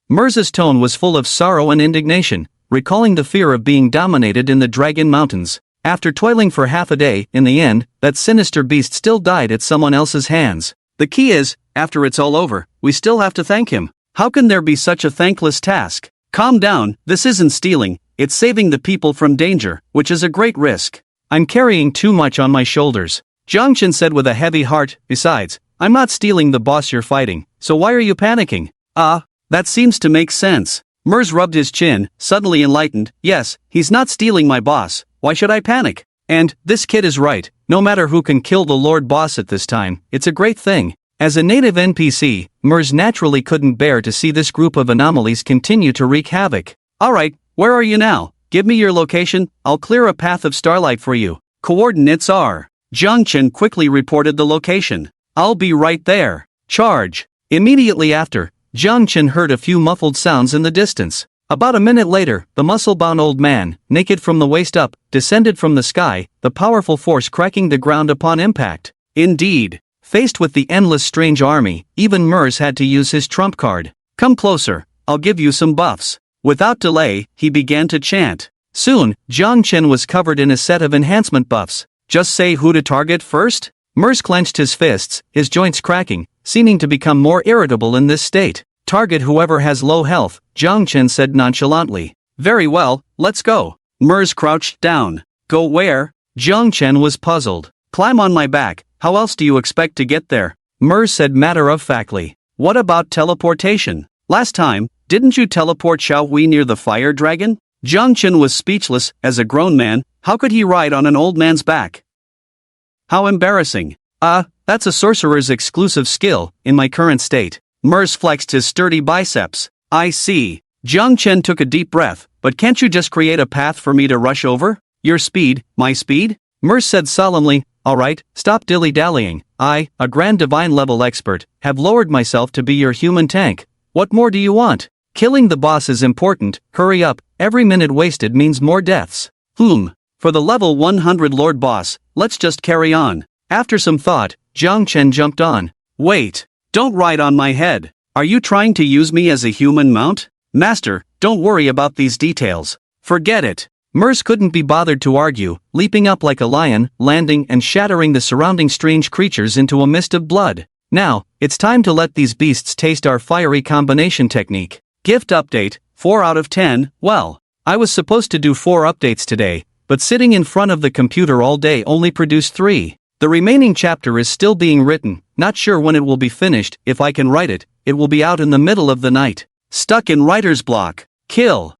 Mirza's tone was full of sorrow and indignation, recalling the fear of being dominated in the Dragon Mountains. After toiling for half a day, in the end, that sinister beast still died at someone else's hands. The key is, after it's all over, we still have to thank him. How can there be such a thankless task? Calm down, this isn't stealing, it's saving the people from danger, which is a great risk. I'm carrying too much on my shoulders. Jiang Chen said with a heavy heart. Besides, I'm not stealing the boss you're fighting, so why are you panicking? That seems to make sense. Mers rubbed his chin, suddenly enlightened. Yes, he's not stealing my boss, why should I panic? And, this kid is right, no matter who can kill the Lord Boss at this time, it's a great thing. As a native NPC, Mers naturally couldn't bear to see this group of anomalies continue to wreak havoc. Alright, where are you now? Give me your location, I'll clear a path of starlight for you. Coordinates are. Jiang Chen quickly reported the location. I'll be right there. Charge. Immediately after, Jiang Chen heard a few muffled sounds in the distance. About a minute later, the muscle-bound old man, naked from the waist up, descended from the sky, the powerful force cracking the ground upon impact. Indeed. Faced with the endless strange army, even Mers had to use his trump card. Come closer, I'll give you some buffs. Without delay, he began to chant. Soon, Jiang Chen was covered in a set of enhancement buffs. Just say who to target first? Mers clenched his fists, his joints cracking, seeming to become more irritable in this state. Target whoever has low health, Jiang Chen said nonchalantly. Very well, let's go. Mers crouched down. Go where? Jiang Chen was puzzled. Climb on my back. How else do you expect to get there? Mers said matter-of-factly. What about teleportation? Last time, didn't you teleport Xiao Hui near the fire dragon? Jiang Chen was speechless. As a grown man, how could he ride on an old man's back? How embarrassing. That's a sorcerer's exclusive skill, in my current state. Mers flexed his sturdy biceps. I see. Jiang Chen took a deep breath. But can't you just create a path for me to rush over? Your speed, my speed? Mers said solemnly. Alright, stop dilly-dallying. I, a grand divine level expert, have lowered myself to be your human tank. What more do you want? Killing the boss is important. Hurry up, every minute wasted means more deaths. For the level 100 Lord Boss, let's just carry on. After some thought, Jiang Chen jumped on. Wait, don't ride on my head. Are you trying to use me as a human mount? Master, don't worry about these details. Forget it. Mers couldn't be bothered to argue, leaping up like a lion, landing and shattering the surrounding strange creatures into a mist of blood. Now, it's time to let these beasts taste our fiery combination technique. Gift update, 4 out of 10, well, I was supposed to do 4 updates today, but sitting in front of the computer all day only produced 3. The remaining chapter is still being written, not sure when it will be finished. If I can write it, it will be out in the middle of the night. Stuck in writer's block. Kill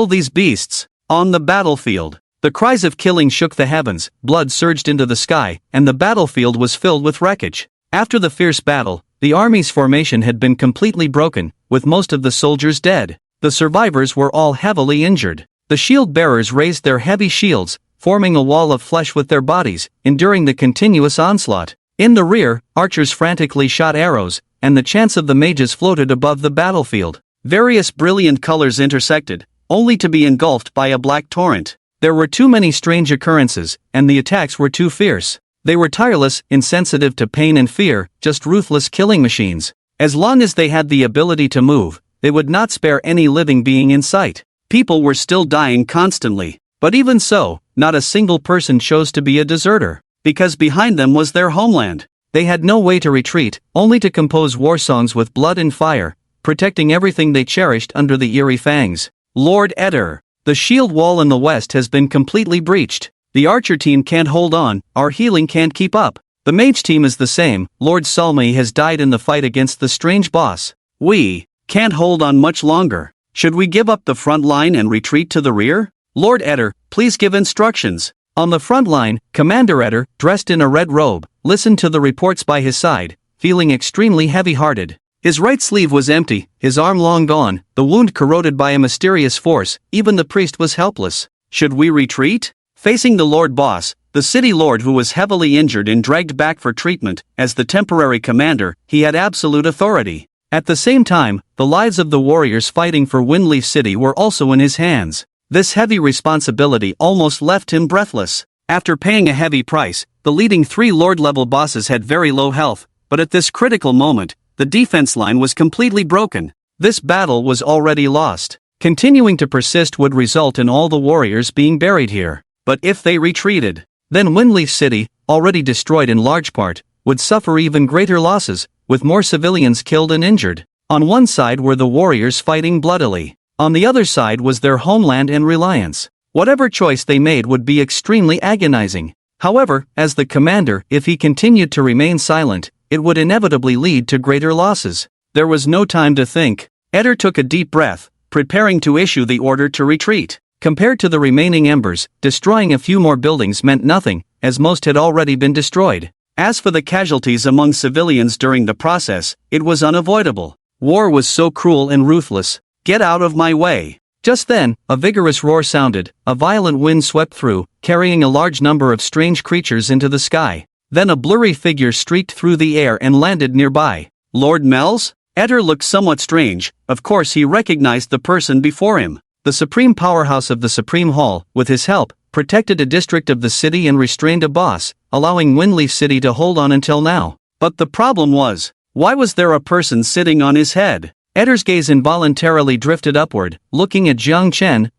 these beasts. On the battlefield, the cries of killing shook the heavens, blood surged into the sky, and the battlefield was filled with wreckage. After the fierce battle, the army's formation had been completely broken, with most of the soldiers dead. The survivors were all heavily injured. The shield bearers raised their heavy shields, forming a wall of flesh with their bodies, enduring the continuous onslaught. In the rear, archers frantically shot arrows, and the chants of the mages floated above the battlefield. Various brilliant colors intersected, only to be engulfed by a black torrent. There were too many strange occurrences, and the attacks were too fierce. They were tireless, insensitive to pain and fear, just ruthless killing machines. As long as they had the ability to move, they would not spare any living being in sight. People were still dying constantly. But even so, not a single person chose to be a deserter, because behind them was their homeland. They had no way to retreat, only to compose war songs with blood and fire, protecting everything they cherished under the eerie fangs. Lord Eder, the shield wall in the west has been completely breached. The archer team can't hold on, our healing can't keep up. The mage team is the same, Lord Salmi has died in the fight against the strange boss. We can't hold on much longer. Should we give up the front line and retreat to the rear? Lord Eder, please give instructions. On the front line, Commander Eder, dressed in a red robe, listened to the reports by his side, feeling extremely heavy-hearted. His right sleeve was empty, his arm long gone, the wound corroded by a mysterious force. Even the priest was helpless. Should we retreat? Facing the Lord Boss, the city lord who was heavily injured and dragged back for treatment, as the temporary commander, he had absolute authority. At the same time, the lives of the warriors fighting for Windleaf City were also in his hands. This heavy responsibility almost left him breathless. After paying a heavy price, the leading 3 Lord-level bosses had very low health, but at this critical moment, the defense line was completely broken. This battle was already lost. Continuing to persist would result in all the warriors being buried here. But if they retreated, then Windleaf City, already destroyed in large part, would suffer even greater losses, with more civilians killed and injured. On one side were the warriors fighting bloodily. On the other side was their homeland and reliance. Whatever choice they made would be extremely agonizing. However, as the commander, if he continued to remain silent, it would inevitably lead to greater losses. There was no time to think. Eder took a deep breath, preparing to issue the order to retreat. Compared to the remaining embers, destroying a few more buildings meant nothing, as most had already been destroyed. As for the casualties among civilians during the process, it was unavoidable. War was so cruel and ruthless. Get out of my way. Just then, a vigorous roar sounded, a violent wind swept through, carrying a large number of strange creatures into the sky. Then a blurry figure streaked through the air and landed nearby. Lord Mel's? Eder looked somewhat strange. Of course he recognized the person before him. The supreme powerhouse of the Supreme Hall, with his help, protected a district of the city and restrained a boss, allowing Windleaf City to hold on until now. But the problem was, why was there a person sitting on his head? Eder's gaze involuntarily drifted upward, looking at Jiang Chen.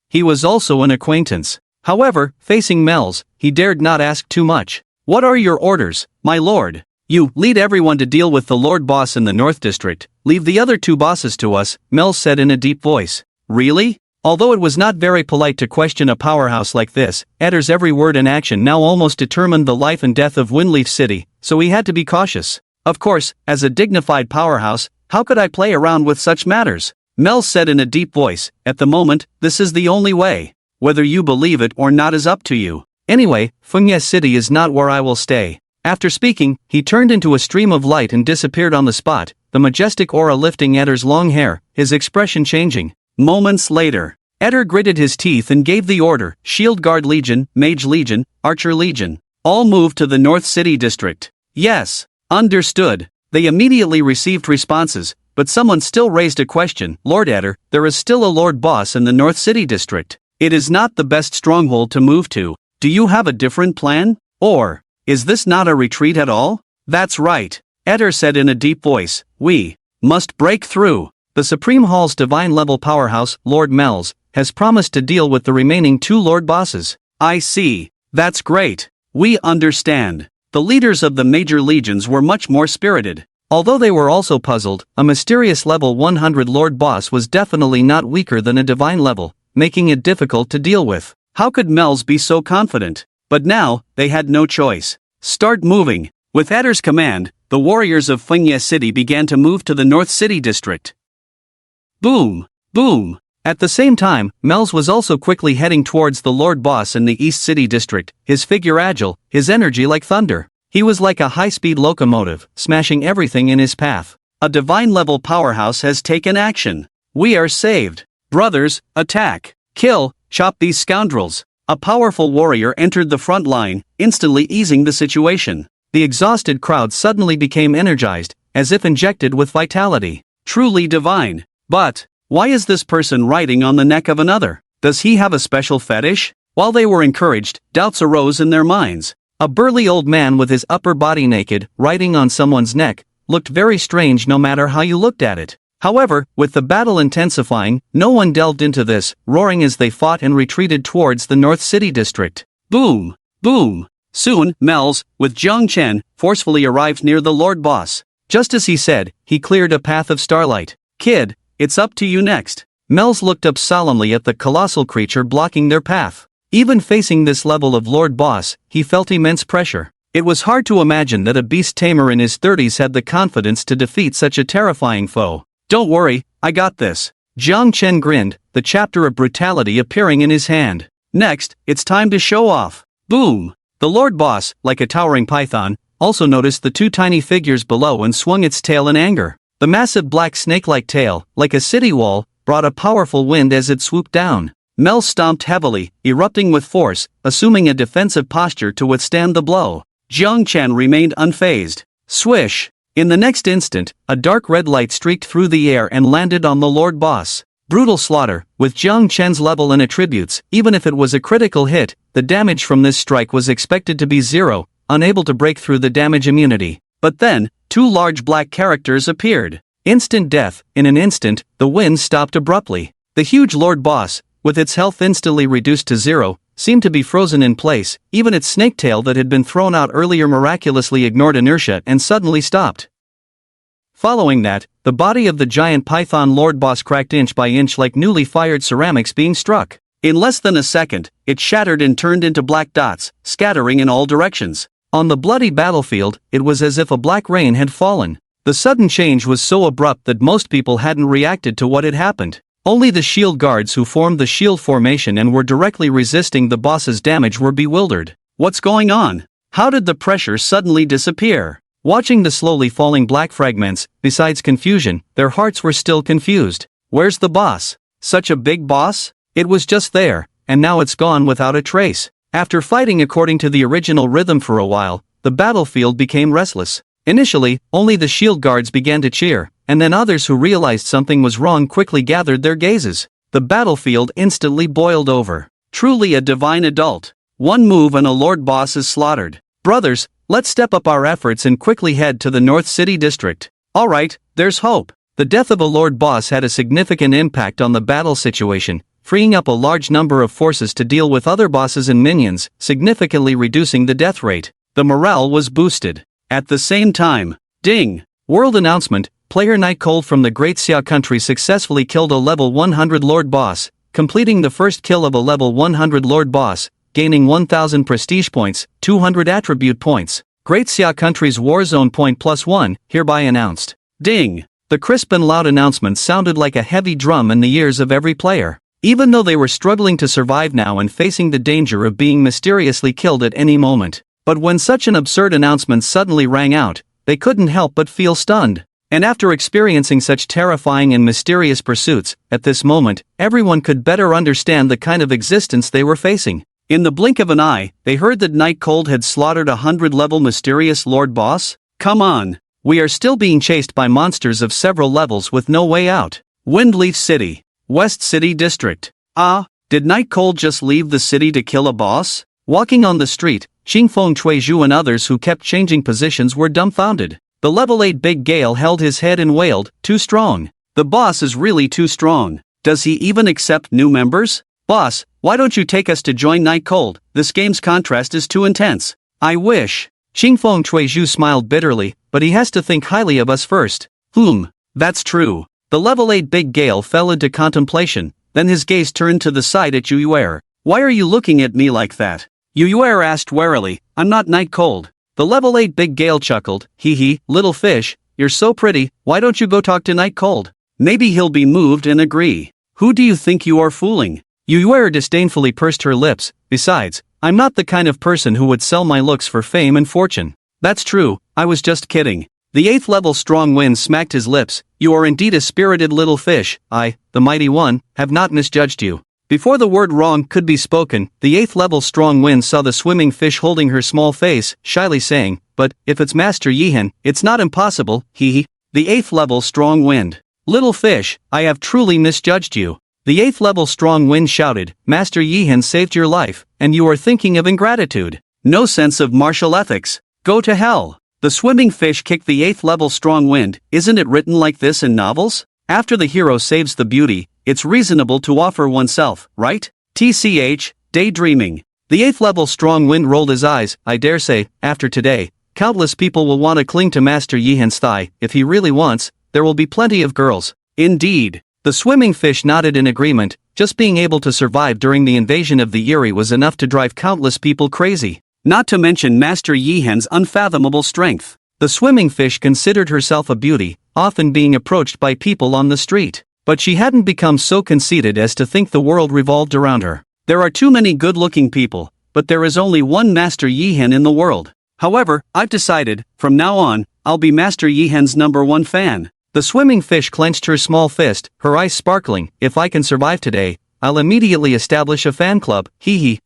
He was also an acquaintance. However, facing Mel's, he dared not ask too much. What are your orders, my lord? You lead everyone to deal with the Lord Boss in the North District. Leave the other 2 bosses to us, Mel said in a deep voice. Really? Although it was not very polite to question a powerhouse like this, Eder's every word and action now almost determined the life and death of Windleaf City, so he had to be cautious. Of course, as a dignified powerhouse, how could I play around with such matters? Mel said in a deep voice, at the moment, this is the only way. Whether you believe it or not is up to you. Anyway, Fengye City is not where I will stay. After speaking, he turned into a stream of light and disappeared on the spot, the majestic aura lifting Eder's long hair, his expression changing. Moments later, Eder gritted his teeth and gave the order, Shield Guard Legion, Mage Legion, Archer Legion. All move to the North City District. Yes. Understood. They immediately received responses, but someone still raised a question. Lord Eder, there is still a Lord Boss in the North City District. It is not the best stronghold to move to. Do you have a different plan? Or, is this not a retreat at all? That's right. Eder said in a deep voice, we must break through. The Supreme Hall's divine-level powerhouse, Lord Mel's, has promised to deal with the remaining 2 Lord Bosses. I see. That's great. We understand. The leaders of the major legions were much more spirited. Although they were also puzzled, a mysterious level 100 Lord Boss was definitely not weaker than a divine level, making it difficult to deal with. How could Mel's be so confident? But now, they had no choice. Start moving. With Eder's command, the warriors of Fengye City began to move to the North City District. Boom! Boom! At the same time, Mel's was also quickly heading towards the Lord Boss in the East City District, his figure agile, his energy like thunder. He was like a high-speed locomotive, smashing everything in his path. A divine-level powerhouse has taken action. We are saved. Brothers, attack. Kill, chop these scoundrels. A powerful warrior entered the front line, instantly easing the situation. The exhausted crowd suddenly became energized, as if injected with vitality. Truly divine. But, why is this person riding on the neck of another? Does he have a special fetish? While they were encouraged, doubts arose in their minds. A burly old man with his upper body naked, riding on someone's neck, looked very strange no matter how you looked at it. However, with the battle intensifying, no one delved into this, roaring as they fought and retreated towards the North City District. Boom! Boom! Soon, Mel's, with Jiang Chen, forcefully arrived near the Lord Boss. Just as he said, he cleared a path of starlight. Kid, it's up to you next. Mel's looked up solemnly at the colossal creature blocking their path. Even facing this level of Lord Boss, he felt immense pressure. It was hard to imagine that a beast tamer in his 30s had the confidence to defeat such a terrifying foe. Don't worry, I got this. Jiang Chen grinned, the chapter of brutality appearing in his hand. Next, it's time to show off. Boom! The Lord Boss, like a towering python, also noticed the 2 tiny figures below and swung its tail in anger. The massive black snake-like tail, like a city wall, brought a powerful wind as it swooped down. Mel stomped heavily, erupting with force, assuming a defensive posture to withstand the blow. Jiang Chen remained unfazed. Swish! In the next instant, a dark red light streaked through the air and landed on the Lord Boss. Brutal slaughter. With Jiang Chen's level and attributes, even if it was a critical hit, the damage from this strike was expected to be 0, unable to break through the damage immunity. But then, 2 large black characters appeared. Instant death. In an instant, the wind stopped abruptly. The huge Lord Boss, with its health instantly reduced to 0, seemed to be frozen in place. Even its snake tail that had been thrown out earlier miraculously ignored inertia and suddenly stopped. Following that, the body of the giant python Lord Boss cracked inch by inch like newly fired ceramics being struck. In less than a second, it shattered and turned into black dots, scattering in all directions. On the bloody battlefield, it was as if a black rain had fallen. The sudden change was so abrupt that most people hadn't reacted to what had happened. Only the shield guards who formed the shield formation and were directly resisting the boss's damage were bewildered. What's going on? How did the pressure suddenly disappear? Watching the slowly falling black fragments, besides confusion, their hearts were still confused. Where's the boss? Such a big boss? It was just there, and now it's gone without a trace. After fighting according to the original rhythm for a while, the battlefield became restless. Initially, only the shield guards began to cheer, and then others who realized something was wrong quickly gathered their gazes. The battlefield instantly boiled over. Truly a divine adult. One move and a Lord Boss is slaughtered. Brothers, let's step up our efforts and quickly head to the North City District. Alright, there's hope. The death of a Lord Boss had a significant impact on the battle situation, freeing up a large number of forces to deal with other bosses and minions, significantly reducing the death rate. The morale was boosted. At the same time, ding! World announcement, player Night Cold from the Great Xia country successfully killed a level 100 Lord Boss. completing the first kill of a level 100 Lord boss, gaining 1000 prestige points, 200 attribute points. Great Xia Country's Warzone point +1, hereby announced. Ding! The crisp and loud announcement sounded like a heavy drum in the ears of every player. Even though they were struggling to survive now and facing the danger of being mysteriously killed at any moment. But when such an absurd announcement suddenly rang out, they couldn't help but feel stunned. And after experiencing such terrifying and mysterious pursuits, at this moment, everyone could better understand the kind of existence they were facing. In the blink of an eye, they heard that Night Cold had slaughtered a 100-level mysterious Lord boss? Come on! We are still being chased by monsters of several levels with no way out. Windleaf City. West City District. Ah, did Night Cold just leave the city to kill a boss? Walking on the street, Qingfeng Chuizhu and others who kept changing positions were dumbfounded. The level 8 Big Gale held his head and wailed, "Too strong. The boss is really too strong. Does he even accept new members? Boss, why don't you take us to join Night Cold? This game's contrast is too intense." I wish. Qingfeng Chuizhu smiled bitterly, but he has to think highly of us first. That's true. The level 8 Big Gale fell into contemplation, then his gaze turned to the side at Yuyuer. "Why are you looking at me like that?" Yuyuer asked warily. "I'm not Night Cold." The level 8 Big Gale chuckled. "Hee, little fish, you're so pretty, why don't you go talk to Night Cold? Maybe he'll be moved and agree." "Who do you think you are fooling?" Yuyuer disdainfully pursed her lips. "Besides, I'm not the kind of person who would sell my looks for fame and fortune." "That's true, I was just kidding." The 8th level Strong Wind smacked his lips. "You are indeed a spirited little fish. I, the Mighty One, have not misjudged you." Before the word wrong could be spoken, the 8th level Strong Wind saw the swimming fish holding her small face, shyly saying, "But, if it's Master Yihan, it's not impossible, hee." The 8th level Strong Wind. "Little fish, I have truly misjudged you." The 8th level Strong Wind shouted, "Master Yihan saved your life, and you are thinking of ingratitude. No sense of martial ethics. Go to hell." The swimming fish kicked the 8th level Strong Wind. "Isn't it written like this in novels? After the hero saves the beauty, it's reasonable to offer oneself, right? TCH, daydreaming." The 8th level Strong Wind rolled his eyes. "I dare say, after today, countless people will want to cling to Master Yihan's thigh. If he really wants, there will be plenty of girls." "Indeed." The swimming fish nodded in agreement. Just being able to survive during the invasion of the Eyrie was enough to drive countless people crazy. Not to mention Master Yihan's unfathomable strength. The swimming fish considered herself a beauty, often being approached by people on the street. But she hadn't become so conceited as to think the world revolved around her. There are too many good-looking people, but there is only one Master Yihan in the world. However, I've decided, from now on, I'll be Master Yihan's #1 fan. The swimming fish clenched her small fist, her eyes sparkling. "If I can survive today, I'll immediately establish a fan club, hee."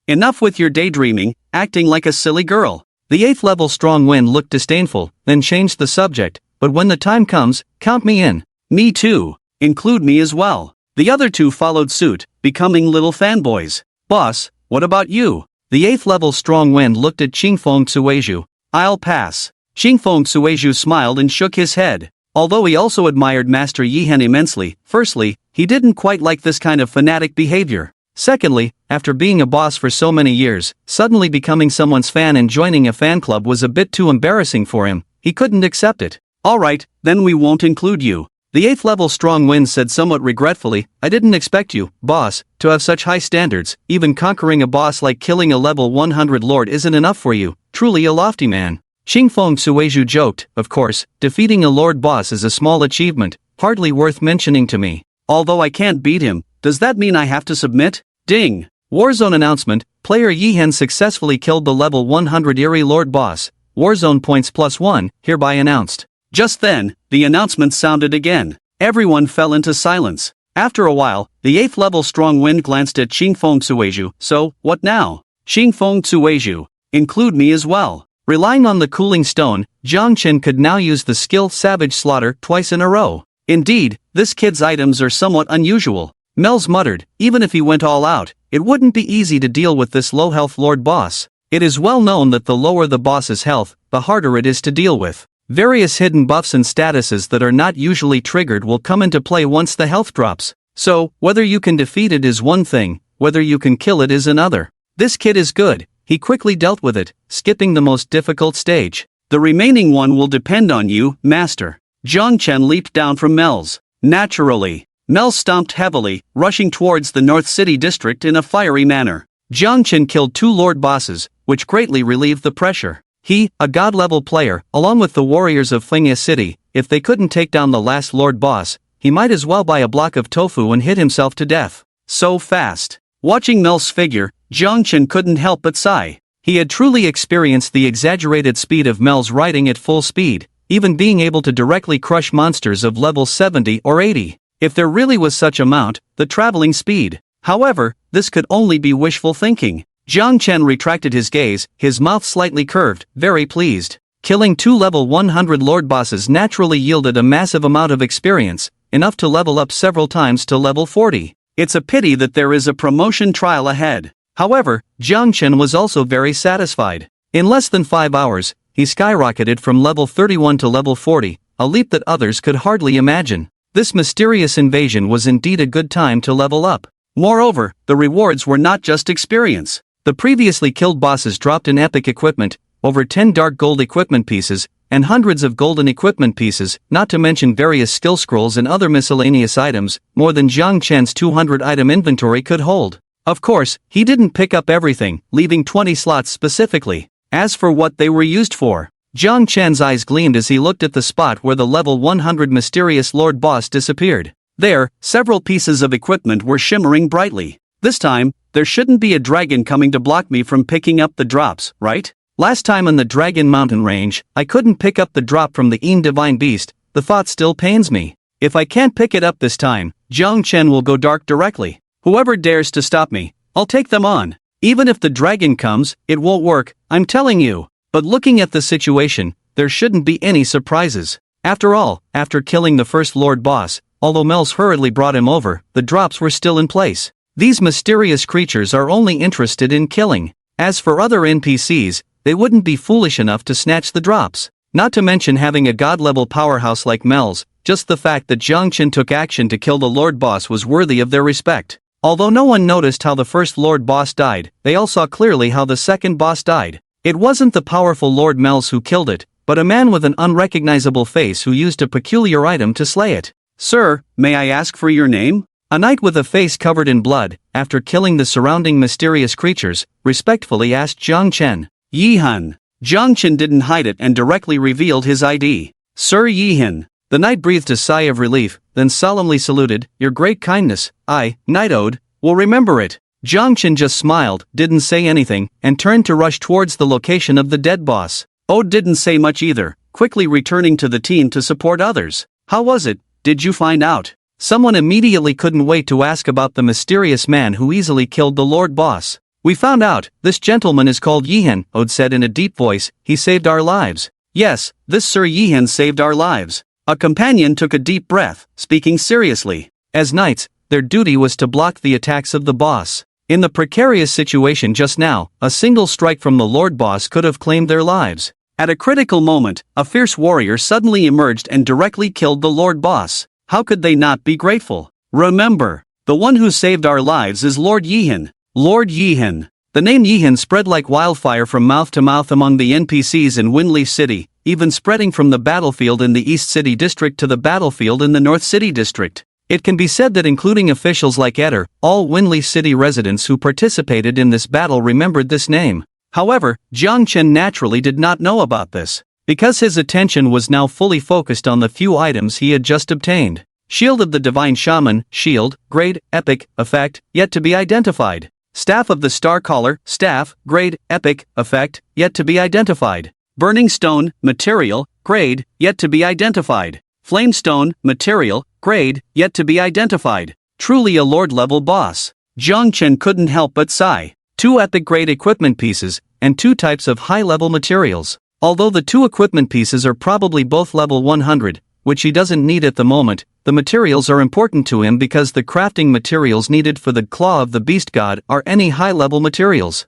"Enough with your daydreaming, acting like a silly girl." The 8th level Strong Wind looked disdainful, then changed the subject. "But when the time comes, count me in." "Me too. Include me as well." The other two followed suit, becoming little fanboys. "Boss, what about you?" The 8th level Strong Wind looked at Qingfeng Xueju. "I'll pass." Qingfeng Xueju smiled and shook his head. Although he also admired Master Yihan immensely, firstly, he didn't quite like this kind of fanatic behavior. Secondly, after being a boss for so many years, suddenly becoming someone's fan and joining a fan club was a bit too embarrassing for him. He couldn't accept it. "Alright, then we won't include you." The 8th level Strong Wind said somewhat regretfully. "I didn't expect you, boss, to have such high standards. Even conquering a boss like killing a level 100 lord isn't enough for you. Truly a lofty man." Qingfeng Xueju joked. "Of course, defeating a lord boss is a small achievement, hardly worth mentioning to me. Although I can't beat him, does that mean I have to submit?" Ding! Warzone announcement. Player Yihan successfully killed the level 100 Eyrie Lord boss. Warzone points +1, hereby announced. Just then, the announcement sounded again. Everyone fell into silence. After a while, the 8th level Strong Wind glanced at Qingfeng Xueju. "So, what now?" "Qingfeng Xueju, include me as well." Relying on the cooling stone, Jiang Chen could now use the skill Savage Slaughter twice in a row. Indeed, this kid's items are somewhat unusual. Mel's muttered, even if he went all out, it wouldn't be easy to deal with this low-health Lord boss. It is well known that the lower the boss's health, the harder it is to deal with. Various hidden buffs and statuses that are not usually triggered will come into play once the health drops. So, whether you can defeat it is one thing, whether you can kill it is another. This kid is good. He quickly dealt with it, skipping the most difficult stage. "The remaining one will depend on you, Master." Jiang Chen leaped down from Mel's. "Naturally. Mel stomped heavily, rushing towards the North City district in a fiery manner. Jiang Chen killed 2 lord bosses, which greatly relieved the pressure. He, a god-level player, along with the warriors of Fengya City, if they couldn't take down the last lord boss, he might as well buy a block of tofu and hit himself to death. So fast. Watching Mel's figure, Jiang Chen couldn't help but sigh. He had truly experienced the exaggerated speed of Mel's riding at full speed, even being able to directly crush monsters of level 70 or 80. If there really was such a mount, the traveling speed. However, this could only be wishful thinking. Jiang Chen retracted his gaze, his mouth slightly curved, very pleased. Killing 2 level 100 lord bosses naturally yielded a massive amount of experience, enough to level up several times to level 40. It's a pity that there is a promotion trial ahead. However, Jiang Chen was also very satisfied. In less than 5 hours, he skyrocketed from level 31 to level 40, a leap that others could hardly imagine. This mysterious invasion was indeed a good time to level up. Moreover, the rewards were not just experience. The previously killed bosses dropped in epic equipment, over 10 dark gold equipment pieces, and hundreds of golden equipment pieces, not to mention various skill scrolls and other miscellaneous items, more than Jiang Chen's 200-item inventory could hold. Of course, he didn't pick up everything, leaving 20 slots specifically. As for what they were used for, Jiang Chen's eyes gleamed as he looked at the spot where the level 100 mysterious lord boss disappeared. There, several pieces of equipment were shimmering brightly. This time, there shouldn't be a dragon coming to block me from picking up the drops, right? Last time on the Dragon Mountain range, I couldn't pick up the drop from the Divine Beast. The thought still pains me. If I can't pick it up this time, Jiang Chen will go dark directly. Whoever dares to stop me, I'll take them on. Even if the dragon comes, it won't work, I'm telling you. But looking at the situation, there shouldn't be any surprises. After all, after killing the first lord boss, although Mel's hurriedly brought him over, the drops were still in place. These mysterious creatures are only interested in killing. As for other NPCs, they wouldn't be foolish enough to snatch the drops. Not to mention having a god-level powerhouse like Mel's, just the fact that Jiang Chen took action to kill the lord boss was worthy of their respect. Although no one noticed how the first lord boss died, they all saw clearly how the second boss died. It wasn't the powerful Lord Mel's who killed it, but a man with an unrecognizable face who used a peculiar item to slay it. Sir, may I ask for your name? A knight with a face covered in blood, after killing the surrounding mysterious creatures, respectfully asked Jiang Chen. Yihan. Jiang Chen didn't hide it and directly revealed his ID. Sir Yihan. The knight breathed a sigh of relief, then solemnly saluted, Your great kindness, I, Knight Ode, will remember it. Jiang Chen just smiled, didn't say anything, and turned to rush towards the location of the dead boss. Ode didn't say much either, quickly returning to the team to support others. How was it? Did you find out? Someone immediately couldn't wait to ask about the mysterious man who easily killed the Lord Boss. We found out, this gentleman is called Yihan, Ode said in a deep voice, he saved our lives. Yes, this Sir Yihan saved our lives. A companion took a deep breath, speaking seriously. As knights, their duty was to block the attacks of the boss. In the precarious situation just now, a single strike from the Lord Boss could have claimed their lives. At a critical moment, a fierce warrior suddenly emerged and directly killed the Lord Boss. How could they not be grateful? Remember, the one who saved our lives is Lord Yihan. Lord Yihan. The name Yihan spread like wildfire from mouth to mouth among the NPCs in Windleaf City, even spreading from the battlefield in the East City District to the battlefield in the North City District. It can be said that including officials like Eder, all Windleaf City residents who participated in this battle remembered this name. However, Jiang Chen naturally did not know about this, because his attention was now fully focused on the few items he had just obtained. Shield of the Divine Shaman, Shield, Grade, Epic, Effect, yet to be identified. Staff of the Star Caller, Staff, Grade, Epic, Effect, yet to be identified. Burning Stone, Material, Grade, yet to be identified. Flamestone, Material, Grade, yet to be identified. Truly a Lord-level boss. Jiang Chen couldn't help but sigh. 2 epic-grade equipment pieces, and 2 types of high-level materials. Although the 2 equipment pieces are probably both level 100, which he doesn't need at the moment, the materials are important to him because the crafting materials needed for the Claw of the Beast God are any high-level materials.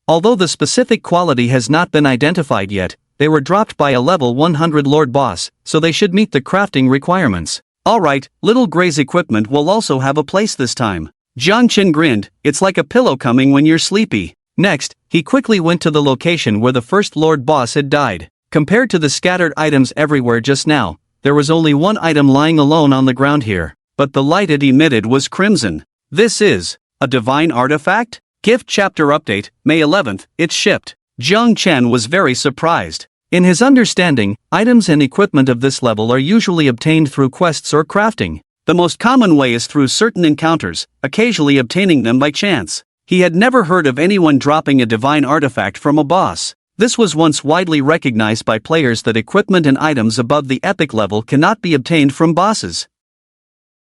Although the specific quality has not been identified yet, they were dropped by a level 100 Lord Boss, so they should meet the crafting requirements. Alright, Little Gray's equipment will also have a place this time. Jiang Chen grinned, it's like a pillow coming when you're sleepy. Next, he quickly went to the location where the first Lord Boss had died. Compared to the scattered items everywhere just now, there was only one item lying alone on the ground here. but the light it emitted was crimson. This is a divine artifact? Gift chapter update, May 11th, it shipped. Jiang Chen was very surprised. In his understanding, items and equipment of this level are usually obtained through quests or crafting. The most common way is through certain encounters, occasionally obtaining them by chance. He had never heard of anyone dropping a divine artifact from a boss. This was once widely recognized by players that equipment and items above the epic level cannot be obtained from bosses.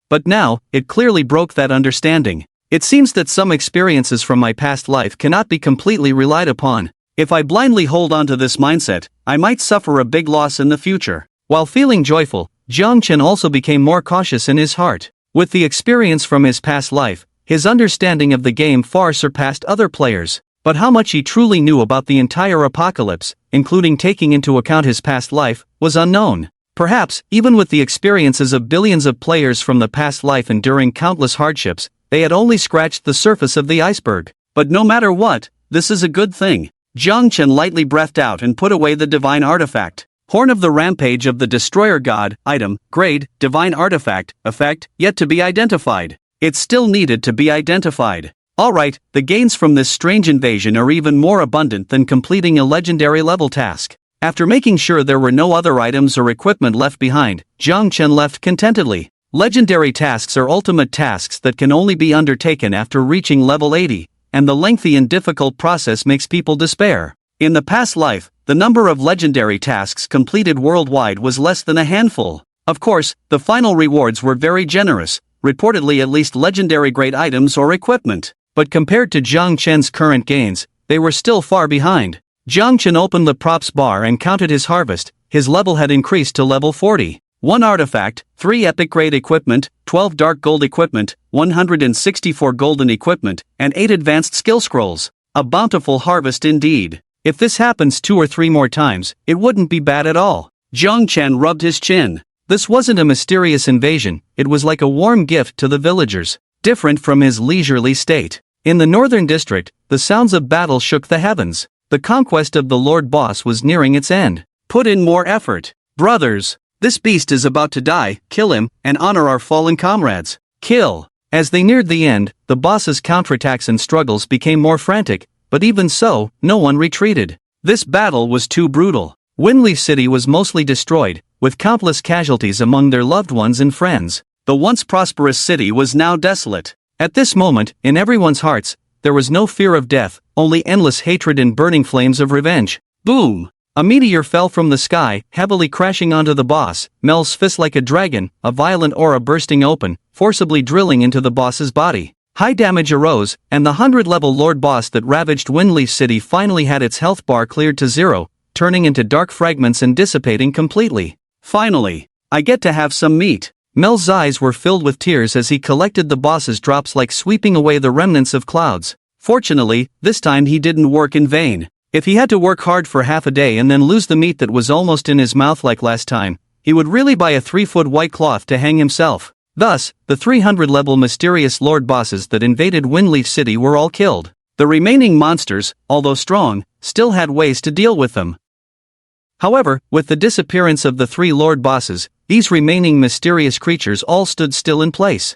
But now, it clearly broke that understanding. It seems that some experiences from my past life cannot be completely relied upon. If I blindly hold on to this mindset, I might suffer a big loss in the future. While feeling joyful, Jiang Chen also became more cautious in his heart. With the experience from his past life, his understanding of the game far surpassed other players. But how much he truly knew about the entire apocalypse, including taking into account his past life, was unknown. Perhaps, even with the experiences of billions of players from the past life enduring countless hardships, they had only scratched the surface of the iceberg. But no matter what, this is a good thing. Jiang Chen lightly breathed out and put away the divine artifact. Horn of the Rampage of the Destroyer God, item, grade, divine artifact, effect, yet to be identified. It still needed to be identified. Alright, the gains from this strange invasion are even more abundant than completing a legendary level task. After making sure there were no other items or equipment left behind, Jiang Chen left contentedly. Legendary tasks are ultimate tasks that can only be undertaken after reaching level 80, and the lengthy and difficult process makes people despair. In the past life, the number of legendary tasks completed worldwide was less than a handful. Of course, the final rewards were very generous, reportedly at least legendary grade items or equipment. But compared to Jiang Chen's current gains, they were still far behind. Jiang Chen opened the props bar and counted his harvest. His level had increased to level 40. 1 artifact, 3 epic grade equipment, 12 dark gold equipment, 164 golden equipment, and 8 advanced skill scrolls. A bountiful harvest indeed. If this happens 2 or 3 more times, it wouldn't be bad at all. Jiang Chen rubbed his chin. This wasn't a mysterious invasion, it was like a warm gift to the villagers. Different from his leisurely state. In the northern district, the sounds of battle shook the heavens. The conquest of the Lord Boss was nearing its end. Put in more effort. Brothers, this beast is about to die, kill him, and honor our fallen comrades. Kill. As they neared the end, the boss's counterattacks and struggles became more frantic, but even so, no one retreated. This battle was too brutal. Winleaf City was mostly destroyed, with countless casualties among their loved ones and friends. The once prosperous city was now desolate. At this moment, in everyone's hearts, there was no fear of death, only endless hatred and burning flames of revenge. Boom! A meteor fell from the sky, heavily crashing onto the boss. Mel's fist like a dragon, a violent aura bursting open, forcibly drilling into the boss's body. High damage arose, and the 100-level Lord Boss that ravaged Winleaf City finally had its health bar cleared to 0, turning into dark fragments and dissipating completely. Finally, I get to have some meat. Mel's eyes were filled with tears as he collected the boss's drops like sweeping away the remnants of clouds. Fortunately, this time he didn't work in vain. If he had to work hard for half a day and then lose the meat that was almost in his mouth like last time, he would really buy a 3-foot white cloth to hang himself. Thus, the 300-level mysterious Lord Bosses that invaded Winleaf City were all killed. The remaining monsters, although strong, still had ways to deal with them. However, with the disappearance of the 3 Lord Bosses, these remaining mysterious creatures all stood still in place.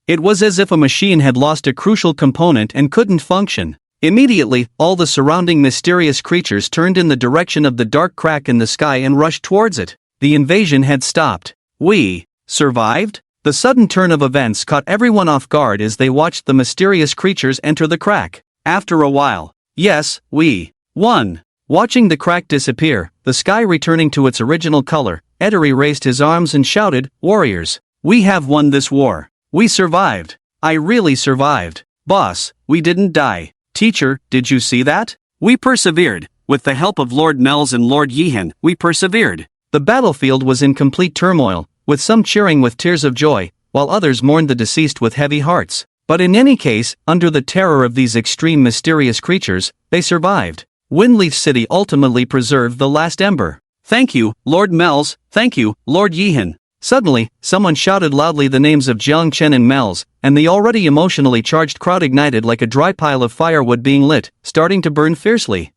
It was as if a machine had lost a crucial component and couldn't function. Immediately, all the surrounding mysterious creatures turned in the direction of the dark crack in the sky and rushed towards it. The invasion had stopped. We survived? The sudden turn of events caught everyone off guard as they watched the mysterious creatures enter the crack. After a while, yes, we won. Watching the crack disappear, the sky returning to its original color, Ederi raised his arms and shouted, "Warriors, we have won this war. We survived. I really survived. Boss, we didn't die. Teacher, did you see that? We persevered. With the help of Lord Melz and Lord Yihan, we persevered." The battlefield was in complete turmoil, with some cheering with tears of joy, while others mourned the deceased with heavy hearts. But in any case, under the terror of these extreme mysterious creatures, they survived. Winleaf City ultimately preserved the last ember. "Thank you, Lord Melz, thank you, Lord Yihan." Suddenly, someone shouted loudly the names of Jiang Chen and Melz, and the already emotionally charged crowd ignited like a dry pile of firewood being lit, starting to burn fiercely.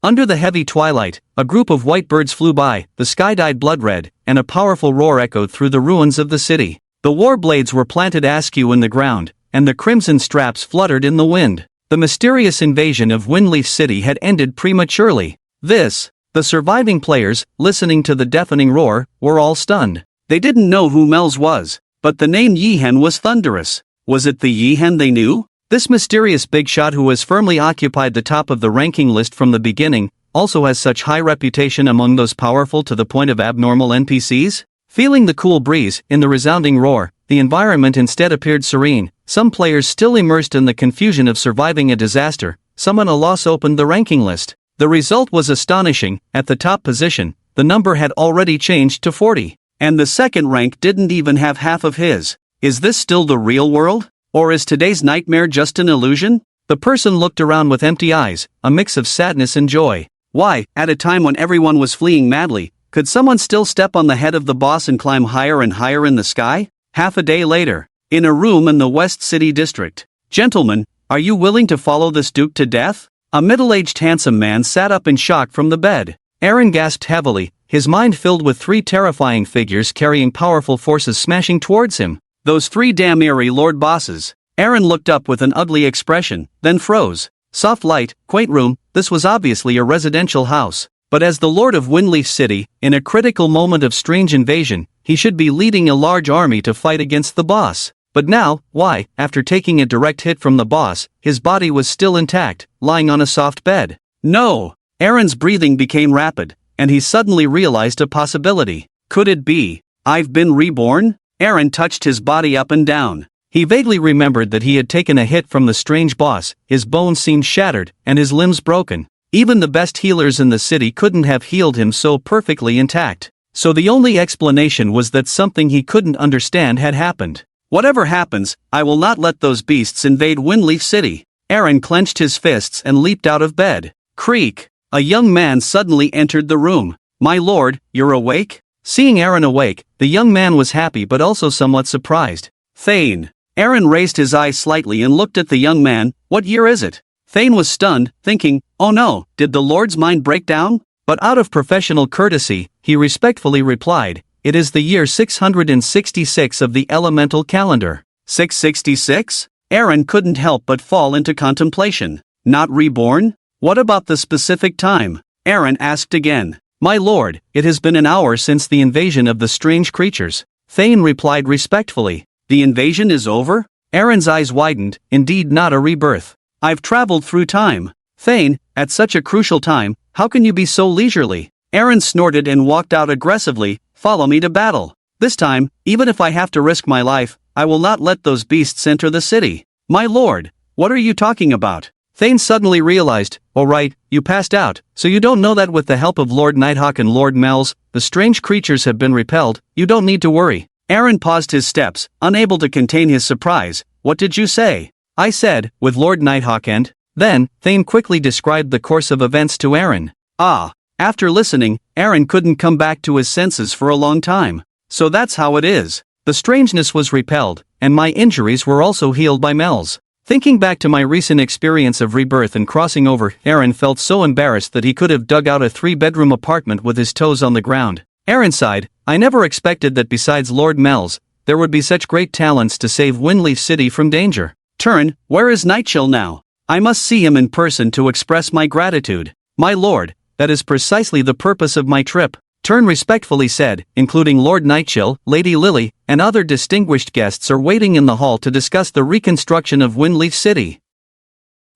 Under the heavy twilight, a group of white birds flew by, the sky dyed blood red, and a powerful roar echoed through the ruins of the city. The war blades were planted askew in the ground, and the crimson straps fluttered in the wind. The mysterious invasion of Windleaf City had ended prematurely. The surviving players, listening to the deafening roar, were all stunned. They didn't know who Mel's was, but the name Yeehan was thunderous. Was it the Yeehan they knew? This mysterious big shot who has firmly occupied the top of the ranking list from the beginning, also has such high reputation among those powerful to the point of abnormal NPCs? Feeling the cool breeze, in the resounding roar, the environment instead appeared serene. Some players still immersed in the confusion of surviving a disaster, someone a loss opened the ranking list. The result was astonishing. At the top position, the number had already changed to 40. And the second rank didn't even have half of his. Is this still the real world? Or is today's nightmare just an illusion? The person looked around with empty eyes, a mix of sadness and joy. Why, at a time when everyone was fleeing madly, could someone still step on the head of the boss and climb higher and higher in the sky? Half a day later, in a room in the West City District. Gentlemen, are you willing to follow this duke to death? A middle-aged handsome man sat up in shock from the bed. Aaron gasped heavily, his mind filled with 3 terrifying figures carrying powerful forces smashing towards him. Those 3 damn eerie lord bosses. Aaron looked up with an ugly expression, then froze. Soft light, quaint room, this was obviously a residential house. But as the lord of Windleaf City, in a critical moment of strange invasion, he should be leading a large army to fight against the boss. But now, why, after taking a direct hit from the boss, his body was still intact, lying on a soft bed? No! Aaron's breathing became rapid, and he suddenly realized a possibility. Could it be, I've been reborn? Aaron touched his body up and down. He vaguely remembered that he had taken a hit from the strange boss, his bones seemed shattered, and his limbs broken. Even the best healers in the city couldn't have healed him so perfectly intact. So the only explanation was that something he couldn't understand had happened. Whatever happens, I will not let those beasts invade Windleaf City. Aaron clenched his fists and leaped out of bed. Creak! A young man suddenly entered the room. My lord, you're awake? Seeing Aaron awake, the young man was happy but also somewhat surprised. Thane. Aaron raised his eyes slightly and looked at the young man. What year is it? Thane was stunned, thinking, oh no, did the lord's mind break down? But out of professional courtesy, he respectfully replied, it is the year 666 of the elemental calendar. 666? Aaron couldn't help but fall into contemplation. Not reborn? What about the specific time? Aaron asked again. My lord, it has been an hour since the invasion of the strange creatures. Thane replied respectfully. The invasion is over? Aaron's eyes widened, indeed not a rebirth. I've traveled through time. Thane, at such a crucial time, how can you be so leisurely? Aaron snorted and walked out aggressively. Follow me to battle. This time, even if I have to risk my life, I will not let those beasts enter the city. My lord, what are you talking about? Thane suddenly realized, oh right, you passed out, so you don't know that with the help of Lord Nighthawk and Lord Mel's, the strange creatures have been repelled, you don't need to worry. Aaron paused his steps, unable to contain his surprise. What did you say? I said, with Lord Nighthawk and... Then, Thane quickly described the course of events to Aaron. Ah. After listening, Aaron couldn't come back to his senses for a long time. So that's how it is. The strangeness was repelled, and my injuries were also healed by Mel's. Thinking back to my recent experience of rebirth and crossing over, Aaron felt so embarrassed that he could have dug out a 3-bedroom apartment with his toes on the ground. Aaron sighed, I never expected that besides Lord Mel's, there would be such great talents to save Windleaf City from danger. Turn, where is Nightchill now? I must see him in person to express my gratitude. My lord, that is precisely the purpose of my trip. Turn respectfully said, including Lord Nightchill, Lady Lily, and other distinguished guests are waiting in the hall to discuss the reconstruction of Windleaf City.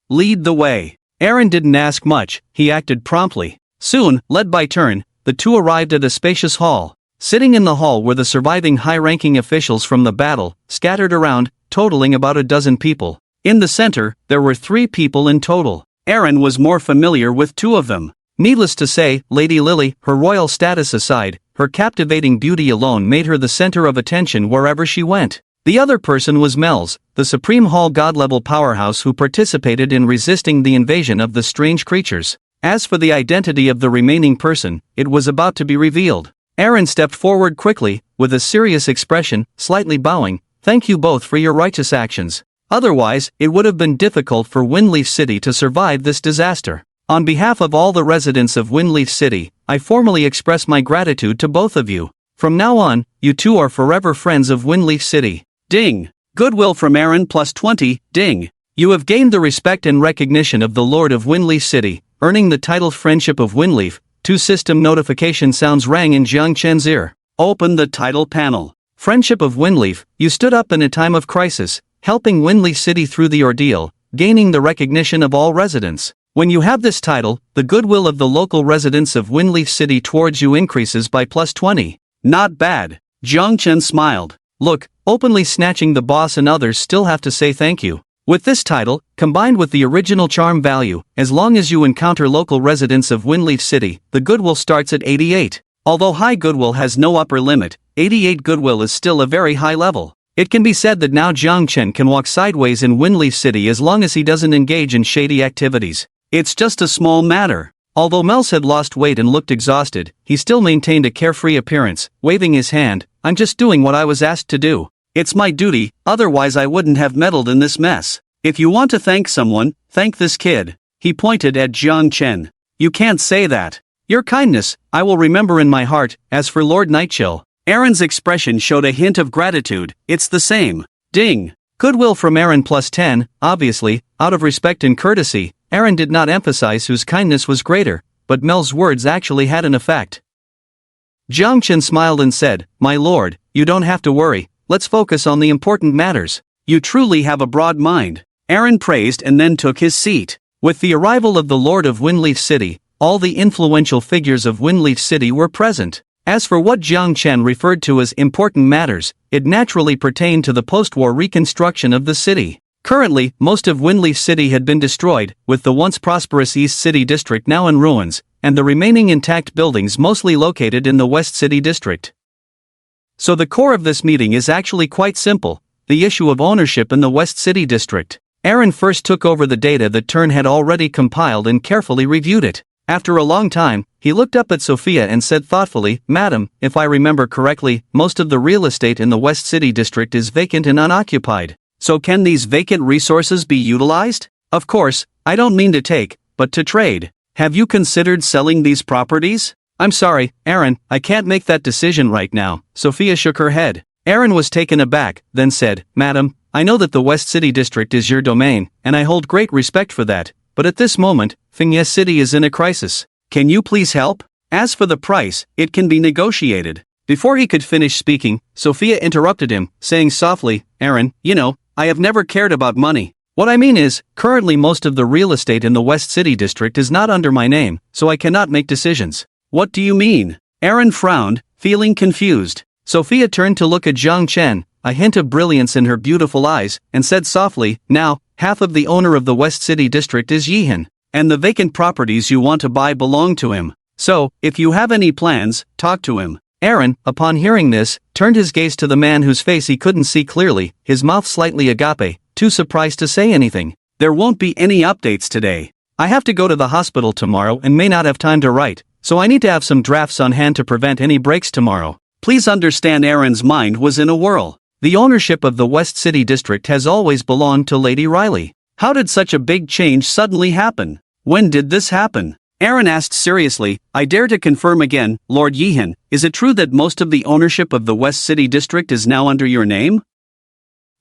Lead the way. Aaron didn't ask much, he acted promptly. Soon, led by Turn, the two arrived at a spacious hall. Sitting in the hall were the surviving high-ranking officials from the battle, scattered around, totaling about a dozen people. In the center, there were 3 people in total. Aaron was more familiar with 2 of them. Needless to say, Lady Lily, her royal status aside, her captivating beauty alone made her the center of attention wherever she went. The other person was Mel's, the Supreme Hall god-level powerhouse who participated in resisting the invasion of the strange creatures. As for the identity of the remaining person, it was about to be revealed. Aaron stepped forward quickly, with a serious expression, slightly bowing. Thank you both for your righteous actions. Otherwise, it would have been difficult for Windleaf City to survive this disaster. On behalf of all the residents of Windleaf City, I formally express my gratitude to both of you. From now on, you two are forever friends of Windleaf City. Ding. Goodwill from Aaron plus 20, ding. You have gained the respect and recognition of the Lord of Windleaf City, earning the title Friendship of Windleaf. Two system notification sounds rang in Jiang Chen's ear. Open the title panel. Friendship of Windleaf, you stood up in a time of crisis, helping Windleaf City through the ordeal, gaining the recognition of all residents. When you have this title, the goodwill of the local residents of Windleaf City towards you increases by plus 20. Not bad. Jiang Chen smiled. Look, openly snatching the boss and others still have to say thank you. With this title, combined with the original charm value, as long as you encounter local residents of Windleaf City, the goodwill starts at 88. Although high goodwill has no upper limit, 88 goodwill is still a very high level. It can be said that now Jiang Chen can walk sideways in Windleaf City as long as he doesn't engage in shady activities. It's just a small matter. Although Mels had lost weight and looked exhausted, he still maintained a carefree appearance, waving his hand. I'm just doing what I was asked to do. It's my duty, otherwise I wouldn't have meddled in this mess. If you want to thank someone, thank this kid. He pointed at Jiang Chen. You can't say that. Your kindness, I will remember in my heart. As for Lord Nightchill, Aaron's expression showed a hint of gratitude. It's the same. Ding. Goodwill from Aaron plus 10, obviously, out of respect and courtesy, Aaron did not emphasize whose kindness was greater, but Mel's words actually had an effect. Jiang Chen smiled and said, My lord, you don't have to worry, let's focus on the important matters. You truly have a broad mind. Aaron praised and then took his seat. With the arrival of the Lord of Windleaf City, all the influential figures of Windleaf City were present. As for what Jiang Chen referred to as important matters, it naturally pertained to the post-war reconstruction of the city. Currently, most of Windleaf City had been destroyed, with the once prosperous East City District now in ruins, and the remaining intact buildings mostly located in the West City District. So the core of this meeting is actually quite simple, the issue of ownership in the West City District. Aaron first took over the data that Tern had already compiled and carefully reviewed it. After a long time, he looked up at Sophia and said thoughtfully, Madam, if I remember correctly, most of the real estate in the West City District is vacant and unoccupied. So can these vacant resources be utilized? Of course, I don't mean to take, but to trade. Have you considered selling these properties? I'm sorry, Aaron, I can't make that decision right now. Sophia shook her head. Aaron was taken aback, then said, Madam, I know that the West City District is your domain, and I hold great respect for that, but at this moment, Fengye City is in a crisis. Can you please help? As for the price, it can be negotiated. Before he could finish speaking, Sophia interrupted him, saying softly, Aaron, you know, I have never cared about money. What I mean is, currently most of the real estate in the West City District is not under my name, so I cannot make decisions. What do you mean? Aaron frowned, feeling confused. Sophia turned to look at Jiang Chen, a hint of brilliance in her beautiful eyes, and said softly, Now, half of the owner of the West City District is Yihan, and the vacant properties you want to buy belong to him. So, if you have any plans, talk to him. Aaron, upon hearing this, turned his gaze to the man whose face he couldn't see clearly, his mouth slightly agape, too surprised to say anything. There won't be any updates today. I have to go to the hospital tomorrow and may not have time to write, so I need to have some drafts on hand to prevent any breaks tomorrow. Please understand Aaron's mind was in a whirl. The ownership of the West City District has always belonged to Lady Riley. How did such a big change suddenly happen? When did this happen? Aaron asked seriously, I dare to confirm again, Lord Yihan, is it true that most of the ownership of the West City District is now under your name?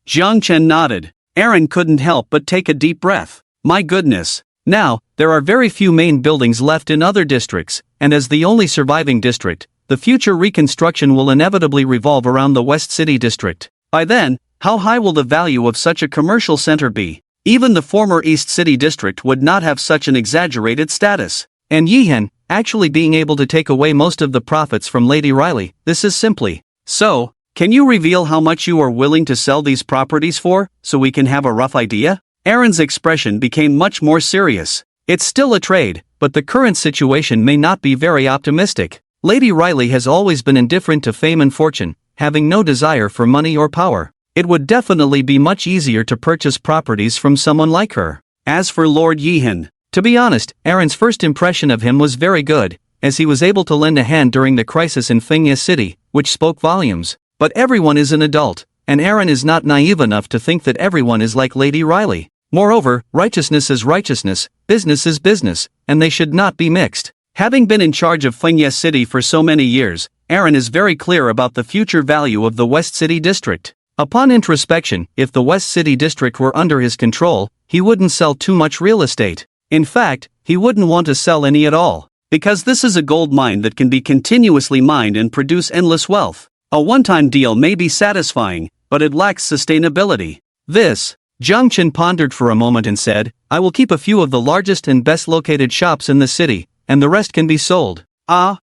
Jiang Chen nodded. Aaron couldn't help but take a deep breath. My goodness. Now, there are very few main buildings left in other districts, and as the only surviving district, the future reconstruction will inevitably revolve around the West City District. By then, how high will the value of such a commercial center be? Even the former East City District would not have such an exaggerated status. And Yihan, actually being able to take away most of the profits from Lady Riley, this is simply. So, can you reveal how much you are willing to sell these properties for, so we can have a rough idea? Aaron's expression became much more serious. It's still a trade, but the current situation may not be very optimistic. Lady Riley has always been indifferent to fame and fortune, having no desire for money or power. It would definitely be much easier to purchase properties from someone like her. As for Lord Yihan, to be honest, Aaron's first impression of him was very good, as he was able to lend a hand during the crisis in Fengye City, which spoke volumes. But everyone is an adult, and Aaron is not naive enough to think that everyone is like Lady Riley. Moreover, righteousness is righteousness, business is business, and they should not be mixed. Having been in charge of Fengye City for so many years, Aaron is very clear about the future value of the West City District. Upon introspection, if the West City District were under his control, he wouldn't sell too much real estate. In fact, he wouldn't want to sell any at all. Because this is a gold mine that can be continuously mined and produce endless wealth. A one-time deal may be satisfying, but it lacks sustainability. Jiang Chen pondered for a moment and said, I will keep a few of the largest and best located shops in the city, and the rest can be sold.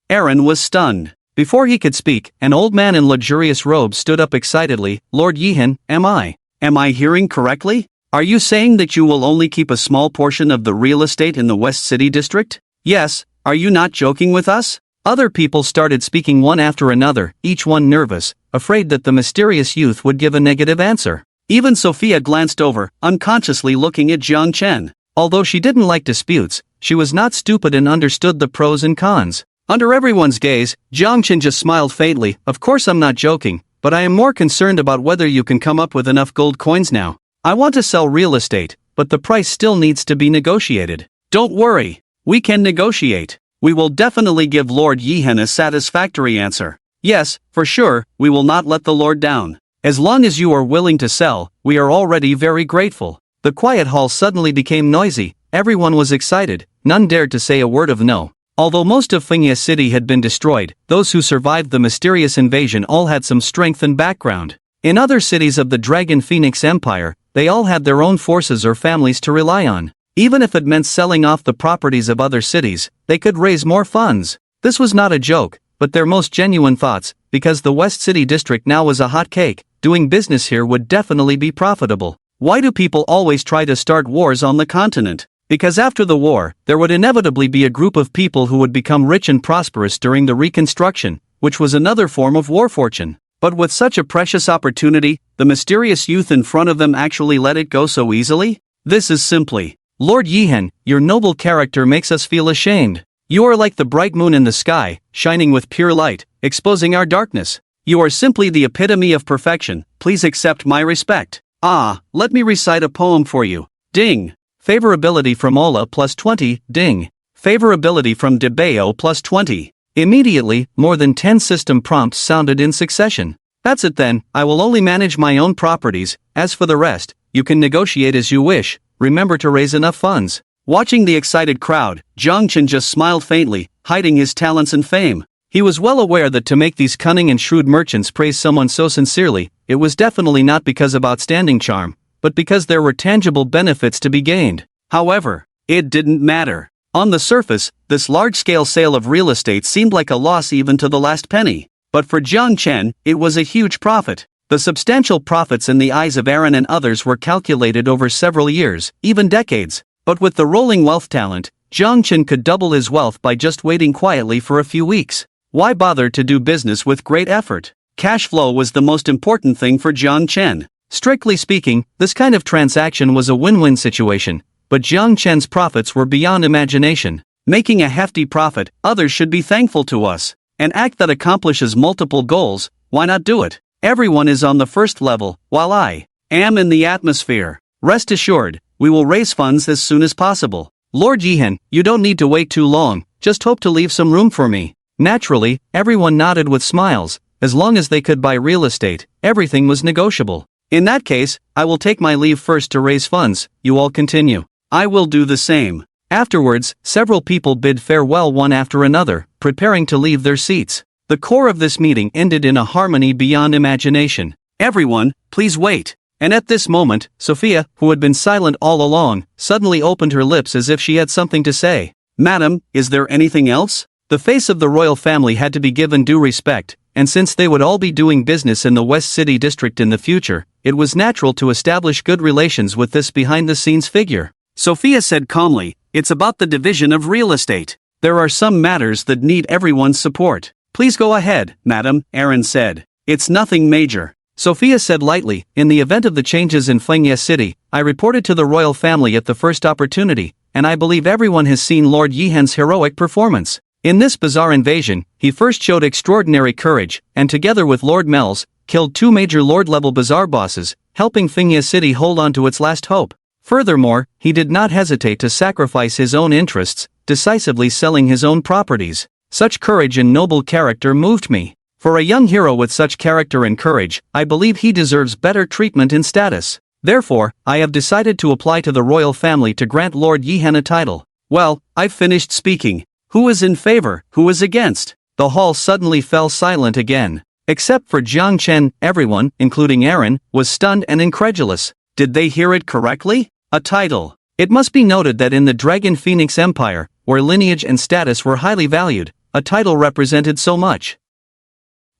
Aaron was stunned. Before he could speak, an old man in luxurious robes stood up excitedly. Lord Yihan, am I hearing correctly? Are you saying that you will only keep a small portion of the real estate in the West City District? Yes, are you not joking with us? Other people started speaking one after another, each one nervous, afraid that the mysterious youth would give a negative answer. Even Sophia glanced over, unconsciously looking at Jiang Chen. Although she didn't like disputes, she was not stupid and understood the pros and cons. Under everyone's gaze, Jiang Chen just smiled faintly. Of course I'm not joking, but I am more concerned about whether you can come up with enough gold coins now. I want to sell real estate, but the price still needs to be negotiated. Don't worry, we can negotiate. We will definitely give Lord Yihan a satisfactory answer. Yes, for sure, we will not let the Lord down. As long as you are willing to sell, we are already very grateful. The quiet hall suddenly became noisy. Everyone was excited. None dared to say a word of no. Although most of Fengyia City had been destroyed, those who survived the mysterious invasion all had some strength and background. In other cities of the Dragon Phoenix Empire, they all had their own forces or families to rely on. Even if it meant selling off the properties of other cities, they could raise more funds. This was not a joke, but their most genuine thoughts, because the West City District now was a hot cake. Doing business here would definitely be profitable. Why do people always try to start wars on the continent? Because after the war, there would inevitably be a group of people who would become rich and prosperous during the Reconstruction, which was another form of war fortune. But with such a precious opportunity, the mysterious youth in front of them actually let it go so easily? This is simply, Lord Yihan, your noble character makes us feel ashamed. You are like the bright moon in the sky, shining with pure light, exposing our darkness. You are simply the epitome of perfection. Please accept my respect. Let me recite a poem for you. Ding. Favorability from Ola plus 20, ding. Favorability from Debeo plus 20. Immediately, more than 10 system prompts sounded in succession. That's it then, I will only manage my own properties. As for the rest, you can negotiate as you wish. Remember to raise enough funds. Watching the excited crowd, Jiang Chen just smiled faintly, hiding his talents and fame. He was well aware that to make these cunning and shrewd merchants praise someone so sincerely, it was definitely not because of outstanding charm, but because there were tangible benefits to be gained. However, it didn't matter. On the surface, this large-scale sale of real estate seemed like a loss even to the last penny. But for Jiang Chen, it was a huge profit. The substantial profits in the eyes of Aaron and others were calculated over several years, even decades. But with the rolling wealth talent, Jiang Chen could double his wealth by just waiting quietly for a few weeks. Why bother to do business with great effort? Cash flow was the most important thing for Jiang Chen. Strictly speaking, this kind of transaction was a win-win situation, but Jiang Chen's profits were beyond imagination. Making a hefty profit, others should be thankful to us. An act that accomplishes multiple goals, why not do it? Everyone is on the first level, while I am in the atmosphere. Rest assured, we will raise funds as soon as possible. Lord Yihan, you don't need to wait too long, just hope to leave some room for me. Naturally, everyone nodded with smiles. As long as they could buy real estate, everything was negotiable. In that case, I will take my leave first to raise funds. You all continue. I will do the same. Afterwards, several people bid farewell one after another, preparing to leave their seats. The core of this meeting ended in a harmony beyond imagination. Everyone, please wait. And at this moment, Sophia, who had been silent all along, suddenly opened her lips as if she had something to say. Madam, is there anything else? The face of the royal family had to be given due respect, and since they would all be doing business in the West City District in the future, it was natural to establish good relations with this behind-the-scenes figure. Sophia said calmly, it's about the division of real estate. There are some matters that need everyone's support. Please go ahead, madam, Aaron said. It's nothing major. Sophia said lightly, in the event of the changes in Fengyia City, I reported to the royal family at the first opportunity, and I believe everyone has seen Lord Yihan's heroic performance. In this bizarre invasion, he first showed extraordinary courage, and together with Lord Mel's, killed 2 major Lord-level bazaar bosses, helping Fengyia City hold on to its last hope. Furthermore, he did not hesitate to sacrifice his own interests, decisively selling his own properties. Such courage and noble character moved me. For a young hero with such character and courage, I believe he deserves better treatment and status. Therefore, I have decided to apply to the royal family to grant Lord Yihan a title. Well, I've finished speaking. Who is in favor, who is against? The hall suddenly fell silent again. Except for Jiang Chen, everyone, including Aaron, was stunned and incredulous. Did they hear it correctly? A title. It must be noted that in the Dragon Phoenix Empire, where lineage and status were highly valued, a title represented so much.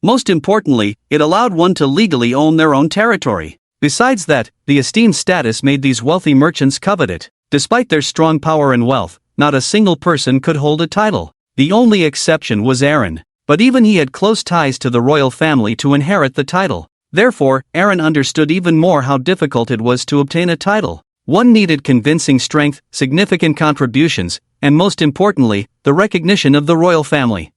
Most importantly, it allowed one to legally own their own territory. Besides that, the esteemed status made these wealthy merchants covet it. Despite their strong power and wealth, not a single person could hold a title. The only exception was Aaron. But even he had close ties to the royal family to inherit the title. Therefore, Aaron understood even more how difficult it was to obtain a title. One needed convincing strength, significant contributions, and most importantly, the recognition of the royal family.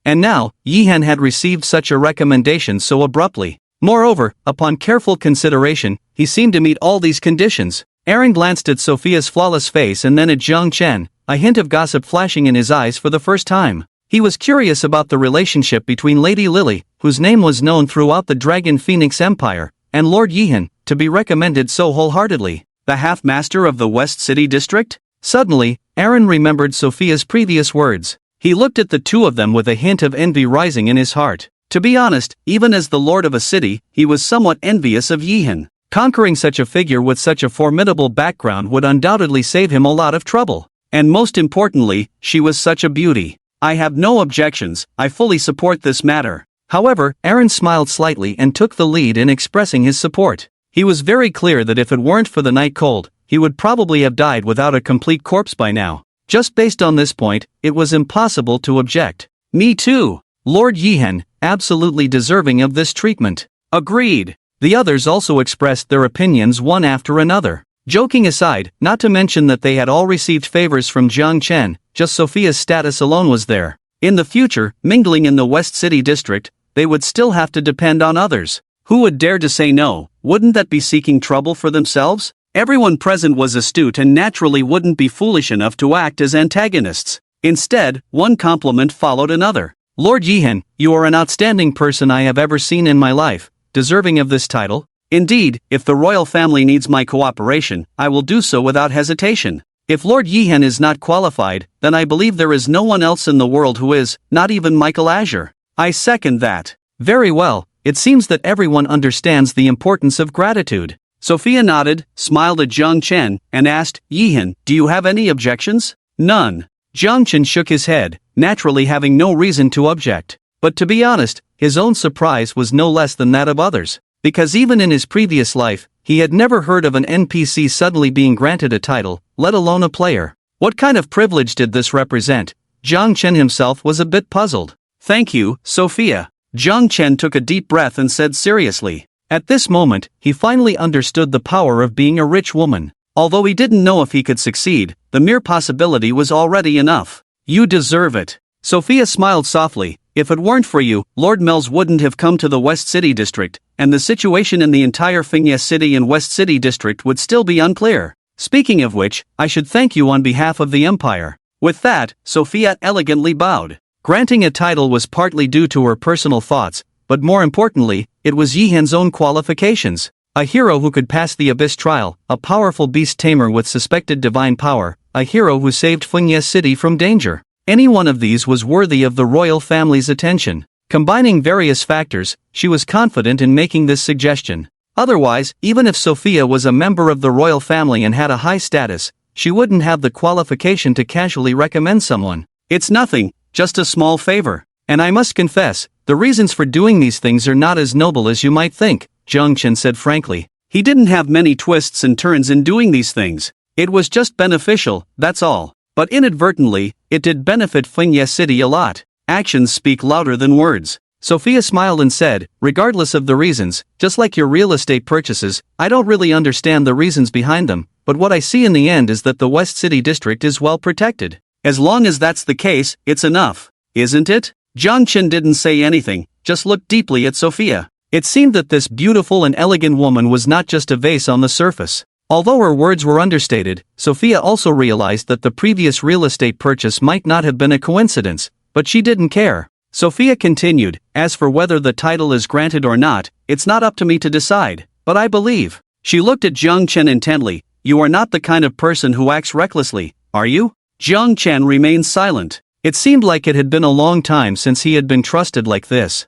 And now, Yihan had received such a recommendation so abruptly. Moreover, upon careful consideration, he seemed to meet all these conditions. Aaron glanced at Sophia's flawless face and then at Jiang Chen, a hint of gossip flashing in his eyes for the first time. He was curious about the relationship between Lady Lily, whose name was known throughout the Dragon Phoenix Empire, and Lord Yihan, to be recommended so wholeheartedly. The half-master of the West City District? Suddenly, Aaron remembered Sophia's previous words. He looked at the two of them with a hint of envy rising in his heart. To be honest, even as the lord of a city, he was somewhat envious of Yihan. Conquering such a figure with such a formidable background would undoubtedly save him a lot of trouble. And most importantly, she was such a beauty. I have no objections, I fully support this matter. However, Aaron smiled slightly and took the lead in expressing his support. He was very clear that if it weren't for the night cold, he would probably have died without a complete corpse by now. Just based on this point, it was impossible to object. Me too. Lord Yihan, absolutely deserving of this treatment. Agreed. The others also expressed their opinions one after another. Joking aside, not to mention that they had all received favors from Jiang Chen, just Sophia's status alone was there. In the future, mingling in the West City District, they would still have to depend on others. Who would dare to say no? Wouldn't that be seeking trouble for themselves? Everyone present was astute and naturally wouldn't be foolish enough to act as antagonists. Instead, one compliment followed another. Lord Yihan, you are an outstanding person I have ever seen in my life, deserving of this title. Indeed, if the royal family needs my cooperation, I will do so without hesitation. If Lord Yihan is not qualified, then I believe there is no one else in the world who is, not even Michael Azure. I second that. Very well, it seems that everyone understands the importance of gratitude. Sophia nodded, smiled at Jiang Chen, and asked, Yihan, do you have any objections? None. Jiang Chen shook his head, naturally having no reason to object. But to be honest, his own surprise was no less than that of others. Because even in his previous life, he had never heard of an NPC suddenly being granted a title, let alone a player. What kind of privilege did this represent? Jiang Chen himself was a bit puzzled. Thank you, Sophia. Jiang Chen took a deep breath and said seriously. At this moment, he finally understood the power of being a rich woman. Although he didn't know if he could succeed, the mere possibility was already enough. You deserve it. Sophia smiled softly. If it weren't for you, Lord Mel's wouldn't have come to the West City District, and the situation in the entire Fingya City and West City District would still be unclear. Speaking of which, I should thank you on behalf of the Empire. With that, Sophia elegantly bowed. Granting a title was partly due to her personal thoughts, but more importantly, it was Yihan's own qualifications. A hero who could pass the Abyss trial, a powerful beast tamer with suspected divine power, a hero who saved Fingya City from danger. Any one of these was worthy of the royal family's attention. Combining various factors, she was confident in making this suggestion. Otherwise, even if Sophia was a member of the royal family and had a high status, she wouldn't have the qualification to casually recommend someone. It's nothing, just a small favor. And I must confess, the reasons for doing these things are not as noble as you might think, Jiang Chen said frankly. He didn't have many twists and turns in doing these things. It was just beneficial, that's all. But inadvertently, it did benefit Fingya City a lot. Actions speak louder than words. Sophia smiled and said, regardless of the reasons, just like your real estate purchases, I don't really understand the reasons behind them, but what I see in the end is that the West City District is well protected. As long as that's the case, it's enough, isn't it? Jiang Chen didn't say anything, just looked deeply at Sophia. It seemed that this beautiful and elegant woman was not just a vase on the surface. Although her words were understated, Sophia also realized that the previous real estate purchase might not have been a coincidence. but she didn't care. Sophia continued, as for whether the title is granted or not, it's not up to me to decide, but I believe. She looked at Jiang Chen intently. You are not the kind of person who acts recklessly, are you? Jiang Chen remained silent. It seemed like it had been a long time since he had been trusted like this.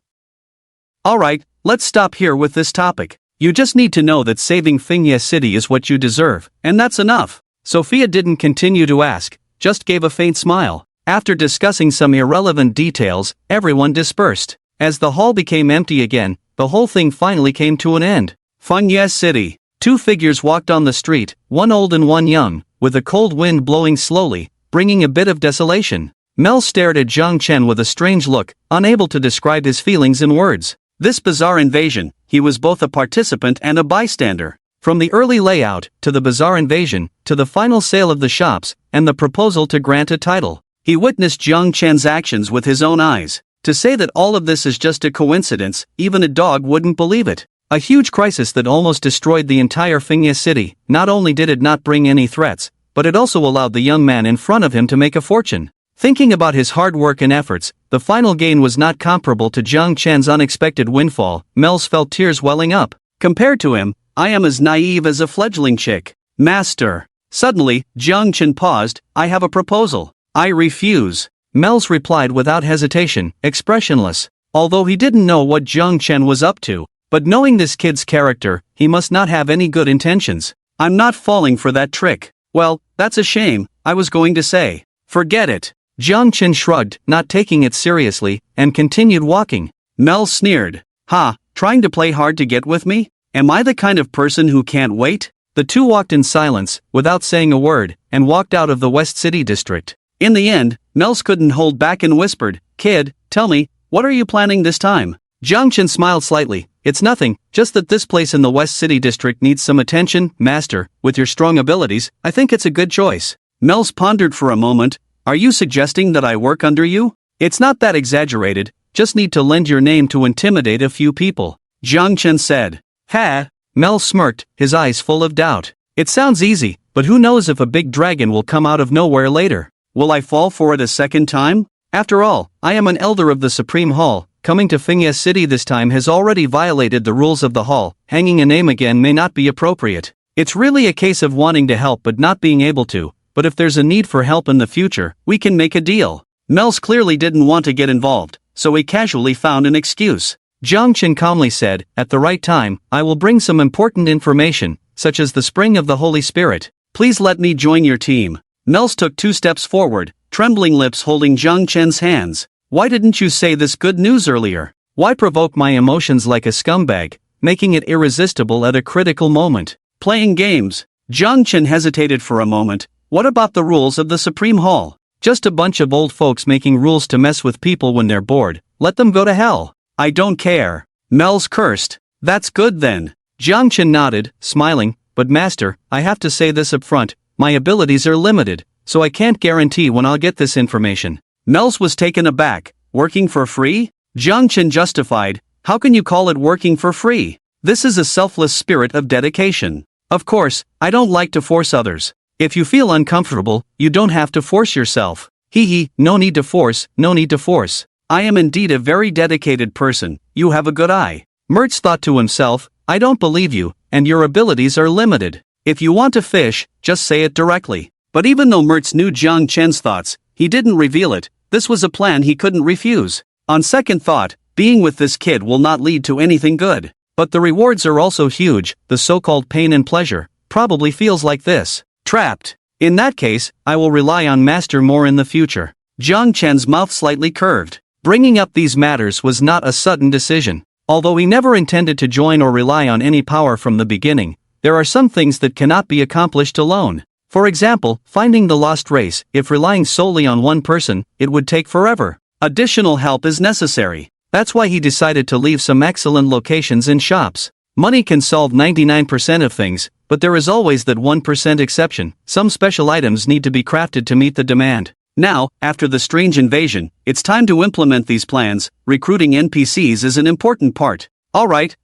Alright, let's stop here with this topic. You just need to know that saving Fingye City is what you deserve, and that's enough. Sophia didn't continue to ask, just gave a faint smile. After discussing some irrelevant details, everyone dispersed. As the hall became empty again, the whole thing finally came to an end. Fingye City. Two figures walked on the street, one old and one young, with a cold wind blowing slowly, bringing a bit of desolation. Mel stared at Jiang Chen with a strange look, unable to describe his feelings in words. This bizarre invasion, he was both a participant and a bystander. From the early layout, to the bizarre invasion, to the final sale of the shops, and the proposal to grant a title. He witnessed Jiang Chen's actions with his own eyes. To say that all of this is just a coincidence, even a dog wouldn't believe it. A huge crisis that almost destroyed the entire Fingye City. Not only did it not bring any threats, but it also allowed the young man in front of him to make a fortune. Thinking about his hard work and efforts, the final gain was not comparable to Jiang Chen's unexpected windfall. Mel's felt tears welling up. Compared to him, I am as naive as a fledgling chick. Master. Suddenly, Jiang Chen paused. I have a proposal. I refuse. Mel's replied without hesitation, expressionless. Although he didn't know what Jiang Chen was up to, but knowing this kid's character, he must not have any good intentions. I'm not falling for that trick. Well, that's a shame, I was going to say. Forget it. Jiang Chen shrugged, not taking it seriously, and continued walking. Mel sneered. Ha, trying to play hard to get with me? Am I the kind of person who can't wait? The two walked in silence, without saying a word, and walked out of the West City district. In the end, Mels couldn't hold back and whispered, Kid, tell me, what are you planning this time? Jiang Chen smiled slightly. It's nothing, just that this place in the West City district needs some attention. Master, with your strong abilities, I think it's a good choice. Mels pondered for a moment. Are you suggesting that I work under you? It's not that exaggerated, just need to lend your name to intimidate a few people. Jiang Chen said. Ha! Mel smirked, his eyes full of doubt. It sounds easy, but who knows if a big dragon will come out of nowhere later. Will I fall for it a second time? After all, I am an elder of the Supreme Hall. Coming to Fingye City this time has already violated the rules of the hall. Hanging a name again may not be appropriate. It's really a case of wanting to help but not being able to. But if there's a need for help in the future, we can make a deal. Mels clearly didn't want to get involved, so he casually found an excuse. Jiang Chen calmly said, at the right time, I will bring some important information, such as the spring of the Holy Spirit. Please let me join your team. Mels took 2 steps forward, trembling lips holding Jiang Chen's hands. Why didn't you say this good news earlier? Why provoke my emotions like a scumbag, making it irresistible at a critical moment? Playing games. Jiang Chen hesitated for a moment. What about the rules of the Supreme Hall? Just a bunch of old folks making rules to mess with people when they're bored. Let them go to hell. I don't care. Mels cursed. That's good then. Jiang Chen nodded, smiling, but master, I have to say this up front, my abilities are limited, so I can't guarantee when I'll get this information. Mels was taken aback. Working for free? Jiang Chen justified. How can you call it working for free? This is a selfless spirit of dedication. Of course, I don't like to force others. If you feel uncomfortable, you don't have to force yourself. No need to force, no need to force. I am indeed a very dedicated person. You have a good eye. Mertz thought to himself, I don't believe you, and your abilities are limited. If you want to fish, just say it directly. But even though Mertz knew Jiang Chen's thoughts, he didn't reveal it. This was a plan he couldn't refuse. On second thought, being with this kid will not lead to anything good. But the rewards are also huge. The so-called pain and pleasure probably feels like this. Trapped. In that case, I will rely on Master more in the future. Jiang Chen's mouth slightly curved. Bringing up these matters was not a sudden decision. Although he never intended to join or rely on any power from the beginning, there are some things that cannot be accomplished alone. For example, finding the lost race. If relying solely on one person, it would take forever. Additional help is necessary. That's why he decided to leave some excellent locations in shops. Money can solve 99% of things, but there is always that 1% exception. Some special items need to be crafted to meet the demand. Now, after the strange invasion, it's time to implement these plans. Recruiting NPCs is an important part. Alright.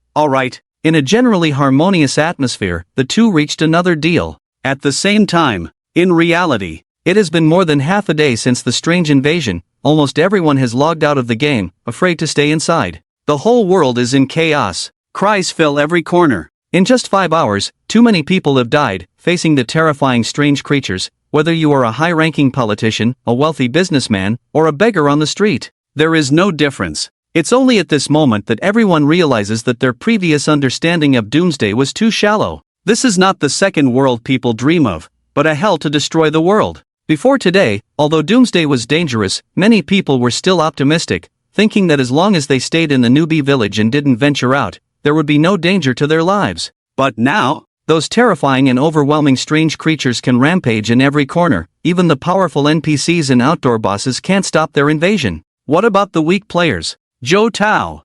In a generally harmonious atmosphere, the two reached another deal. At the same time, in reality, it has been more than half a day since the strange invasion. almost everyone has logged out of the game, afraid to stay inside. The whole world is in chaos. Cries fill every corner. In just 5 hours, too many people have died, facing the terrifying strange creatures, whether you are a high-ranking politician, a wealthy businessman, or a beggar on the street. There is no difference. It's only at this moment that everyone realizes that their previous understanding of Doomsday was too shallow. This is not the second world people dream of, but a hell to destroy the world. Before today, although Doomsday was dangerous, many people were still optimistic, thinking that as long as they stayed in the newbie village and didn't venture out, there would be no danger to their lives. But now, those terrifying and overwhelming strange creatures can rampage in every corner. Even the powerful NPCs and outdoor bosses can't stop their invasion. What about the weak players? Joe Tao,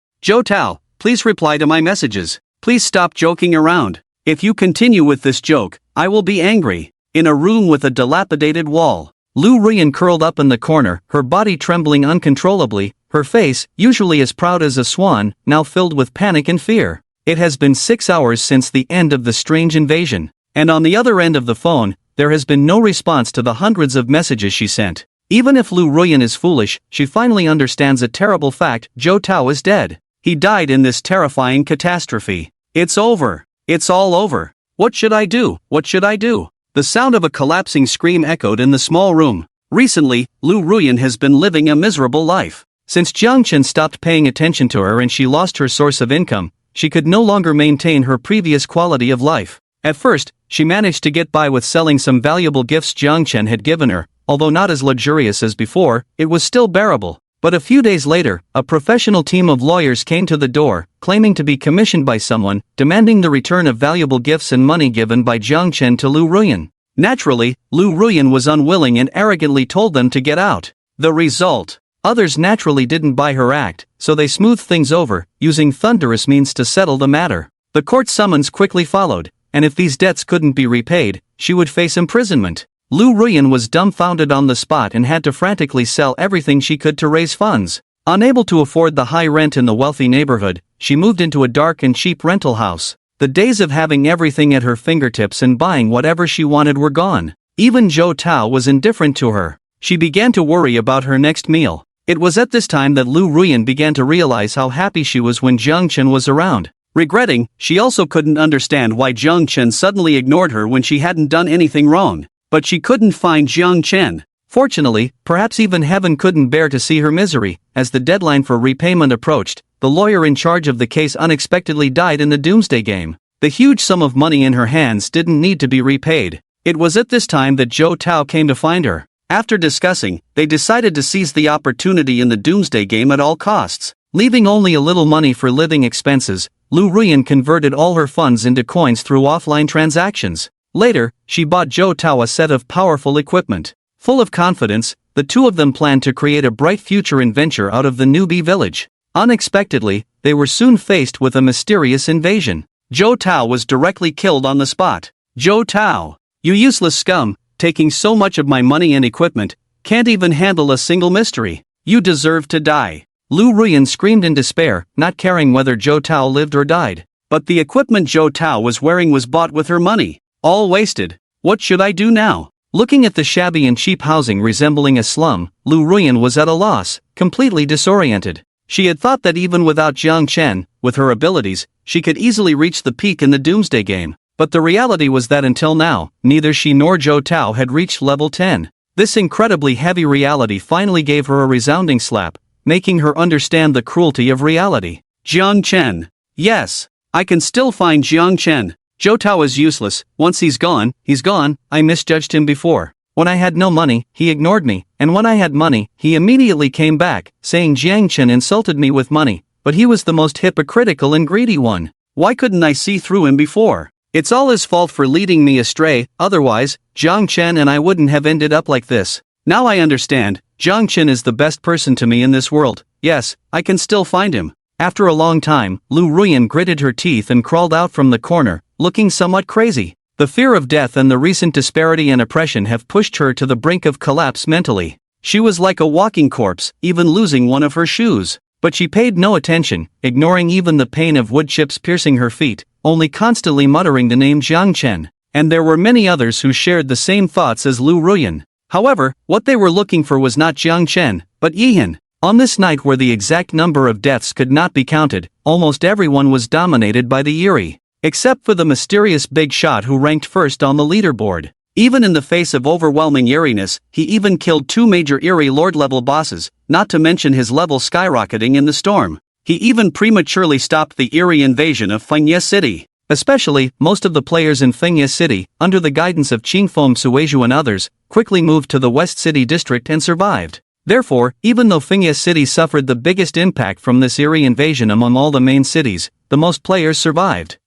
please reply to my messages. Please stop joking around. If you continue with this joke, I will be angry. In a room with a dilapidated wall, Lu Ruyan curled up in the corner, her body trembling uncontrollably, her face, usually as proud as a swan, now filled with panic and fear. It has been 6 hours since the end of the strange invasion, and on the other end of the phone, there has been no response to the hundreds of messages she sent. Even if Lu Ruyan is foolish, she finally understands a terrible fact: Joe Tao is dead. He died in this terrifying catastrophe. It's over. It's all over. What should I do? What should I do? The sound of a collapsing scream echoed in the small room. Recently, Lu Ruyan has been living a miserable life. Since Jiang Chen stopped paying attention to her and she lost her source of income, she could no longer maintain her previous quality of life. At first, she managed to get by with selling some valuable gifts Jiang Chen had given her. Although not as luxurious as before, it was still bearable. But a few days later, a professional team of lawyers came to the door, claiming to be commissioned by someone, demanding the return of valuable gifts and money given by Jiang Chen to Lu Ruyan. Naturally, Lu Ruyan was unwilling and arrogantly told them to get out. The result? Others naturally didn't buy her act, so they smoothed things over, using thunderous means to settle the matter. The court summons quickly followed, and if these debts couldn't be repaid, she would face imprisonment. Lu Ruyan was dumbfounded on the spot and had to frantically sell everything she could to raise funds. Unable to afford the high rent in the wealthy neighborhood, she moved into a dark and cheap rental house. The days of having everything at her fingertips and buying whatever she wanted were gone. Even Joe Tao was indifferent to her. She began to worry about her next meal. It was at this time that Lu Ruyan began to realize how happy she was when Jiang Chen was around. Regretting, she also couldn't understand why Jiang Chen suddenly ignored her when she hadn't done anything wrong. But she couldn't find Jiang Chen. Fortunately, perhaps even heaven couldn't bear to see her misery. As the deadline for repayment approached, the lawyer in charge of the case unexpectedly died in the Doomsday game. The huge sum of money in her hands didn't need to be repaid. It was at this time that Joe Tao came to find her. After discussing, they decided to seize the opportunity in the Doomsday game at all costs. Leaving only a little money for living expenses, Lu Ruyan converted all her funds into coins through offline transactions. Later, she bought Joe Tao a set of powerful equipment. Full of confidence, the two of them planned to create a bright future and venture out of the newbie village. Unexpectedly, they were soon faced with a mysterious invasion. Joe Tao was directly killed on the spot. Joe Tao, you useless scum, taking so much of my money and equipment, can't even handle a single mystery. You deserve to die. Lu Ruyan screamed in despair, not caring whether Joe Tao lived or died. But the equipment Joe Tao was wearing was bought with her money. All wasted. What should I do now? Looking at the shabby and cheap housing resembling a slum, Lu Ruyan was at a loss, completely disoriented. She had thought that even without Jiang Chen, with her abilities, she could easily reach the peak in the Doomsday game. But the reality was that until now, neither she nor Joe Tao had reached level 10. This incredibly heavy reality finally gave her a resounding slap, making her understand the cruelty of reality. Jiang Chen. Yes, I can still find Jiang Chen. Joe Tao is useless. Once he's gone, he's gone. I misjudged him before. When I had no money, he ignored me, and when I had money, he immediately came back, saying Jiang Chen insulted me with money, but he was the most hypocritical and greedy one. Why couldn't I see through him before? It's all his fault for leading me astray, otherwise, Jiang Chen and I wouldn't have ended up like this. Now I understand, Jiang Chen is the best person to me in this world. Yes, I can still find him. After a long time, Lu Ruyan gritted her teeth and crawled out from the corner, looking somewhat crazy. The fear of death and the recent disparity and oppression have pushed her to the brink of collapse mentally. She was like a walking corpse, even losing one of her shoes. But she paid no attention, ignoring even the pain of wood chips piercing her feet, only constantly muttering the name Jiang Chen. And there were many others who shared the same thoughts as Lu Ruyan. However, what they were looking for was not Jiang Chen, but Yihan. On this night where the exact number of deaths could not be counted, almost everyone was dominated by the Eerie. Except for the mysterious big shot who ranked first on the leaderboard. Even in the face of overwhelming eeriness, he even killed 2 major Eerie Lord-level bosses, not to mention his level skyrocketing in the storm. He even prematurely stopped the Eerie invasion of Fengye City. Especially, most of the players in Fengye City, under the guidance of Qingfeng Suizhu and others, quickly moved to the West City district and survived. Therefore, even though Fengye City suffered the biggest impact from this Eerie invasion among all the main cities, the most players survived.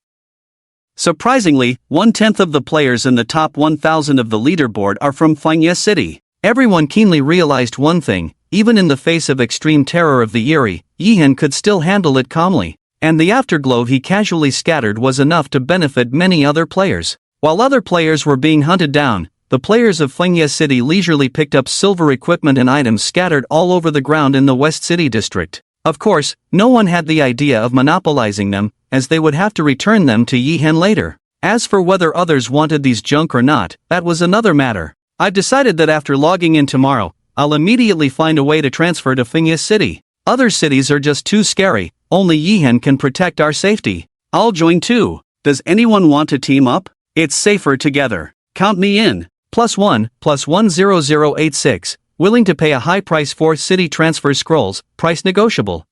Surprisingly, 1/10 of the players in the top 1,000 of the leaderboard are from Fengye City. Everyone keenly realized one thing: even in the face of extreme terror of the Eerie, Yihan could still handle it calmly, and the afterglow he casually scattered was enough to benefit many other players. While other players were being hunted down, the players of Fengye City leisurely picked up silver equipment and items scattered all over the ground in the West City district. Of course, no one had the idea of monopolizing them, as they would have to return them to Yihan later. As for whether others wanted these junk or not, that was another matter. I've decided that after logging in tomorrow, I'll immediately find a way to transfer to Fengye City. Other cities are just too scary, only Yihan can protect our safety. I'll join too. Does anyone want to team up? It's safer together. Count me in. +1, +10086, willing to pay a high price for city transfer scrolls, price negotiable.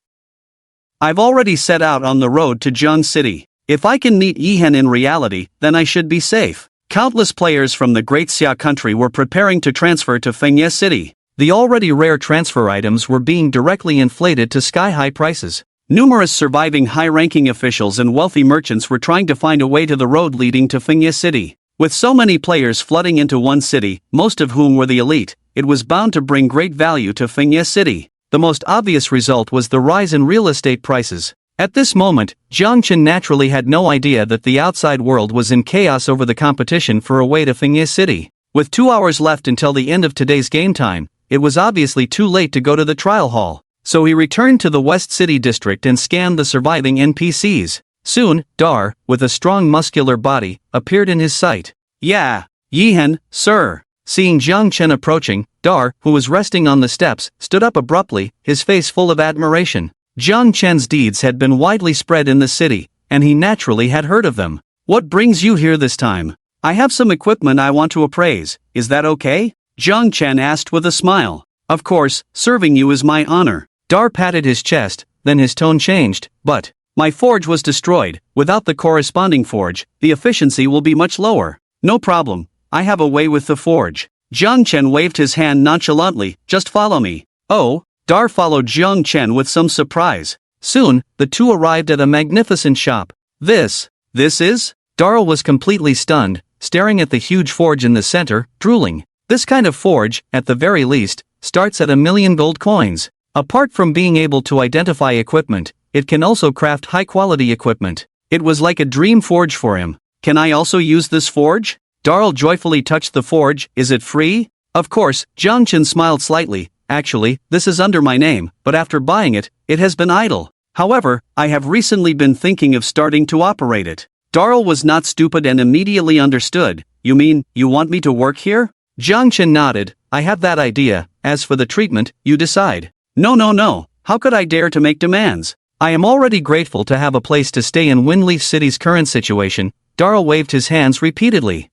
I've already set out on the road to Jiang City. If I can meet Yihan in reality, then I should be safe. Countless players from the Great Xia country were preparing to transfer to Fengye City. The already rare transfer items were being directly inflated to sky-high prices. Numerous surviving high-ranking officials and wealthy merchants were trying to find a way to the road leading to Fengye City. With so many players flooding into one city, most of whom were the elite, it was bound to bring great value to Fengye City. The most obvious result was the rise in real estate prices. At this moment, Jiang Chen naturally had no idea that the outside world was in chaos over the competition for a way to Fengye City. With 2 hours left until the end of today's game time, it was obviously too late to go to the trial hall. So he returned to the West City district and scanned the surviving NPCs. Soon, Dar, with a strong muscular body, appeared in his sight. Yeah, Yihan, sir. Seeing Jiang Chen approaching, Dar, who was resting on the steps, stood up abruptly, his face full of admiration. Jiang Chen's deeds had been widely spread in the city, and he naturally had heard of them. What brings you here this time? I have some equipment I want to appraise, is that okay? Jiang Chen asked with a smile. Of course, serving you is my honor. Dar patted his chest, then his tone changed, but my forge was destroyed. Without the corresponding forge, the efficiency will be much lower. No problem, I have a way with the forge. Jiang Chen waved his hand nonchalantly, just follow me. Oh, Dar followed Jiang Chen with some surprise. Soon, the two arrived at a magnificent shop. This is? Darl was completely stunned, staring at the huge forge in the center, drooling. This kind of forge, at the very least, starts at 1,000,000 gold coins. Apart from being able to identify equipment, it can also craft high-quality equipment. It was like a dream forge for him. Can I also use this forge? Darl joyfully touched the forge. Is it free? Of course, Jiang Chen smiled slightly. Actually, this is under my name, but after buying it, it has been idle. However, I have recently been thinking of starting to operate it. Darl was not stupid and immediately understood. You mean, you want me to work here? Jiang Chen nodded. I have that idea. As for the treatment, you decide. No. How could I dare to make demands? I am already grateful to have a place to stay in Windleaf City's current situation. Darl waved his hands repeatedly.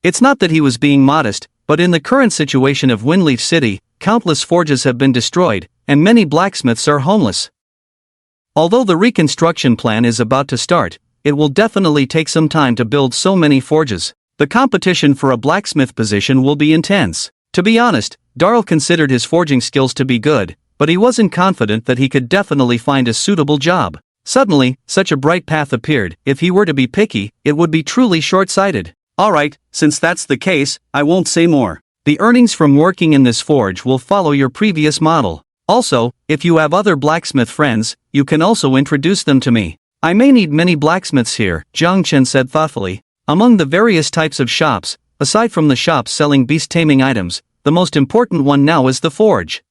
It's not that he was being modest, but in the current situation of Windleaf City, countless forges have been destroyed, and many blacksmiths are homeless. Although the reconstruction plan is about to start, it will definitely take some time to build so many forges. The competition for a blacksmith position will be intense. To be honest, Darl considered his forging skills to be good, but he wasn't confident that he could definitely find a suitable job. Suddenly, such a bright path appeared. If he were to be picky, it would be truly short-sighted. Alright, since that's the case, I won't say more. The earnings from working in this forge will follow your previous model. Also, if you have other blacksmith friends, you can also introduce them to me. I may need many blacksmiths here, Jiang Chen said thoughtfully. Among the various types of shops, aside from the shops selling beast-taming items, the most important one now is the forge.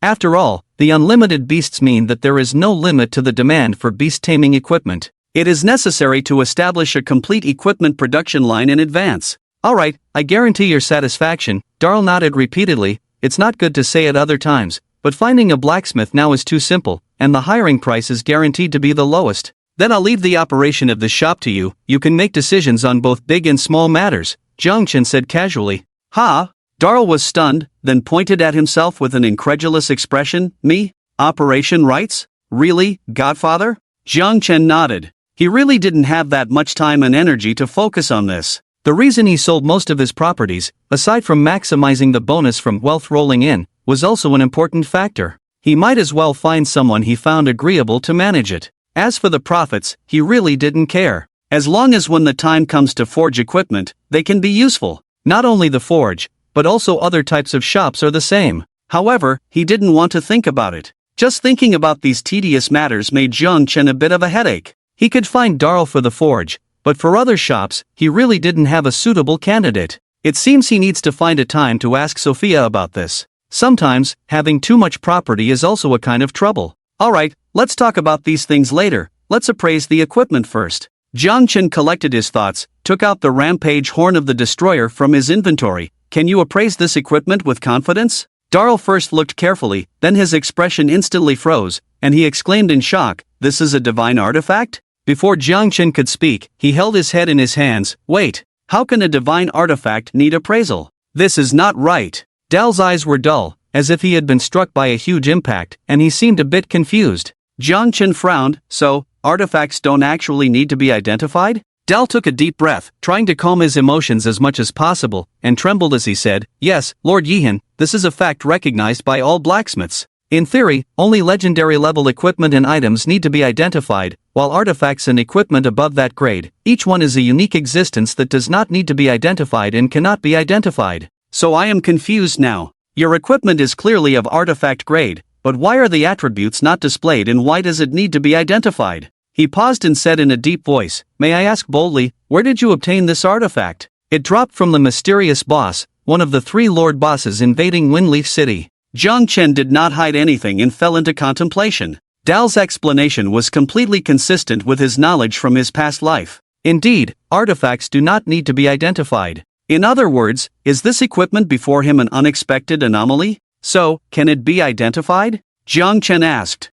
After all, the unlimited beasts mean that there is no limit to the demand for beast-taming equipment. It is necessary to establish a complete equipment production line in advance. Alright, I guarantee your satisfaction, Darl nodded repeatedly. It's not good to say at other times, but finding a blacksmith now is too simple, and the hiring price is guaranteed to be the lowest. Then I'll leave the operation of the shop to you. You can make decisions on both big and small matters, Jiang Chen said casually. Ha! Darl was stunned, then pointed at himself with an incredulous expression. Me? Operation rights? Really, Godfather? Jiang Chen nodded. He really didn't have that much time and energy to focus on this. The reason he sold most of his properties, aside from maximizing the bonus from wealth rolling in, was also an important factor. He might as well find someone he found agreeable to manage it. As for the profits, he really didn't care. As long as when the time comes to forge equipment, they can be useful. Not only the forge, but also other types of shops are the same. However, he didn't want to think about it. Just thinking about these tedious matters made Jiang Chen a bit of a headache. He could find Darl for the forge, but for other shops, he really didn't have a suitable candidate. It seems he needs to find a time to ask Sophia about this. Sometimes, having too much property is also a kind of trouble. Alright, let's talk about these things later. Let's appraise the equipment first. Jiang Chen collected his thoughts, took out the rampage horn of the destroyer from his inventory. Can you appraise this equipment with confidence? Darl first looked carefully, then his expression instantly froze, and he exclaimed in shock, "This is a divine artifact?" Before Jiang Chen could speak, he held his head in his hands. Wait, how can a divine artifact need appraisal? This is not right. Dal's eyes were dull, as if he had been struck by a huge impact, and he seemed a bit confused. Jiang Chen frowned. So, artifacts don't actually need to be identified? Dal took a deep breath, trying to calm his emotions as much as possible, and trembled as he said, "Yes, Lord Yihan, this is a fact recognized by all blacksmiths. In theory, only legendary level equipment and items need to be identified, while artifacts and equipment above that grade, each one is a unique existence that does not need to be identified and cannot be identified. So I am confused now. Your equipment is clearly of artifact grade, but why are the attributes not displayed and why does it need to be identified?" He paused and said in a deep voice, "May I ask boldly, where did you obtain this artifact?" It dropped from the mysterious boss, one of the 3 lord bosses invading Windleaf City. Jiang Chen did not hide anything and fell into contemplation. Dal's explanation was completely consistent with his knowledge from his past life. Indeed, artifacts do not need to be identified. In other words, is this equipment before him an unexpected anomaly? So, can it be identified? Jiang Chen asked.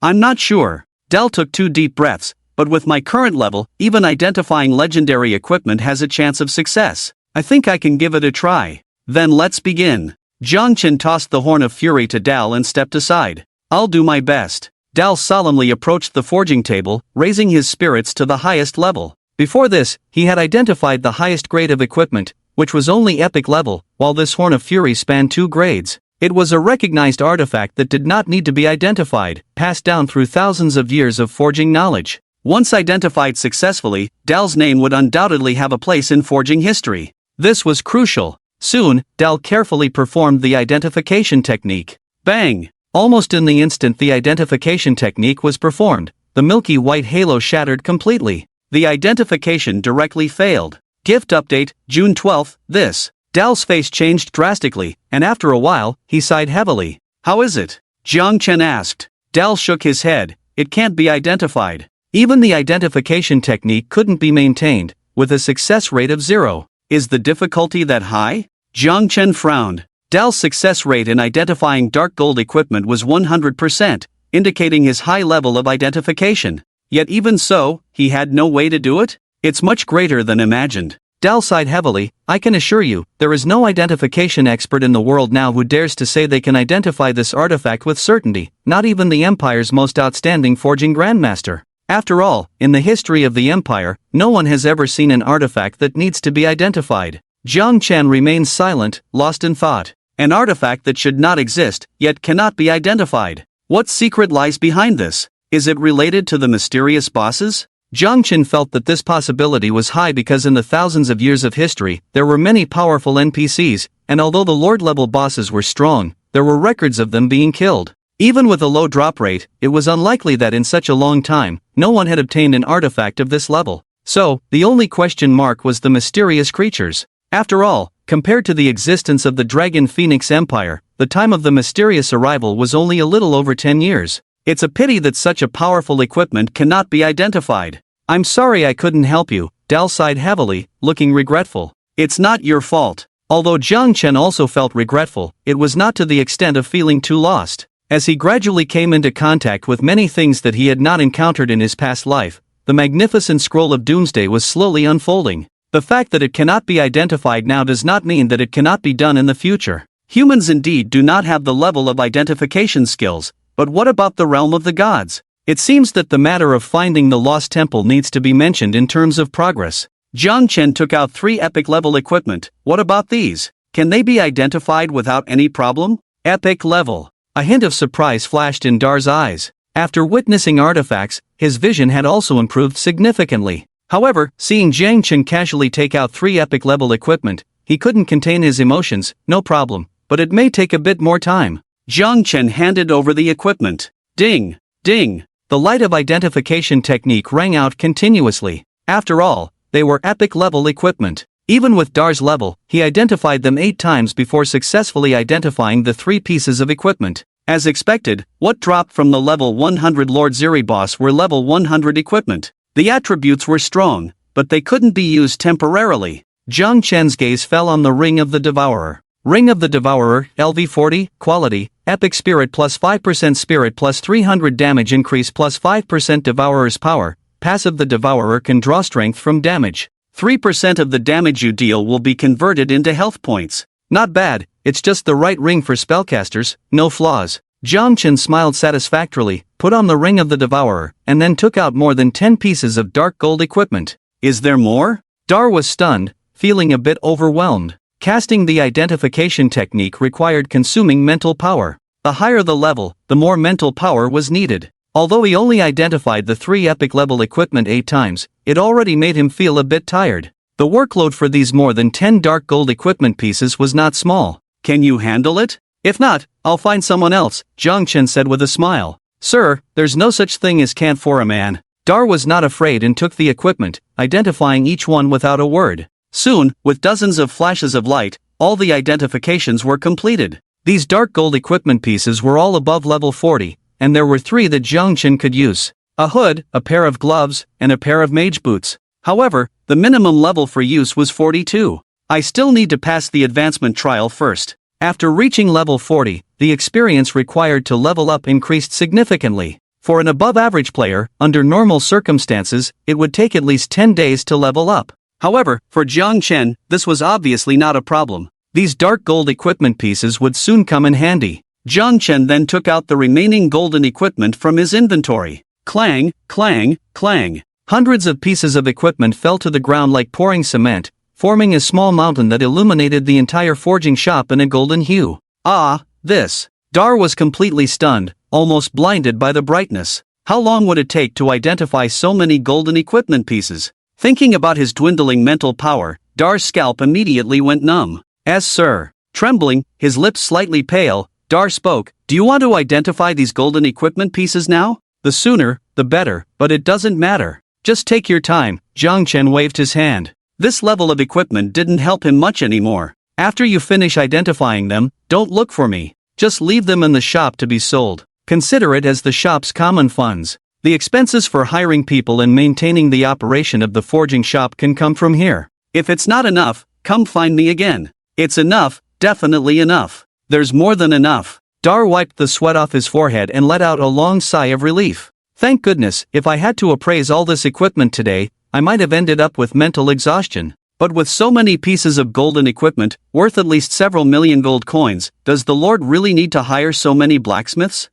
I'm not sure. Dal took 2 deep breaths, but with my current level, even identifying legendary equipment has a chance of success. I think I can give it a try. Then let's begin. Jiang Chen tossed the Horn of Fury to Dal and stepped aside. I'll do my best. Dal solemnly approached the forging table, raising his spirits to the highest level. Before this, he had identified the highest grade of equipment, which was only epic level, while this Horn of Fury spanned 2 grades. It was a recognized artifact that did not need to be identified, passed down through thousands of years of forging knowledge. Once identified successfully, Dal's name would undoubtedly have a place in forging history. This was crucial. Soon, Dal carefully performed the identification technique. Bang! Almost in the instant the identification technique was performed, the milky white halo shattered completely. The identification directly failed. Gift update, June 12th, this. Dal's face changed drastically, and after a while, he sighed heavily. How is it? Jiang Chen asked. Dal shook his head. It can't be identified. Even the identification technique couldn't be maintained, with a success rate of 0. Is the difficulty that high? Jiang Chen frowned. Dal's success rate in identifying dark gold equipment was 100%, indicating his high level of identification. Yet even so, he had no way to do it? It's much greater than imagined. Dal sighed heavily. I can assure you, there is no identification expert in the world now who dares to say they can identify this artifact with certainty, not even the Empire's most outstanding forging grandmaster. After all, in the history of the Empire, no one has ever seen an artifact that needs to be identified. Jiang Chen remained silent, lost in thought. An artifact that should not exist, yet cannot be identified. What secret lies behind this? Is it related to the mysterious bosses? Jiang Chen felt that this possibility was high because in the thousands of years of history, there were many powerful NPCs, and although the Lord-level bosses were strong, there were records of them being killed. Even with a low drop rate, it was unlikely that in such a long time, no one had obtained an artifact of this level. So, the only question mark was the mysterious creatures. After all, compared to the existence of the Dragon Phoenix Empire, the time of the mysterious arrival was only a little over 10 years. It's a pity that such a powerful equipment cannot be identified. I'm sorry I couldn't help you, Dal sighed heavily, looking regretful. It's not your fault. Although Jiang Chen also felt regretful, it was not to the extent of feeling too lost. As he gradually came into contact with many things that he had not encountered in his past life, the magnificent scroll of Doomsday was slowly unfolding. The fact that it cannot be identified now does not mean that it cannot be done in the future. Humans indeed do not have the level of identification skills, but what about the realm of the gods? It seems that the matter of finding the lost temple needs to be mentioned in terms of progress. Jiang Chen took out 3 epic level equipment. What about these? Can they be identified without any problem? Epic level. A hint of surprise flashed in Dar's eyes. After witnessing artifacts, his vision had also improved significantly. However, seeing Jiang Chen casually take out 3 epic level equipment, he couldn't contain his emotions. No problem, but it may take a bit more time. Jiang Chen handed over the equipment. Ding! Ding! The light of identification technique rang out continuously. After all, they were epic level equipment. Even with Dar's level, he identified them 8 times before successfully identifying the 3 pieces of equipment. As expected, what dropped from the level 100 Lord Ziri boss were level 100 equipment. The attributes were strong, but they couldn't be used temporarily. Jiang Chen's gaze fell on the Ring of the Devourer. Ring of the Devourer, LV40, quality, epic spirit plus 5% spirit plus 300 damage increase plus 5% Devourer's power. Passive: the Devourer can draw strength from damage. 3% of the damage you deal will be converted into health points. Not bad, it's just the right ring for spellcasters, no flaws. Jiang Chen smiled satisfactorily, put on the Ring of the Devourer, and then took out more than 10 pieces of dark gold equipment. Is there more? Dar was stunned, feeling a bit overwhelmed. Casting the identification technique required consuming mental power. The higher the level, the more mental power was needed. Although he only identified the 3 epic level equipment 8 times, it already made him feel a bit tired. The workload for these more than 10 dark gold equipment pieces was not small. Can you handle it? If not, I'll find someone else, Jiang Chen said with a smile. Sir, there's no such thing as can't for a man. Dar was not afraid and took the equipment, identifying each one without a word. Soon, with dozens of flashes of light, all the identifications were completed. These dark gold equipment pieces were all above level 40, and there were 3 that Jiang Chen could use. A hood, a pair of gloves, and a pair of mage boots. However, the minimum level for use was 42. I still need to pass the advancement trial first. After reaching level 40, the experience required to level up increased significantly. For an above-average player, under normal circumstances, it would take at least 10 days to level up. However, for Jiang Chen, this was obviously not a problem. These dark gold equipment pieces would soon come in handy. Jiang Chen then took out the remaining golden equipment from his inventory. Clang, clang, clang. Hundreds of pieces of equipment fell to the ground like pouring cement, forming a small mountain that illuminated the entire forging shop in a golden hue. Ah, this. Dar was completely stunned, almost blinded by the brightness. How long would it take to identify so many golden equipment pieces? Thinking about his dwindling mental power, Dar's scalp immediately went numb. As sir. Trembling, his lips slightly pale, Dar spoke. Do you want to identify these golden equipment pieces now? The sooner, the better, but it doesn't matter. Just take your time, Jiang Chen waved his hand. This level of equipment didn't help him much anymore. After you finish identifying them, don't look for me. Just leave them in the shop to be sold. Consider it as the shop's common funds. The expenses for hiring people and maintaining the operation of the forging shop can come from here. If it's not enough, come find me again. It's enough, definitely enough. There's more than enough. Dar wiped the sweat off his forehead and let out a long sigh of relief. Thank goodness, if I had to appraise all this equipment today, I might have ended up with mental exhaustion. But with so many pieces of golden equipment, worth at least several million gold coins, does the Lord really need to hire so many blacksmiths?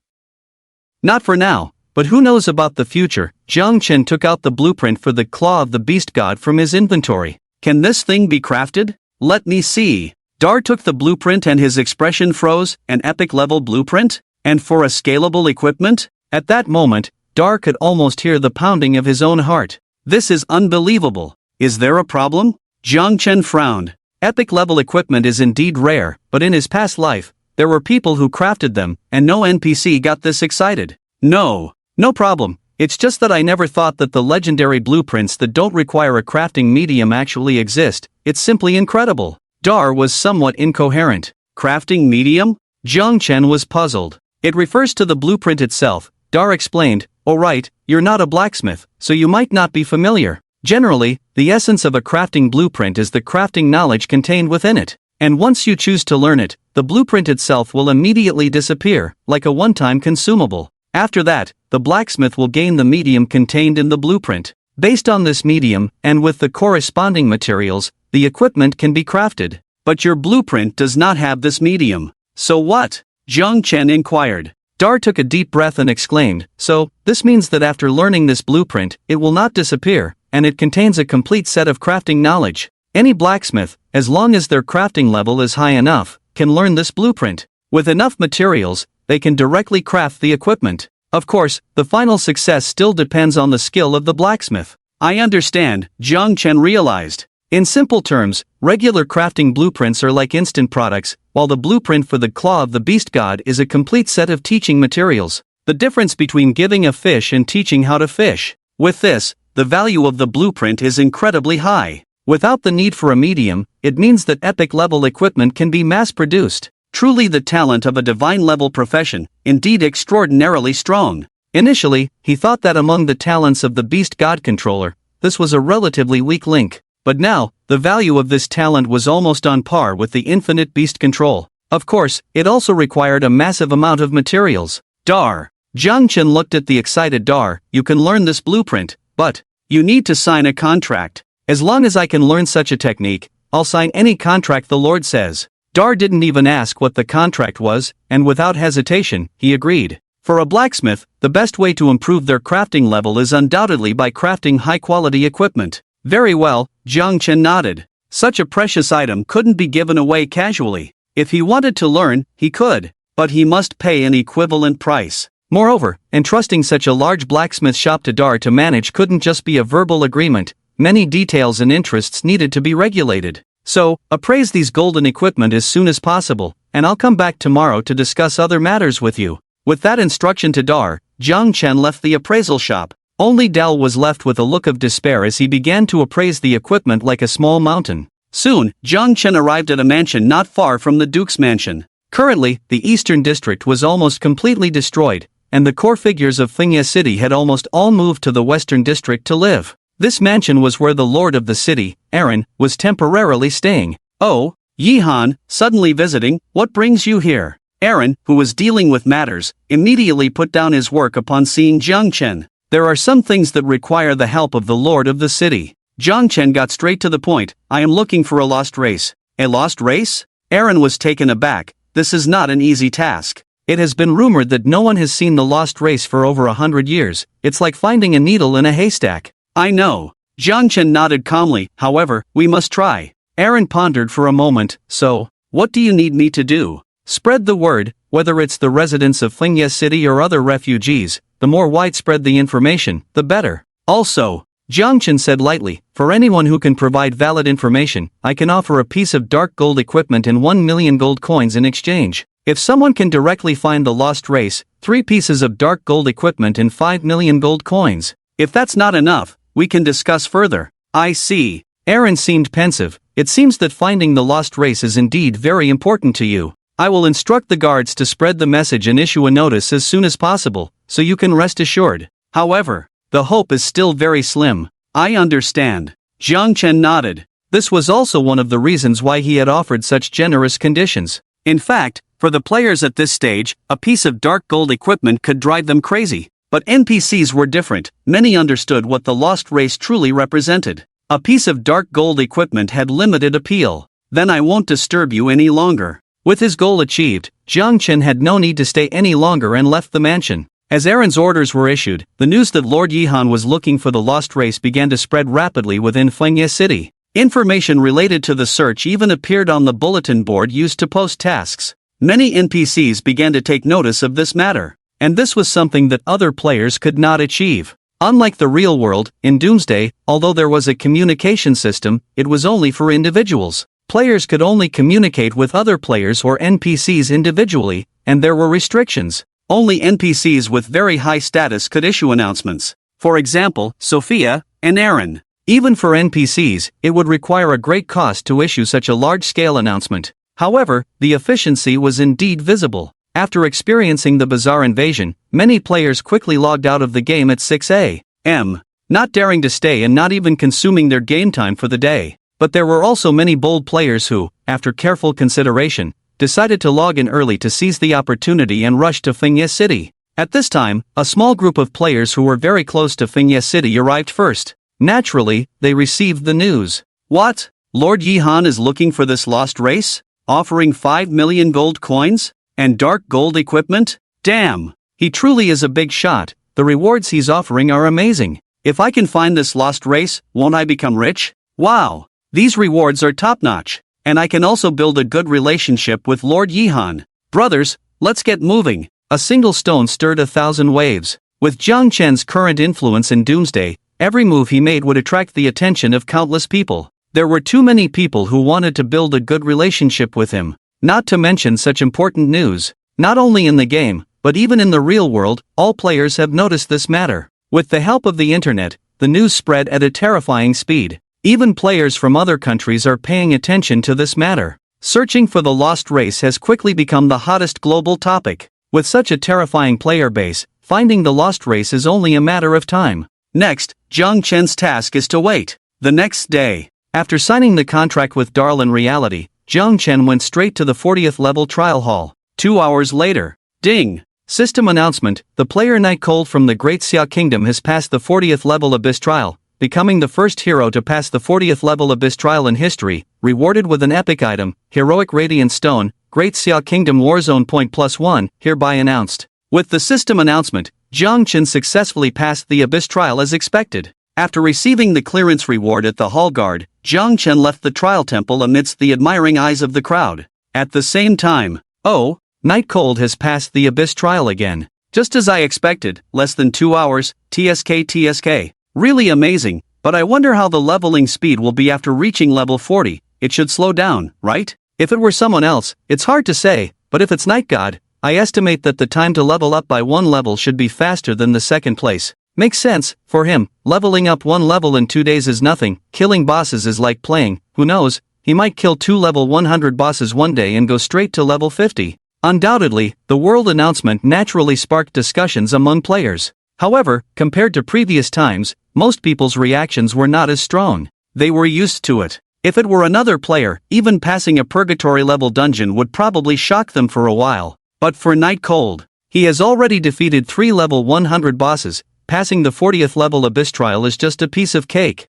Not for now, but who knows about the future. Jiang Chen took out the blueprint for the Claw of the Beast God from his inventory. Can this thing be crafted? Let me see. Dar took the blueprint and his expression froze. An epic level blueprint? And for a scalable equipment? At that moment, Dar could almost hear the pounding of his own heart. This is unbelievable. Is there a problem? Jiang Chen frowned. Epic level equipment is indeed rare, but in his past life, there were people who crafted them, and no NPC got this excited. No problem. It's just that I never thought that the legendary blueprints that don't require a crafting medium actually exist. It's simply incredible. Dar was somewhat incoherent. Crafting medium? Jiang Chen was puzzled. It refers to the blueprint itself. Dar explained. Oh right, you're not a blacksmith, so you might not be familiar. Generally, the essence of a crafting blueprint is the crafting knowledge contained within it. And once you choose to learn it, the blueprint itself will immediately disappear, like a one-time consumable. After that, the blacksmith will gain the medium contained in the blueprint. Based on this medium, and with the corresponding materials, the equipment can be crafted. But your blueprint does not have this medium. So what? Zhang Chen inquired. Dar took a deep breath and exclaimed, so, this means that after learning this blueprint, it will not disappear, and it contains a complete set of crafting knowledge. Any blacksmith, as long as their crafting level is high enough, can learn this blueprint. With enough materials, they can directly craft the equipment. Of course, the final success still depends on the skill of the blacksmith. I understand, Zhang Chen realized. In simple terms, regular crafting blueprints are like instant products, while the blueprint for the Claw of the Beast God is a complete set of teaching materials. The difference between giving a fish and teaching how to fish. With this, the value of the blueprint is incredibly high. Without the need for a medium, it means that epic-level equipment can be mass-produced. Truly the talent of a divine-level profession, indeed extraordinarily strong. Initially, he thought that among the talents of the Beast God Controller, this was a relatively weak link. But now, the value of this talent was almost on par with the infinite beast control. Of course, it also required a massive amount of materials. Dar. Zhang Chen looked at the excited Dar. You can learn this blueprint, but you need to sign a contract. As long as I can learn such a technique, I'll sign any contract the Lord says. Dar didn't even ask what the contract was, and without hesitation, he agreed. For a blacksmith, the best way to improve their crafting level is undoubtedly by crafting high-quality equipment. Very well, Zhang Chen nodded. Such a precious item couldn't be given away casually. If he wanted to learn, he could, but he must pay an equivalent price. Moreover, entrusting such a large blacksmith shop to Dar to manage couldn't just be a verbal agreement. Many details and interests needed to be regulated. So, appraise these golden equipment as soon as possible, and I'll come back tomorrow to discuss other matters with you. With that instruction to Dar, Zhang Chen left the appraisal shop. Only Dal was left with a look of despair as he began to appraise the equipment like a small mountain. Soon, Zhang Chen arrived at a mansion not far from the Duke's mansion. Currently, the eastern district was almost completely destroyed, and the core figures of Fingya City had almost all moved to the western district to live. This mansion was where the lord of the city, Aaron, was temporarily staying. Oh, Yihan, suddenly visiting, what brings you here? Aaron, who was dealing with matters, immediately put down his work upon seeing Zhang Chen. There are some things that require the help of the lord of the city. Zhang Chen got straight to the point. I am looking for a lost race. A lost race? Aaron was taken aback. This is not an easy task. It has been rumored that no one has seen the lost race for over 100 years. It's like finding a needle in a haystack. I know. Zhang Chen nodded calmly. However, we must try. Aaron pondered for a moment. So, what do you need me to do? Spread the word, whether it's the residents of Fingya City or other refugees. The more widespread the information, the better. Also, Zhang Chen said lightly, for anyone who can provide valid information, I can offer a piece of dark gold equipment and 1 million gold coins in exchange. If someone can directly find the lost race, 3 pieces of dark gold equipment and 5 million gold coins. If that's not enough, we can discuss further. I see. Aaron seemed pensive. It seems that finding the lost race is indeed very important to you. I will instruct the guards to spread the message and issue a notice as soon as possible, so you can rest assured. However, the hope is still very slim. I understand. Zhang Chen nodded. This was also one of the reasons why he had offered such generous conditions. In fact, for the players at this stage, a piece of dark gold equipment could drive them crazy. But NPCs were different. Many understood what the lost race truly represented. A piece of dark gold equipment had limited appeal. Then I won't disturb you any longer. With his goal achieved, Zhang Chen had no need to stay any longer and left the mansion. As Aaron's orders were issued, the news that Lord Yihan was looking for the lost race began to spread rapidly within Fengye City. Information related to the search even appeared on the bulletin board used to post tasks. Many NPCs began to take notice of this matter, and this was something that other players could not achieve. Unlike the real world, in Doomsday, although there was a communication system, it was only for individuals. Players could only communicate with other players or NPCs individually, and there were restrictions. Only NPCs with very high status could issue announcements. For example, Sophia and Aaron. Even for NPCs, it would require a great cost to issue such a large-scale announcement. However, the efficiency was indeed visible. After experiencing the bizarre invasion, many players quickly logged out of the game at 6 a.m. not daring to stay and not even consuming their game time for the day. But there were also many bold players who, after careful consideration, decided to log in early to seize the opportunity and rush to Fingye City. At this time, a small group of players who were very close to Fingye City arrived first. Naturally, they received the news. What? Lord Yihan is looking for this lost race? Offering 5 million gold coins? And dark gold equipment? Damn! He truly is a big shot. The rewards he's offering are amazing. If I can find this lost race, won't I become rich? Wow! These rewards are top-notch. And I can also build a good relationship with Lord Yihan. Brothers, let's get moving. A single stone stirred 1,000 waves. With Jiang Chen's current influence in Doomsday, every move he made would attract the attention of countless people. There were too many people who wanted to build a good relationship with him. Not to mention such important news. Not only in the game, but even in the real world, all players have noticed this matter. With the help of the internet, the news spread at a terrifying speed. Even players from other countries are paying attention to this matter. Searching for the lost race has quickly become the hottest global topic. With such a terrifying player base, finding the lost race is only a matter of time. Next, Jiang Chen's task is to wait. The next day, after signing the contract with Darlin Reality, Jiang Chen went straight to the 40th level trial hall. 2 hours later, ding! System announcement: the player Night Cold from the Great Xia Kingdom has passed the 40th level Abyss Trial, becoming the first hero to pass the 40th level Abyss Trial in history, rewarded with an epic item, Heroic Radiant Stone, Great Xia Kingdom Warzone Point +1, hereby announced. With the system announcement, Jiang Chen successfully passed the Abyss Trial as expected. After receiving the clearance reward at the hall guard, Jiang Chen left the trial temple amidst the admiring eyes of the crowd. At the same time, oh, Night Cold has passed the Abyss Trial again. Just as I expected, less than 2 hours, TSK. Really amazing, but I wonder how the leveling speed will be after reaching level 40, it should slow down, right? If it were someone else, it's hard to say, but if it's Night God, I estimate that the time to level up by 1 level should be faster than the second place. Makes sense, for him, leveling up 1 level in 2 days is nothing, killing bosses is like playing, who knows, he might kill 2 level 100 bosses one day and go straight to level 50. Undoubtedly, the world announcement naturally sparked discussions among players. However, compared to previous times, most people's reactions were not as strong. They were used to it. If it were another player, even passing a purgatory level dungeon would probably shock them for a while. But for Night Cold, he has already defeated 3 level 100 bosses, passing the 40th level Abyss Trial is just a piece of cake.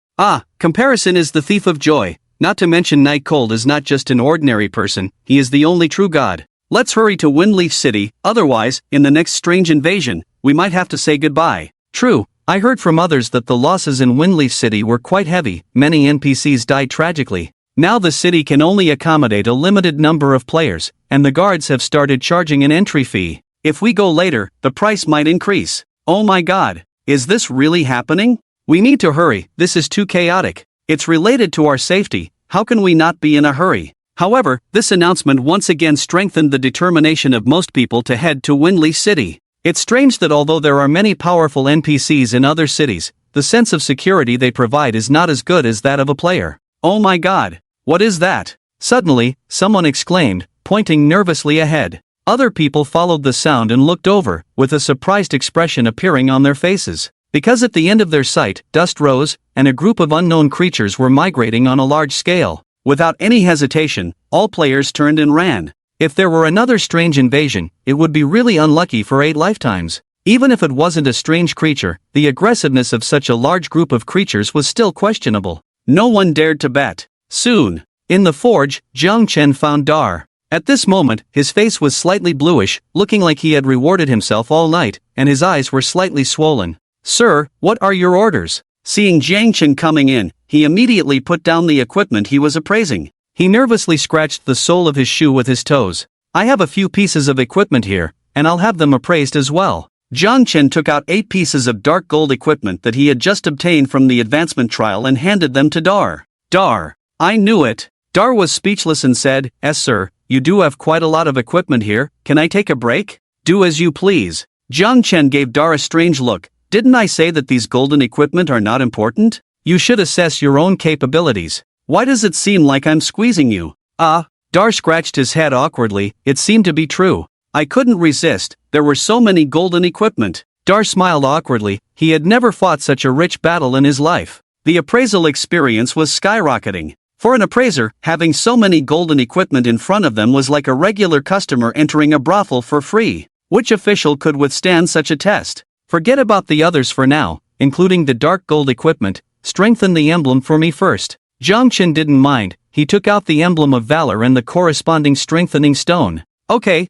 Comparison is the thief of joy. Not to mention Night Cold is not just an ordinary person, he is the only true god. Let's hurry to Windleaf City, otherwise, in the next strange invasion, we might have to say goodbye. True, I heard from others that the losses in Windleaf City were quite heavy, many NPCs died tragically. Now the city can only accommodate a limited number of players, and the guards have started charging an entry fee. If we go later, the price might increase. Oh my god, is this really happening? We need to hurry, this is too chaotic. It's related to our safety, how can we not be in a hurry? However, this announcement once again strengthened the determination of most people to head to Windleaf City. It's strange that although there are many powerful NPCs in other cities, the sense of security they provide is not as good as that of a player. Oh my god, what is that? Suddenly, someone exclaimed, pointing nervously ahead. Other people followed the sound and looked over, with a surprised expression appearing on their faces. Because at the end of their sight, dust rose, and a group of unknown creatures were migrating on a large scale. Without any hesitation, all players turned and ran. If there were another strange invasion, it would be really unlucky for 8 lifetimes. Even if it wasn't a strange creature, the aggressiveness of such a large group of creatures was still questionable. No one dared to bet. Soon, in the forge, Jiang Chen found Dar. At this moment, his face was slightly bluish, looking like he had rewarded himself all night, and his eyes were slightly swollen. Sir, what are your orders? Seeing Jiang Chen coming in, he immediately put down the equipment he was appraising. He nervously scratched the sole of his shoe with his toes. I have a few pieces of equipment here, and I'll have them appraised as well. Jiang Chen took out 8 pieces of dark gold equipment that he had just obtained from the advancement trial and handed them to Dar. Dar, I knew it. Dar was speechless and said, "Yes sir, you do have quite a lot of equipment here, can I take a break?" "Do as you please." Jiang Chen gave Dar a strange look. "Didn't I say that these golden equipment are not important? You should assess your own capabilities. Why does it seem like I'm squeezing you?" Dar scratched his head awkwardly, it seemed to be true. I couldn't resist, there were so many golden equipment. Dar smiled awkwardly, he had never fought such a rich battle in his life. The appraisal experience was skyrocketing. For an appraiser, having so many golden equipment in front of them was like a regular customer entering a brothel for free. Which official could withstand such a test? Forget about the others for now, including the dark gold equipment. Strengthen the emblem for me first. Jiang Chen didn't mind, he took out the emblem of valor and the corresponding strengthening stone. Okay.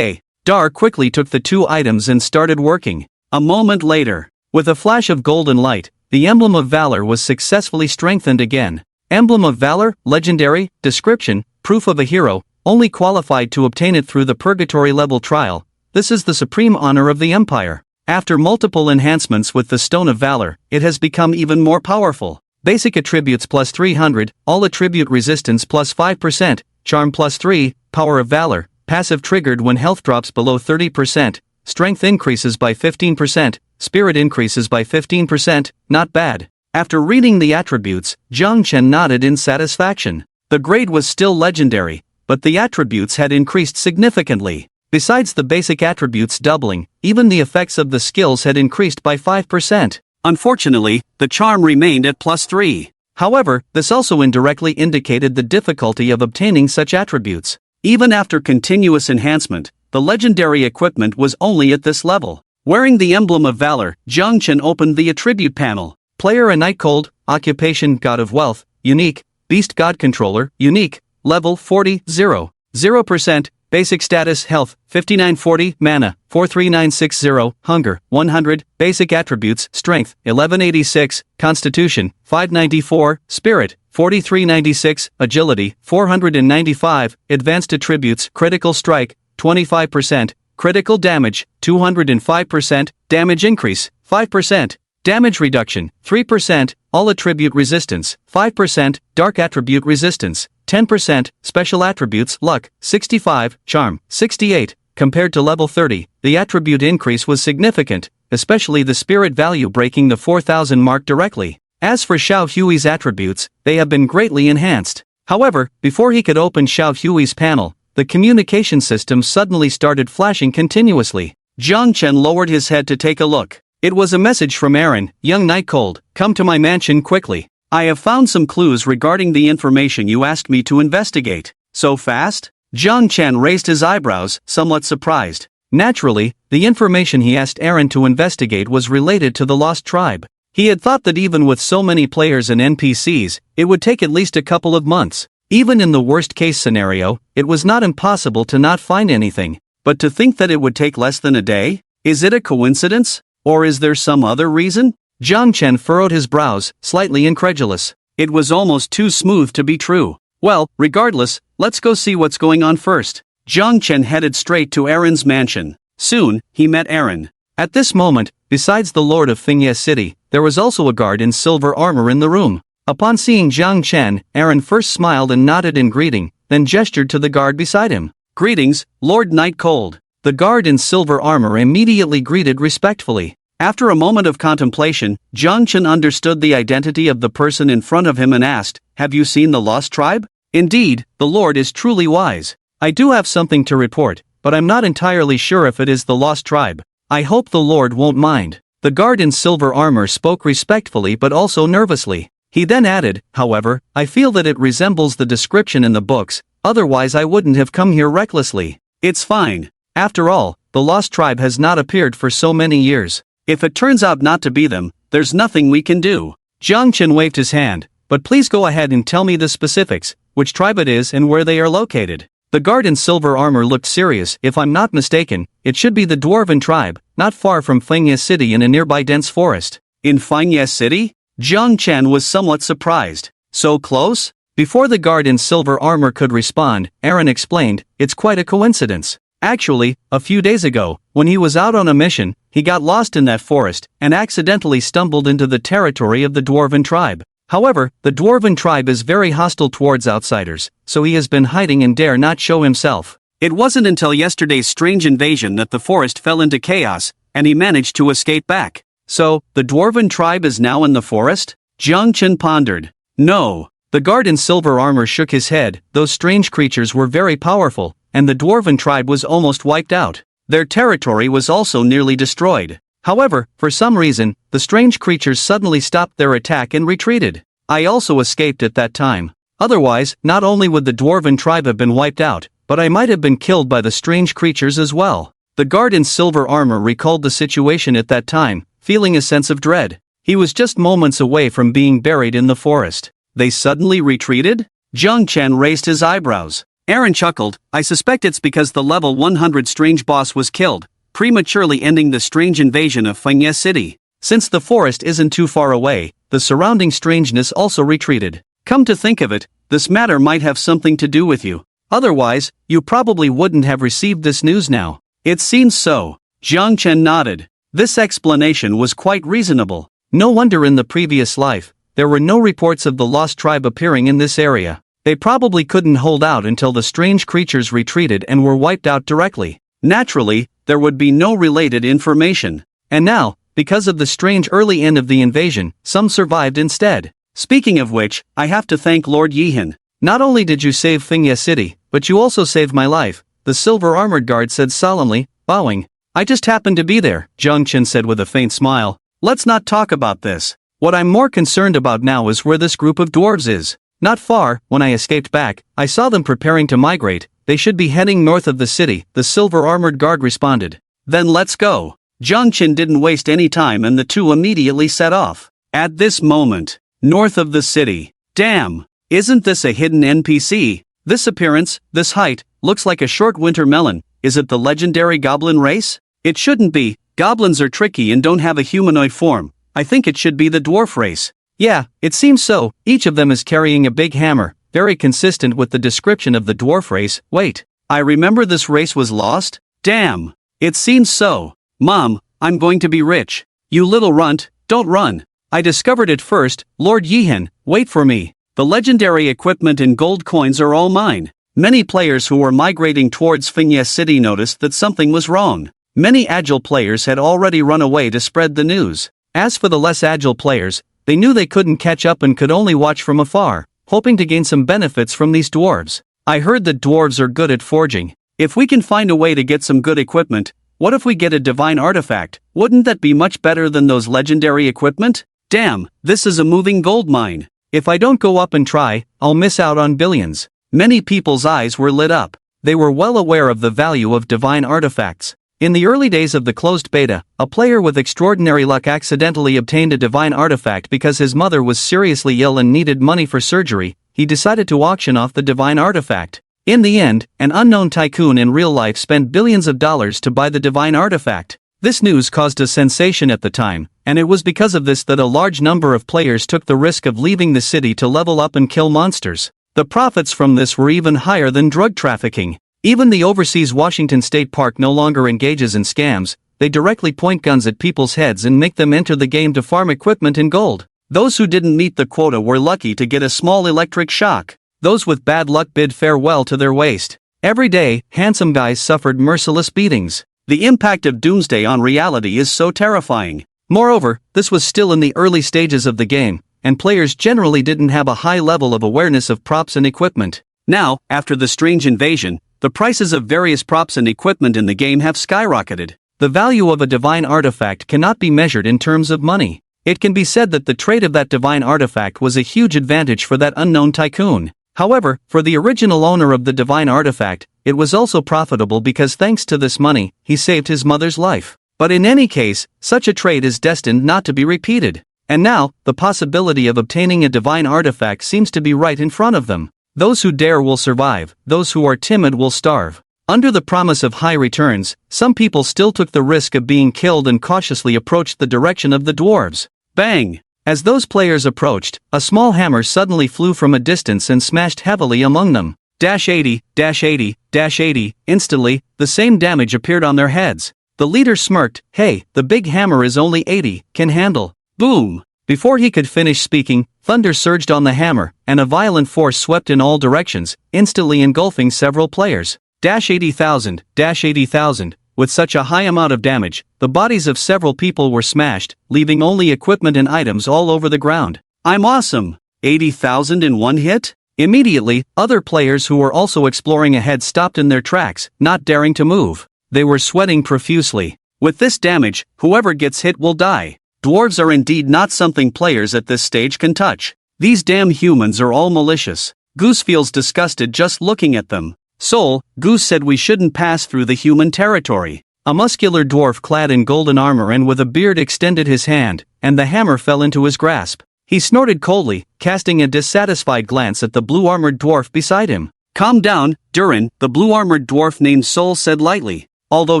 Dar quickly took the two items and started working. A moment later, with a flash of golden light, the emblem of valor was successfully strengthened again. Emblem of valor, legendary, description, proof of a hero, only qualified to obtain it through the purgatory level trial. This is the supreme honor of the empire. After multiple enhancements with the Stone of Valor, it has become even more powerful. Basic attributes plus 300, all attribute resistance plus 5%, charm plus 3, power of valor, passive triggered when health drops below 30%, strength increases by 15%, spirit increases by 15%, not bad. After reading the attributes, Jiang Chen nodded in satisfaction. The grade was still legendary, but the attributes had increased significantly. Besides the basic attributes doubling, even the effects of the skills had increased by 5%. Unfortunately, the charm remained at plus 3. However, this also indirectly indicated the difficulty of obtaining such attributes. Even after continuous enhancement, the legendary equipment was only at this level. Wearing the emblem of valor, Jiang Chen opened the attribute panel. Player a Night Cold, occupation God of Wealth, unique, Beast God Controller, unique, level 40, 0%. Basic status health, 5940, mana, 43960, hunger, 100, basic attributes, strength, 1186, constitution, 594, spirit, 4396, agility, 495, advanced attributes, critical strike, 25%, critical damage, 205%, damage increase, 5%, damage reduction, 3%, all attribute resistance, 5%, dark attribute resistance, 10%, special attributes, luck, 65, charm, 68. Compared to level 30, the attribute increase was significant, especially the spirit value breaking the 4000 mark directly. As for Xiao Hui's attributes, they have been greatly enhanced. However, before he could open Xiao Hui's panel, the communication system suddenly started flashing continuously. Jiang Chen lowered his head to take a look. It was a message from Aaron, young Nightcold, come to my mansion quickly. I have found some clues regarding the information you asked me to investigate. So fast? Jiang Chen raised his eyebrows, somewhat surprised. Naturally, the information he asked Aaron to investigate was related to the Lost Tribe. He had thought that even with so many players and NPCs, it would take at least a couple of months. Even in the worst-case scenario, it was not impossible to not find anything. But to think that it would take less than a day? Is it a coincidence? Or is there some other reason? Jiang Chen furrowed his brows, slightly incredulous. It was almost too smooth to be true. Well, regardless, let's go see what's going on first. Jiang Chen headed straight to Aaron's mansion. Soon, he met Aaron. At this moment, besides the Lord of Fingye City, there was also a guard in silver armor in the room. Upon seeing Jiang Chen, Aaron first smiled and nodded in greeting, then gestured to the guard beside him. Greetings, Lord Nightcold. The guard in silver armor immediately greeted respectfully. After a moment of contemplation, Jiang Chen understood the identity of the person in front of him and asked, have you seen the Lost Tribe? Indeed, the Lord is truly wise. I do have something to report, but I'm not entirely sure if it is the Lost Tribe. I hope the Lord won't mind. The guard in silver armor spoke respectfully but also nervously. He then added, however, I feel that it resembles the description in the books, otherwise I wouldn't have come here recklessly. It's fine. After all, the Lost Tribe has not appeared for so many years. If it turns out not to be them, there's nothing we can do. Jiang Chen waved his hand, but please go ahead and tell me the specifics, which tribe it is and where they are located. The guard in silver armor looked serious. If I'm not mistaken, it should be the Dwarven tribe, not far from Fingye City in a nearby dense forest. In Fingye City? Jiang Chen was somewhat surprised. So close? Before the guard in silver armor could respond, Aaron explained, it's quite a coincidence. Actually, a few days ago, when he was out on a mission, he got lost in that forest and accidentally stumbled into the territory of the Dwarven tribe. However, the Dwarven tribe is very hostile towards outsiders, so he has been hiding and dare not show himself. It wasn't until yesterday's strange invasion that the forest fell into chaos, and he managed to escape back. So, the Dwarven tribe is now in the forest? Jiang Chen pondered. No. The guard in silver armor shook his head. Those strange creatures were very powerful, and the Dwarven tribe was almost wiped out. Their territory was also nearly destroyed. However, for some reason, the strange creatures suddenly stopped their attack and retreated. I also escaped at that time. Otherwise, not only would the Dwarven tribe have been wiped out, but I might have been killed by the strange creatures as well. The guard in silver armor recalled the situation at that time, feeling a sense of dread. He was just moments away from being buried in the forest. They suddenly retreated? Zhang Chen raised his eyebrows. Aaron chuckled, I suspect it's because the level 100 strange boss was killed, prematurely ending the strange invasion of Fengye City. Since the forest isn't too far away, the surrounding strangeness also retreated. Come to think of it, this matter might have something to do with you. Otherwise, you probably wouldn't have received this news now. It seems so. Zhang Chen nodded. This explanation was quite reasonable. No wonder in the previous life, there were no reports of the lost tribe appearing in this area. They probably couldn't hold out until the strange creatures retreated and were wiped out directly. Naturally, there would be no related information. And now, because of the strange early end of the invasion, some survived instead. Speaking of which, I have to thank Lord Yihan. Not only did you save Fengye City, but you also saved my life, the silver-armored guard said solemnly, bowing. I just happened to be there, Zhang Chen said with a faint smile. Let's not talk about this. What I'm more concerned about now is where this group of dwarves is. Not far, when I escaped back, I saw them preparing to migrate. They should be heading north of the city, the silver-armored guard responded. Then let's go. Zhang Chen didn't waste any time and the two immediately set off. At this moment, north of the city. Damn, isn't this a hidden NPC? This appearance, this height, looks like a short winter melon. Is it the legendary goblin race? It shouldn't be. Goblins are tricky and don't have a humanoid form. I think it should be the dwarf race. Yeah, it seems so. Each of them is carrying a big hammer, very consistent with the description of the dwarf race. Wait, I remember this race was lost? Damn, it seems so. Mom, I'm going to be rich. You little runt, don't run. I discovered it first, Lord Yihan, wait for me. The legendary equipment and gold coins are all mine. Many players who were migrating towards Fengye City noticed that something was wrong. Many agile players had already run away to spread the news. As for the less agile players, they knew they couldn't catch up and could only watch from afar, hoping to gain some benefits from these dwarves. I heard that dwarves are good at forging. If we can find a way to get some good equipment, what if we get a divine artifact? Wouldn't that be much better than those legendary equipment? Damn, this is a moving gold mine. If I don't go up and try, I'll miss out on billions. Many people's eyes were lit up. They were well aware of the value of divine artifacts. In the early days of the closed beta, a player with extraordinary luck accidentally obtained a divine artifact because his mother was seriously ill and needed money for surgery. He decided to auction off the divine artifact. In the end, an unknown tycoon in real life spent billions of dollars to buy the divine artifact. This news caused a sensation at the time, and it was because of this that a large number of players took the risk of leaving the city to level up and kill monsters. The profits from this were even higher than drug trafficking. Even the overseas Washington State Park no longer engages in scams. They directly point guns at people's heads and make them enter the game to farm equipment and gold. Those who didn't meet the quota were lucky to get a small electric shock. Those with bad luck bid farewell to their waste. Every day, handsome guys suffered merciless beatings. The impact of Doomsday on reality is so terrifying. Moreover, this was still in the early stages of the game, and players generally didn't have a high level of awareness of props and equipment. Now, after the strange invasion, the prices of various props and equipment in the game have skyrocketed. The value of a divine artifact cannot be measured in terms of money. It can be said that the trade of that divine artifact was a huge advantage for that unknown tycoon. However, for the original owner of the divine artifact, it was also profitable because thanks to this money, he saved his mother's life. But in any case, such a trade is destined not to be repeated. And now, the possibility of obtaining a divine artifact seems to be right in front of them. Those who dare will survive, those who are timid will starve. Under the promise of high returns, some people still took the risk of being killed and cautiously approached the direction of the dwarves. Bang! As those players approached, a small hammer suddenly flew from a distance and smashed heavily among them. -80, -80, -80, instantly, the same damage appeared on their heads. The leader smirked, hey, the big hammer is only 80, can handle. Boom! Before he could finish speaking, thunder surged on the hammer, and a violent force swept in all directions, instantly engulfing several players. -80,000, -80,000. With such a high amount of damage, the bodies of several people were smashed, leaving only equipment and items all over the ground. I'm awesome! 80,000 in one hit? Immediately, other players who were also exploring ahead stopped in their tracks, not daring to move. They were sweating profusely. With this damage, whoever gets hit will die. Dwarves are indeed not something players at this stage can touch. These damn humans are all malicious. Goose feels disgusted just looking at them. Soul, Goose said we shouldn't pass through the human territory. A muscular dwarf clad in golden armor and with a beard extended his hand, and the hammer fell into his grasp. He snorted coldly, casting a dissatisfied glance at the blue-armored dwarf beside him. Calm down, Durin, the blue-armored dwarf named Soul said lightly. Although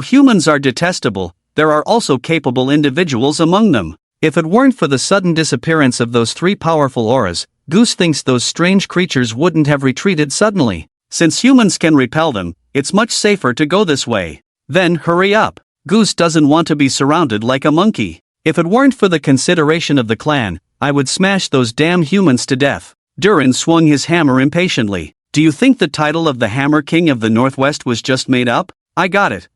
humans are detestable, there are also capable individuals among them. If it weren't for the sudden disappearance of those 3 powerful auras, Goose thinks those strange creatures wouldn't have retreated suddenly. Since humans can repel them, it's much safer to go this way. Then hurry up. Goose doesn't want to be surrounded like a monkey. If it weren't for the consideration of the clan, I would smash those damn humans to death. Durin swung his hammer impatiently. Do you think the title of the Hammer King of the Northwest was just made up? I got it.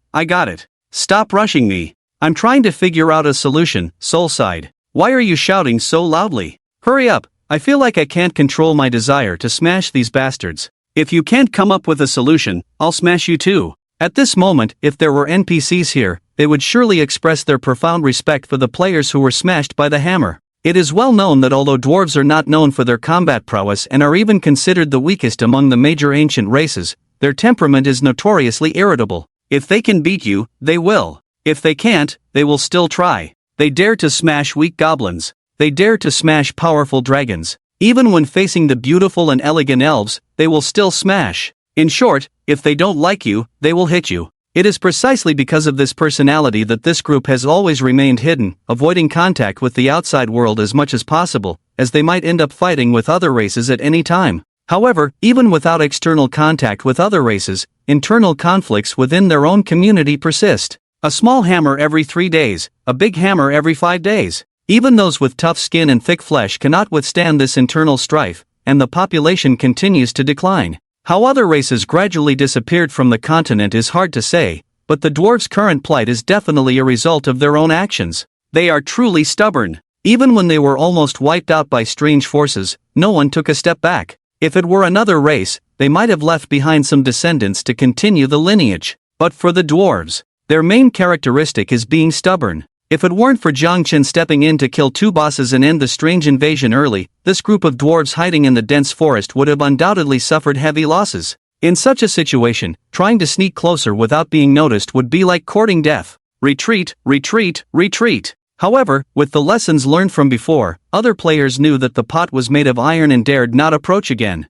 Stop rushing me. I'm trying to figure out a solution, Soul sighed. Why are you shouting so loudly? Hurry up, I feel like I can't control my desire to smash these bastards. If you can't come up with a solution, I'll smash you too. At this moment, if there were NPCs here, they would surely express their profound respect for the players who were smashed by the hammer. It is well known that although dwarves are not known for their combat prowess and are even considered the weakest among the major ancient races, their temperament is notoriously irritable. If they can beat you, they will. If they can't, they will still try. They dare to smash weak goblins. They dare to smash powerful dragons. Even when facing the beautiful and elegant elves, they will still smash. In short, if they don't like you, they will hit you. It is precisely because of this personality that this group has always remained hidden, avoiding contact with the outside world as much as possible, as they might end up fighting with other races at any time. However, even without external contact with other races, internal conflicts within their own community persist. A small hammer every 3 days, a big hammer every 5 days. Even those with tough skin and thick flesh cannot withstand this internal strife, and the population continues to decline. How other races gradually disappeared from the continent is hard to say, but the dwarves' current plight is definitely a result of their own actions. They are truly stubborn. Even when they were almost wiped out by strange forces, no one took a step back. If it were another race, they might have left behind some descendants to continue the lineage. But for the dwarves, their main characteristic is being stubborn. If it weren't for Jiang Chen stepping in to kill 2 bosses and end the strange invasion early, this group of dwarves hiding in the dense forest would have undoubtedly suffered heavy losses. In such a situation, trying to sneak closer without being noticed would be like courting death. Retreat, retreat, retreat. However, with the lessons learned from before, other players knew that the pot was made of iron and dared not approach again.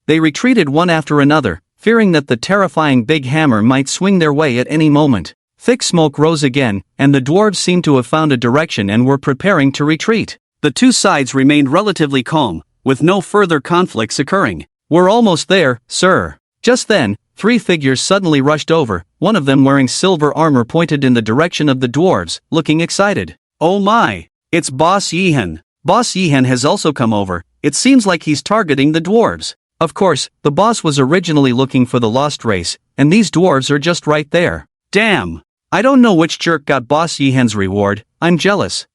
They retreated one after another, fearing that the terrifying big hammer might swing their way at any moment. Thick smoke rose again, and the dwarves seemed to have found a direction and were preparing to retreat. The 2 sides remained relatively calm, with no further conflicts occurring. We're almost there, sir. Just then, 3 figures suddenly rushed over, one of them wearing silver armor pointed in the direction of the dwarves, looking excited. Oh my! It's Boss Yihan. Boss Yihan has also come over. It seems like he's targeting the dwarves. Of course, the boss was originally looking for the lost race, and these dwarves are just right there. Damn! I don't know which jerk got Boss Yihan's reward, I'm jealous.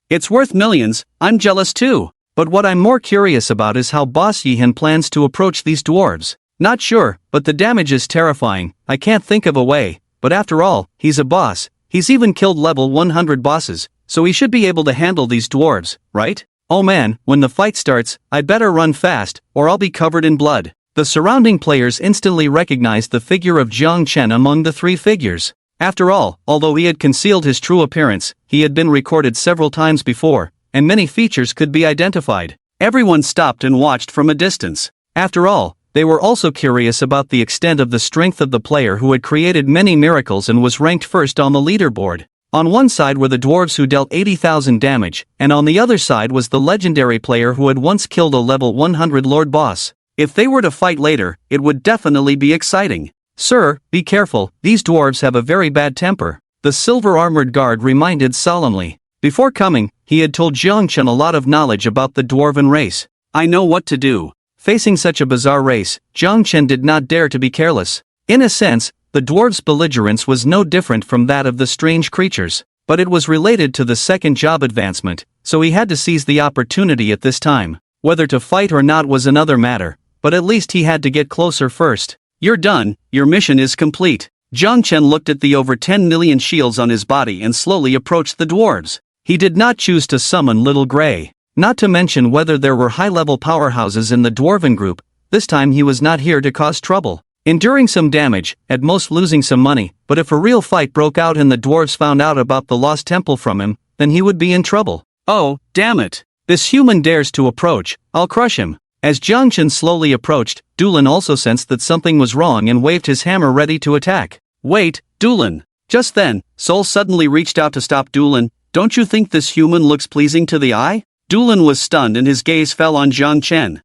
It's worth millions, I'm jealous too. But what I'm more curious about is how Boss Yihan plans to approach these dwarves. Not sure, but the damage is terrifying. I can't think of a way, but after all, he's a boss. He's even killed level 100 bosses, so he should be able to handle these dwarves, right? Oh man, when the fight starts, I'd better run fast, or I'll be covered in blood. The surrounding players instantly recognized the figure of Jiang Chen among the 3 figures. After all, although he had concealed his true appearance, he had been recorded several times before, and many features could be identified. Everyone stopped and watched from a distance. After all, they were also curious about the extent of the strength of the player who had created many miracles and was ranked first on the leaderboard. On one side were the dwarves who dealt 80,000 damage, and on the other side was the legendary player who had once killed a level 100 Lord boss. If they were to fight later, it would definitely be exciting. Sir, be careful, these dwarves have a very bad temper, the silver-armored guard reminded solemnly. Before coming, he had told Jiang Chen a lot of knowledge about the Dwarven race. I know what to do. Facing such a bizarre race, Jiang Chen did not dare to be careless. In a sense, the dwarves' belligerence was no different from that of the strange creatures, but it was related to the second job advancement, so he had to seize the opportunity at this time. Whether to fight or not was another matter, but at least he had to get closer first. You're done, your mission is complete. Jiang Chen looked at the over 10 million shields on his body and slowly approached the dwarves. He did not choose to summon Little Grey. Not to mention whether there were high-level powerhouses in the Dwarven group, this time he was not here to cause trouble. Enduring some damage, at most losing some money, but if a real fight broke out and the dwarves found out about the lost temple from him, then he would be in trouble. Oh, damn it. This human dares to approach, I'll crush him. As Jiang Chen slowly approached, Dulin also sensed that something was wrong and waved his hammer ready to attack. Wait, Dulin. Just then, Sol suddenly reached out to stop Dulin. Don't you think this human looks pleasing to the eye? Dulin was stunned and his gaze fell on Jiang Chen.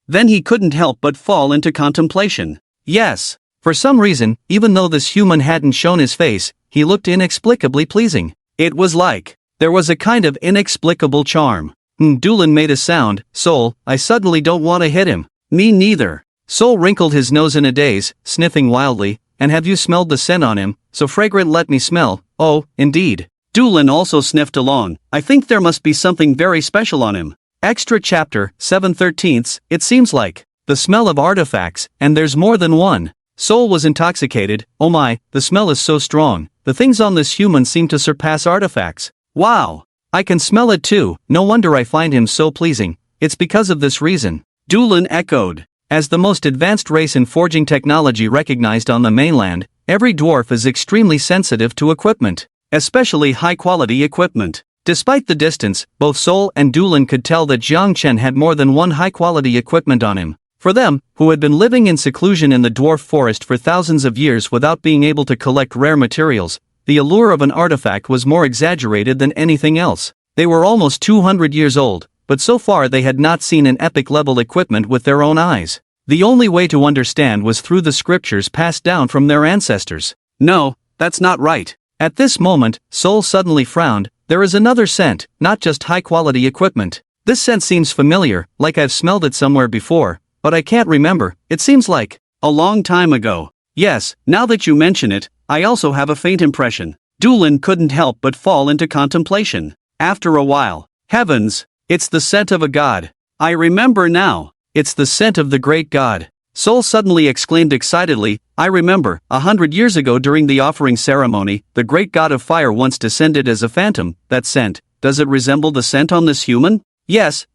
Then he couldn't help but fall into contemplation. Yes. For some reason, even though this human hadn't shown his face, he looked inexplicably pleasing. It was like there was a kind of inexplicable charm. Dulin made a sound. Sol, I suddenly don't want to hit him. Me neither. Sol wrinkled his nose in a daze, sniffing wildly. And have you smelled the scent on him? So fragrant, let me smell. Oh, indeed. Dulin also sniffed along. I think there must be something very special on him. Extra chapter, 7/13. It seems like the smell of artifacts, and there's more than one. Sol was intoxicated. Oh my, the smell is so strong. The things on this human seem to surpass artifacts. Wow. I can smell it too. No wonder I find him so pleasing. It's because of this reason. Dulin echoed. As the most advanced race in forging technology recognized on the mainland, every dwarf is extremely sensitive to equipment, especially high-quality equipment. Despite the distance, both Sol and Dulin could tell that Jiang Chen had more than one high-quality equipment on him. For them, who had been living in seclusion in the dwarf forest for thousands of years without being able to collect rare materials, the allure of an artifact was more exaggerated than anything else. They were almost 200 years old, but so far they had not seen an epic-level equipment with their own eyes. The only way to understand was through the scriptures passed down from their ancestors. No, that's not right. At this moment, Sol suddenly frowned. There is another scent, not just high-quality equipment. This scent seems familiar, like I've smelled it somewhere before, but I can't remember. It seems like a long time ago. Yes, now that you mention it, I also have a faint impression. Dulin couldn't help but fall into contemplation. After a while, heavens, it's the scent of a god. I remember now. It's the scent of the great god. Sol suddenly exclaimed excitedly, I remember, 100 years ago during the offering ceremony, the great god of fire once descended as a phantom. That scent, does it resemble the scent on this human? Yes.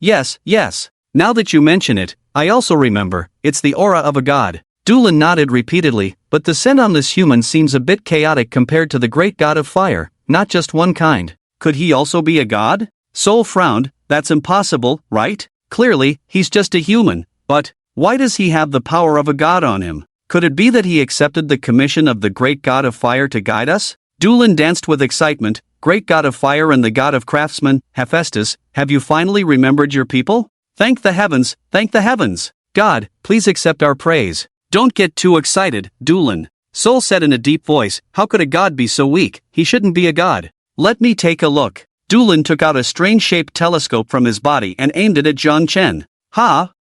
Now that you mention it, I also remember, it's the aura of a god. Dulin nodded repeatedly, but the scent on this human seems a bit chaotic compared to the great god of fire, not just one kind. Could he also be a god? Sol frowned. That's impossible, right? Clearly, he's just a human, but why does he have the power of a god on him? Could it be that he accepted the commission of the great god of fire to guide us? Dulin danced with excitement. Great god of fire and the god of craftsmen, Hephaestus, have you finally remembered your people? Thank the heavens, thank the heavens. God, please accept our praise. Don't get too excited, Dulin. Sol said in a deep voice, how could a god be so weak? He shouldn't be a god. Let me take a look. Dulin took out a strange-shaped telescope from his body and aimed it at Jiang Chen.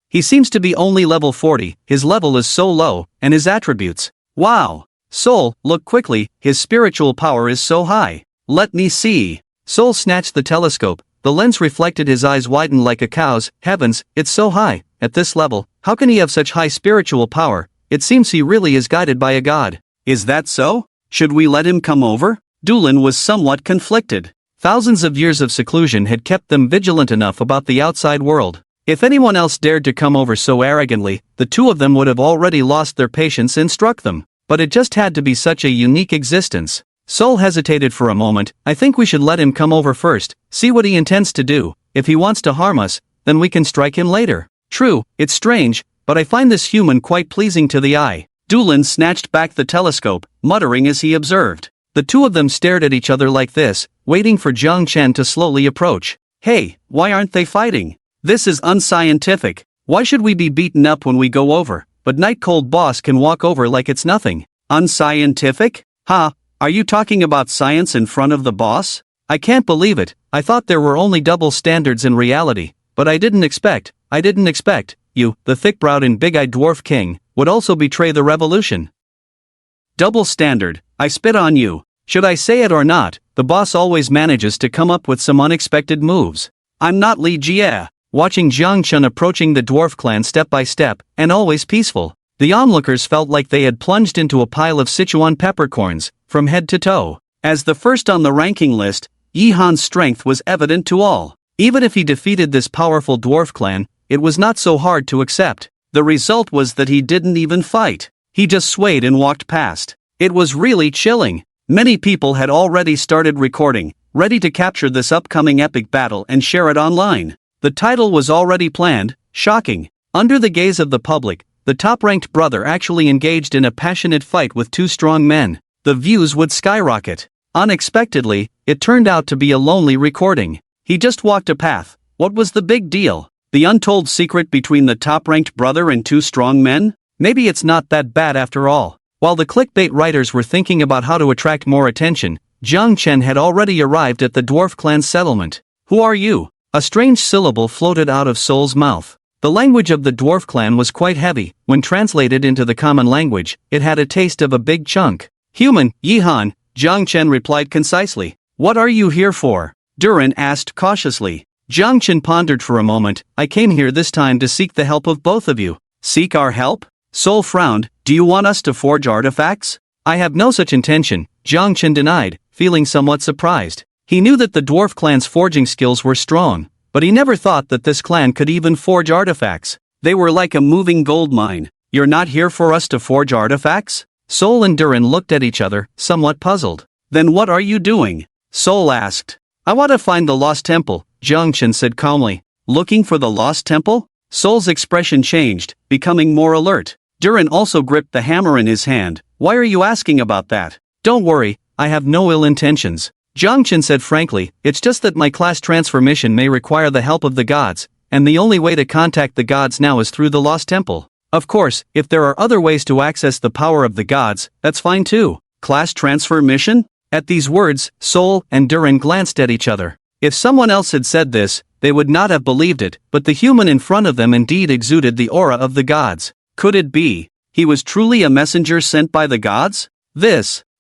He seems to be only level 40, his level is so low, and his attributes. Wow. Sol, look quickly, his spiritual power is so high. Let me see. Sol snatched the telescope. The lens reflected his eyes widened like a cow's. Heavens, it's so high. At this level, how can he have such high spiritual power? It seems he really is guided by a god. Is that so? Should we let him come over? Dulin was somewhat conflicted. Thousands of years of seclusion had kept them vigilant enough about the outside world. If anyone else dared to come over so arrogantly, the two of them would have already lost their patience and struck them. But it just had to be such a unique existence. Sol hesitated for a moment. I think we should let him come over first, see what he intends to do. If he wants to harm us, then we can strike him later. True, it's strange, but I find this human quite pleasing to the eye. Dulin snatched back the telescope, muttering as he observed. The two of them stared at each other like this, waiting for Jiang Chen to slowly approach. Hey, why aren't they fighting? This is unscientific. Why should we be beaten up when we go over, but Night Cold Boss can walk over like it's nothing? Unscientific? Are you talking about science in front of the boss? I can't believe it. I thought there were only double standards in reality, but I didn't expect, you, the thick-browed and big-eyed dwarf king, would also betray the revolution. Double standard, I spit on you. Should I say it or not, the boss always manages to come up with some unexpected moves. I'm not Li Jie. Watching Jiang Chen approaching the dwarf clan step by step, and always peaceful. The onlookers felt like they had plunged into a pile of Sichuan peppercorns, from head to toe. As the first on the ranking list, Yi Han's strength was evident to all. Even if he defeated this powerful dwarf clan, it was not so hard to accept. The result was that he didn't even fight. He just swayed and walked past. It was really chilling. Many people had already started recording, ready to capture this upcoming epic battle and share it online. The title was already planned. Shocking. Under the gaze of the public, the top-ranked brother actually engaged in a passionate fight with two strong men. The views would skyrocket. Unexpectedly, it turned out to be a lonely recording. He just walked a path. What was the big deal? The untold secret between the top-ranked brother and two strong men? Maybe it's not that bad after all. While the clickbait writers were thinking about how to attract more attention, Jiang Chen had already arrived at the dwarf clan's settlement. Who are you? A strange syllable floated out of Soul's mouth. The language of the dwarf clan was quite heavy. When translated into the common language, it had a taste of a big chunk. Human, Yi Han, Jiang Chen replied concisely. What are you here for? Durin asked cautiously. Jiang Chen pondered for a moment. I came here this time to seek the help of both of you. Seek our help? Soul frowned. Do you want us to forge artifacts? I have no such intention, Jiang Chen denied, feeling somewhat surprised. He knew that the dwarf clan's forging skills were strong, but he never thought that this clan could even forge artifacts. They were like a moving gold mine. You're not here for us to forge artifacts? Soul and Durin looked at each other, somewhat puzzled. Then what are you doing? Soul asked. I want to find the lost temple, Jiang Chen said calmly. Looking for the lost temple? Soul's expression changed, becoming more alert. Durin also gripped the hammer in his hand. Why are you asking about that? Don't worry, I have no ill intentions. Jiang Chen said frankly, it's just that my class transformation may require the help of the gods, and the only way to contact the gods now is through the lost temple. Of course, if there are other ways to access the power of the gods, that's fine too. Class transfer mission? At these words, Soul and Durin glanced at each other. If someone else had said this, they would not have believed it, but the human in front of them indeed exuded the aura of the gods. Could it be? He was truly a messenger sent by the gods?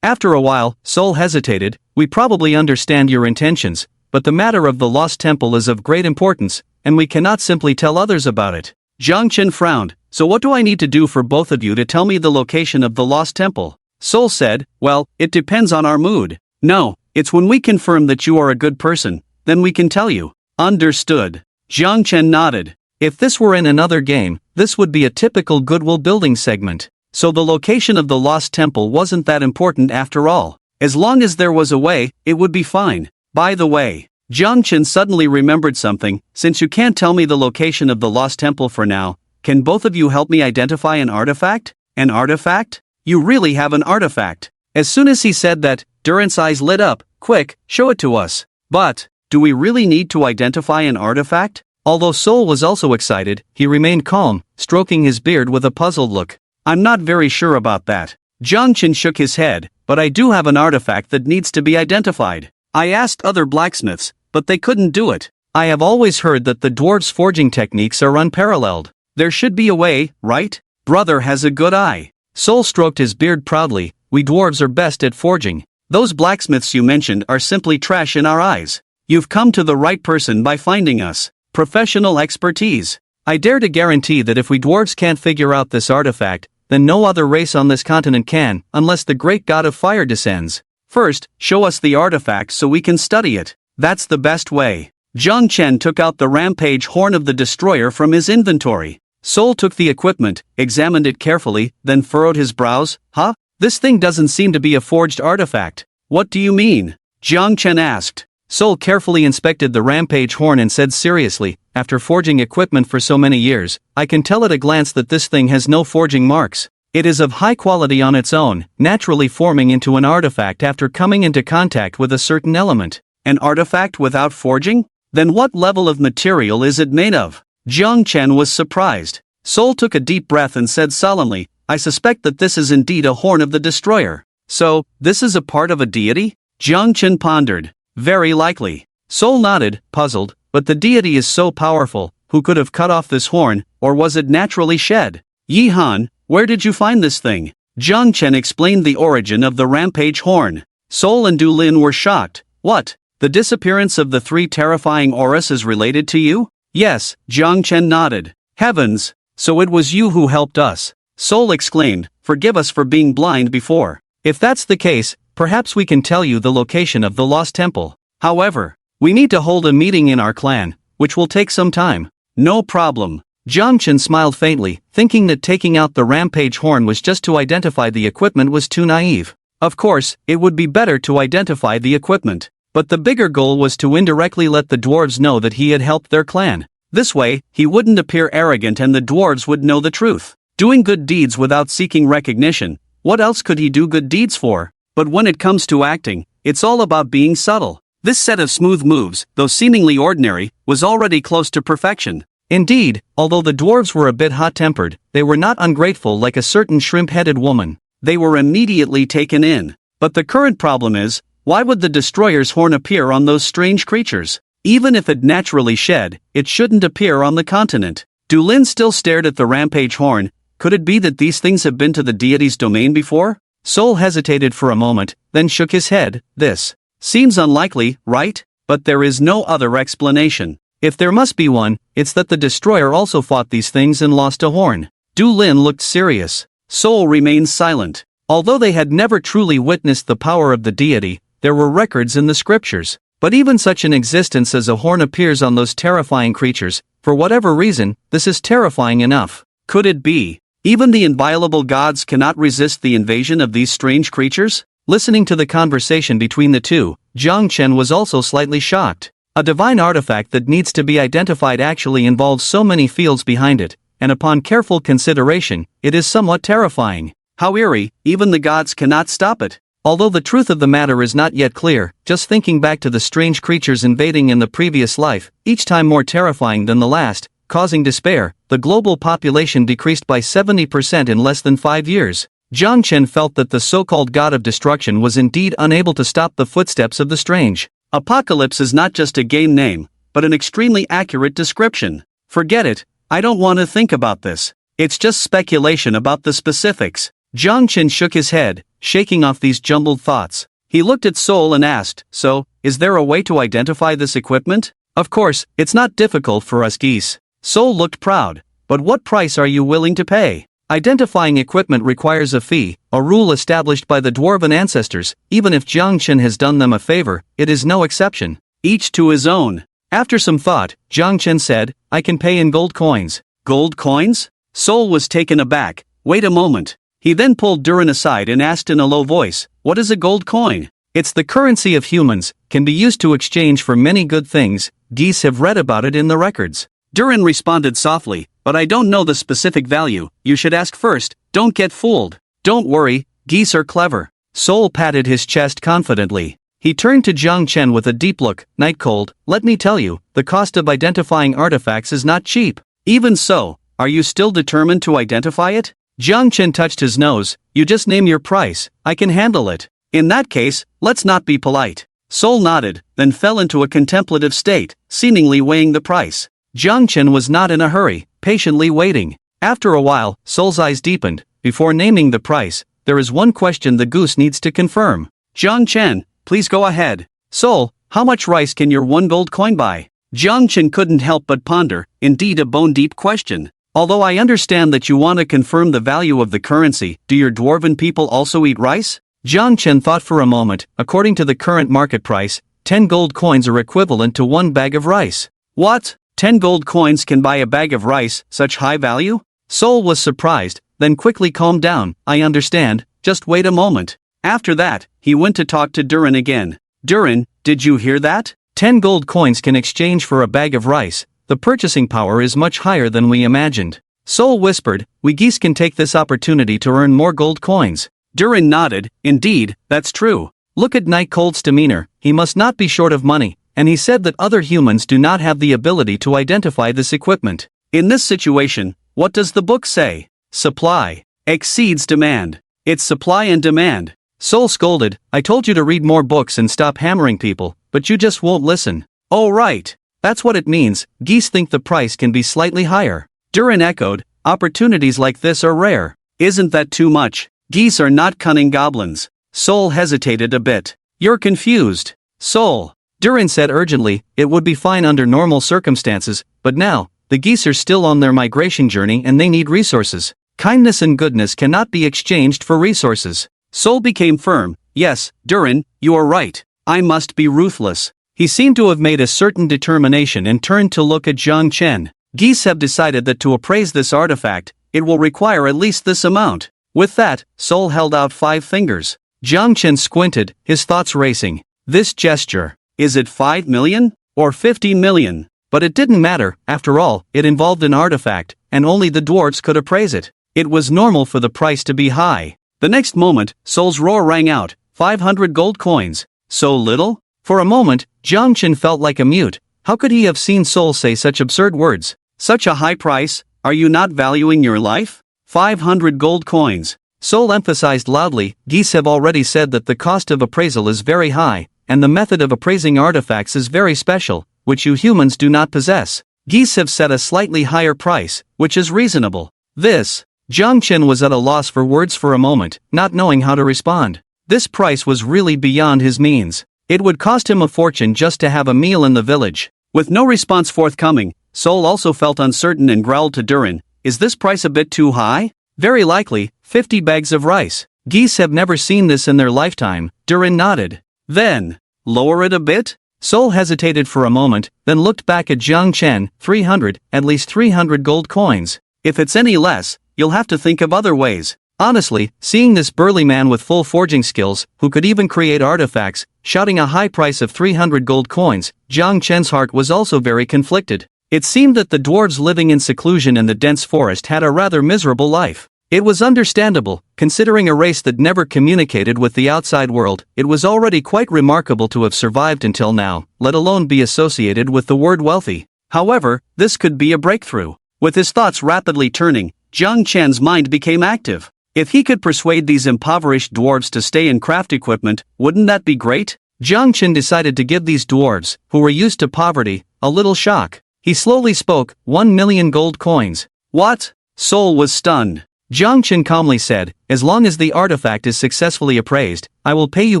After a while, Soul hesitated. We probably understand your intentions, but the matter of the lost temple is of great importance, and we cannot simply tell others about it. Jiang Chen frowned. So what do I need to do for both of you to tell me the location of the lost temple? Soul said, well, it depends on our mood. No, it's when we confirm that you are a good person, then we can tell you. Understood. Jiang Chen nodded. If this were in another game, this would be a typical goodwill building segment. So the location of the lost temple wasn't that important after all. As long as there was a way, it would be fine. By the way, Jiang Chen suddenly remembered something. Since you can't tell me the location of the lost temple for now, can both of you help me identify an artifact? An artifact? You really have an artifact. As soon as he said that, Durin's eyes lit up. Quick, show it to us. But, do we really need to identify an artifact? Although Soul was also excited, he remained calm, stroking his beard with a puzzled look. I'm not very sure about that. Jiang Chen shook his head, but I do have an artifact that needs to be identified. I asked other blacksmiths, but they couldn't do it. I have always heard that the dwarves' forging techniques are unparalleled. There should be a way, right? Brother has a good eye. Soul stroked his beard proudly. We dwarves are best at forging. Those blacksmiths you mentioned are simply trash in our eyes. You've come to the right person by finding us. Professional expertise. I dare to guarantee that if we dwarves can't figure out this artifact, then no other race on this continent can, unless the great god of fire descends. First, show us the artifact so we can study it. That's the best way. Jiang Chen took out the rampage horn of the destroyer from his inventory. Soul took the equipment, examined it carefully, then furrowed his brows. Huh? This thing doesn't seem to be a forged artifact. What do you mean? Jiang Chen asked. Soul carefully inspected the rampage horn and said seriously, after forging equipment for so many years, I can tell at a glance that this thing has no forging marks. It is of high quality on its own, naturally forming into an artifact after coming into contact with a certain element. An artifact without forging? Then what level of material is it made of? Jiang Chen was surprised. Soul took a deep breath and said solemnly, I suspect that this is indeed a horn of the destroyer. So, this is a part of a deity? Jiang Chen pondered. Very likely. Soul nodded, puzzled, but the deity is so powerful, who could have cut off this horn, or was it naturally shed? Yi Han, where did you find this thing? Jiang Chen explained the origin of the rampage horn. Soul and Du Lin were shocked. What? The disappearance of the 3 terrifying auras is related to you? Yes, Jiang Chen nodded. Heavens, so it was you who helped us. Soul exclaimed, "Forgive us for being blind before. If that's the case, perhaps we can tell you the location of the lost temple. However, we need to hold a meeting in our clan, which will take some time." "No problem." Jiang Chen smiled faintly, thinking that taking out the rampage horn was just to identify the equipment was too naive. Of course, it would be better to identify the equipment. But the bigger goal was to indirectly let the dwarves know that he had helped their clan. This way, he wouldn't appear arrogant and the dwarves would know the truth. Doing good deeds without seeking recognition, what else could he do good deeds for? But when it comes to acting, it's all about being subtle. This set of smooth moves, though seemingly ordinary, was already close to perfection. Indeed, although the dwarves were a bit hot-tempered, they were not ungrateful like a certain shrimp-headed woman. They were immediately taken in. But the current problem is, why would the destroyer's horn appear on those strange creatures? Even if it naturally shed, it shouldn't appear on the continent. Dulin still stared at the rampage horn. Could it be that these things have been to the deity's domain before? Soul hesitated for a moment, then shook his head. This seems unlikely, right? But there is no other explanation. If there must be one, it's that the destroyer also fought these things and lost a horn. Dulin looked serious. Soul remained silent. Although they had never truly witnessed the power of the deity, there were records in the scriptures. But even such an existence as a horn appears on those terrifying creatures. For whatever reason, this is terrifying enough. Could it be? Even the inviolable gods cannot resist the invasion of these strange creatures? Listening to the conversation between the two, Jiang Chen was also slightly shocked. A divine artifact that needs to be identified actually involves so many fields behind it, and upon careful consideration, it is somewhat terrifying. How eerie, even the gods cannot stop it. Although the truth of the matter is not yet clear, just thinking back to the strange creatures invading in the previous life, each time more terrifying than the last, causing despair, the global population decreased by 70% in less than 5 years. Jiang Chen felt that the so-called god of destruction was indeed unable to stop the footsteps of the strange. Apocalypse is not just a game name, but an extremely accurate description. Forget it, I don't want to think about this. It's just speculation about the specifics. Jiang Chen shook his head, shaking off these jumbled thoughts. He looked at Soul and asked, "So, is there a way to identify this equipment?" "Of course, it's not difficult for us geese." Soul looked proud. "But what price are you willing to pay?" Identifying equipment requires a fee, a rule established by the Dwarven ancestors. Even if Jiang Chen has done them a favor, it is no exception. Each to his own. After some thought, Jiang Chen said, "I can pay in gold coins." "Gold coins?" Soul was taken aback. "Wait a moment." He then pulled Durin aside and asked in a low voice, "What is a gold coin?" "It's the currency of humans, can be used to exchange for many good things. Geese have read about it in the records." Durin responded softly, "But I don't know the specific value. You should ask first, don't get fooled." "Don't worry, geese are clever." Soul patted his chest confidently. He turned to Jiang Chen with a deep look. "Night Cold, let me tell you, the cost of identifying artifacts is not cheap." "Even so, are you still determined to identify it?" Jiang Chen touched his nose. "You just name your price, I can handle it." "In that case, let's not be polite." Soul nodded, then fell into a contemplative state, seemingly weighing the price. Jiang Chen was not in a hurry, patiently waiting. After a while, Soul's eyes deepened. "Before naming the price, there is one question the goose needs to confirm." "Jiang Chen, please go ahead." "Soul, how much rice can your 1 gold coin buy?" Jiang Chen couldn't help but ponder, indeed a bone-deep question. "Although I understand that you want to confirm the value of the currency, do your Dwarven people also eat rice?" Jiang Chen thought for a moment. "According to the current market price, 10 gold coins are equivalent to 1 bag of rice." "What? 10 gold coins can buy a bag of rice, such high value?" Soul was surprised, then quickly calmed down. "I understand, just wait a moment." After that, he went to talk to Durin again. "Durin, did you hear that? 10 gold coins can exchange for a bag of rice. The purchasing power is much higher than we imagined." Soul whispered, "We geese can take this opportunity to earn more gold coins." Durin nodded. "Indeed, that's true. Look at Night Cold's demeanor, he must not be short of money. And he said that other humans do not have the ability to identify this equipment. In this situation, what does the book say? Supply exceeds demand. It's supply and demand." Soul scolded, "I told you to read more books and stop hammering people, but you just won't listen." "Oh right. That's what it means, geese think the price can be slightly higher." Durin echoed, "Opportunities like this are rare." "Isn't that too much? Geese are not cunning goblins." Soul hesitated a bit. "You're confused." "Soul," Durin said urgently, "it would be fine under normal circumstances, but now, the geese are still on their migration journey and they need resources. Kindness and goodness cannot be exchanged for resources. Sol became firm. Yes, Durin, you are right. I must be ruthless. He seemed to have made a certain determination and turned to look at Jiang Chen. Geese have decided that to appraise this artifact, it will require at least this amount. With that, Sol held out 5 fingers. Jiang Chen squinted, his thoughts racing. This gesture, is it 5 million? Or 50 million? But it didn't matter, after all, it involved an artifact, and only the dwarves could appraise it. It was normal for the price to be high. The next moment, Sol's roar rang out, 500 gold coins. So little? For a moment, Jiang Chen felt like a mute. How could he have seen Sol say such absurd words? Such a high price? Are you not valuing your life? 500 gold coins. Sol emphasized loudly, Geese have already said that the cost of appraisal is very high, and the method of appraising artifacts is very special, which you humans do not possess. Geese have set a slightly higher price, which is reasonable. This. Jiang Chen was at a loss for words for a moment, not knowing how to respond. This price was really beyond his means. It would cost him a fortune just to have a meal in the village. With no response forthcoming, Sol also felt uncertain and growled to Durin, is this price a bit too high? Very likely, 50 bags of rice. Geese have never seen this in their lifetime. Durin nodded. Then, lower it a bit? Sol hesitated for a moment, then looked back at Jiang Chen, 300, at least 300 gold coins. If it's any less, you'll have to think of other ways. Honestly, seeing this burly man with full forging skills, who could even create artifacts, shouting a high price of 300 gold coins, Jiang Chen's heart was also very conflicted. It seemed that the dwarves living in seclusion in the dense forest had a rather miserable life. It was understandable, considering a race that never communicated with the outside world. It was already quite remarkable to have survived until now, let alone be associated with the word wealthy. However, this could be a breakthrough. With his thoughts rapidly turning, Jiang Chen's mind became active. If he could persuade these impoverished dwarves to stay in craft equipment, wouldn't that be great? Jiang Chen decided to give these dwarves, who were used to poverty, a little shock. He slowly spoke, 1 million gold coins. What? Sol was stunned. Jiang Chen calmly said, as long as the artifact is successfully appraised, I will pay you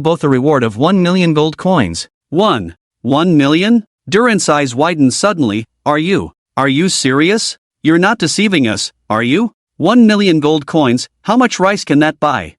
both a reward of 1 million gold coins. 1 million? Durin's eyes widened suddenly. Are you serious? You're not deceiving us, are you? 1 million gold coins, how much rice can that buy?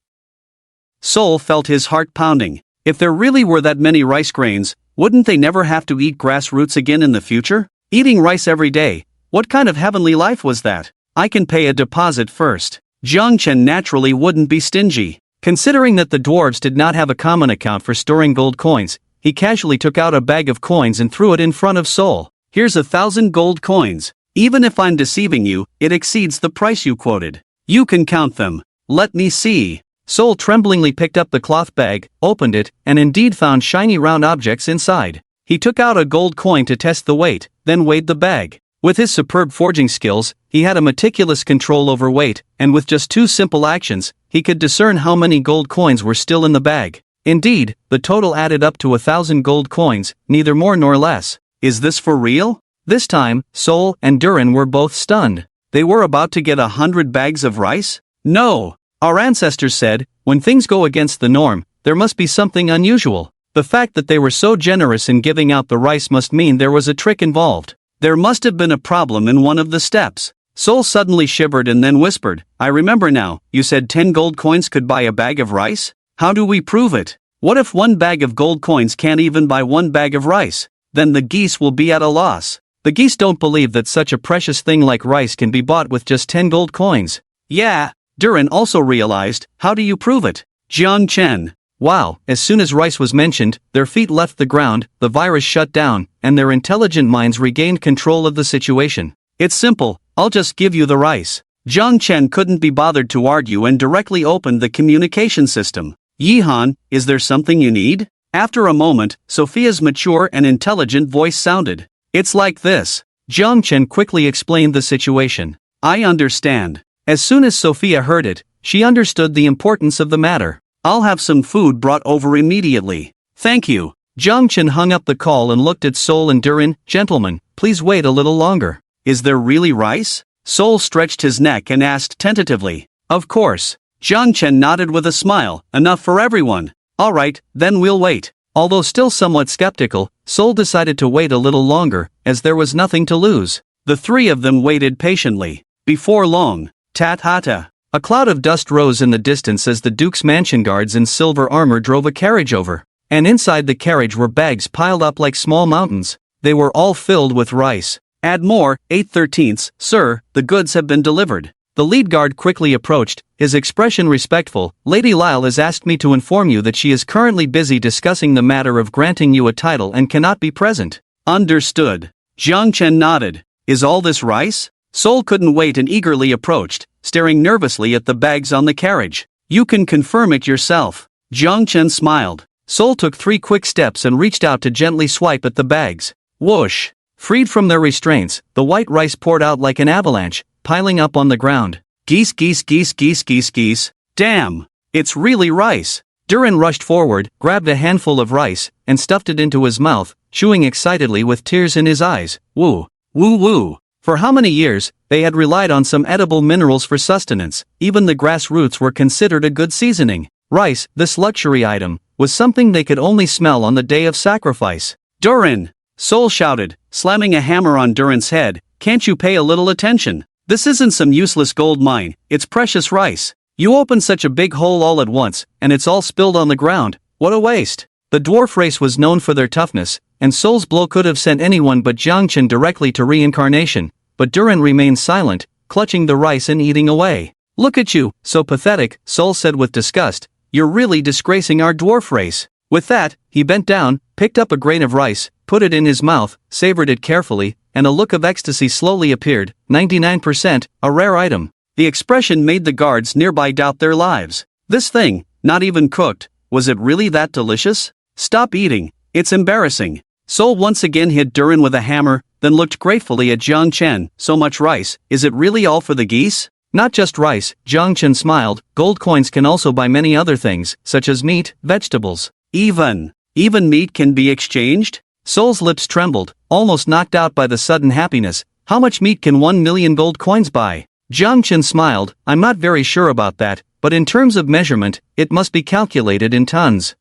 Sol felt his heart pounding. If there really were that many rice grains, wouldn't they never have to eat grass roots again in the future? Eating rice every day, what kind of heavenly life was that? I can pay a deposit first. Jiang Chen naturally wouldn't be stingy. Considering that the dwarves did not have a common account for storing gold coins, he casually took out a bag of coins and threw it in front of Sol. Here's 1,000 gold coins. Even if I'm deceiving you, it exceeds the price you quoted. You can count them. Let me see. Sol tremblingly picked up the cloth bag, opened it, and indeed found shiny round objects inside. He took out a gold coin to test the weight, then weighed the bag. With his superb forging skills, he had a meticulous control over weight, and with just 2 simple actions, he could discern how many gold coins were still in the bag. Indeed, the total added up to 1,000 gold coins, neither more nor less. Is this for real? This time, Sol and Durin were both stunned. They were about to get 100 bags of rice? No! Our ancestors said, when things go against the norm, there must be something unusual. The fact that they were so generous in giving out the rice must mean there was a trick involved. There must have been a problem in one of the steps. Sol suddenly shivered and then whispered, I remember now, you said 10 gold coins could buy a bag of rice? How do we prove it? What if 1 bag of gold coins can't even buy 1 bag of rice? Then the geese will be at a loss. The geese don't believe that such a precious thing like rice can be bought with just 10 gold coins. Yeah, Durin also realized, how do you prove it? Jiang Chen. Wow, as soon as rice was mentioned, their feet left the ground, the virus shut down, and their intelligent minds regained control of the situation. It's simple, I'll just give you the rice. Jiang Chen couldn't be bothered to argue and directly opened the communication system. Yihan, is there something you need? After a moment, Sophia's mature and intelligent voice sounded. It's like this. Jiang Chen quickly explained the situation. I understand. As soon as Sophia heard it, she understood the importance of the matter. I'll have some food brought over immediately. Thank you. Jiang Chen hung up the call and looked at Sol and Durin. Gentlemen, please wait a little longer. Is there really rice? Sol stretched his neck and asked tentatively. Of course. Jiang Chen nodded with a smile. Enough for everyone. All right, then we'll wait. Although still somewhat skeptical, Sol decided to wait a little longer, as there was nothing to lose. The 3 of them waited patiently. Before long, Tat-hata. A cloud of dust rose in the distance as the Duke's mansion guards in silver armor drove a carriage over. And inside the carriage were bags piled up like small mountains. They were all filled with rice. Add more, 8/13, sir, the goods have been delivered. The lead guard quickly approached, his expression respectful. Lady Lyle has asked me to inform you that she is currently busy discussing the matter of granting you a title and cannot be present. Understood. Jiang Chen nodded. Is all this rice? Sol couldn't wait and eagerly approached, staring nervously at the bags on the carriage. You can confirm it yourself. Jiang Chen smiled. Sol took 3 quick steps and reached out to gently swipe at the bags. Whoosh! Freed from their restraints, the white rice poured out like an avalanche, piling up on the ground. Geese geese geese geese geese geese. Damn! It's really rice! Durin rushed forward, grabbed a handful of rice, and stuffed it into his mouth, chewing excitedly with tears in his eyes. Woo! Woo woo! For how many years, they had relied on some edible minerals for sustenance. Even the grass roots were considered a good seasoning. Rice, this luxury item, was something they could only smell on the day of sacrifice. Durin! Sol shouted, slamming a hammer on Durin's head. Can't you pay a little attention? This isn't some useless gold mine, it's precious rice. You opened such a big hole all at once, and it's all spilled on the ground. What a waste. The dwarf race was known for their toughness, and Sol's blow could have sent anyone but Jiang Chen directly to reincarnation, but Durin remained silent, clutching the rice and eating away. Look at you, so pathetic, Sol said with disgust. You're really disgracing our dwarf race. With that, he bent down, picked up a grain of rice, put it in his mouth, savored it carefully, and a look of ecstasy slowly appeared. 99%, a rare item. The expression made the guards nearby doubt their lives. This thing, not even cooked, was it really that delicious? Stop eating, it's embarrassing. Sol once again hit Durin with a hammer, then looked gratefully at Jiang Chen. So much rice, is it really all for the geese? Not just rice, Jiang Chen smiled. Gold coins can also buy many other things, such as meat, vegetables. Even meat can be exchanged? Sol's lips trembled, almost knocked out by the sudden happiness. How much meat can 1 million gold coins buy? Jiang Chen smiled. I'm not very sure about that, but in terms of measurement, it must be calculated in tons.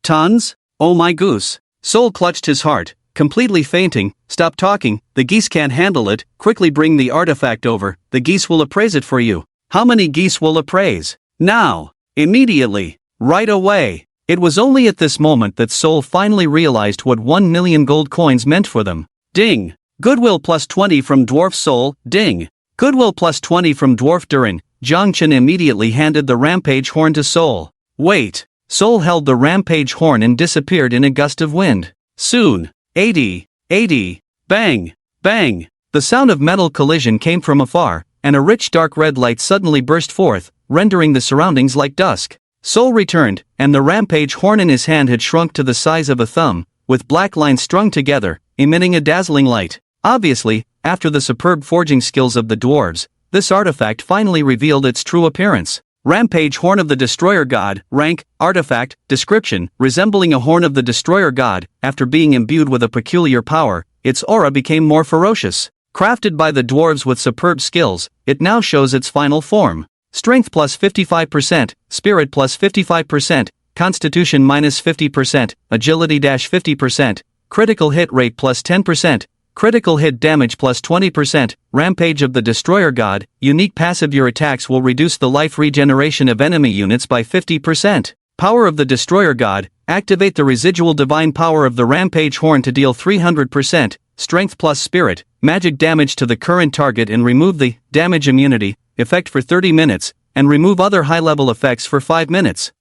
Tons? Oh my goose. Sol clutched his heart, completely fainting. Stop talking, the geese can't handle it. Quickly bring the artifact over, the geese will appraise it for you. How many geese will appraise? Now. Immediately. Right away. It was only at this moment that Sol finally realized what 1 million gold coins meant for them. Ding! Goodwill plus 20 from Dwarf Sol, ding! Goodwill plus 20 from Dwarf Durin. Jiang Chen immediately handed the rampage horn to Sol. Wait! Sol held the rampage horn and disappeared in a gust of wind. Soon. 80. Bang! Bang! The sound of metal collision came from afar, and a rich dark red light suddenly burst forth, rendering the surroundings like dusk. Sol returned, and the rampage horn in his hand had shrunk to the size of a thumb, with black lines strung together, emitting a dazzling light. Obviously, after the superb forging skills of the dwarves, this artifact finally revealed its true appearance. Rampage Horn of the Destroyer God, rank, artifact, description, resembling a horn of the Destroyer God. After being imbued with a peculiar power, its aura became more ferocious. Crafted by the dwarves with superb skills, it now shows its final form. Strength plus 55%, Spirit plus 55%, Constitution minus 50%, Agility dash 50%, Critical hit rate plus 10%, Critical hit damage plus 20%, Rampage of the Destroyer God, unique passive. Your attacks will reduce the life regeneration of enemy units by 50%. Power of the Destroyer God, activate the residual divine power of the Rampage Horn to deal 300%, Strength plus Spirit, magic damage to the current target and remove the damage immunity effect for 30 minutes, and remove other high-level effects for 5 minutes.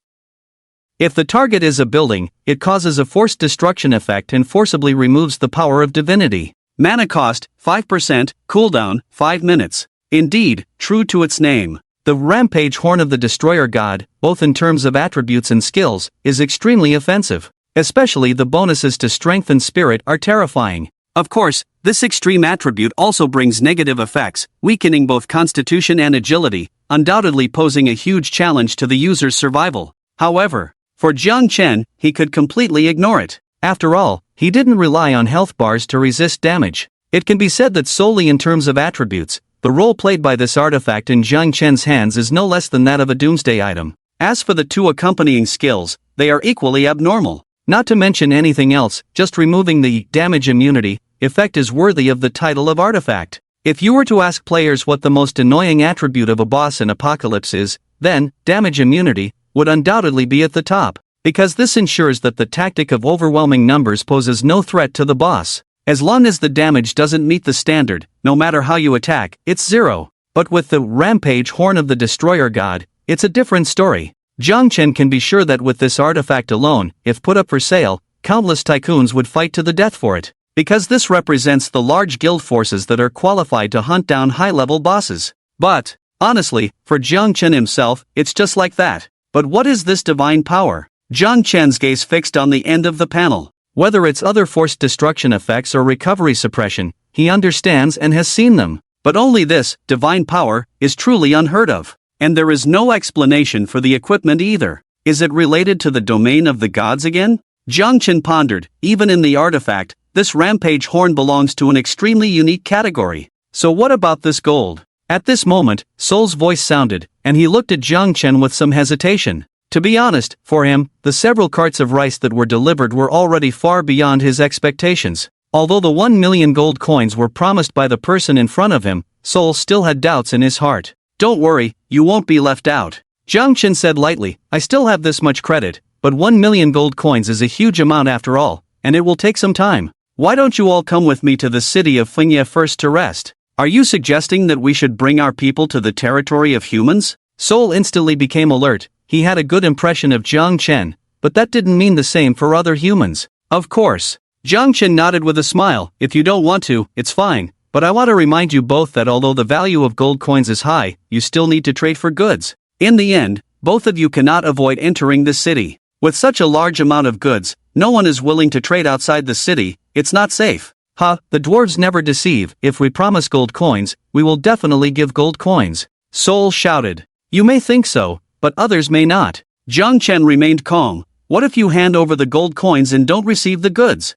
If the target is a building, it causes a forced destruction effect and forcibly removes the power of divinity. Mana cost, 5%, cooldown, 5 minutes. Indeed, true to its name. The Rampage Horn of the Destroyer God, both in terms of attributes and skills, is extremely offensive. Especially the bonuses to strength and spirit are terrifying. Of course, this extreme attribute also brings negative effects, weakening both constitution and agility, undoubtedly posing a huge challenge to the user's survival. However, for Jiang Chen, he could completely ignore it. After all, he didn't rely on health bars to resist damage. It can be said that solely in terms of attributes, the role played by this artifact in Jiang Chen's hands is no less than that of a doomsday item. As for the two accompanying skills, they are equally abnormal. Not to mention anything else, just removing the damage immunity effect is worthy of the title of artifact. If you were to ask players what the most annoying attribute of a boss in Apocalypse is, then damage immunity would undoubtedly be at the top, because this ensures that the tactic of overwhelming numbers poses no threat to the boss. As long as the damage doesn't meet the standard, no matter how you attack, it's 0. But with the Rampage Horn of the Destroyer God, it's a different story. Jiang Chen can be sure that with this artifact alone, if put up for sale, countless tycoons would fight to the death for it, because this represents the large guild forces that are qualified to hunt down high-level bosses. But, honestly, for Jiang Chen himself, it's just like that. But what is this divine power? Jiang Chen's gaze fixed on the end of the panel. Whether it's other forced destruction effects or recovery suppression, he understands and has seen them. But only this, divine power, is truly unheard of. And there is no explanation for the equipment either. Is it related to the domain of the gods again? Jiang Chen pondered. Even in the artifact, this Rampage Horn belongs to an extremely unique category. So what about this gold? At this moment, Soul's voice sounded, and he looked at Jiang Chen with some hesitation. To be honest, for him, the several carts of rice that were delivered were already far beyond his expectations. Although the 1 million gold coins were promised by the person in front of him, Soul still had doubts in his heart. Don't worry, you won't be left out. Jiang Chen said lightly, I still have this much credit, but 1 million gold coins is a huge amount after all, and it will take some time. Why don't you all come with me to the city of Fengye first to rest? Are you suggesting that we should bring our people to the territory of humans? Soul instantly became alert. He had a good impression of Jiang Chen, but that didn't mean the same for other humans. Of course. Jiang Chen nodded with a smile. If you don't want to, it's fine, but I want to remind you both that although the value of gold coins is high, you still need to trade for goods. In the end, both of you cannot avoid entering the city. With such a large amount of goods, no one is willing to trade outside the city. It's not safe. The dwarves never deceive. If we promise gold coins, we will definitely give gold coins. Soul shouted. You may think so, but others may not. Jiang Chen remained calm. What if you hand over the gold coins and don't receive the goods?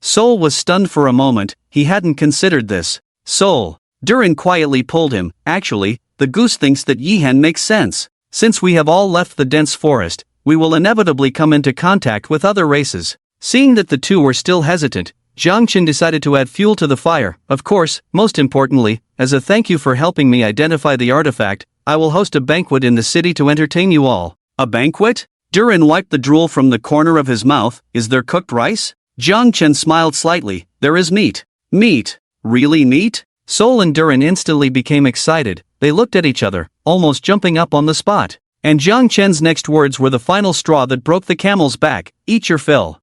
Soul was stunned for a moment. He hadn't considered this. Soul. Durin quietly pulled him. Actually, the goose thinks that Yihan makes sense. Since we have all left the dense forest, we will inevitably come into contact with other races. Seeing that the two were still hesitant, Jiang Chen decided to add fuel to the fire. Of course, most importantly, as a thank you for helping me identify the artifact, I will host a banquet in the city to entertain you all. A banquet? Durin wiped the drool from the corner of his mouth. Is there cooked rice? Jiang Chen smiled slightly. There is meat. Meat? Really meat? Soul and Durin instantly became excited. They looked at each other, almost jumping up on the spot. And Jiang Chen's next words were the final straw that broke the camel's back. Eat your fill.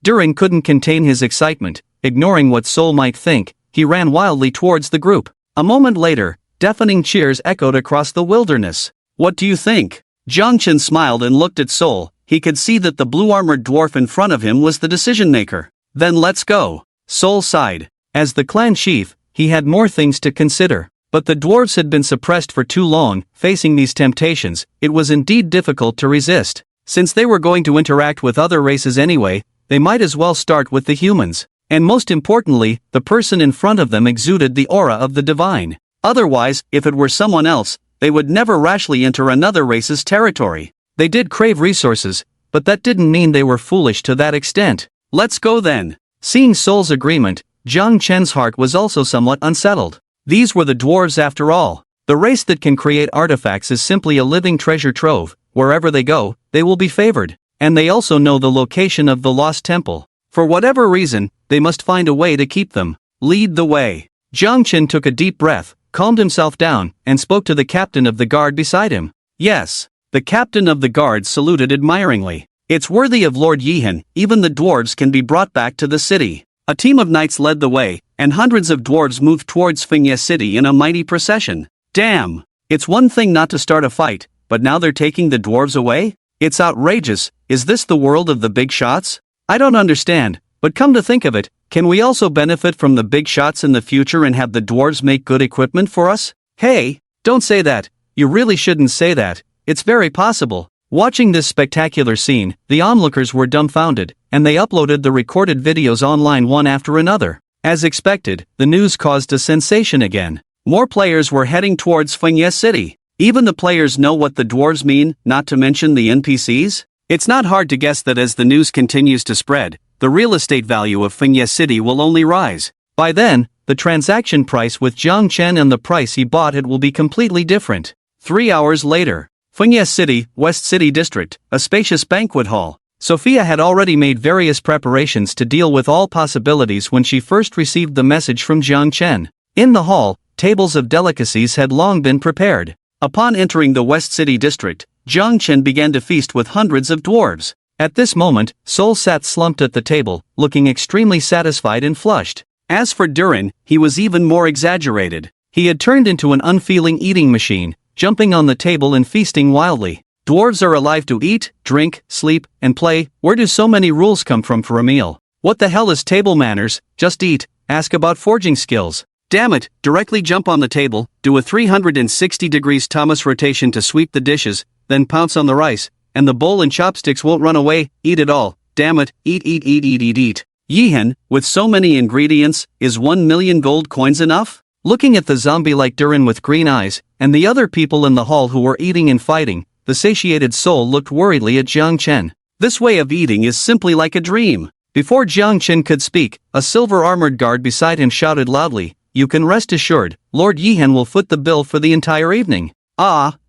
Durin couldn't contain his excitement. Ignoring what Soul might think, he ran wildly towards the group. A moment later, deafening cheers echoed across the wilderness. What do you think? Jiang Chen smiled and looked at Soul. He could see that the blue-armored dwarf in front of him was the decision-maker. Then let's go. Soul sighed. As the clan chief, he had more things to consider. But the dwarves had been suppressed for too long. Facing these temptations, it was indeed difficult to resist. Since they were going to interact with other races anyway, they might as well start with the humans. And most importantly, the person in front of them exuded the aura of the divine. Otherwise, if it were someone else, they would never rashly enter another race's territory. They did crave resources, but that didn't mean they were foolish to that extent. Let's go then. Seeing Soul's agreement, Jiang Chen's heart was also somewhat unsettled. These were the dwarves after all. The race that can create artifacts is simply a living treasure trove. Wherever they go, they will be favored. And they also know the location of the lost temple. For whatever reason, they must find a way to keep them. Lead the way. Jiang Chen took a deep breath, calmed himself down, and spoke to the captain of the guard beside him. Yes. The captain of the guard saluted admiringly. It's worthy of Lord Yihan. Even the dwarves can be brought back to the city. A team of knights led the way, and hundreds of dwarves moved towards Fengye City in a mighty procession. Damn! It's one thing not to start a fight, but now they're taking the dwarves away? It's outrageous. Is this the world of the big shots? I don't understand, but come to think of it, can we also benefit from the big shots in the future and have the dwarves make good equipment for us? Hey, don't say that. You really shouldn't say that. It's very possible. Watching this spectacular scene, the onlookers were dumbfounded, and they uploaded the recorded videos online one after another. As expected, the news caused a sensation again. More players were heading towards Fengye City. Even the players know what the dwarves mean, not to mention the NPCs. It's not hard to guess that as the news continues to spread, the real estate value of Fengye City will only rise. By then, the transaction price with Jiang Chen and the price he bought it will be completely different. 3 hours later. Fengye City, West City District, a spacious banquet hall. Sophia had already made various preparations to deal with all possibilities when she first received the message from Jiang Chen. In the hall, tables of delicacies had long been prepared. Upon entering the West City District, Jiang Chen began to feast with hundreds of dwarves. At this moment, Sol sat slumped at the table, looking extremely satisfied and flushed. As for Durin, he was even more exaggerated. He had turned into an unfeeling eating machine, jumping on the table and feasting wildly. Dwarves are alive to eat, drink, sleep, and play. Where do so many rules come from for a meal? What the hell is table manners? Just eat, ask about forging skills. Damn it, directly jump on the table, do a 360 degrees Thomas rotation to sweep the dishes, then pounce on the rice, and the bowl and chopsticks won't run away, eat it all. Damn it, eat. Yihan, with so many ingredients, is 1 million gold coins enough? Looking at the zombie-like Durin with green eyes, and the other people in the hall who were eating and fighting, the satiated Sol looked worriedly at Jiang Chen. This way of eating is simply like a dream. Before Jiang Chen could speak, a silver-armored guard beside him shouted loudly, "You can rest assured, Lord Yihan will foot the bill for the entire evening."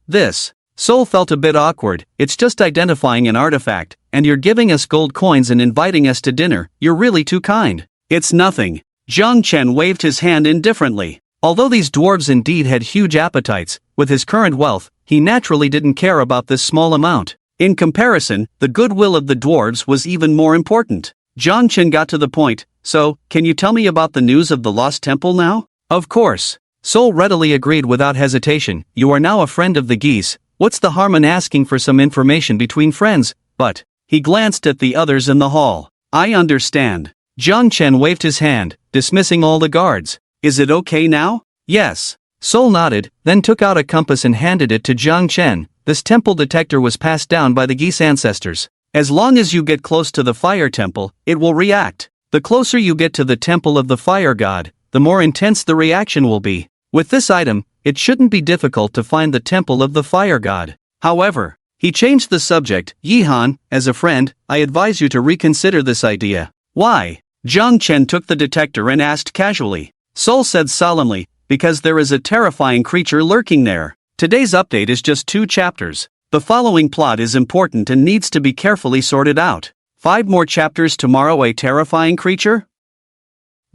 This. Sol felt a bit awkward. It's just identifying an artifact, and you're giving us gold coins and inviting us to dinner. You're really too kind. It's nothing. Jiang Chen waved his hand indifferently. Although these dwarves indeed had huge appetites, with his current wealth, he naturally didn't care about this small amount. In comparison, the goodwill of the dwarves was even more important. Jiang Chen got to the point. So, can you tell me about the news of the Lost Temple now? Of course. Sol readily agreed without hesitation. You are now a friend of the geese. What's the harm in asking for some information between friends? But, he glanced at the others in the hall. I understand. Jiang Chen waved his hand, dismissing all the guards. Is it okay now? Yes. Sol nodded, then took out a compass and handed it to Jiang Chen. This temple detector was passed down by the geese ancestors. As long as you get close to the fire temple, it will react. The closer you get to the temple of the fire god, the more intense the reaction will be. With this item, it shouldn't be difficult to find the temple of the fire god. However, he changed the subject. Yihan, as a friend, I advise you to reconsider this idea. Why? Jiang Chen took the detector and asked casually. Sol said solemnly, because there is a terrifying creature lurking there. Today's update is just 2 chapters. The following plot is important and needs to be carefully sorted out. 5 more chapters tomorrow. A terrifying creature?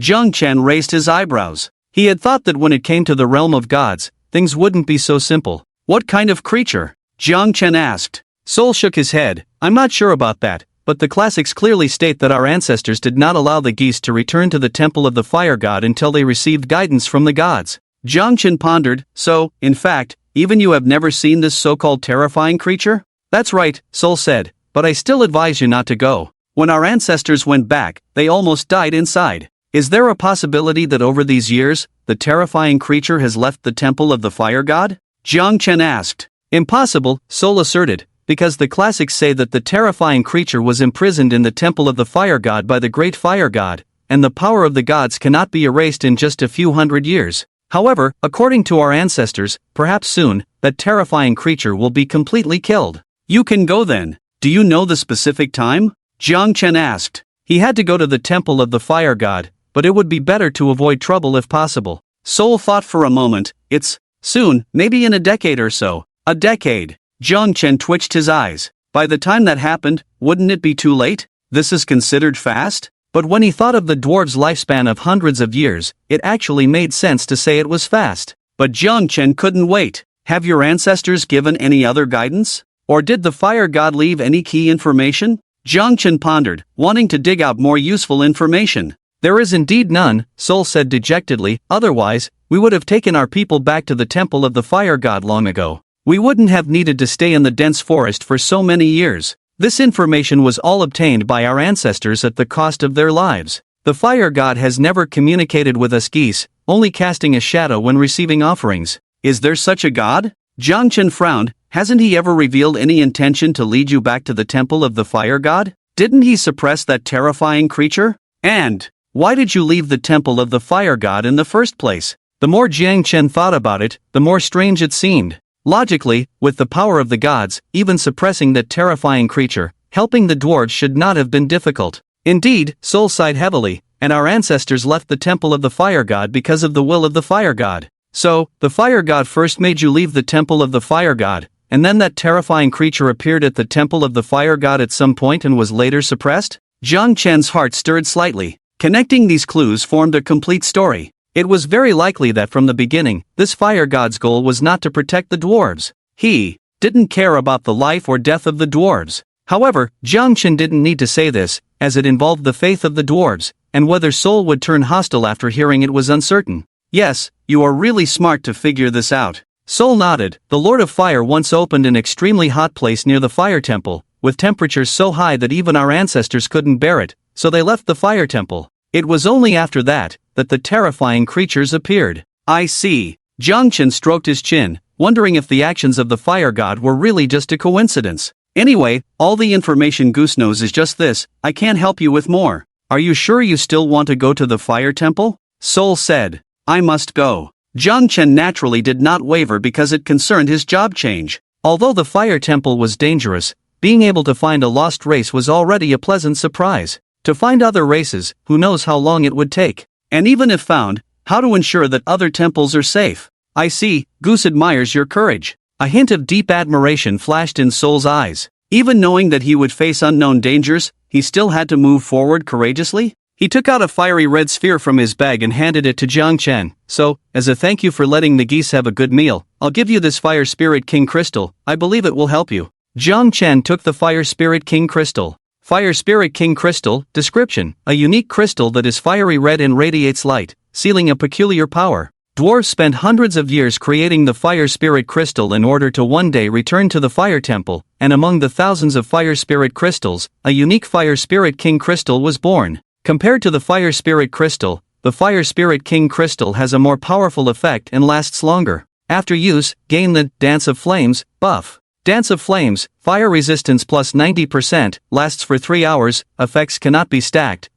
Jiang Chen raised his eyebrows. He had thought that when it came to the realm of gods, things wouldn't be so simple. What kind of creature? Jiang Chen asked. Sol shook his head. I'm not sure about that, but the classics clearly state that our ancestors did not allow the geese to return to the temple of the fire god until they received guidance from the gods. Jiang Chen pondered. So, in fact, even you have never seen this so-called terrifying creature? That's right, Sol said, but I still advise you not to go. When our ancestors went back, they almost died inside. Is there a possibility that over these years, the terrifying creature has left the temple of the fire god? Jiang Chen asked. Impossible, Sol asserted, because the classics say that the terrifying creature was imprisoned in the temple of the fire god by the great fire god, and the power of the gods cannot be erased in just a few hundred years. However, according to our ancestors, perhaps soon, that terrifying creature will be completely killed. You can go then. Do you know the specific time? Jiang Chen asked. He had to go to the temple of the fire god, but it would be better to avoid trouble if possible. Sol thought for a moment. It's soon, maybe in a decade or so. A decade. Jiang Chen twitched his eyes. By the time that happened, wouldn't it be too late? This is considered fast? But when he thought of the dwarves' lifespan of hundreds of years, it actually made sense to say it was fast. But Jiang Chen couldn't wait. Have your ancestors given any other guidance? Or did the fire god leave any key information? Jiang Chen pondered, wanting to dig out more useful information. There is indeed none, Sol said dejectedly, otherwise, we would have taken our people back to the temple of the fire god long ago. We wouldn't have needed to stay in the dense forest for so many years. This information was all obtained by our ancestors at the cost of their lives. The fire god has never communicated with us geese, only casting a shadow when receiving offerings. Is there such a god? Jiang Chen frowned. Hasn't he ever revealed any intention to lead you back to the temple of the fire god? Didn't he suppress that terrifying creature? And why did you leave the temple of the fire god in the first place? The more Jiang Chen thought about it, the more strange it seemed. Logically, with the power of the gods, even suppressing that terrifying creature, helping the dwarves should not have been difficult. Indeed, Sol sighed heavily, and our ancestors left the temple of the fire god because of the will of the fire god. So, the fire god first made you leave the temple of the fire god, and then that terrifying creature appeared at the temple of the fire god at some point and was later suppressed? Jiang Chen's heart stirred slightly. Connecting these clues formed a complete story. It was very likely that from the beginning, this fire god's goal was not to protect the dwarves. He didn't care about the life or death of the dwarves. However, Jiang Chen didn't need to say this, as it involved the faith of the dwarves, and whether Seoul would turn hostile after hearing it was uncertain. Yes, you are really smart to figure this out. Seoul nodded. The Lord of Fire once opened an extremely hot place near the fire temple, with temperatures so high that even our ancestors couldn't bear it, so they left the fire temple. It was only after that the terrifying creatures appeared. I see. Jiang Chen stroked his chin, wondering if the actions of the fire god were really just a coincidence. Anyway, all the information Goose knows is just this: I can't help you with more. Are you sure you still want to go to the fire temple? Seoul said. I must go. Jiang Chen naturally did not waver because it concerned his job change. Although the fire temple was dangerous, being able to find a lost race was already a pleasant surprise. To find other races, who knows how long it would take? And even if found, how to ensure that other temples are safe? I see, Goose admires your courage. A hint of deep admiration flashed in Seoul's eyes. Even knowing that he would face unknown dangers, he still had to move forward courageously? He took out a fiery red sphere from his bag and handed it to Jiang Chen. So, as a thank you for letting the geese have a good meal, I'll give you this Fire Spirit King Crystal. I believe it will help you. Jiang Chen took the Fire Spirit King Crystal. Fire Spirit King Crystal. Description: a unique crystal that is fiery red and radiates light, sealing a peculiar power. Dwarves spent hundreds of years creating the Fire Spirit Crystal in order to one day return to the Fire Temple, and among the thousands of Fire Spirit Crystals, a unique Fire Spirit King Crystal was born. Compared to the Fire Spirit Crystal, the Fire Spirit King Crystal has a more powerful effect and lasts longer. After use, gain the Dance of Flames buff. Dance of Flames, fire resistance plus 90%, lasts for 3 hours, effects cannot be stacked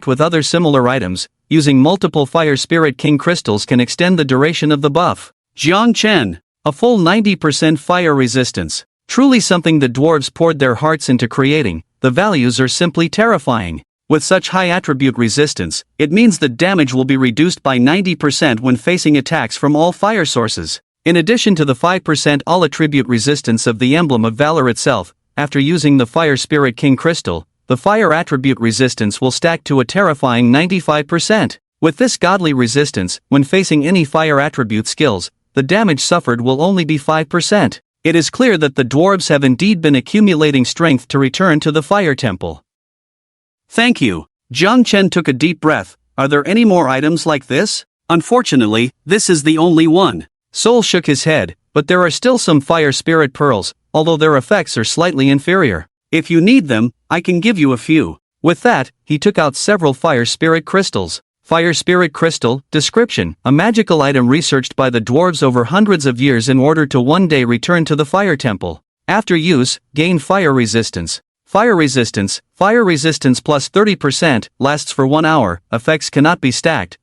with other similar items. Using multiple Fire Spirit King crystals can extend the duration of the buff. Jiang Chen, a full 90% fire resistance. Truly something the dwarves poured their hearts into creating. The values are simply terrifying. With such high attribute resistance, it means the damage will be reduced by 90% when facing attacks from all fire sources. In addition to the 5% all attribute resistance of the Emblem of Valor itself, after using the Fire Spirit King Crystal, the fire attribute resistance will stack to a terrifying 95%. With this godly resistance, when facing any fire attribute skills, the damage suffered will only be 5%. It is clear that the dwarves have indeed been accumulating strength to return to the fire temple. Thank you. Jiang Chen took a deep breath. Are there any more items like this? Unfortunately, this is the only one. Seoul shook his head, but there are still some Fire Spirit Pearls, although their effects are slightly inferior. If you need them, I can give you a few. With that, he took out several Fire Spirit Crystals. Fire Spirit Crystal. Description: a magical item researched by the dwarves over hundreds of years in order to one day return to the Fire Temple. After use, gain fire resistance. Fire resistance plus 30%, lasts for 1 hour, effects cannot be stacked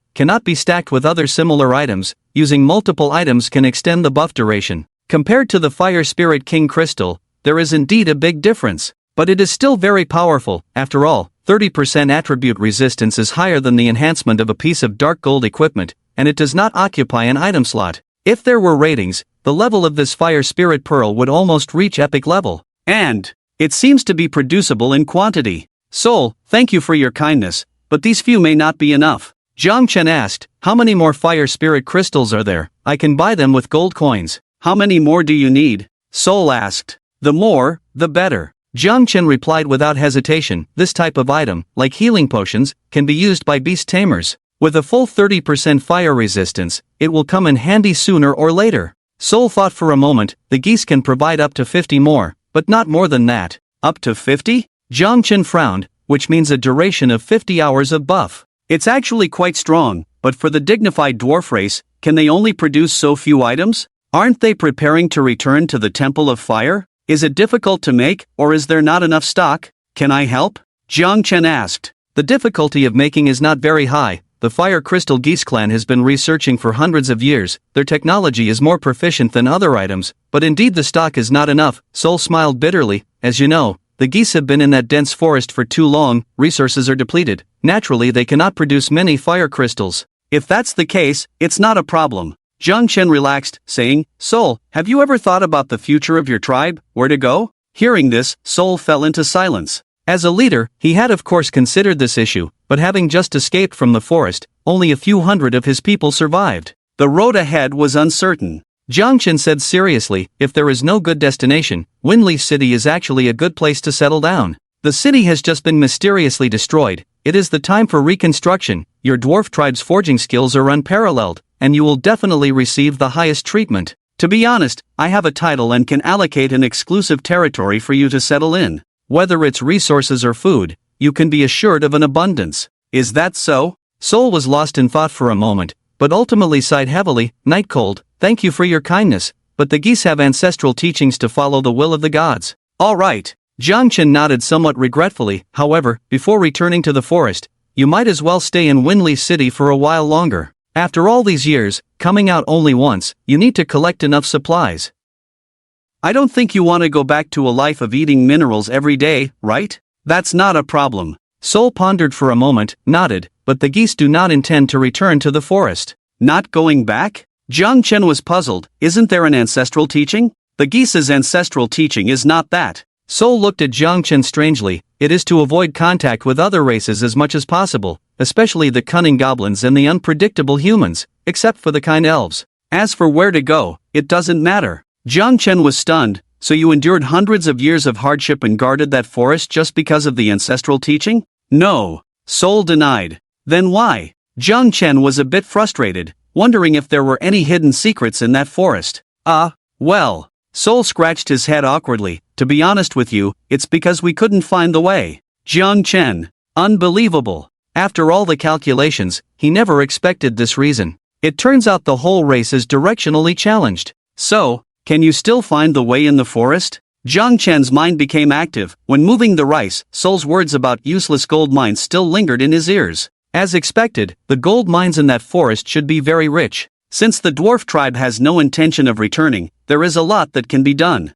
with other similar items. Using multiple items can extend the buff duration. Compared to the Fire Spirit King Crystal, there is indeed a big difference, but it is still very powerful. After all, 30% attribute resistance is higher than the enhancement of a piece of dark gold equipment, and it does not occupy an item slot. If there were ratings, the level of this Fire Spirit Pearl would almost reach epic level. And it seems to be producible in quantity. Seoul, thank you for your kindness, but these few may not be enough. Jiang Chen asked, how many more Fire Spirit Crystals are there? I can buy them with gold coins. How many more do you need? Seoul asked. The more, the better. Jiang Chen replied without hesitation. This type of item, like healing potions, can be used by beast tamers. With a full 30% fire resistance, it will come in handy sooner or later. Seoul thought for a moment. The geese can provide up to 50 more, but not more than that. Up to 50? Jiang Chen frowned, which means a duration of 50 hours of buff. It's actually quite strong, but for the dignified dwarf race, can they only produce so few items? Aren't they preparing to return to the Temple of Fire? Is it difficult to make, or is there not enough stock? Can I help? Jiang Chen asked. The difficulty of making is not very high. The Fire Crystal Geese clan has been researching for hundreds of years. Their technology is more proficient than other items, but indeed the stock is not enough. Seoul smiled bitterly. As you know, the geese have been in that dense forest for too long, resources are depleted, naturally they cannot produce many fire crystals. If that's the case, it's not a problem. Jiang Chen relaxed, saying, Soul, have you ever thought about the future of your tribe, where to go? Hearing this, Soul fell into silence. As a leader, he had of course considered this issue, but having just escaped from the forest, only a few hundred of his people survived. The road ahead was uncertain. Jiang Chen said seriously, if there is no good destination, Winli City is actually a good place to settle down. The city has just been mysteriously destroyed. It is the time for reconstruction. Your dwarf tribe's forging skills are unparalleled, and you will definitely receive the highest treatment. To be honest, I have a title and can allocate an exclusive territory for you to settle in. Whether it's resources or food, you can be assured of an abundance. Is that so? Soul was lost in thought for a moment, but ultimately sighed heavily. Nightcold, thank you for your kindness, but the geese have ancestral teachings to follow the will of the gods. All right. Jiang Chen nodded somewhat regretfully. However, before returning to the forest, you might as well stay in Winli City for a while longer. After all these years, coming out only once, you need to collect enough supplies. I don't think you want to go back to a life of eating minerals every day, right? That's not a problem. Soul pondered for a moment, nodded, but the geese do not intend to return to the forest. Not going back? Jiang Chen was puzzled. Isn't there an ancestral teaching? The geese's ancestral teaching is not that. Soul looked at Jiang Chen strangely. It is to avoid contact with other races as much as possible, especially the cunning goblins and the unpredictable humans, except for the kind elves. As for where to go, it doesn't matter. Jiang Chen was stunned. So you endured hundreds of years of hardship and guarded that forest just because of the ancestral teaching? No. Soul denied. Then why? Jiang Chen was a bit frustrated, wondering if there were any hidden secrets in that forest. Well. Soul scratched his head awkwardly. To be honest with you, it's because we couldn't find the way. Jiang Chen. Unbelievable. After all the calculations, he never expected this reason. It turns out the whole race is directionally challenged. So, can you still find the way in the forest? Jiang Chen's mind became active. When moving the rice, Soul's words about useless gold mines still lingered in his ears. As expected, the gold mines in that forest should be very rich. Since the dwarf tribe has no intention of returning, there is a lot that can be done.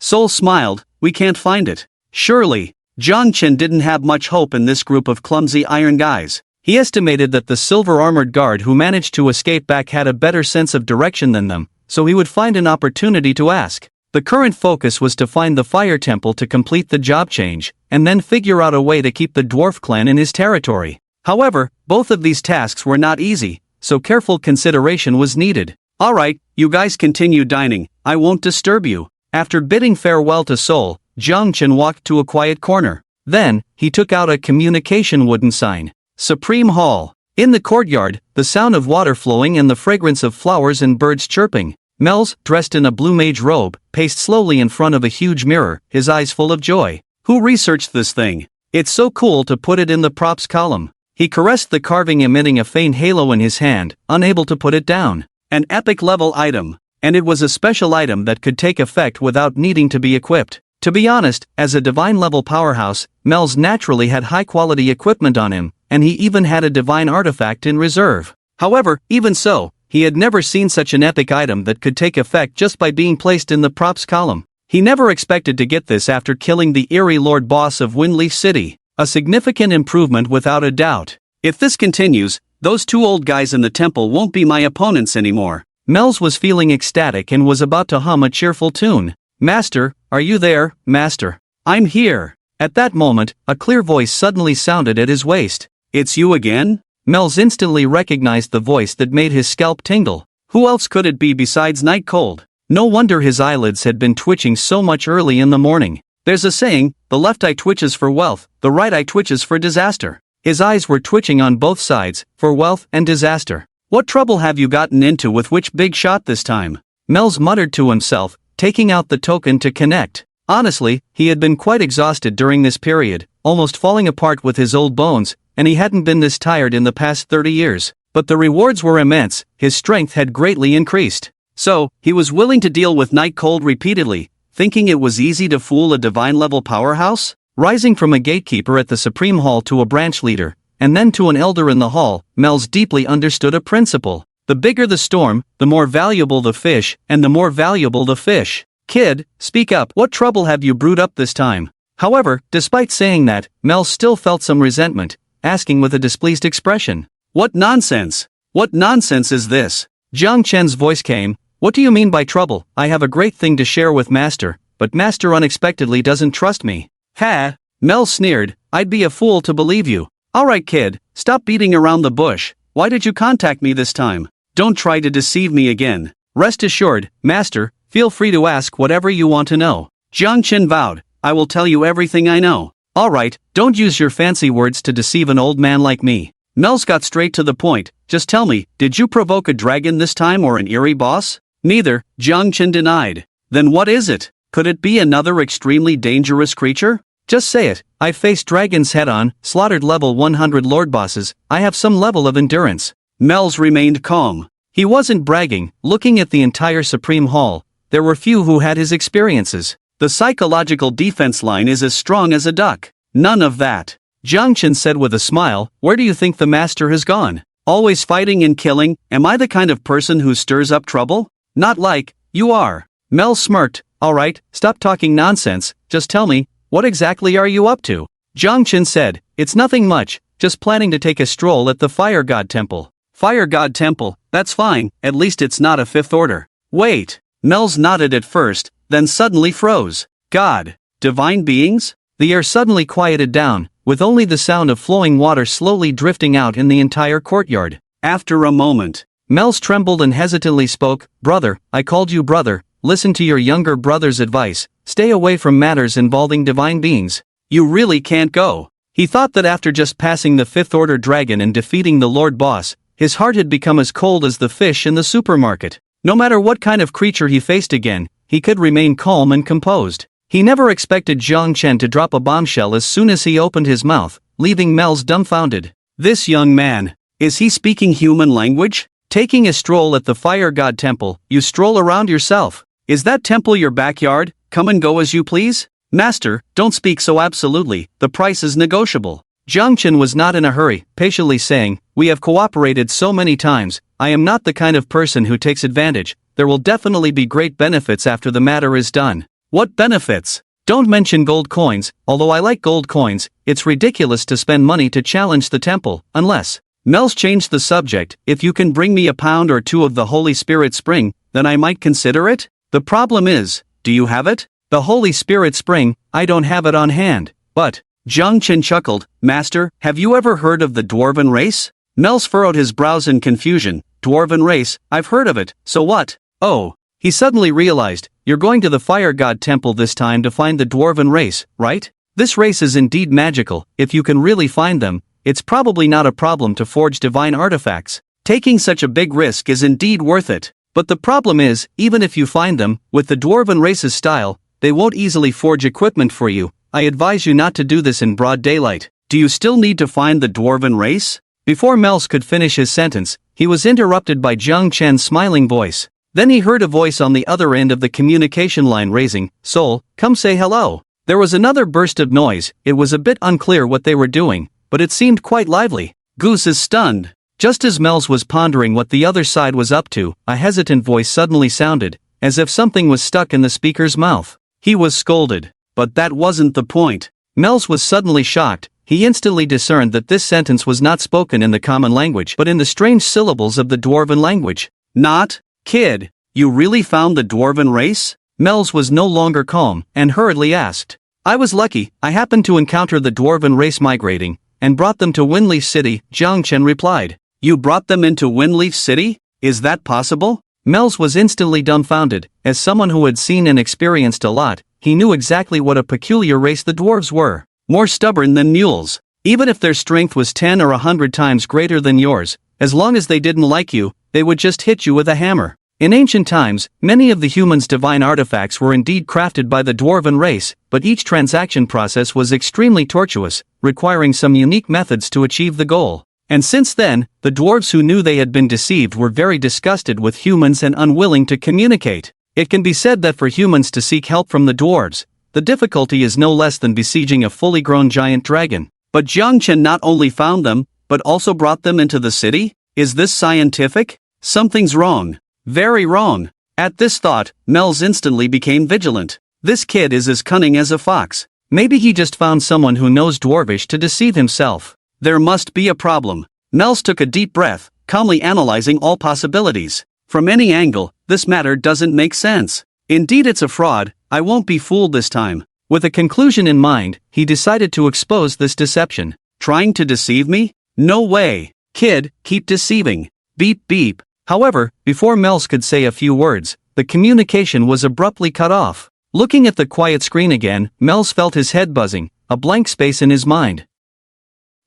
Soul smiled. We can't find it. Surely. Jiang Chen didn't have much hope in this group of clumsy iron guys. He estimated that the silver-armored guard who managed to escape back had a better sense of direction than them, so he would find an opportunity to ask. The current focus was to find the fire temple to complete the job change, and then figure out a way to keep the dwarf clan in his territory. However, both of these tasks were not easy, so careful consideration was needed. Alright, you guys continue dining, I won't disturb you. After bidding farewell to Soul, Jiang Chen walked to a quiet corner. Then, he took out a communication wooden sign. Supreme Hall. In the courtyard, the sound of water flowing and the fragrance of flowers and birds chirping. Mel's, dressed in a blue mage robe, paced slowly in front of a huge mirror, his eyes full of joy. Who researched this thing? It's so cool to put it in the props column. He caressed the carving, emitting a faint halo in his hand, unable to put it down. An epic level item. And it was a special item that could take effect without needing to be equipped. To be honest, as a divine level powerhouse, Mel's naturally had high quality equipment on him, and he even had a divine artifact in reserve. However, even so, he had never seen such an epic item that could take effect just by being placed in the props column. He never expected to get this after killing the eerie lord boss of Winli City. A significant improvement without a doubt. If this continues, those two old guys in the temple won't be my opponents anymore. Mel's was feeling ecstatic and was about to hum a cheerful tune. Master, are you there, Master? I'm here. At that moment, a clear voice suddenly sounded at his waist. It's you again? Mel's instantly recognized the voice that made his scalp tingle. Who else could it be besides Nightcold? No wonder his eyelids had been twitching so much early in the morning. There's a saying, the left eye twitches for wealth, the right eye twitches for disaster. His eyes were twitching on both sides, for wealth and disaster. What trouble have you gotten into with which big shot this time? Mel's muttered to himself, taking out the token to connect. Honestly, he had been quite exhausted during this period, almost falling apart with his old bones, and he hadn't been this tired in the past 30 years. But the rewards were immense, his strength had greatly increased. So, he was willing to deal with Nightcold repeatedly, thinking it was easy to fool a divine-level powerhouse? Rising from a gatekeeper at the Supreme Hall to a branch leader, and then to an elder in the hall, Mel's deeply understood a principle. The bigger the storm, the more valuable the fish, and the more valuable the fish. Kid, speak up, what trouble have you brewed up this time? However, despite saying that, Mel still felt some resentment. asking with a displeased expression. What nonsense? What nonsense is this? Jiang Chen's voice came. What do you mean by trouble? I have a great thing to share with Master, but Master unexpectedly doesn't trust me. Ha! Mel sneered, I'd be a fool to believe you. Alright kid, stop beating around the bush. Why did you contact me this time? Don't try to deceive me again. Rest assured, Master, feel free to ask whatever you want to know. Jiang Chen vowed, I will tell you everything I know. Alright, don't use your fancy words to deceive an old man like me. Mel's got straight to the point. Just tell me, did you provoke a dragon this time or an eerie boss? Neither, Jiang Chen denied. Then what is it? Could it be another extremely dangerous creature? Just say it. I've faced dragons head-on, slaughtered level 100 lord bosses, I have some level of endurance. Mel's remained calm. He wasn't bragging. Looking at the entire Supreme Hall, there were few who had his experiences. The psychological defense line is as strong as a duck. None of that. Jiang Chen said with a smile, where do you think the master has gone? Always fighting and killing, am I the kind of person who stirs up trouble? Not like, you are. Mel smirked, alright, stop talking nonsense, just tell me, what exactly are you up to? Jiang Chen said, it's nothing much, just planning to take a stroll at the Fire God Temple. Fire God Temple, that's fine, at least it's not a fifth order. Wait, Mel's nodded at first, then suddenly froze. God, divine beings? The air suddenly quieted down, with only the sound of flowing water slowly drifting out in the entire courtyard. After a moment, Mel's trembled and hesitantly spoke, brother, I called you brother, listen to your younger brother's advice, stay away from matters involving divine beings. You really can't go. He thought that after just passing the fifth order dragon and defeating the Lord Boss, his heart had become as cold as the fish in the supermarket. No matter what kind of creature he faced again, he could remain calm and composed. He never expected Jiang Chen to drop a bombshell as soon as he opened his mouth, leaving Mel's dumbfounded. This young man, is he speaking human language? Taking a stroll at the Fire God Temple, you stroll around yourself. Is that temple your backyard? Come and go as you please? Master, don't speak so absolutely, the price is negotiable. Jiang Chen was not in a hurry, patiently saying, we have cooperated so many times, I am not the kind of person who takes advantage, there will definitely be great benefits after the matter is done. What benefits? Don't mention gold coins, although I like gold coins, it's ridiculous to spend money to challenge the temple, unless. Mel's changed the subject, if you can bring me a pound or two of the Holy Spirit Spring, then I might consider it. The problem is, do you have it? The Holy Spirit Spring, I don't have it on hand, but, Jiang Chen chuckled, Master, have you ever heard of the Dwarven race? Mel's furrowed his brows in confusion, Dwarven race, I've heard of it, so what? Oh, he suddenly realized, you're going to the Fire God Temple this time to find the Dwarven race, right? This race is indeed magical, if you can really find them, it's probably not a problem to forge divine artifacts. Taking such a big risk is indeed worth it. But the problem is, even if you find them, with the Dwarven race's style, they won't easily forge equipment for you. I advise you not to do this in broad daylight. Do you still need to find the Dwarven race? Before Mels could finish his sentence, he was interrupted by Jiang Chen's smiling voice. Then he heard a voice on the other end of the communication line raising, Soul, come say hello. There was another burst of noise, it was a bit unclear what they were doing, but it seemed quite lively. Goose is stunned. Just as Mels was pondering what the other side was up to, a hesitant voice suddenly sounded, as if something was stuck in the speaker's mouth. He was scolded. But that wasn't the point. Mels was suddenly shocked. He instantly discerned that this sentence was not spoken in the common language but in the strange syllables of the Dwarven language. Not, kid, you really found the Dwarven race? Mels was no longer calm, and hurriedly asked. I was lucky, I happened to encounter the Dwarven race migrating, and brought them to Windleaf City, Jiang Chen replied. You brought them into Windleaf City? Is that possible? Mels was instantly dumbfounded. As someone who had seen and experienced a lot, he knew exactly what a peculiar race the dwarves were. More stubborn than mules. Even if their strength was 10 or 100 times greater than yours, as long as they didn't like you, they would just hit you with a hammer. In ancient times, many of the humans' divine artifacts were indeed crafted by the Dwarven race, but each transaction process was extremely tortuous, requiring some unique methods to achieve the goal. And since then, the dwarves who knew they had been deceived were very disgusted with humans and unwilling to communicate. It can be said that for humans to seek help from the dwarves, the difficulty is no less than besieging a fully grown giant dragon. But Jiang Chen not only found them, but also brought them into the city? Is this scientific? Something's wrong. Very wrong. At this thought, Mels instantly became vigilant. This kid is as cunning as a fox. Maybe he just found someone who knows Dwarvish to deceive himself. There must be a problem. Mels took a deep breath, calmly analyzing all possibilities. From any angle, this matter doesn't make sense. Indeed, it's a fraud. I won't be fooled this time. With a conclusion in mind, he decided to expose this deception. Trying to deceive me? No way. Kid, keep deceiving. Beep beep. However, before Mels could say a few words, the communication was abruptly cut off. Looking at the quiet screen again, Mels felt his head buzzing, a blank space in his mind.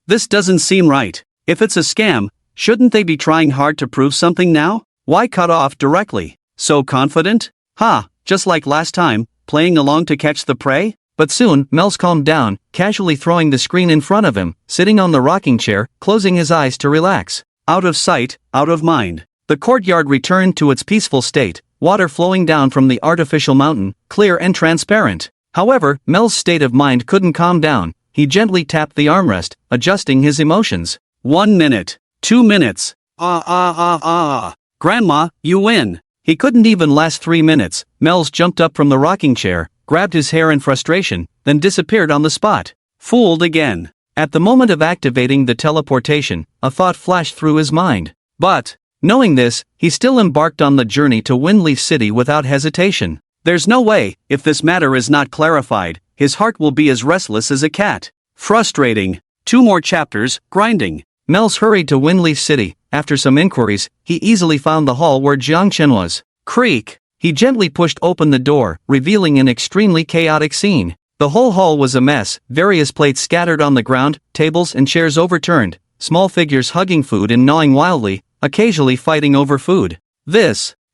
This doesn't seem right. If it's a scam, shouldn't they be trying hard to prove something now? Why cut off directly? So confident? Ha, just like last time, playing along to catch the prey? But soon, Mels calmed down, casually throwing the screen in front of him, sitting on the rocking chair, closing his eyes to relax. Out of sight, out of mind. The courtyard returned to its peaceful state, water flowing down from the artificial mountain, clear and transparent. However, Mel's state of mind couldn't calm down. He gently tapped the armrest, adjusting his emotions. 1 minute. 2 minutes. Grandma, you win. He couldn't even last 3 minutes. Mels jumped up from the rocking chair, grabbed his hair in frustration, then disappeared on the spot. Fooled again. At the moment of activating the teleportation, a thought flashed through his mind. But, knowing this, he still embarked on the journey to Windleaf City without hesitation. There's no way, if this matter is not clarified, his heart will be as restless as a cat. Frustrating. 2 more chapters, grinding. Mels hurried to Windleaf City. After some inquiries, he easily found the hall where Jiang Chen was. Creak. He gently pushed open the door, revealing an extremely chaotic scene. The whole hall was a mess, various plates scattered on the ground, tables and chairs overturned, small figures hugging food and gnawing wildly, occasionally fighting over food.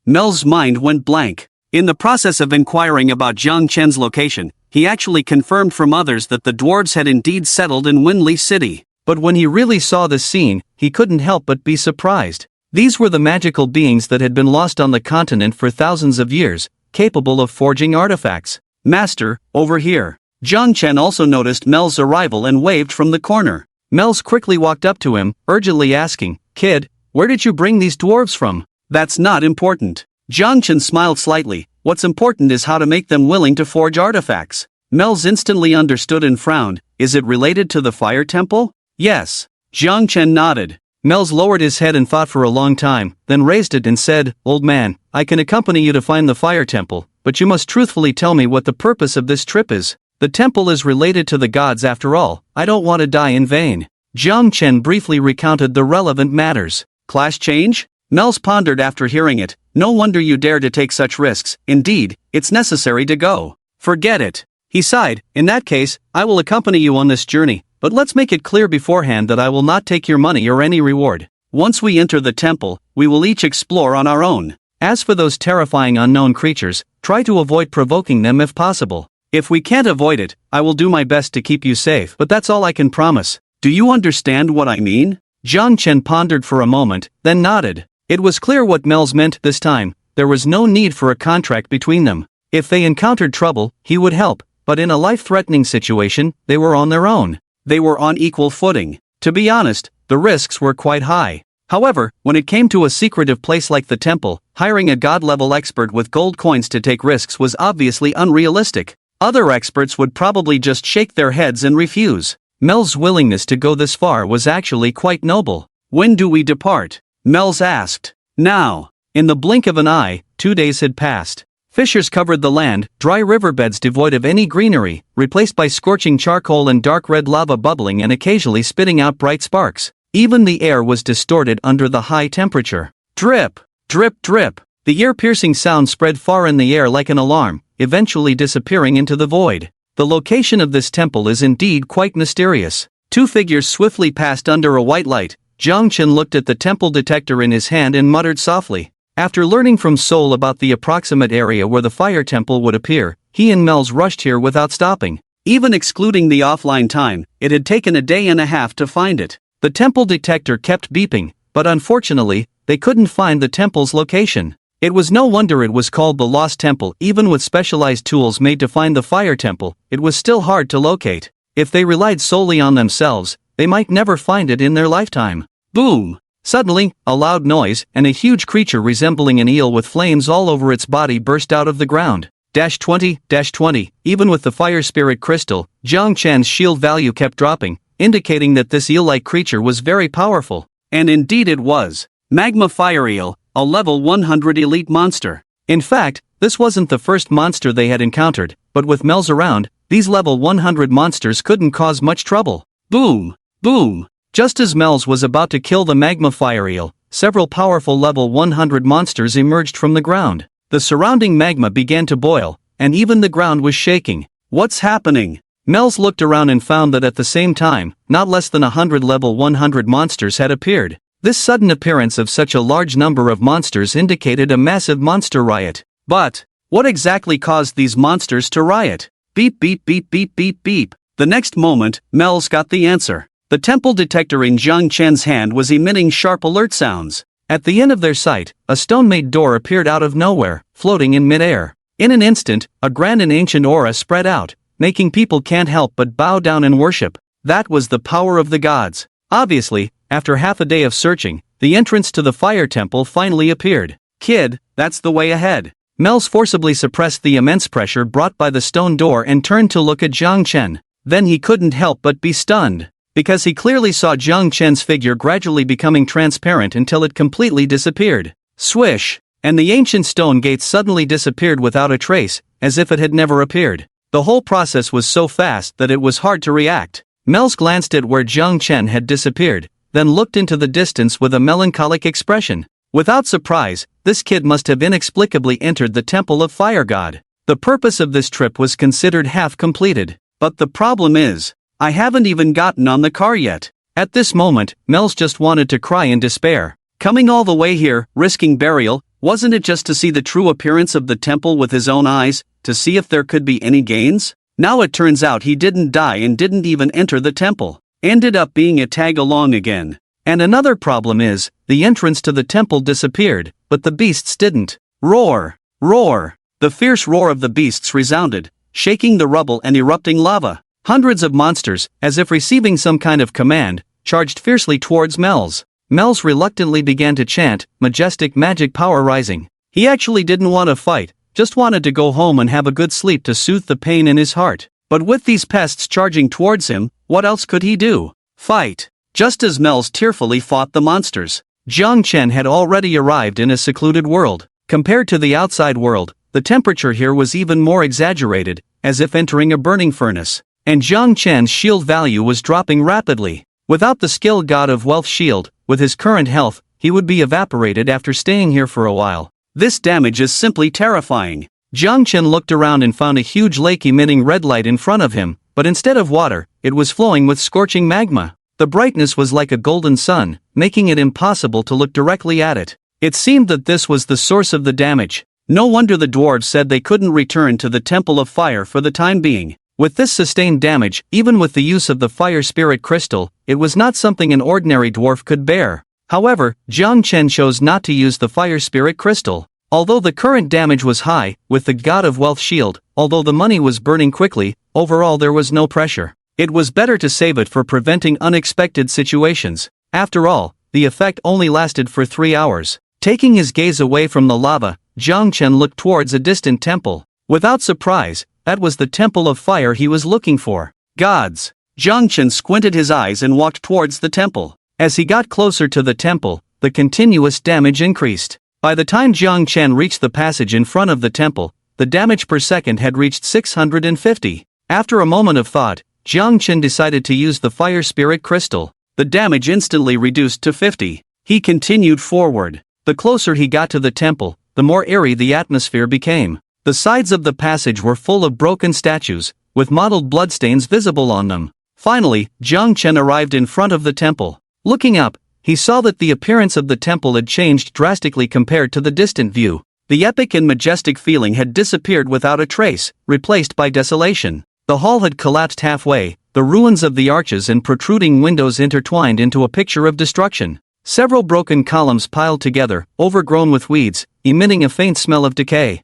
Mel's mind went blank. In the process of inquiring about Jiang Chen's location, he actually confirmed from others that the dwarves had indeed settled in Windleaf City. But when he really saw this scene, he couldn't help but be surprised. These were the magical beings that had been lost on the continent for thousands of years, capable of forging artifacts. Master, over here. Jiang Chen also noticed Mel's arrival and waved from the corner. Mels quickly walked up to him, urgently asking, "Kid, where did you bring these dwarves from?" "That's not important." Jiang Chen smiled slightly. "What's important is how to make them willing to forge artifacts." Mels instantly understood and frowned. "Is it related to the fire temple?" "Yes." Jiang Chen nodded. Mels lowered his head and thought for a long time, then raised it and said, "Old man, I can accompany you to find the fire temple, but you must truthfully tell me what the purpose of this trip is. The temple is related to the gods after all. I don't want to die in vain." Jiang Chen briefly recounted the relevant matters. "Class change?" Mels pondered after hearing it. "No wonder you dare to take such risks. Indeed, it's necessary to go." "Forget it." He sighed. "In that case, I will accompany you on this journey, but let's make it clear beforehand that I will not take your money or any reward. Once we enter the temple, we will each explore on our own. As for those terrifying unknown creatures, try to avoid provoking them if possible. If we can't avoid it, I will do my best to keep you safe, but that's all I can promise. Do you understand what I mean?" Jiang Chen pondered for a moment, then nodded. It was clear what Mels meant this time. There was no need for a contract between them. If they encountered trouble, he would help, but in a life-threatening situation, they were on their own. They were on equal footing. To be honest, the risks were quite high. However, when it came to a secretive place like the temple, hiring a god-level expert with gold coins to take risks was obviously unrealistic. Other experts would probably just shake their heads and refuse. Mel's willingness to go this far was actually quite noble. "When do we depart?" Mels asked. "Now." In the blink of an eye, 2 days had passed. Fissures covered the land, dry riverbeds devoid of any greenery, replaced by scorching charcoal and dark red lava bubbling and occasionally spitting out bright sparks. Even the air was distorted under the high temperature. Drip, drip, drip. The ear-piercing sound spread far in the air like an alarm, eventually disappearing into the void. The location of this temple is indeed quite mysterious. 2 figures swiftly passed under a white light. Jiang Chen looked at the temple detector in his hand and muttered softly. After learning from Sol about the approximate area where the fire temple would appear, he and Mels rushed here without stopping. Even excluding the offline time, it had taken a day and a half to find it. The temple detector kept beeping, but unfortunately, they couldn't find the temple's location. It was no wonder it was called the Lost Temple. Even with specialized tools made to find the fire temple, it was still hard to locate. If they relied solely on themselves, they might never find it in their lifetime. Boom! Suddenly, a loud noise, and a huge creature resembling an eel with flames all over its body burst out of the ground. -20. Even with the fire spirit crystal, Jiang Chan's shield value kept dropping. indicating that this eel-like creature was very powerful. And indeed it was. Magma Fire Eel, a level 100 elite monster. In fact, this wasn't the first monster they had encountered, but with Mel's around, these level 100 monsters couldn't cause much trouble. Boom! Boom! Just as Mel's was about to kill the Magma Fire Eel, several powerful level 100 monsters emerged from the ground. The surrounding magma began to boil, and even the ground was shaking. What's happening? Mel's looked around and found that at the same time, not less than 100 level 100 monsters had appeared. This sudden appearance of such a large number of monsters indicated a massive monster riot. But, what exactly caused these monsters to riot? Beep beep beep beep beep beep. The next moment, Mel's got the answer. The temple detector in Jiang Chen's hand was emitting sharp alert sounds. At the end of their sight, a stone-made door appeared out of nowhere, floating in mid-air. In an instant, a grand and ancient aura spread out, making people can't help but bow down and worship. That was the power of the gods. Obviously, after half a day of searching, the entrance to the fire temple finally appeared. Kid, that's the way ahead. Mel's forcibly suppressed the immense pressure brought by the stone door and turned to look at Jiang Chen. Then he couldn't help but be stunned, because he clearly saw Jiang Chen's figure gradually becoming transparent until it completely disappeared. Swish! And the ancient stone gate suddenly disappeared without a trace, as if it had never appeared. The whole process was so fast that it was hard to react. Mel's glanced at where Jiang Chen had disappeared, then looked into the distance with a melancholic expression. Without surprise, this kid must have inexplicably entered the Temple of Fire God. The purpose of this trip was considered half completed. But the problem is, I haven't even gotten on the car yet. At this moment, Mel's just wanted to cry in despair. Coming all the way here, risking burial, wasn't it just to see the true appearance of the temple with his own eyes, to see if there could be any gains? Now it turns out he didn't die and didn't even enter the temple. Ended up being a tag-along again. And another problem is, the entrance to the temple disappeared, but the beasts didn't. Roar! Roar! The fierce roar of the beasts resounded, shaking the rubble and erupting lava. Hundreds of monsters, as if receiving some kind of command, charged fiercely towards Mel's. Mel's reluctantly began to chant, majestic magic power rising. He actually didn't want to fight, just wanted to go home and have a good sleep to soothe the pain in his heart. But with these pests charging towards him, what else could he do? Fight. Just as Mel's tearfully fought the monsters, Jiang Chen had already arrived in a secluded world. Compared to the outside world, the temperature here was even more exaggerated, as if entering a burning furnace. And Jiang Chen's shield value was dropping rapidly. Without the skilled god of wealth shield, with his current health, he would be evaporated after staying here for a while. This damage is simply terrifying. Jiang Chen looked around and found a huge lake emitting red light in front of him, but instead of water, it was flowing with scorching magma. The brightness was like a golden sun, making it impossible to look directly at it. It seemed that this was the source of the damage. No wonder the dwarves said they couldn't return to the Temple of Fire for the time being. With this sustained damage, even with the use of the Fire Spirit Crystal, it was not something an ordinary dwarf could bear. However, Jiang Chen chose not to use the Fire Spirit Crystal. Although the current damage was high, with the God of Wealth shield, although the money was burning quickly, overall there was no pressure. It was better to save it for preventing unexpected situations. After all, the effect only lasted for 3 hours. Taking his gaze away from the lava, Jiang Chen looked towards a distant temple. Without surprise, that was the Temple of Fire he was looking for. Gods! Jiang Chen squinted his eyes and walked towards the temple. As he got closer to the temple, the continuous damage increased. By the time Jiang Chen reached the passage in front of the temple, the damage per second had reached 650. After a moment of thought, Jiang Chen decided to use the Fire Spirit Crystal. The damage instantly reduced to 50. He continued forward. The closer he got to the temple, the more airy the atmosphere became. The sides of the passage were full of broken statues, with mottled bloodstains visible on them. Finally, Jiang Chen arrived in front of the temple. Looking up, he saw that the appearance of the temple had changed drastically compared to the distant view. The epic and majestic feeling had disappeared without a trace, replaced by desolation. The hall had collapsed halfway, the ruins of the arches and protruding windows intertwined into a picture of destruction. Several broken columns piled together, overgrown with weeds, emitting a faint smell of decay.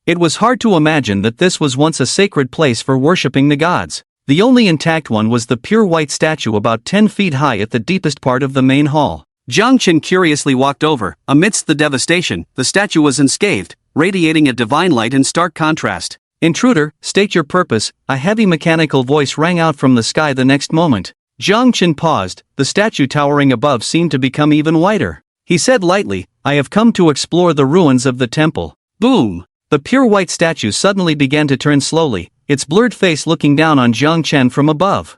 It was hard to imagine that this was once a sacred place for worshipping the gods. The only intact one was the pure white statue about 10 feet high at the deepest part of the main hall. Jiang Chen curiously walked over. Amidst the devastation, the statue was unscathed, radiating a divine light in stark contrast. Intruder, state your purpose. A heavy mechanical voice rang out from the sky the next moment. Jiang Chen paused, the statue towering above seemed to become even whiter. He said lightly, I have come to explore the ruins of the temple. Boom! The pure white statue suddenly began to turn slowly, its blurred face looking down on Jiang Chen from above.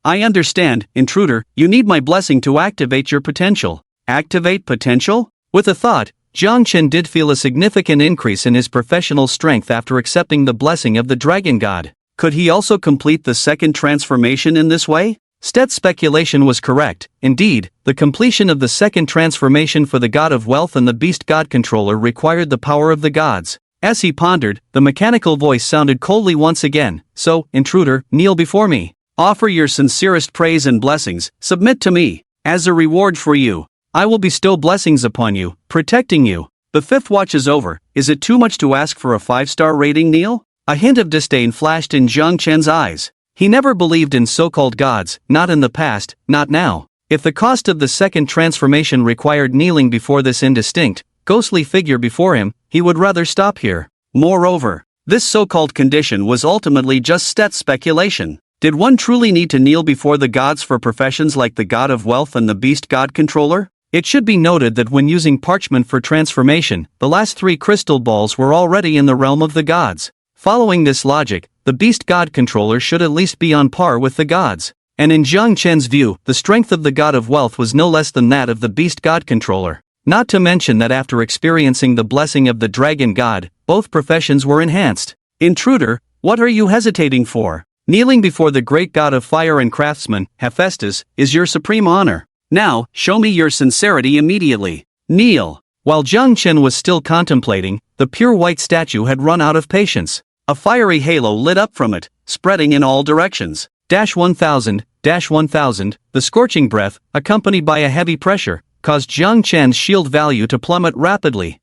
I understand, intruder, you need my blessing to activate your potential. Activate potential? With a thought, Jiang Chen did feel a significant increase in his professional strength after accepting the blessing of the dragon god. Could he also complete the second transformation in this way? Stead's speculation was correct. Indeed, the completion of the second transformation for the god of wealth and the beast god controller required the power of the gods. As he pondered, the mechanical voice sounded coldly once again. So, intruder, kneel before me. Offer your sincerest praise and blessings, submit to me. As a reward for you, I will bestow blessings upon you, protecting you. The fifth watch is over. Is it too much to ask for a 5-star rating, Neil? A hint of disdain flashed in Jiang Chen's eyes. He never believed in so-called gods, not in the past, not now. If the cost of the second transformation required kneeling before this indistinct, ghostly figure before him, he would rather stop here. Moreover, this so-called condition was ultimately just Stet's speculation. Did one truly need to kneel before the gods for professions like the god of wealth and the beast god controller? It should be noted that when using parchment for transformation, the last 3 crystal balls were already in the realm of the gods. Following this logic, the beast god controller should at least be on par with the gods. And in Jiang Chen's view, the strength of the god of wealth was no less than that of the beast god controller. Not to mention that after experiencing the blessing of the dragon god, both professions were enhanced. Intruder, what are you hesitating for? Kneeling before the great god of fire and craftsman, Hephaestus, is your supreme honor. Now, show me your sincerity immediately. Kneel. While Jiang Chen was still contemplating, the pure white statue had run out of patience. A fiery halo lit up from it, spreading in all directions. -1000, -1000, the scorching breath, accompanied by a heavy pressure, caused Jiang Chen's shield value to plummet rapidly.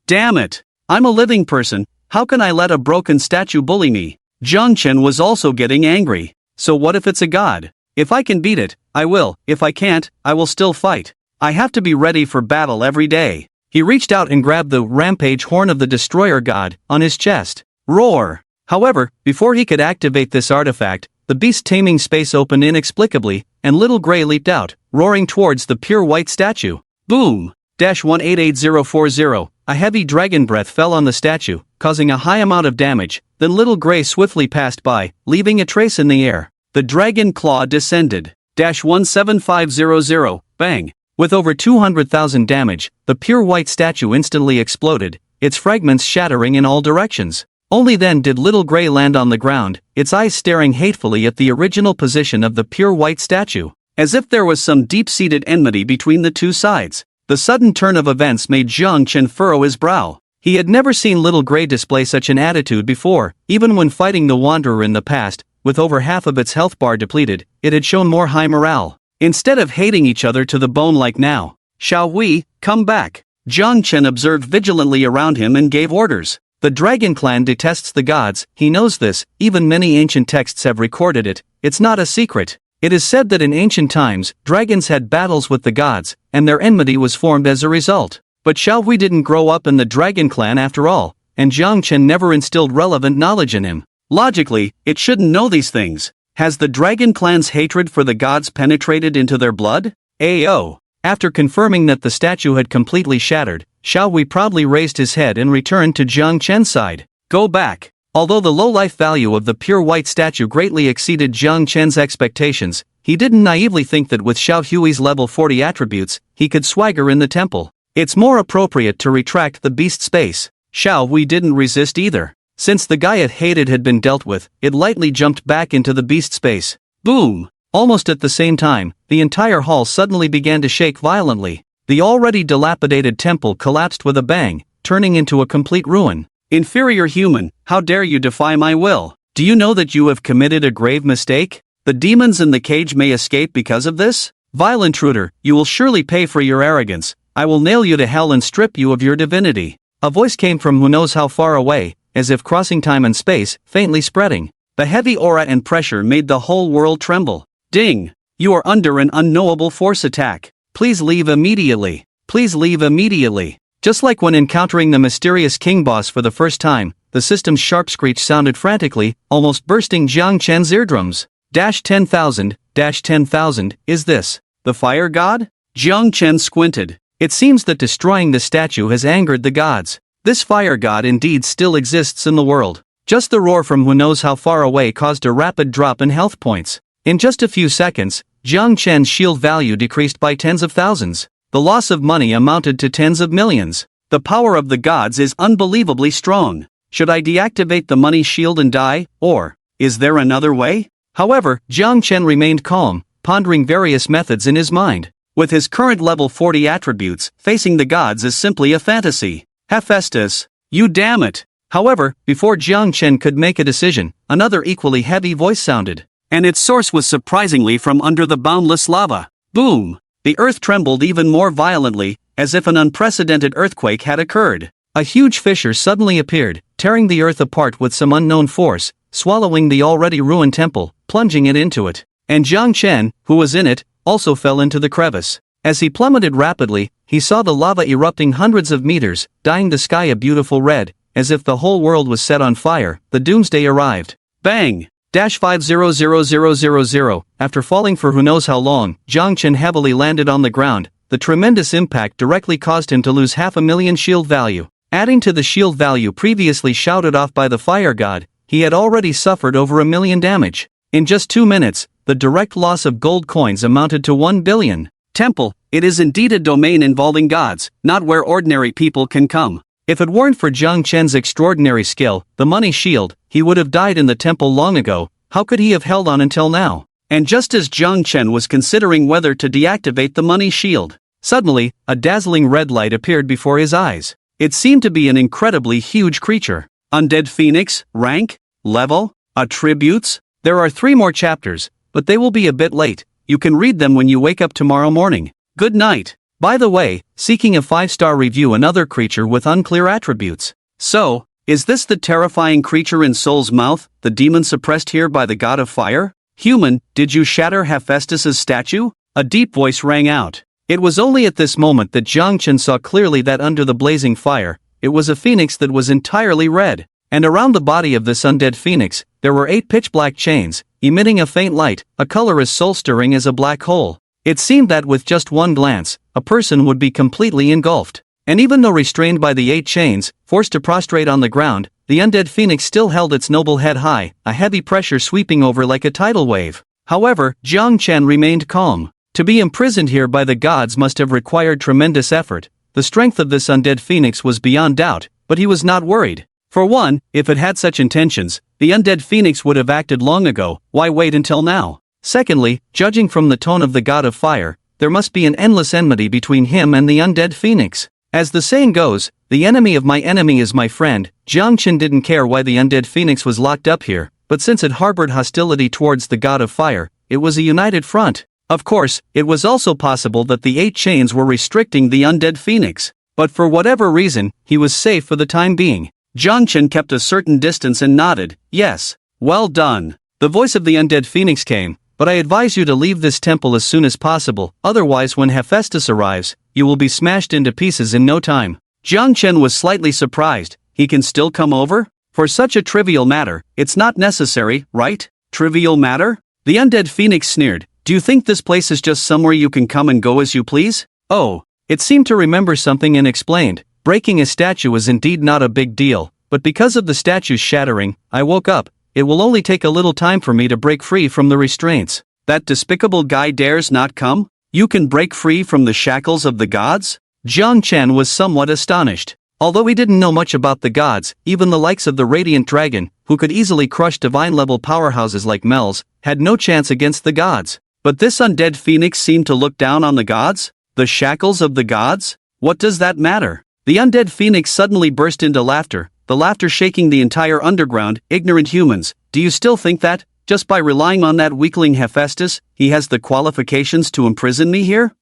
Damn it! I'm a living person, how can I let a broken statue bully me? Jiang Chen was also getting angry. So what if it's a god? If I can beat it, I will. If I can't, I will still fight. I have to be ready for battle every day. He reached out and grabbed the rampage horn of the destroyer god on his chest. Roar! However, before he could activate this artifact, the beast taming space opened inexplicably, and Little Grey leaped out, roaring towards the pure white statue. Boom! -188040. A heavy dragon breath fell on the statue, causing a high amount of damage. Then Little Grey swiftly passed by, leaving a trace in the air. The dragon claw descended. -17500. Bang! With over 200,000 damage, the pure white statue instantly exploded, its fragments shattering in all directions. Only then did Little Grey land on the ground, its eyes staring hatefully at the original position of the pure white statue, as if there was some deep-seated enmity between the two sides. The sudden turn of events made Jiang Chen furrow his brow. He had never seen Little Grey display such an attitude before. Even when fighting the Wanderer in the past, with over half of its health bar depleted, it had shown more high morale. Instead of hating each other to the bone like now. Shall we, come back? Jiang Chen observed vigilantly around him and gave orders. The Dragon Clan detests the gods, he knows this, even many ancient texts have recorded it, it's not a secret. It is said that in ancient times, dragons had battles with the gods, and their enmity was formed as a result. But Xiaohui didn't grow up in the Dragon Clan after all, and Jiang Chen never instilled relevant knowledge in him. Logically, it shouldn't know these things. Has the Dragon Clan's hatred for the gods penetrated into their blood? Ayo. After confirming that the statue had completely shattered, Xiaohui proudly raised his head and returned to Jiang Chen's side. Go back. Although the low life value of the pure white statue greatly exceeded Jiang Chen's expectations, he didn't naively think that with Xiao Hui's level 40 attributes, he could swagger in the temple. It's more appropriate to retract the beast space. Xiao Hui didn't resist either. Since the guy it hated had been dealt with, it lightly jumped back into the beast space. Boom! Almost at the same time, the entire hall suddenly began to shake violently. The already dilapidated temple collapsed with a bang, turning into a complete ruin. Inferior human, how dare you defy my will? Do you know that you have committed a grave mistake? The demons in the cage may escape because of this? Vile intruder, you will surely pay for your arrogance. I will nail you to hell and strip you of your divinity. A voice came from who knows how far away, as if crossing time and space, faintly spreading. The heavy aura and pressure made the whole world tremble. Ding! You are under an unknowable force attack. Please leave immediately. Please leave immediately. Just like when encountering the mysterious king boss for the first time, the the system's sharp screech sounded frantically, almost bursting Jiang Chen's eardrums. -10,000, is this the fire god? Jiang Chen squinted. It seems that destroying the statue has angered the gods. This fire god indeed still exists in the world. Just the roar from who knows how far away caused a rapid drop in health points. In just a few seconds, Jiang Chen's shield value decreased by tens of thousands. The loss of money amounted to tens of millions. The power of the gods is unbelievably strong. Should I deactivate the money shield and die, or is there another way? However, Jiang Chen remained calm, pondering various methods in his mind. With his current level 40 attributes, facing the gods is simply a fantasy. Hephaestus, you damn it! However, before Jiang Chen could make a decision, another equally heavy voice sounded. And its source was surprisingly from under the boundless lava. Boom! The earth trembled even more violently, as if an unprecedented earthquake had occurred. A huge fissure suddenly appeared, tearing the earth apart with some unknown force, swallowing the already ruined temple, plunging it into it. And Jiang Chen, who was in it, also fell into the crevice. As he plummeted rapidly, he saw the lava erupting hundreds of meters, dyeing the sky a beautiful red, as if the whole world was set on fire. The doomsday arrived. Bang! -500000. After falling for who knows how long, Jiang Chen heavily landed on the ground. The tremendous impact directly caused him to lose 500,000 shield value. Adding to the shield value previously shouted off by the fire god, he had already suffered over 1 million damage. In just 2 minutes, the direct loss of gold coins amounted to 1 billion. Temple, it is indeed a domain involving gods, not where ordinary people can come. If it weren't for Jiang Chen's extraordinary skill, the money shield, he would have died in the temple long ago. How could he have held on until now? And just as Jiang Chen was considering whether to deactivate the money shield, suddenly, a dazzling red light appeared before his eyes. It seemed to be an incredibly huge creature. Undead Phoenix, rank, level, attributes. There are 3 more chapters, but they will be a bit late. You can read them when you wake up tomorrow morning. Good night. By the way, seeking a 5-star review, another creature with unclear attributes. So, is this the terrifying creature in Soul's Mouth, the demon suppressed here by the god of fire? Human, did you shatter Hephaestus's statue? A deep voice rang out. It was only at this moment that Jiang Chen saw clearly that under the blazing fire, it was a phoenix that was entirely red. And around the body of this undead phoenix, there were 8 pitch-black chains, emitting a faint light, a color as soul-stirring as a black hole. It seemed that with just one glance, a person would be completely engulfed. And even though restrained by the 8 chains, forced to prostrate on the ground, the undead phoenix still held its noble head high, a heavy pressure sweeping over like a tidal wave. However, Jiang Chen remained calm. To be imprisoned here by the gods must have required tremendous effort. The strength of this undead phoenix was beyond doubt, but he was not worried. For one, if it had such intentions, the undead phoenix would have acted long ago. Why wait until now? Secondly, judging from the tone of the god of fire, there must be an endless enmity between him and the undead phoenix. As the saying goes, the enemy of my enemy is my friend. Jiang Chen didn't care why the undead phoenix was locked up here, but since it harbored hostility towards the god of fire, it was a united front. Of course, it was also possible that the 8 chains were restricting the undead phoenix. But for whatever reason, he was safe for the time being. Jiang Chen kept a certain distance and nodded. Yes, well done. The voice of the undead phoenix came. But I advise you to leave this temple as soon as possible, otherwise when Hephaestus arrives, you will be smashed into pieces in no time. Jiang Chen was slightly surprised. He can still come over? For such a trivial matter, it's not necessary, right? Trivial matter? The undead phoenix sneered. Do you think this place is just somewhere you can come and go as you please? Oh, it seemed to remember something and explained. Breaking a statue is indeed not a big deal, but because of the statue's shattering, I woke up. It will only take a little time for me to break free from the restraints. That despicable guy dares not come? You can break free from the shackles of the gods? Jiang Chen was somewhat astonished. Although he didn't know much about the gods, even the likes of the Radiant Dragon, who could easily crush divine-level powerhouses like Mel's, had no chance against the gods. But this undead phoenix seemed to look down on the gods? The shackles of the gods? What does that matter? The undead phoenix suddenly burst into laughter, the laughter shaking the entire underground. Ignorant humans, do you still think that, just by relying on that weakling Hephaestus, he has the qualifications to imprison me here?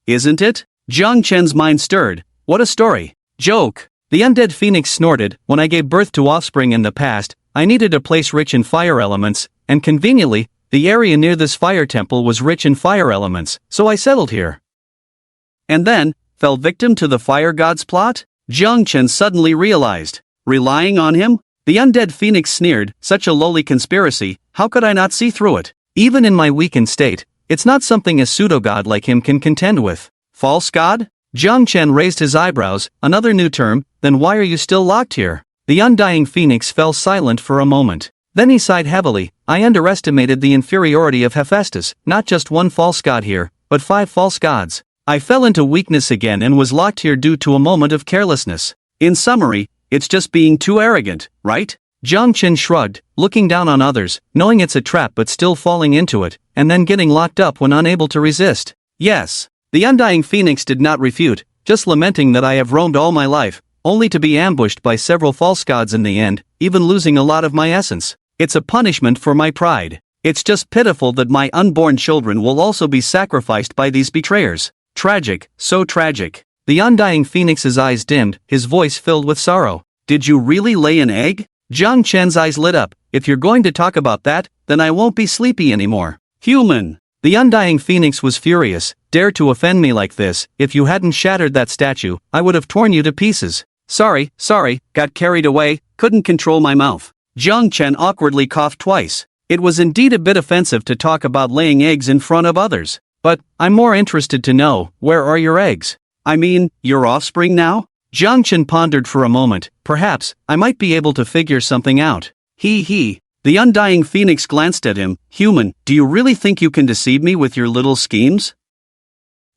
Isn't it? Jiang Chen's mind stirred. What a story. Joke. The undead phoenix snorted. When I gave birth to offspring in the past, I needed a place rich in fire elements, and conveniently, the area near this fire temple was rich in fire elements, so I settled here. And then, fell victim to the fire god's plot? Jiang Chen suddenly realized. Relying on him? The undead phoenix sneered, such a lowly conspiracy, how could I not see through it? Even in my weakened state, it's not something a pseudo-god like him can contend with. False god? Jiang Chen raised his eyebrows, another new term, then why are you still locked here? The undying phoenix fell silent for a moment. Then he sighed heavily, I underestimated the inferiority of Hephaestus, not just one false god here, but 5 false gods. I fell into weakness again and was locked here due to a moment of carelessness. In summary, it's just being too arrogant, right? Jiang Chen shrugged, looking down on others, knowing it's a trap but still falling into it, and then getting locked up when unable to resist. Yes. The undying phoenix did not refute, just lamenting that I have roamed all my life, only to be ambushed by several false gods in the end, even losing a lot of my essence. It's a punishment for my pride. It's just pitiful that my unborn children will also be sacrificed by these betrayers. Tragic, so tragic. The undying phoenix's eyes dimmed, his voice filled with sorrow. Did you really lay an egg? Jiang Chen's eyes lit up. If you're going to talk about that, then I won't be sleepy anymore. Human. The undying phoenix was furious. Dare to offend me like this, if you hadn't shattered that statue, I would have torn you to pieces. Sorry, got carried away, couldn't control my mouth. Jiang Chen awkwardly coughed twice. It was indeed a bit offensive to talk about laying eggs in front of others. But, I'm more interested to know, where are your eggs? I mean, your offspring now? Jiang Chen pondered for a moment, perhaps, I might be able to figure something out. He. The undying phoenix glanced at him, human, do you really think you can deceive me with your little schemes?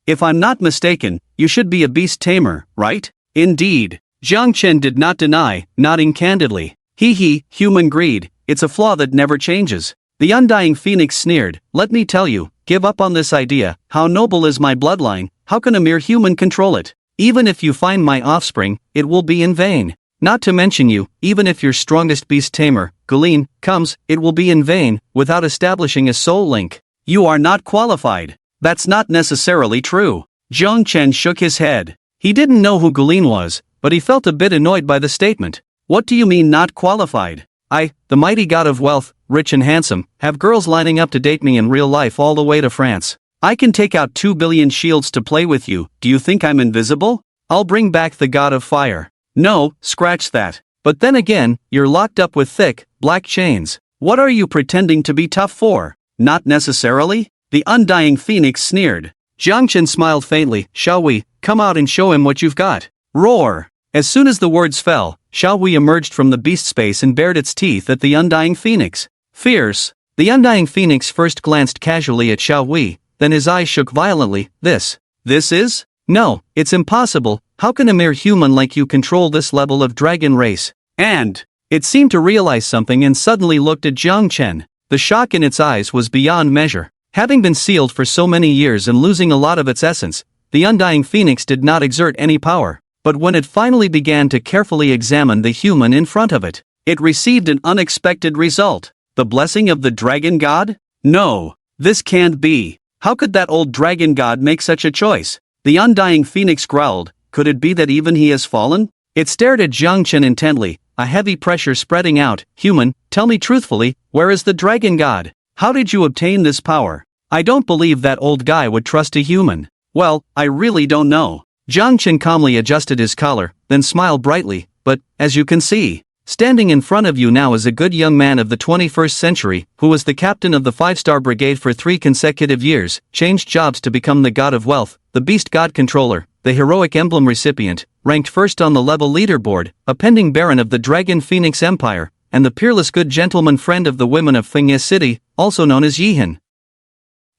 If I'm not mistaken, you should be a beast tamer, right? Indeed. Jiang Chen did not deny, nodding candidly. Human greed, it's a flaw that never changes. The undying phoenix sneered, let me tell you, give up on this idea, how noble is my bloodline, how can a mere human control it? Even if you find my offspring, it will be in vain. Not to mention you, even if your strongest beast tamer, Gulen, comes, it will be in vain, without establishing a soul link. You are not qualified. That's not necessarily true. Jiang Chen shook his head. He didn't know who Gulen was, but he felt a bit annoyed by the statement. What do you mean not qualified? I, the mighty god of wealth, rich and handsome, have girls lining up to date me in real life all the way to France. I can take out 2 billion shields to play with you, do you think I'm invisible? I'll bring back the god of fire. No, scratch that. But then again, you're locked up with thick, black chains. What are you pretending to be tough for? Not necessarily? The undying phoenix sneered. Jiang Chen smiled faintly, shall we, come out and show him what you've got. Roar! As soon as the words fell, Shao Wei emerged from the beast space and bared its teeth at the undying phoenix. Fierce. The undying phoenix first glanced casually at Shao Wei, then his eyes shook violently. This is? No, it's impossible. How can a mere human like you control this level of dragon race? And it seemed to realize something and suddenly looked at Jiang Chen. The shock in its eyes was beyond measure. Having been sealed for so many years and losing a lot of its essence, the undying phoenix did not exert any power. But when it finally began to carefully examine the human in front of it, it received an unexpected result. The blessing of the dragon god? No, this can't be. How could that old dragon god make such a choice? The undying phoenix growled, could it be that even he has fallen? It stared at Jiang Chen intently, a heavy pressure spreading out. Human, tell me truthfully, where is the dragon god? How did you obtain this power? I don't believe that old guy would trust a human. Well, I really don't know. Jiang Chen calmly adjusted his collar, then smiled brightly, but, as you can see, standing in front of you now is a good young man of the 21st century, who was the captain of the 5-star brigade for 3 consecutive years, changed jobs to become the god of wealth, the beast god controller, the heroic emblem recipient, ranked first on the level leaderboard, a pending baron of the Dragon Phoenix Empire, and the peerless good gentleman friend of the women of Fengye City, also known as Yihan.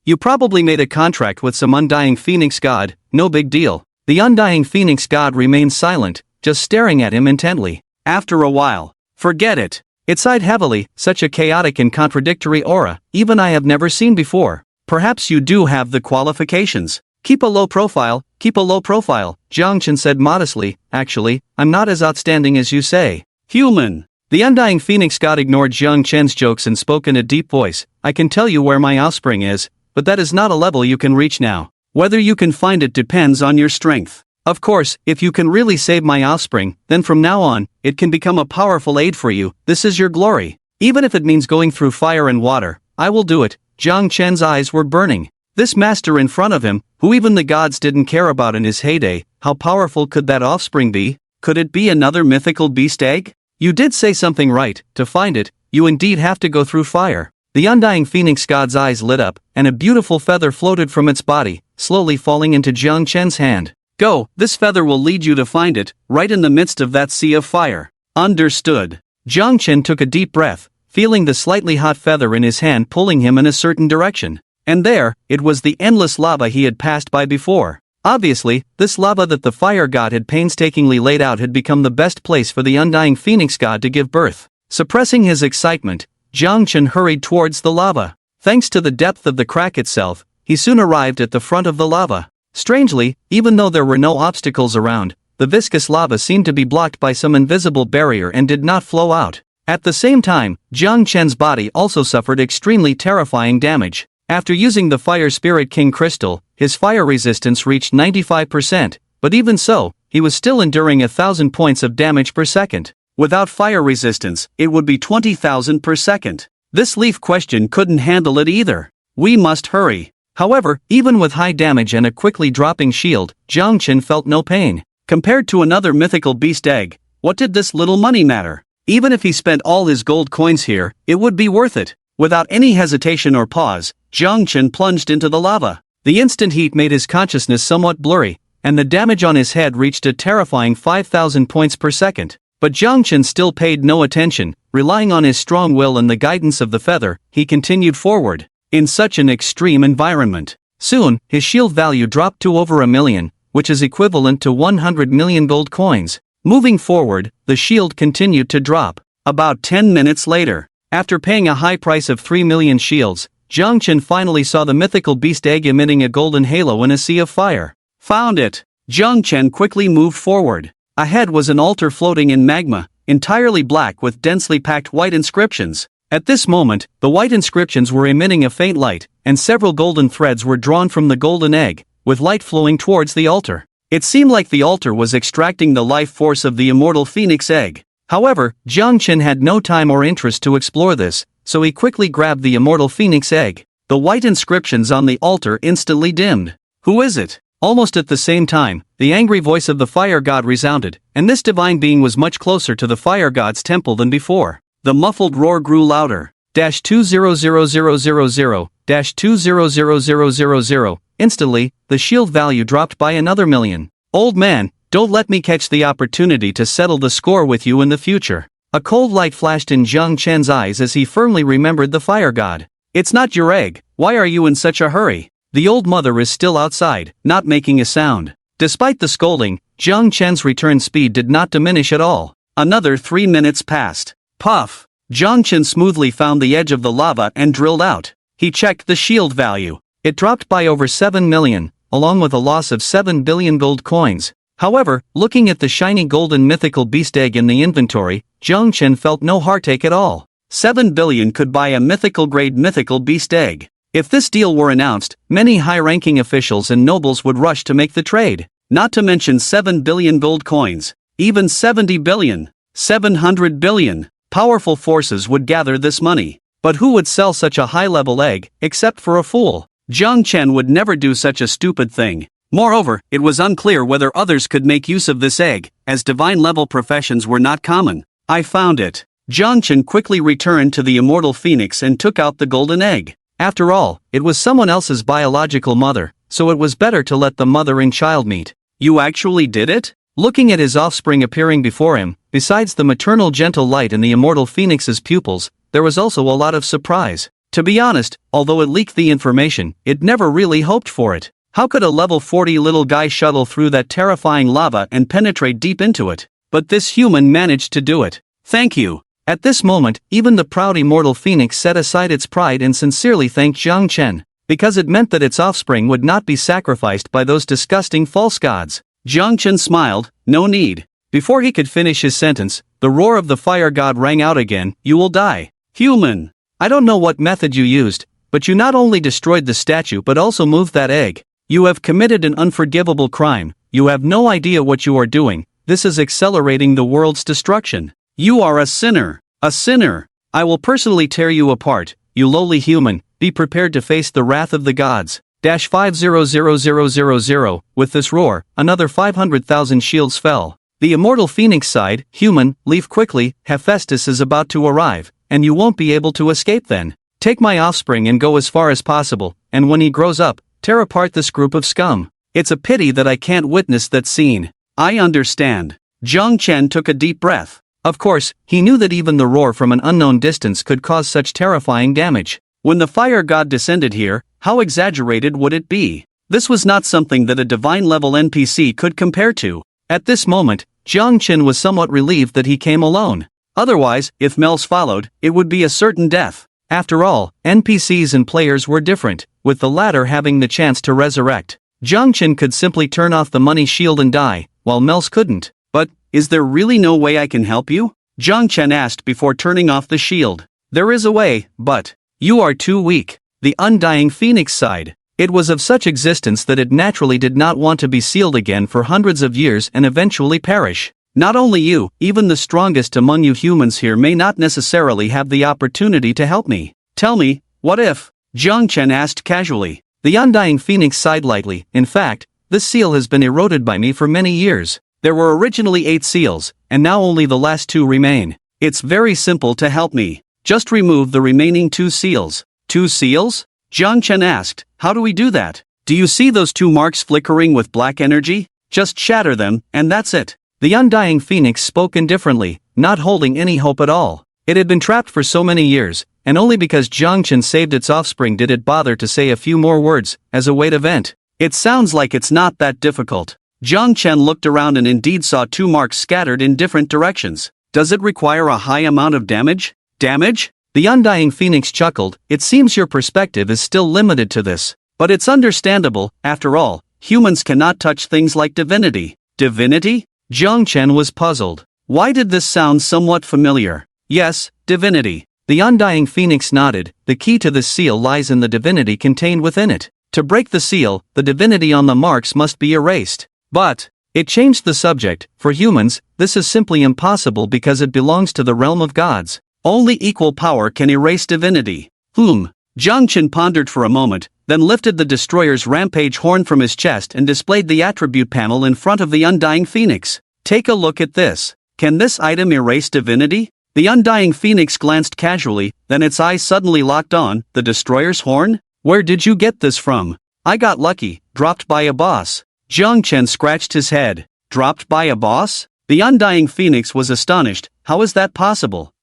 You probably made a contract with some undying phoenix god, no big deal. The undying phoenix god remained silent, just staring at him intently. After a while, forget it. It sighed heavily, such a chaotic and contradictory aura, even I have never seen before. Perhaps you do have the qualifications. Keep a low profile, Jiang Chen said modestly. Actually, I'm not as outstanding as you say. Human. The undying phoenix god ignored Jiang Chen's jokes and spoke in a deep voice. I can tell you where my offspring is, but that is not a level you can reach now. Whether you can find it depends on your strength. Of course, if you can really save my offspring, then from now on, it can become a powerful aid for you. This is your glory. Even if it means going through fire and water, I will do it. Jiang Chen's eyes were burning. This master in front of him, who even the gods didn't care about in his heyday, how powerful could that offspring be? Could it be another mythical beast egg? You did say something right. To find it, you indeed have to go through fire. The undying phoenix god's eyes lit up, and a beautiful feather floated from its body, slowly falling into Jiang Chen's hand. Go, this feather will lead you to find it, right in the midst of that sea of fire. Understood. Jiang Chen took a deep breath, feeling the slightly hot feather in his hand pulling him in a certain direction. And there, it was the endless lava he had passed by before. Obviously, this lava that the fire god had painstakingly laid out had become the best place for the undying phoenix god to give birth. Suppressing his excitement, Jiang Chen hurried towards the lava. Thanks to the depth of the crack itself, he soon arrived at the front of the lava. Strangely, even though there were no obstacles around, the viscous lava seemed to be blocked by some invisible barrier and did not flow out. At the same time, Jiang Chen's body also suffered extremely terrifying damage. After using the Fire Spirit King crystal, his fire resistance reached 95%, but even so, he was still enduring 1,000 points of damage per second. Without fire resistance, it would be 20,000 per second. This leaf question couldn't handle it either. We must hurry. However, even with high damage and a quickly dropping shield, Jiang Chen felt no pain. Compared to another mythical beast egg, what did this little money matter? Even if he spent all his gold coins here, it would be worth it. Without any hesitation or pause, Jiang Chen plunged into the lava. The instant heat made his consciousness somewhat blurry, and the damage on his head reached a terrifying 5,000 points per second. But Jiang Chen still paid no attention. Relying on his strong will and the guidance of the feather, he continued forward. In such an extreme environment, soon, his shield value dropped to over 1 million, which is equivalent to 100 million gold coins. Moving forward, the shield continued to drop. About 10 minutes later, after paying a high price of 3 million shields, Jiang Chen finally saw the mythical beast egg emitting a golden halo in a sea of fire. Found it! Jiang Chen quickly moved forward. Ahead was an altar floating in magma, entirely black with densely packed white inscriptions. At this moment, the white inscriptions were emitting a faint light, and several golden threads were drawn from the golden egg, with light flowing towards the altar. It seemed like the altar was extracting the life force of the immortal phoenix egg. However, Jiang Chen had no time or interest to explore this, so he quickly grabbed the immortal phoenix egg. The white inscriptions on the altar instantly dimmed. Who is it? Almost at the same time, the angry voice of the fire god resounded, and this divine being was much closer to the fire god's temple than before. The muffled roar grew louder. -200000-200000. Instantly, the shield value dropped by another million. Old man, don't let me catch the opportunity to settle the score with you in the future. A cold light flashed in Jiang Chen's eyes as he firmly remembered the fire god. It's not your egg, why are you in such a hurry? The old mother is still outside, not making a sound. Despite the scolding, Jiang Chen's return speed did not diminish at all. Another 3 minutes passed. Puff! Jiang Chen smoothly found the edge of the lava and drilled out. He checked the shield value. It dropped by over 7 million, along with a loss of 7 billion gold coins. However, looking at the shiny golden mythical beast egg in the inventory, Jiang Chen felt no heartache at all. 7 billion could buy a mythical grade mythical beast egg. If this deal were announced, many high-ranking officials and nobles would rush to make the trade. Not to mention 7 billion gold coins. Even 70 billion. 700 billion. Powerful forces would gather this money. But who would sell such a high-level egg, except for a fool? Jiang Chen would never do such a stupid thing. Moreover, it was unclear whether others could make use of this egg, as divine-level professions were not common. I found it. Jiang Chen quickly returned to the immortal phoenix and took out the golden egg. After all, it was someone else's biological mother, so it was better to let the mother and child meet. You actually did it? Looking at his offspring appearing before him, besides the maternal gentle light in the immortal phoenix's pupils, there was also a lot of surprise. To be honest, although it leaked the information, it never really hoped for it. How could a level 40 little guy shuttle through that terrifying lava and penetrate deep into it? But this human managed to do it. Thank you. At this moment, even the proud immortal phoenix set aside its pride and sincerely thanked Jiang Chen, because it meant that its offspring would not be sacrificed by those disgusting false gods. Jiang Chen smiled, no need. Before he could finish his sentence, the roar of the fire god rang out again, you will die. Human! I don't know what method you used, but you not only destroyed the statue but also moved that egg. You have committed an unforgivable crime. You have no idea what you are doing. This is accelerating the world's destruction. You are a sinner. A sinner. I will personally tear you apart, you lowly human. Be prepared to face the wrath of the gods. -500000. With this roar, another 500,000 shields fell. The immortal phoenix sighed, human, leave quickly, Hephaestus is about to arrive, and you won't be able to escape then. Take my offspring and go as far as possible, and when he grows up, tear apart this group of scum. It's a pity that I can't witness that scene. I understand. Jiang Chen took a deep breath. Of course, he knew that even the roar from an unknown distance could cause such terrifying damage. When the fire god descended here, how exaggerated would it be? This was not something that a divine-level NPC could compare to. At this moment, Jiang Chen was somewhat relieved that he came alone. Otherwise, if Mels followed, it would be a certain death. After all, NPCs and players were different, with the latter having the chance to resurrect. Jiang Chen could simply turn off the money shield and die, while Mels couldn't. But, is there really no way I can help you? Jiang Chen asked before turning off the shield. There is a way, but you are too weak. The undying phoenix sighed. It was of such existence that it naturally did not want to be sealed again for hundreds of years and eventually perish. Not only you, even the strongest among you humans here may not necessarily have the opportunity to help me. Tell me, what if? Jiang Chen asked casually. The undying phoenix sighed lightly. In fact, this seal has been eroded by me for many years. There were originally 8 seals, and now only the last 2 remain. It's very simple to help me. Just remove the remaining 2 seals. 2 seals? Jiang Chen asked. How do we do that? Do you see those 2 marks flickering with black energy? Just shatter them, and that's it. The undying phoenix spoke indifferently, not holding any hope at all. It had been trapped for so many years, and only because Jiang Chen saved its offspring did it bother to say a few more words, as a way to vent. It sounds like it's not that difficult. Jiang Chen looked around and indeed saw 2 marks scattered in different directions. Does it require a high amount of damage? Damage? The undying phoenix chuckled. It seems your perspective is still limited to this. But it's understandable, after all, humans cannot touch things like divinity. Divinity? Jiang Chen was puzzled. Why did this sound somewhat familiar? Yes, divinity. The undying phoenix nodded. The key to this seal lies in the divinity contained within it. To break the seal, the divinity on the marks must be erased. But it changed the subject. For humans, this is simply impossible because it belongs to the realm of gods. Only equal power can erase divinity. Jiang Chen pondered for a moment, then lifted the destroyer's rampage horn from his chest and displayed the attribute panel in front of the undying phoenix. Take a look at this. Can this item erase divinity? The undying phoenix glanced casually, then its eyes suddenly locked on. The destroyer's horn? Where did you get this from? I got lucky, dropped by a boss. Jiang Chen scratched his head. Dropped by a boss? The undying phoenix was astonished. How is that possible?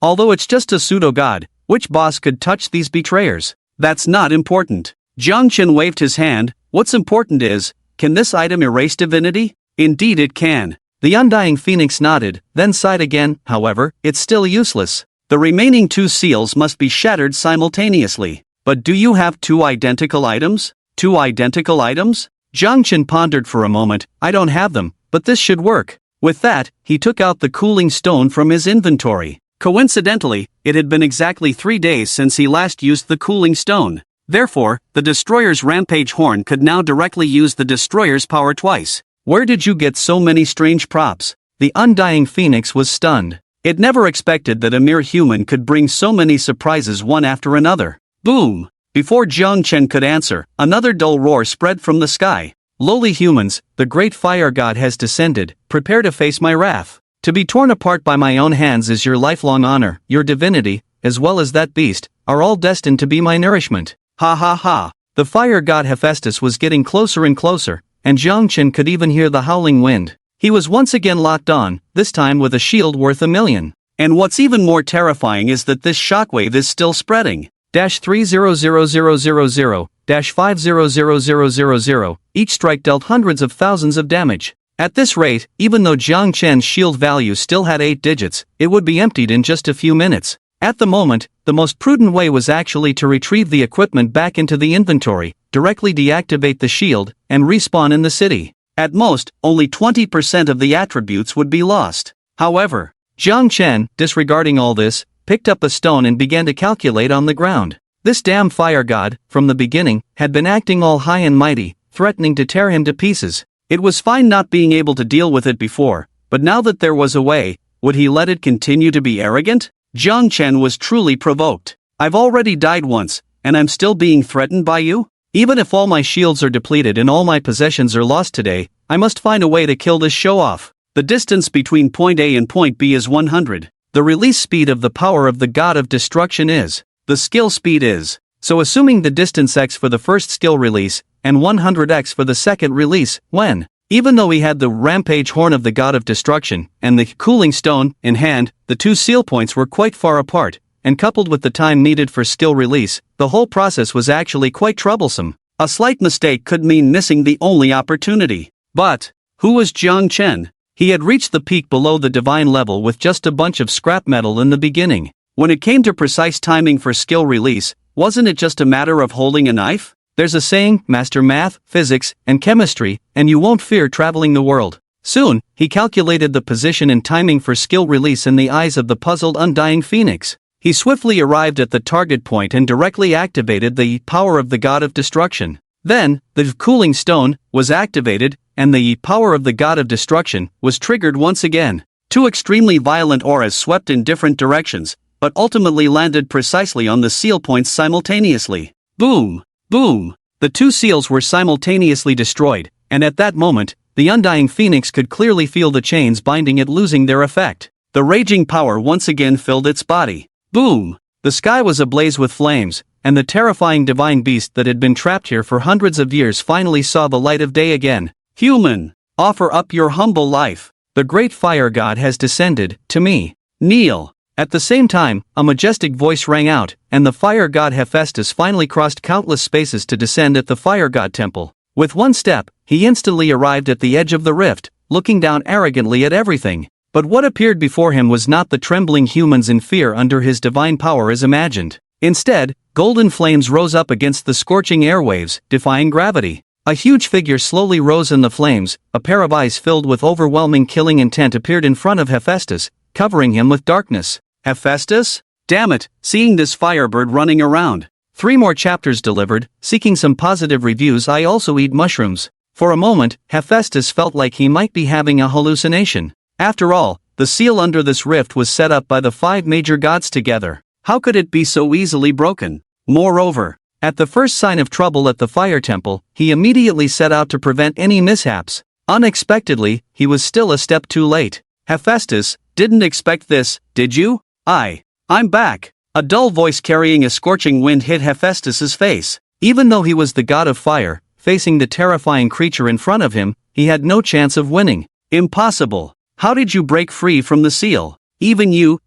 Although it's just a pseudo-god, which boss could touch these betrayers? That's not important. Jiang Chen waved his hand. What's important is, can this item erase divinity? Indeed it can. The undying phoenix nodded, then sighed again. However, it's still useless. The remaining 2 seals must be shattered simultaneously. But do you have 2 identical items? 2 identical items? Jiang Chen pondered for a moment. I don't have them, but this should work. With that, he took out the cooling stone from his inventory. Coincidentally, it had been exactly 3 days since he last used the cooling stone. Therefore, the destroyer's rampage horn could now directly use the destroyer's power twice. Where did you get so many strange props? The undying phoenix was stunned. It never expected that a mere human could bring so many surprises one after another. Boom! Before Jiang Chen could answer, another dull roar spread from the sky. Lowly humans, the great fire god has descended. Prepare to face my wrath. To be torn apart by my own hands is your lifelong honor. Your divinity, as well as that beast, are all destined to be my nourishment. Ha ha ha. The fire god Hephaestus was getting closer and closer, and Jiang Chen could even hear the howling wind. He was once again locked on, this time with a shield worth 1,000,000. And what's even more terrifying is that this shockwave is still spreading. -300000 -500000. Each strike dealt hundreds of thousands of damage. At this rate, even though Jiang Chen's shield value still had 8 digits, it would be emptied in just a few minutes. At the moment, the most prudent way was actually to retrieve the equipment back into the inventory, directly deactivate the shield, and respawn in the city. At most, only 20% of the attributes would be lost. However, Jiang Chen, disregarding all this, picked up a stone and began to calculate on the ground. This damn fire god, from the beginning, had been acting all high and mighty, threatening to tear him to pieces. It was fine not being able to deal with it before, but now that there was a way, would he let it continue to be arrogant? Jiang Chen was truly provoked. I've already died once, and I'm still being threatened by you? Even if all my shields are depleted and all my possessions are lost today, I must find a way to kill this show-off. The distance between point A and point B is 100. The release speed of the power of the god of destruction is. The skill speed is. So assuming the distance x for the first skill release, and 100x for the second release, when, even though he had the rampage horn of the god of destruction, and the cooling stone, in hand, the two seal points were quite far apart, and coupled with the time needed for skill release, the whole process was actually quite troublesome. A slight mistake could mean missing the only opportunity. But, who was Jiang Chen? He had reached the peak below the divine level with just a bunch of scrap metal in the beginning. When it came to precise timing for skill release, wasn't it just a matter of holding a knife? There's a saying, master math, physics, and chemistry, and you won't fear traveling the world. Soon, he calculated the position and timing for skill release in the eyes of the puzzled undying phoenix. He swiftly arrived at the target point and directly activated the power of the god of destruction. Then, the cooling stone was activated, and the power of the god of destruction was triggered once again. Two extremely violent auras swept in different directions, but ultimately landed precisely on the seal points simultaneously. Boom! Boom! The two seals were simultaneously destroyed, and at that moment, the undying phoenix could clearly feel the chains binding it losing their effect. The raging power once again filled its body. Boom! The sky was ablaze with flames, and the terrifying divine beast that had been trapped here for hundreds of years finally saw the light of day again. Human! Offer up your humble life. The great fire god has descended, to me. Kneel! At the same time, a majestic voice rang out, and the fire god Hephaestus finally crossed countless spaces to descend at the fire god temple. With one step, he instantly arrived at the edge of the rift, looking down arrogantly at everything. But what appeared before him was not the trembling humans in fear under his divine power as imagined. Instead, golden flames rose up against the scorching airwaves, defying gravity. A huge figure slowly rose in the flames, a pair of eyes filled with overwhelming killing intent appeared in front of Hephaestus, covering him with darkness. Hephaestus? Damn it, seeing this firebird running around. 3 more chapters delivered, seeking some positive reviews. I also eat mushrooms. For a moment, Hephaestus felt like he might be having a hallucination. After all, the seal under this rift was set up by the 5 major gods together. How could it be so easily broken? Moreover, at the first sign of trouble at the fire temple, he immediately set out to prevent any mishaps. Unexpectedly, he was still a step too late. Hephaestus, didn't expect this, did you? I'm back. A dull voice carrying a scorching wind hit Hephaestus's face. Even though he was the god of fire, facing the terrifying creature in front of him, he had no chance of winning. Impossible. How did you break free from the seal? Even you.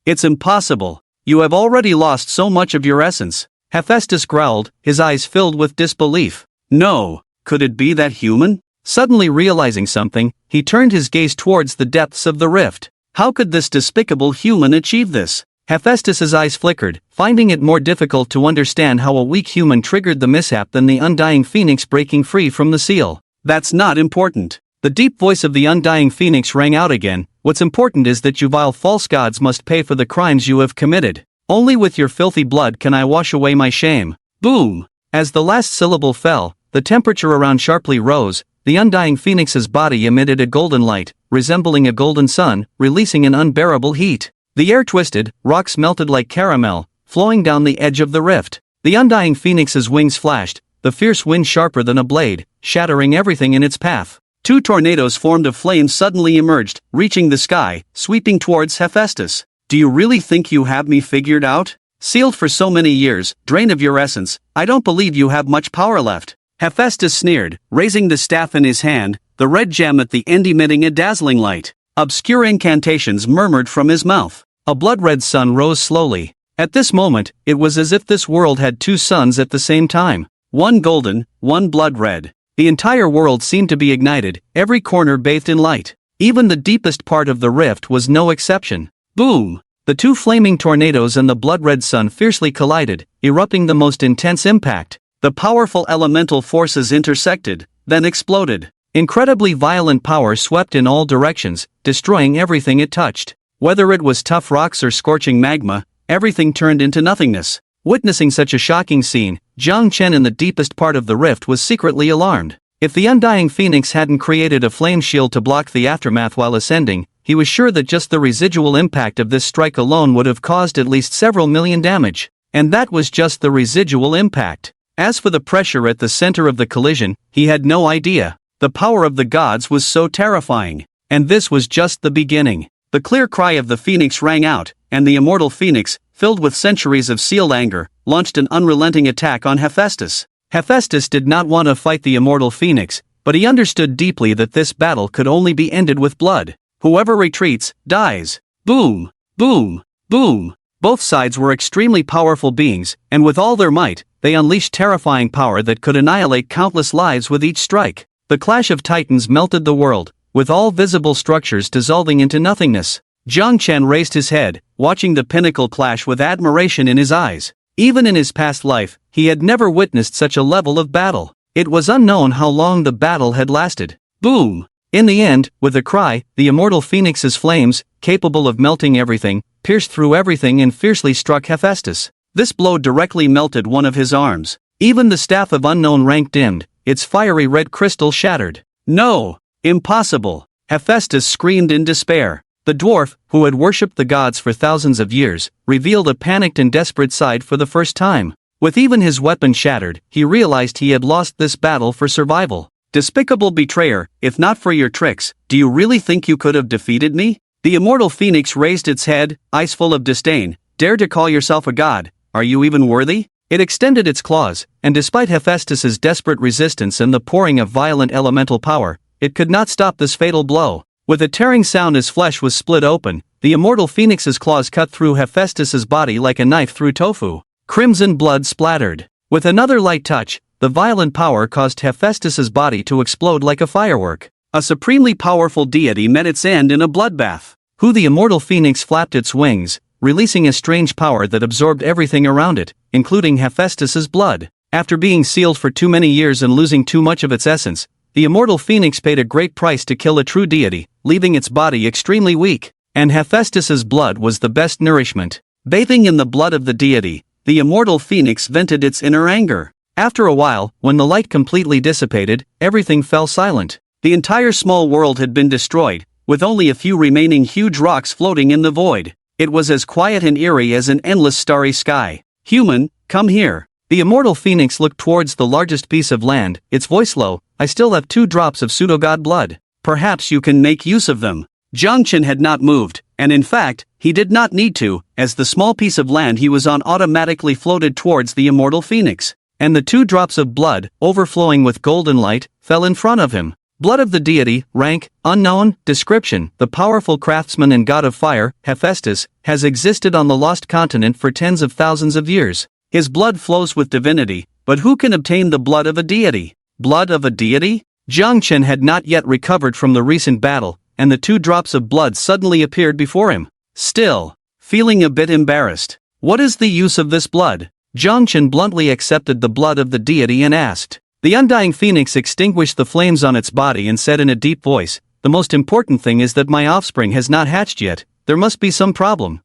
It's impossible. You have already lost so much of your essence. Hephaestus growled, his eyes filled with disbelief. No, could it be that human? Suddenly realizing something, he turned his gaze towards the depths of the rift. How could this despicable human achieve this? Hephaestus's eyes flickered, finding it more difficult to understand how a weak human triggered the mishap than the undying phoenix breaking free from the seal. That's not important. The deep voice of the undying phoenix rang out again. What's important is that you vile false gods must pay for the crimes you have committed. Only with your filthy blood can I wash away my shame. Boom! As the last syllable fell, the temperature around sharply rose. The undying phoenix's body emitted a golden light, resembling a golden sun, releasing an unbearable heat. The air twisted, rocks melted like caramel, flowing down the edge of the rift. The undying phoenix's wings flashed, the fierce wind sharper than a blade, shattering everything in its path. 2 tornadoes formed of flame suddenly emerged, reaching the sky, sweeping towards Hephaestus. Do you really think you have me figured out? Sealed for so many years, drained of your essence, I don't believe you have much power left. Hephaestus sneered, raising the staff in his hand, the red gem at the end emitting a dazzling light. Obscure incantations murmured from his mouth. A blood-red sun rose slowly. At this moment, it was as if this world had 2 suns at the same time. One golden, one blood-red. The entire world seemed to be ignited, every corner bathed in light. Even the deepest part of the rift was no exception. Boom! The 2 flaming tornadoes and the blood-red sun fiercely collided, erupting the most intense impact. The powerful elemental forces intersected, then exploded. Incredibly violent power swept in all directions, destroying everything it touched. Whether it was tough rocks or scorching magma, everything turned into nothingness. Witnessing such a shocking scene, Jiang Chen in the deepest part of the rift was secretly alarmed. If the undying phoenix hadn't created a flame shield to block the aftermath while ascending, he was sure that just the residual impact of this strike alone would have caused at least several million damage. And that was just the residual impact. As for the pressure at the center of the collision, he had no idea. The power of the gods was so terrifying. And this was just the beginning. The clear cry of the phoenix rang out, and the immortal phoenix, filled with centuries of sealed anger, launched an unrelenting attack on Hephaestus. Hephaestus did not want to fight the immortal phoenix, but he understood deeply that this battle could only be ended with blood. Whoever retreats, dies. Boom! Boom! Boom! Both sides were extremely powerful beings, and with all their might, they unleashed terrifying power that could annihilate countless lives with each strike. The clash of titans melted the world, with all visible structures dissolving into nothingness. Jiang Chen raised his head, watching the pinnacle clash with admiration in his eyes. Even in his past life, he had never witnessed such a level of battle. It was unknown how long the battle had lasted. Boom! In the end, with a cry, the immortal phoenix's flames, capable of melting everything, pierced through everything and fiercely struck Hephaestus. This blow directly melted one of his arms. Even the staff of unknown rank dimmed, its fiery red crystal shattered. No! Impossible! Hephaestus screamed in despair. The dwarf, who had worshipped the gods for thousands of years, revealed a panicked and desperate side for the first time. With even his weapon shattered, he realized he had lost this battle for survival. Despicable betrayer, if not for your tricks, do you really think you could have defeated me? The immortal phoenix raised its head, eyes full of disdain. Dare to call yourself a god? Are you even worthy? It extended its claws, and despite Hephaestus's desperate resistance and the pouring of violent elemental power, it could not stop this fatal blow. With a tearing sound his flesh was split open, the immortal phoenix's claws cut through Hephaestus's body like a knife through tofu. Crimson blood splattered. With another light touch, the violent power caused Hephaestus's body to explode like a firework. A supremely powerful deity met its end in a bloodbath. The immortal phoenix flapped its wings, releasing a strange power that absorbed everything around it, including Hephaestus's blood. After being sealed for too many years and losing too much of its essence, the immortal phoenix paid a great price to kill a true deity, leaving its body extremely weak. And Hephaestus's blood was the best nourishment. Bathing in the blood of the deity, the immortal phoenix vented its inner anger. After a while, when the light completely dissipated, everything fell silent. The entire small world had been destroyed, with only a few remaining huge rocks floating in the void. It was as quiet and eerie as an endless starry sky. Human, come here. The immortal phoenix looked towards the largest piece of land, its voice low. I still have 2 drops of pseudo-god blood. Perhaps you can make use of them. Jiang Chen had not moved, and in fact, he did not need to, as the small piece of land he was on automatically floated towards the immortal phoenix. And the 2 drops of blood, overflowing with golden light, fell in front of him. Blood of the deity, rank, unknown, description. The powerful craftsman and god of fire, Hephaestus, has existed on the lost continent for tens of thousands of years. His blood flows with divinity, but who can obtain the blood of a deity? Blood of a deity? Jiang Chen had not yet recovered from the recent battle, and the 2 drops of blood suddenly appeared before him. Still, feeling a bit embarrassed. What is the use of this blood? Jiang Chen bluntly accepted the blood of the deity and asked. The undying phoenix extinguished the flames on its body and said in a deep voice, the most important thing is that my offspring has not hatched yet. There must be some problem.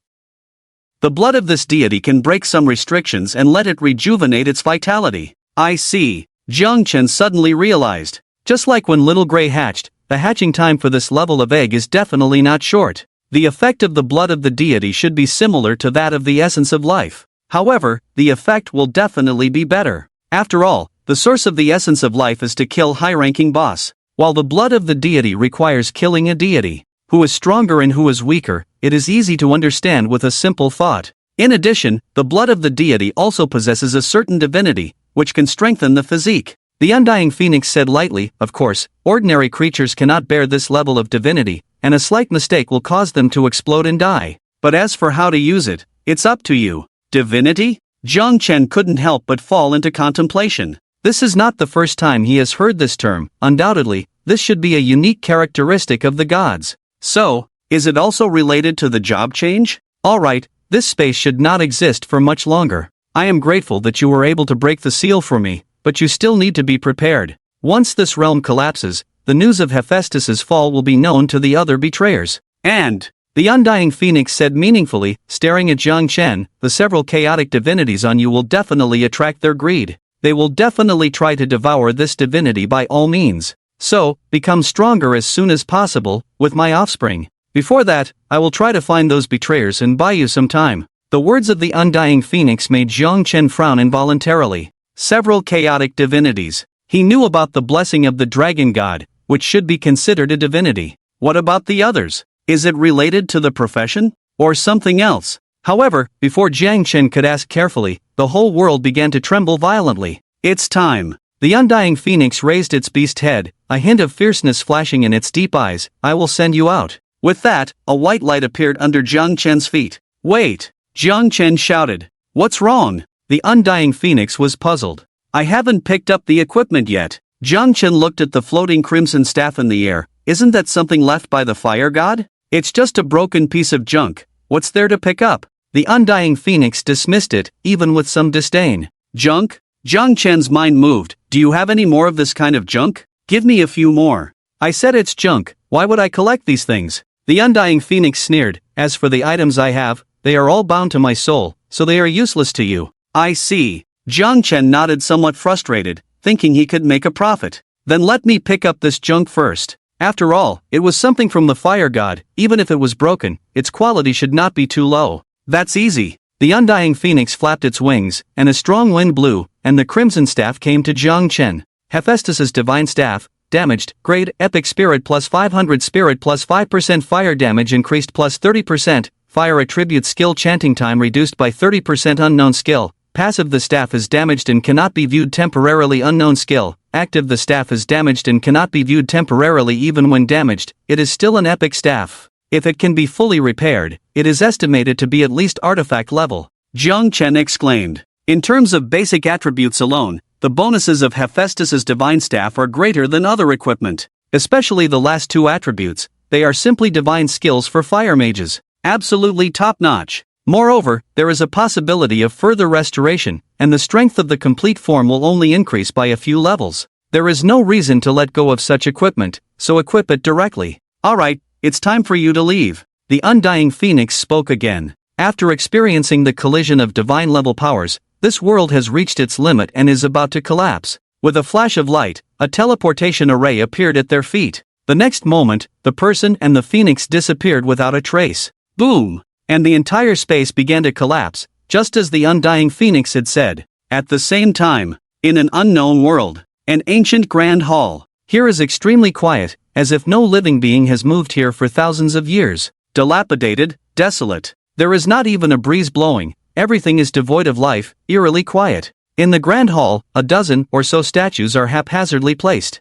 The blood of this deity can break some restrictions and let it rejuvenate its vitality. I see. Jiang Chen suddenly realized. Just like when little gray hatched, the hatching time for this level of egg is definitely not short. The effect of the blood of the deity should be similar to that of the essence of life. However, the effect will definitely be better. After all, the source of the essence of life is to kill high-ranking boss, while the blood of the deity requires killing a deity. Who is stronger and who is weaker, it is easy to understand with a simple thought. In addition, the blood of the deity also possesses a certain divinity, which can strengthen the physique. The undying phoenix said lightly, of course, ordinary creatures cannot bear this level of divinity, and a slight mistake will cause them to explode and die. But as for how to use it, it's up to you. Divinity? Jiang Chen couldn't help but fall into contemplation. This is not the first time he has heard this term. Undoubtedly, this should be a unique characteristic of the gods. So, is it also related to the job change? Alright, this space should not exist for much longer. I am grateful that you were able to break the seal for me, but you still need to be prepared. Once this realm collapses, the news of Hephaestus's fall will be known to the other betrayers. And the undying phoenix said meaningfully, staring at Jiang Chen, the several chaotic divinities on you will definitely attract their greed. They will definitely try to devour this divinity by all means. So, become stronger as soon as possible, with my offspring. Before that, I will try to find those betrayers and buy you some time. The words of the undying phoenix made Jiang Chen frown involuntarily. several chaotic divinities. He knew about the blessing of the dragon god, which should be considered a divinity. What about the others? Is it related to the profession? Or something else? However, before Jiang Chen could ask carefully, the whole world began to tremble violently. It's time. The undying phoenix raised its beast head, a hint of fierceness flashing in its deep eyes. I will send you out. With that, a white light appeared under Jiang Chen's feet. Wait! Jiang Chen shouted. What's wrong? The undying phoenix was puzzled. I haven't picked up the equipment yet. Jiang Chen looked at the floating crimson staff in the air. Isn't that something left by the fire god? It's just a broken piece of junk. What's there to pick up? The undying phoenix dismissed it, even with some disdain. Junk? Jiang Chen's mind moved. Do you have any more of this kind of junk? Give me a few more. I said it's junk. Why would I collect these things? The undying phoenix sneered. As for the items I have, they are all bound to my soul, so they are useless to you. I see. Jiang Chen nodded, somewhat frustrated, thinking he could make a profit. Then let me pick up this junk first. After all, it was something from the fire god. Even if it was broken, its quality should not be too low. That's easy. The undying phoenix flapped its wings, and a strong wind blew, and the crimson staff came to Jiang Chen. Hephaestus's divine staff, damaged, grade, epic spirit plus 500 spirit plus 5% fire damage increased plus 30%, fire attribute skill chanting time reduced by 30% unknown skill, passive the staff is damaged and cannot be viewed temporarily unknown skill, active the staff is damaged and cannot be viewed temporarily even when damaged, it is still an epic staff. If it can be fully repaired, it is estimated to be at least artifact level. Jiang Chen exclaimed. In terms of basic attributes alone, the bonuses of Hephaestus's divine staff are greater than other equipment. Especially the last two attributes, they are simply divine skills for fire mages. Absolutely top-notch. Moreover, there is a possibility of further restoration, and the strength of the complete form will only increase by a few levels. There is no reason to let go of such equipment, so equip it directly. Alright, it's time for you to leave. The undying phoenix spoke again. After experiencing the collision of divine-level powers, this world has reached its limit and is about to collapse. With a flash of light, a teleportation array appeared at their feet. The next moment, the person and the phoenix disappeared without a trace. Boom! And the entire space began to collapse, just as the undying phoenix had said. At the same time, in an unknown world, an ancient grand hall. Here is extremely quiet, as if no living being has moved here for thousands of years. Dilapidated, desolate. There is not even a breeze blowing, everything is devoid of life, eerily quiet. In the grand hall, a dozen or so statues are haphazardly placed.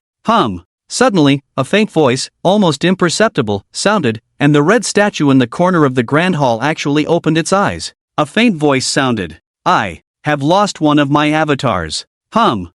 Suddenly, a faint voice, almost imperceptible, sounded, and the red statue in the corner of the grand hall actually opened its eyes. A faint voice sounded. I have lost one of my avatars. The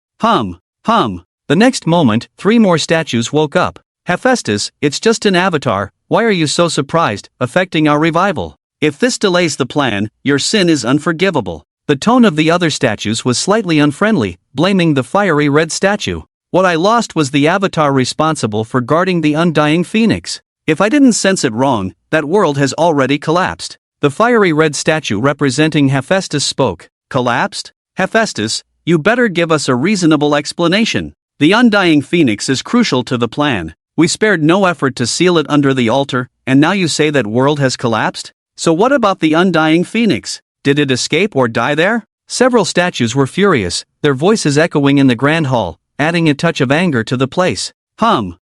next moment, 3 more statues woke up. Hephaestus, it's just an avatar, why are you so surprised, affecting our revival? If this delays the plan, your sin is unforgivable. The tone of the other statues was slightly unfriendly, blaming the fiery red statue. What I lost was the avatar responsible for guarding the undying phoenix. If I didn't sense it wrong, that world has already collapsed. The fiery red statue representing Hephaestus spoke. Collapsed? Hephaestus, you better give us a reasonable explanation. The undying phoenix is crucial to the plan. We spared no effort to seal it under the altar, and now you say that world has collapsed? So what about the undying phoenix? Did it escape or die there? Several statues were furious, their voices echoing in the grand hall, adding a touch of anger to the place. And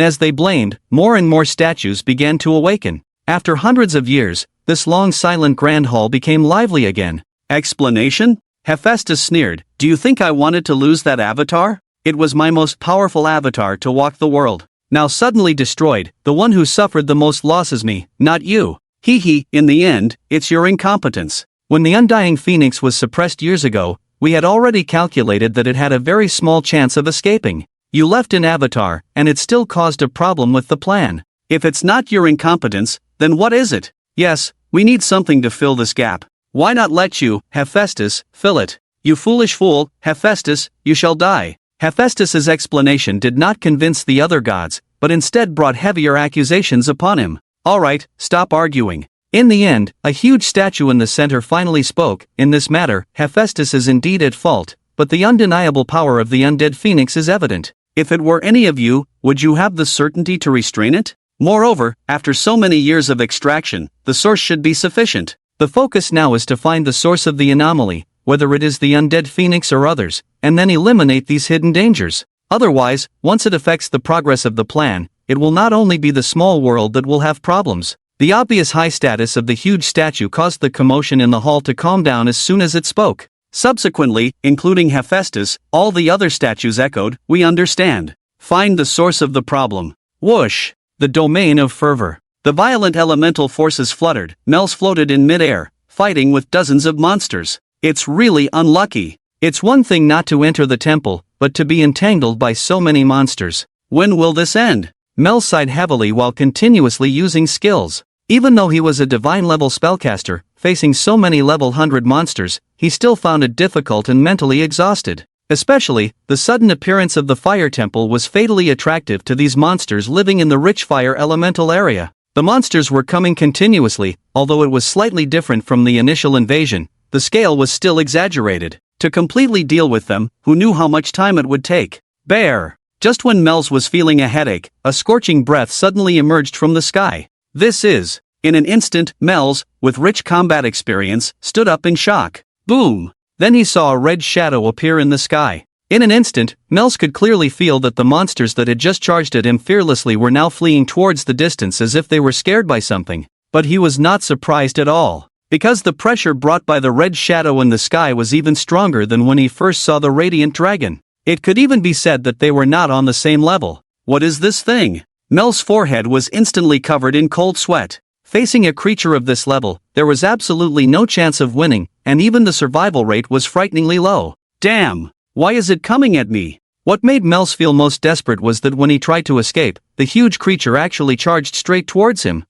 as they blamed, more and more statues began to awaken. After hundreds of years, this long silent grand hall became lively again. Explanation? Hephaestus sneered. Do you think I wanted to lose that avatar? It was my most powerful avatar to walk the world. Now suddenly destroyed, the one who suffered the most losses me, not you. In the end, it's your incompetence. When the undying phoenix was suppressed years ago, we had already calculated that it had a very small chance of escaping. You left an avatar, and it still caused a problem with the plan. If it's not your incompetence, then what is it? Yes, we need something to fill this gap. Why not let you, Hephaestus, fill it? You foolish fool, Hephaestus, you shall die. Hephaestus's explanation did not convince the other gods, but instead brought heavier accusations upon him. Alright, stop arguing. In the end, a huge statue in the center finally spoke. In this matter, Hephaestus is indeed at fault, but the undeniable power of the undead phoenix is evident. If it were any of you, would you have the certainty to restrain it? Moreover, after so many years of extraction, the source should be sufficient. The focus now is to find the source of the anomaly, whether it is the undead phoenix or others, and then eliminate these hidden dangers. Otherwise, once it affects the progress of the plan, it will not only be the small world that will have problems. The obvious high status of the huge statue caused the commotion in the hall to calm down as soon as it spoke. Subsequently, including Hephaestus, all the other statues echoed, "We understand. Find the source of the problem." Whoosh! The domain of fervor. The violent elemental forces fluttered. Mels floated in midair, fighting with dozens of monsters. It's really unlucky. It's one thing not to enter the temple, but to be entangled by so many monsters. When will this end? Mel sighed heavily while continuously using skills. Even though he was a divine-level spellcaster, facing so many level 100 monsters, he still found it difficult and mentally exhausted. Especially, the sudden appearance of the fire temple was fatally attractive to these monsters living in the rich fire elemental area. The monsters were coming continuously, although it was slightly different from the initial invasion. The scale was still exaggerated. To completely deal with them, who knew how much time it would take? Bear! Just when Mels was feeling a headache, a scorching breath suddenly emerged from the sky. This is. In an instant, Mels, with rich combat experience, stood up in shock. Boom! Then he saw a red shadow appear in the sky. In an instant, Mels could clearly feel that the monsters that had just charged at him fearlessly were now fleeing towards the distance as if they were scared by something. But he was not surprised at all, because the pressure brought by the red shadow in the sky was even stronger than when he first saw the radiant dragon. It could even be said that they were not on the same level. What is this thing? Mel's forehead was instantly covered in cold sweat. Facing a creature of this level, there was absolutely no chance of winning, and even the survival rate was frighteningly low. Damn! Why is it coming at me? What made Mels feel most desperate was that when he tried to escape, the huge creature actually charged straight towards him.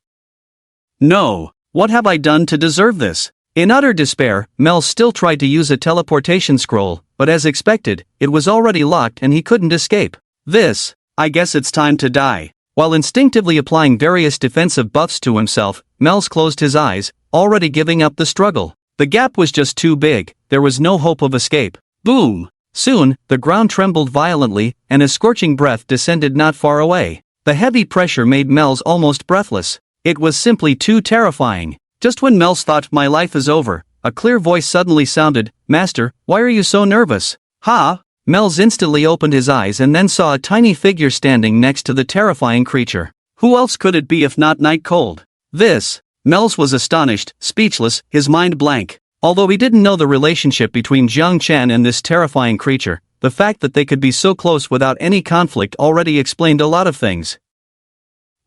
No! What have I done to deserve this? In utter despair, Mel still tried to use a teleportation scroll, but as expected, it was already locked and he couldn't escape. I guess it's time to die. While instinctively applying various defensive buffs to himself, Mels closed his eyes, already giving up the struggle. The gap was just too big, there was no hope of escape. Boom! Soon, the ground trembled violently, and a scorching breath descended not far away. The heavy pressure made Mels almost breathless. It was simply too terrifying. Just when Mels thought my life is over, a clear voice suddenly sounded, "Master, why are you so nervous?" Ha! Mels instantly opened his eyes and then saw a tiny figure standing next to the terrifying creature. Who else could it be if not Night Cold? Mels was astonished, speechless, his mind blank. Although he didn't know the relationship between Jiang Chen and this terrifying creature, the fact that they could be so close without any conflict already explained a lot of things.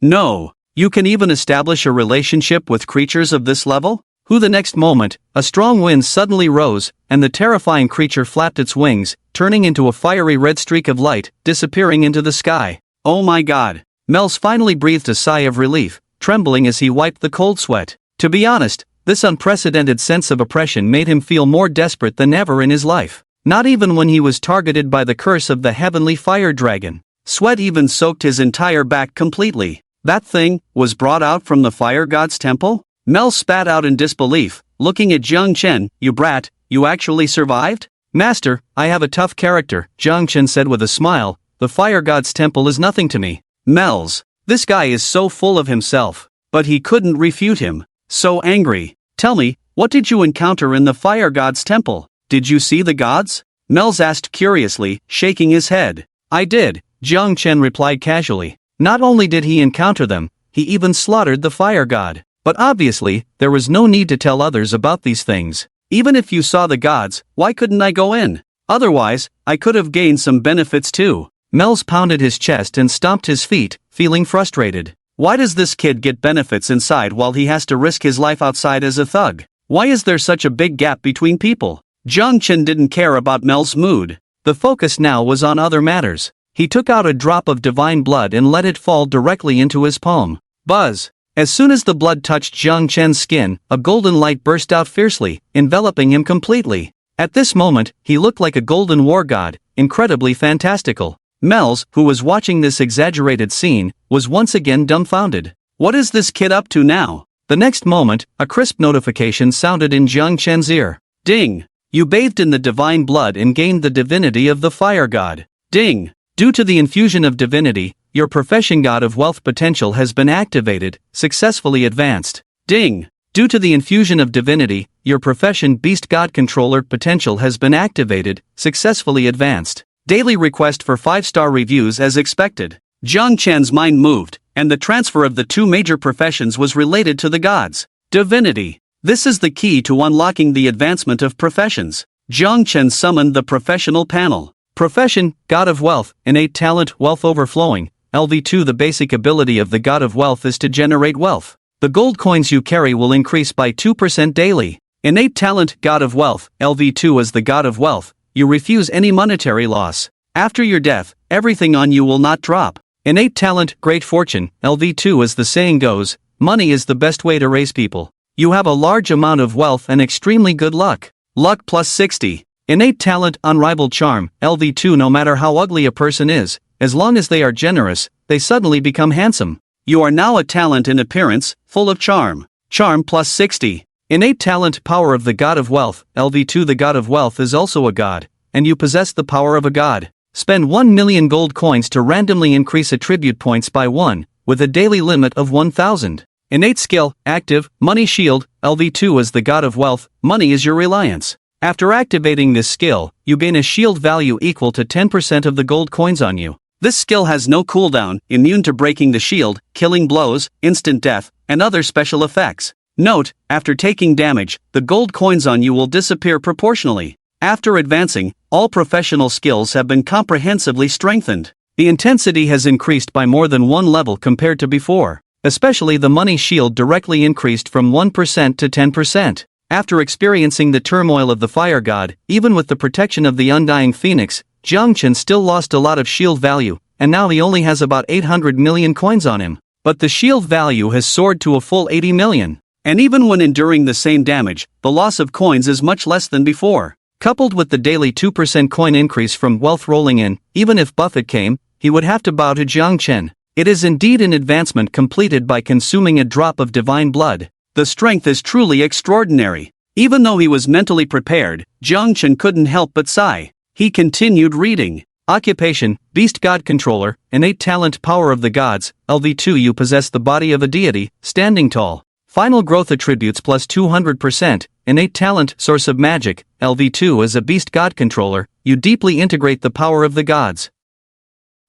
No, you can even establish a relationship with creatures of this level? The next moment, a strong wind suddenly rose, and the terrifying creature flapped its wings, turning into a fiery red streak of light, disappearing into the sky. Oh my god! Mels finally breathed a sigh of relief, trembling as he wiped the cold sweat. To be honest, this unprecedented sense of oppression made him feel more desperate than ever in his life. Not even when he was targeted by the curse of the heavenly fire dragon. Sweat even soaked his entire back completely. That thing was brought out from the fire god's temple? Mel spat out in disbelief, looking at Jiang Chen. "You brat, you actually survived?" "Master, I have a tough character," Jiang Chen said with a smile. "The fire god's temple is nothing to me." Mels, this guy is so full of himself. But he couldn't refute him. So angry. "Tell me, what did you encounter in the fire god's temple? Did you see the gods?" Mels asked curiously, shaking his head. "I did," Jiang Chen replied casually. Not only did he encounter them, he even slaughtered the fire god. But obviously, there was no need to tell others about these things. Even if you saw the gods, why couldn't I go in? Otherwise, I could have gained some benefits too. Mels pounded his chest and stomped his feet, feeling frustrated. Why does this kid get benefits inside while he has to risk his life outside as a thug? Why is there such a big gap between people? Jiang Chen didn't care about Mel's mood. The focus now was on other matters. He took out a drop of divine blood and let it fall directly into his palm. Buzz! As soon as the blood touched Jiang Chen's skin, a golden light burst out fiercely, enveloping him completely. At this moment, he looked like a golden war god, incredibly fantastical. Mels, who was watching this exaggerated scene, was once again dumbfounded. What is this kid up to now? The next moment, a crisp notification sounded in Jiang Chen's ear. Ding! You bathed in the divine blood and gained the divinity of the fire god. Ding! Due to the infusion of divinity, your profession god of wealth potential has been activated, successfully advanced. Ding! Due to the infusion of divinity, your profession Beast God Controller potential has been activated, successfully advanced. Daily request for 5-star reviews as expected. Jiang Chen's mind moved, and the transfer of the two major professions was related to the gods. Divinity. This is the key to unlocking the advancement of professions. Jiang Chen summoned the professional panel. Profession, God of Wealth, innate talent, wealth overflowing. LV2 The basic ability of the God of Wealth is to generate wealth. The gold coins you carry will increase by 2% daily. Innate talent, God of Wealth, LV2 As the God of Wealth, you refuse any monetary loss. After your death, everything on you will not drop. Innate talent, Great Fortune, LV2 As the saying goes, money is the best way to raise people. You have a large amount of wealth and extremely good luck. Luck plus 60. Innate talent, Unrivaled Charm, LV2 No matter how ugly a person is, as long as they are generous, they suddenly become handsome. You are now a talent in appearance, full of charm. Charm plus 60. Innate talent, Power of the God of Wealth, LV2 The God of Wealth is also a god, and you possess the power of a god. Spend 1 million gold coins to randomly increase attribute points by 1, with a daily limit of 1,000. Innate skill, Active, Money Shield, LV2 As the God of Wealth, money is your reliance. After activating this skill, you gain a shield value equal to 10% of the gold coins on you. This skill has no cooldown, immune to breaking the shield, killing blows, instant death, and other special effects. Note, after taking damage, the gold coins on you will disappear proportionally. After advancing, all professional skills have been comprehensively strengthened. The intensity has increased by more than one level compared to before. Especially the money shield directly increased from 1% to 10%. After experiencing the turmoil of the fire god, even with the protection of the undying phoenix, Jiang Chen still lost a lot of shield value, and now he only has about 800 million coins on him. But the shield value has soared to a full 80 million. And even when enduring the same damage, the loss of coins is much less than before. Coupled with the daily 2% coin increase from wealth rolling in, even if Buffett came, he would have to bow to Jiang Chen. It is indeed an advancement completed by consuming a drop of divine blood. The strength is truly extraordinary. Even though he was mentally prepared, Jiang Chen couldn't help but sigh. He continued reading. Occupation, Beast God Controller, Innate Talent Power of the Gods, LV2 You possess the body of a deity, standing tall. Final Growth Attributes plus 200%, Innate Talent Source of Magic, LV2 As a Beast God Controller, you deeply integrate the power of the gods.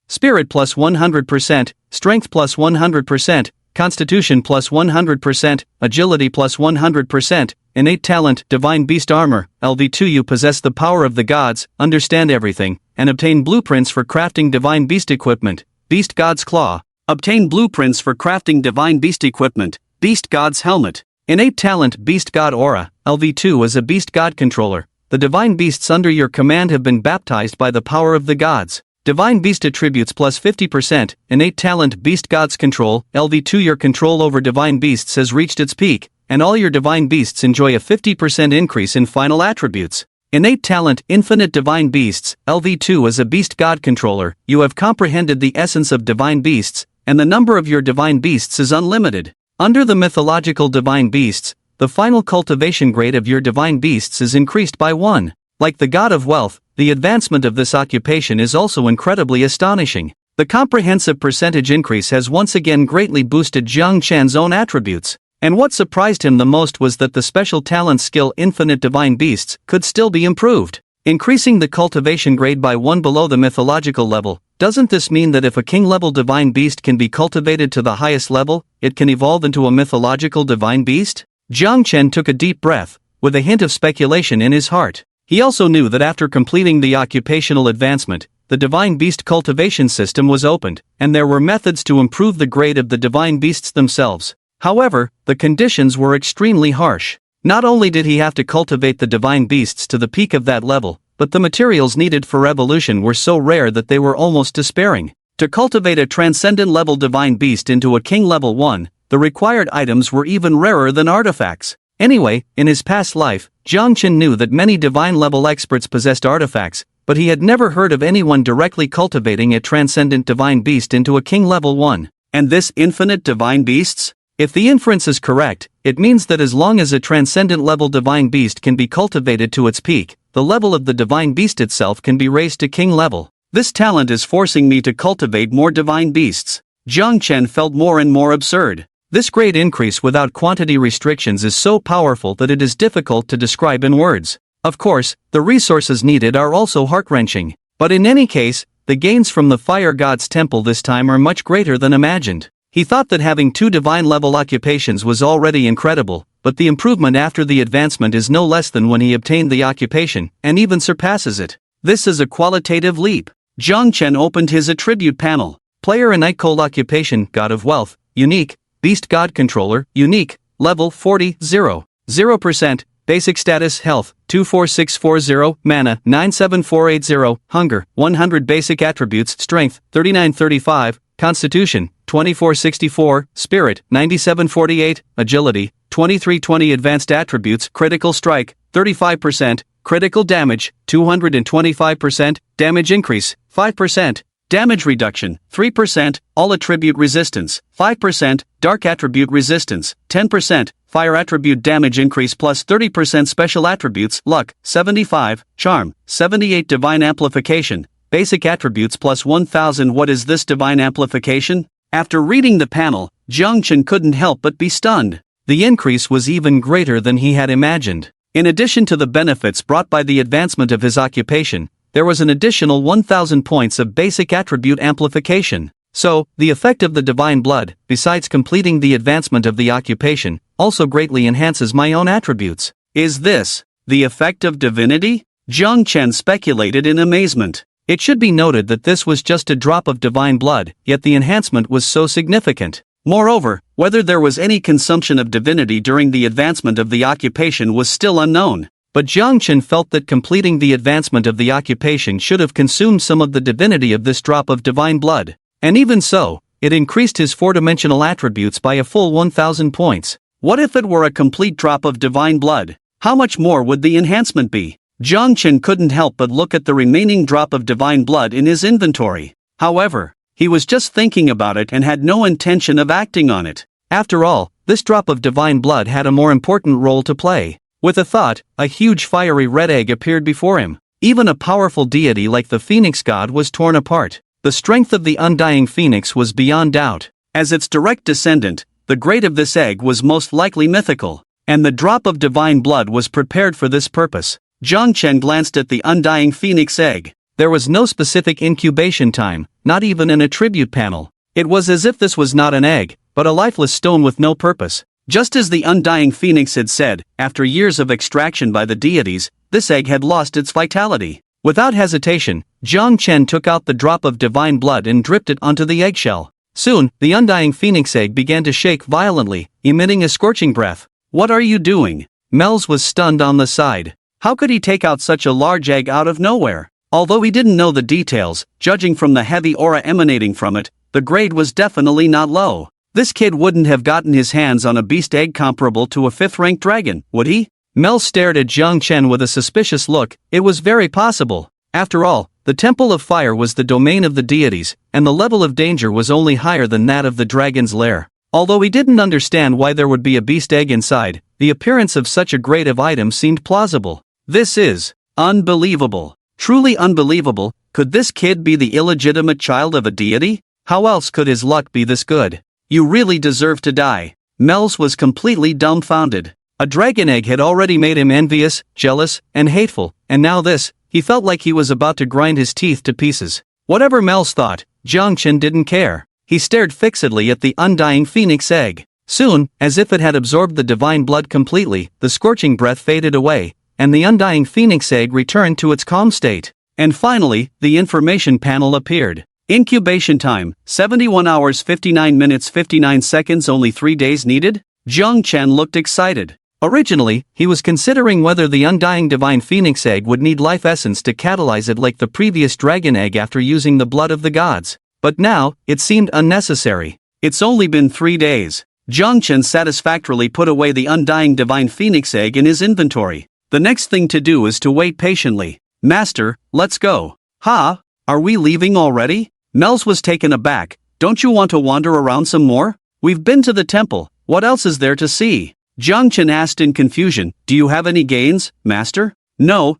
Spirit plus 100%, Strength plus 100%, Constitution plus 100%, Agility plus 100%, Innate Talent, Divine Beast Armor, LV2 You possess the power of the gods, understand everything, and obtain blueprints for crafting Divine Beast Equipment, Beast God's Claw. Obtain blueprints for crafting Divine Beast Equipment, Beast God's Helmet. Innate Talent, Beast God Aura, LV2 As a Beast God Controller, the Divine Beasts under your command have been baptized by the power of the gods. Divine Beast Attributes plus 50%, Innate Talent Beast God's Control, LV2 Your control over Divine Beasts has reached its peak, and all your Divine Beasts enjoy a 50% increase in final attributes. Innate Talent Infinite Divine Beasts, LV2 As a Beast God Controller, you have comprehended the essence of Divine Beasts, and the number of your Divine Beasts is unlimited. Under the mythological Divine Beasts, the final cultivation grade of your Divine Beasts is increased by 1. Like the God of Wealth, the advancement of this occupation is also incredibly astonishing. The comprehensive percentage increase has once again greatly boosted Jiang Chen's own attributes. And what surprised him the most was that the special talent skill Infinite Divine Beasts could still be improved. Increasing the cultivation grade by 1 below the mythological level, doesn't this mean that if a king-level Divine Beast can be cultivated to the highest level, it can evolve into a mythological Divine Beast? Jiang Chen took a deep breath, with a hint of speculation in his heart. He also knew that after completing the occupational advancement, the Divine Beast cultivation system was opened, and there were methods to improve the grade of the Divine Beasts themselves. However, the conditions were extremely harsh. Not only did he have to cultivate the Divine Beasts to the peak of that level, but the materials needed for evolution were so rare that they were almost despairing. To cultivate a transcendent level Divine Beast into a King level 1, the required items were even rarer than artifacts. Anyway, in his past life, Jiang Chen knew that many divine-level experts possessed artifacts, but he had never heard of anyone directly cultivating a transcendent Divine Beast into a King level 1. And this infinite Divine Beasts? If the inference is correct, it means that as long as a transcendent level Divine Beast can be cultivated to its peak, the level of the Divine Beast itself can be raised to King level. This talent is forcing me to cultivate more Divine Beasts. Jiang Chen felt more and more absurd. This great increase without quantity restrictions is so powerful that it is difficult to describe in words. Of course, the resources needed are also heart-wrenching. But in any case, the gains from the Fire God's Temple this time are much greater than imagined. He thought that having 2 divine-level occupations was already incredible, but the improvement after the advancement is no less than when he obtained the occupation, and even surpasses it. This is a qualitative leap. Zhang Chen opened his attribute panel. Player in Cold Occupation, God of Wealth, Unique, Beast God Controller, Unique, Level 40, 0. 0%, Basic Status Health, 24640, Mana, 97480, Hunger, 100 Basic Attributes Strength, 3935, Constitution, 2464, Spirit, 9748, Agility, 2320 Advanced Attributes Critical Strike, 35%, Critical Damage, 225%, Damage Increase, 5%, Damage Reduction, 3%, All Attribute Resistance, 5%, Dark Attribute Resistance, 10%, Fire Attribute Damage Increase plus 30% Special Attributes Luck, 75, Charm, 78 Divine Amplification, Basic Attributes plus 1000. What is this Divine Amplification? After reading the panel, Zhang Chen couldn't help but be stunned. The increase was even greater than he had imagined. In addition to the benefits brought by the advancement of his occupation, there was an additional 1000 points of basic attribute amplification. So, the effect of the divine blood, besides completing the advancement of the occupation, also greatly enhances my own attributes. Is this the effect of divinity? Zhang Chen speculated in amazement. It should be noted that this was just a drop of divine blood, yet the enhancement was so significant. Moreover, whether there was any consumption of divinity during the advancement of the occupation was still unknown. But Zhang Chen felt that completing the advancement of the occupation should have consumed some of the divinity of this drop of divine blood. And even so, it increased his 4-dimensional attributes by a full 1000 points. What if it were a complete drop of divine blood? How much more would the enhancement be? Zhang Chen couldn't help but look at the remaining drop of divine blood in his inventory. However, he was just thinking about it and had no intention of acting on it. After all, this drop of divine blood had a more important role to play. With a thought, a huge fiery red egg appeared before him. Even a powerful deity like the Phoenix God was torn apart. The strength of the undying Phoenix was beyond doubt. As its direct descendant, the grade of this egg was most likely mythical, and the drop of divine blood was prepared for this purpose. Zhang Chen glanced at the undying Phoenix egg. There was no specific incubation time, not even an attribute panel. It was as if this was not an egg, but a lifeless stone with no purpose. Just as the undying Phoenix had said, after years of extraction by the deities, this egg had lost its vitality. Without hesitation, Zhang Chen took out the drop of divine blood and dripped it onto the eggshell. Soon, the undying Phoenix egg began to shake violently, emitting a scorching breath. "What are you doing?" Melz was stunned on the side. How could he take out such a large egg out of nowhere? Although he didn't know the details, judging from the heavy aura emanating from it, the grade was definitely not low. This kid wouldn't have gotten his hands on a beast egg comparable to a 5th-ranked dragon, would he? Mel stared at Zhang Chen with a suspicious look. It was very possible. After all, the Temple of Fire was the domain of the deities, and the level of danger was only higher than that of the dragon's lair. Although he didn't understand why there would be a beast egg inside, the appearance of such a grade of item seemed plausible. This is unbelievable. Truly unbelievable. Could this kid be the illegitimate child of a deity? How else could his luck be this good? You really deserve to die. Melz was completely dumbfounded. A dragon egg had already made him envious, jealous, and hateful, and now this. He felt like he was about to grind his teeth to pieces. Whatever Melz thought, Zhang Chen didn't care. He stared fixedly at the undying Phoenix egg. Soon, as if it had absorbed the divine blood completely, the scorching breath faded away, and the undying Phoenix egg returned to its calm state. And finally, the information panel appeared. Incubation time, 71 hours 59 minutes 59 seconds, only 3 days needed? Zhang Chen looked excited. Originally, he was considering whether the undying divine Phoenix egg would need life essence to catalyze it like the previous dragon egg after using the blood of the gods. But now, it seemed unnecessary. It's only been 3 days. Zhang Chen satisfactorily put away the undying divine Phoenix egg in his inventory. The next thing to do is to wait patiently. Master, let's go. Ha? Are we leaving already? Melz was taken aback. Don't you want to wander around some more? We've been to the temple. What else is there to see? Zhang Chen asked in confusion. Do you have any gains, Master? No,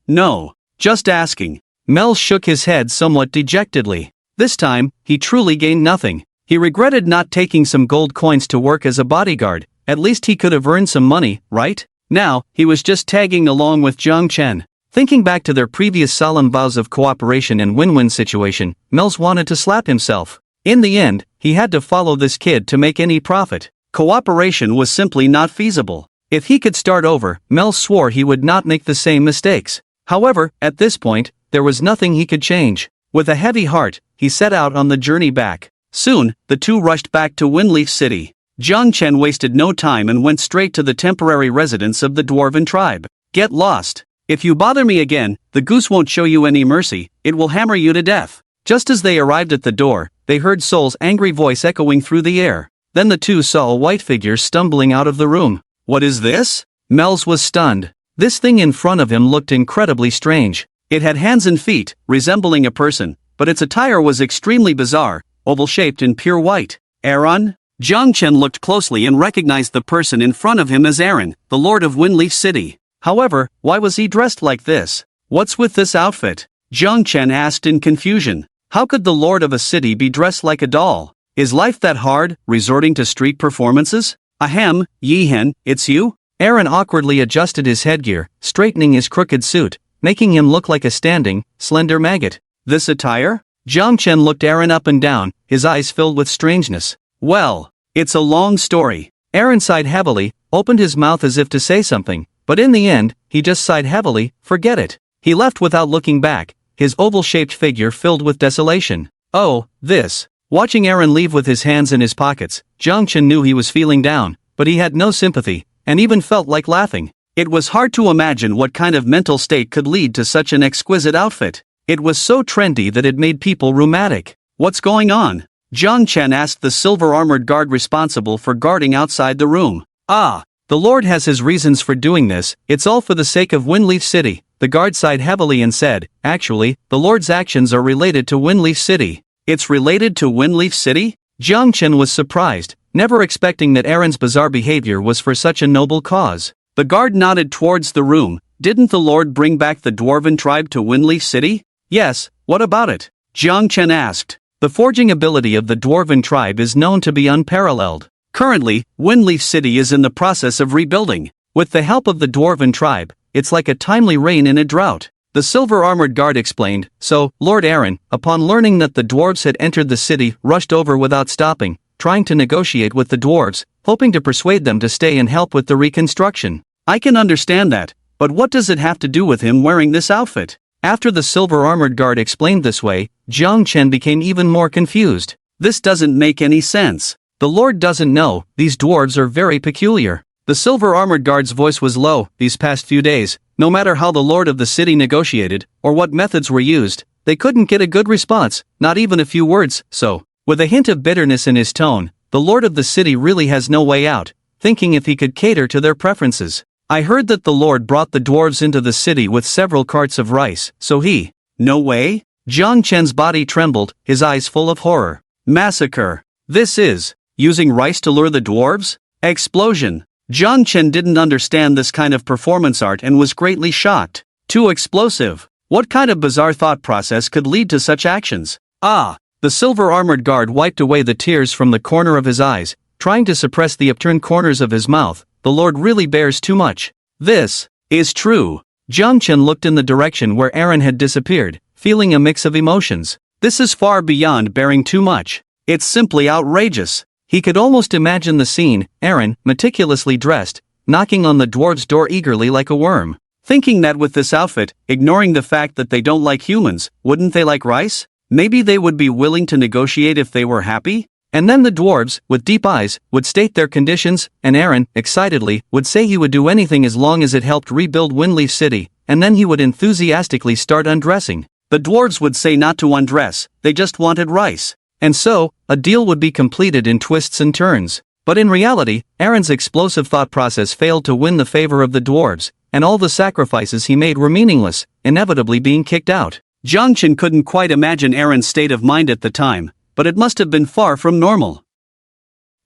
just asking. Melz shook his head somewhat dejectedly. This time, he truly gained nothing. He regretted not taking some gold coins to work as a bodyguard. At least he could have earned some money, right? Now, he was just tagging along with Jiang Chen. Thinking back to their previous solemn vows of cooperation and win-win situation, Mels wanted to slap himself. In the end, he had to follow this kid to make any profit. Cooperation was simply not feasible. If he could start over, Mels swore he would not make the same mistakes. However, at this point, there was nothing he could change. With a heavy heart, he set out on the journey back. Soon, the two rushed back to Windleaf City. Jiang Chen wasted no time and went straight to the temporary residence of the Dwarven tribe. Get lost. If you bother me again, the goose won't show you any mercy, it will hammer you to death. Just as they arrived at the door, they heard Sol's angry voice echoing through the air. Then the two saw a white figure stumbling out of the room. What is this? Mels was stunned. This thing in front of him looked incredibly strange. It had hands and feet, resembling a person, but its attire was extremely bizarre, oval-shaped and pure white. Aaron? Jiang Chen looked closely and recognized the person in front of him as Aaron, the Lord of Windleaf City. However, why was he dressed like this? What's with this outfit? Jiang Chen asked in confusion. How could the Lord of a city be dressed like a doll? Is life that hard, resorting to street performances? Ahem, Yihen, it's you? Aaron awkwardly adjusted his headgear, straightening his crooked suit, making him look like a standing, slender maggot. This attire? Jiang Chen looked Aaron up and down, his eyes filled with strangeness. Well, it's a long story. Aaron sighed heavily, opened his mouth as if to say something, but in the end, he just sighed heavily. Forget it. He left without looking back, his oval-shaped figure filled with desolation. Oh, this. Watching Aaron leave with his hands in his pockets, Jiang Chen knew he was feeling down, but he had no sympathy, and even felt like laughing. It was hard to imagine what kind of mental state could lead to such an exquisite outfit. It was so trendy that it made people rheumatic. What's going on? Jiang Chen asked the silver-armored guard responsible for guarding outside the room. Ah, the Lord has his reasons for doing this, it's all for the sake of Windleaf City. The guard sighed heavily and said, actually, the Lord's actions are related to Windleaf City. It's related to Windleaf City? Jiang Chen was surprised, never expecting that Aaron's bizarre behavior was for such a noble cause. The guard nodded towards the room. Didn't the Lord bring back the Dwarven tribe to Windleaf City? Yes, what about it? Jiang Chen asked. The forging ability of the Dwarven tribe is known to be unparalleled. Currently, Windleaf City is in the process of rebuilding. With the help of the Dwarven tribe, it's like a timely rain in a drought. The silver-armored guard explained. So, Lord Aaron, upon learning that the dwarves had entered the city, rushed over without stopping, trying to negotiate with the dwarves, hoping to persuade them to stay and help with the reconstruction. I can understand that, but what does it have to do with him wearing this outfit? After the silver-armored guard explained this way, Jiang Chen became even more confused. This doesn't make any sense. The Lord doesn't know, these dwarves are very peculiar. The silver-armored guard's voice was low. These past few days, no matter how the Lord of the city negotiated, or what methods were used, they couldn't get a good response, not even a few words, so, with a hint of bitterness in his tone, the Lord of the city really has no way out, thinking if he could cater to their preferences. I heard that the Lord brought the dwarves into the city with several carts of rice, so he... No way? Jiang Chen's body trembled, his eyes full of horror. Massacre. This is... using rice to lure the dwarves? Explosion. Jiang Chen didn't understand this kind of performance art and was greatly shocked. Too explosive. What kind of bizarre thought process could lead to such actions? Ah! The silver-armored guard wiped away the tears from the corner of his eyes, trying to suppress the upturned corners of his mouth. The Lord really bears too much. This is true. Jiang Chen looked in the direction where Aaron had disappeared, feeling a mix of emotions. This is far beyond bearing too much. It's simply outrageous. He could almost imagine the scene, Aaron, meticulously dressed, knocking on the dwarves' door eagerly like a worm. Thinking that with this outfit, ignoring the fact that they don't like humans, wouldn't they like rice? Maybe they would be willing to negotiate if they were happy? And then the dwarves, with deep eyes, would state their conditions, and Aaron, excitedly, would say he would do anything as long as it helped rebuild Windleaf City, and then he would enthusiastically start undressing. The dwarves would say not to undress, they just wanted rice. And so, a deal would be completed in twists and turns. But in reality, Aaron's explosive thought process failed to win the favor of the dwarves, and all the sacrifices he made were meaningless, inevitably being kicked out. Jiang Chen couldn't quite imagine Aaron's state of mind at the time, but it must have been far from normal.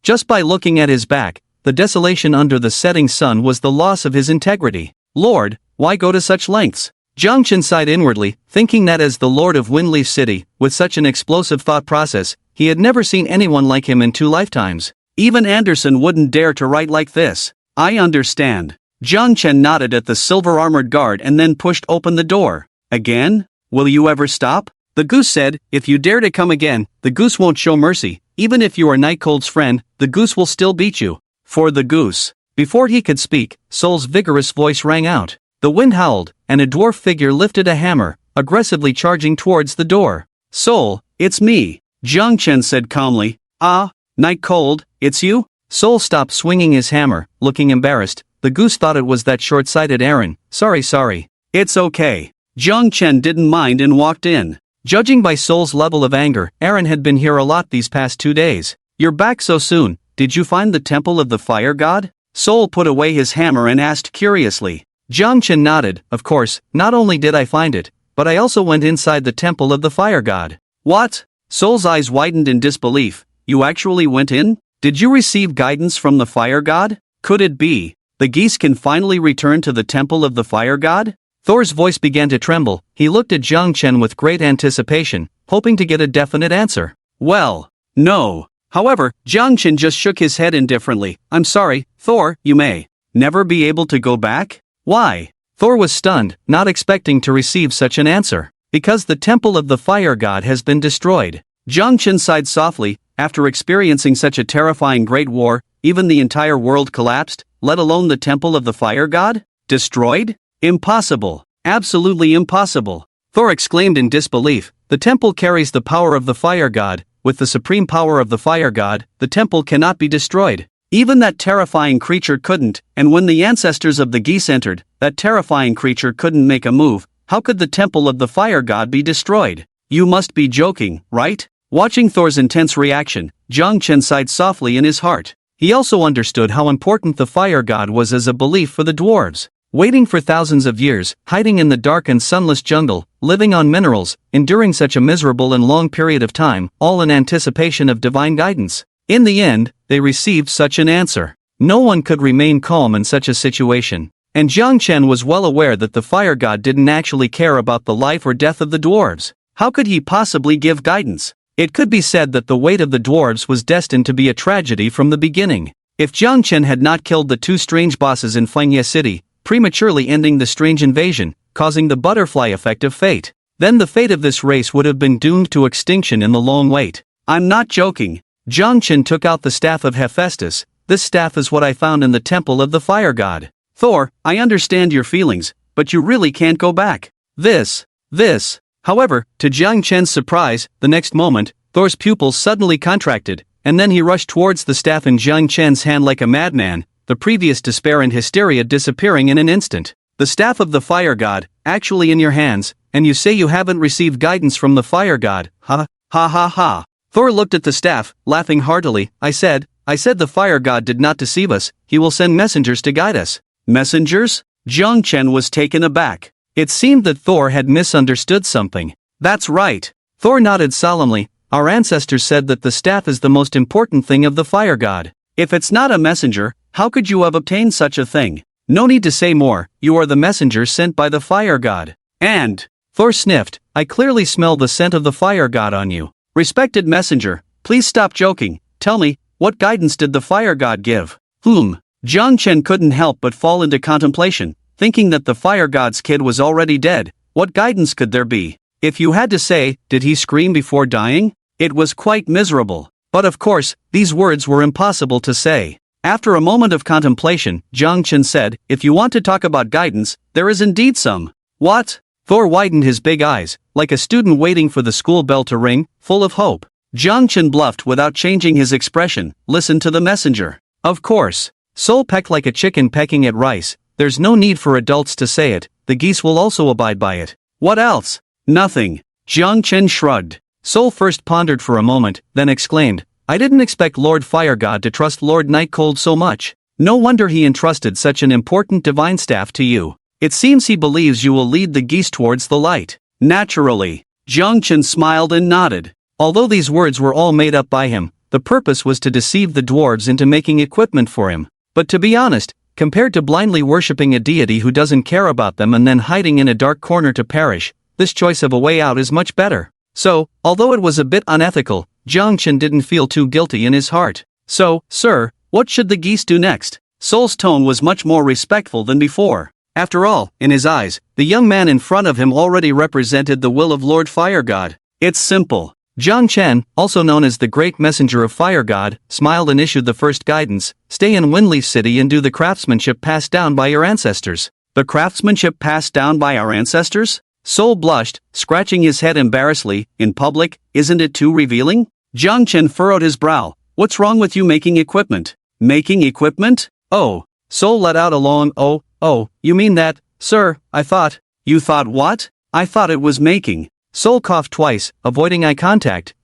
Just by looking at his back, the desolation under the setting sun was the loss of his integrity. Lord, why go to such lengths? Jiang Chen sighed inwardly, thinking that as the Lord of Windleaf City, with such an explosive thought process, he had never seen anyone like him in 2 lifetimes. Even Anderson wouldn't dare to write like this. I understand. Jiang Chen nodded at the silver-armored guard and then pushed open the door. Again? Will you ever stop? The goose said, if you dare to come again, the goose won't show mercy. Even if you are Nightcold's friend, the goose will still beat you. For the goose. Before he could speak, Sol's vigorous voice rang out. The wind howled, and a dwarf figure lifted a hammer, aggressively charging towards the door. Sol, it's me. Jiang Chen said calmly. Ah, Nightcold, it's you? Sol stopped swinging his hammer, looking embarrassed. The goose thought it was that short-sighted Aaron. Sorry. It's okay. Jiang Chen didn't mind and walked in. Judging by Sol's level of anger, Aaron had been here a lot these past 2 days. You're back so soon. Did you find the temple of the fire god? Sol put away his hammer and asked curiously. Jiang Chen nodded. Of course, not only did I find it, but I also went inside the temple of the fire god. What? Sol's eyes widened in disbelief. You actually went in? Did you receive guidance from the fire god? Could it be the geese can finally return to the temple of the fire god? Thor's voice began to tremble. He looked at Jiang Chen with great anticipation, hoping to get a definite answer. Well, no. However, Jiang Chen just shook his head indifferently. I'm sorry, Thor, you may never be able to go back? Why? Thor was stunned, not expecting to receive such an answer. Because the temple of the fire god has been destroyed. Jiang Chen sighed softly. After experiencing such a terrifying great war, even the entire world collapsed, let alone the temple of the fire god? Destroyed? Impossible. Absolutely impossible. Thor exclaimed in disbelief. The temple carries the power of the fire god. With the supreme power of the fire god, the temple cannot be destroyed. Even that terrifying creature couldn't, and when the ancestors of the geese entered, that terrifying creature couldn't make a move. How could the temple of the fire god be destroyed? You must be joking, right? Watching Thor's intense reaction, Jiang Chen sighed softly in his heart. He also understood how important the fire god was as a belief for the dwarves. Waiting for thousands of years, hiding in the dark and sunless jungle, living on minerals, enduring such a miserable and long period of time, all in anticipation of divine guidance. In the end, they received such an answer. No one could remain calm in such a situation. And Jiang Chen was well aware that the fire god didn't actually care about the life or death of the dwarves. How could he possibly give guidance? It could be said that the weight of the dwarves was destined to be a tragedy from the beginning. If Jiang Chen had not killed the 2 strange bosses in Fengye City, prematurely ending the strange invasion, causing the butterfly effect of fate, then the fate of this race would have been doomed to extinction in the long wait. I'm not joking. Jiang Chen took out the staff of Hephaestus. This staff is what I found in the temple of the fire god. Thor, I understand your feelings, but you really can't go back. This. However, to Jiang Chen's surprise, the next moment, Thor's pupils suddenly contracted, and then he rushed towards the staff in Jiang Chen's hand like a madman, the previous despair and hysteria disappearing in an instant. The staff of the fire god, actually in your hands, and you say you haven't received guidance from the fire god, huh? Ha. Thor looked at the staff, laughing heartily. I said the fire god did not deceive us, he will send messengers to guide us. Messengers? Jiang Chen was taken aback. It seemed that Thor had misunderstood something. That's right. Thor nodded solemnly. Our ancestors said that the staff is the most important thing of the fire god. If it's not a messenger, how could you have obtained such a thing? No need to say more, you are the messenger sent by the fire god. And, Thor sniffed, I clearly smell the scent of the fire god on you. Respected messenger, please stop joking, tell me, what guidance did the fire god give? Jiang Chen couldn't help but fall into contemplation, thinking that the fire god's kid was already dead. What guidance could there be? If you had to say, did he scream before dying? It was quite miserable. But of course, these words were impossible to say. After a moment of contemplation, Jiang Chen said, if you want to talk about guidance, there is indeed some. What? Thor widened his big eyes, like a student waiting for the school bell to ring, full of hope. Jiang Chen bluffed without changing his expression. Listen to the messenger. Of course. Sol pecked like a chicken pecking at rice. There's no need for adults to say it, the geese will also abide by it. What else? Nothing. Jiang Chen shrugged. Sol first pondered for a moment, then exclaimed, I didn't expect Lord Fire God to trust Lord Nightcold so much. No wonder he entrusted such an important divine staff to you. It seems he believes you will lead the geese towards the light. Naturally. Jiang Chen smiled and nodded. Although these words were all made up by him, the purpose was to deceive the dwarves into making equipment for him. But to be honest, Compared to blindly worshipping a deity who doesn't care about them and then hiding in a dark corner to perish, this choice of a way out is much better. So, although it was a bit unethical, Jiang Chen didn't feel too guilty in his heart. So, sir, what should the geese do next? Sol's tone was much more respectful than before. After all, in his eyes, the young man in front of him already represented the will of Lord Fire God. It's simple. Jiang Chen, also known as the Great Messenger of Fire God, smiled and issued the first guidance: stay in Windleaf City and do the craftsmanship passed down by your ancestors. The craftsmanship passed down by our ancestors? Sol blushed, scratching his head embarrassedly. In public, isn't it too revealing? Jiang Chen furrowed his brow. What's wrong with you making equipment? Making equipment? Oh. Sol let out a long oh, you mean that, sir, I thought. You thought what? I thought it was making. Sol coughed twice, avoiding eye contact,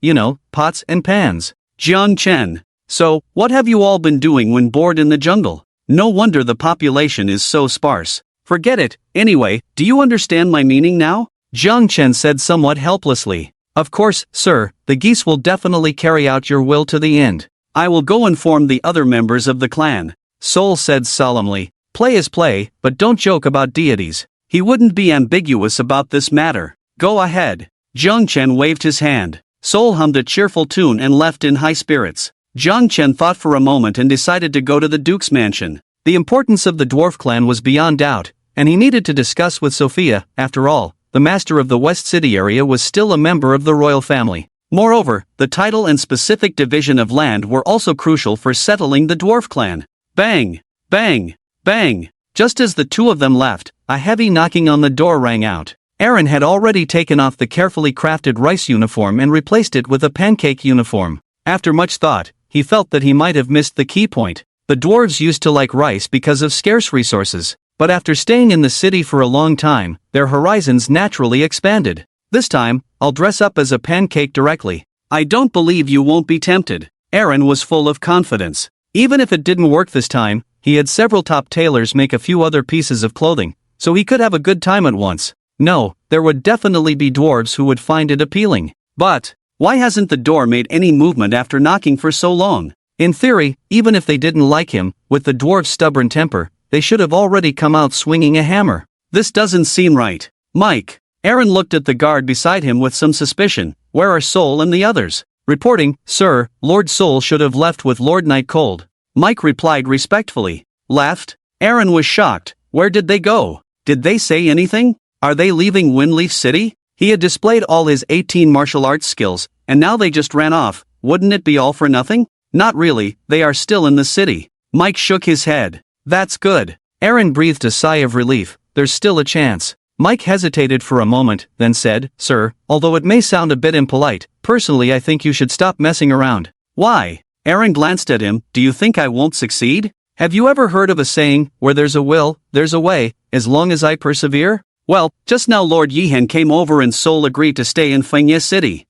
pots and pans. Jiang Chen. So, what have you all been doing when bored in the jungle? No wonder the population is so sparse. Forget it. Anyway, do you understand my meaning now? Jiang Chen said somewhat helplessly. Of course, sir, the geese will definitely carry out your will to the end. I will go inform the other members of the clan. Sol said solemnly. Play is play, but don't joke about deities. He wouldn't be ambiguous about this matter. Go ahead. Jiang Chen waved his hand. Sol hummed a cheerful tune and left in high spirits. Jiang Chen thought for a moment and decided to go to the Duke's mansion. The importance of the dwarf clan was beyond doubt, and he needed to discuss with Sophia. After all, the master of the West City area was still a member of the royal family. Moreover, the title and specific division of land were also crucial for settling the dwarf clan. Bang! Bang! Bang! Just as the two of them left, a heavy knocking on the door rang out. Aaron had already taken off the carefully crafted rice uniform and replaced it with a pancake uniform. After much thought, he felt that he might have missed the key point. The dwarves used to like rice because of scarce resources, but after staying in the city for a long time, their horizons naturally expanded. This time, I'll dress up as a pancake directly. I don't believe you won't be tempted. Aaron was full of confidence. Even if it didn't work this time, he had several top tailors make a few other pieces of clothing, so he could have a good time at once. No, there would definitely be dwarves who would find it appealing. But, why hasn't the door made any movement after knocking for so long? In theory, even if they didn't like him, with the dwarf's stubborn temper, they should have already come out swinging a hammer. This doesn't seem right. Mike. Aaron looked at the guard beside him with some suspicion. Where are Sol and the others? Reporting, sir, Lord Sol should have left with Lord Nightcold. Mike replied respectfully. Left? Aaron was shocked. Where did they go? Did they say anything? Are they leaving Windleaf City? He had displayed all his 18 martial arts skills, and now they just ran off. Wouldn't it be all for nothing? Not really, they are still in the city. Mike shook his head. That's good. Aaron breathed a sigh of relief. There's still a chance. Mike hesitated for a moment, then said, Sir, although it may sound a bit impolite, personally I think you should stop messing around. Why? Aaron glanced at him. Do you think I won't succeed? Have you ever heard of a saying, where there's a will, there's a way, as long as I persevere? Well, just now Lord Yihan came over and Sol agreed to stay in Fengye City.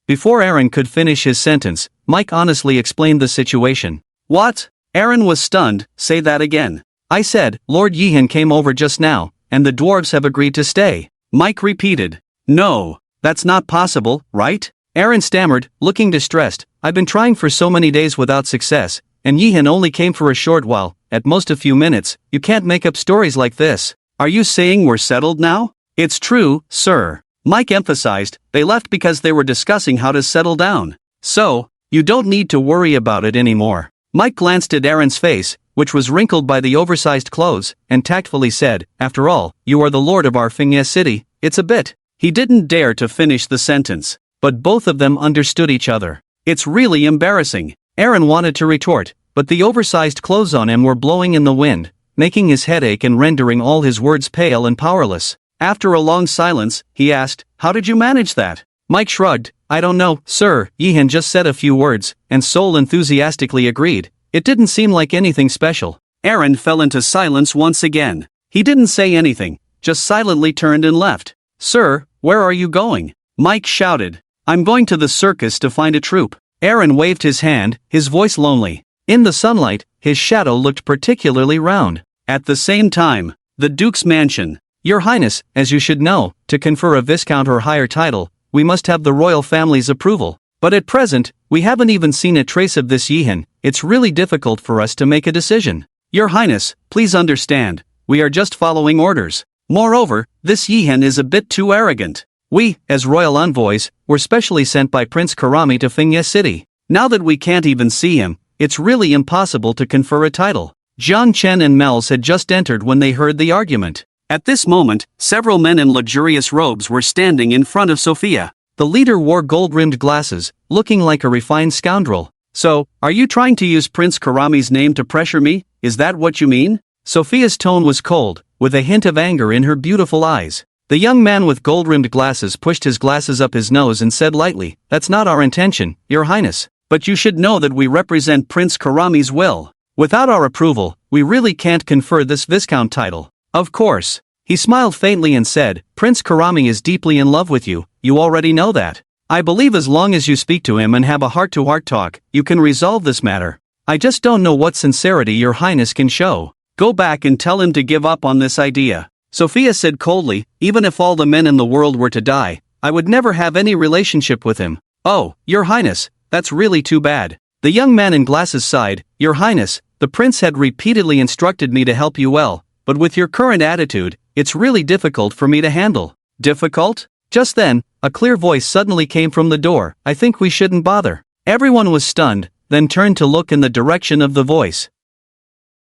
Before Aaron could finish his sentence, Mike honestly explained the situation. What? Aaron was stunned. Say that again. I said, Lord Yihan came over just now, and the dwarves have agreed to stay. Mike repeated. No, that's not possible, right? Aaron stammered, looking distressed. I've been trying for so many days without success, and Yihan only came for a short while, at most a few minutes. You can't make up stories like this. Are you saying we're settled now? It's true, sir. Mike emphasized, they left because they were discussing how to settle down. So, you don't need to worry about it anymore. Mike glanced at Aaron's face, which was wrinkled by the oversized clothes, and tactfully said, After all, you are the lord of our Fengye City. It's a bit. He didn't dare to finish the sentence, but both of them understood each other. It's really embarrassing. Aaron wanted to retort, but the oversized clothes on him were blowing in the wind, making his head ache and rendering all his words pale and powerless. After a long silence, he asked, How did you manage that? Mike shrugged. I don't know, sir. Yihan just said a few words, and Sol enthusiastically agreed. It didn't seem like anything special. Aaron fell into silence once again. He didn't say anything, just silently turned and left. Sir, where are you going? Mike shouted. I'm going to the circus to find a troupe. Aaron waved his hand, his voice lonely. In the sunlight, his shadow looked particularly round. At the same time, the Duke's mansion. Your Highness, as you should know, to confer a Viscount or higher title, we must have the royal family's approval. But at present, we haven't even seen a trace of this Yihan. It's really difficult for us to make a decision. Your Highness, please understand, we are just following orders. Moreover, this Yihen is a bit too arrogant. We, as royal envoys, were specially sent by Prince Karami to Fingye City. Now that we can't even see him, it's really impossible to confer a title. Jiang Chen and Mel's had just entered when they heard the argument. At this moment, several men in luxurious robes were standing in front of Sophia. The leader wore gold-rimmed glasses, looking like a refined scoundrel. So, are you trying to use Prince Karami's name to pressure me? Is that what you mean? Sophia's tone was cold, with a hint of anger in her beautiful eyes. The young man with gold-rimmed glasses pushed his glasses up his nose and said lightly, "That's not our intention, Your Highness. But you should know that we represent Prince Karami's will. Without our approval, we really can't confer this Viscount title." Of course. He smiled faintly and said, "Prince Karami is deeply in love with you, you already know that. I believe as long as you speak to him and have a heart-to-heart talk, you can resolve this matter. I just don't know what sincerity Your Highness can show. Go back and tell him to give up on this idea." Sophia said coldly, "Even if all the men in the world were to die, I would never have any relationship with him." "Oh, Your Highness, that's really too bad." The young man in glasses sighed, "Your Highness, the prince had repeatedly instructed me to help you well, but with your current attitude, it's really difficult for me to handle." Difficult? Just then, a clear voice suddenly came from the door, "I think we shouldn't bother." Everyone was stunned, then turned to look in the direction of the voice.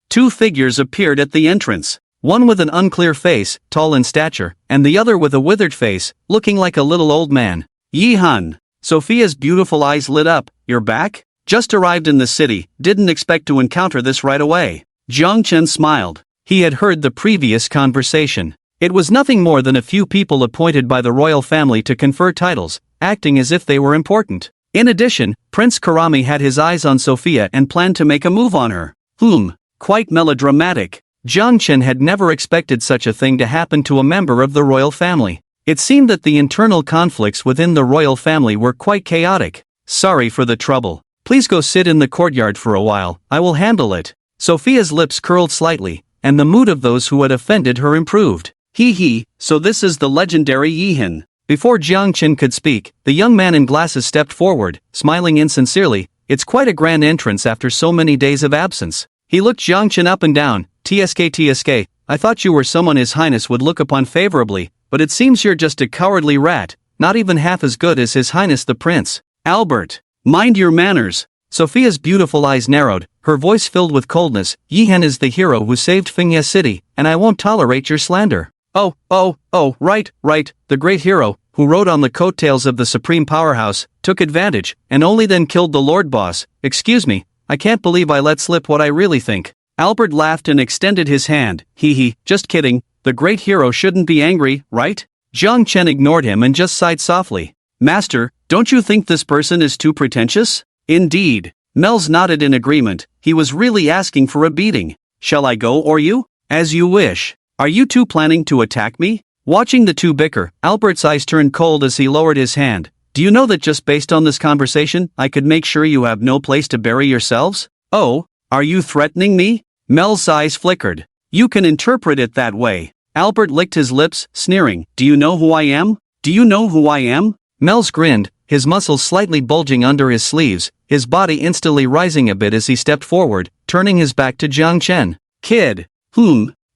Two figures appeared at the entrance. One with an unclear face, tall in stature, and the other with a withered face, looking like a little old man. "Yi Hun." Sophia's beautiful eyes lit up. "You're back? Just arrived in the city, didn't expect to encounter this right away." Jiang Chen smiled. He had heard the previous conversation. It was nothing more than a few people appointed by the royal family to confer titles, acting as if they were important. In addition, Prince Karami had his eyes on Sophia and planned to make a move on her. Quite melodramatic. Jiang Chen had never expected such a thing to happen to a member of the royal family. It seemed that the internal conflicts within the royal family were quite chaotic. "Sorry for the trouble. Please go sit in the courtyard for a while, I will handle it." Sophia's lips curled slightly, and the mood of those who had offended her improved. So this is the legendary Yihen. Before Jiang Chen could speak, the young man in glasses stepped forward, smiling insincerely. "It's quite a grand entrance after so many days of absence." He looked Jiang Chen up and down. TSK, I thought you were someone His Highness would look upon favorably, but it seems you're just a cowardly rat, not even half as good as His Highness the Prince." "Albert, mind your manners." Sophia's beautiful eyes narrowed, her voice filled with coldness. "Yihen is the hero who saved Fingye City, and I won't tolerate your slander." Oh, right, the great hero, who rode on the coattails of the supreme powerhouse, took advantage, and only then killed the Lord Boss. Excuse me, I can't believe I let slip what I really think. Albert laughed and extended his hand. Just kidding, the great hero shouldn't be angry, right? Jiang Chen ignored him and just sighed softly. "Master, don't you think this person is too pretentious?" "Indeed." Mel's nodded in agreement. He was really asking for a beating. "Shall I go or you?" "As you wish. Are you two planning to attack me?" Watching the two bicker, Albert's eyes turned cold as he lowered his hand. "Do you know that just based on this conversation, I could make sure you have no place to bury yourselves?" "Oh, are you threatening me?" Mel's eyes flickered. "You can interpret it that way." Albert licked his lips, sneering. "Do you know who I am? Do you know who I am?" Mel's grinned, his muscles slightly bulging under his sleeves, his body instantly rising a bit as he stepped forward, turning his back to Jiang Chen. "Kid.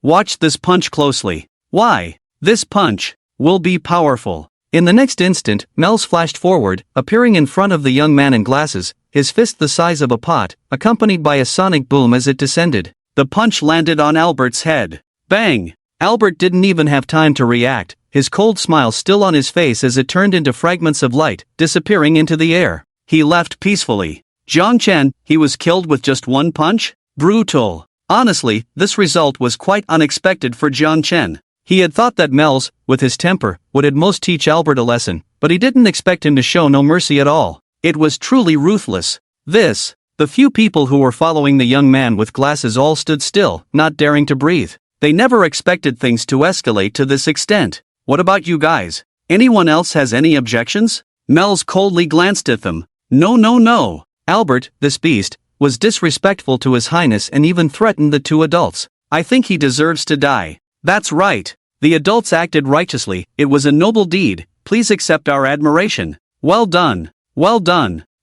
Watch this punch closely. Why? This punch will be powerful." In the next instant, Mel's flashed forward, appearing in front of the young man in glasses, his fist the size of a pot, accompanied by a sonic boom as it descended. The punch landed on Albert's head. Bang! Albert didn't even have time to react, his cold smile still on his face as it turned into fragments of light, disappearing into the air. He left peacefully. Jiang Chen, he was killed with just one punch? Brutal. Honestly, this result was quite unexpected for Jiang Chen. He had thought that Mel's, with his temper, would at most teach Albert a lesson, but he didn't expect him to show no mercy at all. It was truly ruthless. The few people who were following the young man with glasses all stood still, not daring to breathe. They never expected things to escalate to this extent. "What about you guys? Anyone else has any objections?" Mel's coldly glanced at them. No. Albert, this beast, was disrespectful to His Highness and even threatened the two adults. "I think he deserves to die." "That's right. The adults acted righteously, it was a noble deed, please accept our admiration." Well done.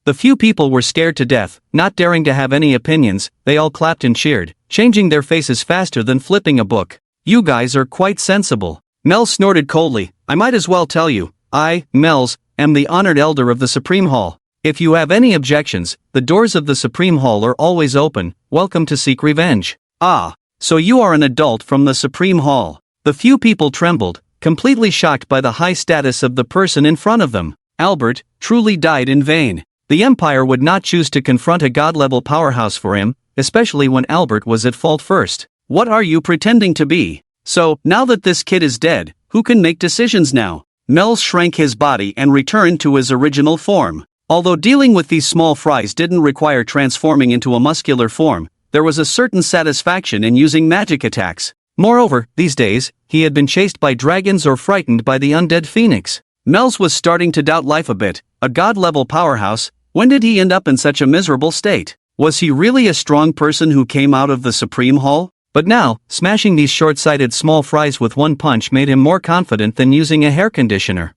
The few people were scared to death, not daring to have any opinions. They all clapped and cheered, changing their faces faster than flipping a book. You guys are quite sensible. Mel snorted coldly. I might as well tell you, I, Mels, am the honored elder of the Supreme Hall. If you have any objections, the doors of the Supreme Hall are always open. Welcome to seek revenge. Ah, so you are an adult from the Supreme Hall. The few people trembled, completely shocked by the high status of the person in front of them. Albert truly died in vain. The Empire would not choose to confront a god-level powerhouse for him, especially when Albert was at fault first. What are you pretending to be? So, now that this kid is dead, who can make decisions now? Mel shrank his body and returned to his original form. Although dealing with these small fries didn't require transforming into a muscular form, there was a certain satisfaction in using magic attacks. Moreover, these days, he had been chased by dragons or frightened by the undead phoenix. Mels was starting to doubt life a bit. A god-level powerhouse, when did he end up in such a miserable state? Was he really a strong person who came out of the Supreme Hall? But now, smashing these short-sighted small fries with one punch made him more confident than using a hair conditioner.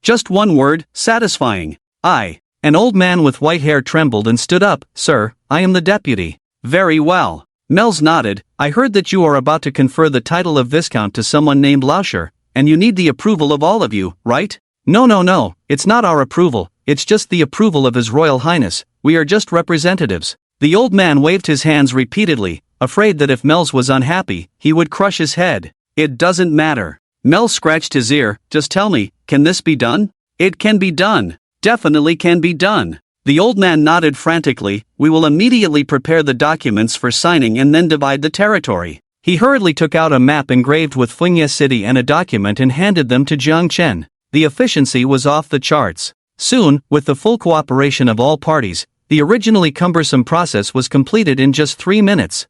Just one word, satisfying. An old man with white hair trembled and stood up. Sir, I am the deputy. Very well. Mels nodded. I heard that you are about to confer the title of Viscount to someone named Lauscher, and you need the approval of all of you, right? No, it's not our approval, it's just the approval of His Royal Highness. We are just representatives. The old man waved his hands repeatedly, afraid that if Mels was unhappy, he would crush his head. It doesn't matter. Mel scratched his ear. Just tell me, can this be done? It can be done. Definitely can be done. The old man nodded frantically. We will immediately prepare the documents for signing and then divide the territory. He hurriedly took out a map engraved with Fingye City and a document and handed them to Jiang Chen. The efficiency was off the charts. Soon, with the full cooperation of all parties, the originally cumbersome process was completed in just 3 minutes.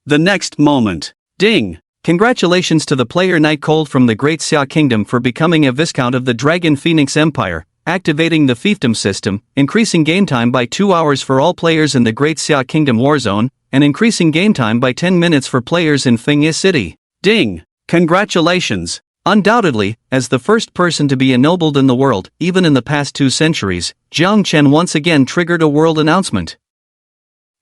The next moment. Ding! Congratulations to the player Nightcold from the Great Xia Kingdom for becoming a Viscount of the Dragon Phoenix Empire, activating the fiefdom system, increasing game time by 2 hours for all players in the Great Xia Kingdom Warzone, and increasing game time by 10 minutes for players in Fingye City. Ding! Congratulations! Undoubtedly, as the first person to be ennobled in the world, even in the past 2 centuries, Jiang Chen once again triggered a world announcement.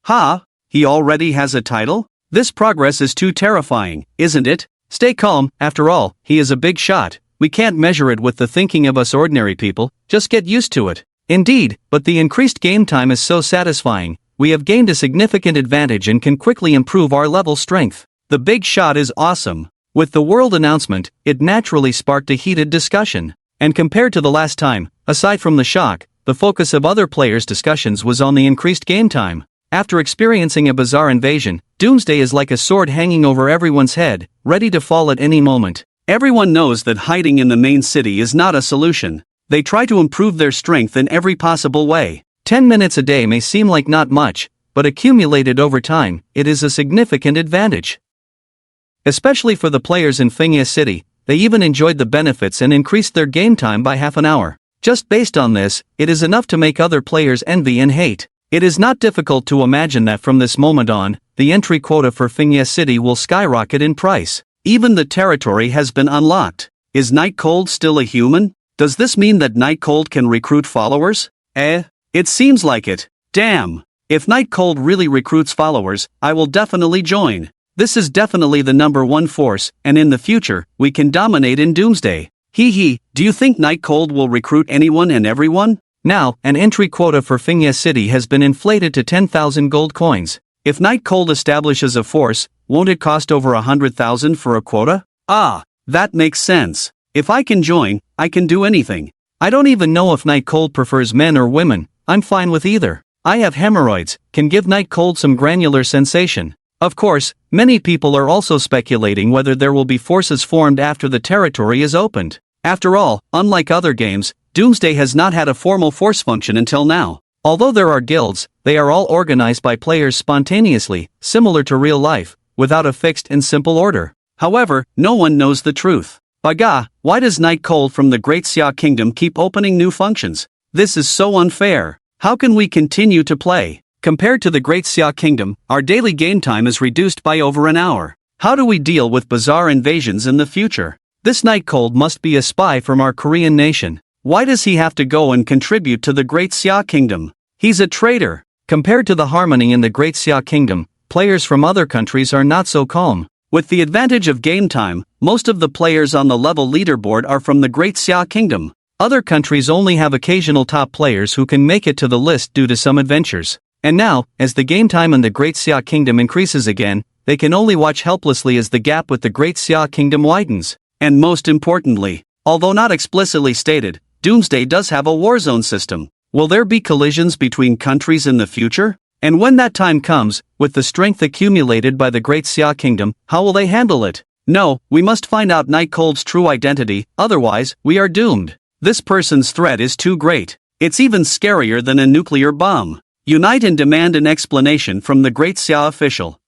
Ha! He already has a title? This progress is too terrifying, isn't it? Stay calm, after all, he is a big shot. We can't measure it with the thinking of us ordinary people, just get used to it. Indeed, but the increased game time is so satisfying. We have gained a significant advantage and can quickly improve our level strength. The big shot is awesome. With the world announcement, it naturally sparked a heated discussion. And compared to the last time, aside from the shock, the focus of other players' discussions was on the increased game time. After experiencing a bizarre invasion, Doomsday is like a sword hanging over everyone's head, ready to fall at any moment. Everyone knows that hiding in the main city is not a solution. They try to improve their strength in every possible way. 10 minutes a day may seem like not much, but accumulated over time, it is a significant advantage. Especially for the players in Fingye City, they even enjoyed the benefits and increased their game time by half an hour. Just based on this, it is enough to make other players envy and hate. It is not difficult to imagine that from this moment on, the entry quota for Fingye City will skyrocket in price. Even the territory has been unlocked. Is Nightcold still a human? Does this mean that Nightcold can recruit followers? It seems like it. Damn. If Nightcold really recruits followers, I will definitely join. This is definitely the #1 force, and in the future, we can dominate in Doomsday. Hee, do you think Nightcold will recruit anyone and everyone? Now, an entry quota for Fingye City has been inflated to 10,000 gold coins. If Nightcold establishes a force, won't it cost over 100,000 for a quota? Ah, that makes sense. If I can join, I can do anything. I don't even know if Nightcold prefers men or women. I'm fine with either. I have hemorrhoids, can give Nightcold some granular sensation. Of course, many people are also speculating whether there will be forces formed after the territory is opened. After all, unlike other games, Doomsday has not had a formal force function until now. Although there are guilds, they are all organized by players spontaneously, similar to real life, without a fixed and simple order. However, no one knows the truth. Baga, why does Nightcold from the Great Xia Kingdom keep opening new functions? This is so unfair. How can we continue to play? Compared to the Great Xia Kingdom, our daily game time is reduced by over an hour. How do we deal with bizarre invasions in the future? This Nightcold must be a spy from our Korean nation. Why does he have to go and contribute to the Great Xia Kingdom? He's a traitor. Compared to the harmony in the Great Xia Kingdom, players from other countries are not so calm. With the advantage of game time, most of the players on the level leaderboard are from the Great Xia Kingdom. Other countries only have occasional top players who can make it to the list due to some adventures. And now, as the game time in the Great Xia Kingdom increases again, they can only watch helplessly as the gap with the Great Xia Kingdom widens. And most importantly, although not explicitly stated, Doomsday does have a warzone system. Will there be collisions between countries in the future? And when that time comes, with the strength accumulated by the Great Xia Kingdom, how will they handle it? No, we must find out Nightcold's true identity, otherwise, we are doomed. This person's threat is too great. It's even scarier than a nuclear bomb. Unite and demand an explanation from the Great Xia official.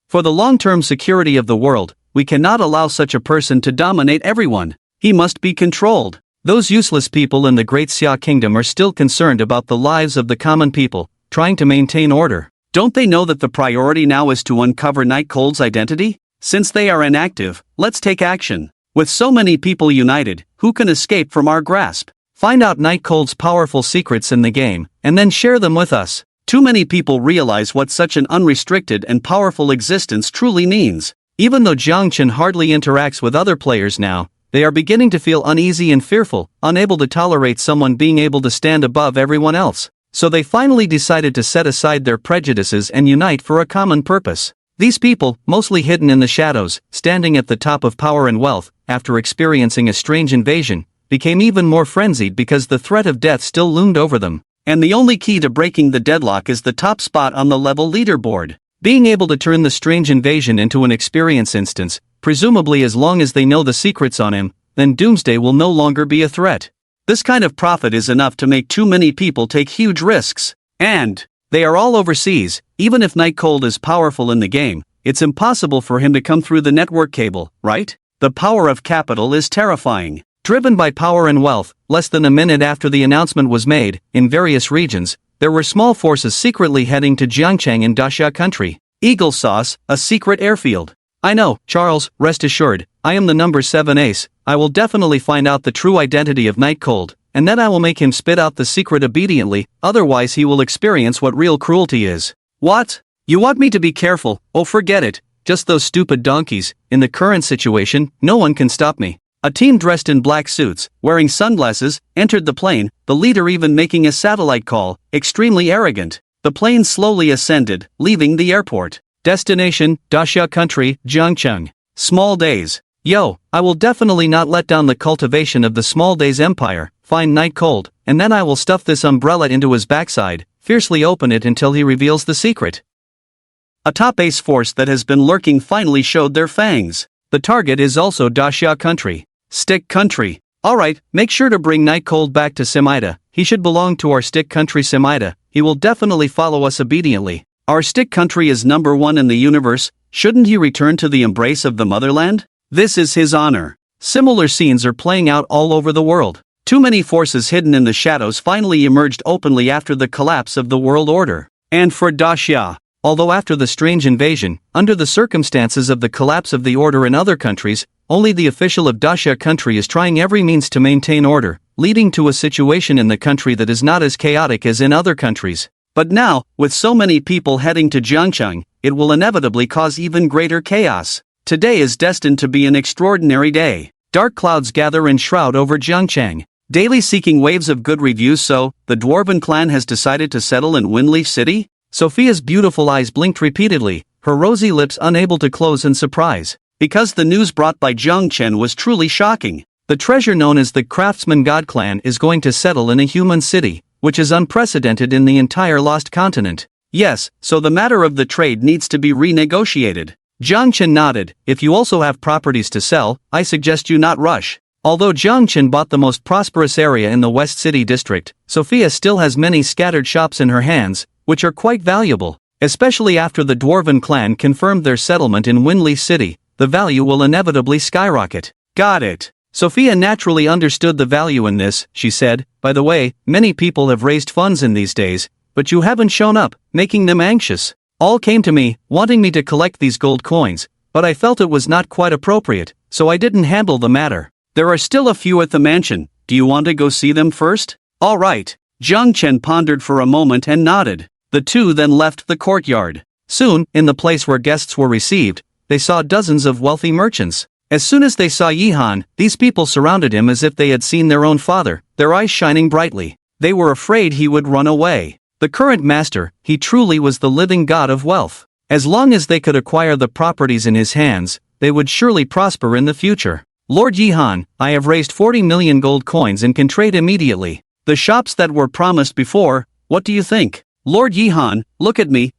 For the long-term security of the world, we cannot allow such a person to dominate everyone. He must be controlled. Those useless people in the Great Xia Kingdom are still concerned about the lives of the common people, trying to maintain order. Don't they know that the priority now is to uncover Nightcold's identity? Since they are inactive, let's take action. With so many people united, who can escape from our grasp? Find out Nightcold's powerful secrets in the game, and then share them with us. Too many people realize what such an unrestricted and powerful existence truly means. Even though Jiangchen hardly interacts with other players now, they are beginning to feel uneasy and fearful, unable to tolerate someone being able to stand above everyone else. So they finally decided to set aside their prejudices and unite for a common purpose. These people, mostly hidden in the shadows, standing at the top of power and wealth, after experiencing a strange invasion, became even more frenzied because the threat of death still loomed over them. And the only key to breaking the deadlock is the top spot on the level leaderboard. Being able to turn the strange invasion into an experience instance, presumably as long as they know the secrets on him, then Doomsday will no longer be a threat. This kind of profit is enough to make too many people take huge risks. And they are all overseas. Even if Nightcold is powerful in the game, it's impossible for him to come through the network cable, right? The power of capital is terrifying. Driven by power and wealth, less than a minute after the announcement was made, in various regions, there were small forces secretly heading to Jiangcheng in Daxia country. Eagle Sauce, a secret airfield. I know, Charles, rest assured, I am the number 7 ace. I will definitely find out the true identity of Nightcold, and then I will make him spit out the secret obediently, otherwise he will experience what real cruelty is. What? You want me to be careful? Oh, forget it. Just those stupid donkeys. In the current situation, no one can stop me. A team dressed in black suits, wearing sunglasses, entered the plane, the leader even making a satellite call, extremely arrogant. The plane slowly ascended, leaving the airport. Destination, Daxia country, Jiangcheng. Small days. Yo, I will definitely not let down the cultivation of the Small Days Empire. Find Nightcold, and then I will stuff this umbrella into his backside, fiercely open it until he reveals the secret. A top ace force that has been lurking finally showed their fangs. The target is also Daxia country. Stick country. Alright, make sure to bring Nightcold back to Semida. He should belong to our stick country Semida. He will definitely follow us obediently. Our stick country is number 1 in the universe. Shouldn't he return to the embrace of the motherland? This is his honor. Similar scenes are playing out all over the world. Too many forces hidden in the shadows finally emerged openly after the collapse of the world order. And for Daxia, although after the strange invasion, under the circumstances of the collapse of the order in other countries, only the official of Daxia country is trying every means to maintain order, leading to a situation in the country that is not as chaotic as in other countries. But now, with so many people heading to Jiangcheng, it will inevitably cause even greater chaos. Today is destined to be an extraordinary day. Dark clouds gather and shroud over Jiangcheng, daily seeking waves of good reviews. So, the Dwarven clan has decided to settle in Windleaf City? Sophia's beautiful eyes blinked repeatedly, her rosy lips unable to close in surprise. Because the news brought by Jiangchen was truly shocking. The treasure known as the Craftsman God Clan is going to settle in a human city, which is unprecedented in the entire Lost Continent. Yes, so the matter of the trade needs to be renegotiated. Jiangchen nodded. If you also have properties to sell, I suggest you not rush. Although Jiangchen bought the most prosperous area in the West City district, Sophia still has many scattered shops in her hands, which are quite valuable. Especially after the Dwarven clan confirmed their settlement in Windleaf City, the value will inevitably skyrocket. Got it. Sophia naturally understood the value in this. She said, by the way, many people have raised funds in these days, but you haven't shown up, making them anxious. All came to me, wanting me to collect these gold coins, but I felt it was not quite appropriate, so I didn't handle the matter. There are still a few at the mansion, do you want to go see them first? All right. Jiang Chen pondered for a moment and nodded. The two then left the courtyard. Soon, in the place where guests were received, they saw dozens of wealthy merchants. As soon as they saw Yihan, these people surrounded him as if they had seen their own father, their eyes shining brightly. They were afraid he would run away. The current master, he truly was the living god of wealth. As long as they could acquire the properties in his hands, they would surely prosper in the future. Lord Yihan, I have raised 40 million gold coins and can trade immediately. The shops that were promised before, what do you think? Lord Yihan, look at me,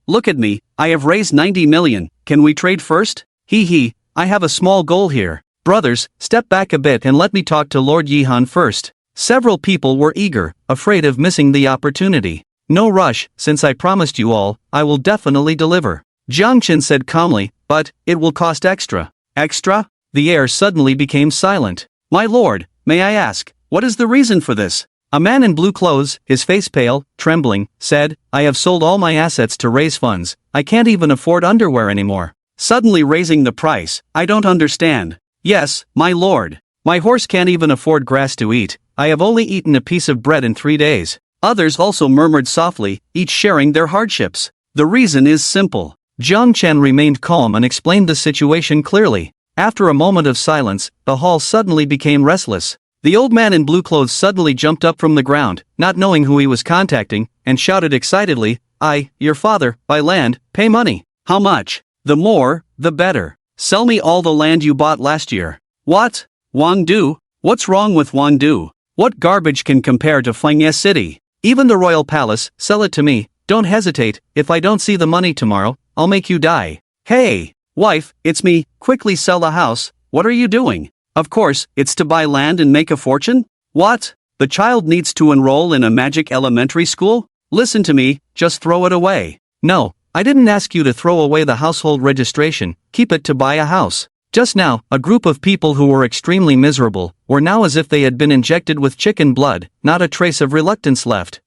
I have raised 90 million, can we trade first? Hee, I have a small goal here. Brothers, step back a bit and let me talk to Lord Yihan first. Several people were eager, afraid of missing the opportunity. No rush, since I promised you all, I will definitely deliver. Jiang Chen said calmly, but, it will cost extra. Extra? The air suddenly became silent. My lord, may I ask, what is the reason for this? A man in blue clothes, his face pale, trembling, said, I have sold all my assets to raise funds, I can't even afford underwear anymore. Suddenly raising the price, I don't understand. Yes, my lord. My horse can't even afford grass to eat, I have only eaten a piece of bread in 3 days. Others also murmured softly, each sharing their hardships. The reason is simple. Jiang Chen remained calm and explained the situation clearly. After a moment of silence, the hall suddenly became restless. The old man in blue clothes suddenly jumped up from the ground, not knowing who he was contacting, and shouted excitedly, I, your father, buy land, pay money. How much? The more, the better. Sell me all the land you bought last year. What? Wangdu? What's wrong with Wangdu? What garbage can compare to Fengye City? Even the royal palace, sell it to me, don't hesitate, if I don't see the money tomorrow, I'll make you die. Hey, wife, it's me, quickly sell the house, what are you doing? Of course, it's to buy land and make a fortune? What? The child needs to enroll in a magic elementary school? Listen to me, just throw it away. No, I didn't ask you to throw away the household registration, keep it to buy a house. Just now, a group of people who were extremely miserable, were now as if they had been injected with chicken blood, not a trace of reluctance left.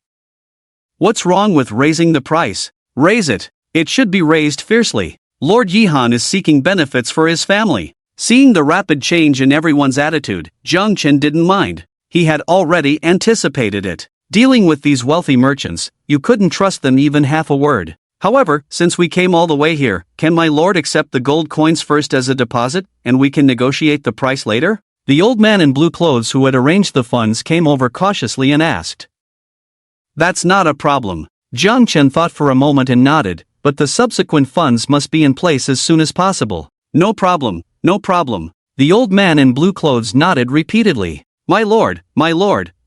What's wrong with raising the price? Raise it. It should be raised fiercely. Lord Yihan is seeking benefits for his family. Seeing the rapid change in everyone's attitude, Jiang Chen didn't mind. He had already anticipated it. Dealing with these wealthy merchants, you couldn't trust them even half a word. However, since we came all the way here, can my lord accept the gold coins first as a deposit, and we can negotiate the price later? The old man in blue clothes who had arranged the funds came over cautiously and asked. That's not a problem. Jiang Chen thought for a moment and nodded, but the subsequent funds must be in place as soon as possible. No problem, no problem. The old man in blue clothes nodded repeatedly. My lord,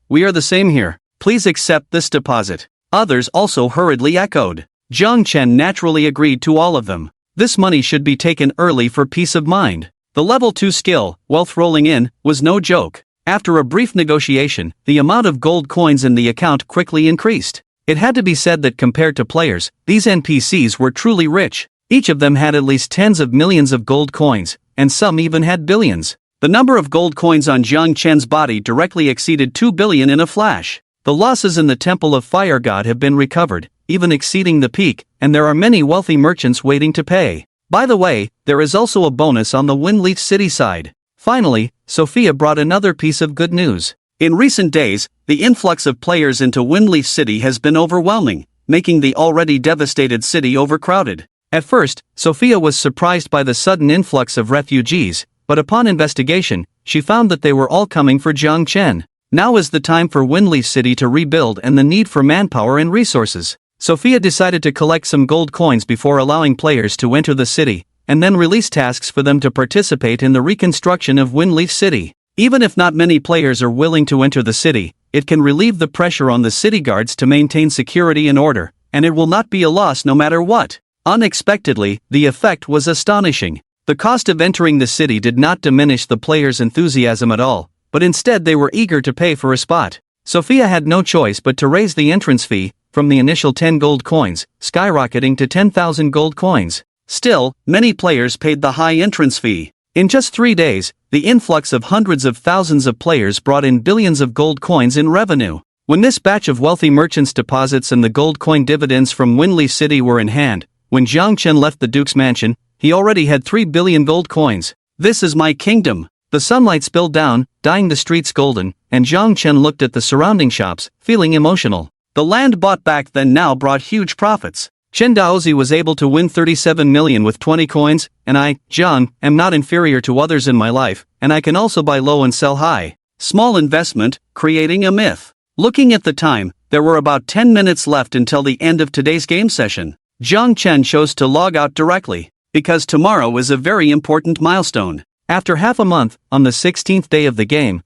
we are the same here. Please accept this deposit. Others also hurriedly echoed. Jiang Chen naturally agreed to all of them. This money should be taken early for peace of mind. The level 2 skill, wealth rolling in, was no joke. After a brief negotiation, the amount of gold coins in the account quickly increased. It had to be said that compared to players, these NPCs were truly rich. Each of them had at least tens of millions of gold coins, and some even had billions. The number of gold coins on Jiang Chen's body directly exceeded 2 billion in a flash. The losses in the Temple of Fire God have been recovered, even exceeding the peak, and there are many wealthy merchants waiting to pay. By the way, there is also a bonus on the Windleaf City side. Finally, Sophia brought another piece of good news. In recent days, the influx of players into Windleaf City has been overwhelming, making the already devastated city overcrowded. At first, Sophia was surprised by the sudden influx of refugees, but upon investigation, she found that they were all coming for Jiang Chen. Now is the time for Windleaf City to rebuild and the need for manpower and resources. Sophia decided to collect some gold coins before allowing players to enter the city, and then release tasks for them to participate in the reconstruction of Windleaf City. Even if not many players are willing to enter the city, it can relieve the pressure on the city guards to maintain security and order, and it will not be a loss no matter what. Unexpectedly, the effect was astonishing. The cost of entering the city did not diminish the players' enthusiasm at all, but instead they were eager to pay for a spot. Sophia had no choice but to raise the entrance fee, from the initial 10 gold coins, skyrocketing to 10,000 gold coins. Still, many players paid the high entrance fee. In just 3 days, the influx of hundreds of thousands of players brought in billions of gold coins in revenue. When this batch of wealthy merchants' deposits and the gold coin dividends from Windleaf City were in hand, when Jiang Chen left the Duke's mansion, he already had 3 billion gold coins. This is my kingdom. The sunlight spilled down, dyeing the streets golden, and Zhang Chen looked at the surrounding shops, feeling emotional. The land bought back then now brought huge profits. Chen Daozi was able to win 37 million with 20 coins, and I, Zhang, am not inferior to others in my life, and I can also buy low and sell high. Small investment, creating a myth. Looking at the time, there were about 10 minutes left until the end of today's game session. Zhang Chen chose to log out directly, because tomorrow is a very important milestone. After half a month, on the 16th day of the game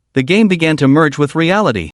began to merge with reality.